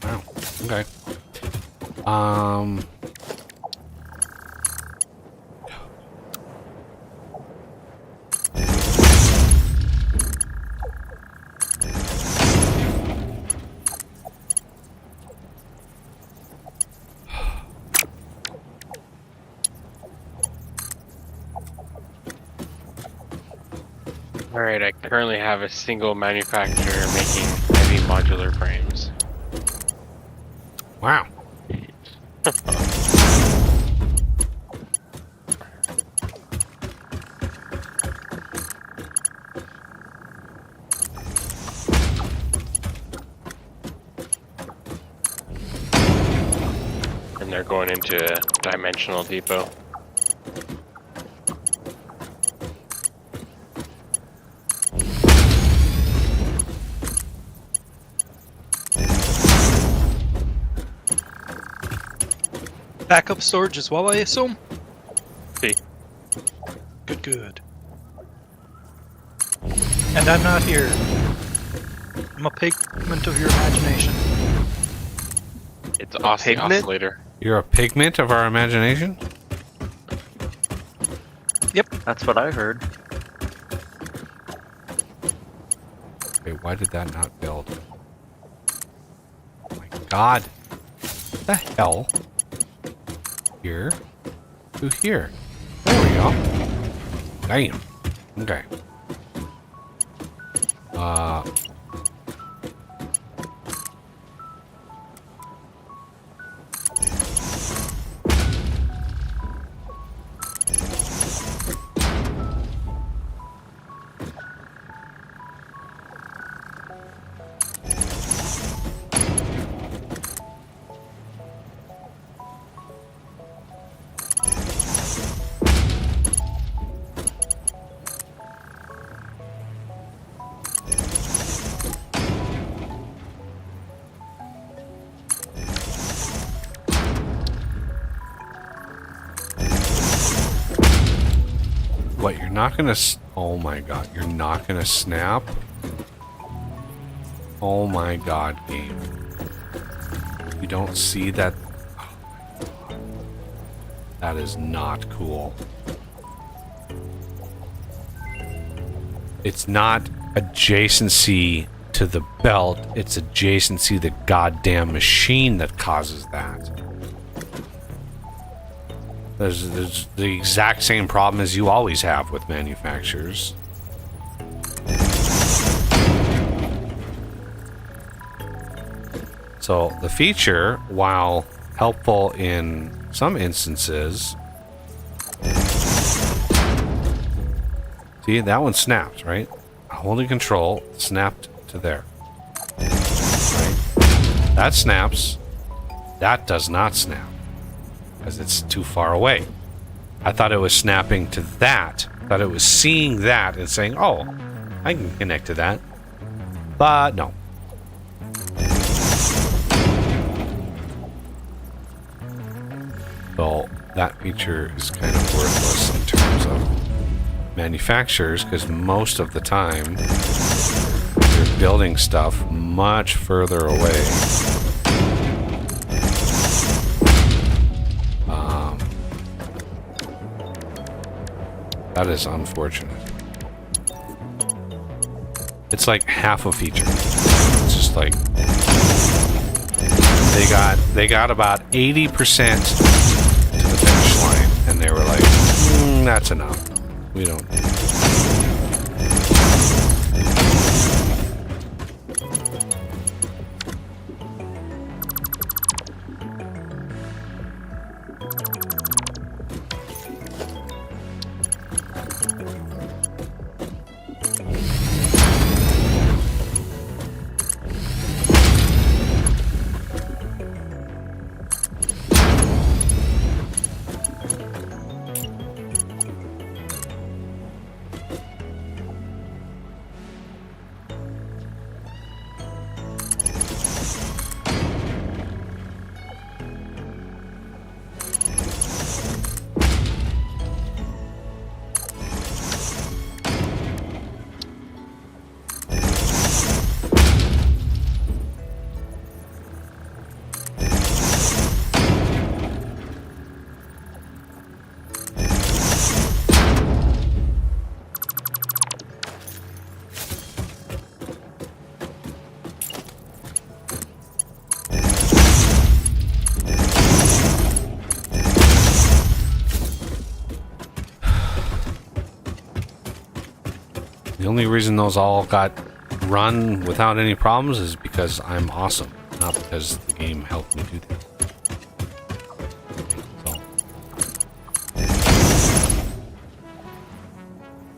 right. Wow. Okay. Alright, I currently have a single manufacturer making heavy modular frames. Wow. And they're going into a dimensional depot. Backup storage as well, I assume? See. Good, good. And I'm not here. I'm a pigment of your imagination. It's Aussie pigment? Oscillator. You're a pigment of our imagination? Yep. That's what I heard. Wait, why did that not build? Oh my god. What the hell? Here to here. There we go. Damn. Okay. What, you're not gonna oh my god, you're not gonna snap? Oh my god, game. You don't see that? Oh my god. That is not cool. It's not adjacency to the belt, it's adjacency to the goddamn machine that causes that. There's the exact same problem as you always have with manufacturers. So the feature, while helpful in some instances, see, that one snapped, right? Holding control, snapped to there. Right? That snaps. That does not snap. Because it's too far away. I thought it was snapping to that. I thought it was seeing that and saying, oh, I can connect to that. But no. So that feature is kind of worthless in terms of manufacturers, because most of the time you're building stuff much further away. That is unfortunate. It's like half a feature. It's just like they got about 80% to the finish line, and they were like, "That's enough. We don't." The only reason those all got run without any problems is because I'm awesome, not because the game helped me do that.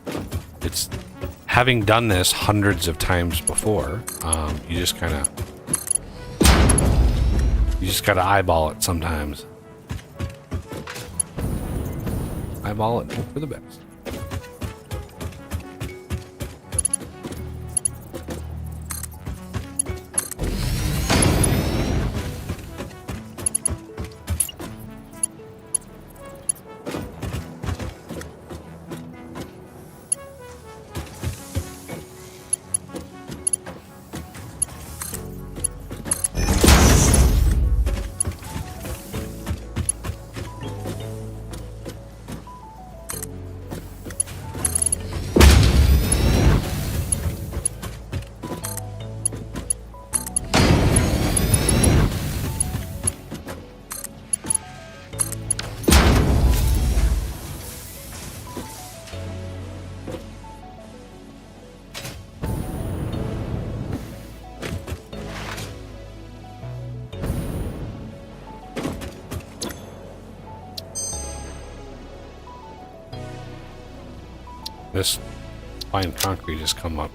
So. It's having done this hundreds of times before, you just gotta eyeball it sometimes. Eyeball it, hope for the best. This fine concrete has come up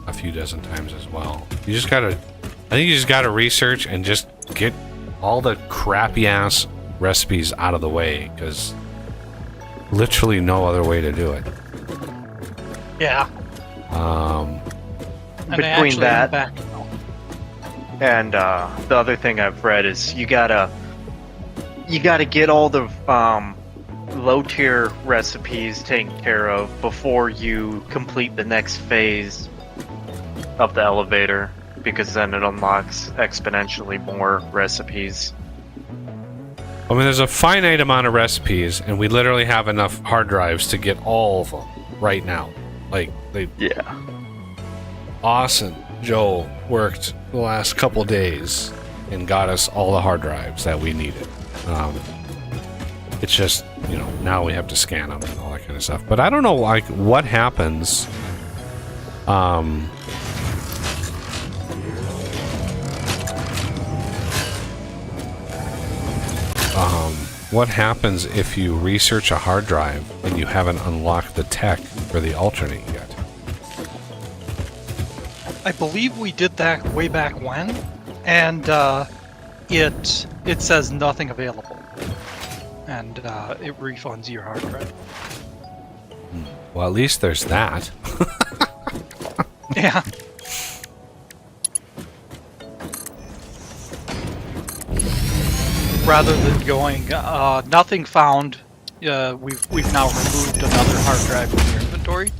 a few dozen times as well. You just gotta, I think you just gotta research and just get all the crappy ass recipes out of the way, because literally no other way to do it. Yeah. And Between that back. and the other thing I've read is you gotta get all the low tier recipes taken care of before you complete the next phase of the elevator, because then it unlocks exponentially more recipes. I mean, there's a finite amount of recipes, and we literally have enough hard drives to get all of them right now. Like, Yeah. Austin, Joe worked the last couple days and got us all the hard drives that we needed. It's just, you know, now we have to scan them and all that kind of stuff. But I don't know, like, what happens. What happens if you research a hard drive and you haven't unlocked the tech for the alternate yet? I believe we did that way back when, and it says nothing available, and it refunds your hard drive. Well, at least there's that. Yeah. Rather than going, nothing found, we've now removed another hard drive from your inventory.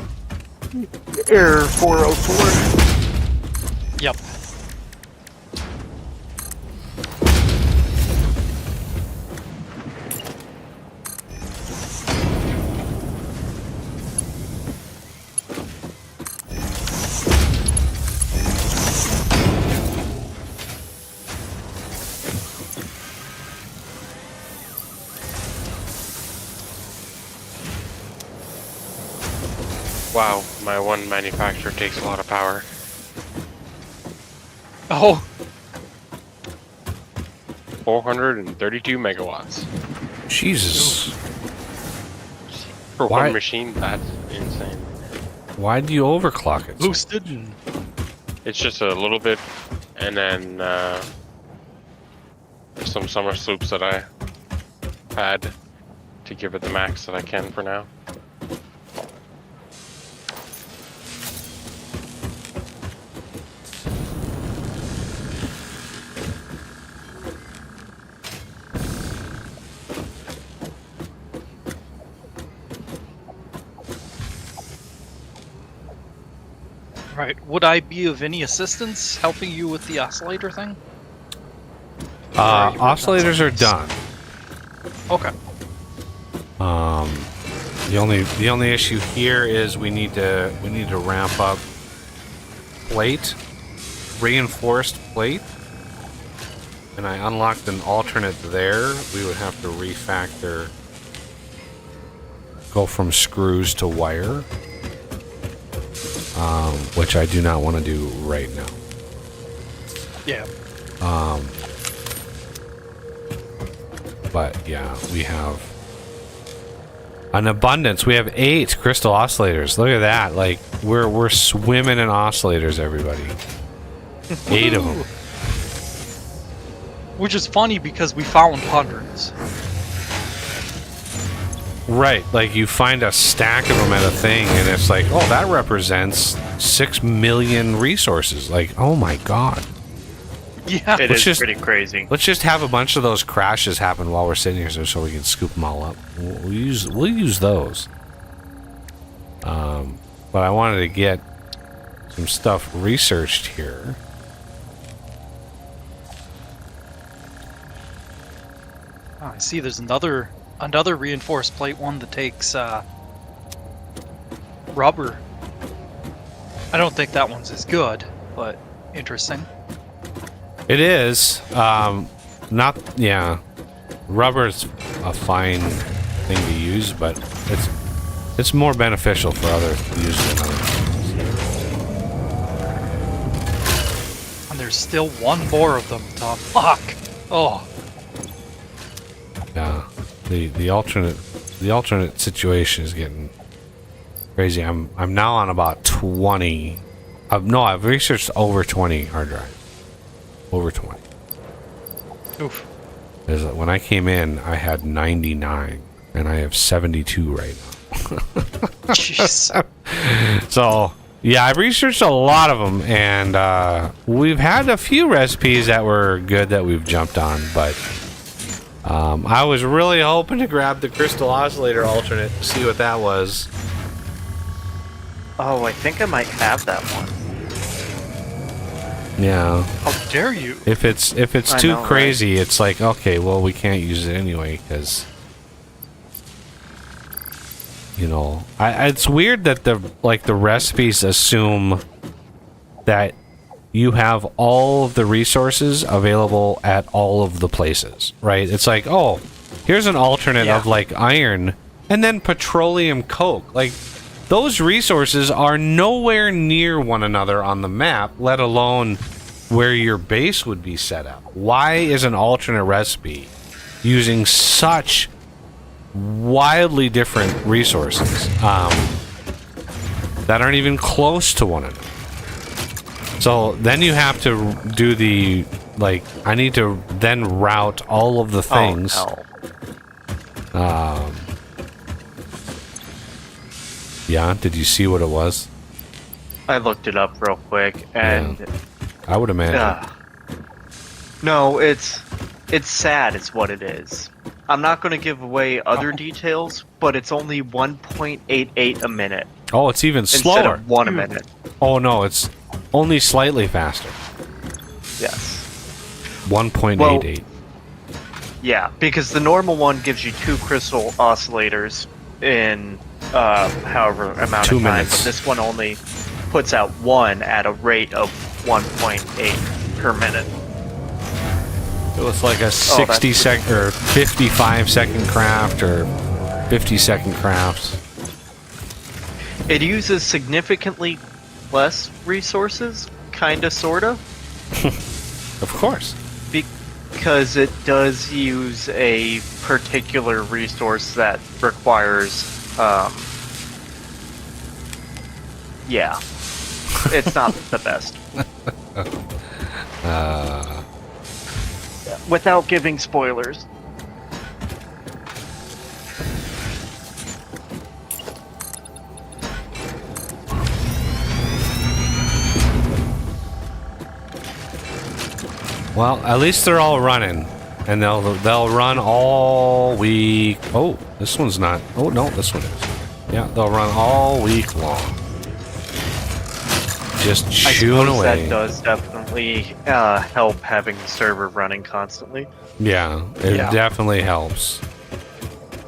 Error 404. Yep. Wow, my one manufacturer takes a lot of power. Oh, 432 megawatts. Jesus. For Why- one machine, that's insane. Why do you overclock it? boosted and It's just a little bit, and then some summer sloops that I had to give it the max that I can for now. right. Would I be of any assistance helping you with the oscillator thing? Oscillators are done. Okay. The only issue here is we need to ramp up plate, reinforced plate, and I unlocked an alternate there. We would have to refactor, go from screws to wire. which I do not want to do right now. Yeah. But yeah, we have an abundance. We have 8 crystal oscillators. Look at that! Like we're swimming in oscillators, everybody. 8 of them. Which is funny because we found hundreds. Right, like you find a stack of them at a thing, and it's like, oh, that represents 6 million resources. Like, oh my god. Yeah. It is pretty crazy. Let's just have a bunch of those crashes happen while we're sitting here, so we can scoop them all up. We'll use those. But I wanted to get some stuff researched here. Oh, I see. There's another reinforced plate one that takes rubber. I don't think that one's as good, but interesting. It is. Rubber's a fine thing to use, but it's more beneficial for other uses than other things. And there's still one more of them to unlock. Oh. Yeah. The alternate situation is getting crazy. I'm now on about 20. I've researched over 20 hard drives. Over 20. Oof. When I came in, I had 99, and I have 72 right now. Jeez. So, yeah, I've researched a lot of them, and we've had a few recipes that were good that we've jumped on, but I was really hoping to grab the crystal oscillator alternate to see what that was. Oh, I think I might have that one. Yeah. How dare you? If it's I too know, crazy, it's like, okay, well, we can't use it anyway, because it's weird that the recipes assume that you have all of the resources available at all of the places, right? It's like, oh, here's an alternate of like iron and then petroleum coke. Like, those resources are nowhere near one another on the map, let alone where your base would be set up. Why is an alternate recipe using such wildly different resources that aren't even close to one another? So then you have to do the, like, I need to then route all of the things. Oh, no. Yeah, did you see what it was? I looked it up real quick, and I would imagine. no, it's sad. It's what it is. I'm not going to give away other details, but it's only 1.88 a minute Oh, it's even instead slower. of 1 a minute. Oh no, it's only slightly faster. Yes. 1.88. Yeah, because the normal one gives you 2 crystal oscillators in however amount 2 of time, minutes. but this one only puts out 1 at a rate of 1.8 per minute. So it's like a 60-second or 55-second craft or 50-second craft. It uses significantly less resources, kinda, sorta. Of course. Because it does use a particular resource that requires, yeah. It's not the best. Without giving spoilers. Well, at least they're all running, and they'll run all week. Oh, this one's not. Oh no, this one is. Yeah, they'll run all week long. Just chewing away. That does definitely help having the server running constantly. Yeah, it definitely helps.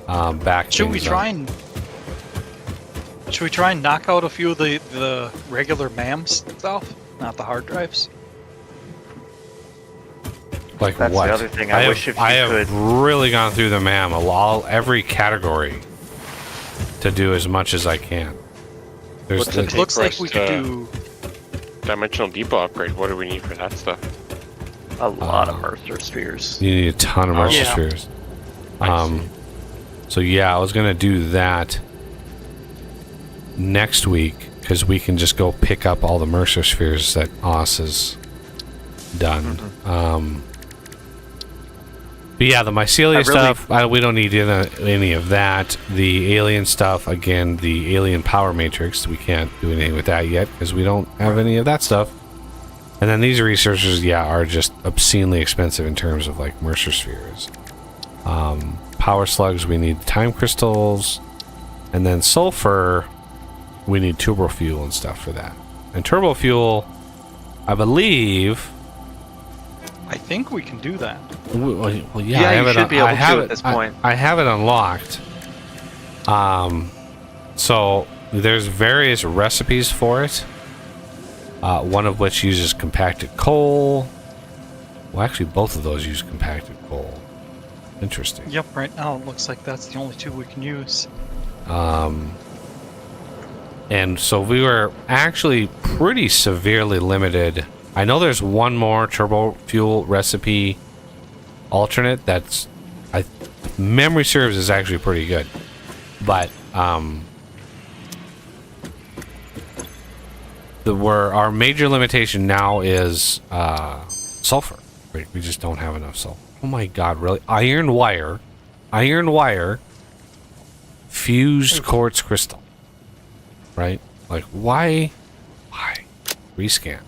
Back. Should we try and knock out a few of the regular MAM stuff, not the hard drives? Like That's what? the other thing. I wish if you I could. have really gone through the MAM every category to do as much as I can. There's What's the- it take Looks for like us we to could do Dimensional Depot upgrade? What do we need for that stuff? A lot of Mercer spheres. You need a ton of Mercer Yeah. spheres. I see. So yeah, I was gonna do that next week because we can just go pick up all the Mercer spheres that Oz has done. But yeah, the mycelia stuff, we don't need any of that. The alien stuff, again, the alien power matrix, we can't do anything with that yet because we don't have any of that stuff. And then these researchers, yeah, are just obscenely expensive in terms of like Mercer spheres. Power slugs, we need time crystals. And then sulfur, we need turbo fuel and stuff for that. And turbo fuel, I believe... I think we can do that. Well, yeah, Yeah, I have you it should on- be able I to have at it- this point. I have it unlocked. So there's various recipes for it. One of which uses compacted coal. Well, actually, both of those use compacted coal. Interesting. Yep, right now it looks like that's the only two we can use. And so we were actually pretty severely limited. I know there's one more turbo fuel recipe alternate that's, if memory serves, is actually pretty good. But our major limitation now is sulfur. We just don't have enough sulfur. Oh my god, really? Iron wire, fused quartz crystal. Right? Like, why? Rescan.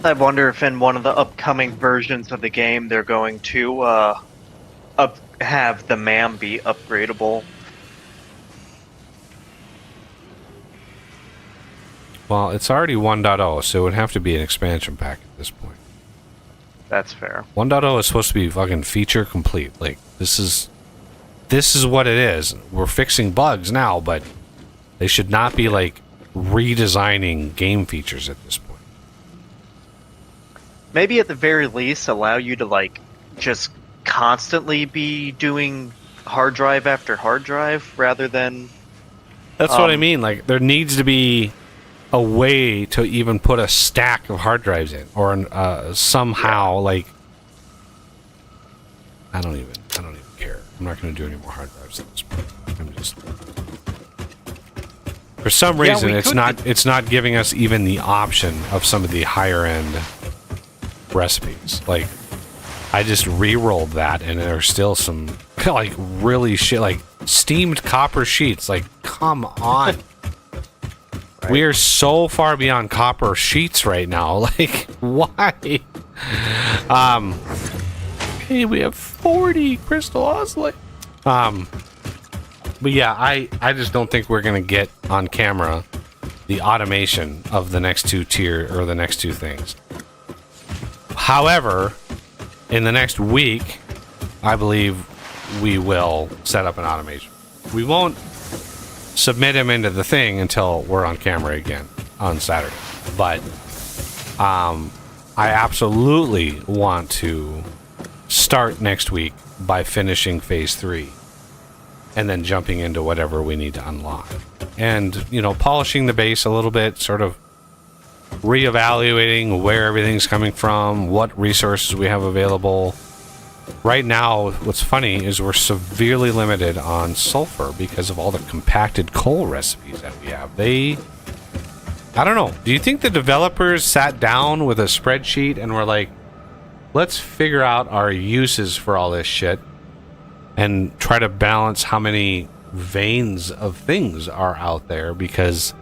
I wonder if in one of the upcoming versions of the game they're going to have the MAM be upgradable. Well, it's already 1.0, so it would have to be an expansion pack at this point. That's fair. 1.0 is supposed to be fucking feature complete. Like, this is what it is. We're fixing bugs now, but they should not be, like, redesigning game features at this point. Maybe at the very least allow you to like just constantly be doing hard drive after hard drive rather than That's what I mean. Like, there needs to be a way to even put a stack of hard drives in, or somehow, like, I don't even care. I'm not going to do any more hard drives at this point. I'm just, for some reason, we it's not giving us even the option of some of the higher end recipes. Like, I just re-rolled that, and there's still some like really shit, like steamed copper sheets. Like, come on. Right. We are so far beyond copper sheets right now. Like, why? Hey, we have 40 crystal oscillate. But yeah, I just don't think we're gonna get on camera the automation of the next two things. However, in the next week, I believe we will set up an automation. We won't submit him into the thing until we're on camera again on Saturday. But I absolutely want to start next week by finishing phase 3 and then jumping into whatever we need to unlock. And, polishing the base a little bit, sort of reevaluating where everything's coming from, what resources we have available. Right now, what's funny is we're severely limited on sulfur because of all the compacted coal recipes that we have. I don't know. Do you think the developers sat down with a spreadsheet and were like, let's figure out our uses for all this shit and try to balance how many veins of things are out there? Because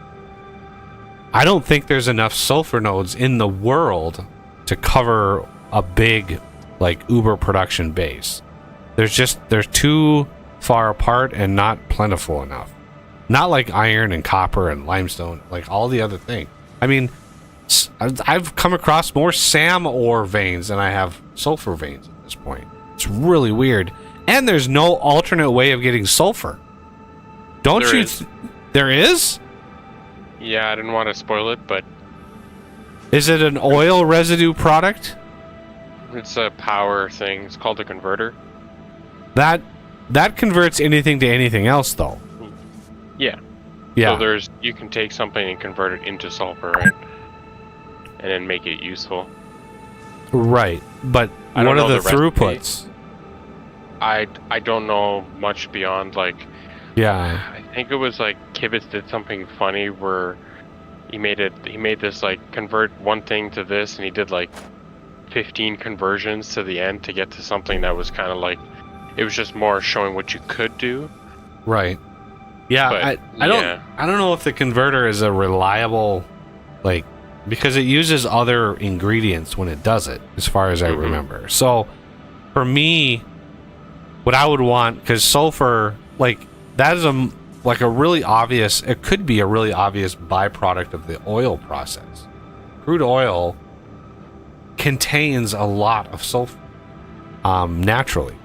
I don't think there's enough sulfur nodes in the world to cover a big, like, uber production base. They're too far apart and not plentiful enough. Not like iron and copper and limestone, like all the other things. I mean, I've come across more SAM ore veins than I have sulfur veins at this point. It's really weird. And there's no alternate way of getting sulfur. There is? Yeah, I didn't want to spoil it, but Is it an oil residue product? it's a power thing. It's called a converter. That converts anything to anything else, though. Yeah. Yeah. So you can take something and convert it into sulfur, right? And then make it useful. Right. But I don't what are know the the recipe. throughputs? I don't know much beyond like. Yeah. I think it was like Kibitz did something funny where he made this like convert one thing to this, and he did like 15 conversions to the end to get to something that was kind of like, it was just more showing what you could do. Right. Yeah, But, I don't know if the converter is a reliable, like, because it uses other ingredients when it does it, as far as I remember. So for me, what I would want, because sulfur, like, that is a really obvious, it could be a really obvious byproduct of the oil process. Crude oil contains a lot of sulfur naturally,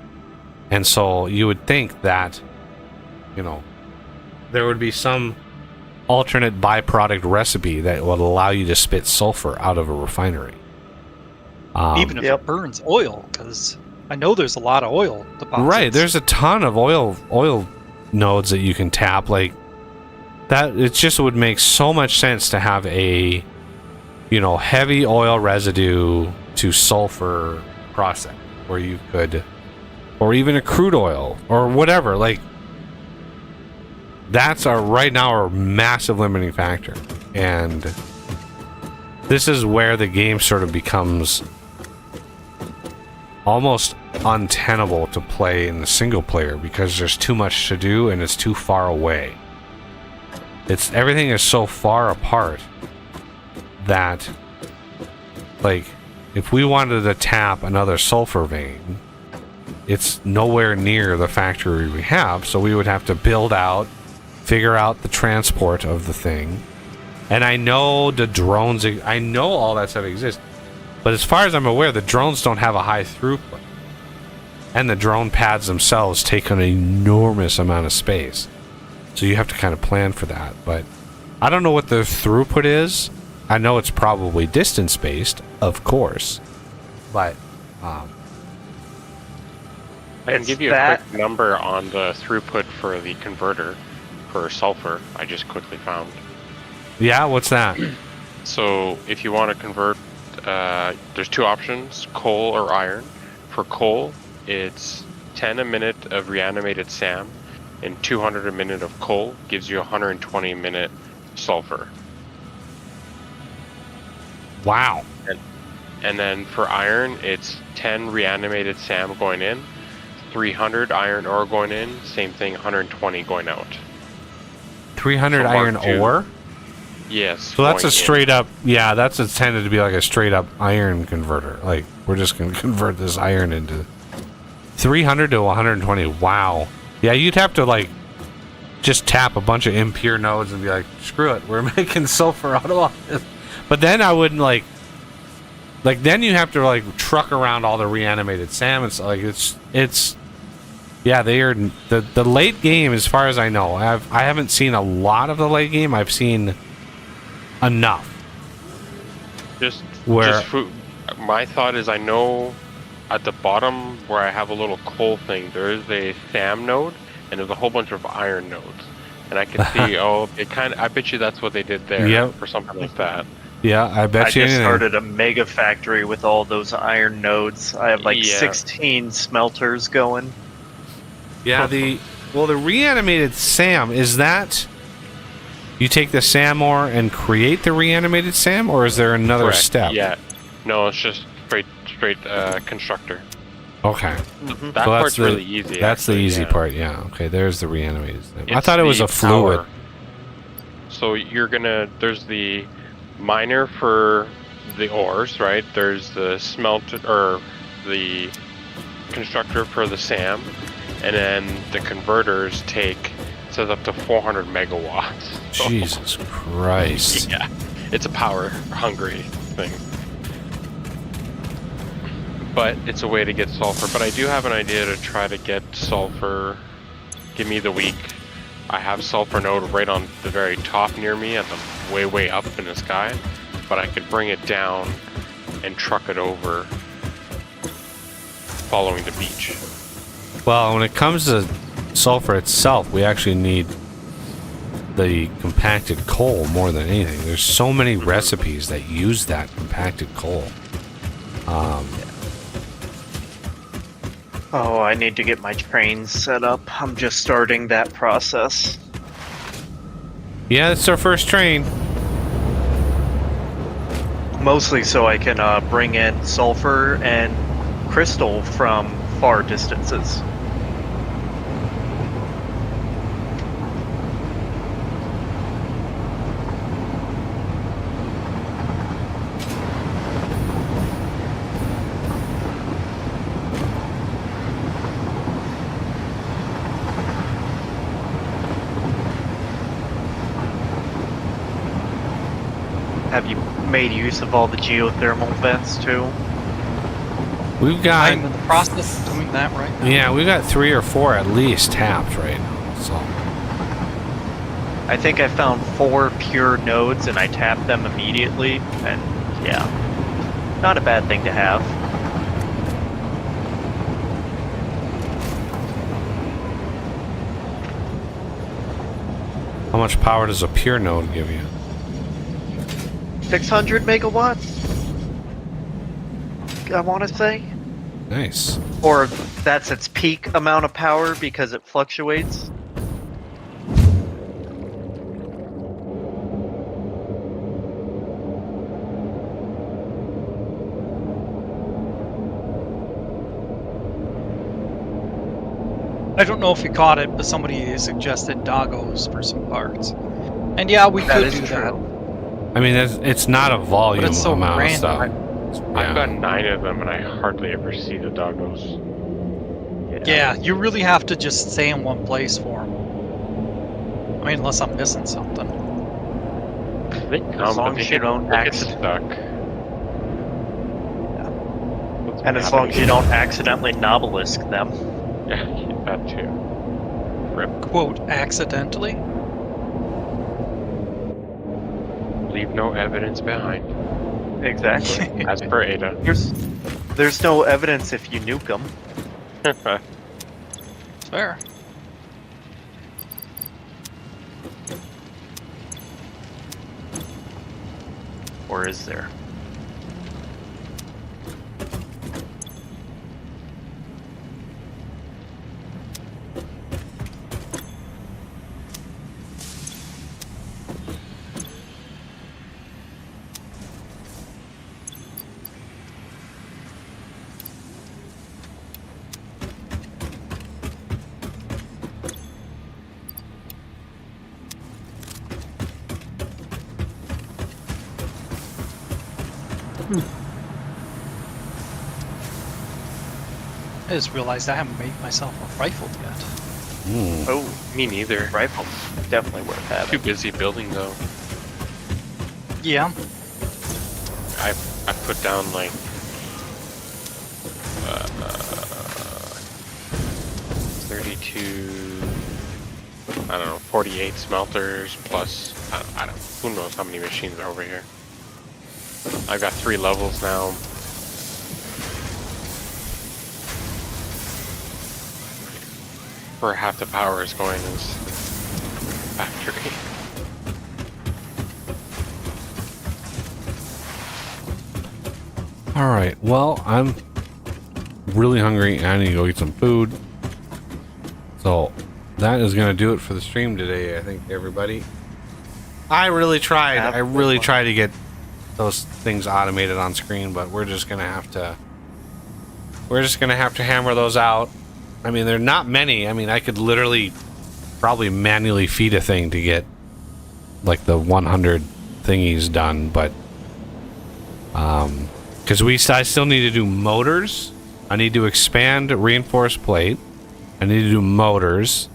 and so you would think that, you know, there would be some alternate byproduct recipe that would allow you to spit sulfur out of a refinery, Even if it burns oil, because I know there's a lot of oil deposits. right. There's a ton of oil nodes that you can tap, like that. It just would make so much sense to have a, you know, heavy oil residue to sulfur process where you could, or even a crude oil or whatever. Like, that's right now our massive limiting factor, and this is where the game sort of becomes almost untenable to play in the single player, because there's too much to do and it's too far away. Everything is so far apart that, like, if we wanted to tap another sulfur vein, it's nowhere near the factory we have, so we would have to figure out the transport of the thing. And I know the drones, I know all that stuff exists, but as far as I'm aware, the drones don't have a high throughput, and the drone pads themselves take an enormous amount of space, so you have to kind of plan for that. But I don't know what the throughput is. I know it's probably distance based, of course, but I can give you a quick number on the throughput for the converter for sulfur. I just quickly found. Yeah, what's that? So if you want to convert, there's two options: coal or iron. For coal, it's 10 a minute of reanimated SAM, and 200 a minute of coal gives you 120 a minute sulfur. Wow. And then for iron, it's 10 reanimated SAM going in, 300 iron ore going in, same thing, 120 going out. 300 iron ore? Yes. So that's a straight up, yeah, that's intended to be like a straight up iron converter. Like, we're just going to convert this iron into 300 to 120. Wow. Yeah, you'd have to, like, just tap a bunch of impure nodes and be like, screw it, we're making sulfur out of all this. But then I wouldn't, like, then you have to, like, truck around all the reanimated SAM. It's like, it's yeah, they are the late game, as far as I know. I haven't seen a lot of the late game. I've seen enough. My thought is, I know at the bottom where I have a little coal thing, there is a SAM node and there's a whole bunch of iron nodes, and I can see I bet you that's what they did there or something like that. Yeah, I bet you. I just started a mega factory with all those iron nodes. I have like 16 smelters going. Yeah, the reanimated SAM, is that you take the SAM ore and create the reanimated SAM, or is there another step? Yeah. No, it's just straight constructor. Okay. Mm-hmm. That part's really easy. That's the easy part, yeah. Okay, there's the reanimated SAM. I thought it was a fluid. Power. So there's the miner for the ores, right? There's the smelter, or the constructor for the SAM, and then the converters says up to 400 megawatts. Jesus Christ. Yeah, it's a power hungry thing. But it's a way to get sulfur. But I do have an idea to try to get sulfur. Give me the week. I have sulfur node right on the very top near me, at the way up in the sky. But I could bring it down and truck it over, following the beach. Well, when it comes to sulfur itself, we actually need the compacted coal more than anything. There's so many recipes that use that compacted coal. Oh, I need to get my train set up. I'm just starting that process. Yeah, it's our first train. Mostly so I can bring in sulfur and crystal from far distances. Have you made use of all the geothermal vents too? We've got, I'm in the process of doing that right now. yeah, we've got 3 or 4 at least tapped right now. So I think I found 4 pure nodes and I tapped them immediately, and yeah, not a bad thing to have. how much power does a pure node give you? 600 megawatts? I want to say. Nice. Or that's its peak amount of power because it fluctuates. I don't know if you caught it, but somebody suggested doggos for some parts. And yeah, we That could is do true. I mean, it's not a volume But it's so amount random. of stuff. I've got 9 of them, and I hardly ever see the doggos. that. Yeah, you really have to just stay in one place for them. I mean, unless I'm missing something. They come, As long but as they you don't get accident- stuck. And as long as you don't accidentally Nobelisk them. Yeah, that too. Quote, accidentally? Leave no evidence behind. Exactly. As per Ada. There's no evidence if you nuke them. Fair. Or is there? I just realized I haven't made myself a rifle yet. Hmm. Oh, Me neither. rifles. Definitely worth Too having. busy building though. Yeah. I put down like 32, I don't know, 48 smelters plus I don't, who knows how many machines are over here. I've got 3 levels now. Where half the power is going is factory. All right. Well, I'm really hungry and I need to go get some food. So that is going to do it for the stream today, I think, everybody. I really tried. I really tried to get those things automated on screen, but we're just going to have to hammer those out. I mean, they're not many. I mean, I could literally probably manually feed a thing to get like the 100 thingies done, but because I still need to do motors. I need to expand reinforced plate. I need to do motors,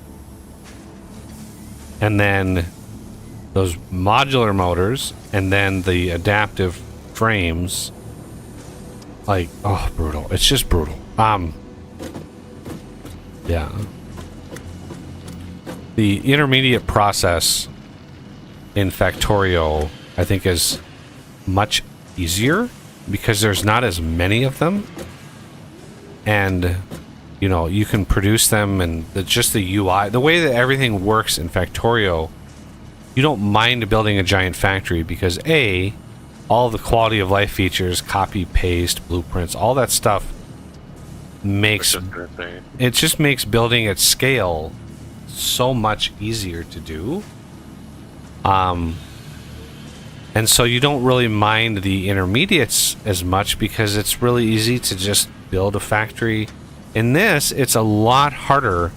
and then those modular motors, and then the adaptive frames. Like, oh, brutal! It's just brutal. Yeah. The intermediate process in Factorio, I think, is much easier because there's not as many of them, and you know, you can produce them, and just the UI, the way that everything works in Factorio you don't mind building a giant factory because A, all the quality of life features, copy, paste, blueprints, all that stuff makes it just makes building at scale so much easier to do. And so you don't really mind the intermediates as much because it's really easy to just build a factory. In this, it's a lot harder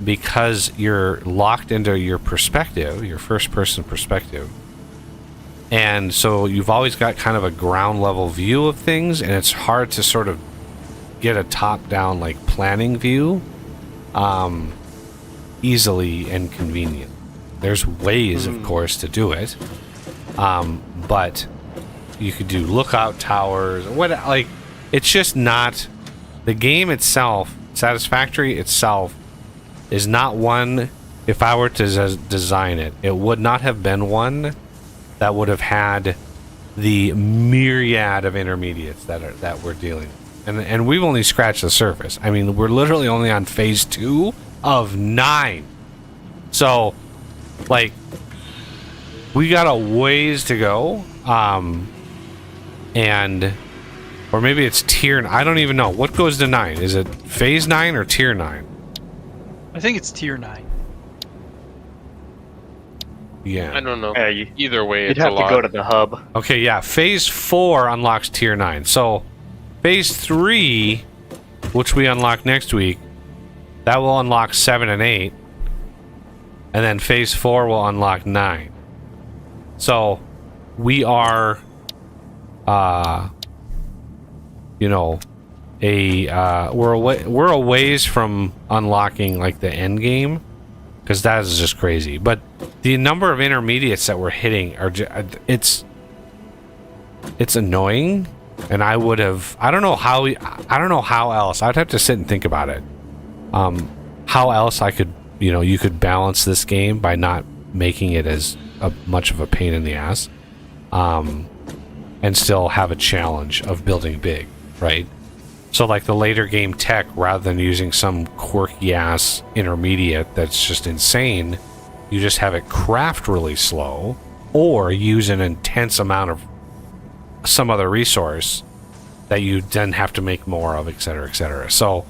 because you're locked into your perspective, your first-person perspective. And so you've always got kind of a ground-level view of things, and it's hard to sort of get a top-down, like, planning view easily and convenient. There's ways, of course, to do it. But you could do lookout towers. It's just not... The game itself, Satisfactory itself, is not one... If I were to design it, it would not have been one that would have had the myriad of intermediates that we're dealing with. And we've only scratched the surface. I mean, we're literally only on phase 2 of 9. So, like, we got a ways to go. Or maybe it's tier... I don't even know. What goes to 9? Is it phase 9 or tier 9? I think it's tier 9. Yeah. I don't know. Yeah, Either way, You'd it's have a to lot. go to the hub. Okay, yeah. Phase 4 unlocks tier 9. So, phase 3, which we unlock next week, that will unlock 7 and 8. And then phase 4 will unlock 9. So, we are, you know, we're a ways from unlocking, like, the end game. Because that is just crazy. But the number of intermediates that we're hitting are it's annoying. And I would have... I don't know how else. I'd have to sit and think about it. How else I could... You know, you could balance this game by not making it as much of a pain in the ass. And still have a challenge of building big, right? So, like, the later game tech, rather than using some quirky-ass intermediate that's just insane, you just have it craft really slow, or use an intense amount of some other resource that you then have to make more of, etc., etc. So,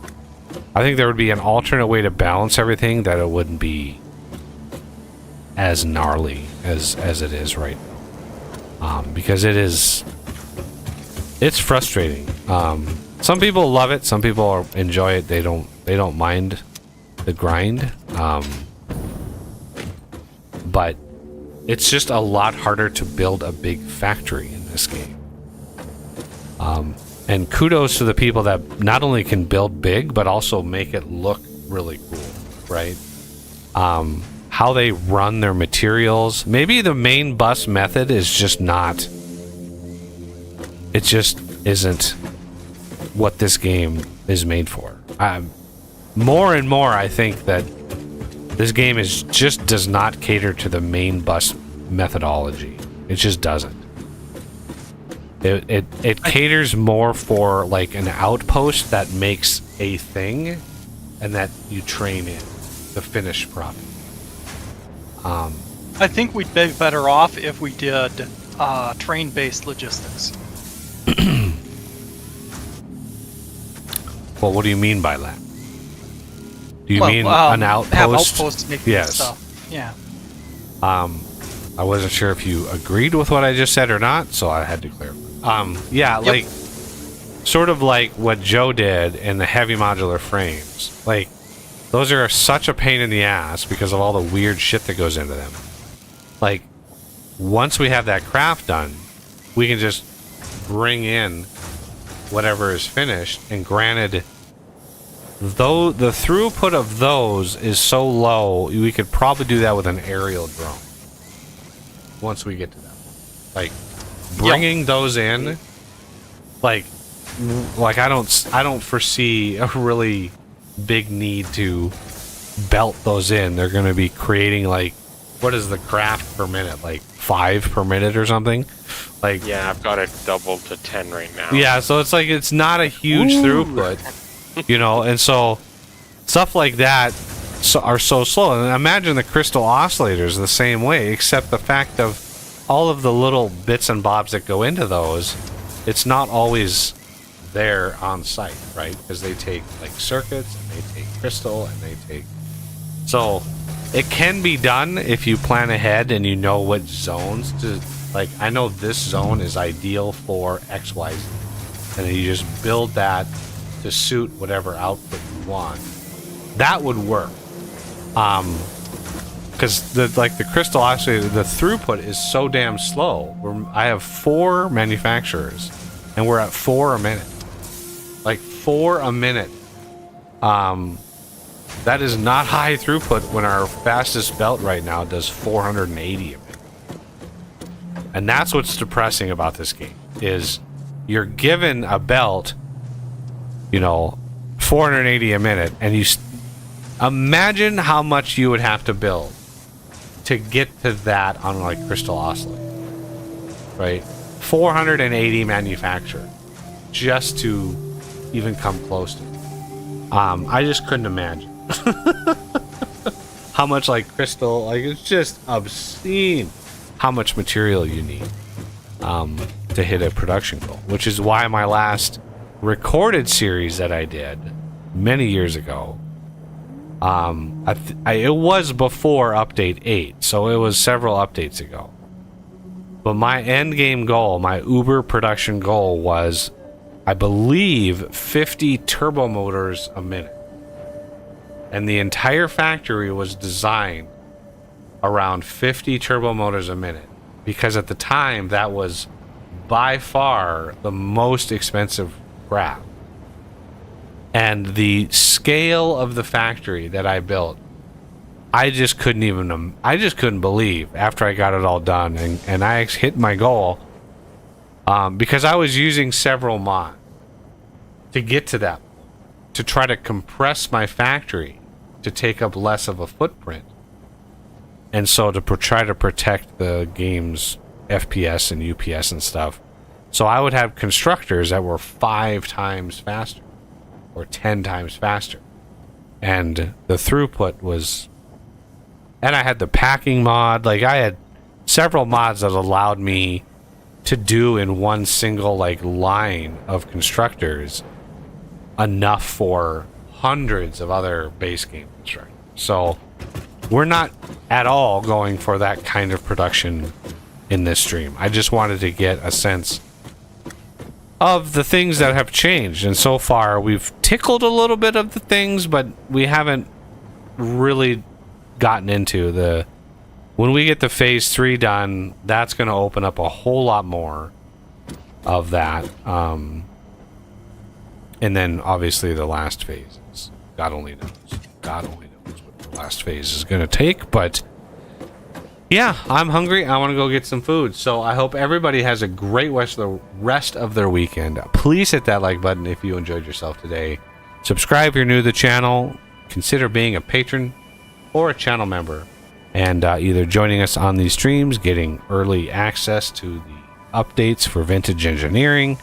I think there would be an alternate way to balance everything that it wouldn't be as gnarly as it is right now. Because it's frustrating. Some people love it. Some people enjoy it. They don't mind the grind. But it's just a lot harder to build a big factory in this game. And kudos to the people that not only can build big, but also make it look really cool, right? How they run their materials. Maybe the main bus method is just not... It just isn't what this game is made for. More and more, I think that this game does not cater to the main bus methodology. It just doesn't. It caters more for, like, an outpost that makes a thing and that you train in the finished product. I think we'd be better off if we did train-based logistics. Well, what do you mean by that? Do you mean an outpost? Have outposts making Yes. stuff. Yeah. I wasn't sure if you agreed with what I just said or not, so I had to clarify. Yeah, Yep. like, sort of like what Joe did in the heavy modular frames. Like, those are such a pain in the ass because of all the weird shit that goes into them. Like, once we have that craft done, we can just bring in whatever is finished, and granted, though the throughput of those is so low, we could probably do that with an aerial drone once we get to that. Like, bringing those in, like I don't foresee a really big need to belt those in. They're going to be creating, like, what is the craft per minute, like 5 per minute or something? Like, Yeah, I've got it doubled to 10 right now. yeah, so it's like it's not a huge throughput, you know, and so stuff like that are so slow. And imagine the crystal oscillators the same way, except the fact of all of the little bits and bobs that go into those, it's not always there on site, right? Because they take like circuits and they take crystal and they take... So it can be done if you plan ahead and you know what zones to... Like, I know this zone is ideal for XYZ. And then you just build that to suit whatever output you want. That would work. Because the crystal oscillator, the throughput is so damn slow. I have 4 manufacturers, and we're at 4 a minute. Like 4 a minute. That is not high throughput when our fastest belt right now does 480 a minute. And that's what's depressing about this game, is you're given a belt, 480 a minute, and you imagine how much you would have to build to get to that on like crystal oscillator, right? 480 manufactured just to even come close to it. I just couldn't imagine how much like crystal, like it's just obscene how much material you need to hit a production goal, which is why my last recorded series that I did many years ago, it was before update 8, so it was several updates ago. But my end game goal, my Uber production goal, was, I believe, 50 turbo motors a minute. And the entire factory was designed around 50 turbo motors a minute, because at the time that was by far the most expensive crap. And the scale of the factory that I built, I just couldn't believe after I got it all done and I hit my goal, because I was using several mods to get to that, to try to compress my factory to take up less of a footprint. And so to try to protect the game's FPS and UPS and stuff. So I would have constructors that were 5 times faster or 10 times faster. And the throughput was... And I had the packing mod. Like, I had several mods that allowed me to do in one single, like, line of constructors enough for hundreds of other base game constructors. So we're not at all going for that kind of production in this stream. I just wanted to get a sense of the things that have changed. And so far, we've tickled a little bit of the things, but we haven't really gotten into the... When we get the phase 3 done, that's going to open up a whole lot more of that. And then, obviously, the last phases. God only knows. God only knows what the last phase is going to take, but... Yeah, I'm hungry. I want to go get some food. So I hope everybody has a great rest of their weekend. Please hit that like button if you enjoyed yourself today. Subscribe if you're new to the channel. Consider being a patron or a channel member. And either joining us on these streams, getting early access to the updates for Vintage Engineering,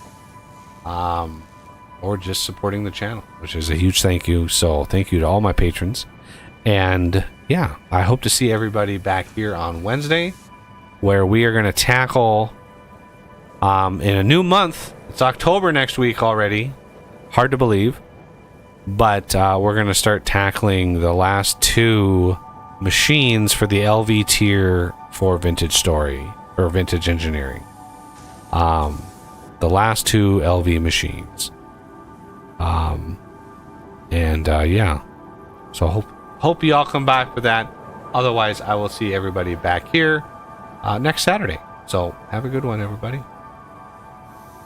or just supporting the channel, which is a huge thank you. So thank you to all my patrons. And yeah, I hope to see everybody back here on Wednesday, where we are going to tackle in a new month. It's October next week already. Hard to believe. But we're going to start tackling the last 2 machines for the LV tier for Vintage Story, or Vintage Engineering. The last 2 LV machines. Yeah. So hope you all come back for that. Otherwise, I will see everybody back here next Saturday. So have a good one, everybody.